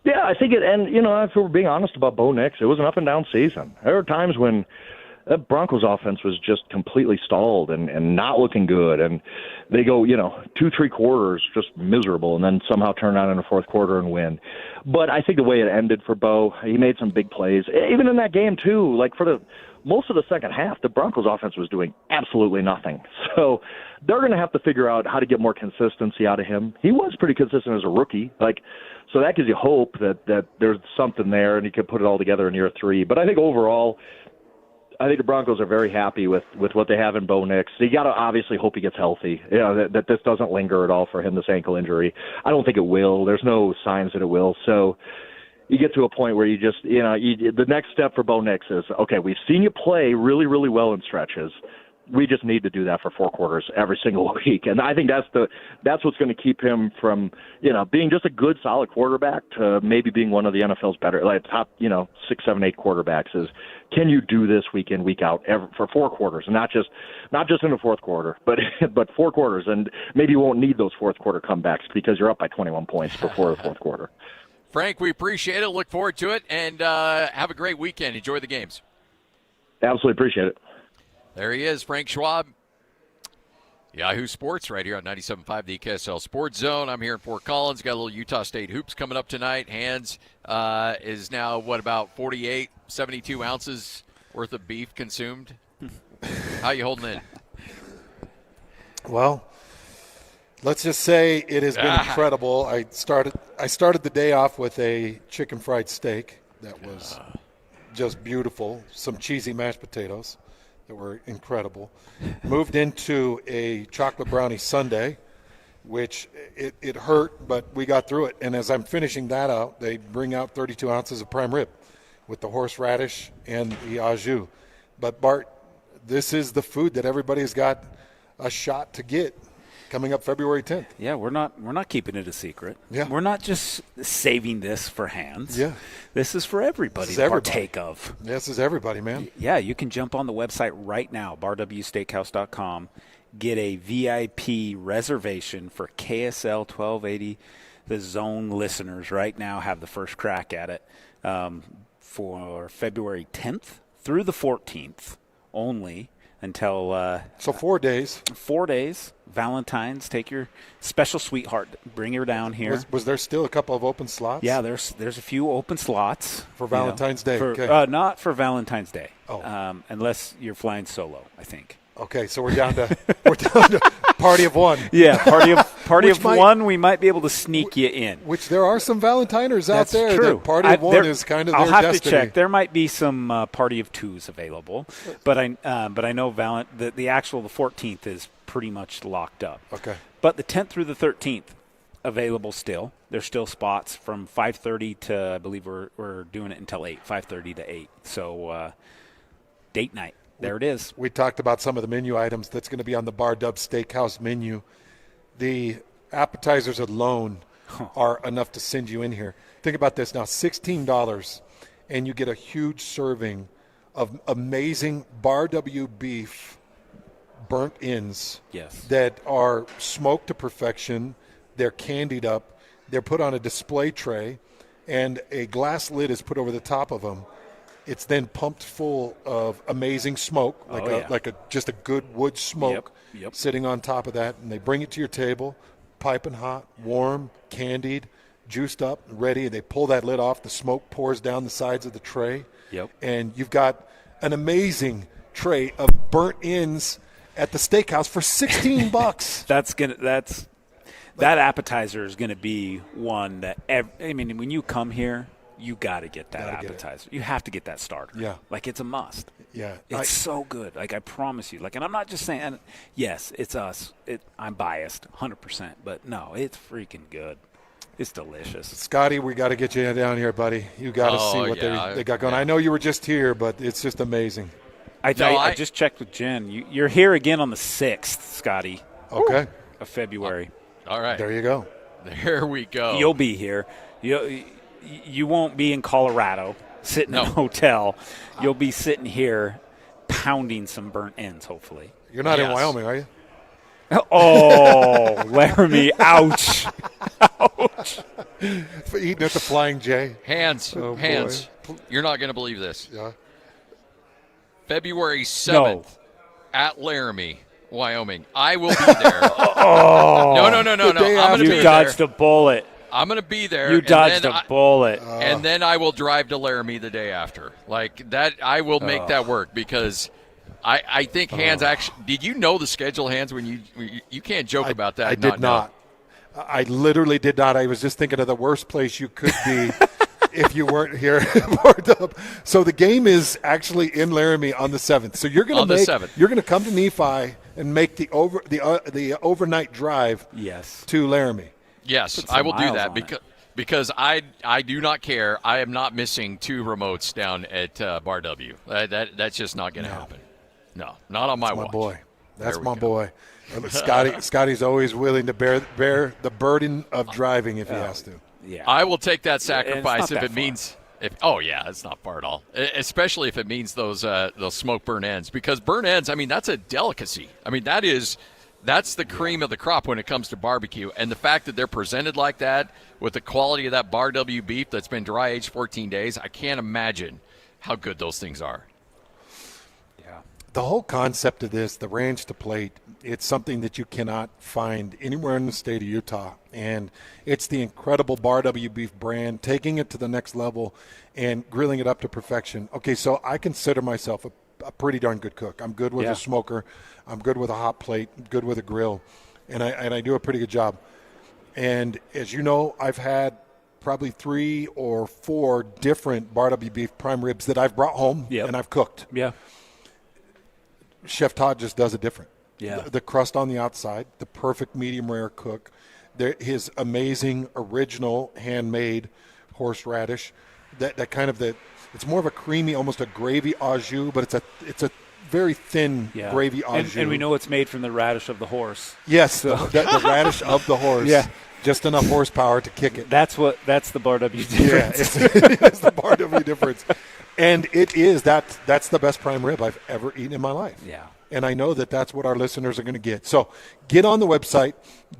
S26: Yeah, I think if we're being honest about Bo Nix, it was an up and down season. There were times when that Broncos offense was just completely stalled and not looking good. And they go, 2-3 quarters just miserable and then somehow turn on in the fourth quarter and win. But I think the way it ended for Bo, he made some big plays. Even in that game, too, like for most of the second half, the Broncos offense was doing absolutely nothing. So they're going to have to figure out how to get more consistency out of him. He was pretty consistent as a rookie. So that gives you hope that there's something there and he could put it all together in year 3. But I think overall, I think the Broncos are very happy with what they have in Bo Nix. You got to obviously hope he gets healthy, that this doesn't linger at all for him, this ankle injury. I don't think it will. There's no signs that it will. So you get to a point where you just, the next step for Bo Nix is, okay, we've seen you play really, really well in stretches. we just need to do that for 4 quarters every single week. And I think that's what's going to keep him from, being just a good, solid quarterback to maybe being one of the NFL's better, like top, 6, 7, 8 quarterbacks is, can you do this week in, week out for 4 quarters, and not just in the fourth quarter, but 4 quarters. And maybe you won't need those fourth quarter comebacks because you're up by 21 points before the fourth quarter.
S3: Frank, we appreciate it. Look forward to it, and have a great weekend. Enjoy the games.
S26: Absolutely appreciate it.
S3: There he is, Frank Schwab, Yahoo Sports, right here on 97.5, the KSL Sports Zone. I'm here in Fort Collins. Got a little Utah State hoops coming up tonight. Hans is now, about 48, 72 ounces worth of beef consumed. How you holding in?
S4: Well, let's just say it has been incredible. I started the day off with a chicken fried steak that was just beautiful. Some cheesy mashed potatoes that were incredible. Moved into a chocolate brownie sundae, which it hurt, but we got through it. And as I'm finishing that out, they bring out 32 ounces of prime rib with the horseradish and the au jus. But, Bart, this is the food that everybody's got a shot to get coming up February 10th.
S6: Yeah, we're not keeping it a secret.
S4: Yeah.
S6: We're not just saving this for Hans.
S4: Yeah.
S6: This is for everybody to partake of.
S4: This is everybody, man.
S6: Yeah, you can jump on the website right now, barwsteakhouse.com, get a VIP reservation for KSL 1280. The Zone listeners right now have the first crack at it for February 10th through the 14th only. Until
S4: so 4 days.
S6: 4 days. Valentine's. Take your special sweetheart. Bring her down here.
S4: Was there still a couple of open slots?
S6: Yeah, there's a few open slots
S4: for Valentine's Day.
S6: Okay. Not for Valentine's Day.
S4: Oh.
S6: Unless you're flying solo, I think.
S4: Okay, so we're down to party of one.
S6: Yeah, party of one. We might be able to sneak you in.
S4: Which there are some Valentiners out there.
S6: True.
S4: That party of one is kind of their destiny.
S6: I'll have to check. There might be some party of twos available, but I know the actual the 14th is pretty much locked up.
S4: Okay.
S6: But the 10th through the 13th available still. There's still spots from 5:30 to, I believe we're doing it until 8. 5:30 to 8. So date night. There it is.
S4: We talked about some of the menu items that's going to be on the Bar Dub Steakhouse menu. The appetizers alone are enough to send you in here. Think about this now, $16, and you get a huge serving of amazing Bar W beef burnt ends that are smoked to perfection. They're candied up. They're put on a display tray, and a glass lid is put over the top of them. It's then pumped full of amazing smoke, like just a good wood smoke sitting on top of that. And they bring it to your table, piping hot, warm, candied, juiced up, ready. They pull that lid off. The smoke pours down the sides of the tray.
S6: Yep.
S4: And you've got an amazing tray of burnt ends at the steakhouse for $16.
S6: That appetizer is going to be one that when you come here, you got to get that appetizer. You have to get that starter.
S4: Yeah.
S6: Like, it's a must.
S4: Yeah.
S6: It's so good. Like, I promise you. Like, and I'm not just saying, yes, it's us. I'm biased 100%. But, no, it's freaking good. It's delicious.
S4: Scotty, we got to get you down here, buddy. You got to see what they got going. I know you were just here, but it's just amazing.
S6: I just checked with Jen. You're here again on the 6th, Scotty.
S4: Okay.
S6: Of February.
S3: All right.
S4: There you go.
S3: There we go.
S6: You'll be here. You won't be in Colorado sitting in a hotel. You'll be sitting here pounding some burnt ends, hopefully.
S4: You're not in Wyoming, are you?
S6: Oh, Laramie. Ouch. Ouch.
S4: For eating at the Flying J.
S3: Hands. You're not going to believe this.
S4: Yeah.
S3: February 7th at Laramie, Wyoming. I will be there. No. I'm going to be there.
S6: You dodged a bullet.
S3: I'm going to be there.
S6: You dodged a bullet.
S3: And then I will drive to Laramie the day after. Like that, I will make that work because I think Hans actually – did you know the schedule, Hans, when you can't joke about that?
S4: I did not. I literally did not. I was just thinking of the worst place you could be if you weren't here. So the game is actually in Laramie on the 7th. So you're going to come to Nephi and make the overnight drive to Laramie.
S3: Yes, I will do that because I do not care. I am not missing 2 remotes down at Bar W. That's just not going to happen. No, not on my watch.
S4: My boy. That's my
S3: go.
S4: boy. Scotty's always willing to bear the burden of driving if he has to.
S6: Yeah,
S3: I will take that sacrifice
S6: if it
S3: means. It's not far at all. Especially if it means those smoke burn ends, because burn ends, I mean, that's a delicacy. I mean, that's the cream of the crop when it comes to barbecue, and the fact that they're presented like that with the quality of that Bar W beef that's been dry aged 14 days, I can't imagine how good those things are.
S4: The whole concept of this, the range to plate, it's something that you cannot find anywhere in the state of Utah. And it's the incredible Bar W beef brand, taking it to the next level and grilling it up to perfection. Okay, so I consider myself a pretty darn good cook. I'm good with a smoker. I'm good with a hot plate. I'm good with a grill. And I do a pretty good job. And as you know, I've had probably 3 or 4 different Bar W beef prime ribs that I've brought home and I've cooked.
S6: Yeah.
S4: Chef Todd just does it different.
S6: Yeah.
S4: The crust on the outside, the perfect medium rare cook, his amazing original handmade horseradish, that kind of it's more of a creamy, almost a gravy au jus, but it's a very thin gravy au jus.
S6: And we know it's made from the radish of the horse.
S4: Yes, so. the radish of the horse.
S6: Yeah.
S4: Just enough horsepower to kick it.
S6: That's the Bar W difference.
S4: Yeah, it's the Bar W difference. And that's the best prime rib I've ever eaten in my life.
S6: Yeah.
S4: And I know that's what our listeners are going to get. So get on the website,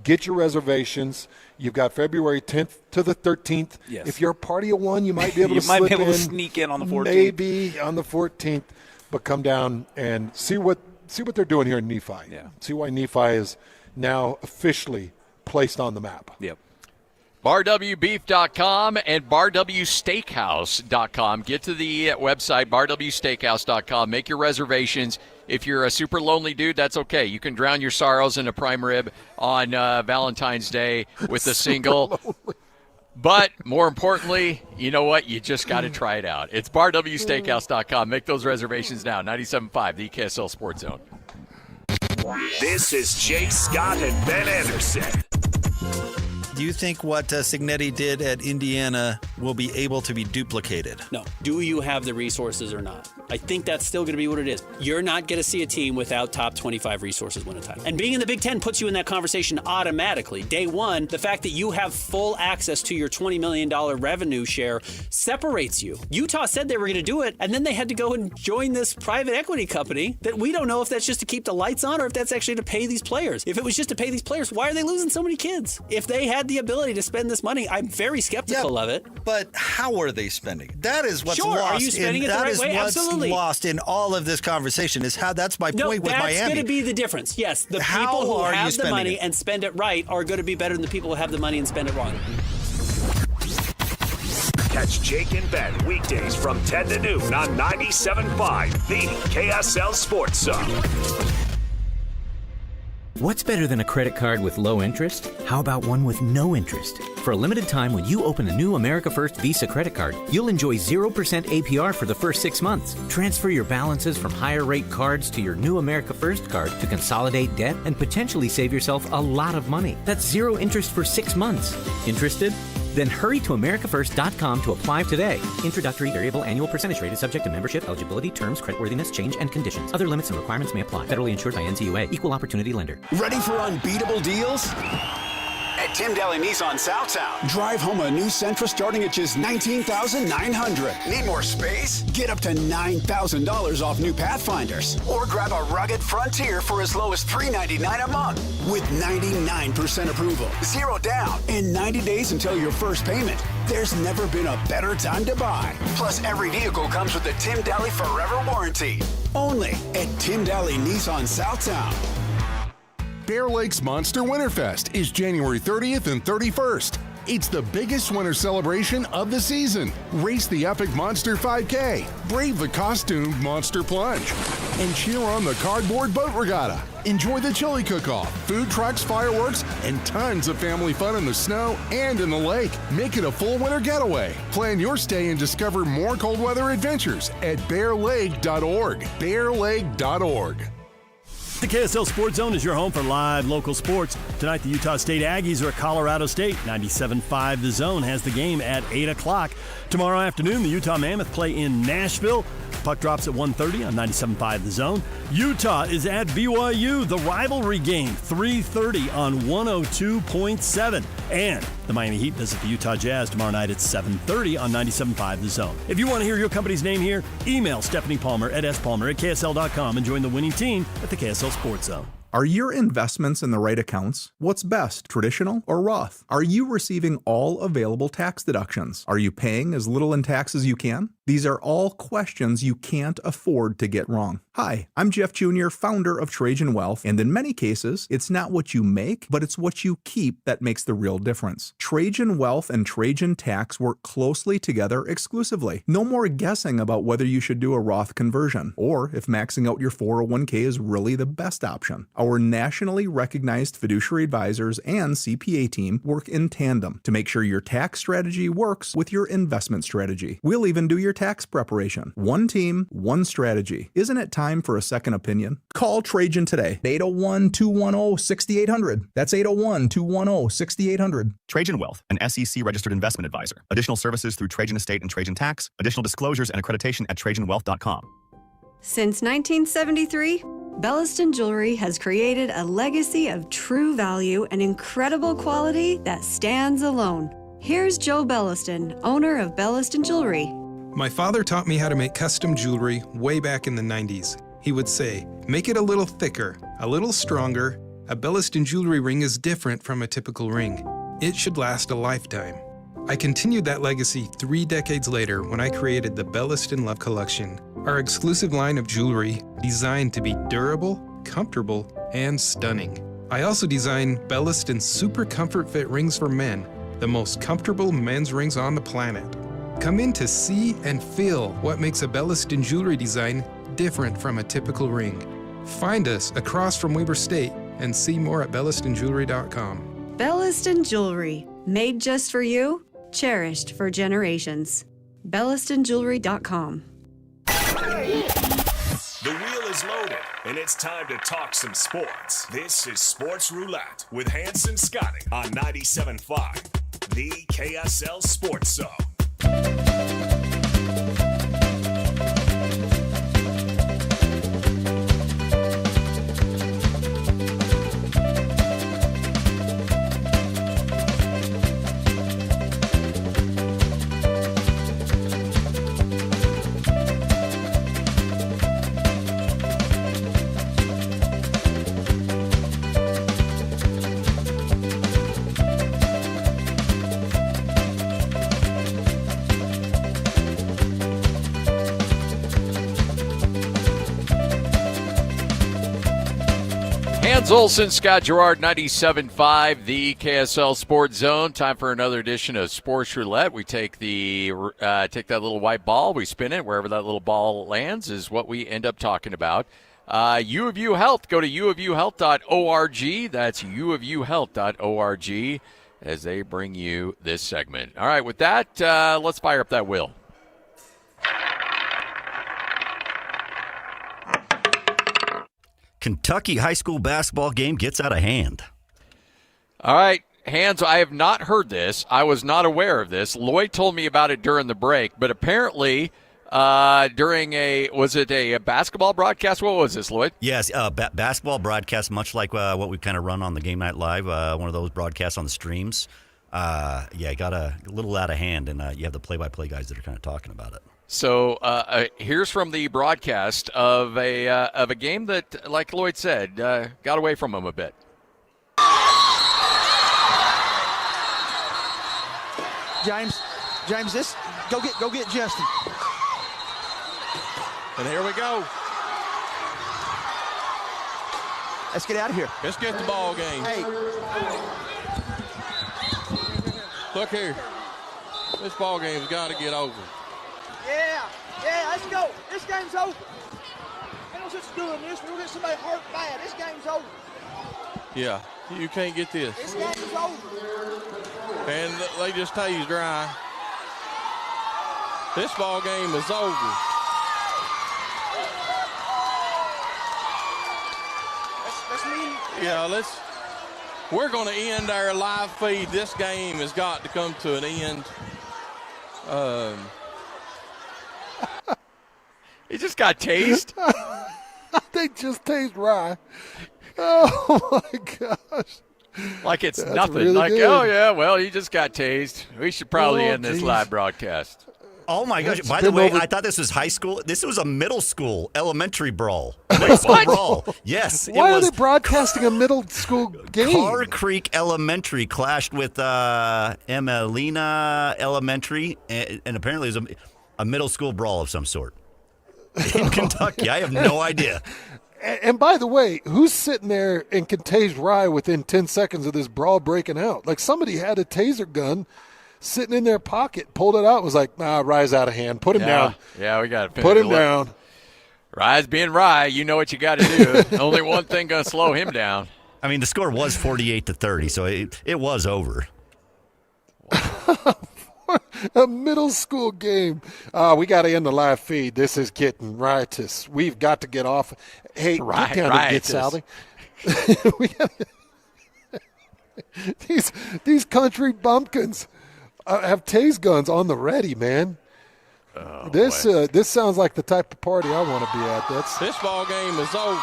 S4: get your reservations. You've got February 10th to the 13th.
S6: Yes.
S4: If you're a party of one, you might be able to slip in.
S6: Sneak in on the 14th.
S4: Maybe on the 14th, but come down and see what they're doing here in Nephi.
S6: Yeah.
S4: See why Nephi is now officially placed on the map.
S6: Yep.
S3: BarWbeef.com and BarWsteakhouse.com. Get to the website, BarWsteakhouse.com. Make your reservations. If you're a super lonely dude, that's okay. You can drown your sorrows in a prime rib on Valentine's Day with a single. But more importantly, you know what? You just got to try it out. It's BarWsteakhouse.com. Make those reservations now. 97.5, the KSL Sports Zone.
S5: This is Jake Scott and Ben Anderson.
S8: Do you think what Cignetti did at Indiana will be able to be duplicated?
S9: No. Do you have the resources or not? I think that's still going to be what it is. You're not going to see a team without top 25 resources win a title. And being in the Big Ten puts you in that conversation automatically. Day one, the fact that you have full access to your $20 million revenue share separates you. Utah said they were going to do it, and then they had to go and join this private equity company that we don't know if that's just to keep the lights on or if that's actually to pay these players. If it was just to pay these players, why are they losing so many kids? If they had the ability to spend this money, I'm very skeptical of it.
S8: But how are they spending? That is what's lost.
S9: Are you spending it the right way? Absolutely.
S8: Lost in all of this conversation is how that's my point with Miami.
S9: That's going to be the difference. Yes, the people who have the money and spend it right are going to be better than the people who have the money and spend it wrong.
S5: Catch Jake and Ben weekdays from 10 to noon on 97.5, the KSL Sports Zone.
S10: What's better than a credit card with low interest? How about one with no interest? For a limited time, when you open a new America First Visa credit card, you'll enjoy 0% APR for the first 6 months. Transfer your balances from higher rate cards to your new America First card to consolidate debt and potentially save yourself a lot of money. That's 0 interest for 6 months. Interested? Then hurry to americafirst.com to apply today. Introductory variable annual percentage rate is subject to membership, eligibility, terms, creditworthiness, change, and conditions. Other limits and requirements may apply. Federally insured by NCUA. Equal opportunity lender.
S14: Ready for unbeatable deals? At Tim Daly Nissan Southtown. Drive home a new Sentra starting at just $19,900. Need more space? Get up to $9,000 off new Pathfinders. Or grab a rugged Frontier for as low as $399 a month. With 99% approval, 0 down, and 90 days until your first payment. There's never been a better time to buy. Plus, every vehicle comes with a Tim Daly Forever warranty. Only at Tim Daly Nissan Southtown.
S11: Bear Lake's Monster Winterfest is January 30th and 31st. It's the biggest winter celebration of the season. Race the epic Monster 5K, brave the costumed Monster Plunge, and cheer on the cardboard boat regatta. Enjoy the chili cook-off, food trucks, fireworks, and tons of family fun in the snow and in the lake. Make it a full winter getaway. Plan your stay and discover more cold weather adventures at bearlake.org. bearlake.org.
S19: The KSL Sports Zone is your home for live local sports. Tonight, the Utah State Aggies are at Colorado State. 97.5 The Zone has the game at 8 o'clock. Tomorrow afternoon, the Utah Mammoth play in Nashville. Puck drops at 1:30 on 97.5 The Zone. Utah is at BYU. The rivalry game, 3:30 on 102.7. And the Miami Heat visit the Utah Jazz tomorrow night at 7:30 on 97.5 The Zone. If you want to hear your company's name here, email Stephanie Palmer at spalmer@ksl.com and join the winning team at the KSL Sports Zone.
S12: Are your investments in the right accounts? What's best, traditional or Roth? Are you receiving all available tax deductions? Are you paying as little in tax as you can? These are all questions you can't afford to get wrong. Hi, I'm Jeff Jr., founder of Trajan Wealth, and in many cases, it's not what you make, but it's what you keep that makes the real difference. Trajan Wealth and Trajan Tax work closely together exclusively. No more guessing about whether you should do a Roth conversion, or if maxing out your 401k is really the best option. Our nationally recognized fiduciary advisors and CPA team work in tandem to make sure your tax strategy works with your investment strategy. We'll even do your tax preparation. One team, one strategy. Isn't it time for a second opinion? Call Trajan today. 801-210-6800. That's 801-210-6800.
S13: Trajan Wealth, an SEC registered investment advisor. Additional services through Trajan Estate and Trajan Tax. Additional disclosures and accreditation at TrajanWealth.com.
S1: Since 1973, Belliston Jewelry has created a legacy of true value and incredible quality that stands alone. Here's Joe Belliston, owner of Belliston Jewelry.
S7: My father taught me how to make custom jewelry way back in the 90s. He would say, make it a little thicker, a little stronger. A Belliston jewelry ring is different from a typical ring. It should last a lifetime. I continued that legacy 3 decades later when I created the Belliston Love Collection, our exclusive line of jewelry designed to be durable, comfortable, and stunning. I also designed Belliston Super Comfort Fit rings for men, the most comfortable men's rings on the planet. Come in to see and feel what makes a Belliston jewelry design different from a typical ring. Find us across from Weber State and see more at bellistonjewelry.com.
S1: Belliston Jewelry, made just for you, cherished for generations. bellistonjewelry.com.
S5: The wheel is loaded, and it's time to talk some sports. This is Sports Roulette with Hans and Scotty on 97.5, the KSL Sports Zone.
S3: Hans Olsen, Scott Gerard, 97.5, the KSL Sports Zone. Time for another edition of Sports Roulette. We take that little white ball, we spin it. Wherever that little ball lands is what we end up talking about. U of U Health. Go to uofuhealth.org. That's uofuhealth.org as they bring you this segment. All right, with that, let's fire up that wheel.
S15: Kentucky high school basketball game gets out of hand.
S3: All right, Hans, I have not heard this. I was not aware of this. Lloyd told me about it during the break, but apparently during was it a basketball broadcast? What was this, Lloyd?
S15: Yes, basketball broadcast, much like what we kind of run on the Game Night Live, one of those broadcasts on the streams. It got a little out of hand, and you have the play-by-play guys that are kind of talking about it.
S3: So here's from the broadcast of a game that, like Lloyd said, got away from him a bit.
S16: James, this go get Justin.
S22: And here we go.
S16: Let's get out of here.
S22: Let's get the ball game.
S16: Hey,
S22: look here. This ball game's got to get over.
S16: Yeah, let's go. This game's over. Ain't no sense doing this. We'll get somebody hurt bad. This game's over.
S22: Yeah, you can't get this.
S16: This game's over.
S22: And they just tell you dry. This ball game is over.
S16: That's me.
S22: Yeah, we're going to end our live feed. This game has got to come to an end.
S3: He just got tased.
S4: They just tased Rye. Oh, my gosh.
S3: Like it's
S4: That's
S3: nothing.
S4: really
S3: Like,
S4: good.
S3: oh, yeah, well, he just got tased. We should probably end this
S4: geez.
S3: live broadcast.
S15: Oh, my gosh.
S4: It's
S15: By the
S4: been
S15: way,
S4: over-
S15: I thought this was high school. This was a middle school, elementary brawl. Middle school brawl. Yes.
S4: Why
S15: it
S4: are
S15: was
S4: they broadcasting a middle school game?
S15: Car Creek Elementary clashed with Emelina Elementary, and apparently it was a middle school brawl of some sort in Kentucky. I have no idea.
S4: And by the way, who's sitting there and can tase Rye within 10 seconds of this brawl breaking out? Like somebody had a taser gun sitting in their pocket, pulled it out, was like, nah, Rye's out of hand. Put him down.
S3: Yeah, we got to
S4: Put him down.
S3: Rye's being Rye. You know what you got to do. Only one thing going to slow him down.
S15: I mean, the score was 48-30, so it was over.
S4: A middle school game. We got to end the live feed. This is getting riotous. We've got to get off. Hey, get down and get Sally. These country bumpkins have tase guns on the ready, man.
S3: Oh,
S4: this sounds like the type of party I want to be at.
S22: This ball game is over.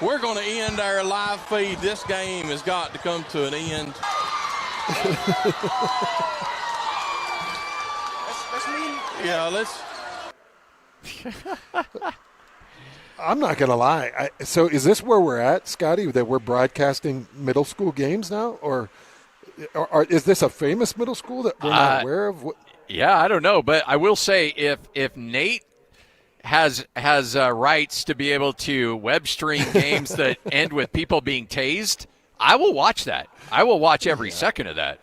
S22: We're going to end our live feed. This game has got to come to an end. Let's.
S4: I'm not going to lie. So is this where we're at, Scotty, that we're broadcasting middle school games now? Or is this a famous middle school that we're not aware of?
S3: Yeah, I don't know. But I will say if Nate has rights to be able to web stream games that end with people being tased, I will watch that. I will watch every second of that.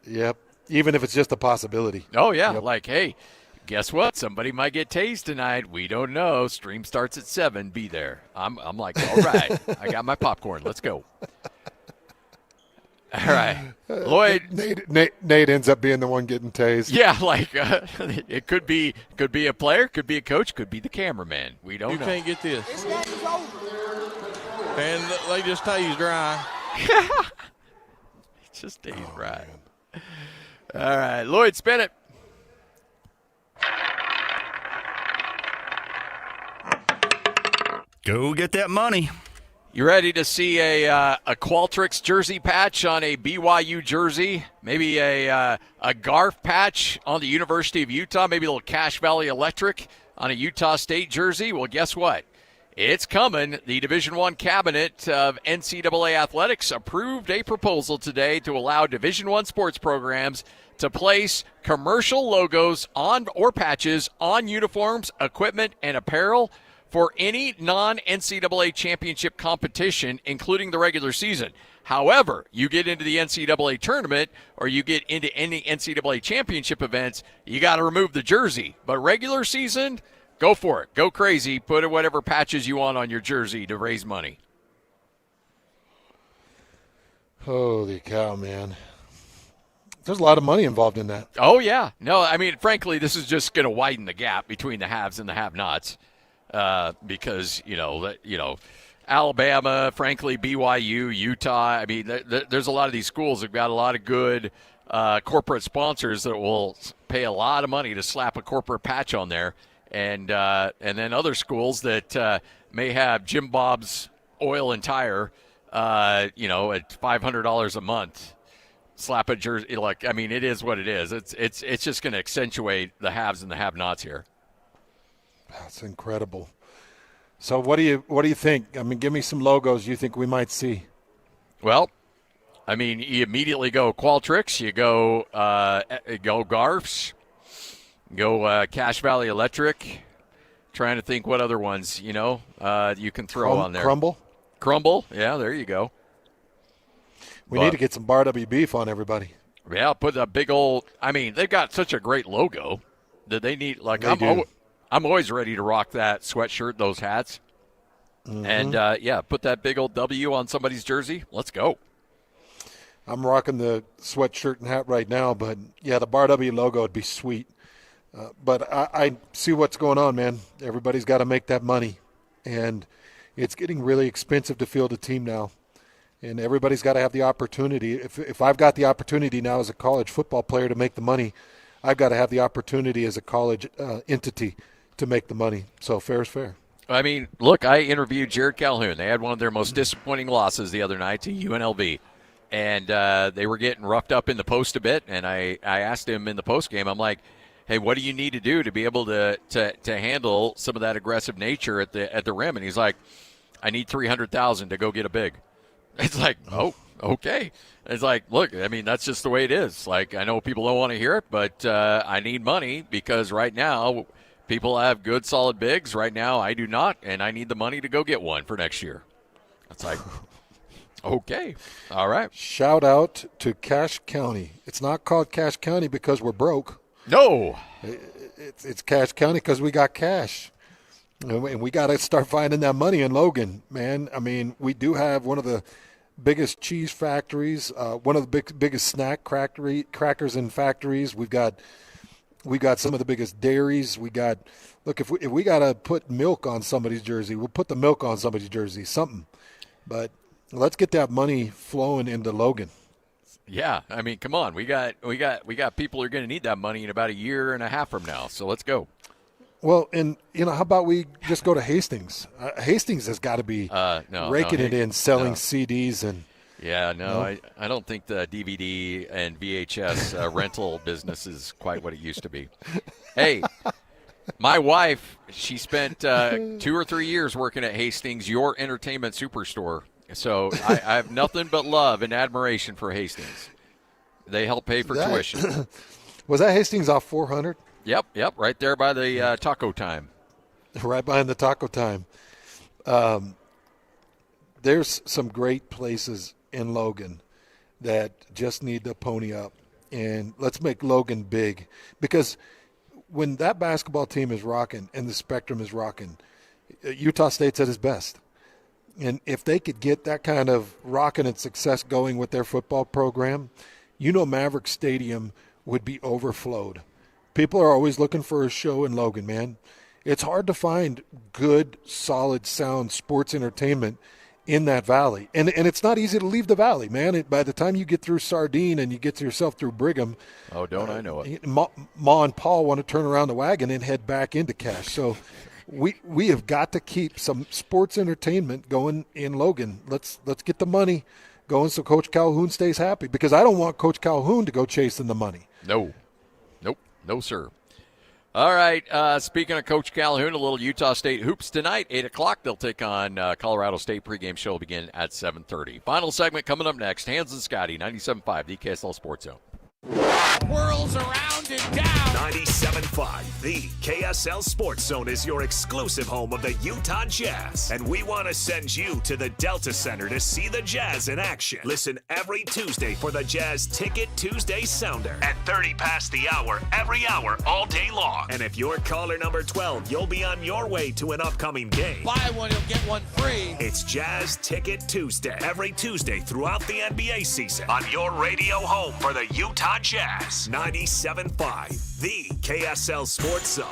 S4: Yep. Even if it's just a possibility.
S3: Oh, yeah.
S4: Yep.
S3: Like, hey, guess what? Somebody might get tased tonight. We don't know. Stream starts at 7. Be there. I'm like, all right. I got my popcorn. Let's go. All right. Lloyd.
S4: Nate ends up being the one getting tased.
S3: Yeah, like it could be a player, could be a coach, could be the cameraman. We don't know.
S22: You can't get this. This game is over. And they just tased Rye.
S3: It's just tased Rye. All right, Lloyd, spin it.
S15: Go get that money.
S3: You ready to see a Qualtrics jersey patch on a BYU jersey? Maybe a Garf patch on the University of Utah? Maybe a little Cache Valley Electric on a Utah State jersey? Well, guess what? It's coming. The Division I cabinet of NCAA Athletics approved a proposal today to allow Division I sports programs to place commercial logos on or patches on uniforms, equipment, and apparel for any non-NCAA championship competition, including the regular season. However, you get into the NCAA tournament or you get into any NCAA championship events, you got to remove the jersey. But regular season, go for it. Go crazy. Put whatever patches you want on your jersey to raise money.
S4: Holy cow, man. There's a lot of money involved in that.
S3: Oh, yeah. No, I mean, frankly, this is just going to widen the gap between the haves and the have-nots. Because, Alabama, frankly, BYU, Utah, I mean, there's a lot of these schools that have got a lot of good corporate sponsors that will pay a lot of money to slap a corporate patch on there. And then other schools that may have Jim Bob's Oil and Tire, at $500 a month. Slap a jersey, it is what it is. It's just going to accentuate the haves and the have-nots here.
S4: That's incredible. So what do you think? I mean, give me some logos you think we might see.
S3: Well, I mean, you immediately go Qualtrics, you go Garfs, go Cache Valley Electric. Trying to think what other ones, you can throw on there. Crumble, yeah, there you go.
S4: We need to get some Bar W beef on everybody.
S3: Yeah, put a big old. I mean, they've got such a great logo that they need. I'm always ready to rock that sweatshirt, those hats, and put that big old W on somebody's jersey. Let's go.
S4: I'm rocking the sweatshirt and hat right now, but yeah, the Bar W logo would be sweet. But I see what's going on, man. Everybody's got to make that money, and it's getting really expensive to field a team now. And everybody's got to have the opportunity. If I've got the opportunity now as a college football player to make the money, I've got to have the opportunity as a college entity to make the money. So fair is fair.
S3: I mean, look, I interviewed Jared Calhoun. They had one of their most disappointing losses the other night to UNLV. And they were getting roughed up in the post a bit. And I asked him in the post game, I'm like, hey, what do you need to do to be able to handle some of that aggressive nature at the rim? And he's like, I need $300,000 to go get a big. It's like, oh, okay. It's like, look, I mean, that's just the way it is. Like, I know people don't want to hear it, but I need money because right now people have good, solid bigs. Right now I do not, and I need the money to go get one for next year. It's like, okay, all right.
S4: Shout out to Cache County. It's not called Cache County because we're broke.
S3: No.
S4: It's Cache County because we got cash. And we got to start finding that money in Logan, man. I mean, we do have one of the biggest cheese factories, one of the biggest snack crackers and factories. We got some of the biggest dairies. If we got to put milk on somebody's jersey, we'll put the milk on somebody's jersey, something. But let's get that money flowing into Logan.
S3: Yeah, I mean, come on. We got people who are going to need that money in about a year and a half from now. So let's go.
S4: Well, and, how about we just go to Hastings? Hastings has got to be raking it in, selling CDs and –
S3: yeah, no. I don't think the DVD and VHS rental business is quite what it used to be. Hey, my wife, she spent 2 or 3 years working at Hastings, your entertainment superstore. So I have nothing but love and admiration for Hastings. They help pay for tuition.
S4: Was that Hastings off 400?
S3: Yep, right there by the Taco Time.
S4: Right behind the Taco Time. There's some great places in Logan that just need to pony up, and let's make Logan big, because when that basketball team is rocking and the Spectrum is rocking, Utah State's at its best. And if they could get that kind of rocking and success going with their football program, Maverick Stadium would be overflowed. People are always looking for a show in Logan, man. It's hard to find good, solid, sound sports entertainment in that valley. And it's not easy to leave the valley, man. By the time you get through Sardine and you get yourself through Brigham.
S3: Oh, don't I know it.
S4: Ma and Paul want to turn around the wagon and head back into Cache. So we have got to keep some sports entertainment going in Logan. Let's get the money going so Coach Calhoun stays happy, because I don't want Coach Calhoun to go chasing the money.
S3: No, sir. All right, speaking of Coach Calhoun, a little Utah State hoops tonight, 8 o'clock. They'll take on Colorado State. Pregame show will begin at 7:30. Final segment coming up next. Hans and Scotty, 97.5, the KSL Sports Zone.
S5: Whirls around and down. 97.5, the KSL Sports Zone is your exclusive home of the Utah Jazz. And we want to send you to the Delta Center to see the Jazz in action. Listen every Tuesday for the Jazz Ticket Tuesday Sounder at 30 past the hour, every hour, all day long. And if you're caller number 12, you'll be on your way to an upcoming game.
S22: Buy one, you'll get one free.
S5: It's Jazz Ticket Tuesday, every Tuesday throughout the NBA season on your radio home for the Utah Jazz. 97.5, the KSL Sports Zone.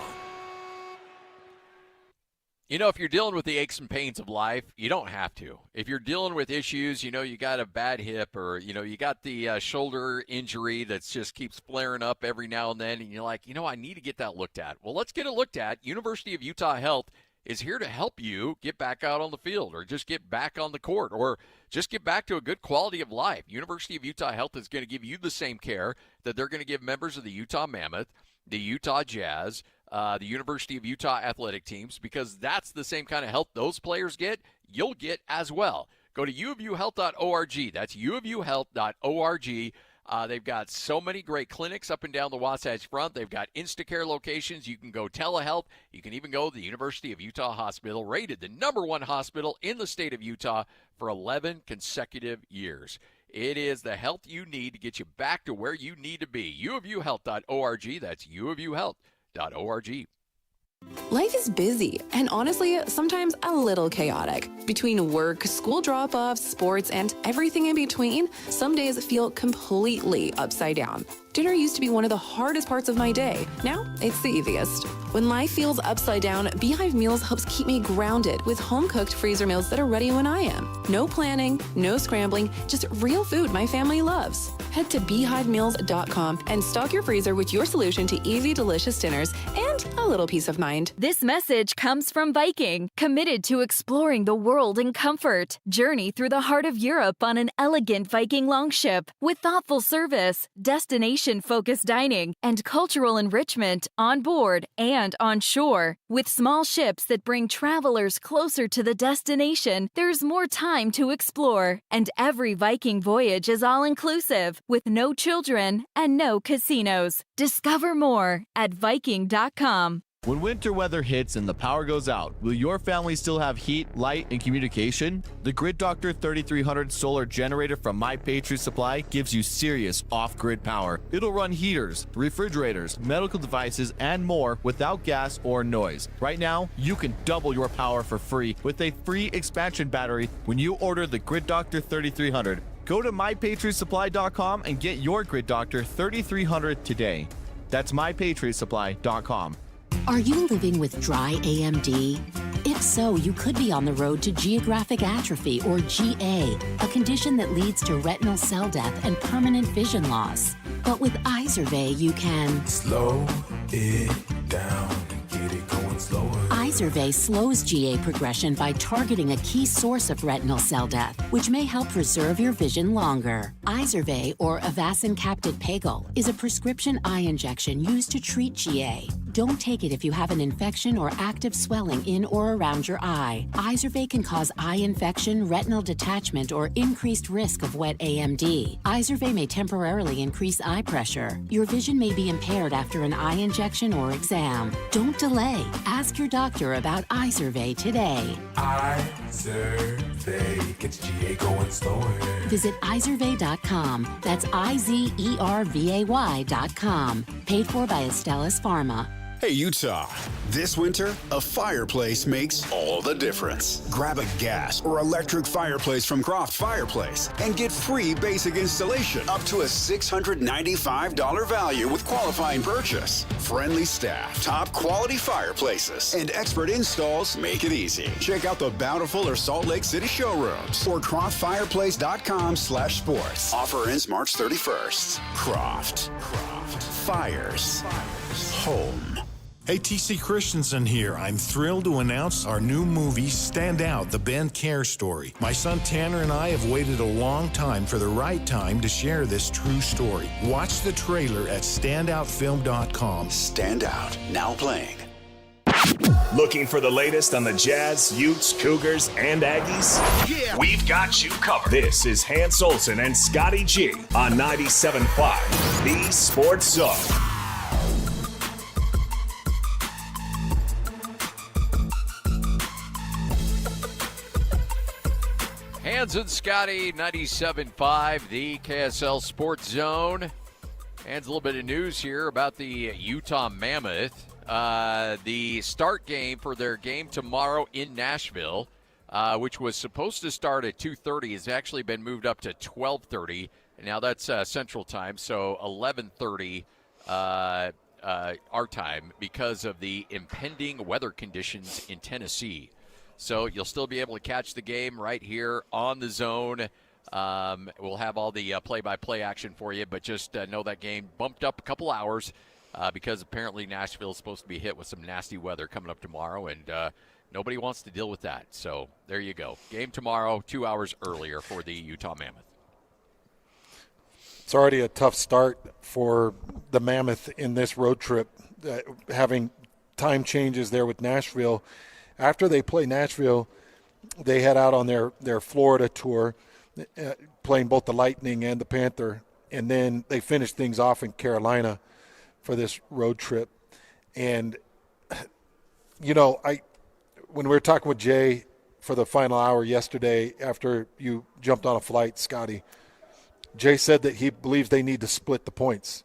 S3: If you're dealing with the aches and pains of life, you don't have to. If you're dealing with issues, you got a bad hip, or, you got the shoulder injury that just keeps flaring up every now and then, and you're like, I need to get that looked at. Well, let's get it looked at. University of Utah Health is here to help you get back out on the field, or just get back on the court, or just get back to a good quality of life. University of Utah Health is going to give you the same care that they're going to give members of the Utah Mammoth, the Utah Jazz, the University of Utah athletic teams, because that's the same kind of help those players get, you'll get as well. Go to uofuhealth.org. That's uofuhealth.org. They've got so many great clinics up and down the Wasatch Front. They've got Instacare locations. You can go telehealth. You can even go to the University of Utah Hospital, rated the #1 hospital in the state of Utah for 11 consecutive years. It is the health you need to get you back to where you need to be. uofuhealth.org. That's uofuhealth.org.
S17: Life is busy and honestly, sometimes a little chaotic. Between work, school drop-offs, sports, and everything in between, some days feel completely upside down. Dinner used to be one of the hardest parts of my day. Now, it's the easiest. When life feels upside down, Beehive Meals helps keep me grounded with home-cooked freezer meals that are ready when I am. No planning, no scrambling, just real food my family loves. Head to beehivemeals.com and stock your freezer with your solution to easy, delicious dinners and a little peace of mind.
S18: This message comes from Viking, committed to exploring the world in comfort. Journey through the heart of Europe on an elegant Viking longship with thoughtful service, destination-focused dining, and cultural enrichment on board and on shore. With small ships that bring travelers closer to the destination, there's more time to explore. And every Viking voyage is all-inclusive, with no children and no casinos. Discover more at Viking.com.
S20: When winter weather hits and the power goes out, will your family still have heat, light, and communication? The Grid Doctor 3300 solar generator from My Patriot Supply gives you serious off-grid power. It'll run heaters, refrigerators, medical devices, and more without gas or noise. Right now, you can double your power for free with a free expansion battery when you order the Grid Doctor 3300. Go to MyPatriotSupply.com and get your Grid Doctor 3300 today. That's MyPatriotSupply.com.
S21: Are you living with dry AMD? If so, you could be on the road to geographic atrophy, or GA, a condition that leads to retinal cell death and permanent vision loss. But with Izervay, you can
S23: slow it down and get it going slower.
S21: Izervay slows GA progression by targeting a key source of retinal cell death, which may help preserve your vision longer. Izervay, or Avastin Captid Pagel, is a prescription eye injection used to treat GA. Don't take it if you have an infection or active swelling in or around your eye. Izervay can cause eye infection, retinal detachment, or increased risk of wet AMD. Izervay may temporarily increase eye pressure. Your vision may be impaired after an eye injection or exam. Don't delay. Ask your doctor about Izervay today.
S23: Izervay gets GA going slower.
S21: Visit Izervay.com. That's IZERVAY.com. Paid for by Astellas Pharma.
S24: Hey, Utah. This winter, a fireplace makes all the difference. Grab a gas or electric fireplace from Croft Fireplace and get free basic installation up to a $695 value with qualifying purchase. Friendly staff, top quality fireplaces, and expert installs make it easy. Check out the Bountiful or Salt Lake City showrooms or croftfireplace.com/sports. Offer ends March 31st. Croft. Fires. Home.
S25: Hey, TC Christensen here. I'm thrilled to announce our new movie, Stand Out, the Ben Care story. My son Tanner and I have waited a long time for the right time to share this true story. Watch the trailer at standoutfilm.com.
S24: Stand Out, now playing.
S5: Looking for the latest on the Jazz, Utes, Cougars, and Aggies? Yeah! We've got you covered. This is Hans Olsen and Scotty G on 97.5, the Sports Zone.
S3: Hans and Scotty, 97.5, the KSL Sports Zone. And a little bit of news here about the Utah Mammoth. The start game for their game tomorrow in Nashville, which was supposed to start at 2:30, has actually been moved up to 12:30. And now that's Central Time, so 11:30 our time because of the impending weather conditions in Tennessee. So you'll still be able to catch the game right here on the Zone. We'll have all the play-by-play action for you, but just know that game bumped up a couple hours because apparently Nashville is supposed to be hit with some nasty weather coming up tomorrow, and nobody wants to deal with that. So there you go. Game tomorrow, 2 hours earlier for the Utah Mammoth.
S4: It's already a tough start for the Mammoth in this road trip, having time changes there with Nashville. After they play Nashville, they head out on their Florida tour, playing both the Lightning and the Panther, and then they finish things off in Carolina for this road trip. And, you know, when we were talking with Jay for the final hour yesterday after you jumped on a flight, Scotty, Jay said that he believes they need to split the points.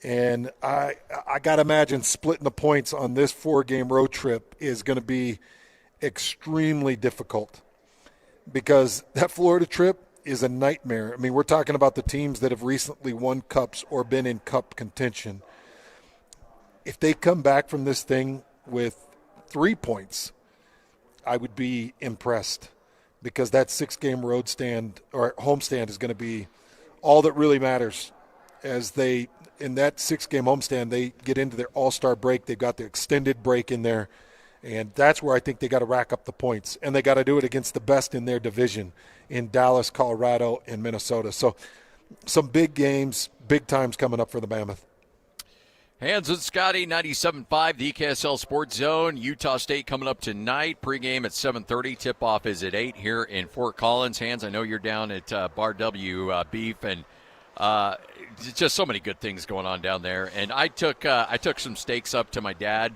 S4: And I got to imagine splitting the points on this 4-game road trip is going to be extremely difficult because that Florida trip, is a nightmare. I mean, we're talking about the teams that have recently won cups or been in cup contention. If they come back from this thing with 3 points, I would be impressed, because that 6-game road stand or homestand is going to be all that really matters. As they, in that 6-game homestand, they get into their all-star break. They've got the extended break in there, and that's where I think they got to rack up the points, and they got to do it against the best in their division in Dallas, Colorado, and Minnesota. So some big games, big times coming up for the Mammoth.
S3: Hans and Scotty, 97.5, the KSL Sports Zone. Utah State coming up tonight. Pregame at 7:30. Tip-off is at 8 here in Fort Collins. Hans, I know you're down at Bar W Beef, and just so many good things going on down there. And I took some steaks up to my dad.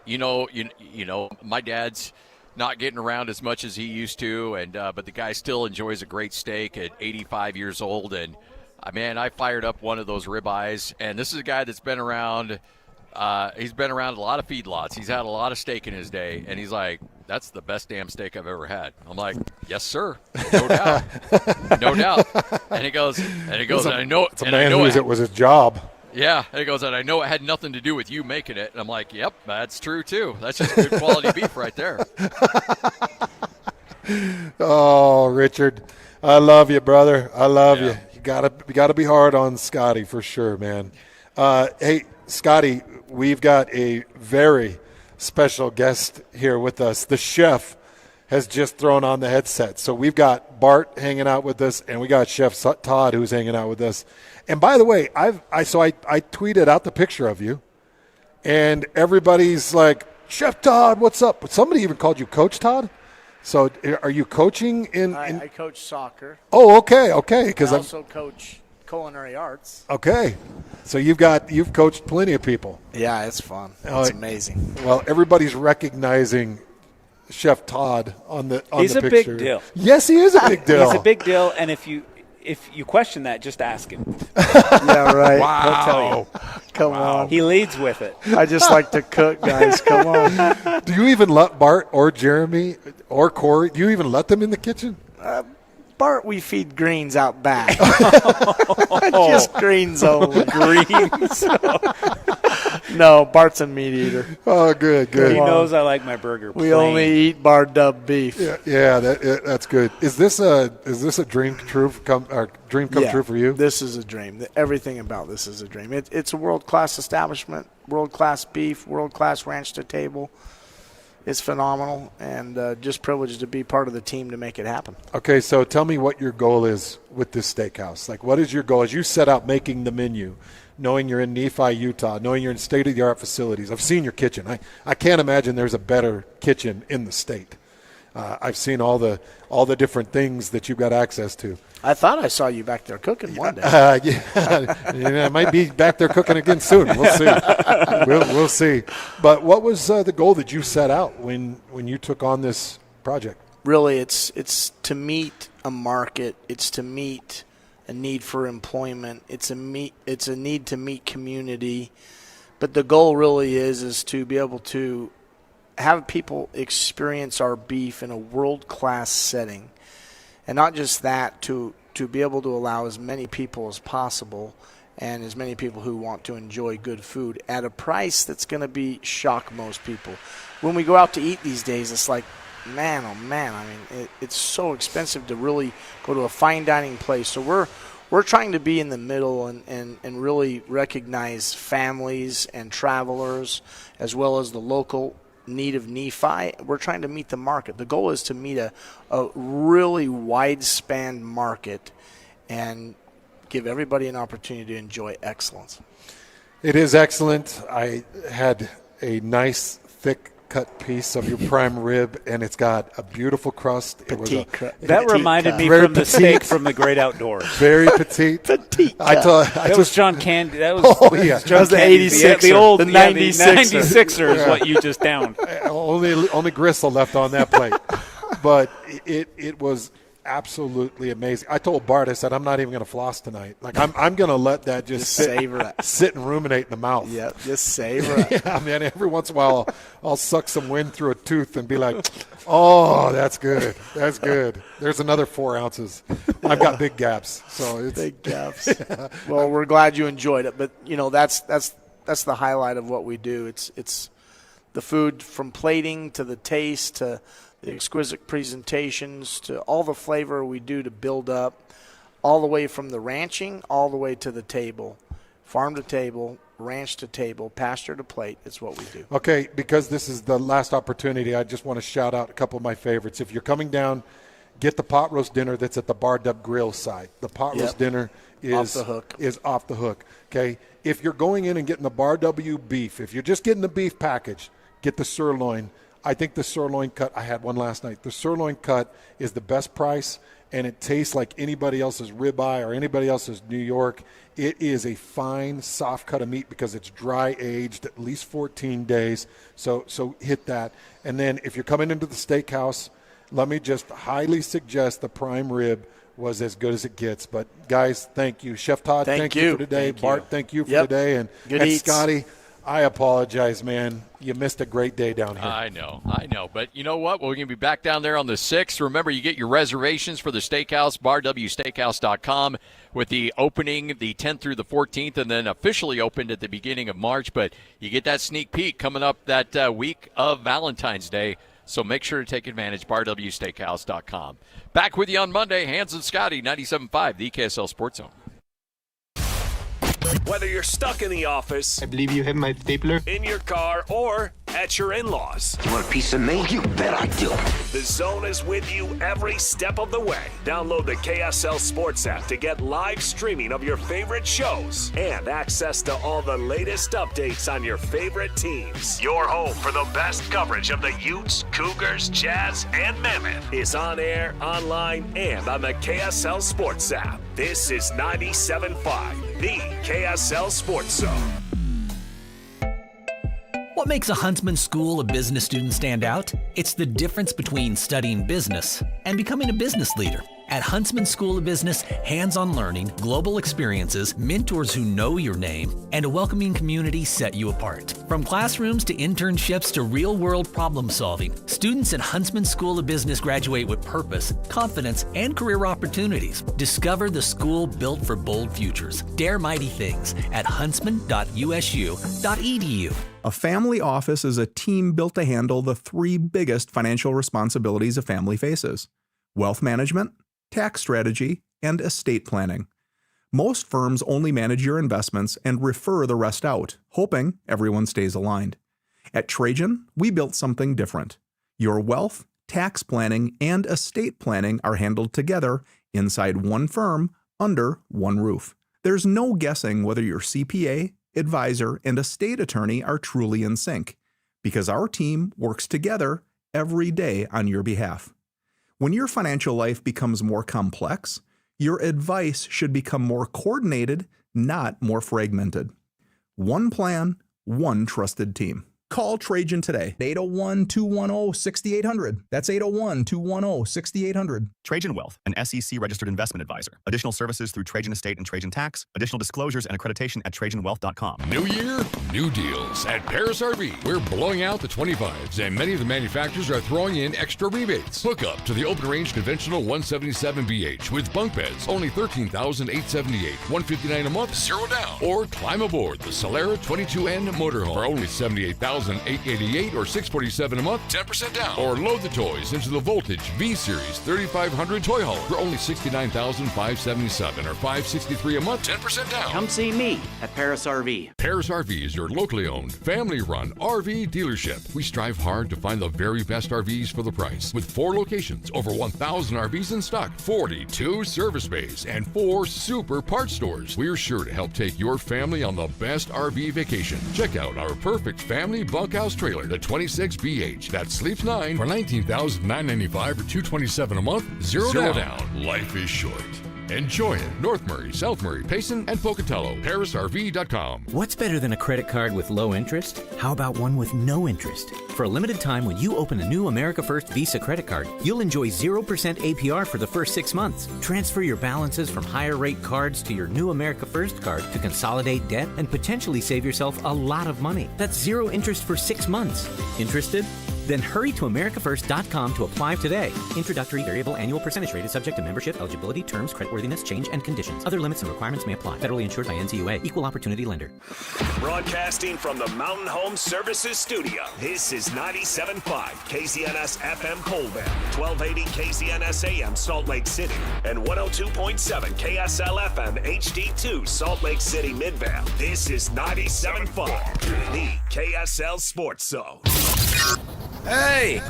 S3: You know, my dad's not getting around as much as he used to, and but the guy still enjoys a great steak at 85 years old. And man, I fired up one of those ribeyes, and this is a guy that's been around. He's been around a lot of feedlots. He's had a lot of steak in his day, and he's like, "That's the best damn steak I've ever had." I'm like, "Yes, sir, no doubt, no doubt." And he goes, and I know
S4: it's a man who it was his job.
S3: Yeah, and he goes, and I know it had nothing to do with you making it. And I'm like, "Yep, that's true too. That's just good quality beef right there."
S4: Oh, Richard, I love you, brother. I love you. You gotta be hard on Scotty for sure, man. Hey, Scotty, we've got a very special guest here with us. The chef has just thrown on the headset. So we've got Bart hanging out with us, and we got Chef Todd who's hanging out with us. And by the way, I tweeted out the picture of you, and everybody's like, "Chef Todd, what's up?" But somebody even called you Coach Todd. So are you coaching in?
S2: I coach soccer.
S4: Oh, okay. Because
S2: I also coach culinary arts.
S4: Okay, so you've coached plenty of people.
S2: Yeah, it's fun. It's amazing.
S4: Well, everybody's recognizing Chef Todd on the picture.
S6: He's a big deal.
S4: Yes, he is a big deal.
S6: He's a big deal, and if you question that, just ask him.
S2: Yeah, right.
S4: Wow.
S6: He'll tell you.
S2: Come on.
S6: He leads with it.
S2: I just like to cook, guys. Come on.
S4: Do you even let Bart or Jeremy or Corey, do you even let them in the kitchen?
S2: Bart, we feed greens out back. Just greens only.
S6: Greens.
S2: No, Bart's a meat eater.
S4: Oh, good.
S6: He knows I like my burger plain.
S2: We only eat bar dub beef.
S4: Yeah, that's good. Is this a dream come true for you?
S2: This is a dream. Everything about this is a dream. It's a world-class establishment, world-class beef, world-class ranch to table. It's phenomenal, and just privileged to be part of the team to make it happen.
S4: Okay, so tell me what your goal is with this steakhouse. Like, what is your goal as you set out making the menu, knowing you're in Nephi, Utah, knowing you're in state-of-the-art facilities? I've seen your kitchen. I can't imagine there's a better kitchen in the state. I've seen all the different things that you've got access to.
S2: I thought I saw you back there cooking one day.
S4: I might be back there cooking again soon. We'll see. We'll see. But what was the goal that you set out when you took on this project?
S2: Really, it's to meet a market. It's to meet a need for employment. It's a need to meet community. But the goal really is to be able to have people experience our beef in a world-class setting. And not just that, to be able to allow as many people as possible and as many people who want to enjoy good food at a price that's going to shock most people. When we go out to eat these days, it's like, man, oh man, I mean, it's so expensive to really go to a fine dining place. So we're trying to be in the middle and really recognize families and travelers as well as the local need of Nephi. We're trying to meet the market. The goal is to meet a really wide-span market and give everybody an opportunity to enjoy excellence.
S4: It is excellent. I had a nice, thick-cut piece of your prime rib, and it's got a beautiful crust.
S6: That reminded me from the steak from the Great Outdoors.
S4: Very petite.
S6: That was John Candy. That was
S4: the
S2: 86er.
S6: The old
S2: 96er
S6: is what you just downed.
S4: Only gristle left on that plate. But it was absolutely amazing. I told Bart, I said, I'm not even going to floss tonight. Like, I'm going to let that just
S2: savor it.
S4: Sit and ruminate in the mouth.
S2: Yeah, just savor it.
S4: Yeah, man, every once in a while I'll suck some wind through a tooth and be like, oh, that's good. That's good. There's another 4 ounces. I've got big gaps. So it's
S2: big gaps. Yeah. Well, we're glad you enjoyed it. But, that's the highlight of what we do. It's the food, from plating to the taste to the exquisite presentations to all the flavor we do to build up, all the way from the ranching all the way to the table. Farm to table, ranch to table, pasture to plate. It's what we do.
S4: Okay, because this is the last opportunity, I just want to shout out a couple of my favorites. If you're coming down, get the pot roast dinner that's at the Bar Dub Grill side. The pot roast dinner is off the hook. Okay, if you're going in and getting the Bar W beef, if you're just getting the beef package, get the sirloin. I think the sirloin cut, I had one last night. The sirloin cut is the best price, and it tastes like anybody else's ribeye or anybody else's New York. It is a fine, soft cut of meat because it's dry aged at least 14 days. So hit that. And then if you're coming into the steakhouse, let me just highly suggest the prime rib was as good as it gets. But guys, thank you. Chef Todd, thank you for today. Bart, thank you for today. And Scotty, I apologize, man. You missed a great day down here.
S3: I know. But you know what? We're going to be back down there on the 6th. Remember, you get your reservations for the steakhouse, barwsteakhouse.com, with the opening the 10th through the 14th, and then officially opened at the beginning of March. But you get that sneak peek coming up that week of Valentine's Day. So make sure to take advantage, barwsteakhouse.com. Back with you on Monday, Hans and Scotty, 97.5, the KSL Sports Zone.
S5: Whether you're stuck in the office,
S8: I believe you have my stapler,
S5: in your car, or at your in-laws.
S8: You want a piece of me? You bet I do.
S5: The Zone is with you every step of the way. Download the KSL Sports app to get live streaming of your favorite shows and access to all the latest updates on your favorite teams. Your home for the best coverage of the Utes, Cougars, Jazz, and Mammoth is on air, online, and on the KSL Sports app. This is 97.5, the KSL Sports Zone.
S9: What makes a Huntsman School of Business student stand out? It's the difference between studying business and becoming a business leader. At Huntsman School of Business, hands-on learning, global experiences, mentors who know your name, and a welcoming community set you apart. From classrooms to internships to real-world problem solving, students at Huntsman School of Business graduate with purpose, confidence, and career opportunities. Discover the school built for bold futures. Dare mighty things at huntsman.usu.edu.
S12: A family office is a team built to handle the 3 biggest financial responsibilities a family faces: wealth management, tax strategy, and estate planning. Most firms only manage your investments and refer the rest out, hoping everyone stays aligned. At Trajan, we built something different. Your wealth, tax planning, and estate planning are handled together inside one firm under one roof. There's no guessing whether your CPA, advisor, and estate attorney are truly in sync, because our team works together every day on your behalf. When your financial life becomes more complex, your advice should become more coordinated, not more fragmented. One plan, one trusted team. Call Trajan today. 801-210-6800. That's 801-210-6800.
S13: Trajan Wealth, an SEC-registered investment advisor. Additional services through Trajan Estate and Trajan Tax. Additional disclosures and accreditation at TrajanWealth.com.
S10: New year, new deals. At Paris RV, we're blowing out the 25s, and many of the manufacturers are throwing in extra rebates. Hook up to the open-range conventional 177BH with bunk beds, only $13,878, $159 a month, 0 down. Or climb aboard the Solera 22N motorhome for only $78,888 or $647 a month, 10% down. Or load the toys into the Voltage V-Series 3500 toy hauler for only $69,577 or $563 a month, 10% down.
S11: Come see me at Paris RV.
S10: Paris RV is your locally owned, family-run RV dealership. We strive hard to find the very best RVs for the price. With 4 locations, over 1,000 RVs in stock, 42 service bays, and 4 super parts stores. We're sure to help take your family on the best RV vacation. Check out our perfect family bunkhouse trailer, the 26BH, that sleeps 9 for $19,995 or $227 a month, 0 down. Life is short. Enjoy it. North Murray, South Murray, Payson, and Pocatello. ParisRV.com.
S1: What's better than a credit card with low interest? How about one with no interest? For a limited time, when you open a new America First Visa credit card, you'll enjoy 0% APR for the first 6 months. Transfer your balances from higher rate cards to your new America First card to consolidate debt and potentially save yourself a lot of money. That's 0 interest for 6 months. Interested? Then hurry to AmericaFirst.com to apply today. Introductory variable annual percentage rate is subject to membership, eligibility, terms, creditworthiness, change, and conditions. Other limits and requirements may apply. Federally insured by NCUA. Equal opportunity lender.
S5: Broadcasting from the Mountain Home Services Studio, this is 97.5 KZNS FM Colville, 1280 KZNS AM Salt Lake City, and 102.7 KSL FM HD2 Salt Lake City Midvale. This is 97.5, the KSL Sports Zone.
S7: Hey!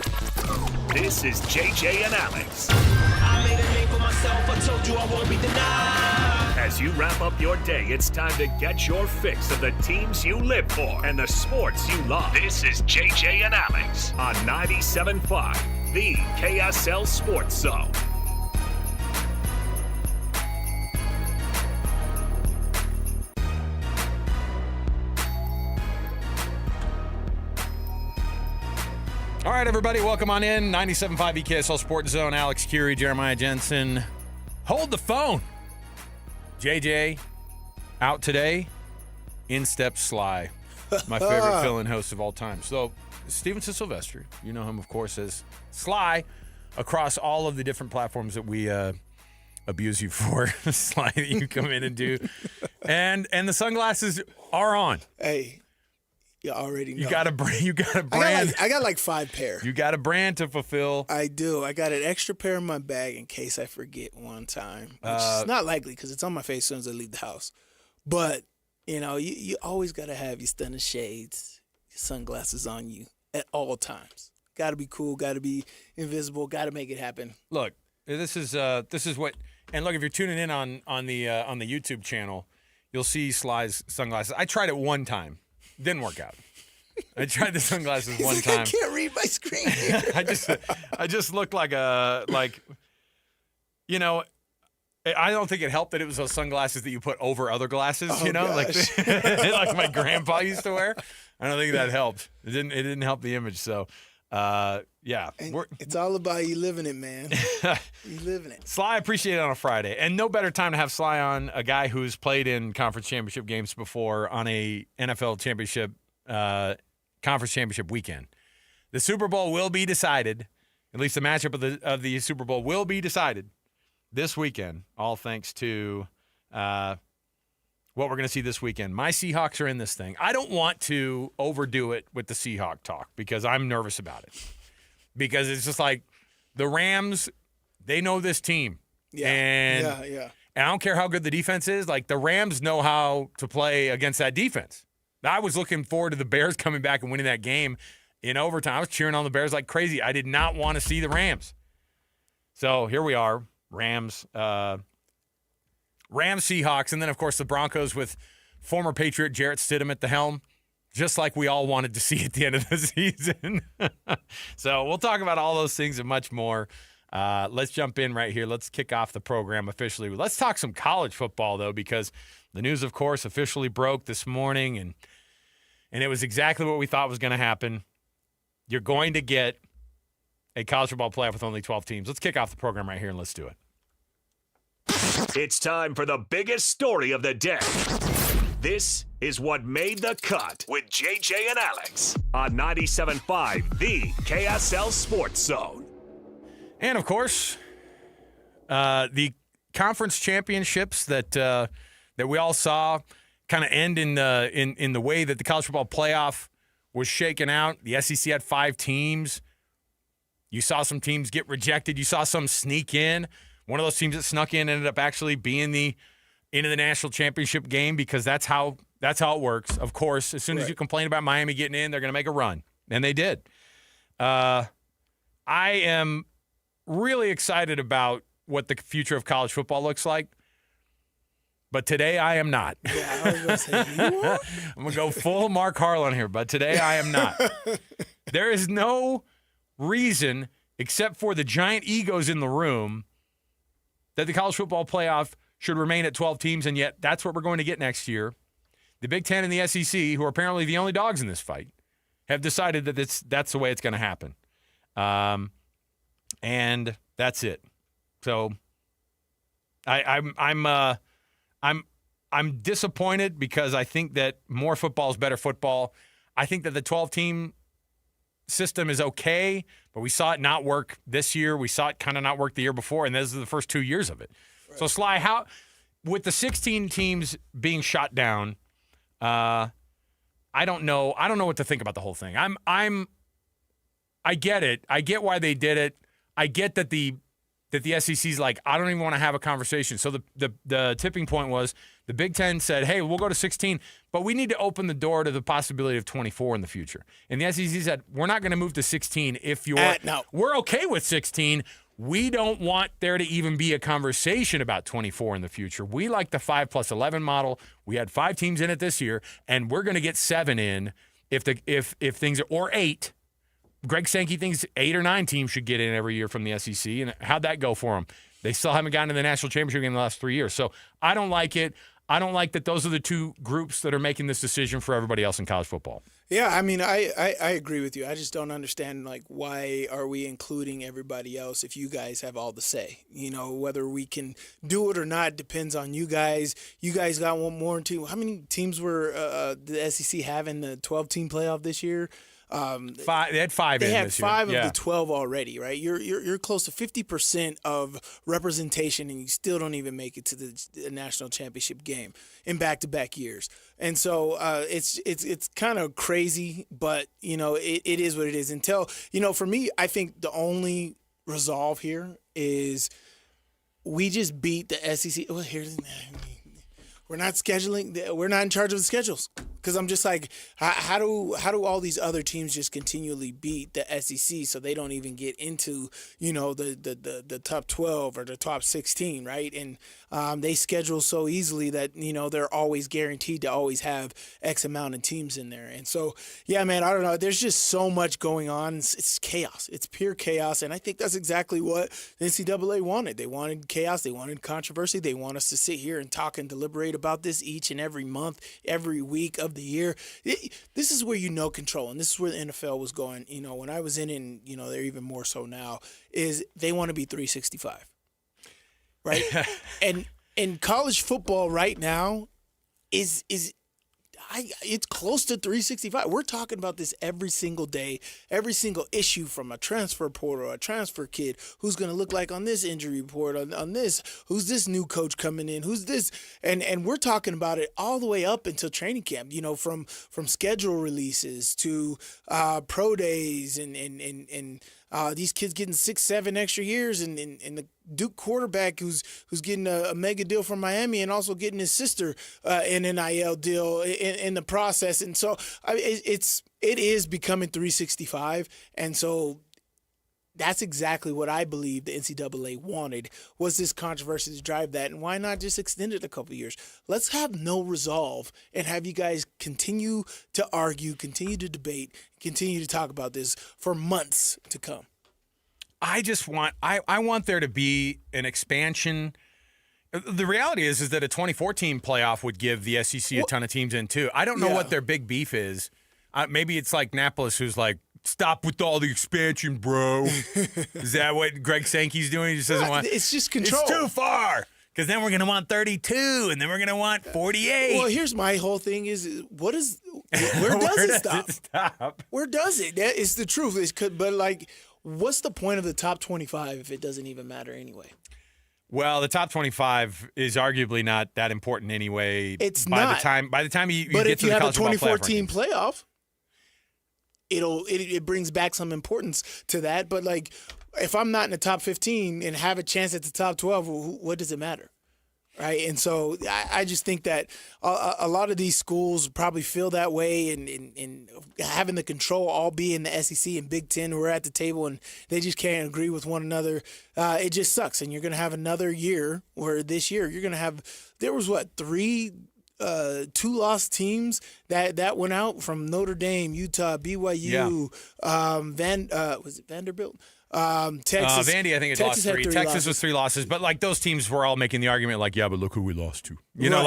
S5: This is JJ and Alex.
S7: I made a name for myself, I told you I won't be denied.
S5: As you wrap up your day, it's time to get your fix of the teams you live for and the sports you love. This is JJ and Alex on 97.5, the KSL Sports Zone.
S14: All right, everybody, welcome on in. 97.5 KSL Sports Zone. Alex Curie, Jeremiah Jensen. Hold the phone. JJ out today. In steps Sly, my favorite fill-in host of all time. So, Stevenson Sylvester, you know him, of course, as Sly across all of the different platforms that we abuse you for. Sly that you come in and do. And the sunglasses are on.
S2: Hey. You already know.
S14: You got a brand.
S2: I got like 5 pair.
S14: You got a brand to fulfill.
S2: I do. I got an extra pair in my bag in case I forget one time. Which is not likely because it's on my face as soon as I leave the house. But, you always got to have your stunning shades, your sunglasses on you at all times. Got to be cool. Got to be invisible. Got to make it happen.
S14: Look, this is what. And look, if you're tuning in on the YouTube channel, you'll see Sly's sunglasses. I tried it one time. Didn't work out. I tried the sunglasses one time.
S2: I can't read my screen here.
S14: I just looked like I don't think it helped that it was those sunglasses that you put over other glasses, like my grandpa used to wear. I don't think that helped. It didn't help the image. So, yeah.
S2: It's all about you living it, man. You living it.
S14: Sly, I appreciate it on a Friday. And no better time to have Sly on, a guy who's played in conference championship games before on a NFL championship, conference championship weekend. The Super Bowl will be decided, at least the matchup of the Super Bowl will be decided this weekend, all thanks to what we're going to see this weekend. My Seahawks are in this thing. I don't want to overdo it with the Seahawk talk because I'm nervous about it. Because it's just like the Rams, they know this team.
S2: Yeah.
S14: And I don't care how good the defense is. Like, the Rams know how to play against that defense. I was looking forward to the Bears coming back and winning that game in overtime. I was cheering on the Bears like crazy. I did not want to see the Rams. So here we are, Rams, Seahawks, and then, of course, the Broncos with former Patriot Jarrett Stidham at the helm, just like we all wanted to see at the end of the season. So we'll talk about all those things and much more. Let's jump in right here. Let's kick off the program officially. Let's talk some college football, though, because the news, of course, officially broke this morning, and it was exactly what we thought was going to happen. You're going to get a college football playoff with only 12 teams. Let's kick off the program right here, and let's do it.
S5: It's time for the biggest story of the day. This is what made the cut with JJ and Alex on 97.5, the KSL Sports Zone.
S14: And, of course, the conference championships that we all saw kind of end in the way that the college football playoff was shaken out. The SEC had 5 teams. You saw some teams get rejected. You saw some sneak in. One of those teams that snuck in ended up actually being into the national championship game because that's how it works. Of course, as soon as you complain about Miami getting in, they're going to make a run, and they did. I am really excited about what the future of college football looks like, but today I am not.
S2: Yeah, I was going to say, you are?
S14: I'm going to go full Mark Harlan here, but today I am not. There is no reason, except for the giant egos in the room, that the college football playoff should remain at 12 teams, and yet that's what we're going to get next year. The Big Ten and the SEC, who are apparently the only dogs in this fight, have decided that that's the way it's going to happen. And that's it. So I'm disappointed because I think that more football is better football. I think that the 12-team system is okay, but we saw it not work this year. We saw it kind of not work the year before, and those are the first 2 years of it. Right. So, Sly, how with the 16 teams being shot down, I don't know. I don't know what to think about the whole thing. I get it. I get why they did it. I get that the SEC's like, I don't even want to have a conversation. So the tipping point was the Big Ten said, hey, we'll go to 16, but we need to open the door to the possibility of 24 in the future. And the SEC said, we're not going to move to 16 if you're – we're okay with 16. We don't want there to even be a conversation about 24 in the future. We like the 5+11 model. We had 5 teams in it this year, and we're going to get 7 in if things – or 8. Greg Sankey thinks 8 or 9 teams should get in every year from the SEC, and how'd that go for them? They still haven't gotten to the national championship game in the last 3 years. So I don't like it. I don't like that those are the two groups that are making this decision for everybody else in college football.
S2: Yeah, I mean, I agree with you. I just don't understand, like, why are we including everybody else if you guys have all the say? You know, whether we can do it or not depends on you guys. You guys got one more team. How many teams were the SEC having the 12-team playoff this year?
S14: 5. They had 5 in this year.
S2: They had 5 of the 12 already, right? You're close to 50% of representation, and you still don't even make it to the national championship game in back-to-back years. And so it's kind of crazy, but you know it is what it is. Until for me, I think the only resolve here is we just beat the SEC. Well, we're not scheduling. We're not in charge of the schedules. Because I'm just like, how do all these other teams just continually beat the SEC so they don't even get into the top 12 or the top 16, right? And they schedule so easily that they're always guaranteed to always have X amount of teams in there. And so yeah, man, I don't know. There's just so much going on. It's chaos. It's pure chaos, and I think that's exactly what the NCAA wanted. They wanted chaos. They wanted controversy. They want us to sit here and talk and deliberate about this each and every month, every week of the year. This is where control, and this is where the NFL was going. When I was in, they're even more so now, is they want to be 365, right? and college football right now is it's close to 365. We're talking about this every single day, every single issue, from a transfer portal, a transfer kid, who's going to look like on this injury report, on this, who's this new coach coming in, who's this, and we're talking about it all the way up until training camp. From schedule releases to pro days and these kids getting 6-7 extra years, and the Duke quarterback who's getting a mega deal from Miami and also getting his sister an NIL deal in the process. And so it is becoming 365. And so that's exactly what I believe the NCAA wanted, was this controversy to drive that. And why not just extend it a couple of years? Let's have no resolve and have you guys continue to argue, continue to debate, continue to talk about this for months to come.
S14: I just want I want there to be an expansion. The reality is that a 24-team playoff would give the SEC a ton of teams in too. I don't know what their big beef is. Maybe it's like Napolis, who's like, stop with all the expansion, bro. Is that what Greg Sankey's doing? He just doesn't want.
S2: It's just control.
S14: It's too far. Because then we're going to want 32, and then we're going to want 48.
S2: Well, here's my whole thing is, where does it stop? Where does it? That is the truth. But like, what's the point of the top 25 if it doesn't even matter anyway?
S14: Well, the top 25 is arguably not that important anyway.
S2: It's
S14: by
S2: not.
S14: By the time you
S2: but
S14: get
S2: if
S14: to
S2: you
S14: the
S2: have a
S14: college football
S2: 24-team playoff, it brings back some importance to that. But like, if I'm not in the top 15 and have a chance at the top 12, what does it matter? Right. And so I just think that a lot of these schools probably feel that way, and having the control all be in the SEC and Big Ten, who are at the table and they just can't agree with one another. It just sucks. And you're going to have another year where this year you're going to have, there was 3 2-loss teams that went out from Notre Dame, Utah, BYU, was it Vanderbilt?
S15: Texas.
S14: Vandy, I think,
S15: Texas
S14: lost 3. Texas was 3 losses, but like those teams were all making the argument, like, yeah, but look who we lost to. You know,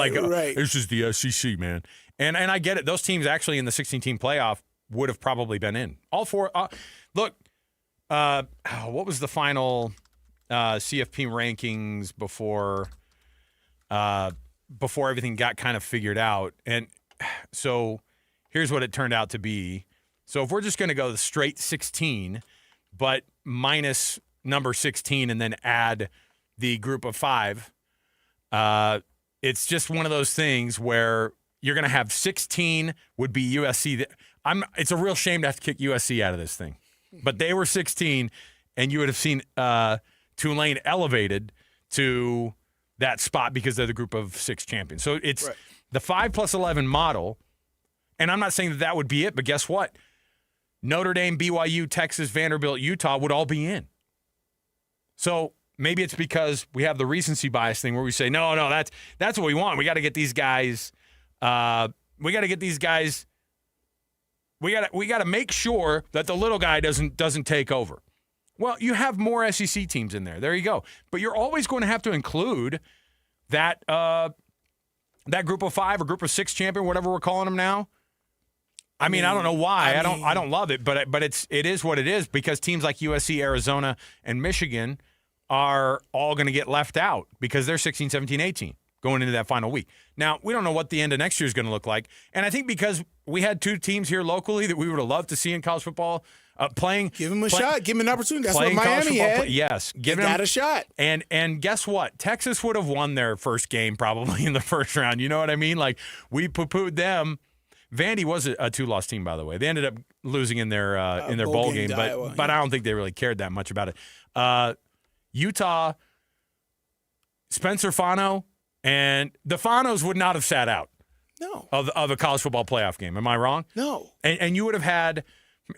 S14: this is the SEC, man. And I get it. Those teams actually in the 16-team playoff would have probably been in. All 4. Look, what was the final CFP rankings before everything got kind of figured out? And so here's what it turned out to be. So if we're just going to go the straight 16, but minus number 16 and then add the group of 5, it's just one of those things where you're going to have 16 would be USC. It's a real shame to have to kick USC out of this thing. But they were 16, and you would have seen Tulane elevated to that spot because they're the group of 6 champions. So it's the 5+11 model, and I'm not saying that would be it, but guess what? Notre Dame, BYU, Texas, Vanderbilt, Utah would all be in. So maybe it's because we have the recency bias thing where we say, no, that's what we want. We got to get these guys. We got to make sure that the little guy doesn't take over. Well, you have more SEC teams in there. There you go. But you're always going to have to include that group of 5 or group of 6 champion, whatever we're calling them now. I mean, I don't know why. I don't love it, but it is what it is because teams like USC, Arizona, and Michigan are all going to get left out because they're 16, 17, 18 going into that final week. Now, we don't know what the end of next year is going to look like, and I think because we had 2 teams here locally that we would have loved to see in college football playing.
S15: Give them a shot. Give them an opportunity. That's what Miami had.
S14: Yes.
S15: Give them a shot.
S14: And guess what? Texas would have won their first game probably in the first round. You know what I mean? Like, we poo-pooed them. Vandy was a 2-loss team, by the way. They ended up losing in their bowl game, but I don't think they really cared that much about it. Utah, Spencer Fano, and the Fanos would not have sat out.
S15: No.
S14: Of a college football playoff game. Am I wrong?
S15: No.
S14: And you would have had,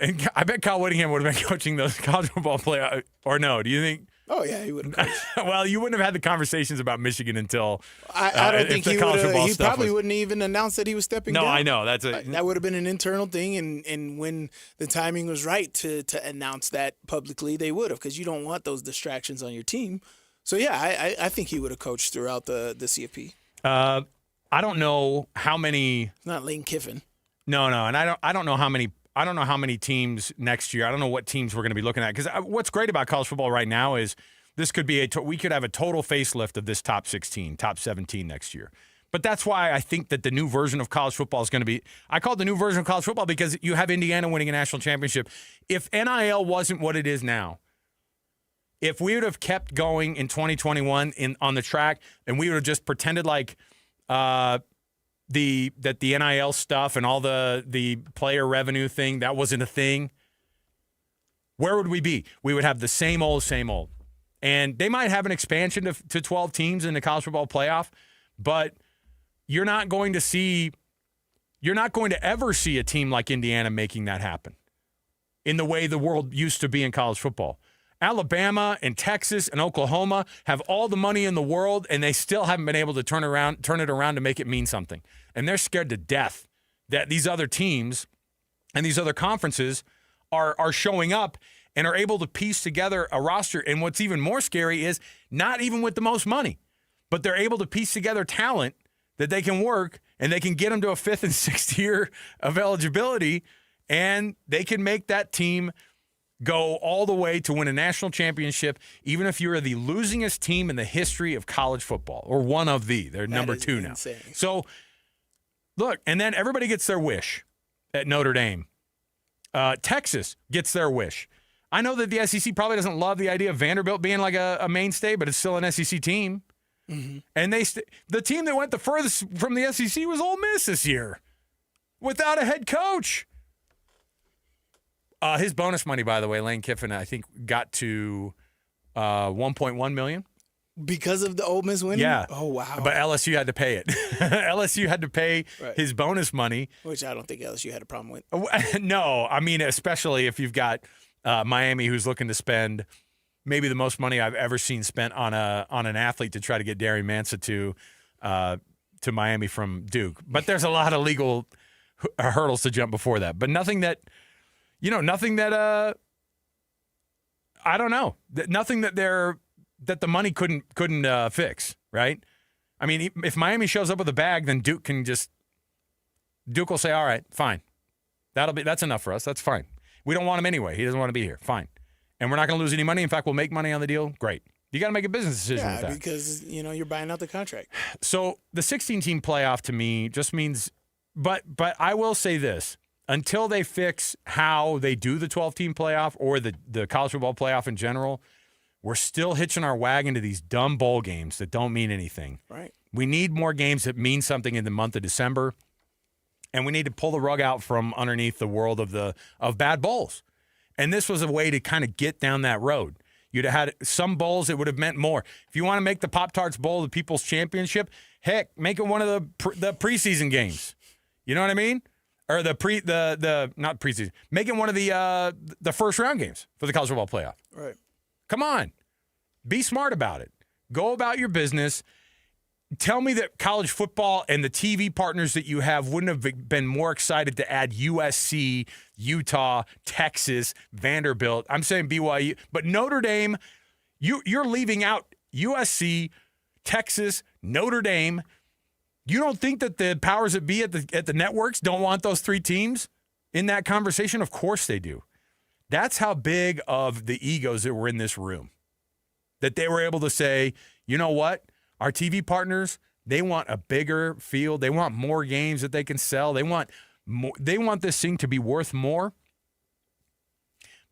S14: and I bet Kyle Whittingham would have been coaching those college football playoff, or no? Do you think?
S15: Oh, yeah, he would have coached.
S14: Well, you wouldn't have had the conversations about Michigan until
S15: I don't think he would have. He probably
S14: was,
S15: wouldn't even announce that he was stepping down.
S14: No, I know.
S15: That would have been an internal thing, and when the timing was right to announce that publicly, they would have, because you don't want those distractions on your team. So, yeah, I think he would have coached throughout the CFP.
S14: I don't know how many.
S15: It's not Lane Kiffin.
S14: No, and I don't know how many. I don't know how many teams next year. I don't know what teams we're going to be looking at. Because what's great about college football right now is this could be we could have a total facelift of this top 16, top 17 next year. But that's why I think that the new version of college football is going to be. I call it the new version of college football because you have Indiana winning a national championship. If NIL wasn't what it is now, if we would have kept going in 2021 on the track and we would have just pretended like the NIL stuff and all the player revenue thing, that wasn't a thing, where would we be? We would have the same old. And they might have an expansion to 12 teams in the college football playoff, but you're not going to ever see a team like Indiana making that happen in the way the world used to be in college football. Alabama and Texas and Oklahoma have all the money in the world, and they still haven't been able to turn it around to make it mean something. And they're scared to death that these other teams and these other conferences are showing up and are able to piece together a roster. And what's even more scary is not even with the most money, but they're able to piece together talent that they can work, and they can get them to a 5th and 6th year of eligibility, and they can make that team go all the way to win a national championship, even if you're the losingest team in the history of college football, or one of the. They're number 2 now.
S15: Insane.
S14: So, look, and then everybody gets their wish at Notre Dame. Texas gets their wish. I know that the SEC probably doesn't love the idea of Vanderbilt being like a mainstay, but it's still an SEC team.
S15: Mm-hmm.
S14: And the team that went the furthest from the SEC was Ole Miss this year, without a head coach. His bonus money, by the way, Lane Kiffin, I think, got to $1.1 million.
S15: Because of the Ole Miss winning?
S14: Yeah.
S15: Oh, wow.
S14: But LSU had to pay it. LSU had to pay his bonus money.
S15: Which I don't think LSU had a problem with.
S14: No. I mean, especially if you've got Miami who's looking to spend maybe the most money I've ever seen spent on an athlete to try to get Darian Mansa to Miami from Duke. But there's a lot of legal hurdles to jump before that. But nothing that I don't know. Nothing that the money couldn't fix, right? I mean, if Miami shows up with a bag, then Duke will say, all right, fine. That's enough for us. That's fine. We don't want him anyway. He doesn't want to be here. Fine. And we're not going to lose any money. In fact, we'll make money on the deal. Great. You got to make a business decision with that.
S15: Because, you're buying out the contract.
S14: So the 16-team playoff to me just means, but I will say this. Until they fix how they do the 12-team playoff or the college football playoff in general, we're still hitching our wagon to these dumb bowl games that don't mean anything.
S15: Right.
S14: We need more games that mean something in the month of December, and we need to pull the rug out from underneath the world of bad bowls. And this was a way to kind of get down that road. You'd have had some bowls that would have meant more. If you want to make the Pop-Tarts Bowl the People's Championship, heck, make it one of the preseason games. You know what I mean? Or not preseason. Make it one of the first round games for the college football playoff.
S15: Right.
S14: Come on. Be smart about it. Go about your business. Tell me that college football and the TV partners that you have wouldn't have been more excited to add USC, Utah, Texas, Vanderbilt. I'm saying BYU. But Notre Dame, you're leaving out USC, Texas, Notre Dame. You don't think that the powers that be at the networks don't want those three teams in that conversation? Of course they do. That's how big of the egos that were in this room. That they were able to say, you know what? Our TV partners, they want a bigger field. They want more games that they can sell. They want more, they want this thing to be worth more.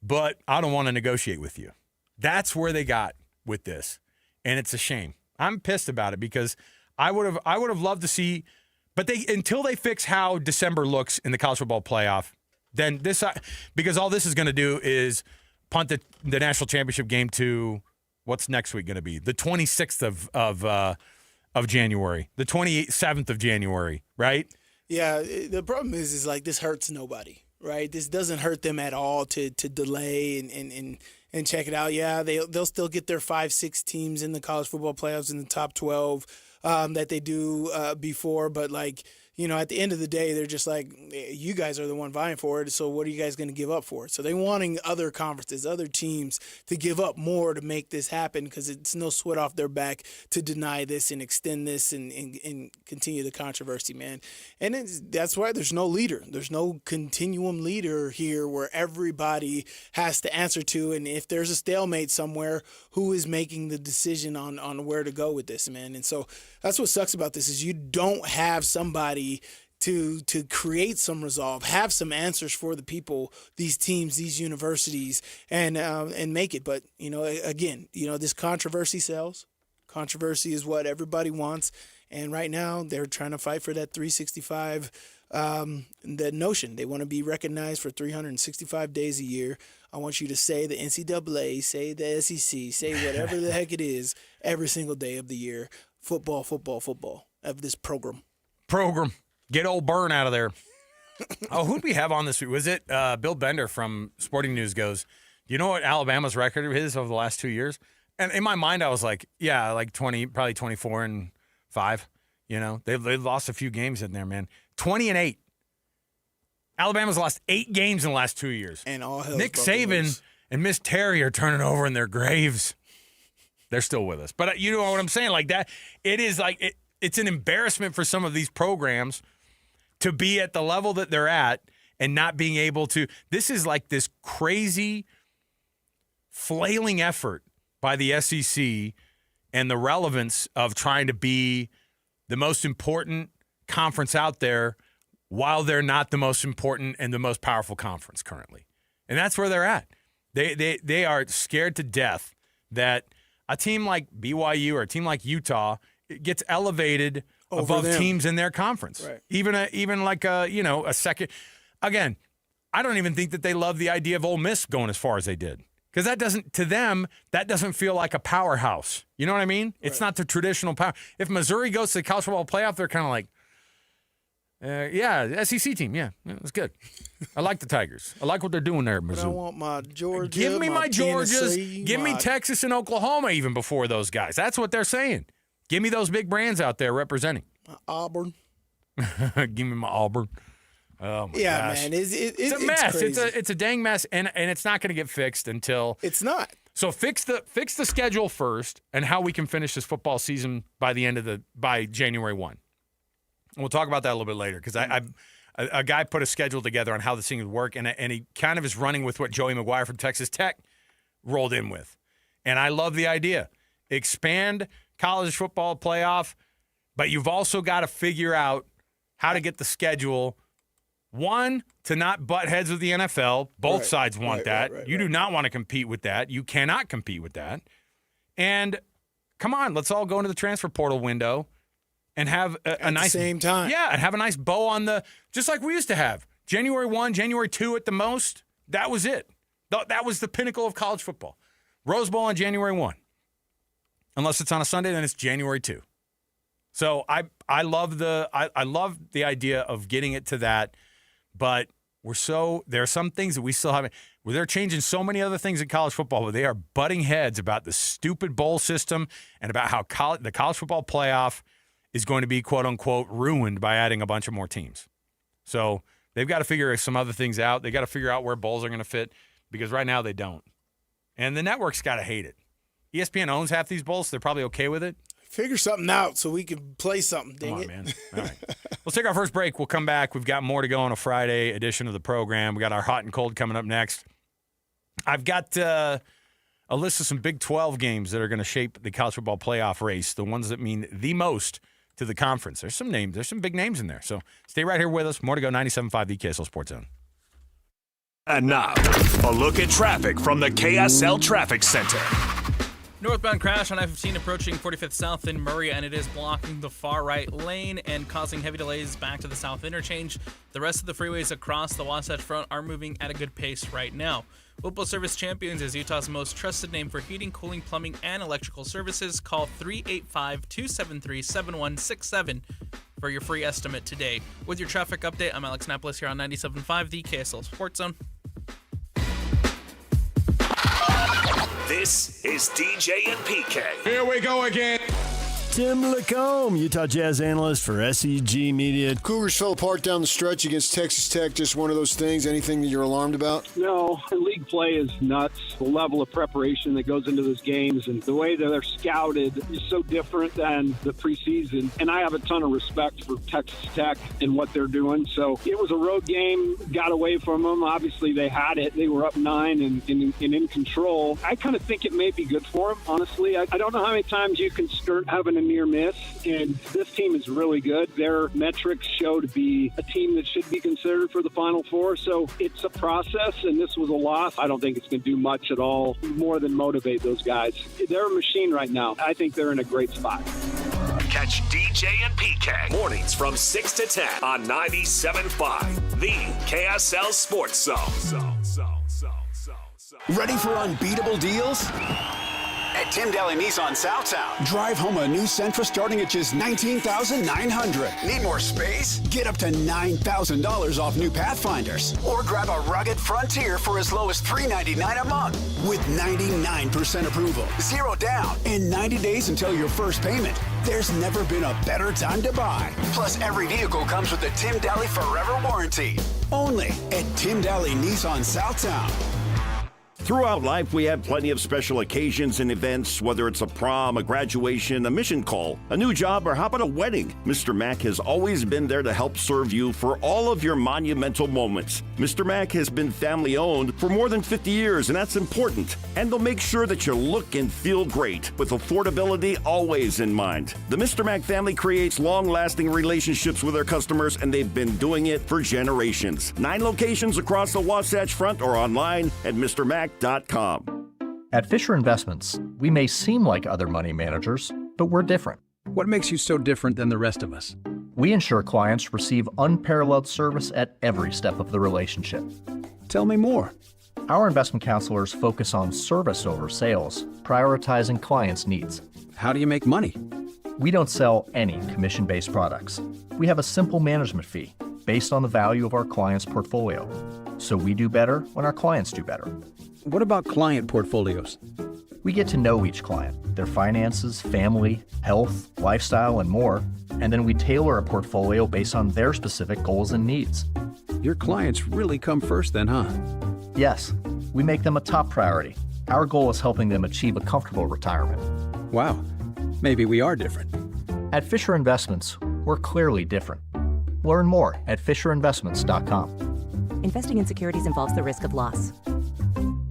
S14: But I don't want to negotiate with you. That's where they got with this. And it's a shame. I'm pissed about it because I would have loved to see, but until they fix how December looks in the college football playoff, then because all this is going to do is punt the national championship game to what's next week going to be? The 26th of January, the 27th of January, right?
S15: Yeah, the problem is like this hurts nobody, right? This doesn't hurt them at all to delay and check it out. Yeah, they'll still get their 5-6 teams in the college football playoffs in the top 12 that they do before, but at the end of the day, they're just like, you guys are the one vying for it, so what are you guys going to give up for it? So they're wanting other conferences, other teams to give up more to make this happen because it's no sweat off their back to deny this and extend this and continue the controversy, man. And that's why there's no leader. There's no continuum leader here where everybody has to answer to, and if there's a stalemate somewhere, who is making the decision on where to go with this, man? And so that's what sucks about this is you don't have somebody to create some resolve, have some answers for the people, these teams, these universities, and make it. But again, this controversy sells. Controversy is what everybody wants, and right now they're trying to fight for that 365. The notion they want to be recognized for 365 days a year. I want you to say the NCAA, say the SEC, say whatever the heck it is every single day of the year. Football, football, football of this program.
S14: Get old Byrne out of there. Oh, who'd we have on this week? Was it Bill Bender from Sporting News goes, do you know what Alabama's record is over the last 2 years? And in my mind, I was like, yeah, like 20, probably 24-5. They've lost a few games in there, man. 20-8. Alabama's lost 8 games in the last 2 years.
S15: And all
S14: Nick Saban and Miss Terry are turning over in their graves. They're still with us. But you know what I'm saying? Like that, it is like it's an embarrassment for some of these programs to be at the level that they're at and not being able to. This is like this crazy flailing effort by the SEC and the relevance of trying to be the most important conference out there while they're not the most important and the most powerful conference currently. And that's where they're at. They are scared to death that a team like BYU or a team like Utah gets elevated above teams in their conference.
S15: Right.
S14: Even like a second. Again, I don't even think that they love the idea of Ole Miss going as far as they did. Because that doesn't feel like a powerhouse. You know what I mean? Right. It's not the traditional power. If Missouri goes to the college football playoff, they're kind of like, SEC team. Yeah, it's good. I like the Tigers. I like what they're doing there at Missouri.
S15: I want my Georgia.
S14: Give me my Georgias.
S15: Tennessee,
S14: Give me Texas and Oklahoma even before those guys. That's what they're saying. Give me those big brands out there representing.
S15: Auburn.
S14: Give me my Auburn. Oh my
S15: yeah,
S14: gosh.
S15: man,
S14: it's a mess.
S15: Crazy.
S14: It's a dang mess, and it's not going to get fixed until
S15: it's not.
S14: So fix the schedule first, and how we can finish this football season by January 1. And we'll talk about that a little bit later, because a guy put a schedule together on how this thing would work, and he kind of is running with what Joey McGuire from Texas Tech rolled in with, and I love the idea. Expand college football playoff, but you've also got to figure out how to get the schedule. One, to not butt heads with the NFL. Both sides want that. You do not want to compete with that. You cannot compete with that. And come on, let's all go into the transfer portal window and have a nice
S15: same time.
S14: Yeah, and have a nice bow on just like we used to have. January 1, January 2 at the most. That was it. That was the pinnacle of college football. Rose Bowl on January 1. Unless it's on a Sunday, then it's January 2. So I love the idea of getting it to that. But there are some things that we still haven't. Well, they're changing so many other things in college football, but they are butting heads about the stupid bowl system and about how the college football playoff is going to be, quote unquote, ruined by adding a bunch of more teams. So they've got to figure some other things out. They got to figure out where bowls are going to fit, because right now they don't. And the network's got to hate it. ESPN owns half these bowls, so they're probably okay with it.
S15: Figure something out so we can play something, dang it.
S14: Man. All right. Let's take our first break. We'll come back. We've got more to go on a Friday edition of the program. We got our hot and cold coming up next. I've got a list of some Big 12 games that are going to shape the college football playoff race, the ones that mean the most to the conference. There's some big names in there. So stay right here with us. More to go. 97.5, the KSL Sports Zone.
S5: And now, a look at traffic from the KSL Traffic Center.
S16: Northbound crash on I-15 approaching 45th South in Murray, and it is blocking the far right lane and causing heavy delays back to the south interchange. The rest of the freeways across the Wasatch Front are moving at a good pace right now. Whipple Service Champions is Utah's most trusted name for heating, cooling, plumbing, and electrical services. Call 385-273-7167 for your free estimate today. With your traffic update, I'm Alex Napolis here on 97.5, the KSL Sports Zone.
S5: This is DJ and PK.
S17: Here we go again. Tim Lacombe, Utah Jazz analyst for SEG Media.
S18: Cougars fell apart down the stretch against Texas Tech. Just one of those things. Anything that you're alarmed about?
S19: No, league play is nuts. The level of preparation that goes into those games and the way that they're scouted is so different than the preseason. And I have a ton of respect for Texas Tech and what they're doing. So it was a road game, got away from them. Obviously, they had it. They were up 9 and in control. I kind of think it may be good for them, honestly. I don't know how many times you can start having a near miss, and this team is really good. Their metrics show to be a team that should be considered for the Final Four, so it's a process, and this was a loss. I don't think it's going to do much at all more than motivate those guys. They're a machine right now. I think they're in a great spot.
S5: Catch DJ and PK mornings from 6 to 10 on 97.5, the KSL Sports Zone.
S24: Ready for unbeatable deals? At Tim Daly Nissan Southtown, drive home a new Sentra starting at just $19,900. Need more space? Get up to $9,000 off new Pathfinders. Or grab a rugged Frontier for as low as $399 a month. With 99% approval, 0 down, and 90 days until your first payment. There's never been a better time to buy. Plus, every vehicle comes with the Tim Daly Forever Warranty. Only at Tim Daly Nissan Southtown.
S22: Throughout life, we have plenty of special occasions and events, whether it's a prom, a graduation, a mission call, a new job, or how about a wedding? Mr. Mack has always been there to help serve you for all of your monumental moments. Mr. Mack has been family-owned for more than 50 years, and that's important. And they'll make sure that you look and feel great, with affordability always in mind. The Mr. Mack family creates long-lasting relationships with their customers, and they've been doing it for generations. 9 locations across the Wasatch Front or online at MrMack.com.
S26: At Fisher Investments, we may seem like other money managers, but we're different.
S27: What makes you so different than the rest of us?
S26: We ensure clients receive unparalleled service at every step of the relationship.
S27: Tell me more.
S26: Our investment counselors focus on service over sales, prioritizing clients' needs.
S27: How do you make money?
S26: We don't sell any commission-based products. We have a simple management fee based on the value of our client's portfolio. So we do better when our clients do better.
S27: What about client portfolios?
S26: We get to know each client, their finances, family, health, lifestyle, and more, and then we tailor a portfolio based on their specific goals and needs.
S27: Your clients really come first then, huh?
S26: Yes, we make them a top priority. Our goal is helping them achieve a comfortable retirement.
S27: Wow, maybe we are different.
S26: At Fisher Investments, we're clearly different. Learn more at FisherInvestments.com.
S3: Investing in securities involves the risk of loss.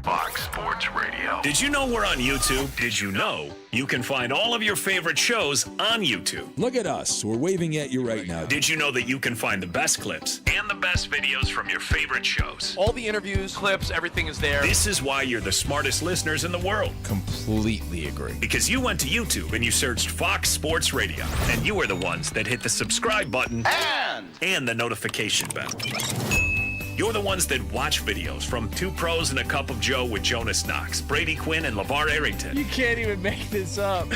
S5: Fox Sports Radio. Did you know we're on YouTube? Did you know you can find all of your favorite shows on YouTube?
S4: Look at us. We're waving at you right now.
S5: Did you know that you can find the best clips and the best videos from your favorite shows?
S6: All the interviews, clips, everything is there.
S5: This is why you're the smartest listeners in the world.
S4: Completely agree.
S5: Because you went to YouTube and you searched Fox Sports Radio, and you were the ones that hit the subscribe button and the notification bell. You're the ones that watch videos from Two Pros and a Cup of Joe with Jonas Knox, Brady Quinn, and LeVar Arrington.
S6: You can't even make this up.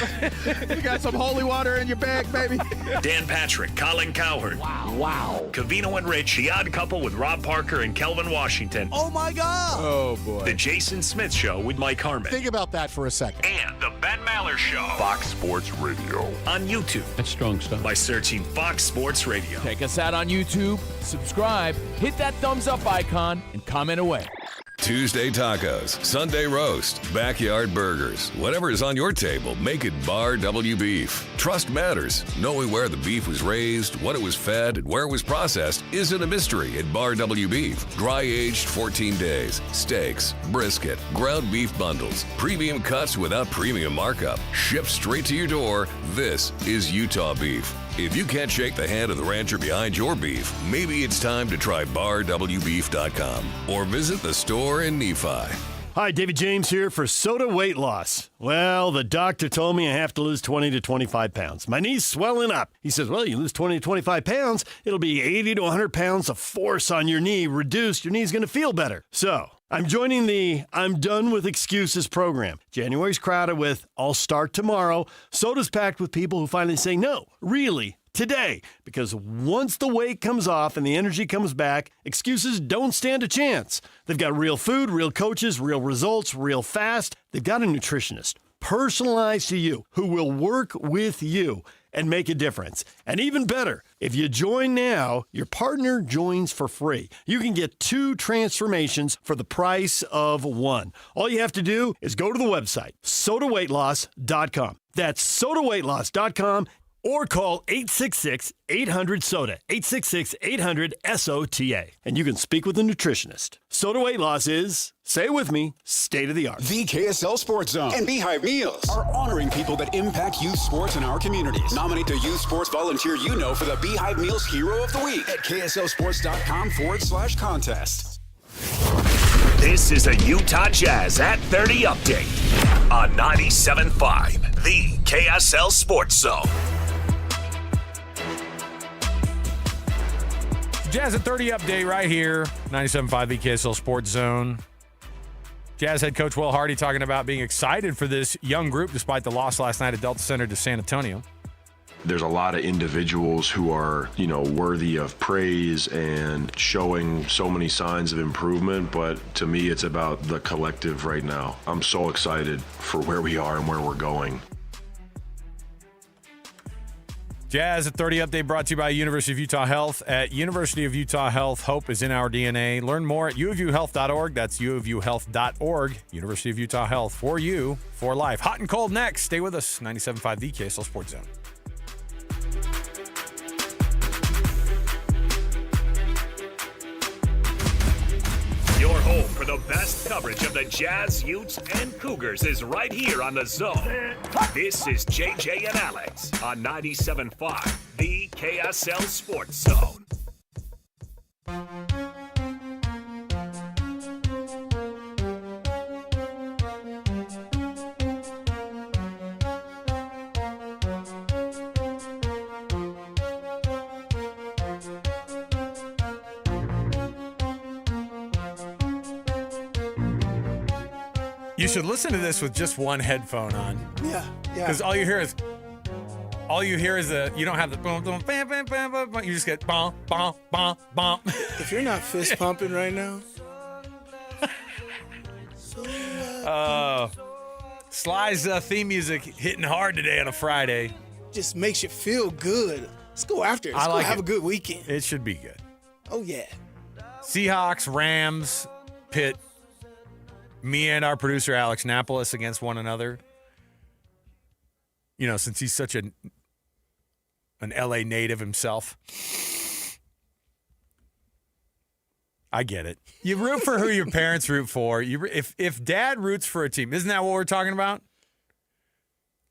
S6: You got some holy water in your bag, baby.
S5: Dan Patrick, Colin Cowherd.
S6: Wow. Cavino
S5: and Rich, The Odd Couple with Rob Parker and Kelvin Washington.
S6: Oh, my God. Oh, boy.
S5: The Jason Smith Show with Mike Harmon.
S6: Think about that for a second.
S5: And The Ben Maller Show. Fox Sports Radio. On YouTube.
S4: That's strong stuff.
S5: By searching Fox Sports Radio.
S4: Check us out on YouTube, subscribe, hit that thumbs up icon, and comment away.
S20: Tuesday tacos, Sunday roast, backyard burgers. Whatever is on your table, make it Bar W Beef. Trust matters. Knowing where the beef was raised, what it was fed, and where it was processed isn't a mystery at Bar W Beef. Dry aged 14 days. Steaks, brisket, ground beef bundles, premium cuts without premium markup. Shipped straight to your door. This is Utah beef. If you can't shake the hand of the rancher behind your beef, maybe it's time to try BarWBeef.com or visit the store in Nephi.
S17: Hi, David James here for Soda Weight Loss. Well, the doctor told me I have to lose 20 to 25 pounds. My knee's swelling up. He says, well, you lose 20 to 25 pounds, it'll be 80 to 100 pounds of force on your knee reduced. Your knee's going to feel better. So I'm joining the I'm Done With Excuses program. January's crowded with I'll start tomorrow. Soda's packed with people who finally say no, really, today. Because once the weight comes off and the energy comes back, excuses don't stand a chance. They've got real food, real coaches, real results, real fast. They've got a nutritionist, personalized to you, who will work with you and make a difference. And even better, if you join now, your partner joins for free. You can get 2 transformations for the price of 1. All you have to do is go to the website, sodaweightloss.com. That's sodaweightloss.com, or call 866-800-SODA, 866-800-SOTA, and you can speak with a nutritionist. Soda Weight Loss is, say it with me, state of the art.
S24: The KSL Sports Zone and Beehive Meals are honoring people that impact youth sports in our communities. Nominate the youth sports volunteer you know for the Beehive Meals Hero of the Week at KSLSports.com/contest.
S5: This is a Utah Jazz at 30 update on 97.5, the KSL Sports Zone.
S14: Jazz at 30 update right here, 97.5 the KSL Sports Zone. Jazz head coach Will Hardy talking about being excited for this young group despite the loss last night at Delta Center to San Antonio.
S21: There's a lot of individuals who are, worthy of praise and showing so many signs of improvement, but to me, it's about the collective right now. I'm so excited for where we are and where we're going.
S14: Jazz at 30 update brought to you by University of Utah Health. At University of Utah Health, hope is in our DNA. Learn more at uofuhealth.org. That's uofuhealth.org. University of Utah Health, for you, for life. Hot and cold next. Stay with us. 97.5 the KSL Sports Zone.
S5: Your home for the best coverage of the Jazz, Utes, and Cougars is right here on the Zone. This is JJ and Alex on 97.5, the KSL Sports Zone.
S14: You should listen to this with just one headphone on.
S15: Yeah.
S14: Because all you hear is the, you don't have the boom, boom, bam, bam, bam, bam, bam. You just get bom, bom, bom, bom.
S15: If you're not fist pumping right now.
S14: Sly's theme music hitting hard today on a Friday.
S15: Just makes you feel good. Let's go after it. Let's go have a good weekend.
S14: It should be good.
S15: Oh, yeah.
S14: Seahawks, Rams, pit me and our producer Alex Napolis against one another. You know, since he's such an LA native himself. I get it. You root for who your parents root for. If dad roots for a team, isn't that what we're talking about?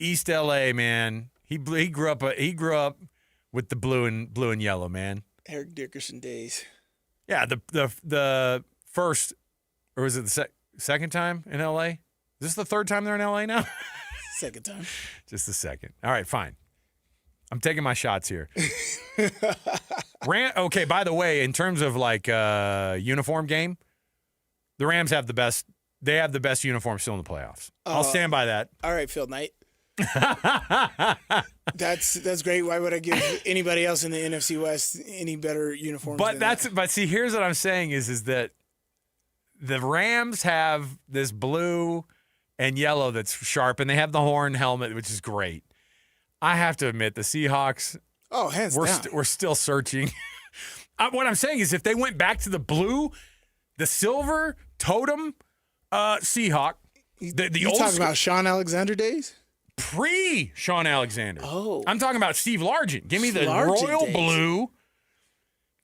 S14: East LA, man. He grew up with the blue and yellow, man.
S15: Eric Dickerson days.
S14: Yeah, the first, or was it the second time in LA? Is this the third time they're in LA now?
S15: Second time.
S14: Just the second. All right, fine. I'm taking my shots here. Okay, by the way, in terms of like uniform game, the Rams have the best. They have the best uniform still in the playoffs. I'll stand by that.
S15: All right, Phil Knight. That's great. Why would I give anybody else in the NFC West any better uniforms?
S14: But see, here's what I'm saying is that the Rams have this blue and yellow that's sharp, and they have the horn helmet, which is great. I have to admit, the Seahawks.
S15: Oh, hands down.
S14: We're still searching. What I'm saying is, if they went back to the blue, the silver totem Seahawk, the
S15: you
S14: old
S15: talking about Sean Alexander days?
S14: Pre-Sean Alexander.
S15: Oh.
S14: I'm talking about Steve Largent. Give me the
S15: Largent
S14: royal
S15: days.
S14: blue.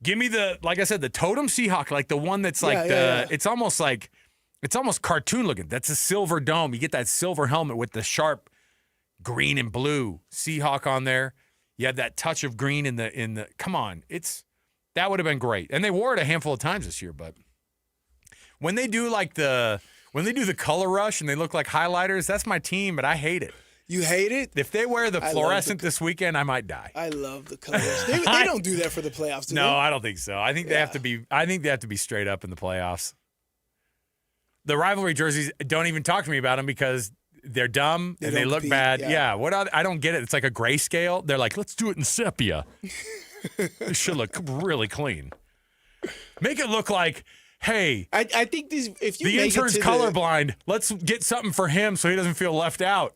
S14: Give me like I said, the totem Seahawk, like the one that's like it's almost cartoon looking. That's a silver dome. You get that silver helmet with the sharp green and blue Seahawk on there. You have that touch of green in the come on. That would have been great. And they wore it a handful of times this year, but when they do the color rush and they look like highlighters, that's my team, but I hate it.
S15: You hate it?
S14: If they wear the fluorescent this weekend, I might die.
S15: I love the colors. They don't do that for the playoffs, do they?
S14: No, I don't think so. I think they have to be. I think they have to be straight up in the playoffs. The rivalry jerseys, don't even talk to me about them because they're dumb and they look compete, bad. Yeah. I don't get it. It's like a grayscale. They're like, let's do it in sepia. It should look really clean. Make it look like, hey,
S15: I think if you
S14: the
S15: make
S14: intern's
S15: it to
S14: colorblind, let's get something for him so he doesn't feel left out.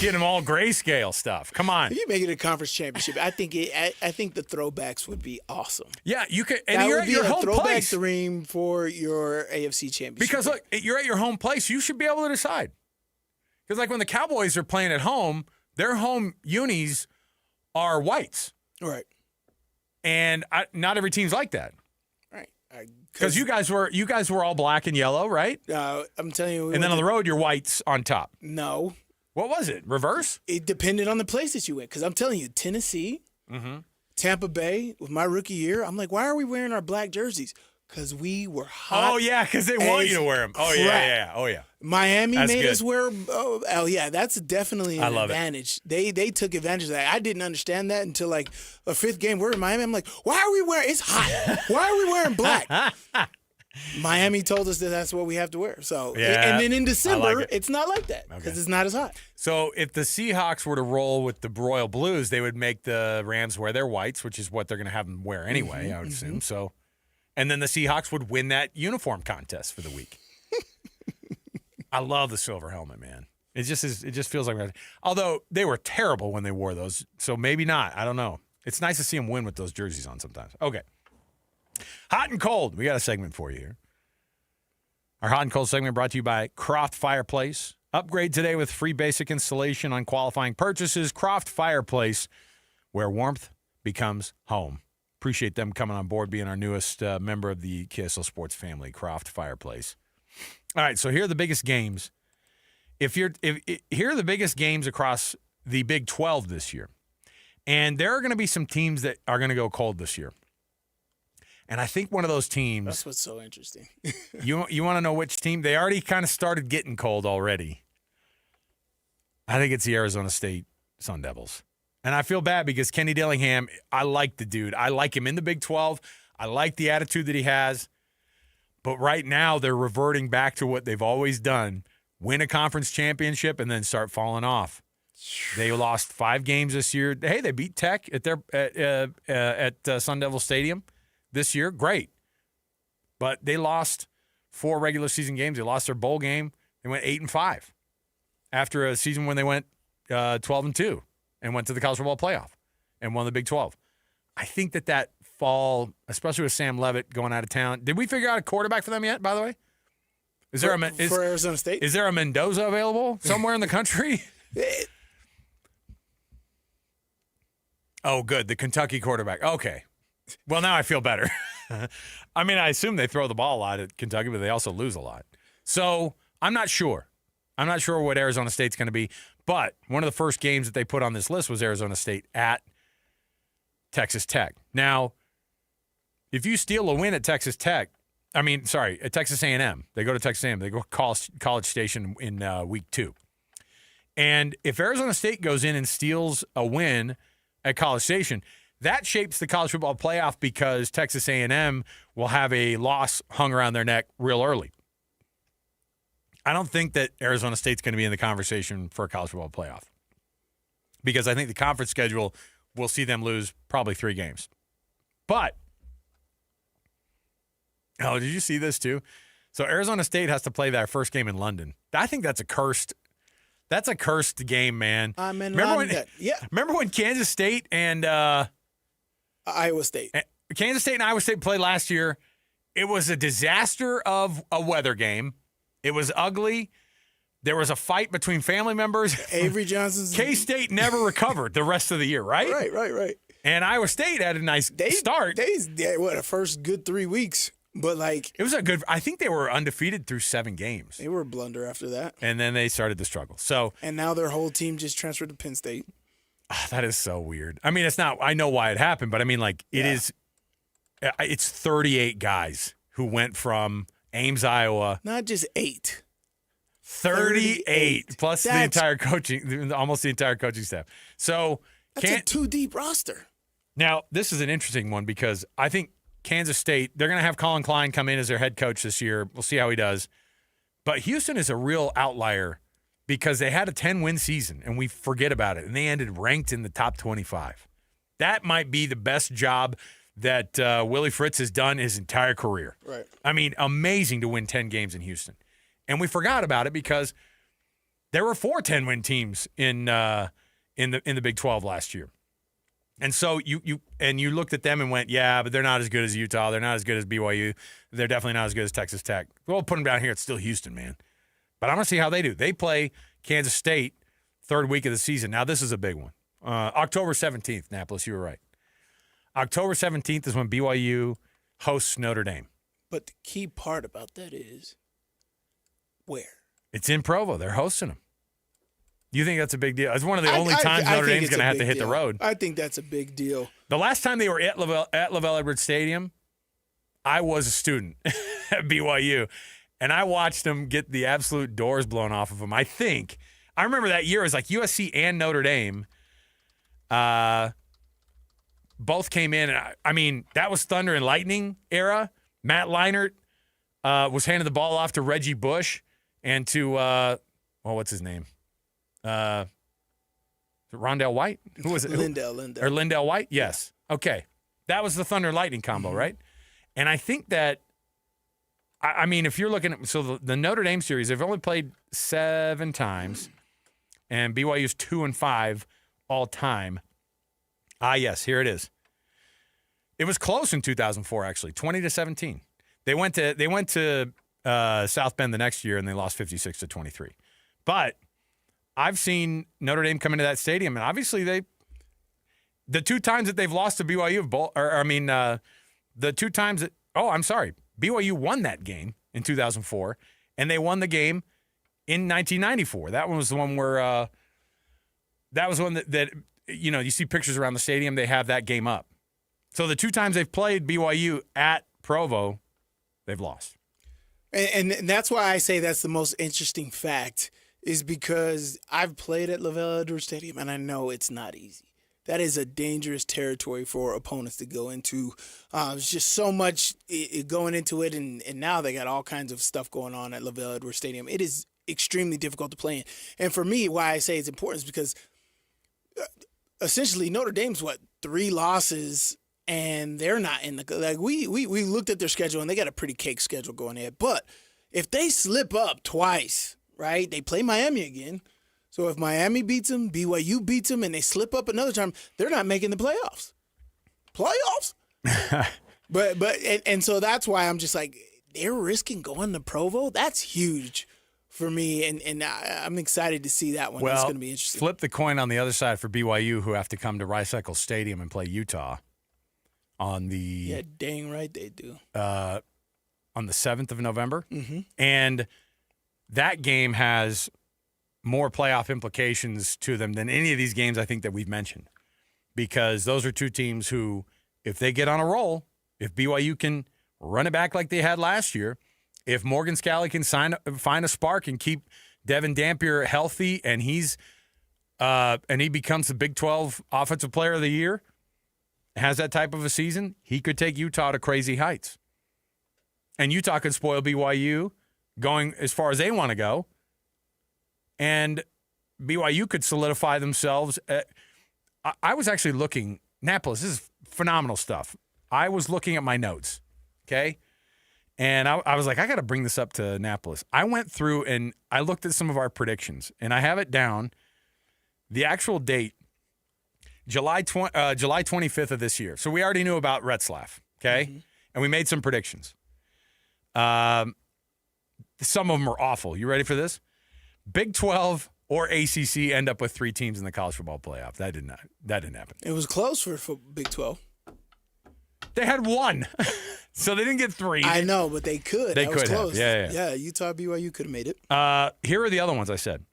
S14: Get him all grayscale stuff. Come on.
S15: If you make it a conference championship, I think the throwbacks would be awesome.
S14: Yeah, you could. And
S15: that
S14: you're
S15: would
S14: at
S15: be
S14: your
S15: a
S14: home
S15: throwback
S14: place.
S15: dream for your AFC championship.
S14: Because look, you're at your home place. You should be able to decide. Because like when the Cowboys are playing at home, their home unis are whites.
S15: Right.
S14: And not every team's like that.
S15: Right.
S14: Because you guys were all black and yellow, right?
S15: I'm telling you.
S14: And then on the road, you're whites on top.
S15: No.
S14: What was it? Reverse?
S15: It depended on the place that you went. Because I'm telling you, Tennessee, Tampa Bay, with my rookie year, I'm like, why are we wearing our black jerseys? Because we were hot.
S14: Oh, yeah, because they want you to wear them. Oh, yeah. Oh, yeah.
S15: Miami
S14: That's
S15: made
S14: good.
S15: us wear. Oh, yeah, that's definitely an advantage. They took advantage of that. I didn't understand that until like a fifth game. We're in Miami. I'm like, why are we wearing? It's hot. Why are we wearing black? Miami told us that that's what we have to wear. So, and then in December, it's not like that because it's not as hot.
S14: So if the Seahawks were to roll with the royal blues, they would make the Rams wear their whites, which is what they're going to have them wear anyway, I would assume. So, and then the Seahawks would win that uniform contest for the week. I love the silver helmet, man. It just feels like, although they were terrible when they wore those, so maybe not. I don't know. It's nice to see them win with those jerseys on sometimes. Okay. Hot and cold. We got a segment for you here. Our hot and cold segment brought to you by Croft Fireplace. Upgrade today with free basic installation on qualifying purchases. Croft Fireplace, where warmth becomes home. Appreciate them coming on board, being our newest member of the KSL Sports family, Croft Fireplace. All right, so here are the biggest games. Here are the biggest games across the Big 12 this year. And there are going to be some teams that are going to go cold this year. And I think one of those teams.
S15: That's what's so interesting.
S14: you want to know which team? They already kind of started getting cold already. I think it's the Arizona State Sun Devils. And I feel bad because Kenny Dillingham, I like the dude. I like him in the Big 12. I like the attitude that he has. But right now they're reverting back to what they've always done. Win a conference championship and then start falling off. They lost 5 games this year. Hey, they beat Tech at Sun Devil Stadium this year. Great. But they lost 4 regular season games. They lost their bowl game. They went 8-5 after a season when they went 12-2 and went to the college football playoff and won the Big 12. I think that fall, especially with Sam Leavitt going out of town. Did we figure out a quarterback for them yet, by the way? Is there
S15: for Arizona State?
S14: Is there a Mendoza available somewhere in the country? Oh, good. The Kentucky quarterback. Okay. Well, now I feel better. I mean, I assume they throw the ball a lot at Kentucky, but they also lose a lot. So I'm not sure. I'm not sure what Arizona State's going to be. But one of the first games that they put on this list was Arizona State at Texas Tech. Now, if you steal a win at Texas Tech, at Texas A&M. They go to Texas A&M. They go College Station in week 2. And if Arizona State goes in and steals a win at College Station, that shapes the college football playoff because Texas A&M will have a loss hung around their neck real early. I don't think that Arizona State's going to be in the conversation for a college football playoff because I think the conference schedule will see them lose probably 3 games. But did you see this too? So Arizona State has to play their first game in London. I think that's a cursed game, man.
S15: I'm in
S14: remember
S15: London.
S14: Remember when Kansas State and
S15: Iowa State.
S14: Kansas State and Iowa State played last year? It was a disaster of a weather game. It was ugly. There was a fight between family members.
S15: Avery Johnson's
S14: K-State never recovered the rest of the year, right?
S15: Right.
S14: And Iowa State had a nice start.
S15: The first good 3 weeks. But
S14: it was I think they were undefeated through 7 games.
S15: They were a blunder after that.
S14: And then they started to struggle.
S15: And now their whole team just transferred to Penn State.
S14: That is so weird. I mean, it's not, I know why it happened, but I mean, it's 38 guys who went from Ames, Iowa.
S15: Not just 8.
S14: 38 plus the entire coaching, almost the entire coaching staff. So
S15: that's a 2-deep roster.
S14: Now, this is an interesting one because I think Kansas State, they're going to have Colin Klein come in as their head coach this year. We'll see how he does. But Houston is a real outlier because they had a 10-win season, and we forget about it, and they ended ranked in the top 25. That might be the best job that Willie Fritz has done his entire career.
S15: Right.
S14: I mean, amazing to win 10 games in Houston. And we forgot about it because there were 4 10-win teams in the Big 12 last year. And so you looked at them and went, yeah, but they're not as good as Utah. They're not as good as BYU. They're definitely not as good as Texas Tech. We'll put them down here. It's still Houston, man. But I'm going to see how they do. They play Kansas State 3rd week of the season. Now, this is a big one. October 17th, Napolis, you were right. October 17th is when BYU hosts Notre Dame.
S15: But the key part about that is where?
S14: It's in Provo. They're hosting them. You think that's a big deal? It's one of the only times Notre Dame's going to have to hit the road.
S15: I think that's a big deal.
S14: The last time they were at LaVell Edwards Stadium, I was a student at BYU, and I watched them get the absolute doors blown off of them. I remember that year it was like USC and Notre Dame both came in. I mean, that was Thunder and Lightning era. Matt Leinart was handing the ball off to Reggie Bush and to, what's his name? Rondell White? Who was it?
S15: Lindell.
S14: Or Lindell White? Yes. Okay. That was the Thunder and Lightning combo, right? And I think that, I mean, if you're looking at, so the Notre Dame series, they've only played 7 times, and BYU's 2-5 all time. Yes, here it is. It was close in 2004, actually, 20-17. They went to South Bend the next year, and they lost 56-23. But I've seen Notre Dame come into that stadium, and obviously the 2 times that they've lost to BYU, the 2 times that, BYU won that game in 2004, and they won the game in 1994. That one was the one where, that was one that you see pictures around the stadium, they have that game up. So the 2 times they've played BYU at Provo, they've lost.
S15: And that's why I say that's the most interesting fact, is because I've played at LaVell Edwards Stadium, and I know it's not easy. That is a dangerous territory for opponents to go into. There's just so much going into it, and now they got all kinds of stuff going on at LaVell Edwards Stadium. It is extremely difficult to play in. And for me, why I say it's important is because essentially Notre Dame's, 3 losses, and they're not in the – we looked at their schedule, and they got a pretty cake schedule going ahead. But if they slip up twice, right, they play Miami again. So if Miami beats them, BYU beats them, and they slip up another time, they're not making the playoffs. Playoffs? And so that's why I'm just like, they're risking going to Provo. That's huge for me, and I'm excited to see that one.
S14: Well,
S15: it's going to be interesting.
S14: Flip the coin on the other side for BYU, who have to come to Rice-Eccles Stadium and play Utah on the
S15: dang right they do.
S14: On the 7th of November.
S15: Mm-hmm.
S14: And that game has more playoff implications to them than any of these games I think that we've mentioned, because those are two teams who, if they get on a roll, if BYU can run it back like they had last year, if Morgan Scalley can find a spark and keep Devin Dampier healthy, and he becomes the Big 12 Offensive Player of the Year, has that type of a season, he could take Utah to crazy heights. And Utah could spoil BYU going as far as they want to go. And BYU could solidify themselves. I was actually looking, Annapolis, this is phenomenal stuff. I was looking at my notes, okay? And I was like, I got to bring this up to Annapolis. I went through and I looked at some of our predictions, and I have it down. The actual date, July 25th of this year. So we already knew about Retzlaff, okay? Mm-hmm. And we made some predictions. Some of them are awful. You ready for this? Big 12 or ACC end up with 3 teams in the college football playoff. That didn't happen.
S15: It was close for Big 12.
S14: They had 1. So they didn't get 3.
S15: I know, but they could.
S14: They
S15: that
S14: could
S15: was close.
S14: have. Yeah.
S15: Utah, BYU could have made it.
S14: Here are the other ones I said.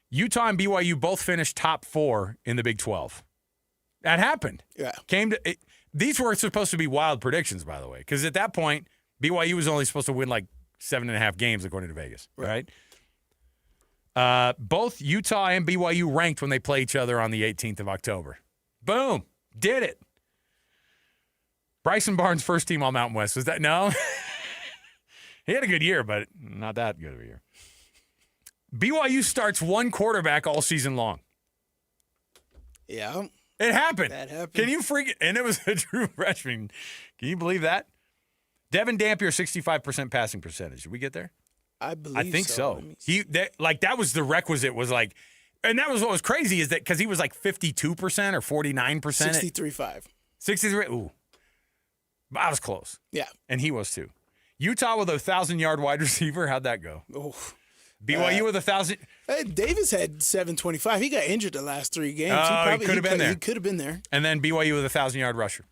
S14: Utah and BYU both finished top 4 in the Big 12. That happened.
S15: Yeah.
S14: These were supposed to be wild predictions, by the way, because at that point, BYU was only supposed to win like 7.5 games, according to Vegas, right? Both Utah and BYU ranked when they play each other on the 18th of October. Boom. Did it. Bryson Barnes, first team All-Mountain West. Was that? No? He had a good year, but not that good of a year. BYU starts 1 quarterback all season long.
S15: Yeah.
S14: It happened.
S15: That happened.
S14: Can you freak it? And it was a true freshman. Can you believe that? Devin Dampier, 65% passing percentage. Did we get there?
S15: I believe
S14: I think so. That was the requisite, was like, and that was what was crazy, is that because he was like 52% or 49%.
S15: 63.5.
S14: 63. Ooh. I was close.
S15: Yeah.
S14: And he was too. Utah with a 1,000-yard wide receiver. How'd that go?
S15: Oh.
S14: BYU with 1,000.
S15: Hey, Davis had 725. He got injured the last 3 games.
S14: He could have been there.
S15: He could have been there.
S14: And then BYU with a 1,000-yard rusher.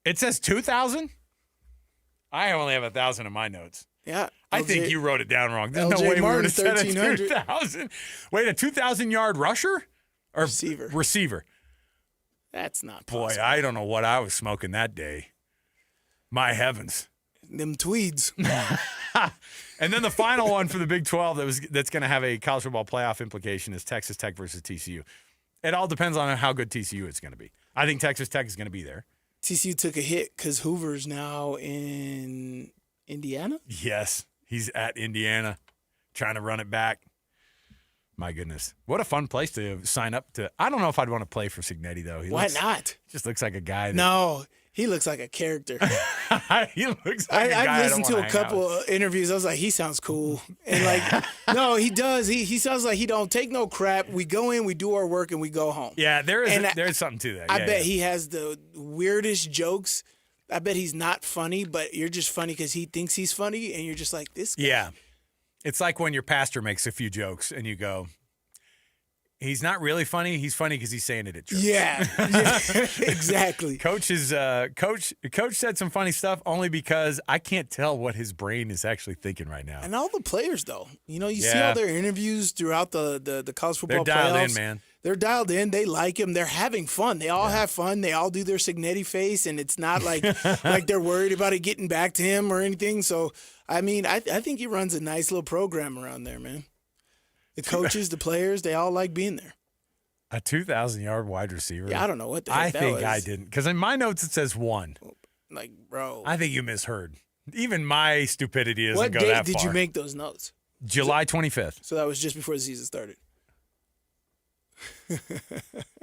S14: It says 2,000? I only have 1,000 in my notes.
S15: Yeah.
S14: I think you wrote it down wrong. There's no
S15: LJ
S14: way we
S15: Martin,
S14: would have said it
S15: 1,300.
S14: 2,000. Wait, a 2,000-yard rusher? Or receiver.
S15: That's not
S14: Boy,
S15: possible.
S14: I don't know what I was smoking that day. My heavens.
S15: Them tweeds.
S14: And then the final one for the Big 12 that's going to have a college football playoff implication is Texas Tech versus TCU. It all depends on how good TCU is going to be. I think Texas Tech is going to be there.
S15: TCU took a hit because Hoover's now in Indiana?
S14: Yes, he's at Indiana trying to run it back. My goodness. What a fun place to sign up to. I don't know if I'd want to play for Signetti, though.
S15: Why not?
S14: Just looks like a guy.
S15: No, he looks like a character.
S14: He looks like a guy.
S15: I've listened to a couple of interviews. I was like, he sounds cool. And like, no, he does. He sounds like he don't take no crap. We go in, we do our work, and we go home.
S14: Yeah, there's something to that.
S15: I bet he has the weirdest jokes. I bet he's not funny, but you're just funny because he thinks he's funny, and you're just like, this guy.
S14: Yeah. It's like when your pastor makes a few jokes, and you go, he's not really funny. He's funny because he's saying it at church.
S15: Yeah, exactly.
S14: Coach said some funny stuff only because I can't tell what his brain is actually thinking right now.
S15: And all the players, though, you see all their interviews throughout the college football playoffs.
S14: They're dialed in, man.
S15: They're dialed in. They like him. They're having fun. They all have fun. They all do their Signetti face, and it's not like like they're worried about it getting back to him or anything. So, I mean, I think he runs a nice little program around there, man. The coaches, the players, they all like being there.
S14: A 2,000-yard wide receiver?
S15: Yeah, I don't know what the heck that was.
S14: I think I didn't. Because in my notes it says 1.
S15: Like, bro.
S14: I think you misheard. Even my stupidity doesn't go that far.
S15: What date did you make those notes?
S14: July 25th.
S15: So that was just before the season started.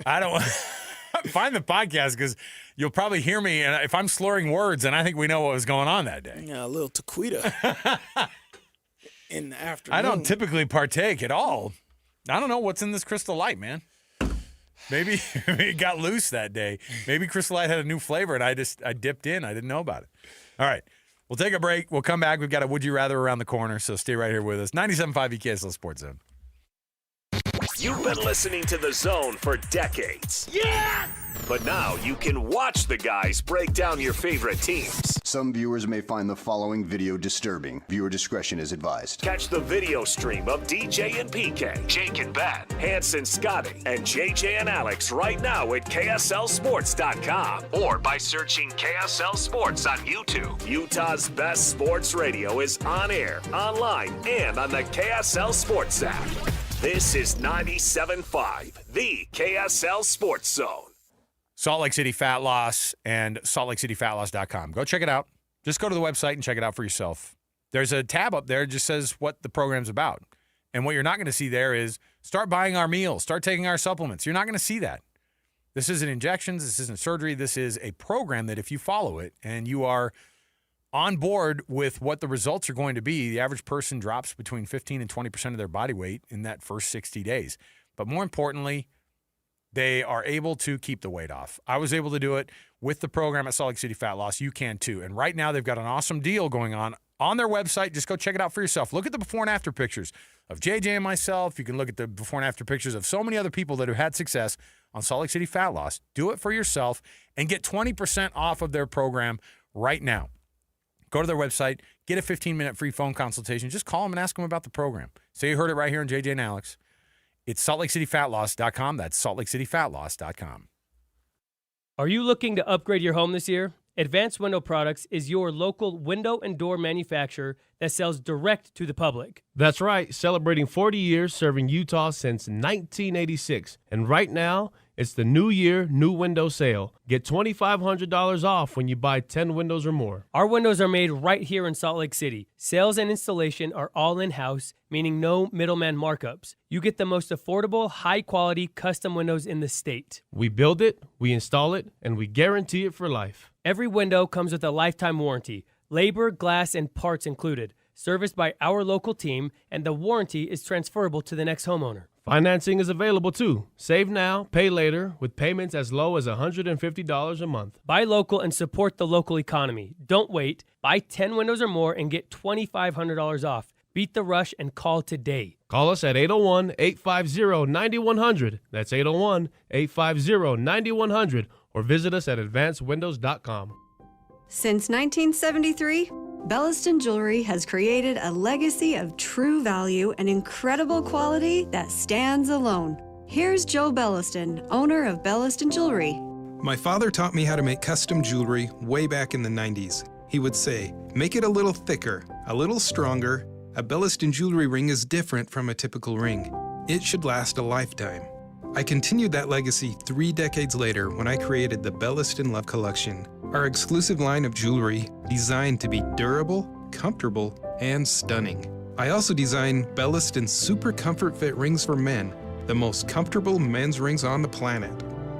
S14: I don't want to find the podcast because you'll probably hear me and if I'm slurring words, and I think we know what was going on that day.
S15: Yeah, a little tequila in the afternoon.
S14: I don't typically partake at all. I don't know what's in this Crystal Light, man. Maybe it got loose that day. Maybe Crystal Light had a new flavor, and I dipped in. I didn't know about it. All right. We'll take a break. We'll come back. We've got a Would You Rather around the corner, so stay right here with us. 97.5 KSL Sports Zone.
S5: You've been listening to The Zone for decades.
S7: Yes!
S5: But now you can watch the guys break down your favorite teams.
S8: Some viewers may find the following video disturbing. Viewer discretion is advised.
S5: Catch the video stream of DJ and PK, Jake and Ben, Hanson, Scotty, and JJ and Alex right now at KSLSports.com or by searching KSL Sports on YouTube. Utah's best sports radio is on air, online, and on the KSL Sports app. This is 97.5, the KSL Sports Zone.
S14: Salt Lake City Fat Loss and saltlakeCityFatLoss.com. Go check it out. Just go to the website and check it out for yourself. There's a tab up there that just says what the program's about. And what you're not going to see there is start buying our meals, start taking our supplements. You're not going to see that. This isn't injections. This isn't surgery. This is a program that if you follow it and you are on board with what the results are going to be, the average person drops between 15 and 20% of their body weight in that first 60 days. But more importantly, they are able to keep the weight off. I was able to do it with the program at Salt Lake City Fat Loss. You can too. And right now they've got an awesome deal going on their website. Just go check it out for yourself. Look at the before and after pictures of JJ and myself. You can look at the before and after pictures of so many other people that have had success on Salt Lake City Fat Loss. Do it for yourself and get 20% off of their program right now. Go to their website, get a 15-minute free phone consultation. Just call them and ask them about the program. Say you heard it right here on JJ and Alex. It's saltlakeCityFatLoss.com. That's saltlakeCityFatLoss.com.
S9: Are you looking to upgrade your home this year? Advanced Window Products is your local window and door manufacturer that sells direct to the public.
S11: That's right, celebrating 40 years serving Utah since 1986. And right now, it's the New Year, New Window Sale. Get $2,500 off when you buy 10 windows or more.
S9: Our windows are made right here in Salt Lake City. Sales and installation are all in-house, meaning no middleman markups. You get the most affordable, high-quality custom windows in the state.
S11: We build it, we install it, and we guarantee it for life.
S9: Every window comes with a lifetime warranty, labor, glass, and parts included, serviced by our local team, and the warranty is transferable to the next homeowner.
S11: Financing is available too. Save now, pay later, with payments as low as $150 a month.
S9: Buy local and support the local economy. Don't wait. Buy 10 windows or more and get $2,500 off. Beat the rush and call today.
S11: Call us at 801-850-9100. That's 801-850-9100. Or visit us at advancedwindows.com.
S12: Since 1973, Belliston Jewelry has created a legacy of true value and incredible quality that stands alone. Here's Joe Belliston, owner of Belliston Jewelry.
S13: My father taught me how to make custom jewelry way back in the 90s. He would say, make it a little thicker, a little stronger. A Belliston jewelry ring is different from a typical ring. It should last a lifetime. I continued that legacy 3 decades later when I created the Belliston Love Collection, our exclusive line of jewelry designed to be durable, comfortable, and stunning. I also designed Belliston Super Comfort Fit rings for men, the most comfortable men's rings on the planet.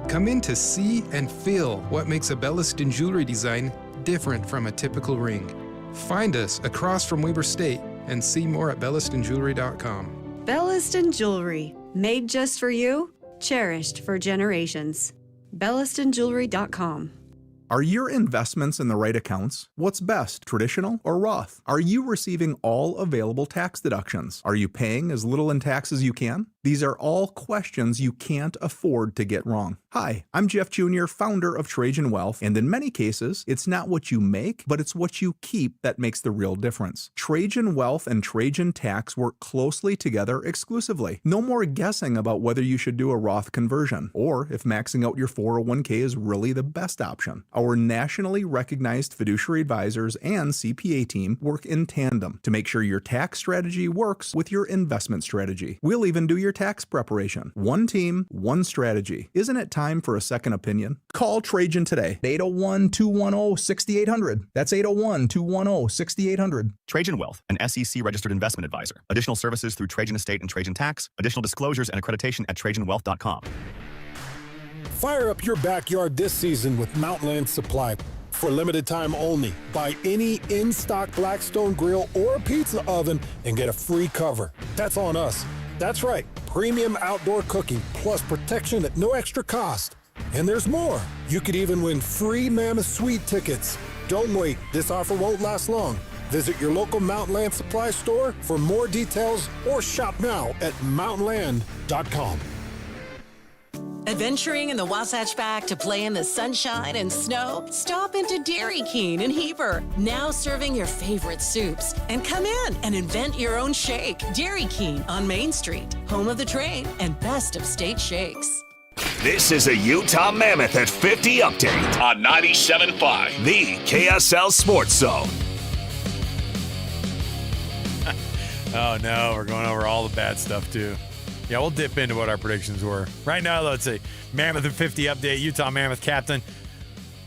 S13: Come in to see and feel what makes a Belliston jewelry design different from a typical ring. Find us across from Weber State and see more at BellistonJewelry.com.
S12: Belliston Jewelry, made just for you, cherished for generations. BellistonJewelry.com.
S23: Are your investments in the right accounts? What's best, traditional or Roth? Are you receiving all available tax deductions? Are you paying as little in tax as you can? These are all questions you can't afford to get wrong. Hi, I'm Jeff Jr., founder of Trajan Wealth, and in many cases, it's not what you make, but it's what you keep that makes the real difference. Trajan Wealth and Trajan Tax work closely together exclusively. No more guessing about whether you should do a Roth conversion, or if maxing out your 401k is really the best option. Our nationally recognized fiduciary advisors and CPA team work in tandem to make sure your tax strategy works with your investment strategy. We'll even do your tax preparation. One team, one strategy. Isn't it time for a second opinion? Call Trajan today. 801-210-6800. That's 801-210-6800.
S25: Trajan Wealth, an SEC registered investment advisor. Additional services through Trajan Estate and Trajan Tax. Additional disclosures and accreditation at TrajanWealth.com.
S28: Fire up your backyard this season with Mountainland Supply. For limited time only, buy any in-stock Blackstone grill or pizza oven and get a free cover. That's on us. That's right, premium outdoor cooking, plus protection at no extra cost. And there's more. You could even win free Mammoth Suite tickets. Don't wait. This offer won't last long. Visit your local Mountain Land Supply store for more details or shop now at mountainland.com.
S1: Adventuring in the Wasatch Back to play in the sunshine and snow? Stop into Dairy King in Heber. Now serving your favorite soups. And come in and invent your own shake. Dairy King on Main Street, home of the train and best of state shakes.
S5: This is a Utah Mammoth at 50 update on 97.5, the KSL Sports Zone.
S14: Oh, no, we're going over all the bad stuff, too. Yeah, we'll dip into what our predictions were. Right now, let's see. Mammoth at 50 update, Utah Mammoth captain.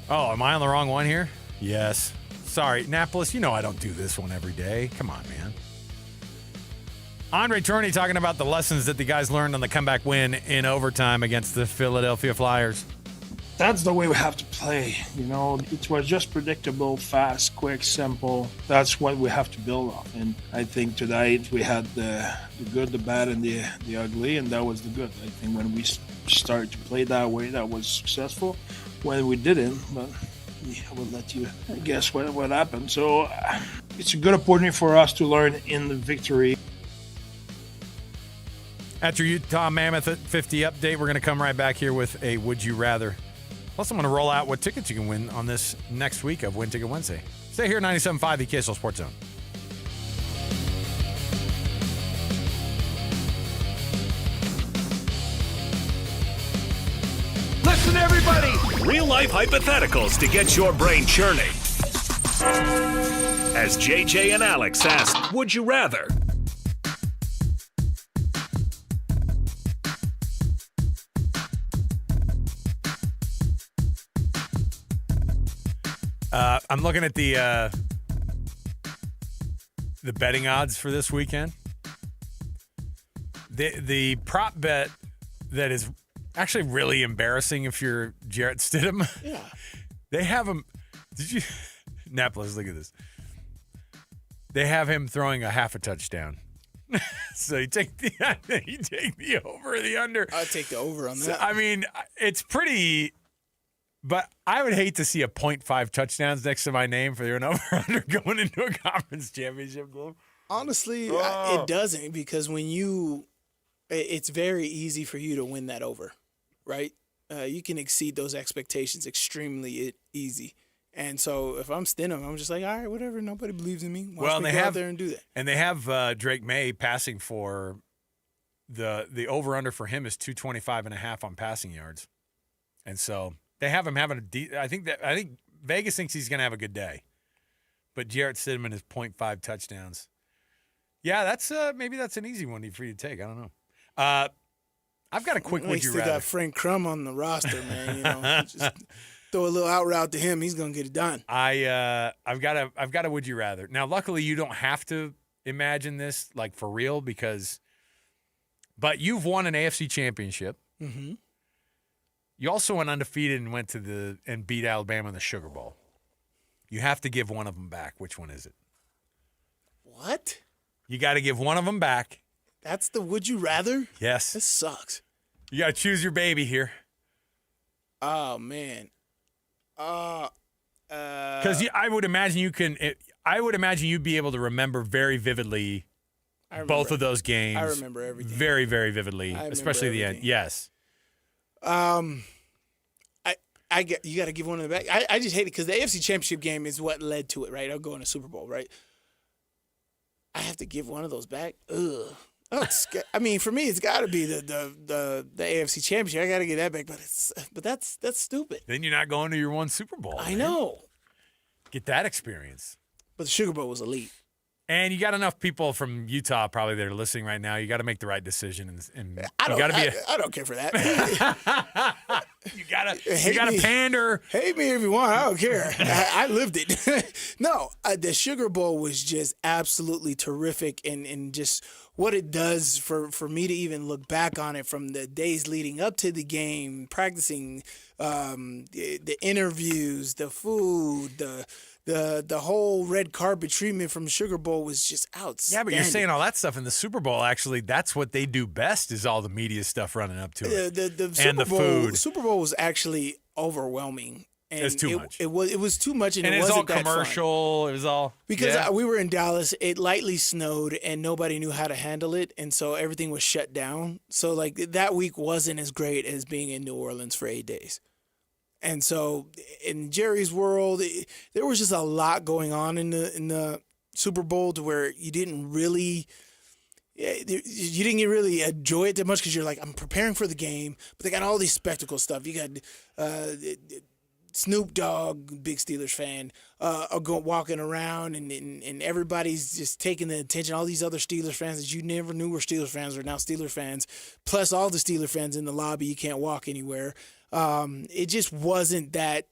S14: Oh, am I on the wrong one here? Yes. Sorry, Annapolis, you know I don't do this one every day. Come on, man. Andre Tourney talking about the lessons that the guys learned on the comeback win in overtime against the Philadelphia Flyers.
S2: That's the way we have to play. You know, it was just predictable, fast, quick, simple. That's what we have to build on. And I think tonight we had the good, the bad, and the ugly, and that was the good. I think when we started to play that way, that was successful. When we didn't, but yeah, I will let you guess what happened. So it's a good opportunity for us to learn in the victory.
S14: After Utah Mammoth at 50 update, we're going to come right back here with a Would You Rather. Plus, I'm going to roll out what tickets you can win on this next week of Win Ticket Wednesday. Stay here at 97.5, the KSL Sports Zone.
S5: Listen, everybody! Real-life hypotheticals to get your brain churning. As JJ and Alex ask, would you rather?
S14: I'm looking at the betting odds for this weekend. The prop bet that is actually really embarrassing if you're Jarrett Stidham.
S15: Yeah.
S14: They have him. Did you? Annapolis, look at this. They have him throwing a half a touchdown. So you take the over or the under.
S15: I'll take the over on that.
S14: So, I mean, it's pretty. But I would hate to see a 0.5 touchdowns next to my name for an over-under going into a conference championship game.
S15: Honestly, it doesn't, because it's very easy for you to win that over, right? You can exceed those expectations extremely easy. And so if I'm Stidham, I'm just like, all right, whatever. Nobody believes in me. Watch me go out there and do that.
S14: And they have Drake May passing for the over-under for him is 225.5 on passing yards. And so they have him having I think Vegas thinks he's going to have a good day. But Jarrett Stidham and his 0.5 touchdowns. Yeah, that's maybe that's an easy one for you to take. I don't know. I've got a quick would you rather.
S15: Still got Frank Crum on the roster, man. You know, just throw a little out route to him. He's going to get it done.
S14: I've got a would you rather. Now, luckily, you don't have to imagine this like for real but you've won an AFC championship.
S15: Mm-hmm.
S14: You also went undefeated and went and beat Alabama in the Sugar Bowl. You have to give one of them back. Which one is it?
S15: What?
S14: You got to give one of them back.
S15: That's the would you rather?
S14: Yes.
S15: This sucks.
S14: You got to choose your baby here.
S15: Oh, man.
S14: Because I would imagine you'd be able to remember very vividly both of those games.
S15: I remember everything.
S14: Very, very vividly, especially the end. Yes.
S15: You got to give one of the back. I just hate it because the AFC Championship game is what led to it, right? I'll go in a Super Bowl, right? I have to give one of those back. Ugh. Oh, I mean, for me, it's got to be the AFC Championship. I got to get that back, but that's stupid.
S14: Then you're not going to your one Super Bowl.
S15: I know. Get
S14: that experience.
S15: But the Sugar Bowl was elite.
S14: And you got enough people from Utah probably that are listening right now. You got to make the right decision, and
S15: I
S14: you got to be.
S15: I don't care for that.
S14: You gotta pander.
S15: Hate me if you want. I don't care. I lived it. No, the Sugar Bowl was just absolutely terrific, and just what it does for me to even look back on it from the days leading up to the game, practicing, the interviews, the food, the the whole red carpet treatment from Sugar Bowl was just outstanding.
S14: Yeah, but you're saying all that stuff in the Super Bowl. Actually, that's what they do best is all the media stuff running up to it.
S15: The
S14: and the food.
S15: Super Bowl was actually overwhelming. And
S14: it's too much.
S15: It was too much, and
S14: it
S15: wasn't
S14: all
S15: that
S14: commercial.
S15: Fun.
S14: It was all
S15: because we were in Dallas. It lightly snowed, and nobody knew how to handle it, and so everything was shut down. So like that week wasn't as great as being in New Orleans for 8 days. And so in Jerry's world, there was just a lot going on in the Super Bowl to where you didn't really enjoy it that much because you're like, I'm preparing for the game, but they got all these spectacle stuff. You got Snoop Dogg, big Steelers fan, walking around, and everybody's just taking the attention. All these other Steelers fans that you never knew were Steelers fans are now Steelers fans, plus all the Steelers fans in the lobby. You can't walk anywhere. It just wasn't that.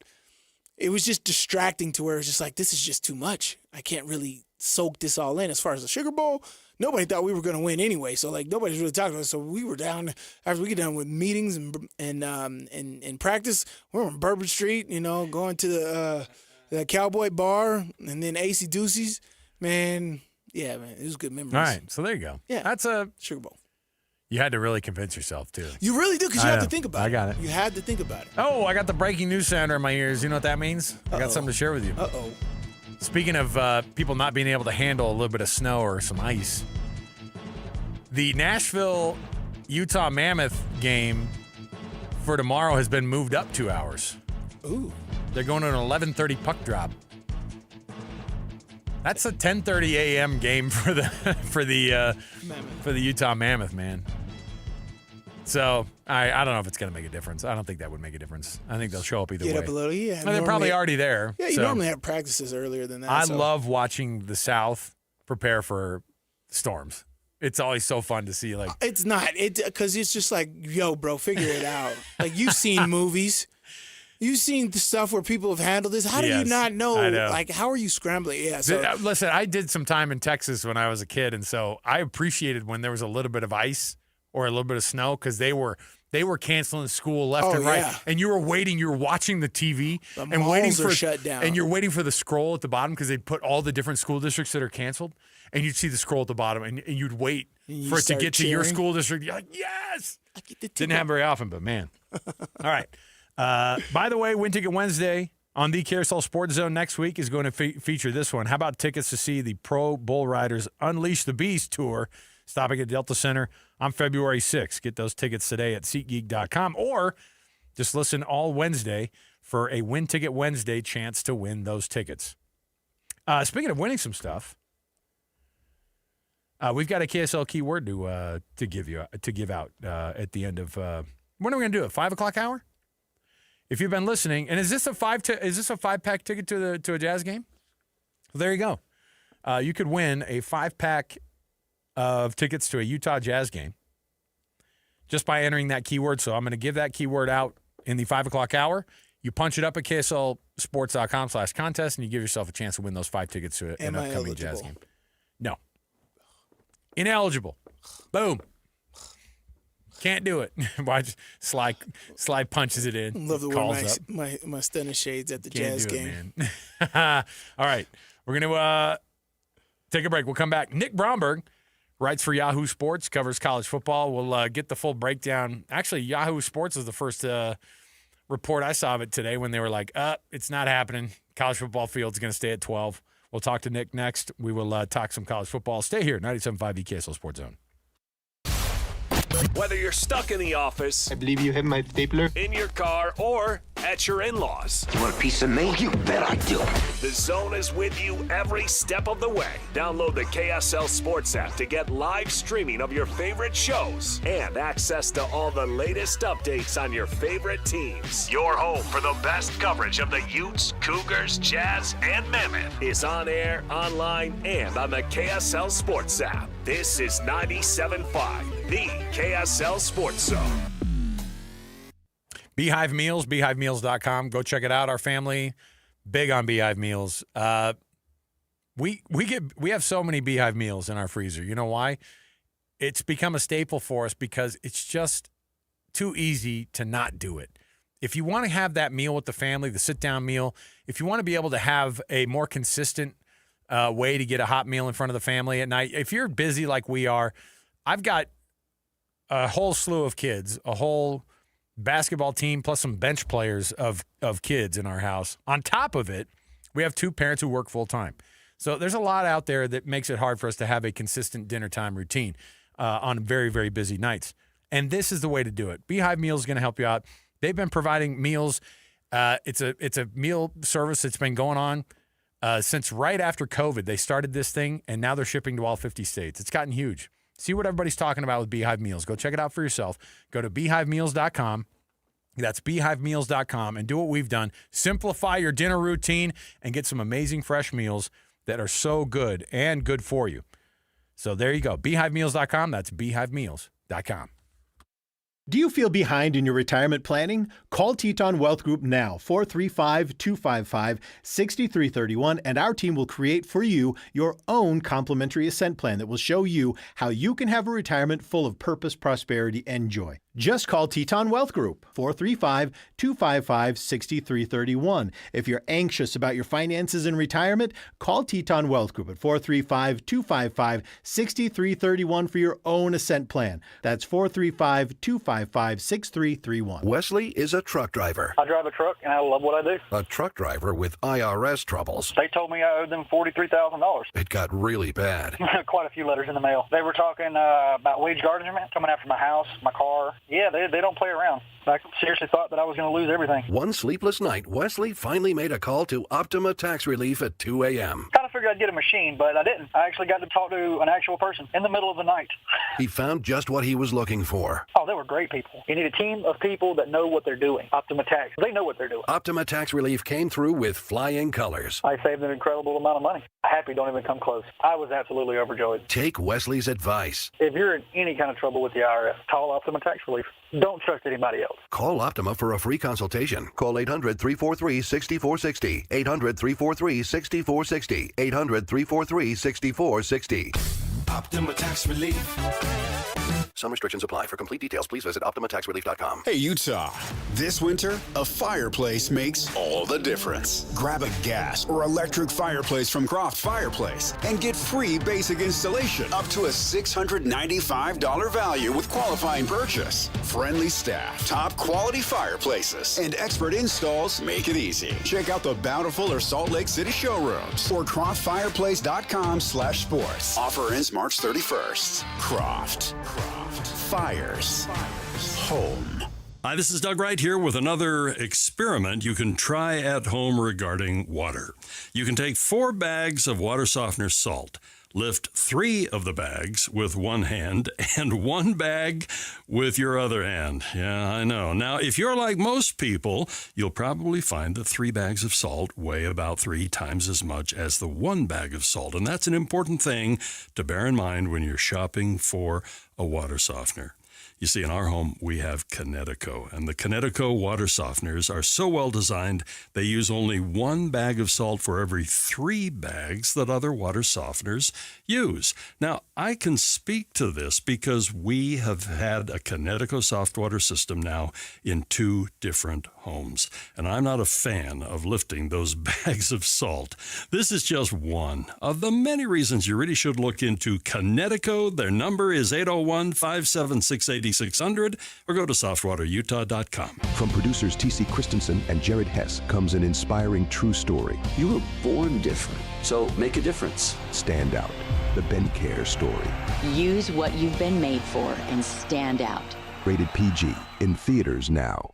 S15: It was just distracting to where it's just like, this is just too much. I can't really soak this all in. As far as the Sugar Bowl, nobody thought we were going to win anyway. So like nobody's really talking to us. So we were down after we get done with meetings and practice. We're on Bourbon Street, going to the Cowboy Bar and then AC Deuces. Man, yeah, man, it was good memories.
S14: All right, so there you go.
S15: Yeah,
S14: that's a
S15: Sugar Bowl.
S14: You had to really convince yourself, too.
S15: You really do, because you have to think about it.
S14: I got it.
S15: You had to think about it.
S14: Oh, I got the breaking news sounder in my ears. You know what that means? I got something to share with you.
S15: Uh-oh.
S14: Speaking of people not being able to handle a little bit of snow or some ice, the Nashville-Utah Mammoth game for tomorrow has been moved up 2 hours.
S15: Ooh.
S14: They're going to an 11:30 puck drop. That's a 10:30 a.m. game for the Utah Mammoth, man. So I don't know if it's going to make a difference. I don't think that would make a difference. I think they'll show up either way.
S15: Get up a little, yeah.
S14: And they're probably already there.
S15: Yeah, you normally have practices earlier than that.
S14: I love watching the South prepare for storms. It's always so fun to see. Like
S15: it's not because it's just like, yo, bro, figure it out. Like you've seen movies. You've seen the stuff where people have handled this. How do you not know? Like, how are you scrambling? Yeah. So
S14: listen, I did some time in Texas when I was a kid, and so I appreciated when there was a little bit of ice or a little bit of snow because they were canceling school left and right, and you were waiting. You were watching the TV and waiting for
S15: shut down,
S14: and you're waiting for the scroll at the bottom because they put all the different school districts that are canceled, and you'd see the scroll at the bottom, and you'd wait for it to get to your school district. You're like, yes.
S15: I get the
S14: Didn't happen very often, but man. All right. By the way, Win Ticket Wednesday on the KSL Sports Zone next week is going to feature this one. How about tickets to see the Pro Bull Riders Unleash the Beast tour stopping at Delta Center on February 6th? Get those tickets today at SeatGeek.com or just listen all Wednesday for a Win Ticket Wednesday chance to win those tickets. Speaking of winning some stuff, we've got a KSL keyword to give out at the end of when are we going to do it? 5 o'clock hour? If you've been listening, and is this a 5-pack ticket to a Jazz game? Well, there you go. You could win a 5-pack of tickets to a Utah Jazz game just by entering that keyword. So I'm going to give that keyword out in the 5 o'clock hour. You punch it up at KSLSports.com/contest, and you give yourself a chance to win those 5 tickets to an upcoming Jazz game. No. Ineligible. Boom. Can't do it. Watch Sly punches it in.
S15: Love the way my stunning shades at the Jazz game.
S14: Man. All right. We're going to take a break. We'll come back. Nick Bromberg writes for Yahoo Sports, covers college football. We'll get the full breakdown. Actually, Yahoo Sports was the first report I saw of it today when they were like, it's not happening. College football field's going to stay at 12. We'll talk to Nick next. We will talk some college football. Stay here, 97.5 KSL Sports Zone.
S5: Whether you're stuck in the office,
S3: I believe you have my stapler,
S5: in your car, or at your in-laws.
S3: You want a piece of me? You bet I do.
S5: The Zone is with you every step of the way. Download the KSL Sports app to get live streaming of your favorite shows and access to all the latest updates on your favorite teams. Your home for the best coverage of the Utes, Cougars, Jazz, and Mammoth is on air, online, and on the KSL Sports app. This is 97.5, the KSL Sports Zone.
S14: Beehive Meals, beehivemeals.com. Go check it out. Our family, big on Beehive Meals. We have so many Beehive Meals in our freezer. You know why? It's become a staple for us because it's just too easy to not do it. if you want to have that meal with the family, the sit-down meal, if you want to be able to have a more consistent way to get a hot meal in front of the family at night, if you're busy like we are, I've got a whole slew of kids, a whole basketball team plus some bench players of kids in our house. On top of it, we have 2 parents who work full-time. So there's a lot out there that makes it hard for us to have a consistent dinner time routine on very, very busy nights. And this is the way to do it. Beehive Meals is going to help you out. They've been providing meals. It's a meal service that's been going on since right after COVID. They started this thing, and now they're shipping to all 50 states. It's gotten huge. See what everybody's talking about with Beehive Meals. Go check it out for yourself. Go to beehivemeals.com. That's beehivemeals.com, and do what we've done. Simplify your dinner routine and get some amazing fresh meals that are so good and good for you. So there you go. beehivemeals.com. That's beehivemeals.com.
S6: Do you feel behind in your retirement planning? Call Teton Wealth Group now, 435-255-6331, and our team will create for you your own complimentary Ascent plan that will show you how you can have a retirement full of purpose, prosperity, and joy. Just call Teton Wealth Group, 435-255-6331. If you're anxious about your finances in retirement, call Teton Wealth Group at 435-255-6331 for your own Ascent plan. That's 435-255-6331.
S10: Wesley is a truck driver.
S16: I drive a truck, and I love what I do.
S10: A truck driver with IRS troubles.
S16: They told me I owed them $43,000.
S10: It got really bad.
S16: Quite a few letters in the mail. They were talking about wage garnishment, coming after my house, my car. Yeah, they don't play around. I seriously thought that I was going to lose everything.
S10: One sleepless night, Wesley finally made a call to Optima Tax Relief at 2 a.m.
S16: Kind of figured I'd get a machine, but I didn't. I actually got to talk to an actual person in the middle of the night.
S10: He found just what he was looking for.
S16: Oh, they were great people. You need a team of people that know what they're doing. Optima Tax, they know what they're doing.
S10: Optima Tax Relief came through with flying colors.
S16: I saved an incredible amount of money. Happy don't even come close. I was absolutely overjoyed.
S10: Take Wesley's advice.
S16: If you're in any kind of trouble with the IRS, call Optima Tax Relief. Don't trust anybody else.
S10: Call Optima for a free consultation. Call 800-343-6460. 800-343-6460. 800-343-6460.
S7: Optima Tax Relief.
S10: Some restrictions apply. For complete details, please visit OptimaTaxRelief.com.
S24: Hey, Utah. This winter, a fireplace makes all the difference. Grab a gas or electric fireplace from Croft Fireplace and get free basic installation up to a $695 value with qualifying purchase. Friendly staff, top quality fireplaces, and expert installs make it easy. Check out the Bountiful or Salt Lake City showrooms or croftfireplace.com/sports. Offer ends March 31st. Croft. Fires. Home.
S18: Hi, this is Doug Wright here with another experiment you can try at home regarding water. You can take 4 bags of water softener salt, lift 3 of the bags with one hand and 1 bag with your other hand. Yeah, I know. Now, if you're like most people, you'll probably find that 3 bags of salt weigh about 3 times as much as the 1 bag of salt. And that's an important thing to bear in mind when you're shopping for a water softener. You see, in our home, we have Kinetico, and the Kinetico water softeners are so well designed, they use only 1 bag of salt for every 3 bags that other water softeners use. Now, I can speak to this because we have had a Kinetico soft water system now in 2 different homes, and I'm not a fan of lifting those bags of salt. This is just one of the many reasons you really should look into Kinetico. Their number is 801-576-8600 or go to softwaterutah.com.
S19: From producers T.C. Christensen and Jared Hess comes an inspiring true story.
S22: You were born different, so make a difference.
S19: Stand Out, the Ben Care story.
S26: Use what you've been made for and stand out.
S19: Rated PG, in theaters now.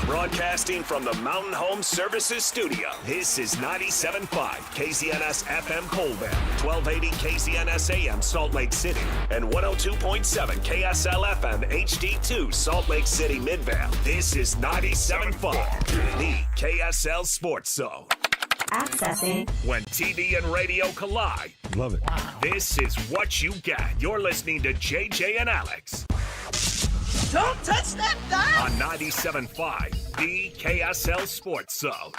S5: Broadcasting from the Mountain Home Services Studio, this is 97.5 KZNS FM Colville, 1280 KZNS AM Salt Lake City, and 102.7 KSL FM HD2 Salt Lake City Midvale. This is 97.5, the KSL Sports Zone.
S27: Accessing.
S5: When TV and radio collide.
S17: Love it.
S5: Wow. This is what you get. You're listening to JJ and Alex.
S27: Don't touch that dial!
S5: On 97.5, the KSL Sports Zone.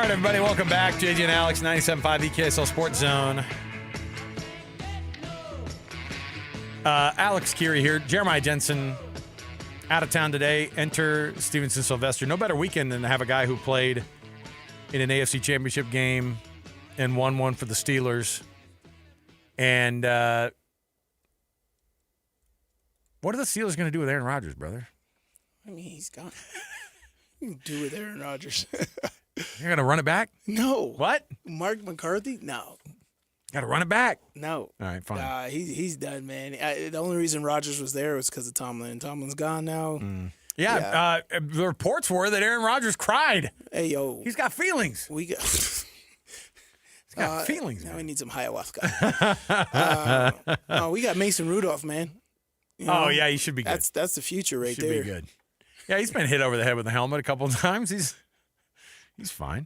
S14: right, everybody, welcome back. JJ and Alex, 97.5 KSL Sports Zone. Alex Keary here. Jeremiah Jensen out of town today. Enter Stevenson Sylvester. No better weekend than to have a guy who played in an AFC Championship game and won one for the Steelers. And what are the Steelers going to do with Aaron Rodgers, brother?
S15: I mean, he's gone. What do you do with Aaron Rodgers?
S14: You're going to run it back?
S15: No.
S14: What?
S15: Mark McCarthy? No.
S14: Got to run it back.
S15: No.
S14: All right, fine.
S15: He's done, man. The only reason Rodgers was there was because of Tomlin. Tomlin's gone now.
S14: Yeah. The reports were that Aaron Rodgers cried.
S15: Hey, yo.
S14: He's got feelings.
S15: He's
S14: got feelings.
S15: Now we need some ayahuasca. We got Mason Rudolph, man.
S14: Oh, yeah, he should be good.
S15: That's the future right
S14: there.
S15: there.
S14: Should be good. Yeah, he's been hit over the head with a helmet a couple of times. He's fine.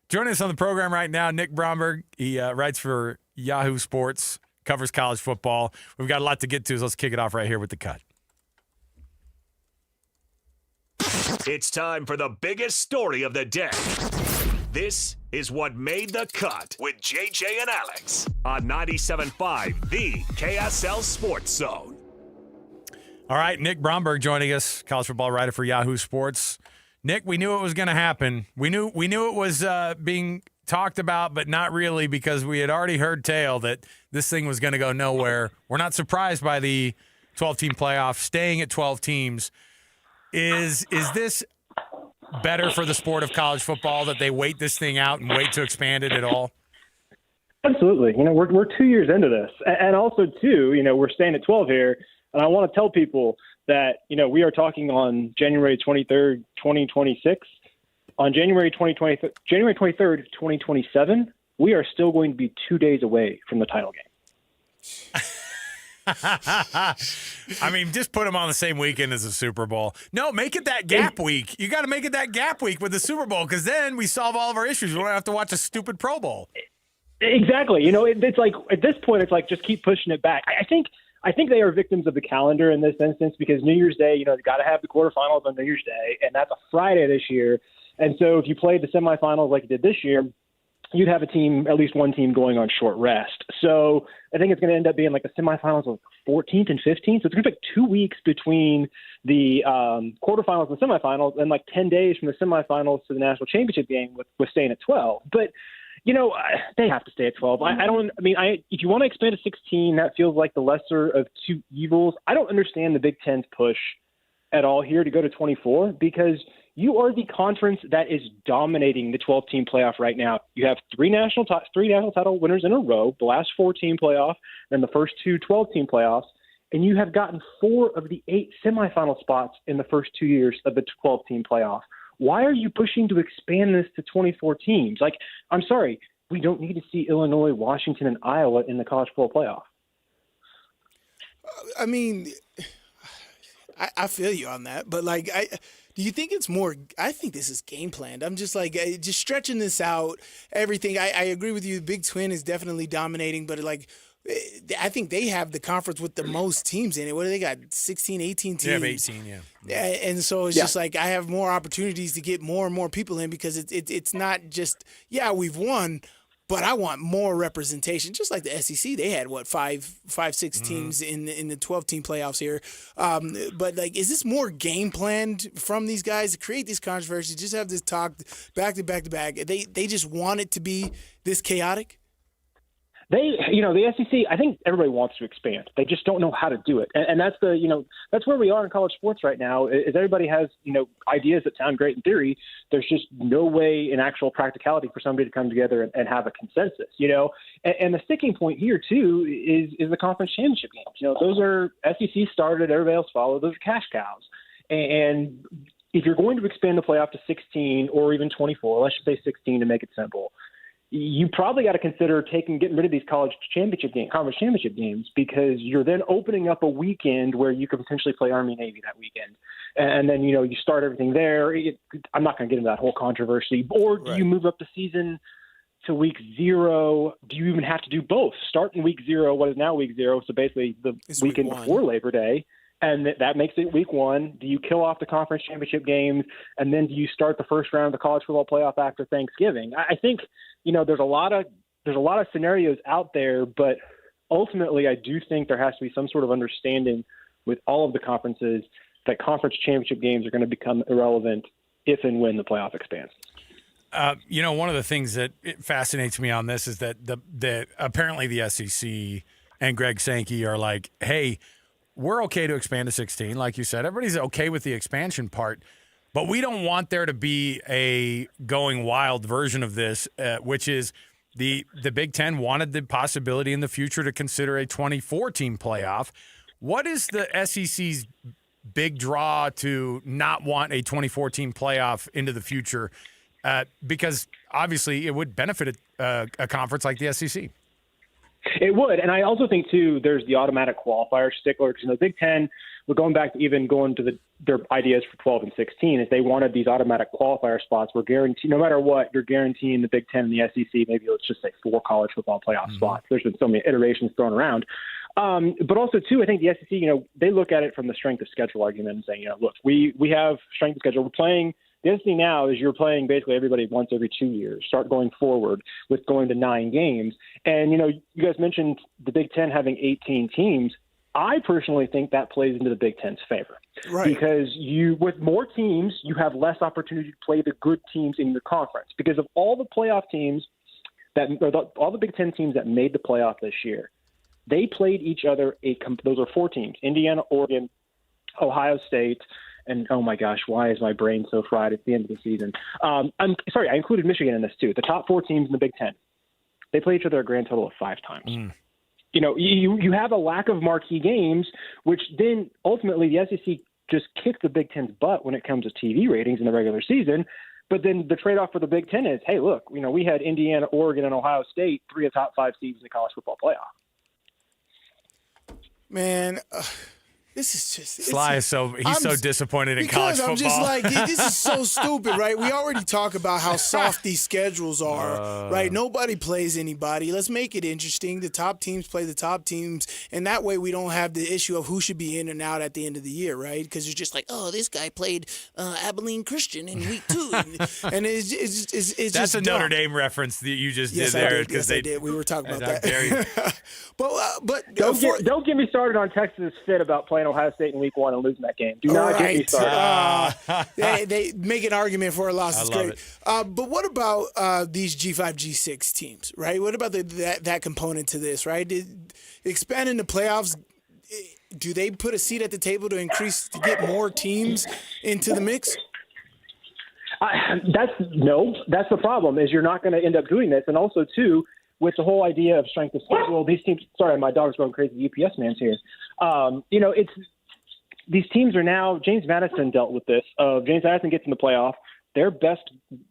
S14: Joining us on the program right now, Nick Bromberg. He writes for Yahoo Sports, covers college football. We've got a lot to get to, so let's kick it off right here with the cut.
S5: It's time for the biggest story of the day. This is what made the cut with JJ and Alex on 97.5, the KSL Sports Zone.
S14: All right, Nick Bromberg joining us, college football writer for Yahoo Sports. Nick, we knew it was going to happen. We knew it was being talked about, but not really, because we had already heard tale that this thing was going to go nowhere. We're not surprised by the 12-team playoff staying at 12 teams. Is this better for the sport of college football that they wait this thing out and wait to expand it at all?
S4: Absolutely. We're 2 years into this, and also too, we're staying at 12 here. And I want to tell people that, we are talking on January 23rd, 2026. On January 23rd, 2027, we are still going to be 2 days away from the title game.
S14: I mean, just put them on the same weekend as the Super Bowl. No, make it that gap week. You got to make it that gap week with the Super Bowl, because then we solve all of our issues. We don't have to watch a stupid Pro Bowl.
S4: Exactly. It's like, at this point, it's like, just keep pushing it back. I think they are victims of the calendar in this instance, because New Year's Day, you got to have the quarterfinals on New Year's Day, and that's a Friday this year. And so if you played the semifinals like you did this year, you'd have at least one team going on short rest. So I think it's going to end up being like the semifinals of 14th and 15th. So it's going to be like 2 weeks between the quarterfinals and semifinals, and like 10 days from the semifinals to the national championship game with staying at 12. But they have to stay at 12. If you want to expand to 16, that feels like the lesser of two evils. I don't understand the Big Ten's push at all here to go to 24, because you are the conference that is dominating the 12-team playoff right now. You have three national title winners in a row, the last 4-team playoff, and the first two 12-team playoffs, and you have gotten 4 of the 8 semifinal spots in the first 2 years of the 12-team playoff. Why are you pushing to expand this to 24 teams? Like, I'm sorry, we don't need to see Illinois, Washington, and Iowa in the college football playoff.
S15: I mean, I feel you on that, but do you think it's more? I think this is game planned. I'm just just stretching this out. Everything. I agree with you. Big Twin is definitely dominating, but I think they have the conference with the most teams in it. What do they got? 16, 18 teams?
S14: They have 18, yeah.
S15: And so it's just I have more opportunities to get more and more people in, because it's not just, we've won, but I want more representation. Just like the SEC, they had, 5-6 teams in the 12-team playoffs here. But is this more game planned from these guys to create these controversies, just have this talk back to back to back? They just want it to be this chaotic?
S4: The SEC, I think everybody wants to expand. They just don't know how to do it. And that's that's where we are in college sports right now, is everybody has, ideas that sound great in theory. There's just no way in actual practicality for somebody to come together and have a consensus, And the sticking point here, too, is the conference championship games. Those are SEC started, everybody else followed. Those are cash cows. And if you're going to expand the playoff to 16 or even 24, let's just say 16 to make it simple, you probably got to consider getting rid of these conference championship games, because you're then opening up a weekend where you could potentially play Army-Navy that weekend. And then, you start everything there. I'm not going to get into that whole controversy. Or do you move up the season to week 0? Do you even have to do both? Start in week 0, what is now week 0, so basically the weekend before Labor Day, And that makes it week 1. Do you kill off the conference championship games, and then do you start the first round of the college football playoff after Thanksgiving? I think, there's a lot of scenarios out there, but ultimately I do think there has to be some sort of understanding with all of the conferences that conference championship games are going to become irrelevant if and when the playoff expands.
S14: One of the things that fascinates me on this is that apparently the SEC and Greg Sankey are like, hey, we're okay to expand to 16. Like you said, everybody's okay with the expansion part, but we don't want there to be a going wild version of this, which is the Big Ten wanted the possibility in the future to consider a 24-team playoff. What is the SEC's big draw to not want a 24-team playoff into the future? Because obviously it would benefit a conference like the SEC.
S4: It would. And I also think, too, there's the automatic qualifier stickler. Because the Big Ten, we're going back to even going to their ideas for 12 and 16, is they wanted these automatic qualifier spots where guaranteed, no matter what, you're guaranteeing the Big Ten and the SEC, maybe let's just say 4 college football playoff spots. There's been so many iterations thrown around. But also, too, I think the SEC, they look at it from the strength of schedule argument and saying, look, we have strength of schedule. We're playing. The other thing now is you're playing basically everybody once every 2 years. Start going forward with going to 9 games. And, you guys mentioned the Big Ten having 18 teams. I personally think that plays into the Big Ten's favor. Right. Because with more teams, you have less opportunity to play the good teams in your conference. Because of all the playoff teams, all the Big Ten teams that made the playoff this year, they played each other. Those are 4 teams: Indiana, Oregon, Ohio State, and oh my gosh, why is my brain so fried? It's the end of the season. I'm sorry, I included Michigan in this too. The top 4 teams in the Big Ten, they play each other a grand total of 5 times. You have a lack of marquee games, which then ultimately the SEC just kicked the Big Ten's butt when it comes to TV ratings in the regular season. But then the trade-off for the Big Ten is, hey, look, we had Indiana, Oregon, and Ohio State, 3 of the top 5 seeds in the college football playoff.
S15: Man, this is just
S14: Sly is so disappointed in college football.
S15: Because I'm just like, this is so stupid, right? We already talk about how soft these schedules are, right? Nobody plays anybody. Let's make it interesting. The top teams play the top teams, and that way we don't have the issue of who should be in and out at the end of the year, right? Because you're just like, oh, this guy played Abilene Christian in week 2, and it's
S14: that's
S15: just
S14: a
S15: dumb.
S14: Notre Dame reference that you just did there.
S15: Yes, I did. We were talking about that.
S14: How dare you.
S15: But
S4: don't get me started on Texas' fit about playing Ohio State in week 1 and losing that game. Do not get me started.
S15: They make an argument for a loss. It's great.
S14: It.
S15: But what about these G5, G6 teams, right? What about that component to this, right? Expanding the playoffs, do they put a seat at the table to get more teams into the mix?
S4: That's the problem, is you're not going to end up doing this. And also, too, with the whole idea of strength of schedule, these teams – sorry, my dog's going crazy. UPS man's here. These teams are now – James Madison dealt with this. James Madison gets in the playoff. Their best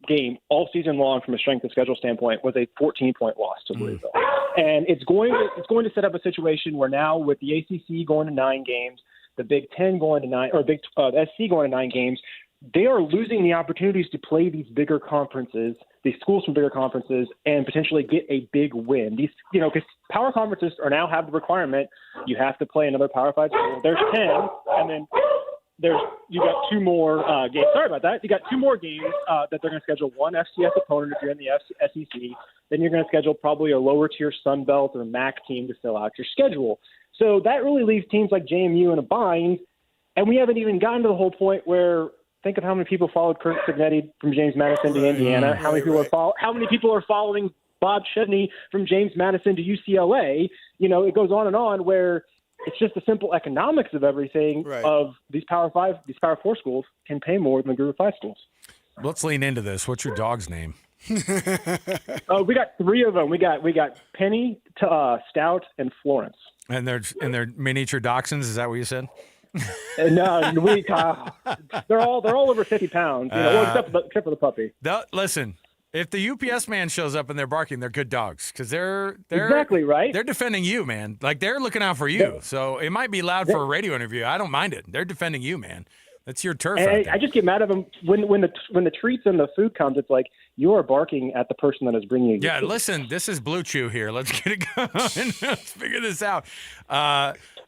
S4: game all season long from a strength of schedule standpoint was a 14-point loss to Louisville. And it's going to set up a situation where now with the ACC going to 9 games, the Big Ten going to 9 – or the SC going to 9 games, they are losing the opportunities to play these bigger conferences, these schools from bigger conferences, and potentially get a big win. These, because power conferences now have the requirement you have to play another Power 5 school. There's 10, and then you got 2 more games. Sorry about that. You got 2 more games that they're going to schedule. One FCS opponent if you're in the SEC. Then you're going to schedule probably a lower tier Sun Belt or MAC team to fill out your schedule. So that really leaves teams like JMU in a bind. And we haven't even gotten to the whole point where. Think of how many people followed Kurt Signetti from James Madison to Indiana. How many people are following Bob Chesney from James Madison to UCLA? It goes on and on where it's just the simple economics of everything of these Power 5, these Power 4 schools can pay more than the Group of 5 schools.
S14: Let's lean into this. What's your dog's name?
S4: We got 3 of them. We got Penny, Stout, and Florence.
S14: And they're miniature dachshunds. Is that what you said?
S4: No, they're all over 50 pounds, except for the puppy.
S14: Listen, if the UPS man shows up and they're barking, they're good dogs because they're
S4: exactly right.
S14: They're defending you, man. Like they're looking out for you. So it might be loud for a radio interview. I don't mind it. They're defending you, man. That's your turf.
S4: And I just get mad at them when the treats and the food comes. It's like you are barking at the person that is bringing you.
S14: Yeah,
S4: food.
S14: listen, this is Blue Chew here. Let's get it going. Let's figure this out.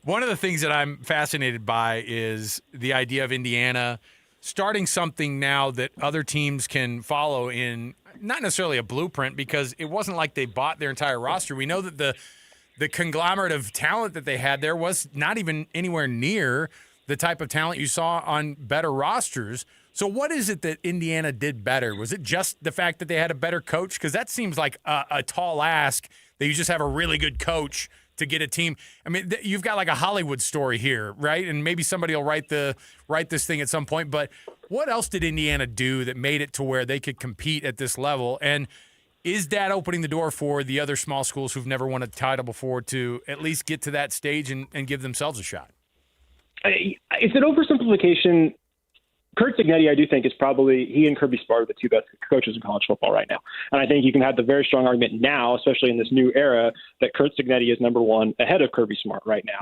S14: One of the things that I'm fascinated by is the idea of Indiana starting something now that other teams can follow in, not necessarily a blueprint, because it wasn't like they bought their entire roster. We know that the conglomerate of talent that they had there was not even anywhere near the type of talent you saw on better rosters. So what is it that Indiana did better? Was it just the fact that they had a better coach? Because that seems like a tall ask, that you just have a really good coach to get a team. I mean, you've got like a Hollywood story here, right? And maybe somebody will write this thing at some point. But what else did Indiana do that made it to where they could compete at this level? And is that opening the door for the other small schools who've never won a title before to at least get to that stage and give themselves a shot?
S4: It's an oversimplification. Kurt Cignetti, I do think, is probably, he and Kirby Smart are the two best coaches in college football right now. And I think you can have the very strong argument now, especially in this new era, that Kurt Cignetti is number one ahead of Kirby Smart right now.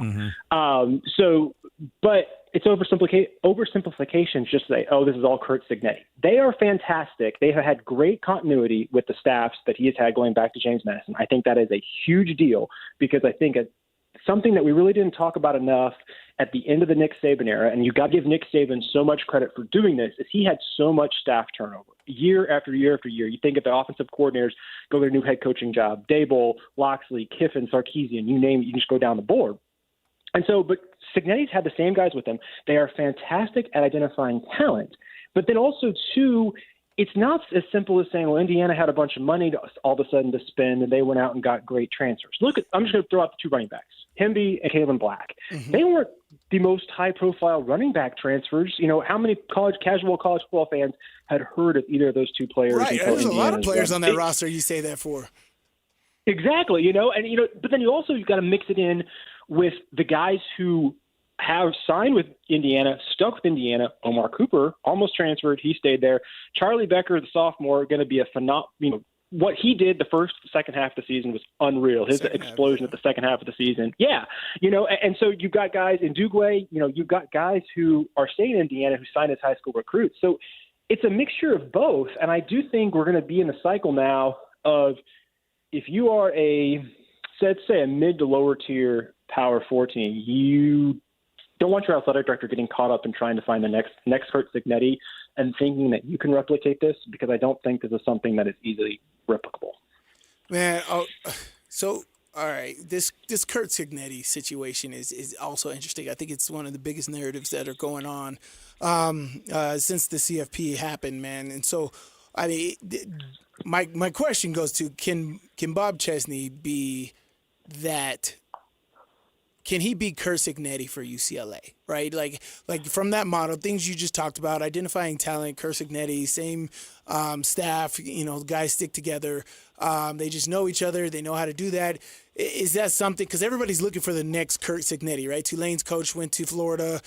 S4: But it's oversimplification just to say, oh, this is all Kurt Cignetti. They are fantastic. They have had great continuity with the staffs that he has had going back to James Madison. I think that is a huge deal, because I think something that we really didn't talk about enough at the end of the Nick Saban era, and you got to give Nick Saban so much credit for doing this, is he had so much staff turnover year after year after year. You think of the offensive coordinators go to their new head coaching job, Dable, Loxley, Kiffin, Sarkisian, you name it, you can just go down the board. And so, but Cignetti's had the same guys with him. They are fantastic at identifying talent. But then also, too, it's not as simple as saying, well, Indiana had a bunch of money all of a sudden to spend, and they went out and got great transfers. I'm just going to throw out the two running backs, Hemby and Kalen Black. They weren't the most high-profile running back transfers. You know, how many casual college football fans had heard of either of those two players?
S15: Right, there's a lot of players on that roster you say that for.
S4: Exactly, but then you've got to mix it in with the guys who have signed with Indiana, stuck with Indiana. Omar Cooper almost transferred. He stayed there. Charlie Becker, the sophomore, going to be a phenomenal. What he did the second half of the season was unreal. His explosion at the second half of the season. Yeah. And so you've got guys in Dugway, you've got guys who are staying in Indiana who signed as high school recruits. So it's a mixture of both. And I do think we're going to be in the cycle now of, if you are let's say a mid to lower tier Power 4 team, you don't want your athletic director getting caught up in trying to find the next Kurt Cignetti and thinking that you can replicate this, because I don't think this is something that is easily replicable. Man,
S15: all right, this Kurt Cignetti situation is also interesting. I think it's one of the biggest narratives that are going on since the CFP happened, man. And so, I mean, my question goes to, can Bob Chesney be that? Can he be Kurt Cignetti for UCLA, right? Like from that model, things you just talked about, identifying talent, Kurt Cignetti, same staff, guys stick together. They just know each other. They know how to do that. Is that something? Because everybody's looking for the next Kurt Cignetti, right? Tulane's coach went to Florida.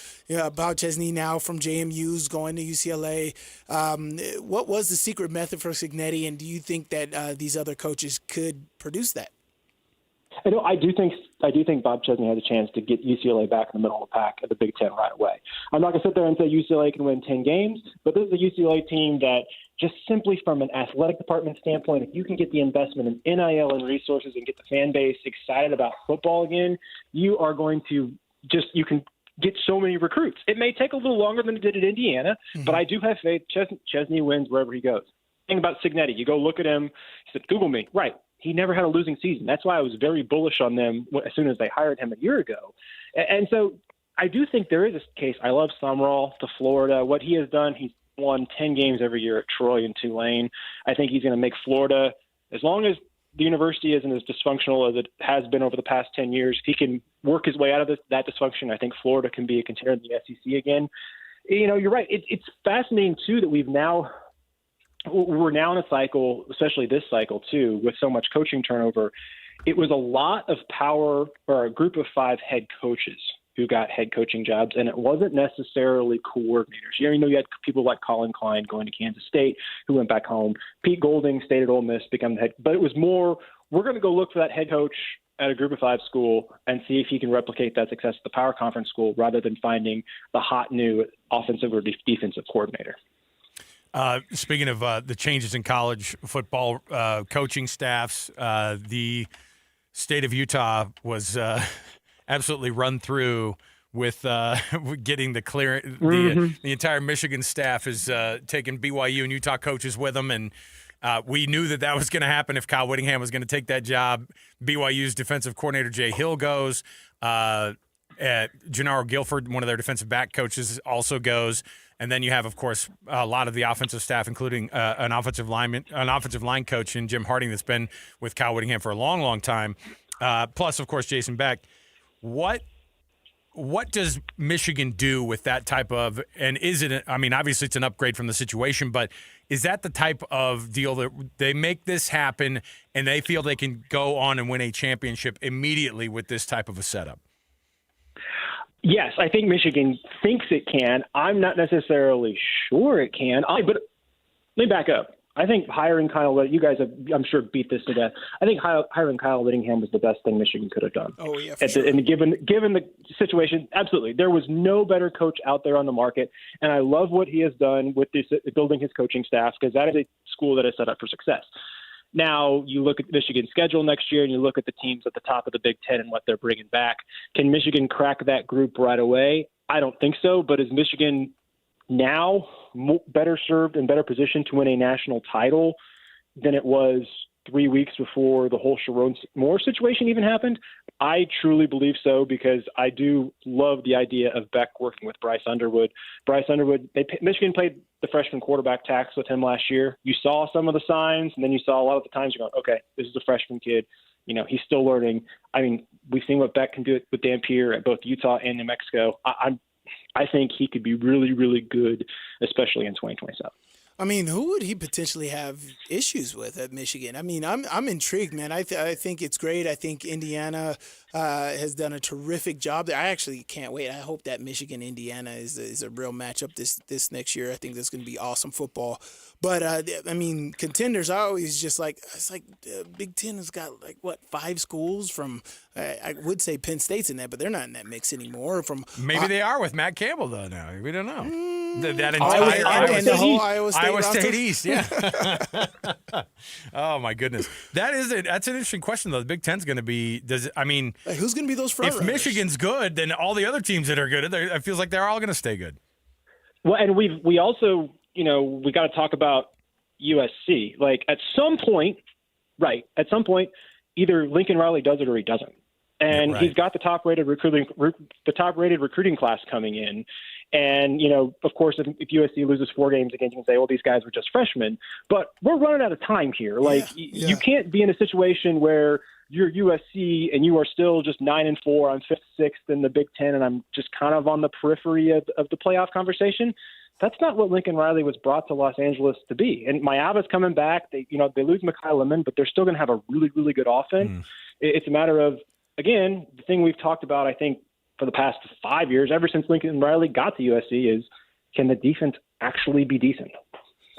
S15: Bob Chesney now from JMU's going to UCLA. What was the secret method for Cignetti, and do you think that these other coaches could produce that?
S4: I do think Bob Chesney has a chance to get UCLA back in the middle of the pack of the Big Ten right away. I'm not going to sit there and say UCLA can win 10 games, but this is a UCLA team that, just simply from an athletic department standpoint, if you can get the investment in NIL and resources and get the fan base excited about football again, you are going to you can get so many recruits. It may take a little longer than it did at Indiana, but I do have faith Chesney wins wherever he goes. Thing about Cignetti, you go look at him, he said, Google me. Right. He never had a losing season. That's why I was very bullish on them as soon as they hired him a year ago. And so I do think there is a case. I love Sumrall to Florida. What he has done, he's won 10 games every year at Troy and Tulane. I think he's going to make Florida, as long as the university isn't as dysfunctional as it has been over the past 10 years, if he can work his way out of that dysfunction, I think Florida can be a contender in the SEC again. You're right. It's fascinating, too, that we're now in a cycle, especially this cycle too, with so much coaching turnover. It was a lot of power, or a group of 5 head coaches who got head coaching jobs, and it wasn't necessarily coordinators. You had people like Colin Klein going to Kansas State who went back home. Pete Golding stayed at Ole Miss, become the head. But it was more, we're going to go look for that head coach at a Group of 5 school and see if he can replicate that success at the Power Conference school rather than finding the hot new offensive or defensive coordinator.
S14: Speaking of the changes in college football coaching staffs, the state of Utah was absolutely run through with getting the clear. The entire Michigan staff is taking BYU and Utah coaches with them, and we knew that was going to happen if Kyle Whittingham was going to take that job. BYU's defensive coordinator Jay Hill goes. Gennaro Guilford, one of their defensive back coaches, also goes. And then you have, of course, a lot of the offensive staff, including an offensive line coach in Jim Harding that's been with Kyle Whittingham for a long, long time. Plus, of course, Jason Beck. What does Michigan do with that type of, and is it, I mean, obviously it's an upgrade from the situation, but is that the type of deal that they make this happen and they feel they can go on and win a championship immediately with this type of a setup?
S4: Yes, I think Michigan thinks it can. I'm not necessarily sure it can. But let me back up. I think hiring Kyle, you guys have, I'm sure, beat this to death. I think hiring Kyle Whittingham was the best thing Michigan could have done.
S15: Oh, yeah,
S4: and given the situation, absolutely. There was no better coach out there on the market, and I love what he has done with building his coaching staff, because that is a school that is set up for success. Now, you look at Michigan's schedule next year and you look at the teams at the top of the Big Ten and what they're bringing back. Can Michigan crack that group right away? I don't think so, but is Michigan now better served and better positioned to win a national title than it was 3 weeks before the whole Sharon Moore situation even happened? I truly believe so, because I do love the idea of Beck working with Bryce Underwood. Michigan played the freshman quarterback tax with him last year. You saw some of the signs, and then you saw a lot of the times you're going, okay, this is a freshman kid. You know, he's still learning. I mean, we've seen what Beck can do with Dan Pierre at both Utah and New Mexico. I think he could be really, really good, especially in 2027.
S15: I mean, who would he potentially have issues with at Michigan? I mean, I'm intrigued, man. I think it's great. I think Indiana has done a terrific job there. I actually can't wait. I hope that Michigan-Indiana is a real matchup this next year. I think that's going to be awesome football. But, I mean, contenders, I always just like, it's like Big Ten has got, 5 schools from, I would say Penn State's in that, but they're not in that mix anymore.
S14: Maybe they are with Matt Campbell, though, now. We don't know. That
S15: entire
S14: Iowa State East, yeah. Oh, my goodness. That's an interesting question, though. The Big Ten's going to be,
S15: who's going to be those front runners?
S14: If Michigan's good, then all the other teams that are good, it feels like they're all going to stay good.
S4: Well, and we also, we got to talk about USC. At some point, either Lincoln Riley does it or he doesn't. And he's got the top-rated recruiting class coming in. And, of course, if USC loses 4 games again, you can say, well, these guys were just freshmen. But we're running out of time here. You can't be in a situation where you're USC and you are still just 9-4 on 5th, 6th in the Big Ten, and I'm just kind of on the periphery of the playoff conversation. That's not what Lincoln Riley was brought to Los Angeles to be. And Mayava's coming back. They lose Mekhi Lemon, but they're still going to have a really, really good offense. It's a matter of, again, the thing we've talked about, I think, for the past 5 years, ever since Lincoln Riley got to USC, is can the defense actually be decent?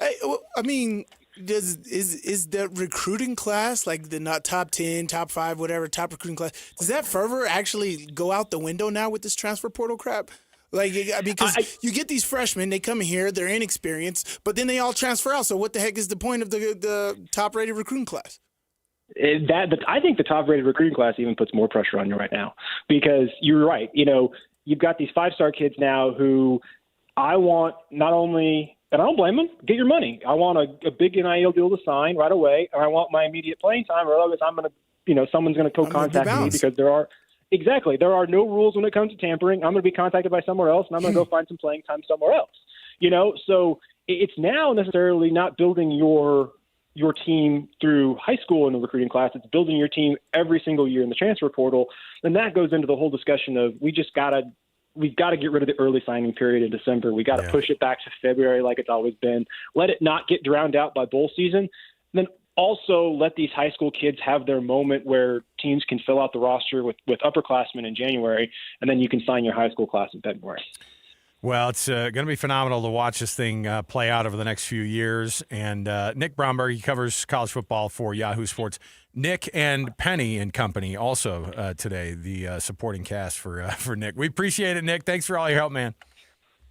S15: I mean, is the recruiting class, the not top 10, top 5, whatever, top recruiting class, does that fervor actually go out the window now with this transfer portal crap? Because you get these freshmen, they come here, they're inexperienced, but then they all transfer out. So what the heck is the point of the top-rated recruiting class?
S4: I think the top-rated recruiting class even puts more pressure on you right now, because you're right. You've got these 5-star kids now who I want not only, and I don't blame them, get your money. I want a big NIL deal to sign right away, and I want my immediate playing time, or otherwise I'm going to, someone's going to co-contact me, because there are no rules when it comes to tampering. I'm going to be contacted by somewhere else, and I'm going to go find some playing time somewhere else. So it's now necessarily not building your team through high school in the recruiting class. It's building your team every single year in the transfer portal. And that goes into the whole discussion of we've got to get rid of the early signing period in December. We got to push it back to February like it's always been. Let it not get drowned out by bowl season. And then also let these high school kids have their moment where teams can fill out the roster with upperclassmen in January, and then you can sign your high school class in February.
S14: Well, it's going to be phenomenal to watch this thing play out over the next few years. And Nick Bromberg, he covers college football for Yahoo Sports, Nick and Penny and company also today, the supporting cast for Nick. We appreciate it, Nick. Thanks for all your help, man.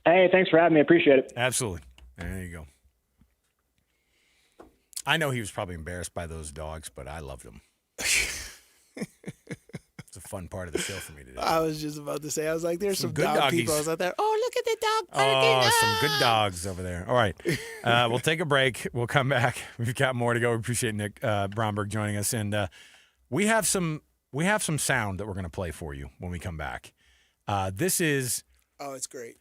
S4: Hey, thanks for having me. I appreciate it.
S14: Absolutely. There you go. I know he was probably embarrassed by those dogs, but I loved them. It's a fun part of the show for me today.
S15: I was just about to say, I was like, there's some
S14: good
S15: dog
S14: doggies.
S15: people. I was out there. Oh, look at the dog.
S14: Oh, some good dogs over there. All right. We'll take a break. We'll come back. We've got more to go. We appreciate Nick Bromberg joining us. And we have some sound that we're going to play for you when we come back. This is
S15: Oh, it's great.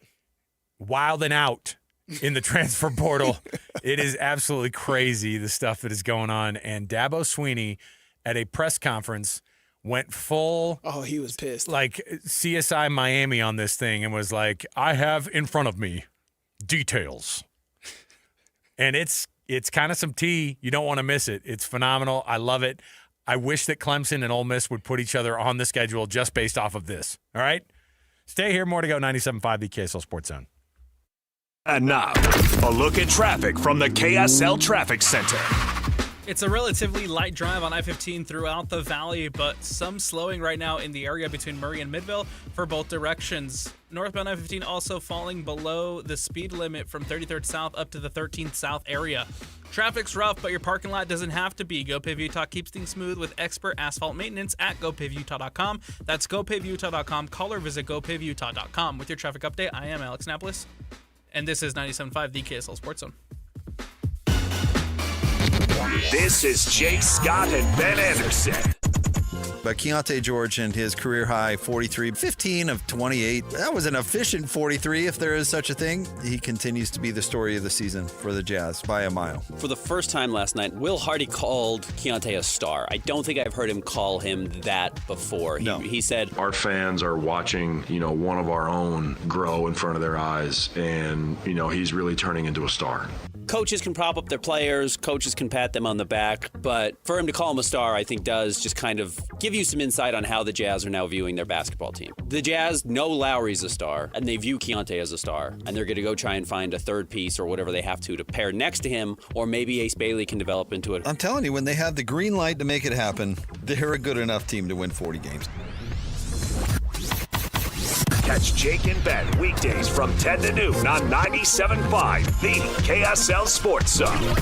S14: Wild and Out in the transfer portal. It is absolutely crazy, the stuff that is going on. And Dabo Swinney at a press conference went full.
S15: Oh, he was pissed.
S14: Like CSI Miami on this thing and was like, I have in front of me details. And it's kind of some tea. You don't want to miss it. It's phenomenal. I love it. I wish that Clemson and Ole Miss would put each other on the schedule just based off of this. All right? Stay here. More to go. 97.5, the KSL Sports Zone.
S5: And now, a look at traffic from the KSL Traffic Center.
S8: It's a relatively light drive on I-15 throughout the valley, but some slowing right now in the area between Murray and Midville for both directions. Northbound I-15 also falling below the speed limit from 33rd South up to the 13th South area. Traffic's rough, but your parking lot doesn't have to be. GoPave Utah keeps things smooth with expert asphalt maintenance at GoPaveUtah.com. That's GoPaveUtah.com. Call or visit GoPaveUtah.com. With your traffic update, I am Alex Napolis, and this is 97.5, the KSL Sports Zone.
S5: This is Jake Scott and Ben Anderson.
S9: But Keontae George and his career high 43, 15 of 28. That was an efficient 43, if there is such a thing. He continues to be the story of the season for the Jazz by a mile.
S11: For the first time last night, Will Hardy called Keontae a star. I don't think I've heard him call him that before. He said,
S12: our fans are watching, one of our own grow in front of their eyes, and, he's really turning into a star.
S11: Coaches can prop up their players, coaches can pat them on the back, but for him to call him a star, I think does just kind of give you some insight on how the Jazz are now viewing their basketball team. The Jazz know Lowry's a star, and they view Keontae as a star, and they're going to go try and find a third piece or whatever they have to pair next to him, or maybe Ace Bailey can develop into it.
S9: I'm telling you, when they have the green light to make it happen, they're a good enough team to win 40 games.
S5: Catch Jake and Ben weekdays from 10 to noon on 97.5, the KSL Sports Zone.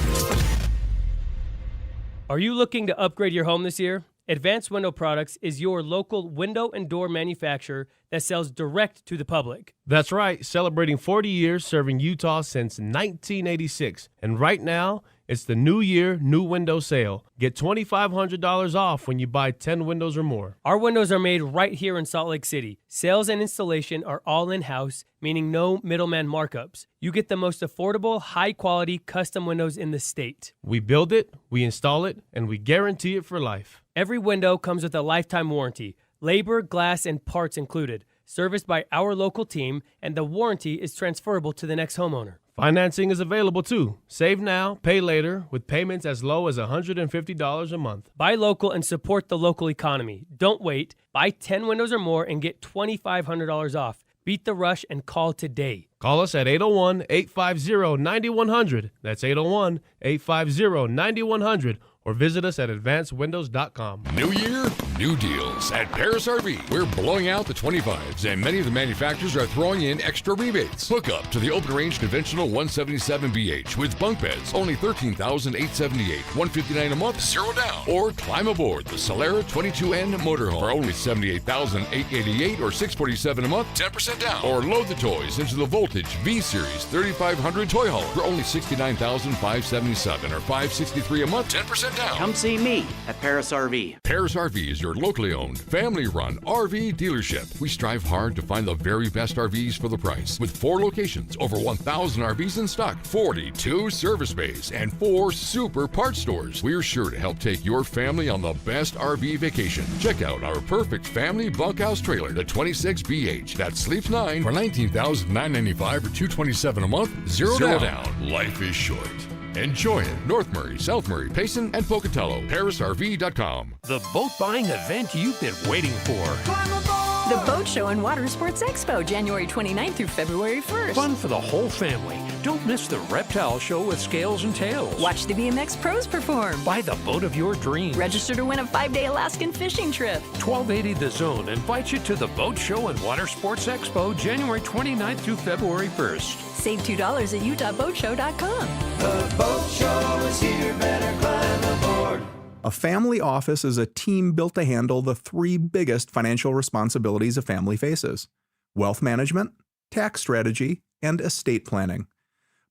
S13: Are you looking to upgrade your home this year? Advanced Window Products is your local window and door manufacturer that sells direct to the public.
S20: That's right, celebrating 40 years serving Utah since 1986. And right now, it's the New Year, New Window Sale. Get $2,500 off when you buy 10 windows or more.
S13: Our windows are made right here in Salt Lake City. Sales and installation are all in-house, meaning no middleman markups. You get the most affordable, high-quality custom windows in the state.
S20: We build it, we install it, and we guarantee it for life.
S13: Every window comes with a lifetime warranty, labor, glass, and parts included, serviced by our local team, and the warranty is transferable to the next homeowner.
S20: Financing is available too. Save now, pay later, with payments as low as $150 a month.
S13: Buy local and support the local economy. Don't wait. Buy 10 windows or more and get $2,500 off. Beat the rush and call today.
S20: Call us at 801-850-9100. That's 801-850-9100. Or visit us at advancedwindows.com.
S21: New year, new deals. At Paris RV, we're blowing out the 25s, and many of the manufacturers are throwing in extra rebates. Hook up to the open-range conventional 177BH with bunk beds, only $13,878, $159 a month, zero down. Or climb aboard the Solera 22N motorhome for only $78,888 or $647 a month, 10% down. Or load the toys into the Voltage V-Series 3500 toy hauler for only $69,577 or $563 a month, 10% down.
S23: Come see me at Paris RV.
S21: Paris RV is your locally owned, family-run RV dealership. We strive hard to find the very best RVs for the price. With 4 locations, over 1,000 RVs in stock, 42 service bays, and 4 super parts stores. We're sure to help take your family on the best RV vacation. Check out our perfect family bunkhouse trailer, the 26BH, that sleeps 9 for $19,995 or $227 a month, zero down. Life is short. Enjoy it. North Murray, South Murray, Payson, and Pocatello. ParisRV.com.
S29: The boat buying event you've been waiting for.
S27: Climb aboard!
S1: The Boat Show and Water Sports Expo, January 29th through February 1st.
S2: Fun for the whole family. Don't miss the Reptile Show with Scales and Tails.
S1: Watch the BMX pros perform.
S2: Buy the boat of your dreams.
S1: Register to win a 5-day Alaskan fishing trip.
S2: 1280 The Zone invites you to the Boat Show and Water Sports Expo, January 29th through February 1st.
S1: Save $2 at utahboatshow.com.
S3: The boat show is here, better climb aboard.
S6: A family office is a team built to handle the 3 biggest financial responsibilities a family faces: wealth management, tax strategy, and estate planning.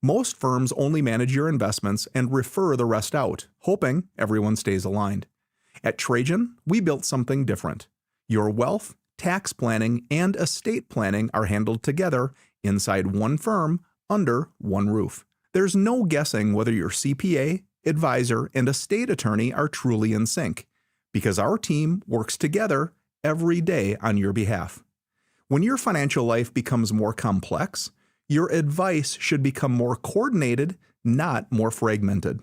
S6: Most firms only manage your investments and refer the rest out, hoping everyone stays aligned. At Trajan, we built something different. Your wealth, tax planning, and estate planning are handled together inside one firm, under one roof. There's no guessing whether your CPA, advisor, and estate attorney are truly in sync, because our team works together every day on your behalf. When your financial life becomes more complex, your advice should become more coordinated, not more fragmented.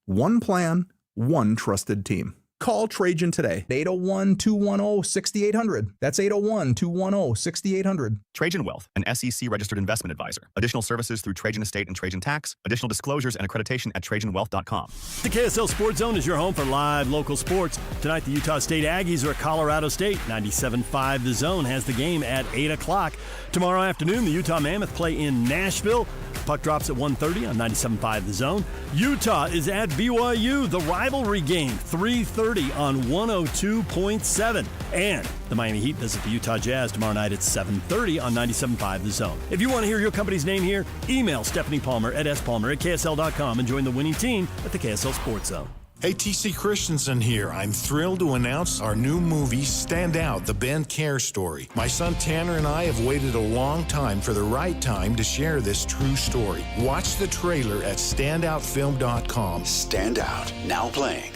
S6: One plan, one trusted team. Call Trajan today. 801-210-6800. That's 801-210-6800.
S7: Trajan Wealth, an SEC-registered investment advisor. Additional services through Trajan Estate and Trajan Tax. Additional disclosures and accreditation at TrajanWealth.com.
S17: The KSL Sports Zone is your home for live local sports. Tonight, the Utah State Aggies are at Colorado State. 97.5 The Zone has the game at 8 o'clock. Tomorrow afternoon, the Utah Mammoth play in Nashville. Puck drops at 1:30 on 97.5 The Zone. Utah is at BYU, the rivalry game, 3:30 on 102.7. And the Miami Heat visit the Utah Jazz tomorrow night at 7:30 on 97.5 The Zone. If you want to hear your company's name here, email Stephanie Palmer at spalmer@ksl.com and join the winning team at the KSL Sports Zone.
S16: Hey, TC Christensen here. I'm thrilled to announce our new movie, Stand Out, the Ben Care story. My son Tanner and I have waited a long time for the right time to share this true story. Watch the trailer at standoutfilm.com.
S24: Stand Out, now playing.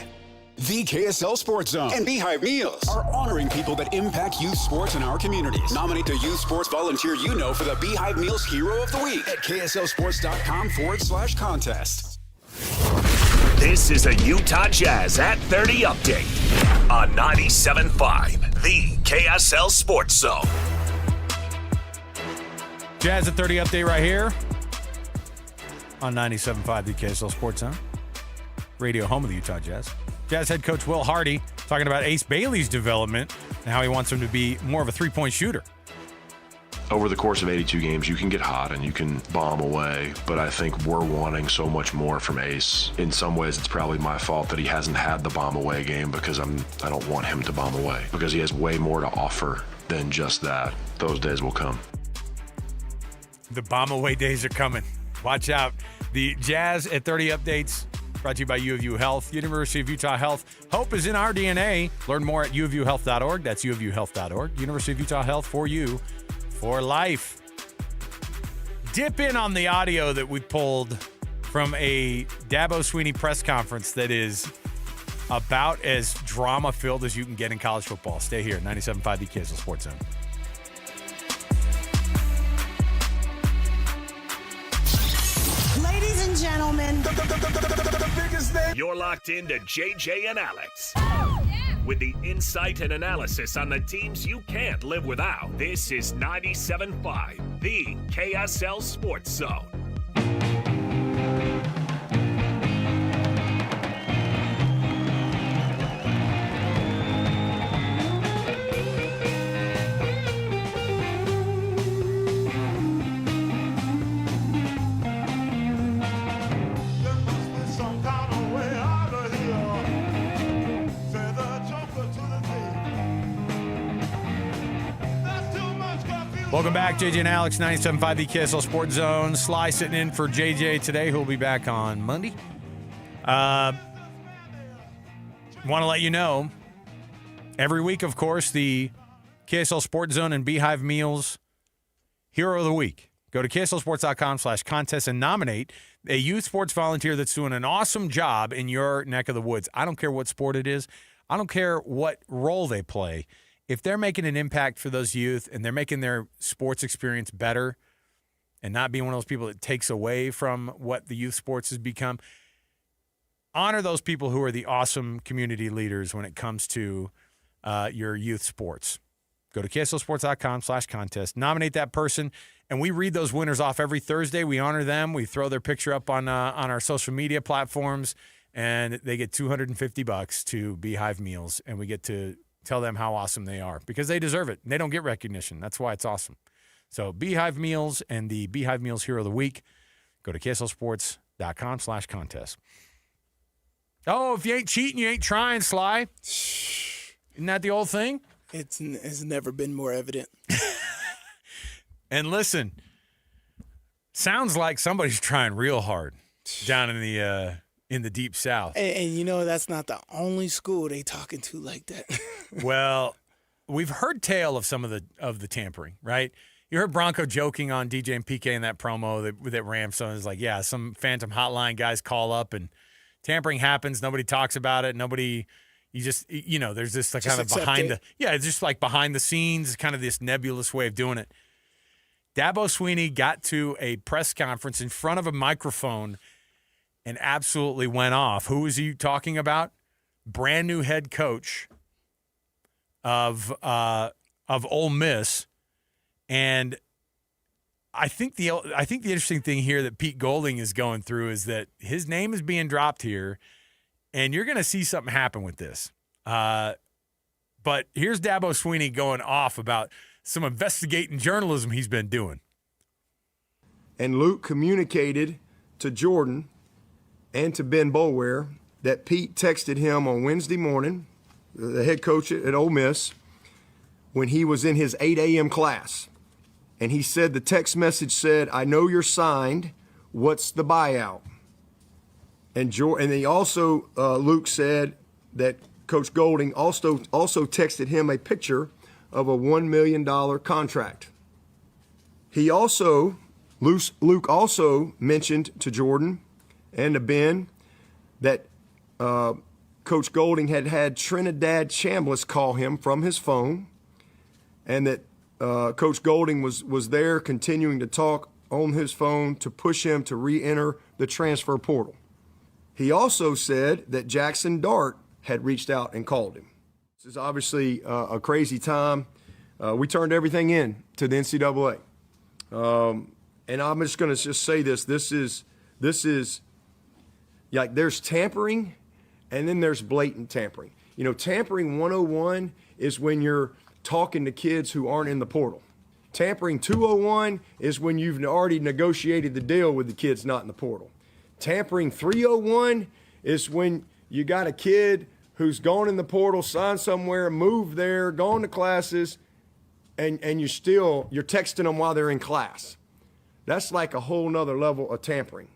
S24: The KSL Sports Zone and Beehive Meals are honoring people that impact youth sports in our communities. Nominate the youth sports volunteer you know for the Beehive Meals Hero of the Week at kslsports.com/contest.
S5: This is a Utah Jazz at 30 update on 97.5, the KSL Sports Zone.
S14: Jazz at 30 update right here on 97.5, the KSL Sports Zone. Radio home of the Utah Jazz. Jazz head coach Will Hardy talking about Ace Bailey's development and how he wants him to be more of a three-point shooter.
S12: Over the course of 82 games, you can get hot and you can bomb away, but I think we're wanting so much more from Ace. In some ways, it's probably my fault that he hasn't had the bomb away game because I don't want him to bomb away, because he has way more to offer than just that. Those days will come.
S14: The bomb away days are coming. Watch out. The Jazz at 30 updates brought to you by U of U Health, University of Utah Health. Hope is in our DNA. Learn more at uofuhealth.org. That's uofuhealth.org. University of Utah Health, for you, for life. Dip in on the audio that we pulled from a Dabo Swinney press conference that is about as drama-filled as you can get in college football. Stay here, 97.5 the KSL Sports Zone.
S27: Ladies and gentlemen,
S5: the biggest name. You're locked into JJ and Alex. With the insight and analysis on the teams you can't live without. This is 97.5, the KSL Sports Zone.
S14: Welcome back, JJ and Alex, 97.5 the KSL Sports Zone. Sly sitting in for JJ today, who will be back on Monday. Want to let you know, every week, of course, the KSL Sports Zone and Beehive Meals Hero of the Week. Go to kslsports.com/contest and nominate a youth sports volunteer that's doing an awesome job in your neck of the woods. I don't care what sport it is. I don't care what role they play. If they're making an impact for those youth and they're making their sports experience better and not being one of those people that takes away from what the youth sports has become, honor those people who are the awesome community leaders when it comes to your youth sports. Go to KSLSports.com/contest. Nominate that person, and we read those winners off every Thursday. We honor them. We throw their picture up on our social media platforms, and they get $250 to Beehive Meals, and we get to tell them how awesome they are because they deserve it. And they don't get recognition. That's why it's awesome. So Beehive Meals and the Beehive Meals Hero of the Week. Go to KSLSports.com/contest. Oh, if you ain't cheating, you ain't trying, Sly. Isn't that the old thing?
S15: It's never been more evident.
S14: And listen, sounds like somebody's trying real hard down in the deep South.
S15: And you know that's not the only school they talking to like that.
S14: Well, we've heard tale of some of the tampering, right? You heard Bronco joking on DJ and PK in that promo that ran. So it's like, yeah, some phantom hotline guys call up and tampering happens. Nobody talks about it. Nobody. You just, there's this like kind of it's just like behind the scenes, kind of this nebulous way of doing it. Dabo Swinney got to a press conference in front of a microphone and absolutely went off. Who was he talking about? Brand new head coach of Ole Miss, and I think the interesting thing here that Pete Golding is going through is that his name is being dropped here. And you're going to see something happen with this. But here's Dabo Swinney going off about some investigating journalism he's been doing.
S4: And Luke communicated to Jordan and to Ben Boulware that Pete texted him on Wednesday morning, the head coach at Ole Miss, when he was in his 8 a.m. class. And he said the text message said, "I know you're signed. What's the buyout?" And he also, Luke said that Coach Golding also texted him a picture of a $1 million contract. Luke also mentioned to Jordan and to Ben that Coach Golding had Trinidad Chambliss call him from his phone, and that Coach Golding was there continuing to talk on his phone to push him to re-enter the transfer portal. He also said that Jackson Dart had reached out and called him. This is obviously a crazy time. We turned everything in to the NCAA. And I'm just going to say this. This is like there's tampering and then there's blatant tampering. Tampering 101 is when you're talking to kids who aren't in the portal. Tampering 201 is when you've already negotiated the deal with the kids not in the portal. Tampering 301 is when you got a kid who's gone in the portal, signed somewhere, moved there, gone to classes, and you're texting them while they're in class. That's like a whole nother level of tampering.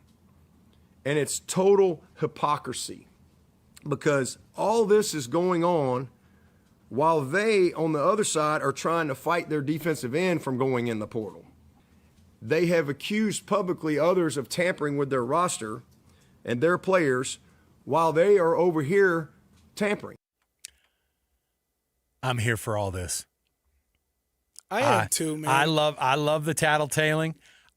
S4: And it's total hypocrisy because all this is going on while they, on the other side, are trying to fight their defensive end from going in the portal. They have accused publicly others of tampering with their roster and their players while they are over here tampering.
S14: I'm here for all this.
S15: I am too, man.
S14: I love the tattletaling.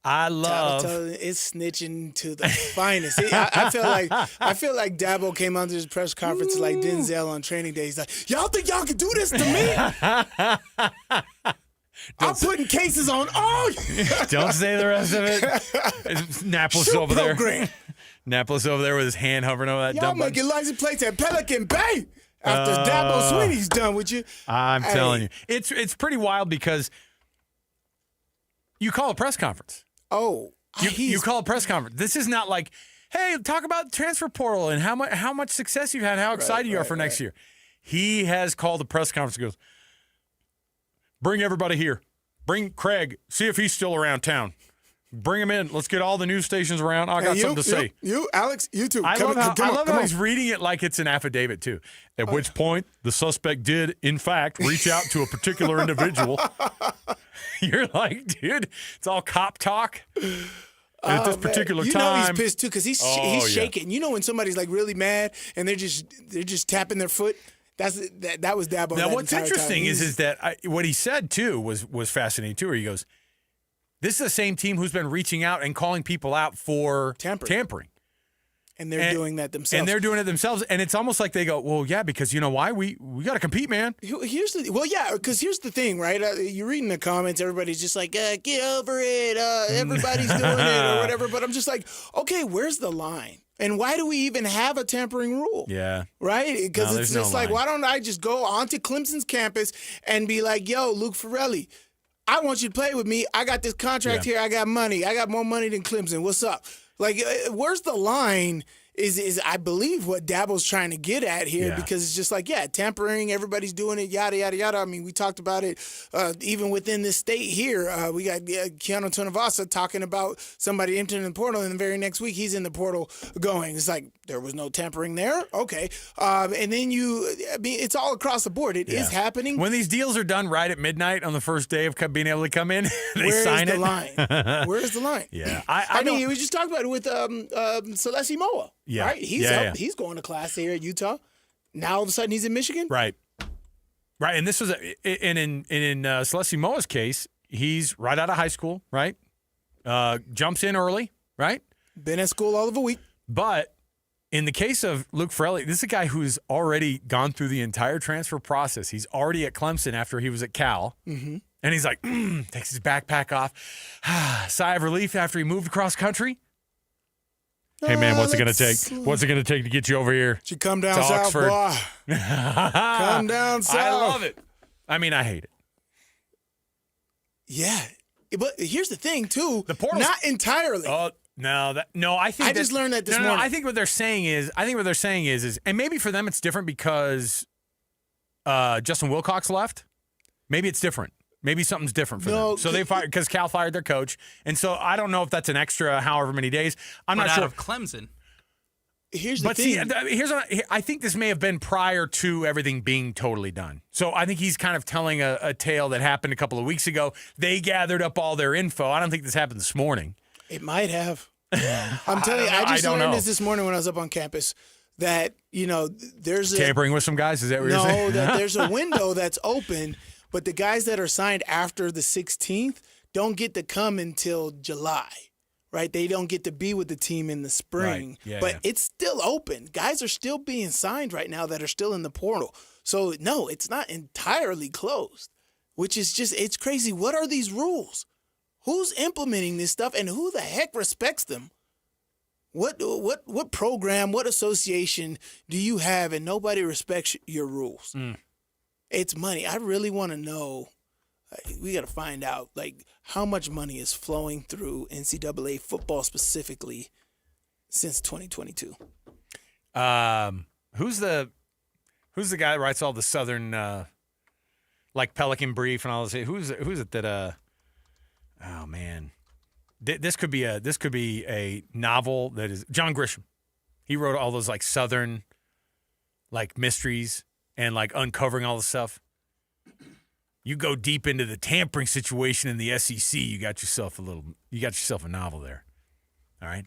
S15: It's snitching to the finest. I feel like Dabo came onto his press conference like Denzel on Training Day. He's like, "Y'all think y'all can do this to me? I'm putting cases on all you."
S14: Don't say the rest of it. Napolis over there. Napolis over there with his hand hovering over that
S15: Y'all
S14: dumb
S15: making license plates at Pelican Bay after Dabo Swinney's done with you.
S14: I'm telling you. It's pretty wild because you call a press conference.
S15: Oh.
S14: You call a press conference. This is not like, hey, talk about transfer portal and how much success you've had, how excited you are for next year. He has called a press conference and goes, bring everybody here. Bring Craig. See if he's still around town. Bring him in. Let's get all the news stations around. I got something to say.
S15: You, Alex, you too.
S14: I love how he's reading it like it's an affidavit, too. At which point, the suspect did, in fact, reach out to a particular individual. You're like, dude, it's all cop talk. At this particular time.
S15: You know he's pissed, too, because he's shaking. You know when somebody's, like, really mad and they're just tapping their foot? That was Dabo.
S14: Now, what's interesting is that what he said, too, was fascinating, too, where he goes, this is the same team who's been reaching out and calling people out for tampering.
S15: And they're doing that themselves.
S14: And they're doing it themselves. And it's almost like they go, well, yeah, because you know why? We got to compete, man.
S15: Here's the thing, right? You're reading the comments. Everybody's just like, get over it. Everybody's doing it or whatever. But I'm just like, okay, where's the line? And why do we even have a tampering rule?
S14: Yeah.
S15: Right? Because it's just like, why don't I just go onto Clemson's campus and be like, yo, Luke Ferrelli, I want you to play with me. I got this contract here. I got money. I got more money than Clemson. What's up? Like, where's the line is I believe what Dabo's trying to get at here, because it's just like, tampering, everybody's doing it, yada, yada, yada. I mean, we talked about it even within this state here. We got Keanu Tonavasa talking about somebody entering the portal, and the very next week he's in the portal going. It's like, there was no tampering there? Okay. And then it's all across the board. It is happening.
S14: When these deals are done right at midnight on the first day of being able to come in, they
S15: Where's
S14: sign
S15: the
S14: it.
S15: line? Where's the line?
S14: Yeah.
S15: I mean, we just talked about it with Celeste Moa.
S14: Yeah.
S15: Right? He's going to class here at Utah. Now all of a sudden he's in Michigan?
S14: Right. And this was in Celeste Moa's case, he's right out of high school, right? Jumps in early, right?
S15: Been at school all of a week.
S14: But in the case of Luke Ferrelli, this is a guy who's already gone through the entire transfer process. He's already at Clemson after he was at Cal.
S15: Mm-hmm.
S14: And he's like, takes his backpack off. Sigh of relief after he moved across country. Hey, man, what's it going to take? What's it going to take to get you over here?
S15: You come down south,
S14: Oxford?
S15: boy. Come down south.
S14: I love it. I mean, I hate it.
S15: Yeah. But here's the thing, too.
S14: The portal.
S15: Not entirely.
S14: Oh, I think
S15: I just learned that this morning.
S14: I think what they're saying is, and maybe for them it's different because Justin Wilcox left. Maybe it's different. Maybe something's different for them. So they fired because Cal fired their coach, and so I don't know if that's an extra however many days. I'm not sure.
S8: Out of Clemson.
S15: Here's the thing.
S14: I think this may have been prior to everything being totally done. So I think he's kind of telling a tale that happened a couple of weeks ago. They gathered up all their info. I don't think this happened this morning.
S15: It might have. I'm telling you, I just learned this morning when I was up on campus that, there's
S14: tampering with some guys. Is that what you're saying?
S15: No, that there's a window that's open, but the guys that are signed after the 16th don't get to come until July, right? They don't get to be with the team in the spring.
S14: Right.
S15: But it's still open. Guys are still being signed right now that are still in the portal. So, no, it's not entirely closed, which is it's crazy. What are these rules? Who's implementing this stuff, and who the heck respects them? What program, what association do you have, and nobody respects your rules? It's money. I really want to know. We got to find out, how much money is flowing through NCAA football specifically since 2022.
S14: Who's the guy that writes all the Southern, Pelican Brief and all this? Who's it that? Oh man, this could be a novel that is John Grisham. He wrote all those Southern mysteries and uncovering all the stuff. You go deep into the tampering situation in the SEC, you got yourself a novel there. All right,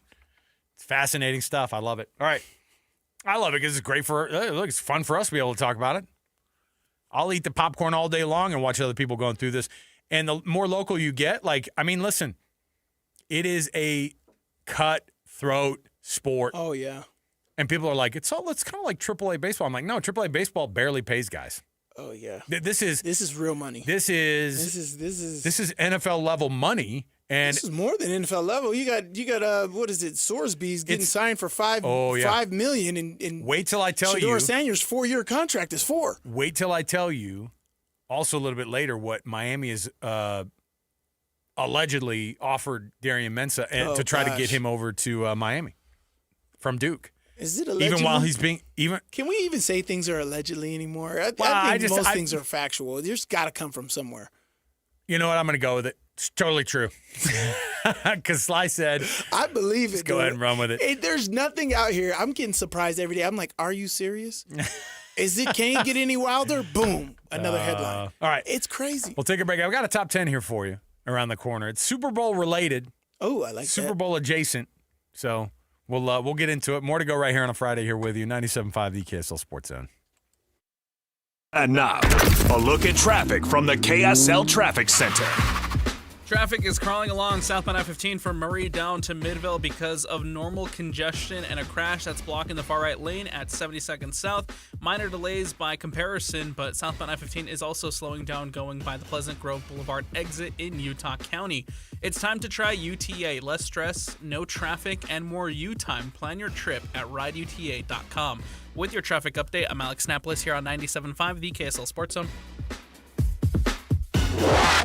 S14: it's fascinating stuff. I love it. All right, I love it because it's great it's fun for us to be able to talk about it. I'll eat the popcorn all day long and watch other people going through this. And the more local you get, listen, it is a cutthroat sport.
S15: Oh, yeah.
S14: And people are like, it's kind of like AAA baseball. I'm like, no, AAA baseball barely pays guys.
S15: Oh, yeah.
S14: This is
S15: real money.
S14: This is NFL level money. And
S15: this is more than NFL level. You got what is it? Sorsby's getting signed for $5 million. And
S14: wait till I tell you.
S15: Shedeur Sanders' 4-year contract is $4 million.
S14: Wait till I tell you. Also, a little bit later, what Miami is allegedly offered Darian Mensah to try to get him over to Miami from Duke.
S15: Is it allegedly?
S14: Even while he's
S15: Can we even say things are allegedly anymore? I think most things are factual. There's got to come from somewhere.
S14: You know what? I'm going to go with it. It's totally true. Because Sly said,
S15: I believe it.
S14: Go ahead and run with it.
S15: There's nothing out here. I'm getting surprised every day. I'm like, are you serious? Can it get any wilder? Boom. Another headline.
S14: All right.
S15: It's crazy.
S14: We'll take a break. I've got a top 10 here for you around the corner. It's Super Bowl related.
S15: Oh, I like
S14: Super Bowl adjacent. So we'll get into it. More to go right here on a Friday here with you. 97.5, the KSL Sports Zone.
S5: And now, a look at traffic from the KSL Traffic Center.
S8: Traffic is crawling along southbound I-15 from Murray down to Midville because of normal congestion and a crash that's blocking the far right lane at 72nd South. Minor delays by comparison, but southbound I-15 is also slowing down going by the Pleasant Grove Boulevard exit in Utah County. It's time to try UTA. Less stress, no traffic, and more U-time. Plan your trip at rideuta.com. With your traffic update, I'm Alex Napolis here on 97.5, the KSL Sports Zone.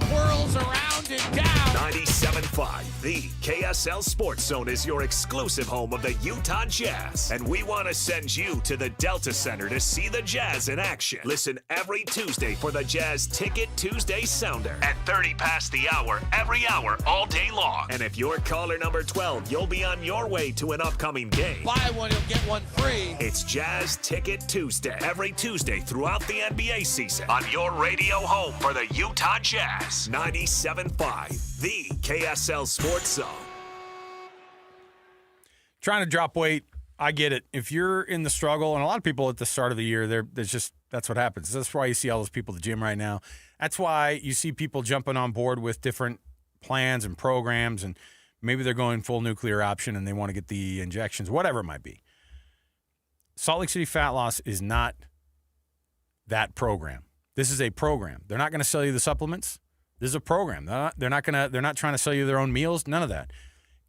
S5: Whirls around and down. 97.5, the KSL Sports Zone is your exclusive home of the Utah Jazz. And we want to send you to the Delta Center to see the Jazz in action. Listen every Tuesday for the Jazz Ticket Tuesday Sounder at 30 past the hour, every hour, all day long. And if you're caller number 12, you'll be on your way to an upcoming game.
S8: Buy one, you'll get one free.
S5: It's Jazz Ticket Tuesday, every Tuesday throughout the NBA season on your radio home for the Utah Jazz. 97.5, the KSL Sports Zone.
S14: Trying to drop weight, I get it. If you're in the struggle, and a lot of people at the start of the year, that's what happens. That's why you see all those people at the gym right now. That's why you see people jumping on board with different plans and programs, and maybe they're going full nuclear option and they want to get the injections, whatever it might be. Salt Lake City Fat Loss is not that program. This is a program. They're not going to sell you the supplements. This is a program. They're not trying to sell you their own meals. None of that.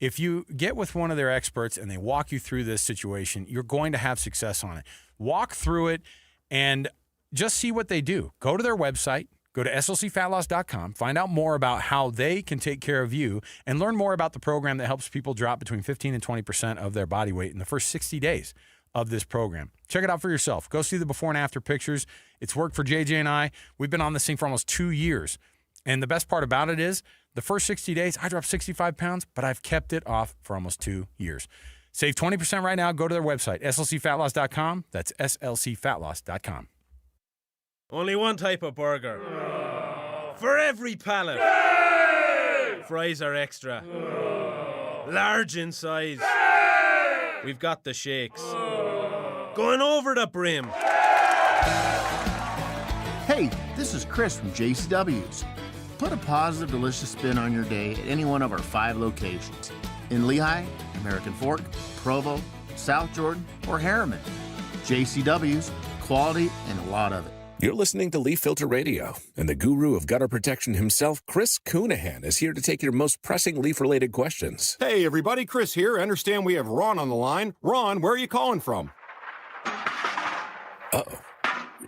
S14: If you get with one of their experts and they walk you through this situation, you're going to have success on it. Walk through it and just see what they do. Go to their website. Go to slcfatloss.com. Find out more about how they can take care of you and learn more about the program that helps people drop between 15 and 20% of their body weight in the first 60 days of this program. Check it out for yourself. Go see the before and after pictures. It's worked for JJ and I. We've been on this thing for almost 2 years. And the best part about it is the first 60 days, I dropped 65 pounds, but I've kept it off for almost 2 years. Save 20% right now. Go to their website, slcfatloss.com. That's slcfatloss.com.
S20: Only one type of burger. For every palate. Fries are extra. Large in size. We've got the shakes. Going over the brim.
S10: Hey, this is Chris from JCW's. Put a positive, delicious spin on your day at any one of our 5 locations. In Lehigh, American Fork, Provo, South Jordan, or Harriman. JCW's, quality and a lot of it.
S18: You're listening to Leaf Filter Radio, and the guru of gutter protection himself, Chris Coonahan, is here to take your most pressing leaf-related questions.
S19: Hey, everybody, Chris here. I understand we have Ron on the line. Ron, where are you calling from?
S18: Uh-oh.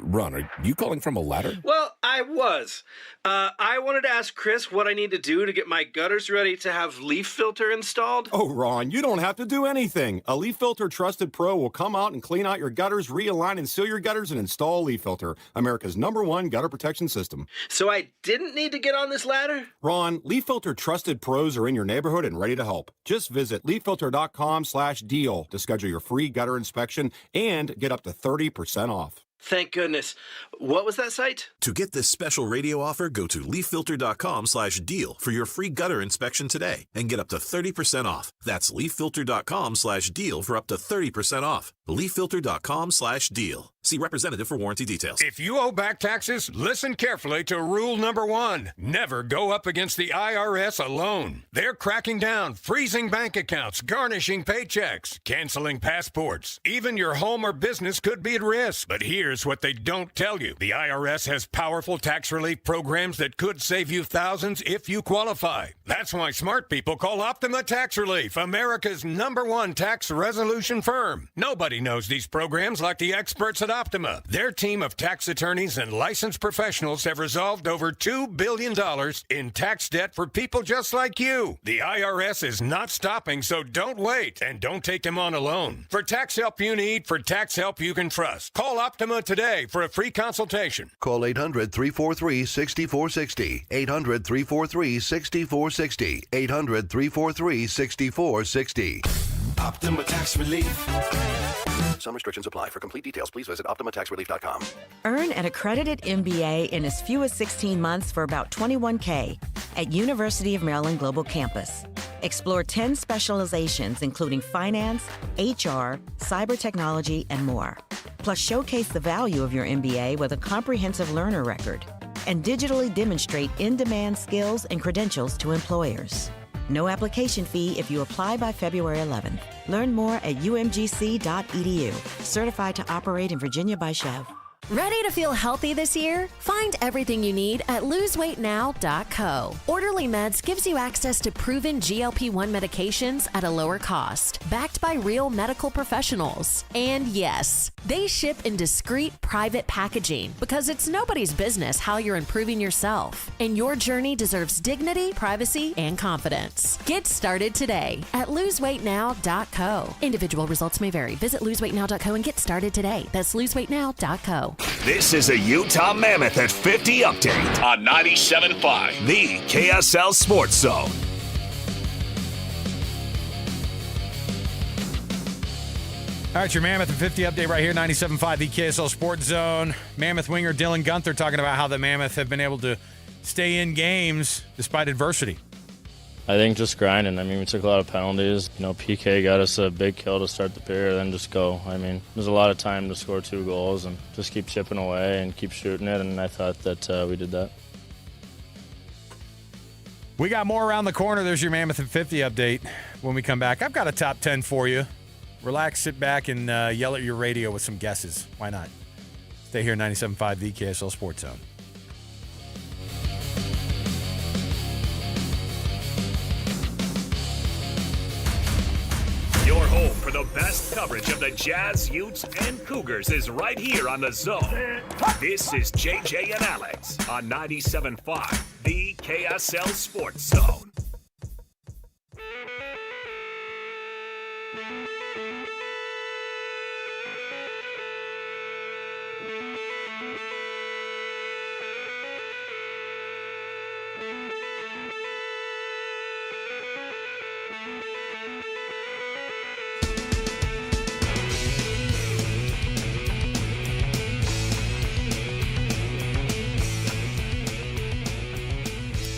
S18: Ron, are you calling from a ladder?
S22: Well, I was. I wanted to ask Chris what I need to do to get my gutters ready to have Leaf Filter installed.
S19: Oh, Ron, you don't have to do anything. A Leaf Filter Trusted Pro will come out and clean out your gutters, realign and seal your gutters, and install Leaf Filter, America's #1 gutter protection system.
S22: So I didn't need to get on this ladder?
S19: Ron, Leaf Filter Trusted Pros are in your neighborhood and ready to help. Just visit leaffilter.com/deal to schedule your free gutter inspection and get up to 30% off.
S22: Thank goodness. What was that site?
S25: To get this special radio offer, go to leaffilter.com/deal for your free gutter inspection today and get up to 30% off. That's leaffilter.com/deal for up to 30% off. leaffilter.com/deal. See representative for warranty details.
S2: If you owe back taxes, listen carefully to rule number 1. Never go up against the IRS alone. They're cracking down, freezing bank accounts, garnishing paychecks, canceling passports. Even your home or business could be at risk. But here's what they don't tell you. The IRS has powerful tax relief programs that could save you thousands if you qualify. That's why smart people call Optima Tax Relief, America's #1 tax resolution firm. Nobody knows these programs like the experts at Optima. Their team of tax attorneys and licensed professionals have resolved over $2 billion in tax debt for people just like you. The IRS is not stopping, so don't wait and don't take them on alone. For tax help you need, for tax help you can trust, call Optima today for a free consultation.
S26: Call 800-343-6460. 800-343-6460. 800-343-6460.
S3: Optima Tax Relief.
S26: Some restrictions apply. For complete details, please visit OptimaTaxRelief.com.
S28: Earn an accredited MBA in as few as 16 months for about $21K at University of Maryland Global Campus. Explore 10 specializations, including finance, HR, cyber technology, and more. Plus, showcase the value of your MBA with a comprehensive learner record. and digitally demonstrate in-demand skills and credentials to employers. No application fee if you apply by February 11th. Learn more at umgc.edu. Certified to operate in Virginia by Chev.
S1: Ready to feel healthy this year? Find everything you need at loseweightnow.co. Orderly Meds gives you access to proven GLP-1 medications at a lower cost, backed by real medical professionals. And yes, they ship in discreet, private packaging because it's nobody's business how you're improving yourself. And your journey deserves dignity, privacy, and confidence. Get started today at loseweightnow.co. Individual results may vary. Visit loseweightnow.co and get started today. That's loseweightnow.co.
S5: This is a Utah Mammoth at 50 update on 97.5, the KSL Sports Zone.
S14: All right, your Mammoth at 50 update right here, 97.5, the KSL Sports Zone. Mammoth winger Dylan Gunther talking about how the Mammoth have been able to stay in games despite adversity.
S6: I think just grinding. I mean, we took a lot of penalties. PK got us a big kill to start the period, then just go. I mean, there's a lot of time to score 2 goals and just keep chipping away and keep shooting it, and I thought that we did that.
S14: We got more around the corner. There's your Mammoth at 50 update. When we come back, I've got a top 10 for you. Relax, sit back, and yell at your radio with some guesses. Why not? Stay here, 97.5, the KSL Sports Zone.
S5: Your home for the best coverage of the Jazz, Utes, and Cougars is right here on the Zone. This is JJ and Alex on 97.5, the KSL Sports Zone.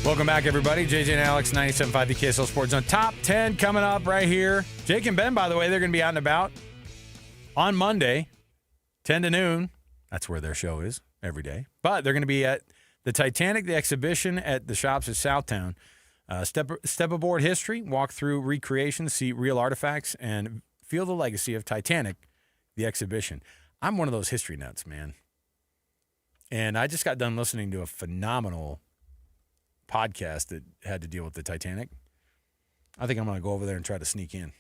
S14: Welcome back, everybody. JJ and Alex, 97.5, the KSL Sports Zone. Top 10 coming up right here. Jake and Ben, by the way, they're going to be out and about on Monday, 10 to noon. That's where their show is every day. But they're going to be at the Titanic, the exhibition at the shops at Southtown. Step aboard history, walk through recreations, see real artifacts, and feel the legacy of Titanic, the exhibition. I'm one of those history nuts, man. And I just got done listening to a phenomenal podcast that had to deal with the Titanic. I think I'm going to go over there and try to sneak in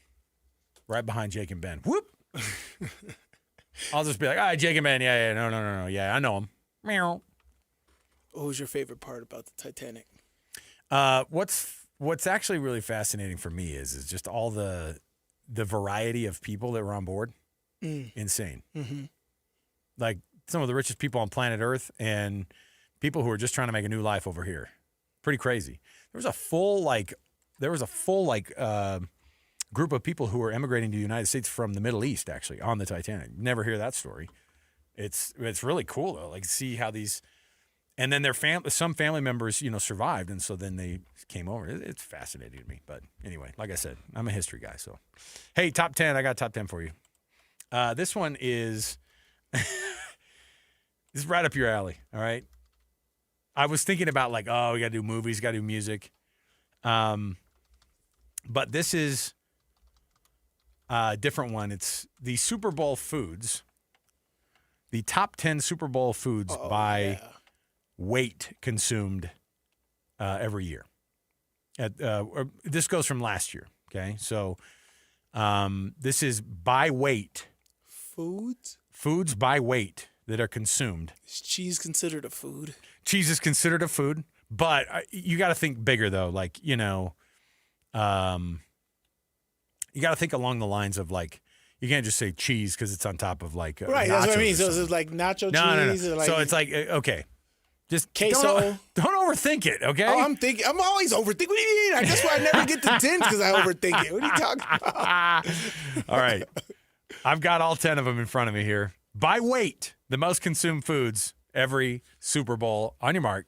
S14: right behind Jake and Ben. Whoop! I'll just be like, all right, Jake and Ben, yeah, no, yeah, I know them. Meow.
S15: What was your favorite part about the Titanic?
S14: What's actually really fascinating for me is just all the variety of people that were on board. Insane. Mm-hmm. Like some of the richest people on planet Earth and people who are just trying to make a new life over here. Pretty crazy. There was a full group of people who were emigrating to the United States from the Middle East, actually, on the Titanic. Never hear that story. It's really cool though. Like see how these, and then some family members, survived, and so then they came over. It's fascinating to me. But anyway, like I said, I'm a history guy. So, hey, top 10. I got top 10 for you. This one is this is right up your alley. All right. I was thinking about we got to do movies, got to do music. But this is a different one. It's the Super Bowl foods, the top 10 Super Bowl foods by weight consumed every year. This goes from last year, okay? So this is by weight. Foods by weight that are consumed.
S15: Is cheese considered a food?
S14: Cheese is considered a food, but you got to think bigger though. You got to think along the lines of you can't just say cheese because it's on top of
S15: right. That's what I mean. So it's like nacho cheese.
S14: No.
S15: Or
S14: so it's okay, just
S15: queso.
S14: Don't overthink it. Okay.
S15: Oh, I'm always overthinking. What do you mean? That's why I never get to 10s because I overthink it. What are you talking about?
S14: All right, I've got all 10 of them in front of me here by weight. The most consumed foods every Super Bowl. On your mark.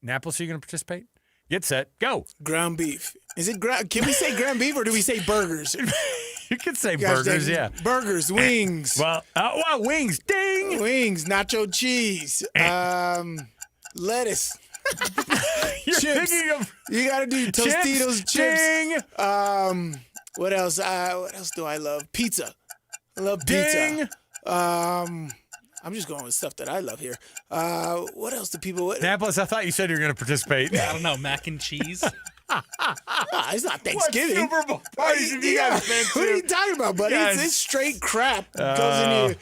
S14: Annapolis, are you going to participate? Get set. Go.
S15: Ground beef. Is it Can we say ground beef or do we say burgers?
S14: You could say burgers, yeah.
S15: Burgers, wings.
S14: Well, wings. Ding.
S15: Wings, nacho cheese. lettuce.
S14: You're
S15: chips.
S14: thinking of
S15: You got to do Tostitos chips.
S14: Ding.
S15: What else? What else do I love? Pizza. I love
S14: Ding.
S15: pizza. I'm just going with stuff that I love here. What else do people?
S14: Annapolis, I thought you said you were going to participate.
S8: I don't know, mac and cheese.
S15: It's not Thanksgiving.
S14: What Super Bowl parties have you guys been to?
S15: What are you talking about, buddy?
S14: Guys.
S15: It's straight crap that goes in here.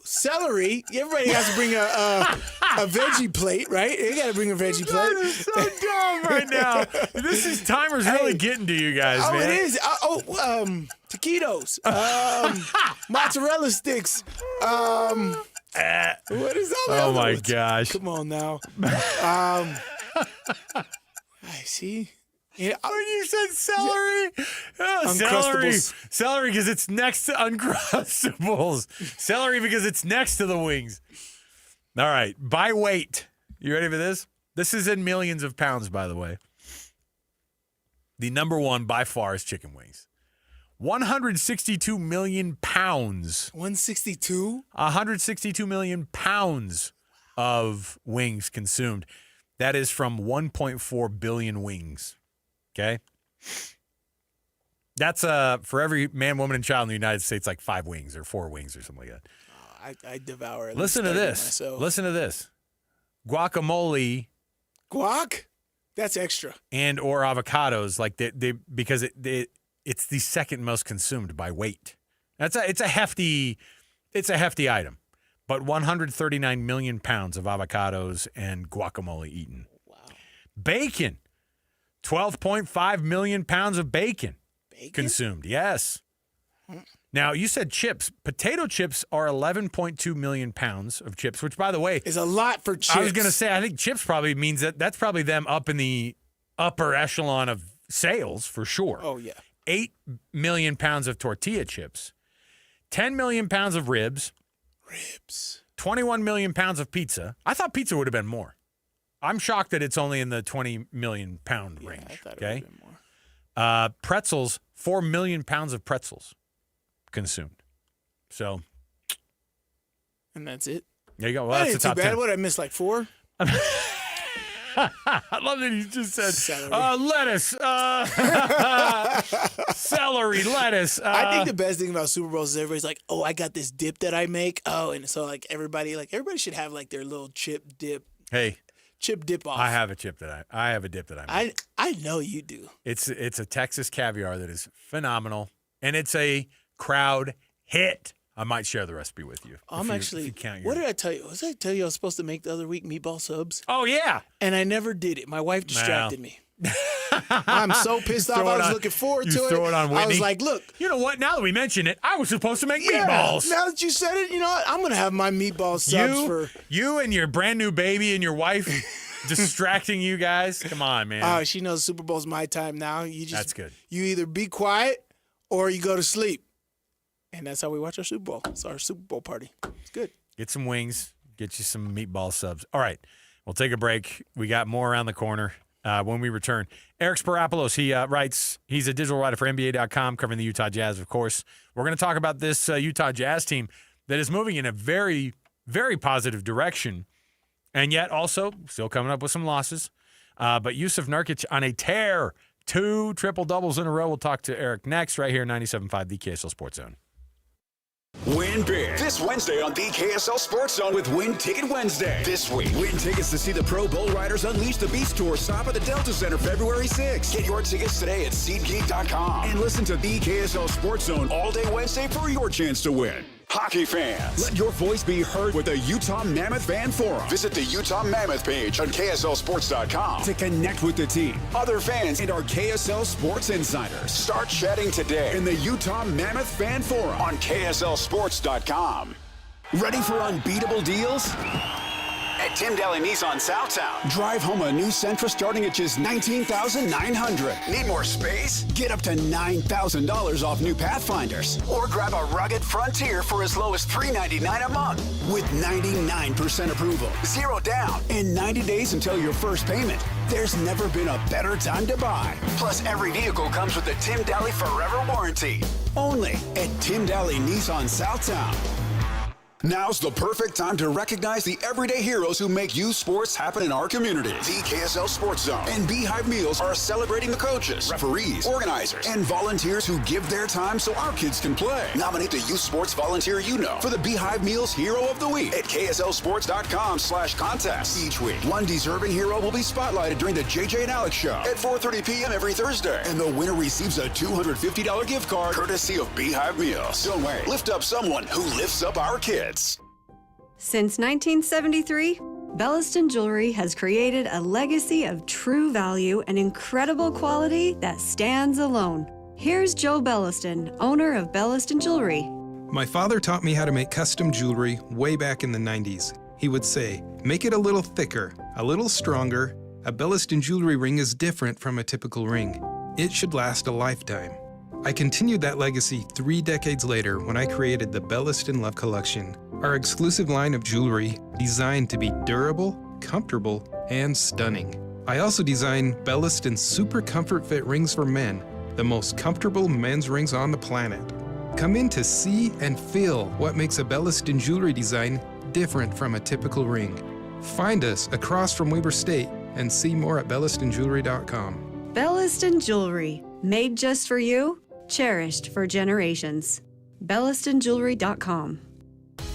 S15: Celery. Everybody has to bring a veggie plate, right? You got to bring a veggie plate.
S14: That is so dumb right now. This timer's really getting to you guys, man.
S15: It is. Taquitos. Mozzarella sticks. What is all that?
S14: Oh, my gosh.
S15: Come on now. I see. Yeah,
S14: when you said celery, celery because it's next to Uncrustables. Celery because it's next to the wings. All right, by weight. You ready for this? This is in millions of pounds, by the way. The number one by far is chicken wings. 162 million pounds.
S15: 162?
S14: 162 million pounds of wings consumed. That is from 1.4 billion wings. Okay? That's for every man, woman, and child in the United States, like 5 wings or 4 wings or something like that.
S15: I devour it.
S14: Listen to this.
S15: Myself.
S14: Listen to this. Guacamole.
S15: Guac? That's extra.
S14: And or avocados, like they because it's the second most consumed by weight. It's a hefty item. But 139 million pounds of avocados and guacamole eaten.
S15: Wow.
S14: Bacon. 12.5 million pounds of bacon consumed. Yes. Now, you said chips. Potato chips are 11.2 million pounds of chips, which, by the way,
S15: is a lot for chips.
S14: I was going to say, I think chips probably means that's probably them up in the upper echelon of sales for sure.
S15: Oh, yeah.
S14: 8 million pounds of tortilla chips, 10 million pounds of ribs, 21 million pounds of pizza. I thought pizza would have been more. I'm shocked that it's only in the 20 million pound range.
S15: I thought it would have been more.
S14: Pretzels, 4 million pounds of pretzels consumed. So.
S15: And that's it?
S14: There you go. Well, that's the top 10.
S15: What did I miss, like 4?
S14: I love that you just said lettuce, celery, lettuce.
S15: I think the best thing about Super Bowls is everybody's like, "Oh, I got this dip that I make." Oh, and so everybody should have like their little chip dip.
S14: Hey,
S15: chip dip off.
S14: I have a dip that I have a dip that I make.
S15: I know you do.
S14: It's a Texas caviar that is phenomenal, and it's a crowd hit. I might share the recipe with you.
S15: What did I tell you? Was I tell you I was supposed to make the other week meatball subs?
S14: Oh, yeah.
S15: And I never did it. My wife distracted me. I'm so pissed off. I was looking forward to it.
S14: Throw it on Whitney.
S15: I was like, look.
S14: You know what? Now that we mention it, I was supposed to make meatballs.
S15: Now that you said it, you know what? I'm going to have my meatball subs for.
S14: You and your brand new baby and your wife distracting you guys. Come on, man.
S15: Oh, she knows Super Bowl's my time now.
S14: That's good.
S15: You either be quiet or you go to sleep. And that's how we watch our Super Bowl. It's our Super Bowl party. It's good.
S14: Get some wings. Get you some meatball subs. All right. We'll take a break. We got more around the corner when we return. Eric Sparapoulos, he writes, he's a digital writer for NBA.com covering the Utah Jazz, of course. We're going to talk about this Utah Jazz team that is moving in a very, very positive direction, and yet also still coming up with some losses. But Jusuf Nurkic on a tear. 2 triple-doubles in a row. We'll talk to Eric next right here, 97.5, the KSL Sports Zone.
S24: Win big this Wednesday on the KSL Sports Zone with Win Ticket Wednesday. This week, win tickets to see the Pro Bowl Riders Unleash the Beast Tour stop at the Delta Center February 6th. Get your tickets today at SeatGeek.com and listen to the KSL Sports Zone all day Wednesday for your chance to win. Hockey fans, let your voice be heard with the Utah Mammoth Fan Forum. Visit the Utah Mammoth page on KSLSports.com to connect with the team, other fans, and our KSL Sports insiders. Start chatting today in the Utah Mammoth Fan Forum on KSLSports.com. Ready for unbeatable deals? At Tim Daly Nissan Southtown, drive home a new Sentra starting at just $19,900. Need more space? Get up to $9,000 off new Pathfinders. Or grab a rugged Frontier for as low as $399 a month. With 99% approval, 0 down, and 90 days until your first payment. There's never been a better time to buy. Plus, every vehicle comes with a Tim Daly Forever warranty. Only at Tim Daly Nissan Southtown. Now's the perfect time to recognize the everyday heroes who make youth sports happen in our community. The KSL Sports Zone and Beehive Meals are celebrating the coaches, referees, organizers, and volunteers who give their time so our kids can play. Nominate the youth sports volunteer you know for the Beehive Meals Hero of the Week at KSLSports.com/contest. Each week, one deserving hero will be spotlighted during the JJ and Alex Show at 4:30 p.m. every Thursday. And the winner receives a $250 gift card courtesy of Beehive Meals. Don't wait. Lift up someone who lifts up our kids.
S7: Since 1973, Belliston Jewelry has created a legacy of true value and incredible quality that stands alone. Here's Joe Belliston, owner of Belliston Jewelry.
S9: My father taught me how to make custom jewelry way back in the 90s. He would say, make it a little thicker, a little stronger. A Belliston jewelry ring is different from a typical ring. It should last a lifetime. I continued that legacy 3 decades later when I created the Belliston Love Collection, our exclusive line of jewelry designed to be durable, comfortable, and stunning. I also designed Belliston Super Comfort Fit rings for men, the most comfortable men's rings on the planet. Come in to see and feel what makes a Belliston jewelry design different from a typical ring. Find us across from Weber State and see more at bellistonjewelry.com.
S7: Belliston Jewelry, made just for you, cherished for generations. BellistonJewelry.com.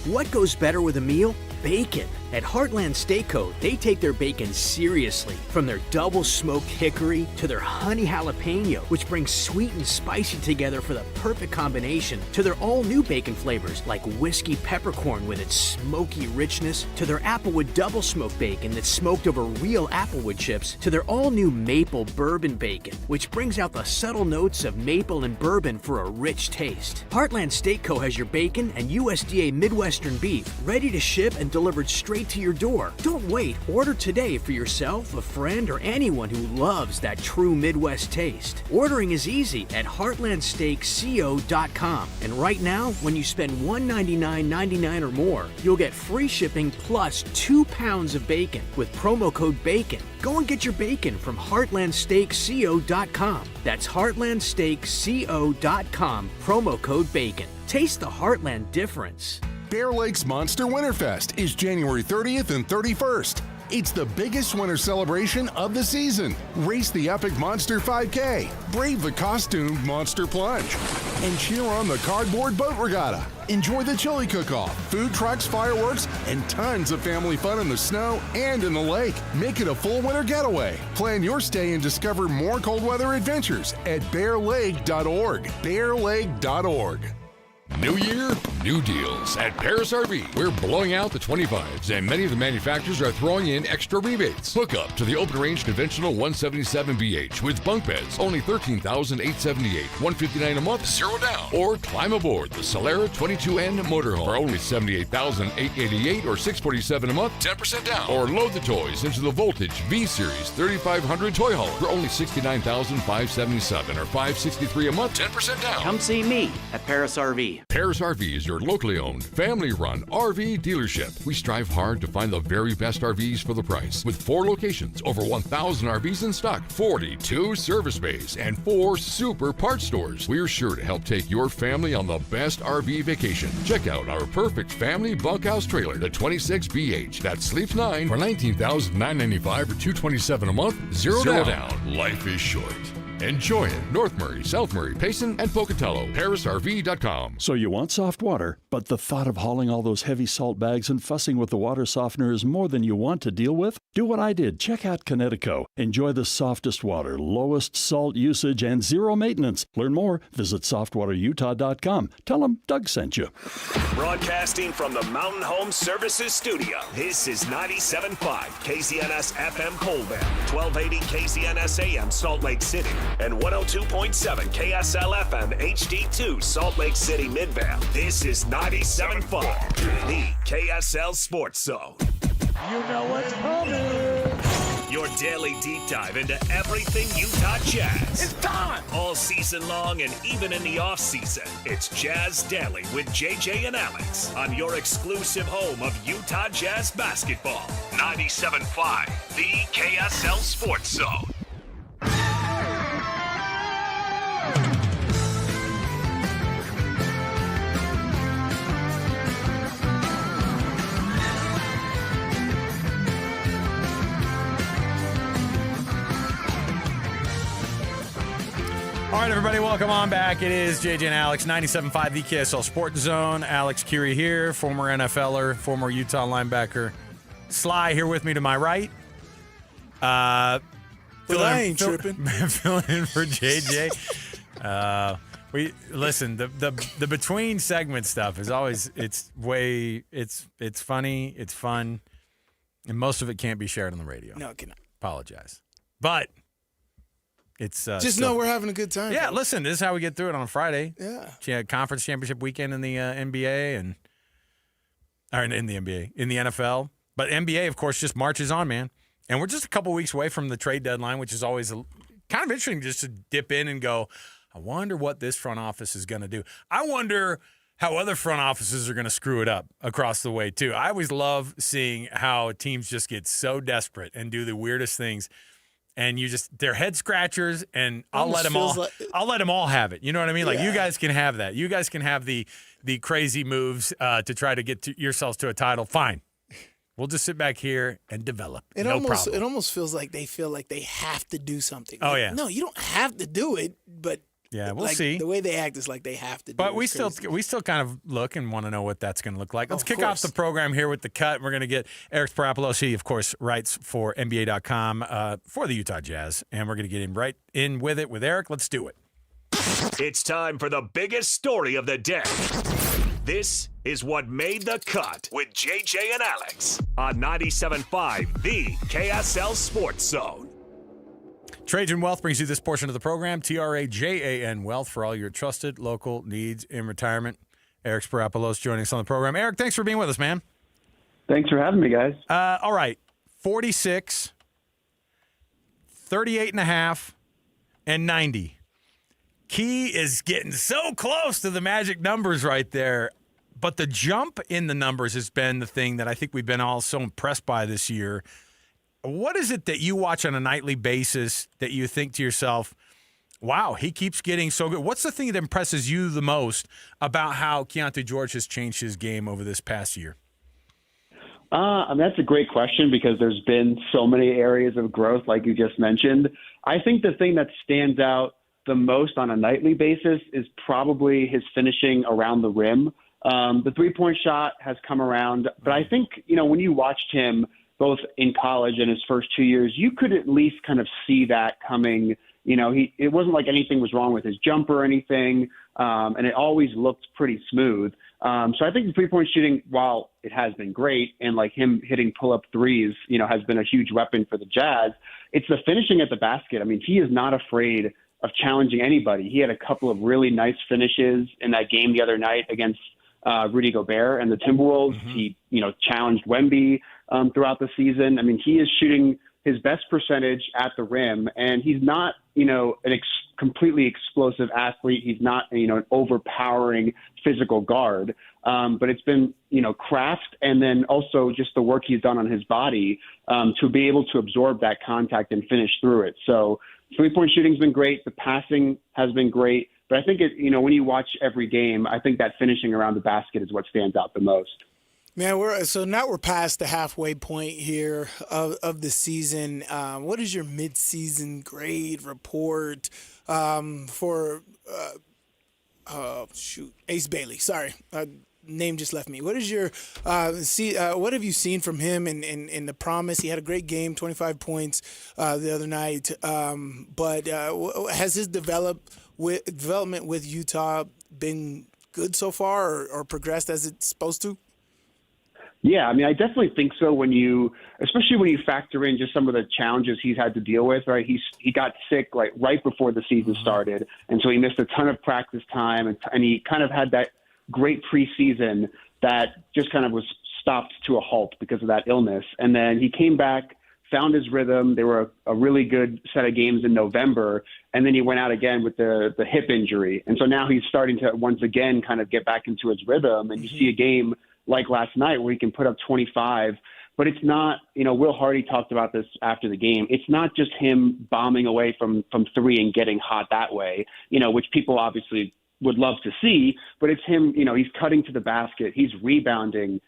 S11: What goes better with a meal? Bacon. At Heartland Steakco, they take their bacon seriously. From their double smoked hickory to their honey jalapeno, which brings sweet and spicy together for the perfect combination, to their all-new bacon flavors like whiskey peppercorn with its smoky richness, to their applewood double smoked bacon that's smoked over real applewood chips, to their all-new maple bourbon bacon, which brings out the subtle notes of maple and bourbon for a rich taste. Heartland Steakco has your bacon and USDA Midwestern beef ready to ship and delivered straight to your door. Don't wait. Order today for yourself, a friend, or anyone who loves that true Midwest taste. Ordering is easy at heartlandsteakco.com. And right now, when you spend $199.99 or more, you'll get free shipping plus 2 pounds of bacon with promo code BACON. Go and get your bacon from heartlandsteakco.com. That's heartlandsteakco.com, promo code BACON. Taste the Heartland difference.
S13: Bear Lake's Monster Winterfest is January 30th and 31st. It's the biggest winter celebration of the season. Race the epic Monster 5K, brave the costumed Monster Plunge, and cheer on the cardboard boat regatta. Enjoy the chili cook-off, food trucks, fireworks, and tons of family fun in the snow and in the lake. Make it a full winter getaway. Plan your stay and discover more cold weather adventures at bearlake.org. bearlake.org.
S16: New year, new deals. At Paris RV, we're blowing out the 25s, and many of the manufacturers are throwing in extra rebates. Hook up to the open-range conventional 177BH with bunk beds, only $13,878, $159 a month, 0 down. Or climb aboard the Solera 22N motorhome for only $78,888 or $647 a month, 10% down. Or load the toys into the Voltage V-Series 3500 toy hauler for only $69,577 or $563 a month, 10% down.
S11: Come see me at Paris RV.
S16: Paris RV is your locally owned, family-run RV dealership. We strive hard to find the very best RVs for the price. With 4 locations, over 1,000 RVs in stock, 42 service bays, and 4 super parts stores, we're sure to help take your family on the best RV vacation. Check out our perfect family bunkhouse trailer, the 26BH, that sleeps 9 for $19,995 or $227 a month, 0 down. Life is short. Enjoy it. North Murray, South Murray, Payson, and Pocatello. ParisRV.com.
S17: So you want soft water, but the thought of hauling all those heavy salt bags and fussing with the water softener is more than you want to deal with? Do what I did. Check out Connecticut. Enjoy the softest water, lowest salt usage, and zero maintenance. Learn more. Visit softwaterutah.com. Tell them Doug sent you.
S5: Broadcasting from the Mountain Home Services Studio, this is 97.5 KZNS FM Colbert, 1280 KZNS AM Salt Lake City, and 102.7 KSL FM HD2 Salt Lake City Midvale. This is 97.5, the KSL Sports Zone.
S3: You know what's coming.
S5: Your daily deep dive into everything Utah Jazz.
S3: It's time!
S5: All season long and even in the off season, it's Jazz Daily with JJ and Alex on your exclusive home of Utah Jazz basketball. 97.5, the KSL Sports Zone.
S14: All right, everybody, welcome on back. It is JJ and Alex, 97.5, the KSL Sports Zone. Alex Curie here, former NFLer, former Utah linebacker. Sly here with me to my right.
S15: I ain't tripping.
S14: Filling in for JJ. Listen, the between segment stuff is always it's funny, it's fun, and most of it can't be shared on the radio.
S15: No, it cannot.
S14: Apologize, but it's
S15: just know we're having a good time.
S14: Yeah, listen, this is how we get through it on a Friday.
S15: Yeah,
S14: conference championship weekend in the NBA in the NFL, but NBA, of course, just marches on, man. And we're just a couple weeks away from the trade deadline, which is always kind of interesting just to dip in and go, I wonder what this front office is going to do. I wonder how other front offices are going to screw it up across the way, too. I always love seeing how teams just get so desperate and do the weirdest things. And they're head scratchers, and I'll let them all have it. You know what I mean? Like, you guys can have that. You guys can have the crazy moves to try to get yourselves to a title. Fine. We'll just sit back here and develop.
S15: It
S14: problem.
S15: It almost feels like they feel like they have to do something.
S14: Oh, yeah.
S15: No, you don't have to do it, but
S14: yeah, we'll see.
S15: The way they act is like they have to do it.
S14: But we still kind of look and want to know what that's going to look like. Let's kick off the program here with the cut. We're going to get Eric Parapoulos. He, of course, writes for NBA.com for the Utah Jazz, and we're going to get him right in with it with Eric. Let's do it.
S5: It's time for the biggest story of the day. This is what made the cut with JJ and Alex on 97.5, the KSL Sports Zone.
S14: Trajan Wealth brings you this portion of the program. TRAJAN Wealth for all your trusted local needs in retirement. Eric Parapoulos joining us on the program. Eric, thanks for being with us, man.
S4: Thanks for having me, guys.
S14: All right, 46, 38.5, and 90. Key is getting so close to the magic numbers right there. But the jump in the numbers has been the thing that I think we've been all so impressed by this year. What is it that you watch on a nightly basis that you think to yourself, wow, he keeps getting so good? What's the thing that impresses you the most about how Keontae George has changed his game over this past year?
S4: That's a great question because there's been so many areas of growth, like you just mentioned. I think the thing that stands out the most on a nightly basis is probably his finishing around the rim. The three-point shot has come around, but I think, when you watched him both in college and his first 2 years, you could at least kind of see that coming. It wasn't like anything was wrong with his jumper or anything, and it always looked pretty smooth. So I think the three-point shooting, while it has been great, and like him hitting pull-up threes, has been a huge weapon for the Jazz, it's the finishing at the basket. I mean, he is not afraid of challenging anybody. He had a couple of really nice finishes in that game the other night against Rudy Gobert and the Timberwolves. Mm-hmm. He, challenged Wemby throughout the season. I mean, he is shooting his best percentage at the rim, and he's not, an completely explosive athlete. He's not, an overpowering physical guard. But it's been, craft and then also just the work he's done on his body to be able to absorb that contact and finish through it. So three-point shooting's been great. The passing has been great. But I think, when you watch every game, I think that finishing around the basket is what stands out the most.
S15: Man, now we're past the halfway point here of the season. What is your mid-season grade report for Ace Bailey? Sorry, name just left me. What is your what have you seen from him in the promise? He had a great game, 25 points the other night. But has his development with Utah been good so far, or progressed as it's supposed to?
S4: Yeah, I mean, I definitely think so. Especially when you factor in just some of the challenges he's had to deal with, right? He got sick right before the season started, and so he missed a ton of practice time, and he kind of had that great preseason that just kind of was stopped to a halt because of that illness. And then he came back, found his rhythm. They were a really good set of games in November, and then he went out again with the hip injury. And so now he's starting to once again kind of get back into his rhythm, and you see a game like last night where he can put up 25, but it's not, Will Hardy talked about this after the game. It's not just him bombing away from three and getting hot that way, which people obviously would love to see, but it's him, he's cutting to the basket. He's rebounding.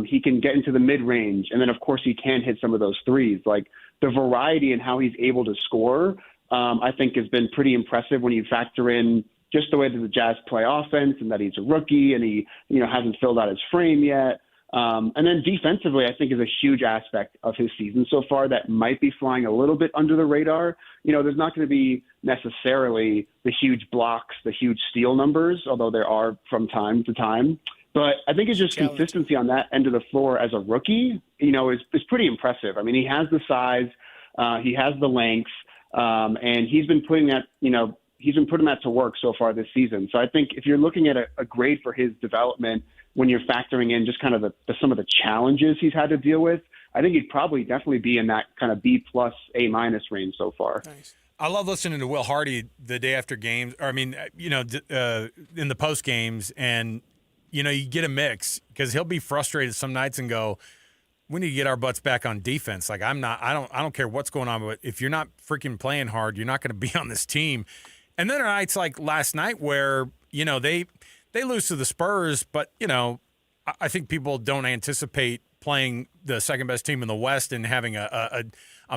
S4: He can get into the mid range. And then of course he can hit some of those threes. Like the variety in how he's able to score I think has been pretty impressive when you factor in just the way that the Jazz play offense and that he's a rookie and he, hasn't filled out his frame yet. And then defensively, I think is a huge aspect of his season so far that might be flying a little bit under the radar. There's not going to be necessarily the huge blocks, the huge steal numbers, although there are from time to time. But I think it's just consistency on that end of the floor as a rookie, is pretty impressive. I mean, he has the size, he has the length, and he's been putting that, he's been putting that to work so far this season. So I think if you're looking at a grade for his development, when you're factoring in just kind of some of the challenges he's had to deal with, I think he'd probably definitely be in that kind of B+, A- range so far.
S15: Nice.
S14: I love listening to Will Hardy the day after games, in the post games, and you get a mix because he'll be frustrated some nights and go, we need to get our butts back on defense. Like I don't care what's going on, but if you're not freaking playing hard, you're not going to be on this team. And then there are nights like last night where, they lose to the Spurs, but, I think people don't anticipate playing the second best team in the West and having a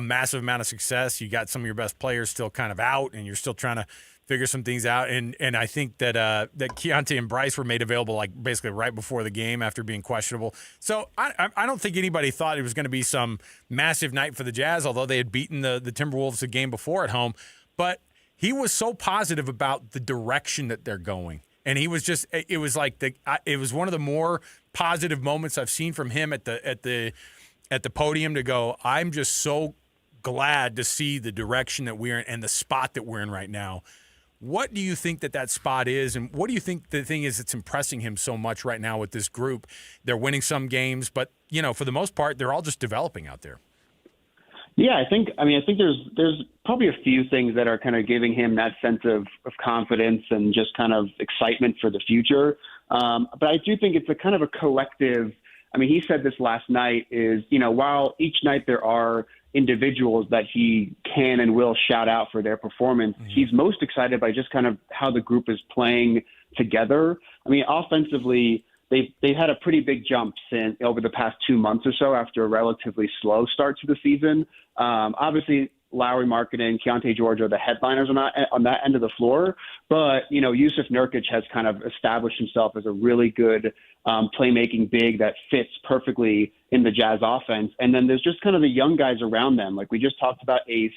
S14: massive amount of success. You got some of your best players still kind of out, and you're still trying to figure some things out. And I think that Keontae and Bryce were made available like basically right before the game after being questionable. So I don't think anybody thought it was going to be some massive night for the Jazz, although they had beaten the Timberwolves the game before at home. But he was so positive about the direction that they're going. And he was just, it was one of the more positive moments I've seen from him at the podium to go, I'm just so glad to see the direction that we're in and the spot that we're in right now. What do you think that spot is? And what do you think the thing is that's impressing him so much right now with this group? They're winning some games, but, for the most part, they're all just developing out there.
S4: Yeah, I think there's probably a few things that are kind of giving him that sense of confidence and just kind of excitement for the future. But I do think it's a kind of a collective. I mean, he said this last night is, while each night there are individuals that he can and will shout out for their performance, he's most excited by just kind of how the group is playing together. I mean, offensively, they've had a pretty big jump over the past 2 months or so after a relatively slow start to the season. Obviously, Lauri Markkanen, Keontae George are the headliners on that end of the floor. But, Yusuf Nurkic has kind of established himself as a really good playmaking big that fits perfectly in the Jazz offense. And then there's just kind of the young guys around them. Like we just talked about Ace.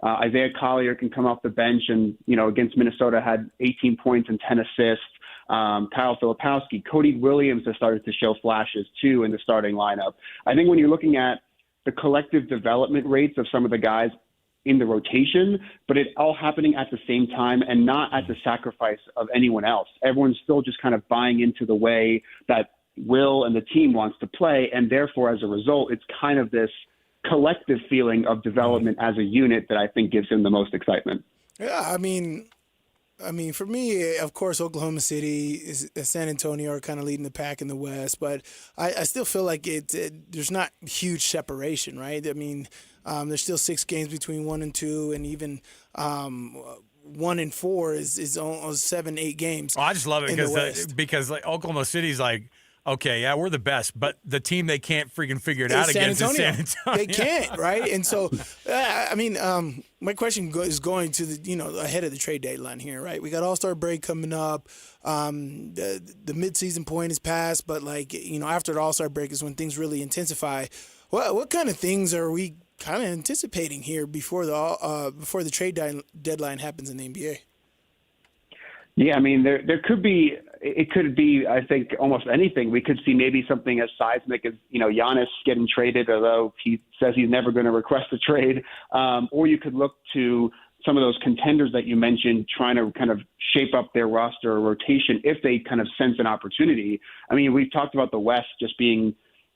S4: Isaiah Collier can come off the bench and, against Minnesota had 18 points and 10 assists. Kyle Filipowski, Cody Williams has started to show flashes too in the starting lineup. I think when you're looking at the collective development rates of some of the guys in the rotation, but it all happening at the same time and not at the sacrifice of anyone else. Everyone's still just kind of buying into the way that Will and the team wants to play. And therefore, as a result, it's kind of this collective feeling of development as a unit that I think gives him the most excitement.
S15: Yeah, I mean, for me, of course, Oklahoma City, San Antonio are kind of leading the pack in the West, but I still feel like there's not huge separation, right? I mean, there's still 6 games between 1 and 2, and even 1 and 4 is almost 7-8 games.
S14: Well, I just love it because like Oklahoma City's like, okay, yeah, we're the best, but the team they can't freaking figure it out against is San Antonio.
S15: They can't, right? And so, my question is going to the ahead of the trade deadline here, right? We got All-Star break coming up. The midseason point is past, but after the All-Star break is when things really intensify. What kind of things are we kind of anticipating here before the trade deadline happens in the NBA?
S4: Yeah, I mean, there could be. It could be, I think, almost anything. We could see maybe something as seismic as, Giannis getting traded, although he says he's never going to request a trade. Or you could look to some of those contenders that you mentioned trying to kind of shape up their roster or rotation if they kind of sense an opportunity. I mean, we've talked about the West just being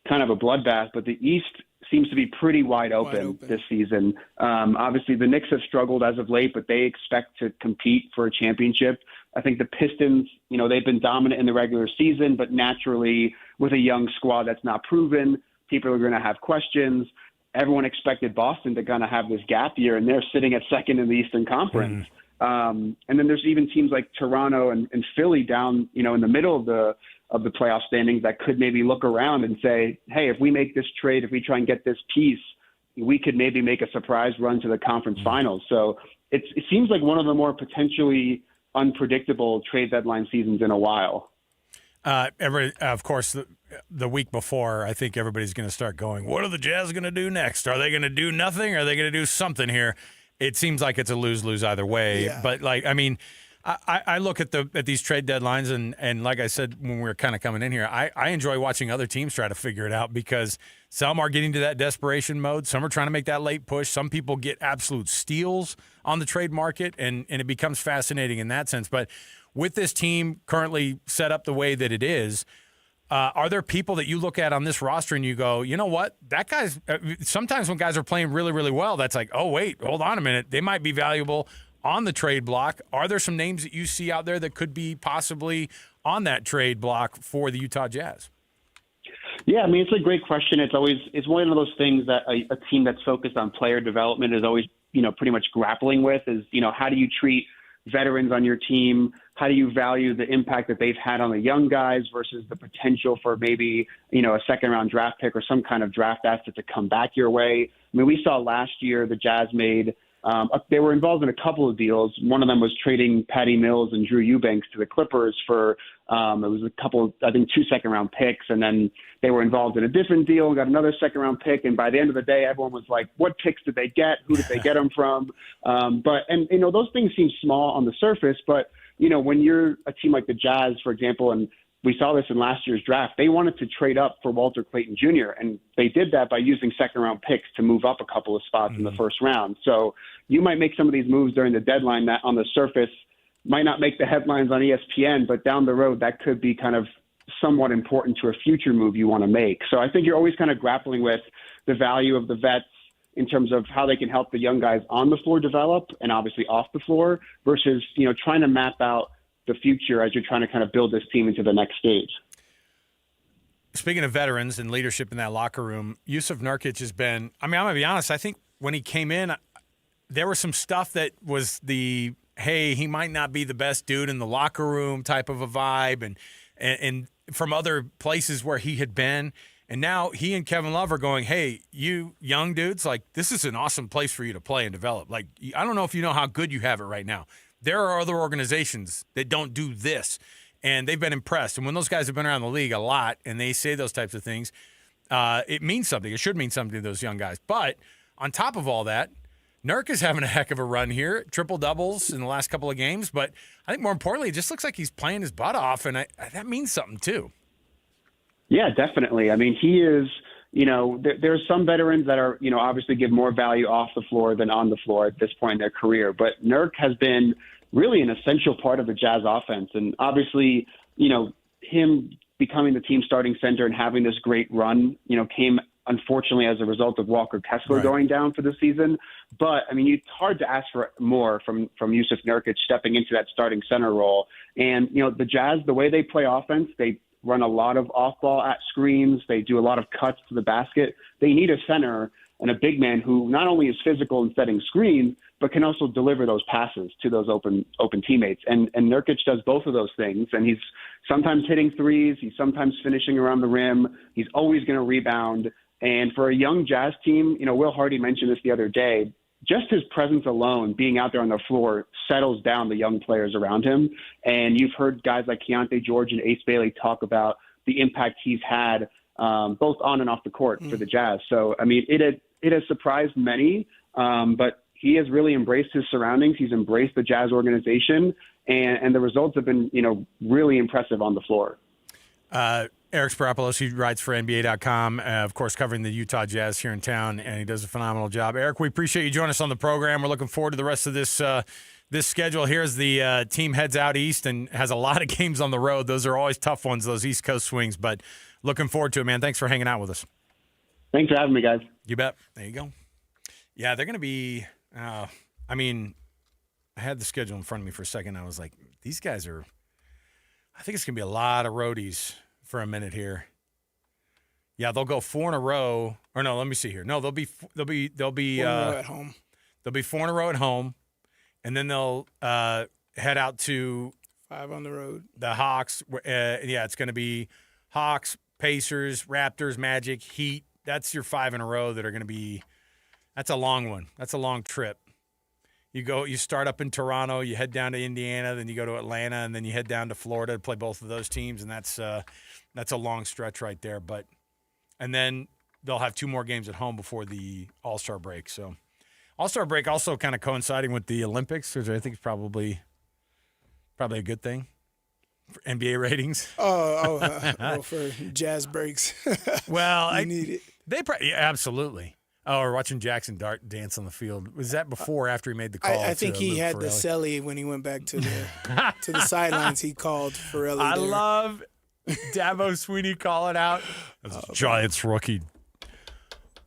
S4: kind of a bloodbath, but the East seems to be pretty wide open this season. Obviously, the Knicks have struggled as of late, but they expect to compete for a championship. I think the Pistons, they've been dominant in the regular season, but naturally with a young squad that's not proven, people are going to have questions. Everyone expected Boston to kind of have this gap year, and they're sitting at second in the Eastern Conference. And then there's even teams like Toronto and Philly down, in the middle of the playoff standings that could maybe look around and say, hey, if we make this trade, if we try and get this piece, we could maybe make a surprise run to the conference finals. So it seems like one of the more potentially unpredictable trade deadline seasons in a while.
S14: Of course, the week before, I think everybody's going to start going, what are the Jazz going to do next? Are they going to do nothing? Are they going to do something here? It seems like it's a lose-lose either way. Yeah. But, I look at these trade deadlines, and like I said when we were kind of coming in here, I enjoy watching other teams try to figure it out because some are getting to that desperation mode. Some are trying to make that late push. Some people get absolute steals on the trade market, and it becomes fascinating in that sense. But with this team currently set up the way that it is, are there people that you look at on this roster and you go, you know what, that guy's sometimes when guys are playing really, really well, that's like, oh, wait, hold on a minute. They might be valuable on the trade block. Are there some names that you see out there that could be possibly on that trade block for the Utah Jazz?
S4: Yeah, I mean, it's a great question. It's one of those things that a team that's focused on player development is always, pretty much grappling with is, how do you treat veterans on your team? How do you value the impact that they've had on the young guys versus the potential for maybe, a second-round draft pick or some kind of draft asset to come back your way? I mean, we saw last year the Jazz made they were involved in a couple of deals. One of them was trading Patty Mills and Drew Eubanks to the Clippers for it was a couple, I think, 2 second-round picks, and then they were involved in a different deal and got another second-round pick. And by the end of the day, everyone was like, "What picks did they get? Who did they get them from?" Those things seem small on the surface, but when you're a team like the Jazz, for example, and we saw this in last year's draft, they wanted to trade up for Walter Clayton Jr., and they did that by using second-round picks to move up a couple of spots in the first round. So you might make some of these moves during the deadline that on the surface might not make the headlines on ESPN, but down the road that could be kind of somewhat important to a future move you want to make. So I think you're always kind of grappling with the value of the vets in terms of how they can help the young guys on the floor develop and obviously off the floor versus, trying to map out the future as you're trying to kind of build this team into the next stage.
S14: Speaking of veterans and leadership in that locker room, Jusuf Nurkic has been, I'm going to be honest, I think when he came in, there was some stuff that was hey, he might not be the best dude in the locker room type of a vibe and from other places where he had been. And now he and Kevin Love are going, hey, you young dudes, this is an awesome place for you to play and develop. I don't know if you know how good you have it right now. There are other organizations that don't do this, and they've been impressed. And when those guys have been around the league a lot and they say those types of things, it means something. It should mean something to those young guys. But on top of all that, Nurk is having a heck of a run here, triple-doubles in the last couple of games. But I think more importantly, it just looks like he's playing his butt off, and that means something too.
S4: Yeah, definitely. I mean, he is there's some veterans that are, obviously give more value off the floor than on the floor at this point in their career. But Nurk has been really an essential part of the Jazz offense. And obviously, him becoming the team starting center and having this great run, came unfortunately as a result of Walker Kessler going down for the season. But, I mean, it's hard to ask for more from Jusuf Nurkic stepping into that starting center role. And, the Jazz, the way they play offense, they run a lot of off-ball at screens. They do a lot of cuts to the basket. They need a center and a big man who not only is physical in setting screens, but can also deliver those passes to those open teammates. And Nurkic does both of those things. And he's sometimes hitting threes. He's sometimes finishing around the rim. He's always going to rebound. And for a young Jazz team, Will Hardy mentioned this the other day, just his presence alone, being out there on the floor, settles down the young players around him. And you've heard guys like Keontae George and Ace Bailey talk about the impact he's had both on and off the court for the Jazz. So, I mean, it has surprised many, but he has really embraced his surroundings. He's embraced the Jazz organization, and the results have been, really impressive on the floor.
S14: Eric Sparopoulos, he writes for NBA.com, of course, covering the Utah Jazz here in town, and he does a phenomenal job. Eric, we appreciate you joining us on the program. We're looking forward to the rest of this schedule here as the team heads out east and has a lot of games on the road. Those are always tough ones, those East Coast swings, but looking forward to it, man. Thanks for hanging out with us.
S4: Thanks for having me, guys.
S14: You bet. There you go. Yeah, they're going to be I had the schedule in front of me for a second. I was like, these guys are – I think it's going to be a lot of roadies for a minute here. Yeah, they'll go 4 in a row. Or no, let me see here. No, they'll be 4 in a row
S15: at home.
S14: They'll be 4 in a row at home, and then they'll head out to
S15: 5 on the road.
S14: The Hawks. It's going to be Hawks, Pacers, Raptors, Magic, Heat. That's your 5 in a row that are going to be. That's a long one. That's a long trip. You start up in Toronto, you head down to Indiana, then you go to Atlanta, and then you head down to Florida to play both of those teams, and that's a long stretch right there. And then they'll have 2 more games at home before the All-Star break. So All-Star break also kind of coinciding with the Olympics, which I think is probably a good thing for NBA ratings.
S15: For Jazz breaks.
S14: Well,
S15: you need it.
S14: Absolutely. Oh, we're watching Jackson Dart dance on the field. Was that before or after he made the call?
S15: I think he had
S14: Ferrelli?
S15: the celly when he went back to the sidelines. He called Ferrelli.
S14: I
S15: there.
S14: love Dabo Sweeney calling out. Giants rookie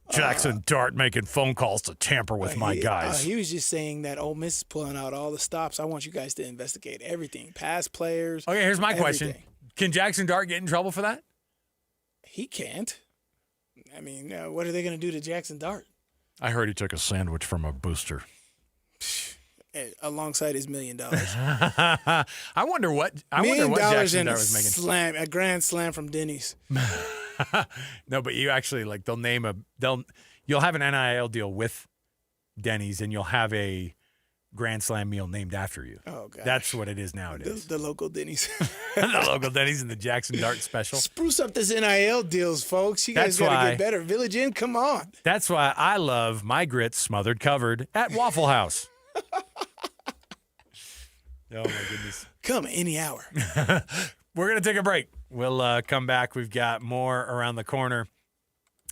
S14: Jackson Dart making phone calls to tamper with my guys.
S15: He was just saying that Ole Miss is pulling out all the stops. I want you guys to investigate everything, past players.
S14: Okay, here's my
S15: everything.
S14: question. Can Jackson Dart get in trouble for that?
S15: He can't. I mean, what are they going to do to Jackson Dart?
S14: I heard he took a sandwich from a booster.
S15: Alongside his $1 million.
S14: I wonder what Jackson Dart was making.
S15: A grand slam from Denny's.
S14: No, but you actually you'll have an NIL deal with Denny's, and you'll have a Grand Slam meal named after you.
S15: Oh, gosh.
S14: That's what it is nowadays.
S15: The local Denny's.
S14: The local Denny's and the Jackson Dart special.
S15: Spruce up this NIL deals, folks. You guys got to get better. Village Inn, come on.
S14: That's why I love my grits smothered covered at Waffle House. Oh, my goodness.
S15: Come any hour.
S14: We're going to take a break. We'll come back. We've got more around the corner.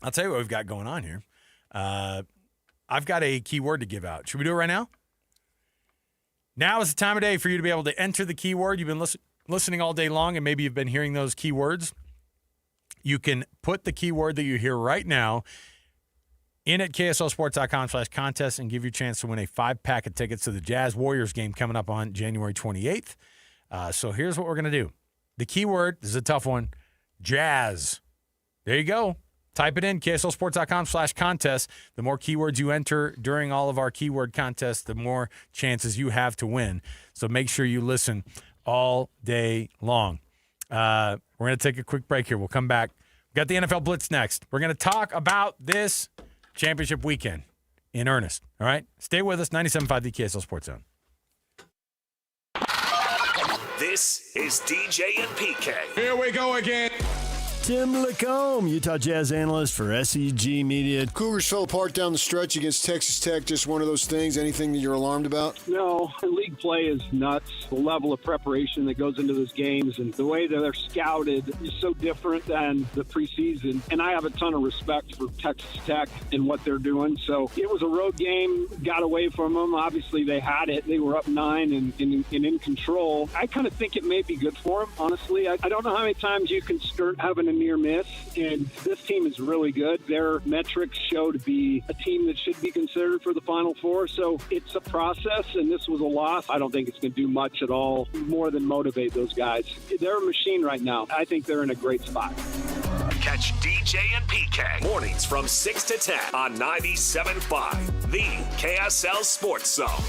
S14: I'll tell you what we've got going on here. I've got a keyword to give out. Should we do it right now? Now is the time of day for you to be able to enter the keyword. You've been listening all day long, and maybe you've been hearing those keywords. You can put the keyword that you hear right now in at kslsports.com/contest and give you a chance to win a 5-pack of tickets to the Jazz Warriors game coming up on January 28th. So here's what we're going to do. The keyword, this is a tough one, Jazz. There you go. Type it in, kslsports.com/contest. The more keywords you enter during all of our keyword contests, the more chances you have to win. So make sure you listen all day long. We're going to take a quick break here. We'll come back. We've got the NFL Blitz next. We're going to talk about this championship weekend in earnest. All right? Stay with us. 97.5, the KSL Sports Zone.
S5: This is DJ and PK.
S10: Here we go again.
S12: Tim Lacombe, Utah Jazz analyst for SEG Media.
S18: Cougars fell apart down the stretch against Texas Tech. Just one of those things. Anything that you're alarmed about?
S19: No, league play is nuts. The level of preparation that goes into those games and the way that they're scouted is so different than the preseason. And I have a ton of respect for Texas Tech and what they're doing. So it was a road game, got away from them. Obviously, they had it. They were up 9 and in control. I kind of think it may be good for them, honestly. I don't know how many times you can start having a near miss, and this team is really good. Their metrics show to be a team that should be considered for the Final Four, so it's a process, and this was a loss. I don't think it's going to do much at all more than motivate those guys. They're a machine right now. I think they're in a great spot.
S5: Catch DJ and PK mornings from 6 to 10 on 97.5, the KSL Sports Zone.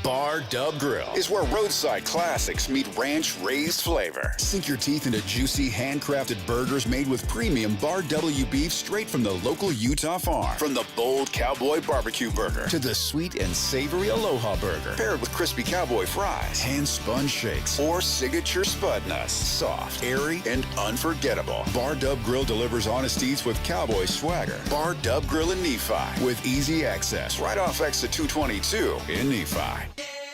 S24: Bar Dub Grill is where roadside classics meet ranch-raised flavor. Sink your teeth into juicy, handcrafted burgers made with premium Bar W beef straight from the local Utah farm. From the bold cowboy barbecue burger to the sweet and savory Aloha burger, paired with crispy cowboy fries, hand-spun shakes, or signature spud nuts. Soft, airy, and unforgettable. Bar Dub Grill delivers honest eats with cowboy swagger. Bar Dub Grill in Nephi with easy access right off exit 222 in Nephi.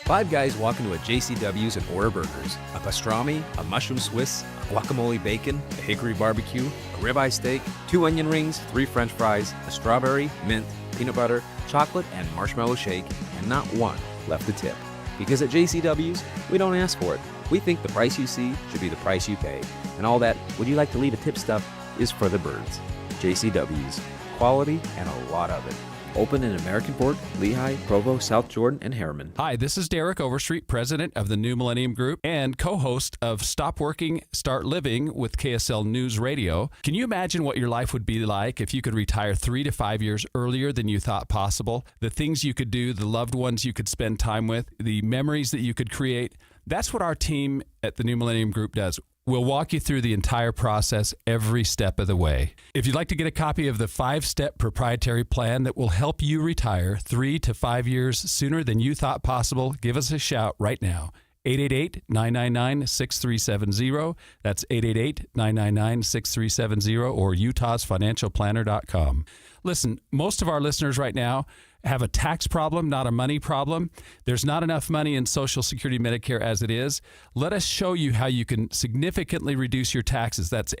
S20: Five guys walk into a JCW's and order burgers. A pastrami, a mushroom Swiss, a guacamole bacon, a hickory barbecue, a ribeye steak, 2 onion rings, 3 french fries, a strawberry, mint, peanut butter, chocolate, and marshmallow shake, and not one left to tip. Because at JCW's, we don't ask for it. We think the price you see should be the price you pay. And all that, would you like to leave a tip stuff, is for the birds. JCW's. Quality and a lot of it. Open in American Fork, Lehigh, Provo, South Jordan, and Harriman.
S21: Hi, this is Derek Overstreet, president of the New Millennium Group and co-host of Stop Working, Start Living with KSL News Radio. Can you imagine what your life would be like if you could retire 3 to 5 years earlier than you thought possible? The things you could do, the loved ones you could spend time with, the memories that you could create. That's what our team at the New Millennium Group does. We'll walk you through the entire process every step of the way. If you'd like to get a copy of the 5-step proprietary plan that will help you retire 3 to 5 years sooner than you thought possible, give us a shout right now. 888-999-6370. That's 888-999-6370 or utahsfinancialplanner.com. Listen, most of our listeners right now have a tax problem, not a money problem. There's not enough money in Social Security Medicare as it is. Let us show you how you can significantly reduce your taxes. That's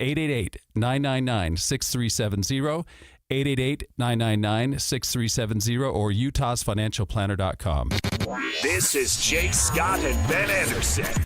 S21: 888-999-6370, 888-999-6370, or utahsfinancialplanner.com.
S5: This is Jay Scott and Ben Anderson.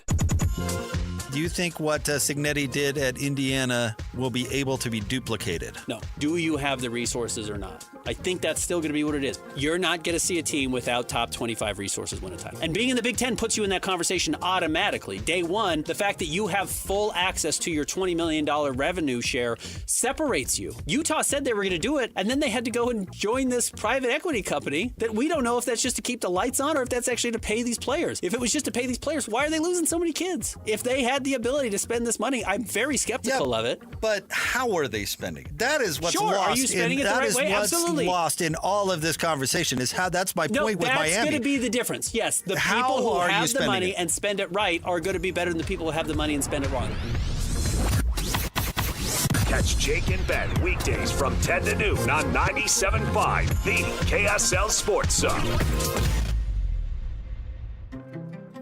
S2: Do you think what Cignetti did at Indiana will be able to be duplicated?
S10: No. Do you have the resources or not? I think that's still going to be what it is. You're not going to see a team without top 25 resources win a title. And being in the Big Ten puts you in that conversation automatically. Day one, the fact that you have full access to your $20 million revenue share separates you. Utah said they were going to do it, and then they had to go and join this private equity company that we don't know if that's just to keep the lights on or if that's actually to pay these players. If it was just to pay these players, why are they losing so many kids? If they had the ability to spend this money, I'm very skeptical of it.
S2: But how are they spending? That is what's
S10: sure.
S2: lost.
S10: Are you spending it the right way? Absolutely.
S2: Lost in all of this conversation is how that's my point with Miami.
S10: That's going to be the difference. Yes, the people who have the money and spend it right are going to be better than the people who have the money and spend it wrong.
S5: Catch Jake and Ben weekdays from 10 to noon on 97.5, the KSL Sports Zone.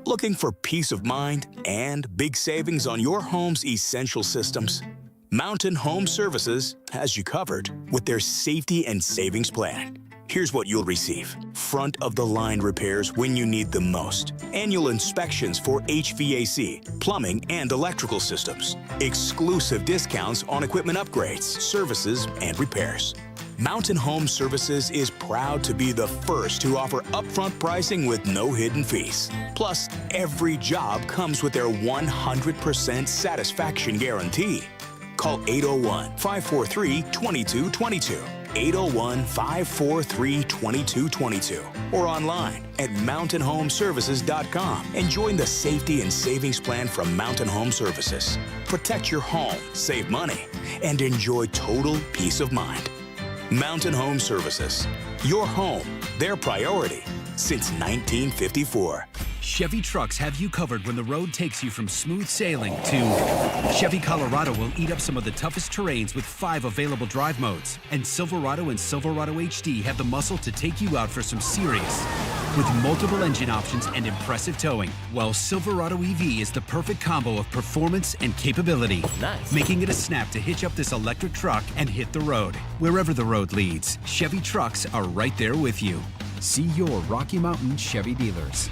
S22: Looking for peace of mind and big savings on your home's essential systems? Mountain Home Services has you covered with their safety and savings plan. Here's what you'll receive. Front-of-the-line repairs when you need them most. Annual inspections for HVAC, plumbing, and electrical systems. Exclusive discounts on equipment upgrades, services, and repairs. Mountain Home Services is proud to be the first to offer upfront pricing with no hidden fees. Plus, every job comes with their 100% satisfaction guarantee. Call 801-543-2222, 801-543-2222, or online at mountainhomeservices.com and join the safety and savings plan from Mountain Home Services. Protect your home, save money, and enjoy total peace of mind. Mountain Home Services. Your home, their priority since 1954.
S23: Chevy trucks have you covered when the road takes you from smooth sailing to Chevy Colorado will eat up some of the toughest terrains with 5 available drive modes. And Silverado and Silverado HD have the muscle to take you out for some serious with multiple engine options and impressive towing. While Silverado EV is the perfect combo of performance and capability, making it a snap to hitch up this electric truck and hit the road. Wherever the road leads, Chevy trucks are right there with you. See your Rocky Mountain Chevy dealers.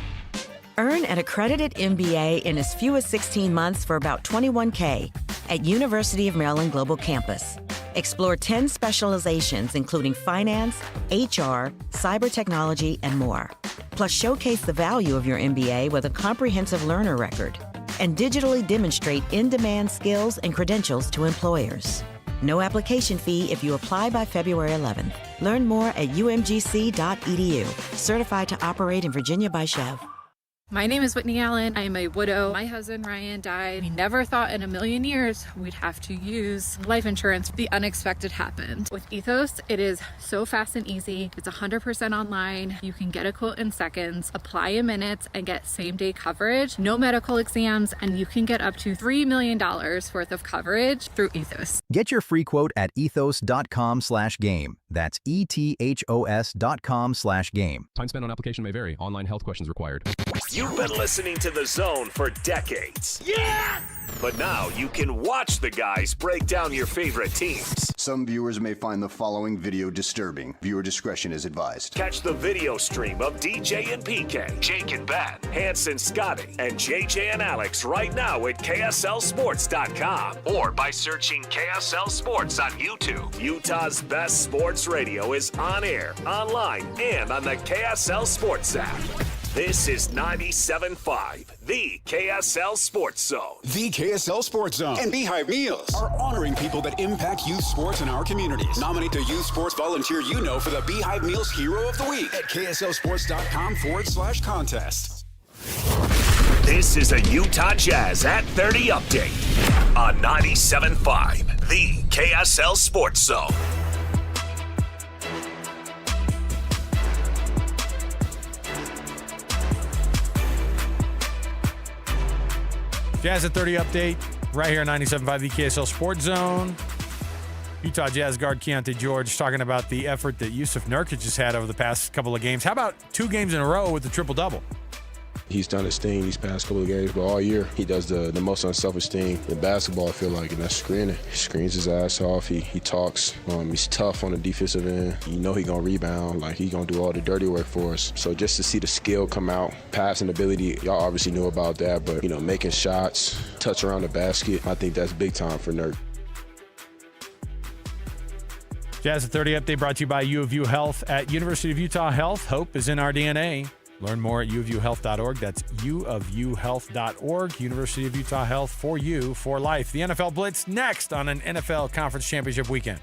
S25: Earn an accredited MBA in as few as 16 months for about $21K at University of Maryland Global Campus. Explore 10 specializations, including finance, HR, cyber technology, and more. Plus, showcase the value of your MBA with a comprehensive learner record and digitally demonstrate in-demand skills and credentials to employers. No application fee if you apply by February 11th. Learn more at umgc.edu. Certified to operate in Virginia by Chev.
S26: My name is Whitney Allen. I am a widow. My husband, Ryan, died. We never thought in a million years we'd have to use life insurance. The unexpected happened. With Ethos, it is so fast and easy. It's 100% online. You can get a quote in seconds, apply in minutes, and get same-day coverage. No medical exams, and you can get up to $3 million worth of coverage through Ethos.
S27: Get your free quote at ethos.com/game. That's ETHOS.com/game.
S20: Time spent on application may vary. Online health questions required.
S5: You've been listening to The Zone for decades. Yes! But now you can watch the guys break down your favorite teams.
S24: Some viewers may find the following video disturbing. Viewer discretion is advised.
S5: Catch the video stream of DJ and PK, Jake and Ben, Hanson, Scotty, and JJ and Alex right now at KSLSports.com or by searching KSL Sports on YouTube. Utah's best sports radio is on air, online, and on the KSL Sports app. This is 97.5, the KSL Sports Zone.
S24: The KSL Sports Zone and Beehive Meals are honoring people that impact youth sports in our communities. Nominate the youth sports volunteer you know for the Beehive Meals Hero of the Week at KSLSports.com/contest.
S5: This is a Utah Jazz at 30 update on 97.5, the KSL Sports Zone.
S14: Jazz at 30 update right here on 97.5, the KSL Sports Zone. Utah Jazz guard Keontae George talking about the effort that Yusuf Nurkic has had over the past couple of games. How about 2 games in a row with the triple-double?
S1: He's done his thing these past couple of games, but all year he does the most unselfish thing in basketball, I feel like, and that's screening. He screens his ass off. He talks. He's tough on the defensive end. You know he gonna rebound. Like, he gonna do all the dirty work for us. So just to see the skill come out, passing ability, y'all obviously knew about that, but, making shots, touch around the basket, I think that's big time for Nurk.
S14: Jazz at 30 update brought to you by U of U Health. At University of Utah Health, hope is in our DNA. Learn more at uofuhealth.org. That's uofuhealth.org. University of Utah Health, for you, for life. The NFL Blitz next on an NFL Conference Championship weekend.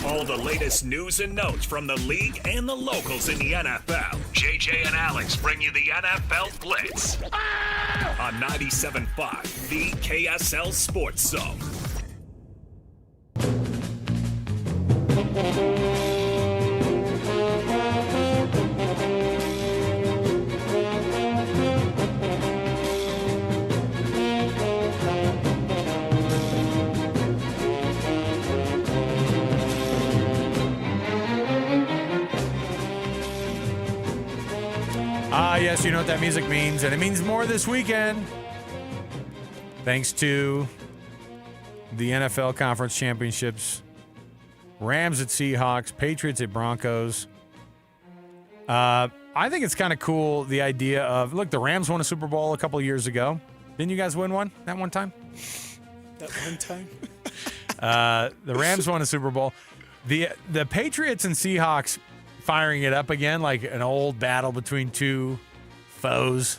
S5: All the latest news and notes from the league and the locals in the NFL. JJ and Alex bring you the NFL Blitz on 97.5, the KSL Sports Zone.
S14: Yes, you know what that music means, and it means more this weekend. Thanks to the NFL Conference Championships. Rams at Seahawks, Patriots at Broncos. I think it's kind of cool, the idea of, look, the Rams won a Super Bowl a couple of years ago. Didn't you guys win one that one time?
S15: That one time?
S14: The Rams won a Super Bowl. The Patriots and Seahawks firing it up again, like an old battle between two foes.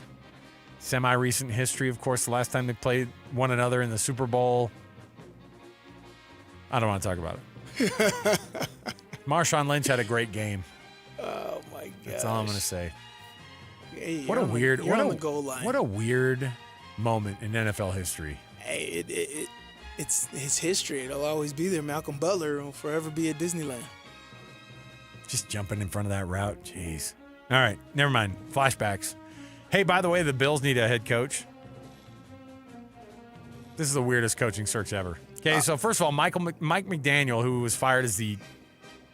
S14: Semi-recent history, of course, the last time they played one another in the Super Bowl. I don't want to talk about it. Marshawn Lynch had a great game.
S15: Oh my god!
S14: That's all I'm going to say.
S15: Hey,
S14: What a weird
S15: moment
S14: in NFL history.
S15: Hey, it's history. It'll always be there. Malcolm Butler will forever be at Disneyland.
S14: Just jumping in front of that route. Jeez. All right, never mind. Flashbacks. Hey, by the way, the Bills need a head coach. This is the weirdest coaching search ever. Okay, so first of all, Mike McDaniel, who was fired as the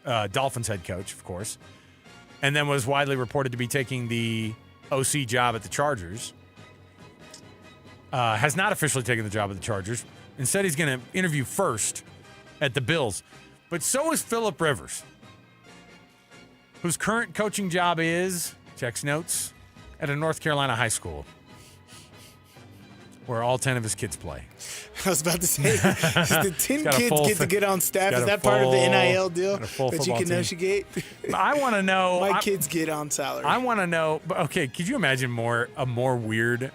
S14: Dolphins head coach, of course, and then was widely reported to be taking the OC job at the Chargers, has not officially taken the job at the Chargers. Instead, he's going to interview first at the Bills. But so is Phillip Rivers, whose current coaching job is, checks notes, at a North Carolina high school where all 10 of his kids play.
S15: I was about to say, does the 10 kids get to get on staff? Is that part of the NIL deal that you can negotiate?
S14: I want to know.
S15: My kids get on salary.
S14: I want to know. Okay, could you imagine a more weird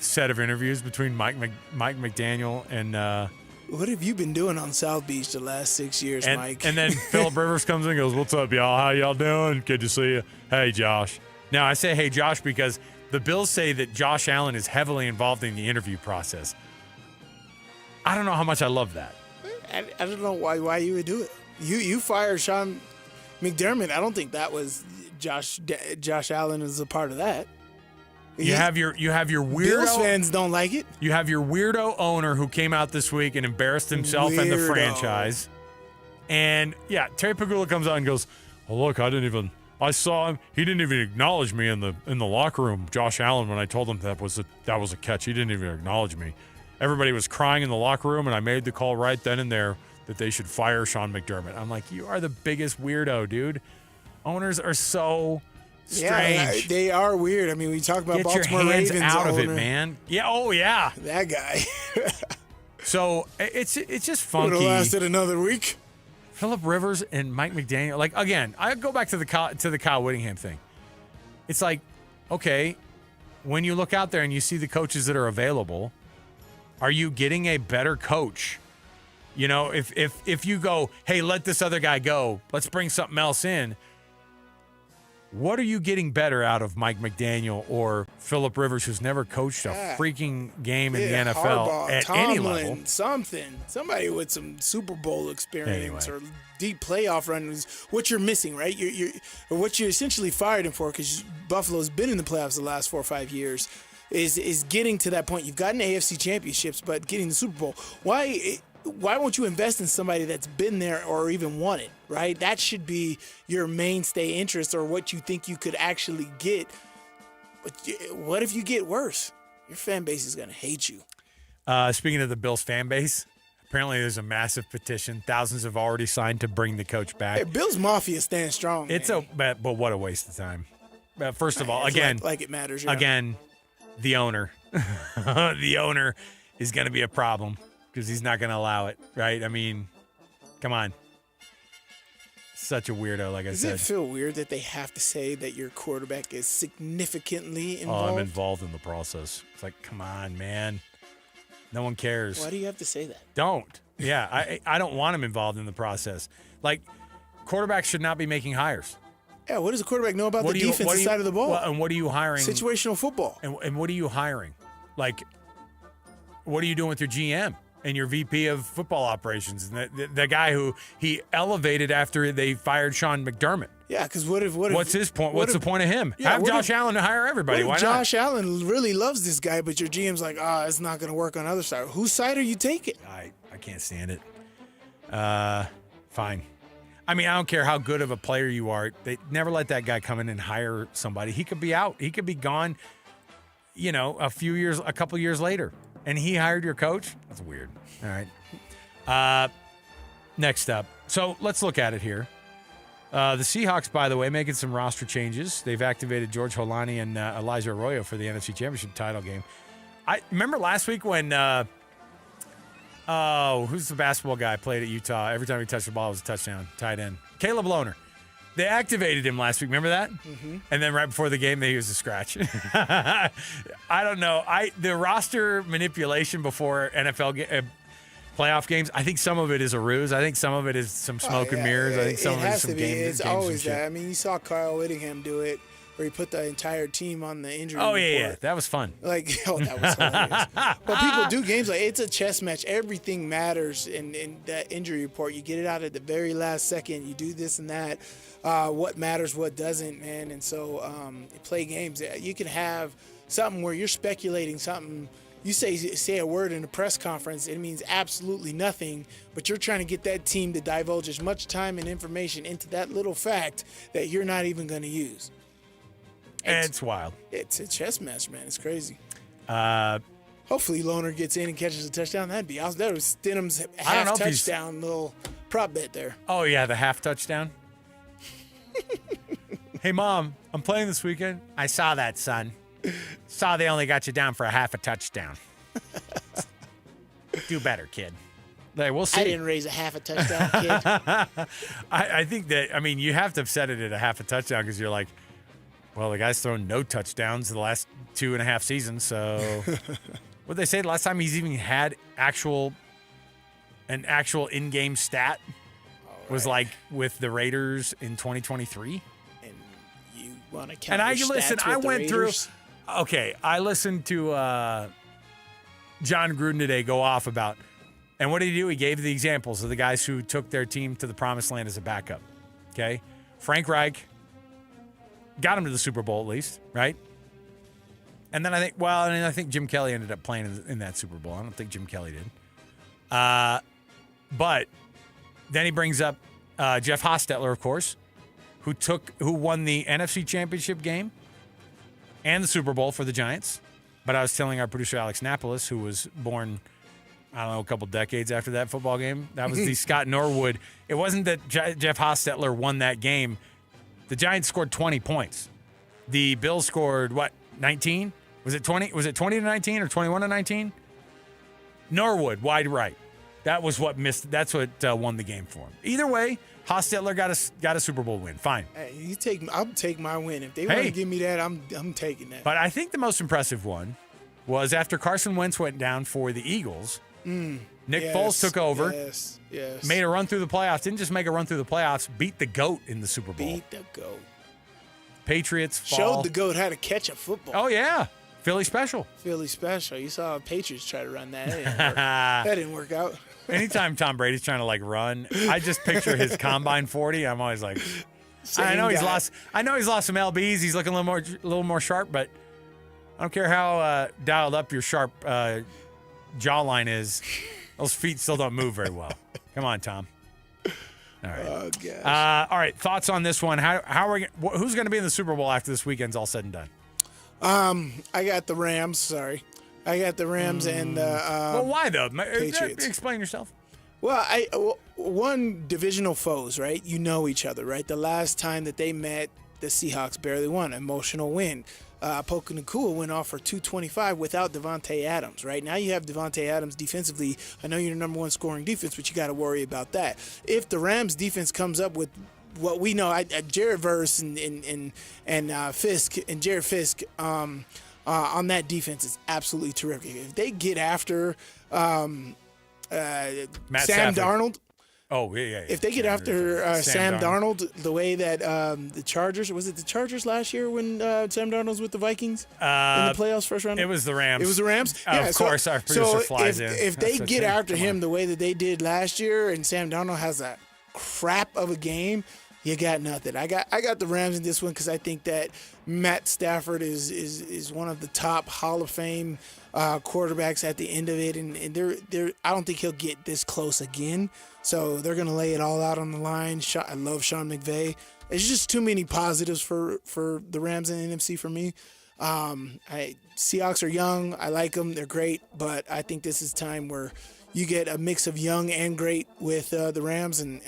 S14: set of interviews between Mike McDaniel and
S15: what have you been doing on South Beach the last 6 years, Mike?
S14: And then Phillip Rivers comes in and goes, "What's up, y'all? How y'all doing? Good to see you. Hey, Josh." Now, I say, "Hey, Josh," because the Bills say that Josh Allen is heavily involved in the interview process. I don't know how much I love that.
S15: I don't know why you would do it. You fired Sean McDermott. I don't think that was Josh Allen is a part of that.
S14: You have your weirdo.
S15: Bills fans don't like it.
S14: You have your weirdo owner who came out this week and embarrassed himself and the franchise. And yeah, Terry Pagula comes out and goes, "Oh, look, I saw him. He didn't even acknowledge me in the locker room, Josh Allen, when I told him that was a catch. He didn't even acknowledge me. Everybody was crying in the locker room, and I made the call right then and there that they should fire Sean McDermott." I'm like, you are the biggest weirdo, dude. Owners are so strange.
S15: Yeah, they are weird. I mean, we talk about Baltimore Ravens.
S14: Get your hands out of
S15: owner.
S14: it, man. Yeah. Oh, yeah.
S15: That guy.
S14: So it's just funky.
S15: Would have lasted another week.
S14: Phillip Rivers and Mike McDaniel. Like, again, I go back to the Kyle Whittingham thing. It's like, okay, when you look out there and you see the coaches that are available, are you getting a better coach You know, if you go, hey, let this other guy go, let's bring something else in. What are you getting better out of Mike McDaniel or Phillip Rivers, who's never coached a freaking game in the NFL
S15: Harbaugh,
S14: at
S15: Tomlin,
S14: any level?
S15: Somebody with some Super Bowl experience or deep playoff runs. What you're missing, right? Or what you're essentially fired him for, because Buffalo's been in the playoffs the last 4 or 5 years, is getting to that point. You've gotten AFC championships, but getting the Super Bowl. Why won't you invest in somebody that's been there or even won it, right? That should be your mainstay interest, or what you think you could actually get. But what if you get worse? Your fan base is going to hate you.
S14: Speaking of the Bills fan base, apparently there's a massive petition. Thousands have already signed to bring the coach back.
S15: Hey, Bills Mafia stands strong.
S14: But what a waste of time. First of all, again,
S15: like it matters. Yeah.
S14: Again, the owner. The owner is going to be a problem, because he's not going to allow it, right? I mean, come on. Such a weirdo, like I said.
S15: Does it feel weird that they have to say that your quarterback is significantly involved?
S14: I'm involved in the process. It's like, come on, man. No one cares.
S15: Why do you have to say that?
S14: Don't. Yeah, I don't want him involved in the process. Like, quarterbacks should not be making hires.
S15: Yeah, what does a quarterback know about the defensive side of the ball?
S14: And what are you hiring?
S15: Situational football.
S14: And what are you hiring? Like, what are you doing with your GM? And your VP of football operations, and the guy who he elevated after they fired Sean McDermott.
S15: Yeah, because what if
S14: what's his point? What's the point of him?
S15: Yeah,
S14: have Josh Allen to hire everybody.
S15: Why
S14: not?
S15: Josh Allen really loves this guy, but your GM's like, it's not going to work on the other side. Whose side are you taking?
S14: I can't stand it. Fine. I mean, I don't care how good of a player you are. They never let that guy come in and hire somebody. He could be out. He could be gone. You know, a couple years later. And he hired your coach? That's weird. All right. Next up. So let's look at it here. The Seahawks, by the way, making some roster changes. They've activated George Holani and Elijah Arroyo for the NFC Championship title game. I remember last week when, who's the basketball guy played at Utah? Every time he touched the ball, it was a touchdown, tight end. Caleb Lohner. They activated him last week. Remember that? Mm-hmm. And then right before the game, they used a scratch. I don't know. The roster manipulation before NFL playoff games, I think some of it is a ruse. I think some of it is some smoke and mirrors. I think some of it is some games.
S15: It's always that. I mean, you saw Kyle Whittingham do it, where he put the entire team on the injury report.
S14: Yeah. That was fun.
S15: That was hilarious. But people do games like it's a chess match. Everything matters in that injury report. You get it out at the very last second. You do this and that. What matters, what doesn't, man. And so you play games. You can have something where you're speculating something. You say a word in a press conference, it means absolutely nothing, but you're trying to get that team to divulge as much time and information into that little fact that you're not even going to use.
S14: It's wild.
S15: It's a chess match, man. It's crazy. Hopefully Lohner gets in and catches a touchdown. That'd be awesome. That was Stidham's half touchdown little prop bet there.
S14: Oh, yeah, the half touchdown. Hey, Mom, I'm playing this weekend. I saw that, son. Saw they only got you down for a half a touchdown. Do better, kid. Like, we'll see.
S15: I didn't raise a half a touchdown, kid.
S14: I think that, I mean, you have to have set it at a half a touchdown because you're like, well, the guy's thrown no touchdowns the last 2.5 seasons. So what'd they say the last time he's even had an actual in-game stat was like with the Raiders in 2023?
S15: And you want to count your stats with
S14: I went through.
S15: Raiders?
S14: Okay, I listened to John Gruden today go off about, and what did he do? He gave the examples of the guys who took their team to the promised land as a backup. Okay, Frank Reich got him to the Super Bowl at least, right? And then I think Jim Kelly ended up playing in that Super Bowl. I don't think Jim Kelly did. But then he brings up Jeff Hostetler, of course, who won the NFC Championship game and the Super Bowl for the Giants. But I was telling our producer, Alex Napolis, who was born, I don't know, a couple decades after that football game. That was the Scott Norwood. It wasn't that Jeff Hostetler won that game. The Giants scored 20 points. The Bills scored, 19? Was it 20? Was it 20 to 19 or 21 to 19? Norwood, wide right. That was what missed. That's what won the game for him. Either way, Hostetler got a Super Bowl win. Fine.
S15: Hey, I'll take my win. If they want to give me that, I'm taking that.
S14: But I think the most impressive one was after Carson Wentz went down for the Eagles. Nick Foles took over.
S15: Yes.
S14: Made a run through the playoffs. Didn't just make a run through the playoffs. Beat the GOAT in the Super Bowl.
S15: Beat the GOAT.
S14: Patriots fall.
S15: Showed the GOAT how to catch a football.
S14: Oh, yeah. Philly special.
S15: Philly special. You saw Patriots try to run that. That didn't work out.
S14: Anytime Tom Brady's trying to like run, I just picture his combine 40. I'm always like, I know he's lost some lbs. He's looking a little more sharp, but I don't care how dialed up your sharp jawline is. Those feet still don't move very well. Come on, Tom. All right.
S15: Oh gosh.
S14: All right. Thoughts on this one? Who's going to be in the Super Bowl after this weekend's all said and done?
S15: I got the Rams. Sorry. I got the Rams and
S14: well, why though?
S15: Patriots.
S14: Explain yourself.
S15: Well, one divisional foes, right? You know each other, right? The last time that they met, the Seahawks barely won. Emotional win. Puka Nacua went off for 225 without Devontae Adams, right? Now you have Devontae Adams defensively. I know you're the number one scoring defense, but you got to worry about that. If the Rams defense comes up with what we know, Jared Verse and Fisk and Jared Fisk on that defense is absolutely terrific. If they get after Sam Darnold.
S14: Oh, yeah.
S15: If they get after Sam Darnold the way that the Chargers, was it the Chargers last year when Sam Darnold was with the Vikings in the playoffs first round?
S14: It was the Rams.
S15: It was the Rams?
S14: Of course, our producer flies in.
S15: If they get after him the way that they did last year and Sam Darnold has a crap of a game, you got nothing. I got the Rams in this one because I think that Matt Stafford is one of the top Hall of Fame quarterbacks at the end of it, and I don't think he'll get this close again. So they're going to lay it all out on the line. I love Sean McVay. There's just too many positives for the Rams and NFC for me. Seahawks are young. I like them. They're great, but I think this is time where you get a mix of young and great with the Rams, and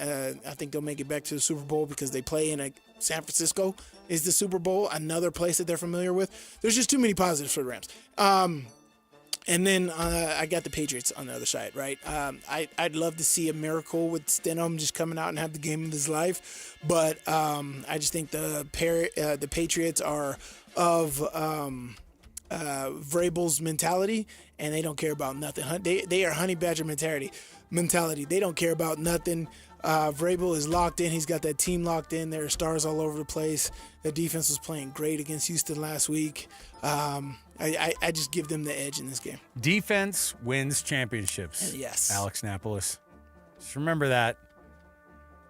S15: I think they'll make it back to the Super Bowl because they play in San Francisco is the Super Bowl, another place that they're familiar with. There's just too many positives for the Rams. And then I got the Patriots on the other side, right? I'd love to see a miracle with Stidham just coming out and have the game of his life, but I just think the Patriots are of Vrabel's mentality, and they don't care about nothing. They are honey badger mentality. They don't care about nothing. Vrabel is locked in. He's got that team locked in. There are stars all over the place. The defense was playing great against Houston last week. I just give them the edge in this game.
S14: Defense wins championships.
S15: Yes.
S14: Alex Napolis. Just remember that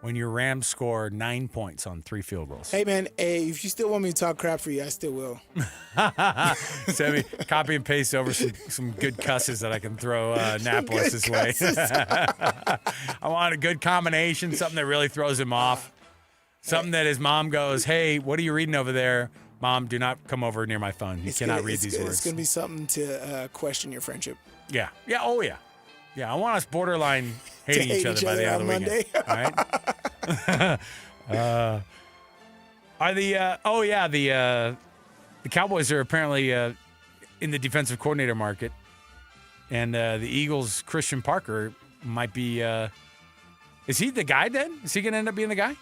S14: when your Rams score 9 points on 3 field goals.
S15: Hey, man, if you still want me to talk crap for you, I still will.
S14: Send me copy and paste over some good cusses that I can throw Napolis' way. I want a good combination, something that really throws him off. Something that his mom goes, hey, what are you reading over there? Mom, do not come over near my phone. You cannot read these words.
S15: It's going to be something to question your friendship.
S14: Yeah. Yeah. Oh, yeah. Yeah. I want us borderline hating each other by the end of the weekend. All right. The Cowboys are apparently in the defensive coordinator market, and the Eagles' Christian Parker might be. Is he the guy then? Is he going to end up being the guy?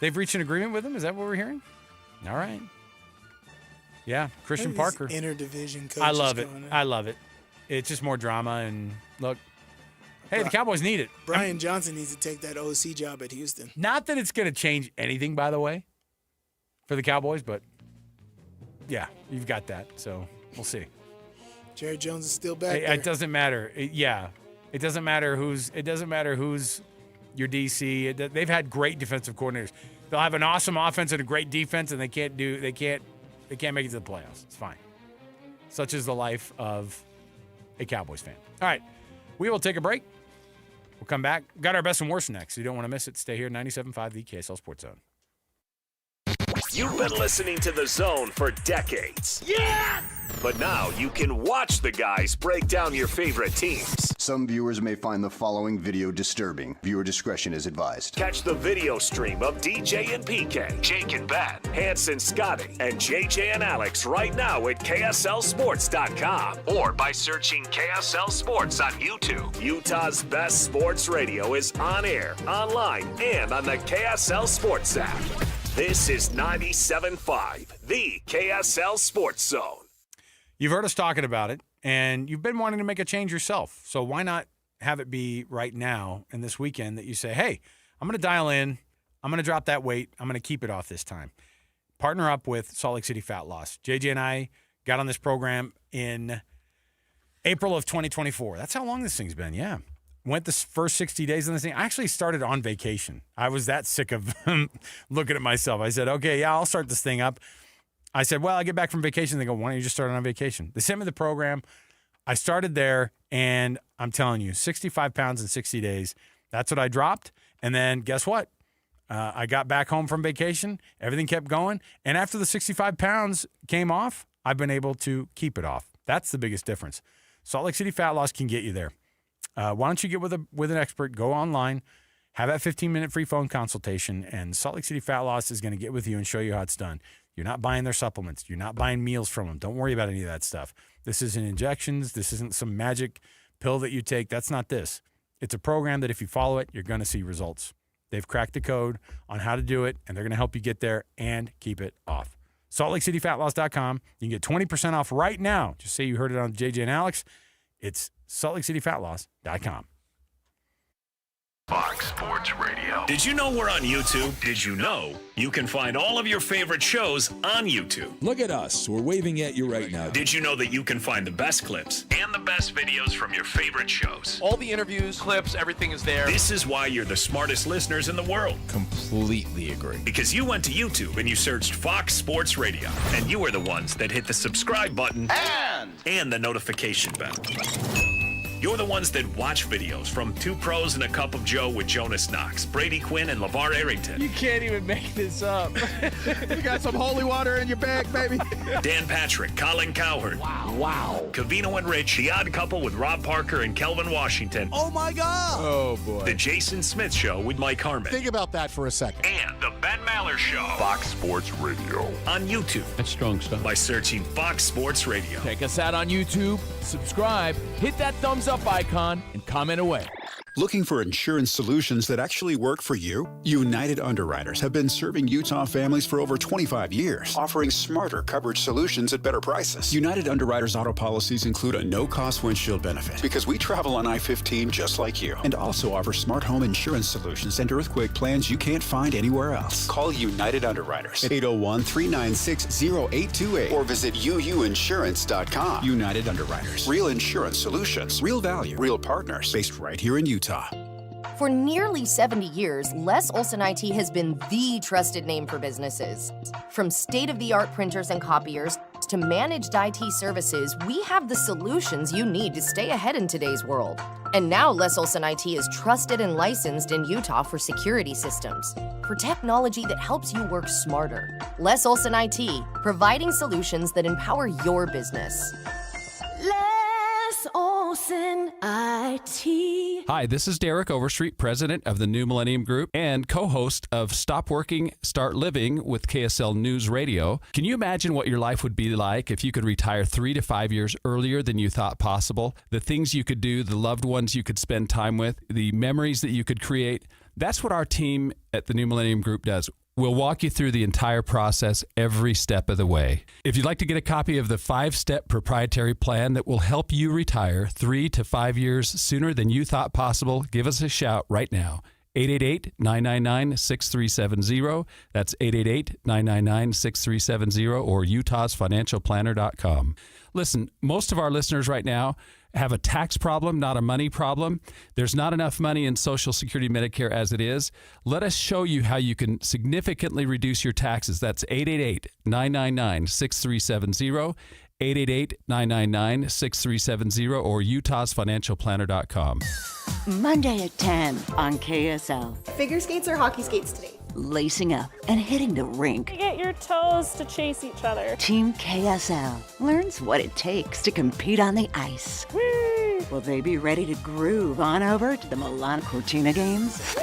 S14: They've reached an agreement with him. Is that what we're hearing? All right. Yeah, Christian Parker.
S15: Interdivision coach.
S14: I love it. I love it. It's just more drama. And look, hey, the Cowboys need it.
S15: Brian Johnson needs to take that OC job at Houston.
S14: Not that it's going to change anything, by the way, for the Cowboys, but yeah, you've got that. So we'll see.
S15: Jerry Jones is still back.
S14: It doesn't matter. It doesn't matter who's your DC. They've had great defensive coordinators. They'll have an awesome offense and a great defense, and they can't make it to the playoffs. It's fine. Such is the life of a Cowboys fan. All right, we will take a break. We'll come back. Got our best and worst next. So you don't want to miss it. Stay here, 97.5, the KSL Sports Zone.
S5: You've been listening to The Zone for decades.
S3: Yes!
S5: But now you can watch the guys break down your favorite teams.
S6: Some viewers may find the following video disturbing. Viewer discretion is advised.
S5: Catch the video stream of DJ and PK, Jake and Ben, Hanson, Scotty, and JJ and Alex right now at KSLSports.com or by searching KSL Sports on YouTube. Utah's best sports radio is on air, online, and on the KSL Sports app. This is 97.5, the KSL Sports Zone.
S14: You've heard us talking about it. and you've been wanting to make a change yourself. So why not have it be right now and this weekend that you say, hey, I'm going to dial in. I'm going to drop that weight. I'm going to keep it off this time. Partner up with Salt Lake City Fat Loss. JJ and I got on this program in April of 2024. That's how long this thing's been. Yeah. Went the first 60 days on this thing. I actually started on vacation. I was that sick of looking at myself. I said, okay, yeah, I'll start this thing up. I said, well, I get back from vacation. They go, why don't you just start on vacation? They sent me the program. I started there, and I'm telling you, 65 pounds in 60 days. That's what I dropped. And then guess what? I got back home from vacation. Everything kept going. And after the 65 pounds came off, I've been able to keep it off. That's the biggest difference. Salt Lake City Fat Loss can get you there. Why don't you get with an expert, go online, have that 15-minute free phone consultation, and Salt Lake City Fat Loss is going to get with you and show you how it's done. You're not buying their supplements. You're not buying meals from them. Don't worry about any of that stuff. This isn't injections. This isn't some magic pill that you take. That's not this. It's a program that if you follow it, you're going to see results. They've cracked the code on how to do it, and they're going to help you get there and keep it off. SaltLakeCityFatLoss.com. You can get 20% off right now. Just say you heard it on JJ and Alex. It's SaltLakeCityFatLoss.com.
S5: Fox Sports Radio. Did you know we're on YouTube? Did you know you can find all of your favorite shows on YouTube?
S7: Look at us. We're waving at you right now.
S5: Did you know that you can find the best clips and the best videos from your favorite shows?
S8: All the interviews, clips, everything is there.
S5: This is why you're the smartest listeners in the world.
S7: Completely agree.
S5: Because you went to YouTube and you searched Fox Sports Radio, and you were the ones that hit the subscribe button and the notification bell. You're the ones that watch videos from Two Pros and a Cup of Joe with Jonas Knox, Brady Quinn, and LeVar Arrington.
S8: You can't even make this up. You got some holy water in your bag, baby.
S5: Dan Patrick, Colin Cowherd.
S8: Wow.
S5: Covino and Rich, The Odd Couple with Rob Parker and Kelvin Washington.
S8: Oh, my God.
S7: Oh, boy.
S5: The Jason Smith Show with Mike Harmon.
S8: Think about that for a second.
S5: And The Ben Maller Show. Fox Sports Radio. On YouTube.
S8: That's strong stuff.
S5: By searching Fox Sports Radio.
S8: Check us out on YouTube, subscribe, hit that thumbs up icon, and comment away.
S24: Looking for insurance solutions that actually work for you? United Underwriters have been serving Utah families for over 25 years, offering smarter coverage solutions at better prices. United Underwriters auto policies include a no-cost windshield benefit because we travel on I-15 just like you, and also offer smart home insurance solutions and earthquake plans you can't find anywhere else. Call United Underwriters at 801-396-0828 or visit uuinsurance.com. United Underwriters. Real insurance solutions, real value, real partners, based right here in Utah.
S9: For nearly 70 years, Les Olson IT has been the trusted name for businesses. From state-of-the-art printers and copiers to managed IT services, we have the solutions you need to stay ahead in today's world. And now Les Olson IT is trusted and licensed in Utah for security systems, for technology that helps you work smarter. Les Olson IT, providing solutions that empower your business. Les Olson IT.
S21: Hi, this is Derek Overstreet, president of the New Millennium Group and co-host of Stop Working, Start Living with KSL News Radio. Can you imagine what your life would be like if you could retire 3 to 5 years earlier than you thought possible? The things you could do, the loved ones you could spend time with, the memories that you could create. That's what our team at the New Millennium Group does. We'll walk you through the entire process every step of the way. If you'd like to get a copy of the 5-step proprietary plan that will help you retire 3 to 5 years sooner than you thought possible, give us a shout right now. 888-999-6370. That's 888-999-6370 or utahsfinancialplanner.com. Listen, most of our listeners right now have a tax problem, not a money problem. There's not enough money in Social Security Medicare as it is. Let us show you how you can significantly reduce your taxes. That's 888-999-6370, 888-999-6370, or utahsfinancialplanner.com.
S11: Monday at 10 on KSL.
S13: Figure skates or hockey skates today?
S11: Lacing up and hitting the rink.
S13: You get your toes to chase each other.
S11: Team KSL learns what it takes to compete on the ice.
S13: Whee!
S11: Will they be ready to groove on over to the Milan Cortina games?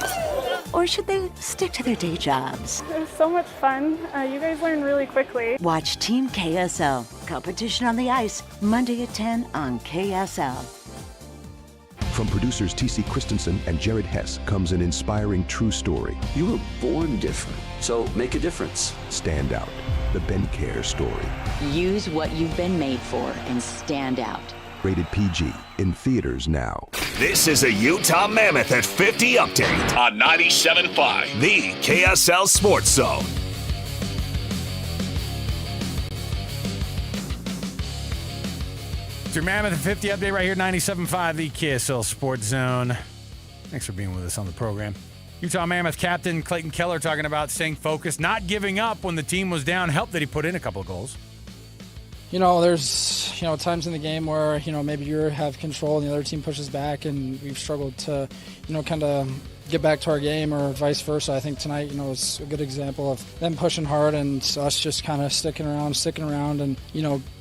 S11: Or should they stick to their day jobs?
S13: It was so much fun. You guys learn really quickly.
S11: Watch Team KSL, competition on the ice, Monday at 10 on KSL.
S16: From producers T.C. Christensen and Jared Hess comes an inspiring true story.
S17: You were born different, so make a difference.
S16: Stand Out, the Ben Care story.
S28: Use what you've been made for and stand out.
S16: Rated PG. In theaters now.
S5: This is a Utah Mammoth at 50 update on 97.5, the KSL Sports Zone.
S14: It's your Mammoth at 50 update right here, 97.5, the KSL Sports Zone. Thanks for being with us on the program. Utah Mammoth captain Clayton Keller talking about staying focused, not giving up when the team was down. Helped that he put in a couple of goals.
S2: There's, times in the game where, maybe you have control and the other team pushes back, and we've struggled to, kind of get back to our game, or vice versa. I think tonight, was a good example of them pushing hard and us just kind of sticking around and,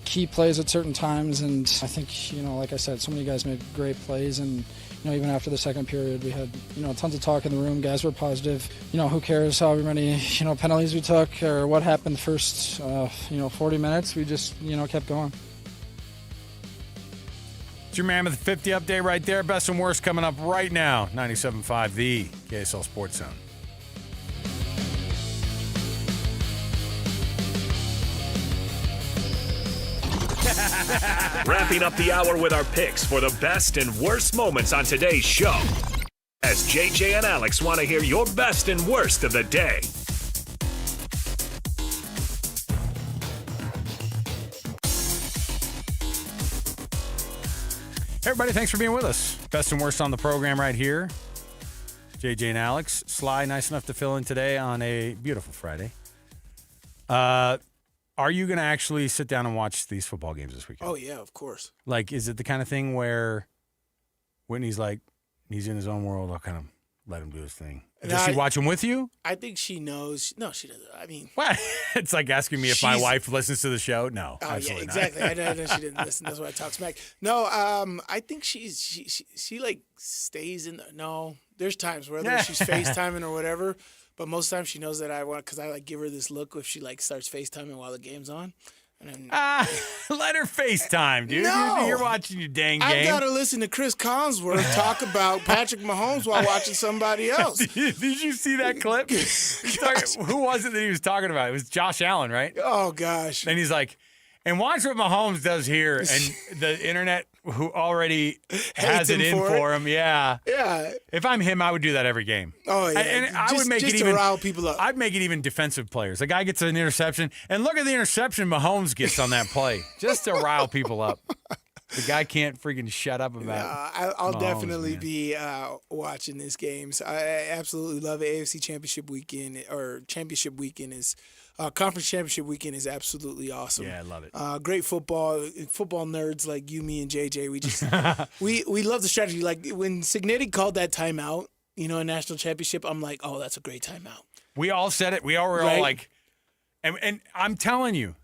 S2: key plays at certain times. And I think, like I said, so many guys made great plays, and, even after the second period, we had, tons of talk in the room. Guys were positive. Who cares however many, penalties we took or what happened the first, 40 minutes. We just, kept going.
S14: It's your Mammoth 50 update right there. Best and worst coming up right now. 97.5, the KSL Sports Zone.
S5: Wrapping up the hour with our picks for the best and worst moments on today's show. As JJ and Alex want to hear your best and worst of the day.
S14: Hey everybody, thanks for being with us. Best and worst on the program right here. JJ and Alex. Sly, nice enough to fill in today on a beautiful Friday. Are you going to actually sit down and watch these football games this weekend?
S15: Oh, yeah, of course.
S14: Like, is it the kind of thing where Whitney's like, he's in his own world, I'll kind of let him do his thing? Does she watch him with you?
S15: I think she knows. No, she doesn't. I mean.
S14: What? It's like asking me if my wife listens to the show. No, absolutely
S15: yeah, exactly.
S14: not.
S15: I know she didn't listen. That's why I talk smack. No, I think she like stays in the. No, there's times whether she's FaceTiming or whatever. But most times she knows that I want, because I like give her this look if she like starts FaceTiming while the game's on. And then,
S14: let her FaceTime, dude.
S15: No.
S14: You're watching your dang game.
S15: I've got to listen to Chris Collinsworth talk about Patrick Mahomes while watching somebody else.
S14: Did you see that clip? Who was it that he was talking about? It was Josh Allen, right?
S15: Oh, gosh.
S14: And he's like, and watch what Mahomes does here. And the internet, who already has it in for him. Yeah.
S15: Yeah.
S14: If I'm him, I would do that every game.
S15: Oh, yeah.
S14: And I would make it even to rile people up. I'd make it even defensive players. The guy gets an interception, and look at the interception Mahomes gets on that play, just to rile people up. The guy can't freaking shut up about it.
S15: I'll definitely be watching these games. I absolutely love it. AFC Championship Weekend, or Championship Weekend is Conference Championship Weekend is absolutely awesome.
S14: Yeah, I love it.
S15: Great football nerds like you, me, and JJ. We just we love the strategy. Like when Cignetti called that timeout, a national championship, I'm like, oh, that's a great timeout.
S14: We all said it. We all were all like, and I'm telling you,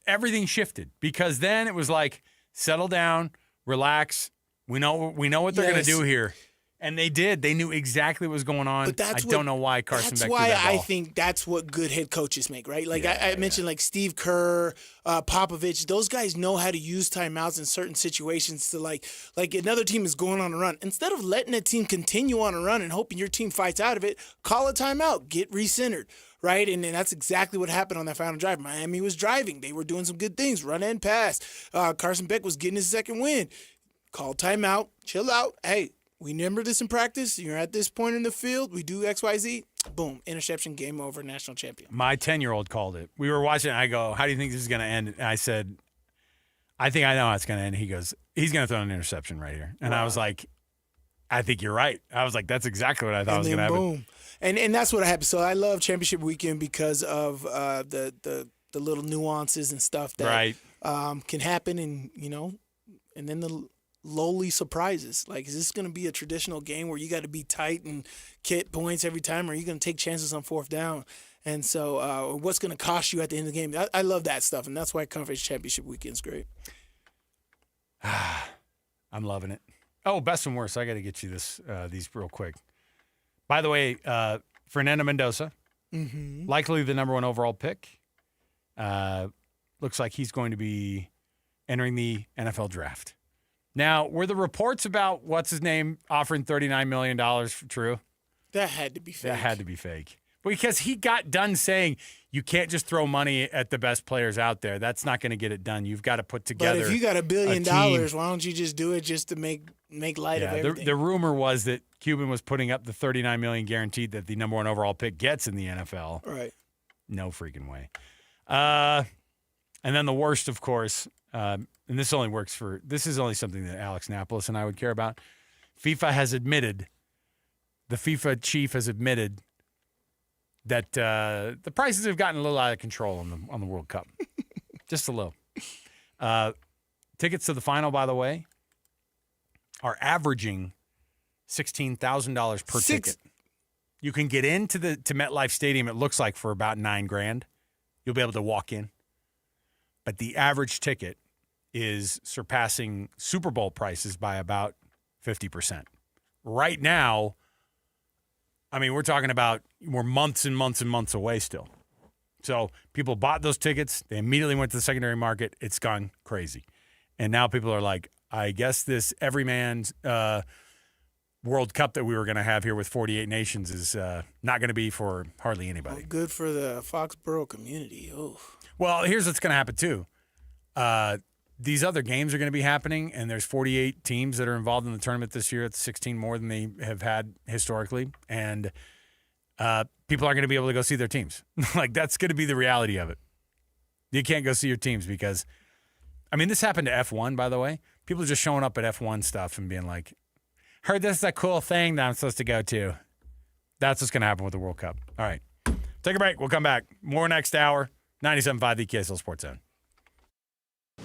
S14: everything shifted, because then it was like, settle down, relax. We know what they're going to do here. And they did. They knew exactly what was going on.
S15: But I
S14: don't know why Carson Beck threw that ball.
S15: That's why I think that's what good head coaches make, right? Like I mentioned, like Steve Kerr, Popovich, those guys know how to use timeouts in certain situations to like another team is going on a run. Instead of letting a team continue on a run and hoping your team fights out of it, call a timeout, get recentered. Right, and that's exactly what happened on that final drive. Miami was driving. They were doing some good things, run and pass. Carson Beck was getting his second win. Call timeout, chill out. Hey, we remember this in practice. You're at this point in the field. We do X, Y, Z. Boom, interception, game over, national champion.
S14: My 10-year-old called it. We were watching it. I go, how do you think this is going to end? And I said, I think I know how it's going to end. He goes, he's going to throw an interception right here. And I was like, I think you're right. I was like, that's exactly what I thought was going to happen.
S15: Boom. And that's what happened. So I love Championship Weekend because of the little nuances and stuff that can happen, and and then the lowly surprises. Like, is this going to be a traditional game where you got to be tight and get points every time, or are you going to take chances on fourth down? And so what's going to cost you at the end of the game? I love that stuff, and that's why Conference Championship Weekend's great.
S14: I'm loving it. Oh, best and worst. I got to get you these real quick. By the way, Fernando Mendoza, likely the number 1 overall pick. Looks like he's going to be entering the NFL draft. Now, were the reports about what's his name offering $39 million true?
S15: That had to be fake.
S14: That had to be fake. Because he got done saying you can't just throw money at the best players out there. That's not going to get it done. You've got to put together.
S15: But if you got $1 billion, why don't you just do it just to make light of everything?
S14: The rumor was that Cuban was putting up the $39 million guaranteed that the number 1 overall pick gets in the NFL.
S15: Right.
S14: No freaking way. And then the worst, of course, and this is only something that Alex Napolis and I would care about. the FIFA chief has admitted that the prices have gotten a little out of control on the World Cup. Just a little. Tickets to the final, by the way, are averaging $16,000 per ticket. You can get into to MetLife Stadium, it looks like, for about $9,000. You'll be able to walk in. But the average ticket is surpassing Super Bowl prices by about 50%. Right now, I mean, we're talking about we're months and months and months away still. So people bought those tickets. They immediately went to the secondary market. It's gone crazy. And now people are like, I guess this everyman's World Cup that we were going to have here with 48 nations is not going to be for hardly anybody.
S15: Well, good for the Foxborough community. Oh.
S14: Well, here's what's going to happen, too. These other games are going to be happening, and there's 48 teams that are involved in the tournament this year. It's 16 more than they have had historically. And people aren't going to be able to go see their teams. Like, that's going to be the reality of it. You can't go see your teams because, I mean, this happened to F1, by the way. People are just showing up at F1 stuff and being like, heard this is a cool thing that I'm supposed to go to. That's what's going to happen with the World Cup. All right. Take a break. We'll come back. More next hour. 97.5, the KSL Sports Zone.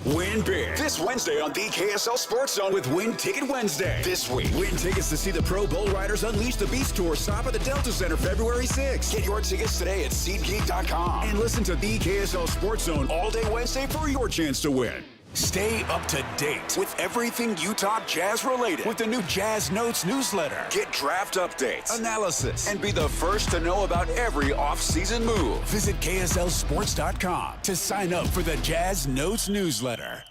S24: Win big this Wednesday on the KSL Sports Zone with Win Ticket Wednesday. This week, win tickets to see the Pro Bowl Riders Unleash the Beast Tour stop at the Delta Center February 6th. Get your tickets today at SeatGeek.com and listen to the KSL Sports Zone all day Wednesday for your chance to win. Stay up to date with everything Utah Jazz related with the new Jazz Notes newsletter. Get draft updates, analysis, and be the first to know about every off-season move. Visit KSLSports.com to sign up for the Jazz Notes newsletter.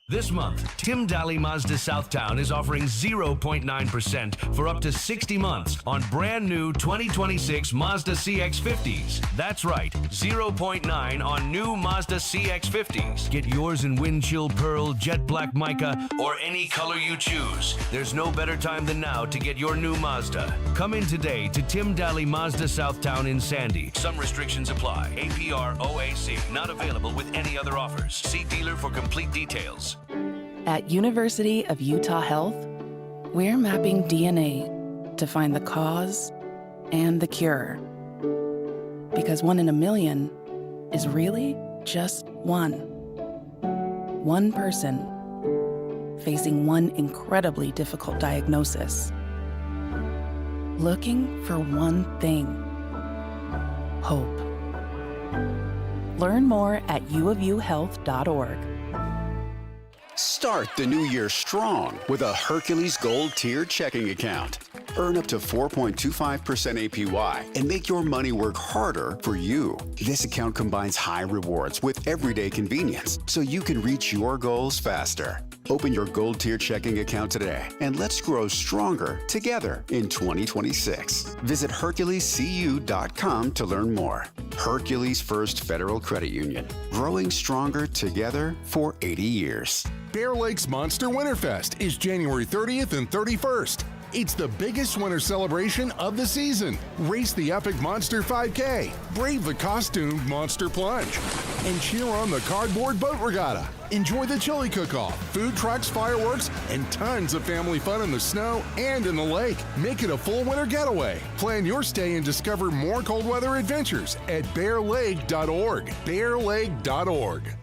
S4: This month, Tim Daly Mazda Southtown is offering 0.9% for up to 60 months on brand new 2026 Mazda CX-50s. That's right, 0.9 on new Mazda CX-50s. Get yours in wind chill pearl, jet black mica, or any color you choose. There's no better time than now to get your new Mazda. Come in today to Tim Daly Mazda Southtown in Sandy. Some restrictions apply. APR OAC not available with any other offers. See dealer for complete details.
S10: At University of Utah Health, we're mapping DNA to find the cause and the cure. Because 1 in a million is really just one. One person facing one incredibly difficult diagnosis. Looking for one thing: hope. Learn more at uofuhealth.org.
S24: Start the new year strong with a Hercules Gold Tier checking account. Earn up to 4.25% APY and make your money work harder for you. This account combines high rewards with everyday convenience so you can reach your goals faster. Open your Gold Tier checking account today and let's grow stronger together in 2026. Visit HerculesCU.com to learn more. Hercules First Federal Credit Union. Growing stronger together for 80 years.
S12: Bear Lake's Monster Winterfest is January 30th and 31st. It's the biggest winter celebration of the season. Race the epic Monster 5K, brave the costumed Monster Plunge, and cheer on the cardboard boat regatta. Enjoy the chili cook-off, food trucks, fireworks, and tons of family fun in the snow and in the lake. Make it a full winter getaway. Plan your stay and discover more cold weather adventures at bearlake.org. bearlake.org.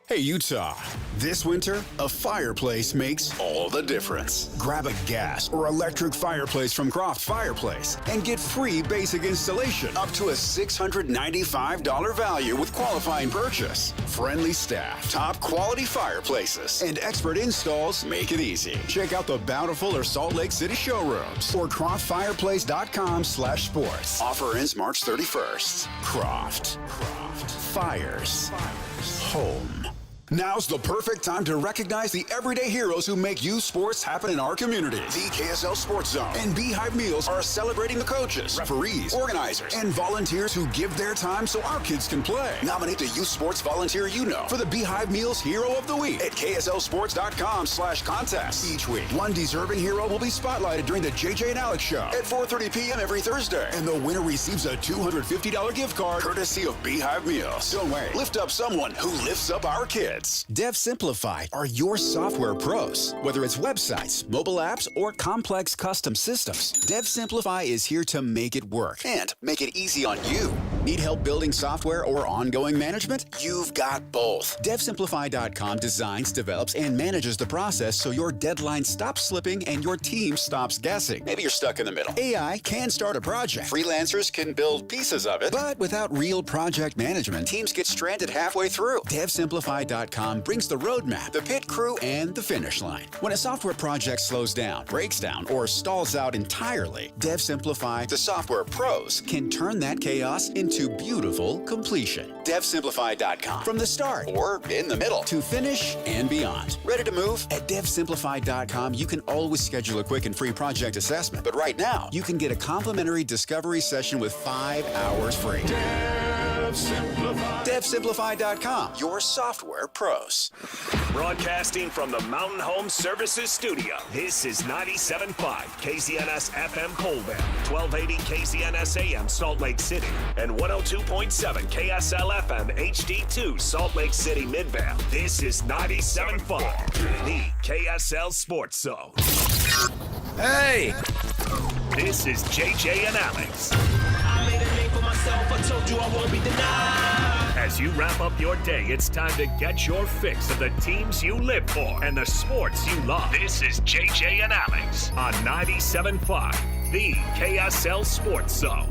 S24: Hey Utah, this winter, a fireplace makes all the difference. Grab a gas or electric fireplace from Croft Fireplace and get free basic installation up to a $695 value with qualifying purchase. Friendly staff, top quality fireplaces, and expert installs make it easy. Check out the Bountiful or Salt Lake City showrooms or croftfireplace.com/sports. Offer ends March 31st. Croft. Fires. Home. Now's the perfect time to recognize the everyday heroes who make youth sports happen in our community. The KSL Sports Zone and Beehive Meals are celebrating the coaches, referees, organizers, and volunteers who give their time so our kids can play. Nominate the youth sports volunteer you know for the Beehive Meals Hero of the Week at KSLSports.com/contest. Each week, one deserving hero will be spotlighted during the JJ and Alex Show at 4:30 p.m. every Thursday. And the winner receives a $250 gift card courtesy of Beehive Meals. Don't wait. Lift up someone who lifts up our kids. Dev Simplify are your software pros. Whether it's websites, mobile apps, or complex custom systems, Dev Simplify is here to make it work and make it easy on you. Need help building software or ongoing management? You've got both. DevSimplify.com designs, develops, and manages the process so your deadline stops slipping and your team stops guessing. Maybe you're stuck in the middle. AI can start a project. Freelancers can build pieces of it, but without real project management, teams get stranded halfway through. DevSimplify.com brings the roadmap, the pit crew, and the finish line. When a software project slows down, breaks down, or stalls out entirely, DevSimplify, the software pros, can turn that chaos into beautiful completion. DevSimplify.com. From the start, or in the middle, to finish and beyond. Ready to move? At DevSimplify.com, you can always schedule a quick and free project assessment. But right now, you can get a complimentary discovery session with 5 hours free. DevSimplify.com. Your software pros.
S5: Broadcasting from the Mountain Home Services Studio, this is 97.5 KZNS FM Colville, 1280 KZNS AM Salt Lake City, and 102.7 KSL FM HD2 Salt Lake City Midvale. This is 97.5, the KSL Sports Zone.
S14: Hey!
S5: This is JJ and Alex.
S3: I made a name for myself, I told you I won't be denied.
S5: As you wrap up your day, it's time to get your fix of the teams you live for and the sports you love. This is JJ and Alex on 97.5, the KSL Sports Zone.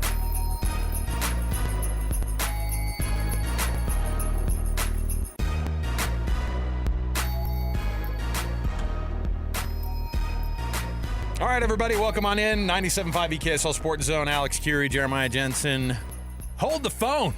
S14: All right, everybody, welcome on in. 97.5 KSL Sports Zone. Alex Curie, Jeremiah Jensen. Hold the phone.